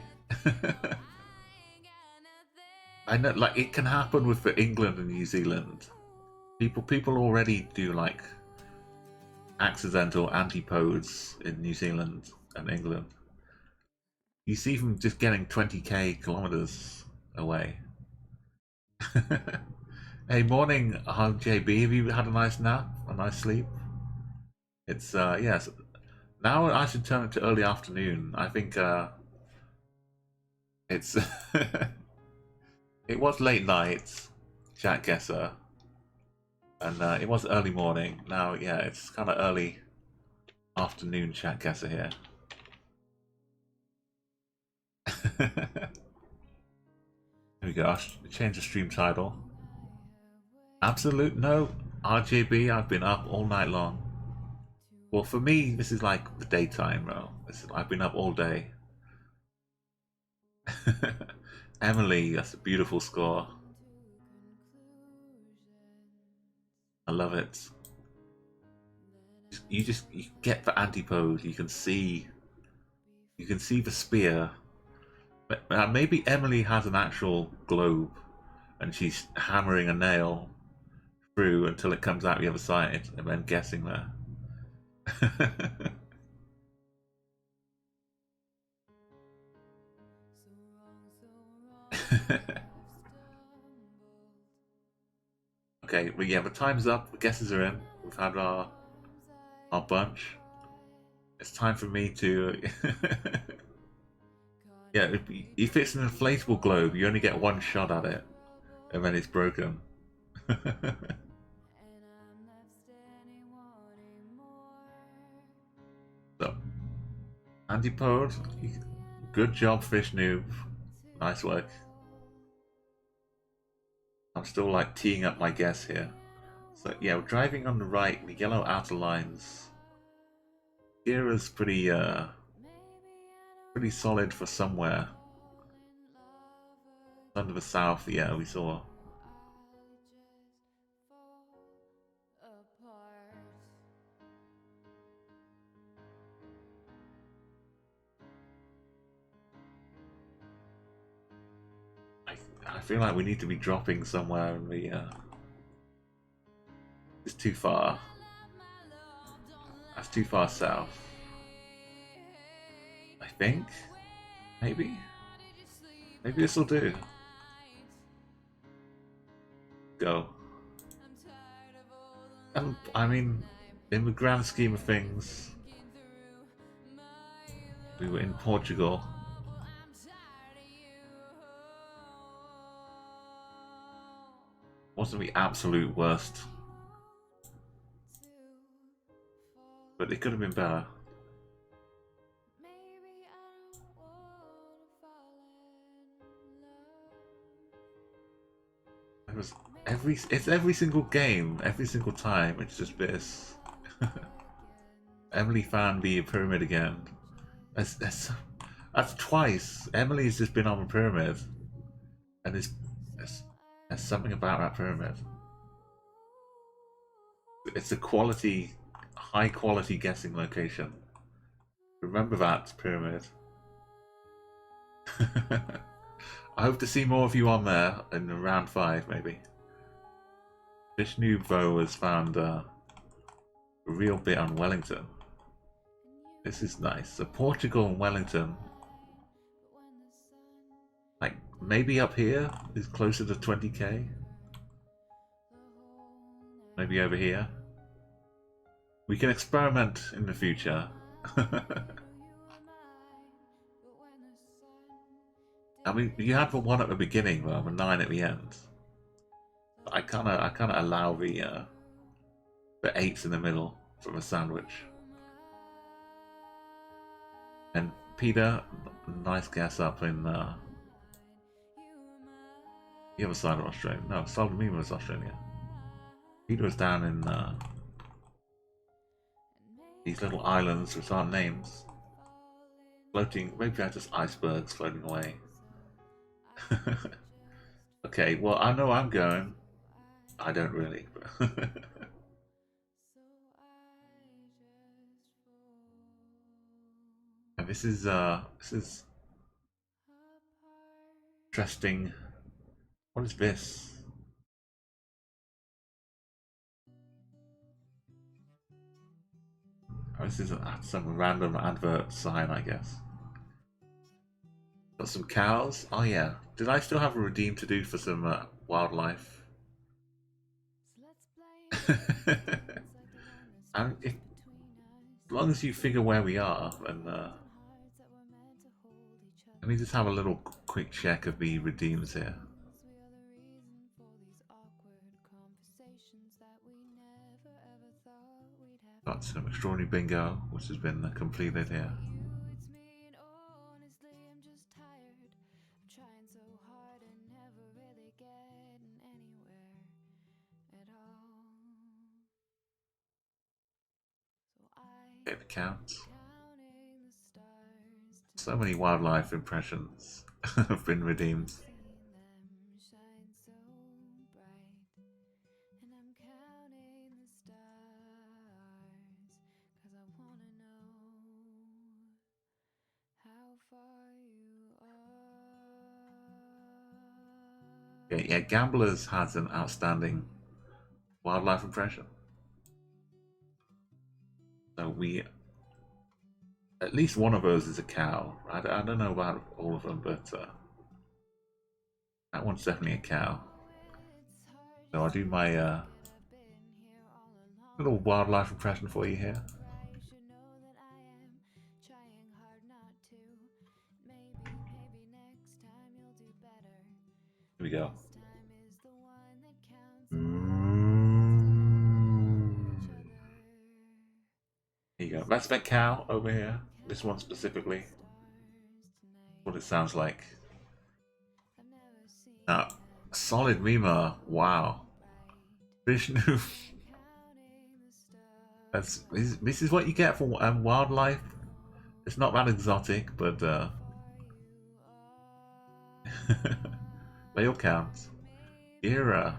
S1: I know, like, it can happen with England and New Zealand. People already do like accidental antipodes in New Zealand and England. You see them just getting 20k kilometers away. Hey, morning, JB. Have you had a nice nap, a nice sleep? It's yes. Now I should turn it to early afternoon. I think it's it was late night, chat Guessr, and it was early morning. Now, yeah, it's kind of early afternoon, chat Guessr here. There we go. I'll change the stream title. Absolute no, RJB. I've been up all night long. Well, for me, this is like the daytime, bro. I've been up all day. Emily, that's a beautiful score. I love it. You get the antipode. You can see the spear. But maybe Emily has an actual globe, and she's hammering a nail through until it comes out the other side, and then guessing there. Okay, well, yeah, the time's up. The guesses are in. We've had our bunch. It's time for me to. Yeah, if it's an inflatable globe, you only get one shot at it, and then it's broken. So, antipode, good job, fish noob. Nice work. I'm still like teeing up my guess here. So yeah, we're driving on the right, the yellow outer lines. Kira's pretty solid for somewhere. Under the south, yeah, we saw. I feel like we need to be dropping somewhere in the it's too far. That's too far south. I think. Maybe this will do. Go. I mean, in the grand scheme of things, we were in Portugal. Wasn't the absolute worst, but it could have been better. It was it's every single game, every single time. It's just this. Emily found the pyramid again. That's twice. Emily's just been on the pyramid, and there's something about that pyramid. It's a high quality guessing location. Remember that pyramid. I hope to see more of you on there in round 5, maybe. Vishnu Vo has found a real bit on Wellington. This is nice. So Portugal and Wellington. Like, maybe up here is closer to 20k. Maybe over here. We can experiment in the future. I mean, you had the 1 at the beginning, though, the 9 at the end. I kind of allow the 8s in the middle for a sandwich. And Peter, nice guess up in the other side of Australia. No, Saldomima was Australia. Peter was down in these little islands which aren't names. Floating, maybe they're just icebergs floating away. Okay, well, I know I'm going. I don't really. And this is interesting. What is this? this is some random advert sign, I guess. Got some cows. Oh yeah. Did I still have a redeem to do for some wildlife? As long as you figure where we are, and let me just have a little quick check of the redeems here. Got some extraordinary bingo, which has been completed here. Okay, the count. So many wildlife impressions have been redeemed. Okay, yeah, Gamblers has an outstanding wildlife impression. So we, at least one of those is a cow. I don't know about all of them, but that one's definitely a cow. So I'll do my little wildlife impression for you here. Here we go. Here you go. That's that cow over here. This one specifically. What it sounds like. Solid Mima. Wow. Vishnu. This is what you get for wildlife. It's not that exotic, but they all count. Era.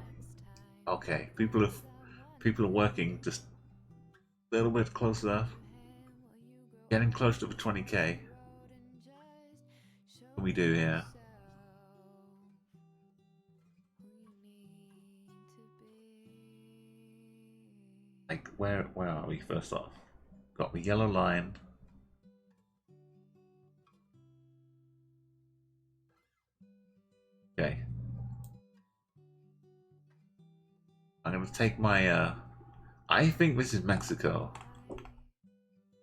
S1: Okay, people are working just a little bit closer. Getting close to the 20k. What can we do here? Like where are we first off? Got the yellow line. Okay. I'm gonna take my I think this is Mexico.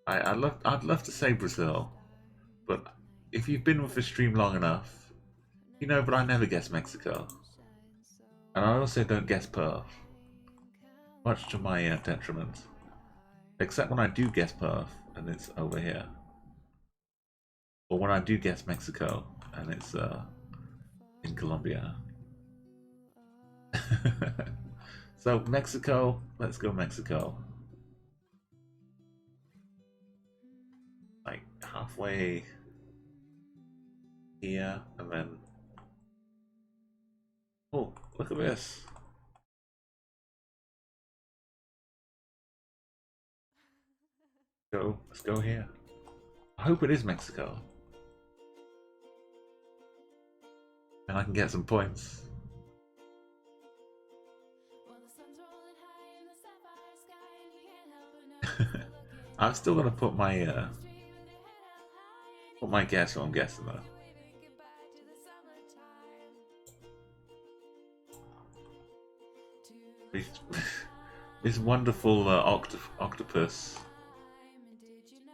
S1: I'd love to say Brazil, but if you've been with the stream long enough, you know, but I never guess Mexico. And I also don't guess Perth. Much to my detriment. Except when I do guess Perth and it's over here. Or when I do guess Mexico and it's in Colombia. So Mexico, let's go Mexico. Like halfway here and then... Oh, look at this. Let's go here. I hope it is Mexico. And I can get some points. I'm still gonna put my guess what I'm guessing though. This wonderful octopus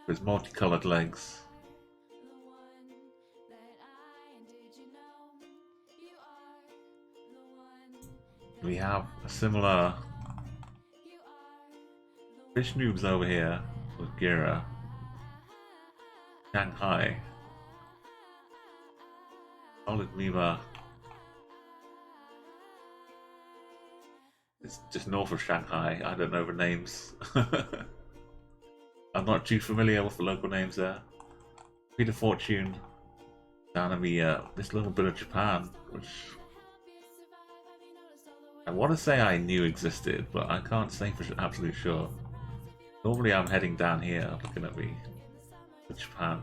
S1: with multicolored legs. We have a similar fish noobs over here with Gira. Shanghai. Solid Mima. It's just north of Shanghai. I don't know the names. I'm not too familiar with the local names there. Peter Fortune. Down in the this little bit of Japan, which I want to say I knew existed, but I can't say for absolute sure. Normally I'm heading down here, looking at the Japan.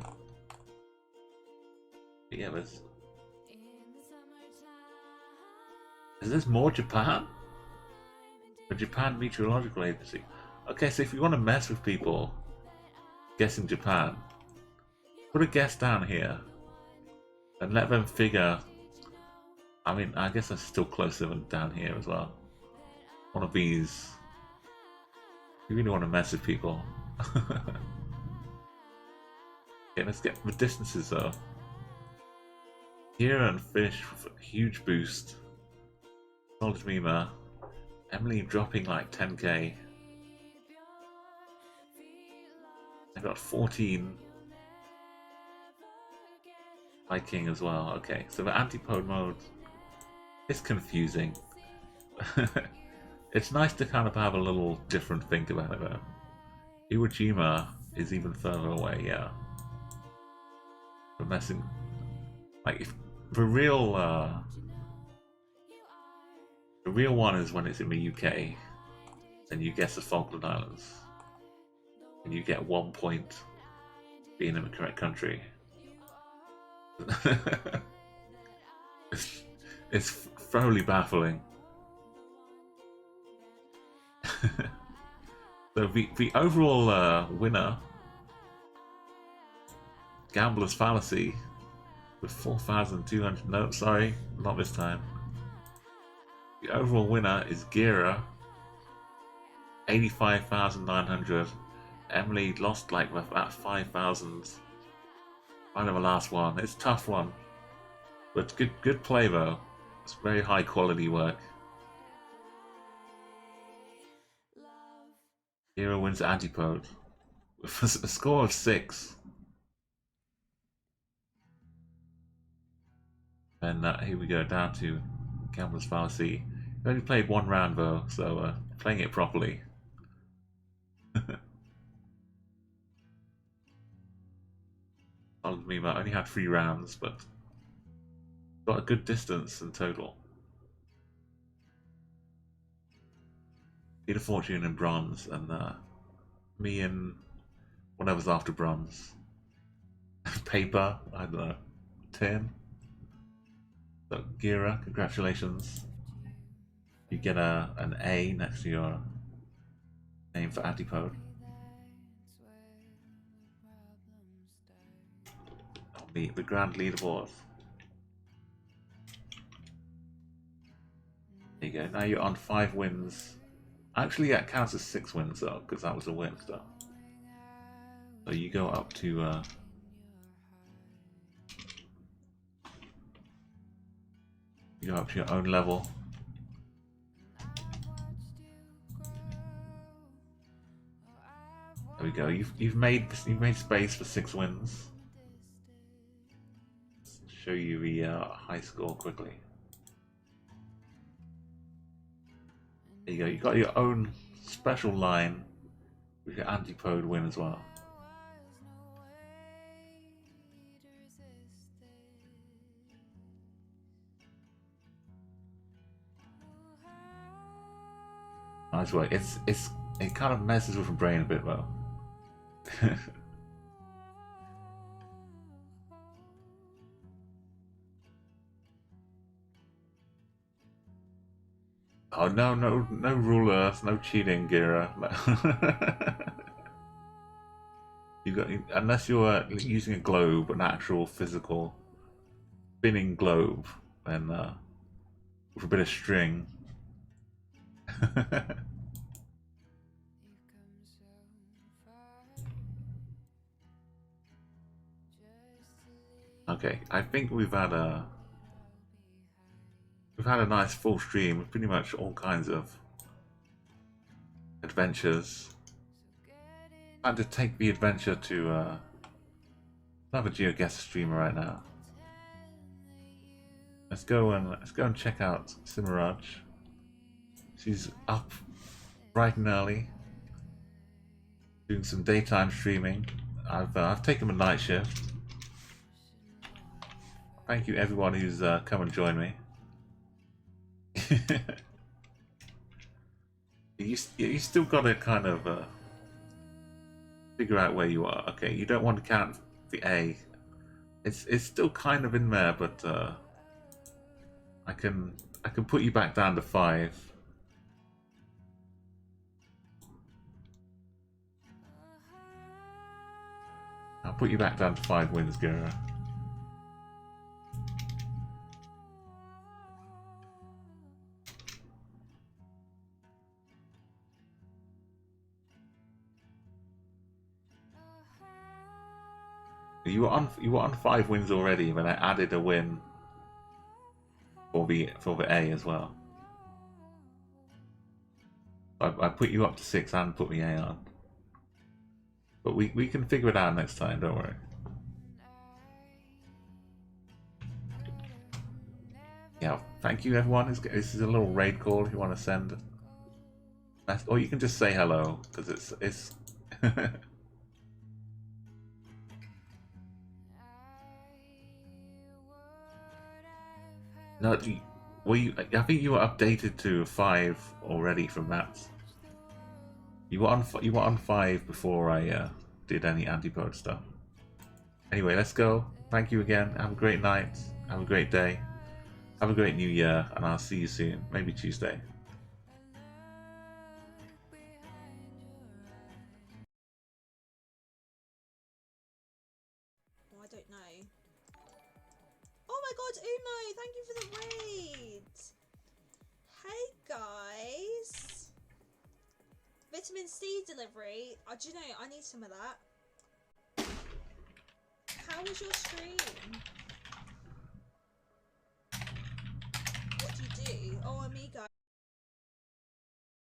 S1: But yeah, there's... Is this more Japan? The Japan Meteorological Agency. Okay, so if you want to mess with people, guessing Japan. Put a guess down here and let them figure. I mean, I guess that's still closer than down here as well. One of these. You really want to mess with people. Okay, let's get the distances though. Kira and Fish with a huge boost. Solid Mima. Emily dropping like 10k. I got 14. King as well. Okay, so the antipode mode is confusing. It's nice to kind of have a little different think about it though. Iwo Jima is even further away, yeah. We're messing. Like, if the real one is when it's in the UK, and you guess the Falkland Islands, and you get 1 point being in the correct country. It's thoroughly baffling. So the overall winner, Gambler's Fallacy, with 4,200. No, sorry, not this time. The overall winner is Gira, 85,900. Emily lost like about 5,000. Kind of the last one. It's a tough one, but good play though. It's very high quality work. Hero wins the antipode with a score of 6. And here we go down to Gambler's Fallacy. We only played 1 round though, so playing it properly. Mima only had 3 rounds, but got a good distance in total. Peter Fortune in bronze, and me in whatever's after bronze. Paper, I don't know, tin. So Gira, congratulations. You get an A next to your name for antipode. The grand leaderboard. There you go. Now you're on 5 wins. Actually, that counts as 6 wins though, because that was a win stuff. So you go up to your own level. There we go. You've made space for 6 wins. Show you the high score quickly. There you go. You got your own special line with your antipode win as well. Nice work. It kind of messes with the brain a bit though. Oh no rulers, no cheating, Gira. You got, unless you're using a globe, an actual physical spinning globe, then with a bit of string. Okay, I think we've had a nice full stream with pretty much all kinds of adventures. I had to take the adventure to another GeoGuessr streamer right now. Let's go and check out Simaraj. She's up bright and early, doing some daytime streaming. I've taken a night shift. Thank you everyone who's come and joined me. you still got to kind of figure out where you are. Okay, you don't want to count the A. It's still kind of in there, but I can put you back down to 5. put you back down to 5 wins, Guessr. You were on 5 wins already, but I added a win for the A as well. I put you up to 6 and put the A on. But we can figure it out next time, don't worry. Yeah, thank you everyone. This is a little raid call if you want to send. Or you can just say hello, because it's No, I think you were updated to 5 already from that. You were on 5 before I did any antipode stuff. Anyway, let's go. Thank you again. Have a great night. Have a great day. Have a great new year, and I'll see you soon. Maybe Tuesday.
S3: Oh, I don't know. Oh my god, Umo, thank you for the raid. Hey guys. Vitamin C delivery. Oh, do you know, I need some of that. How was your stream? What do you do? Oh, amigo.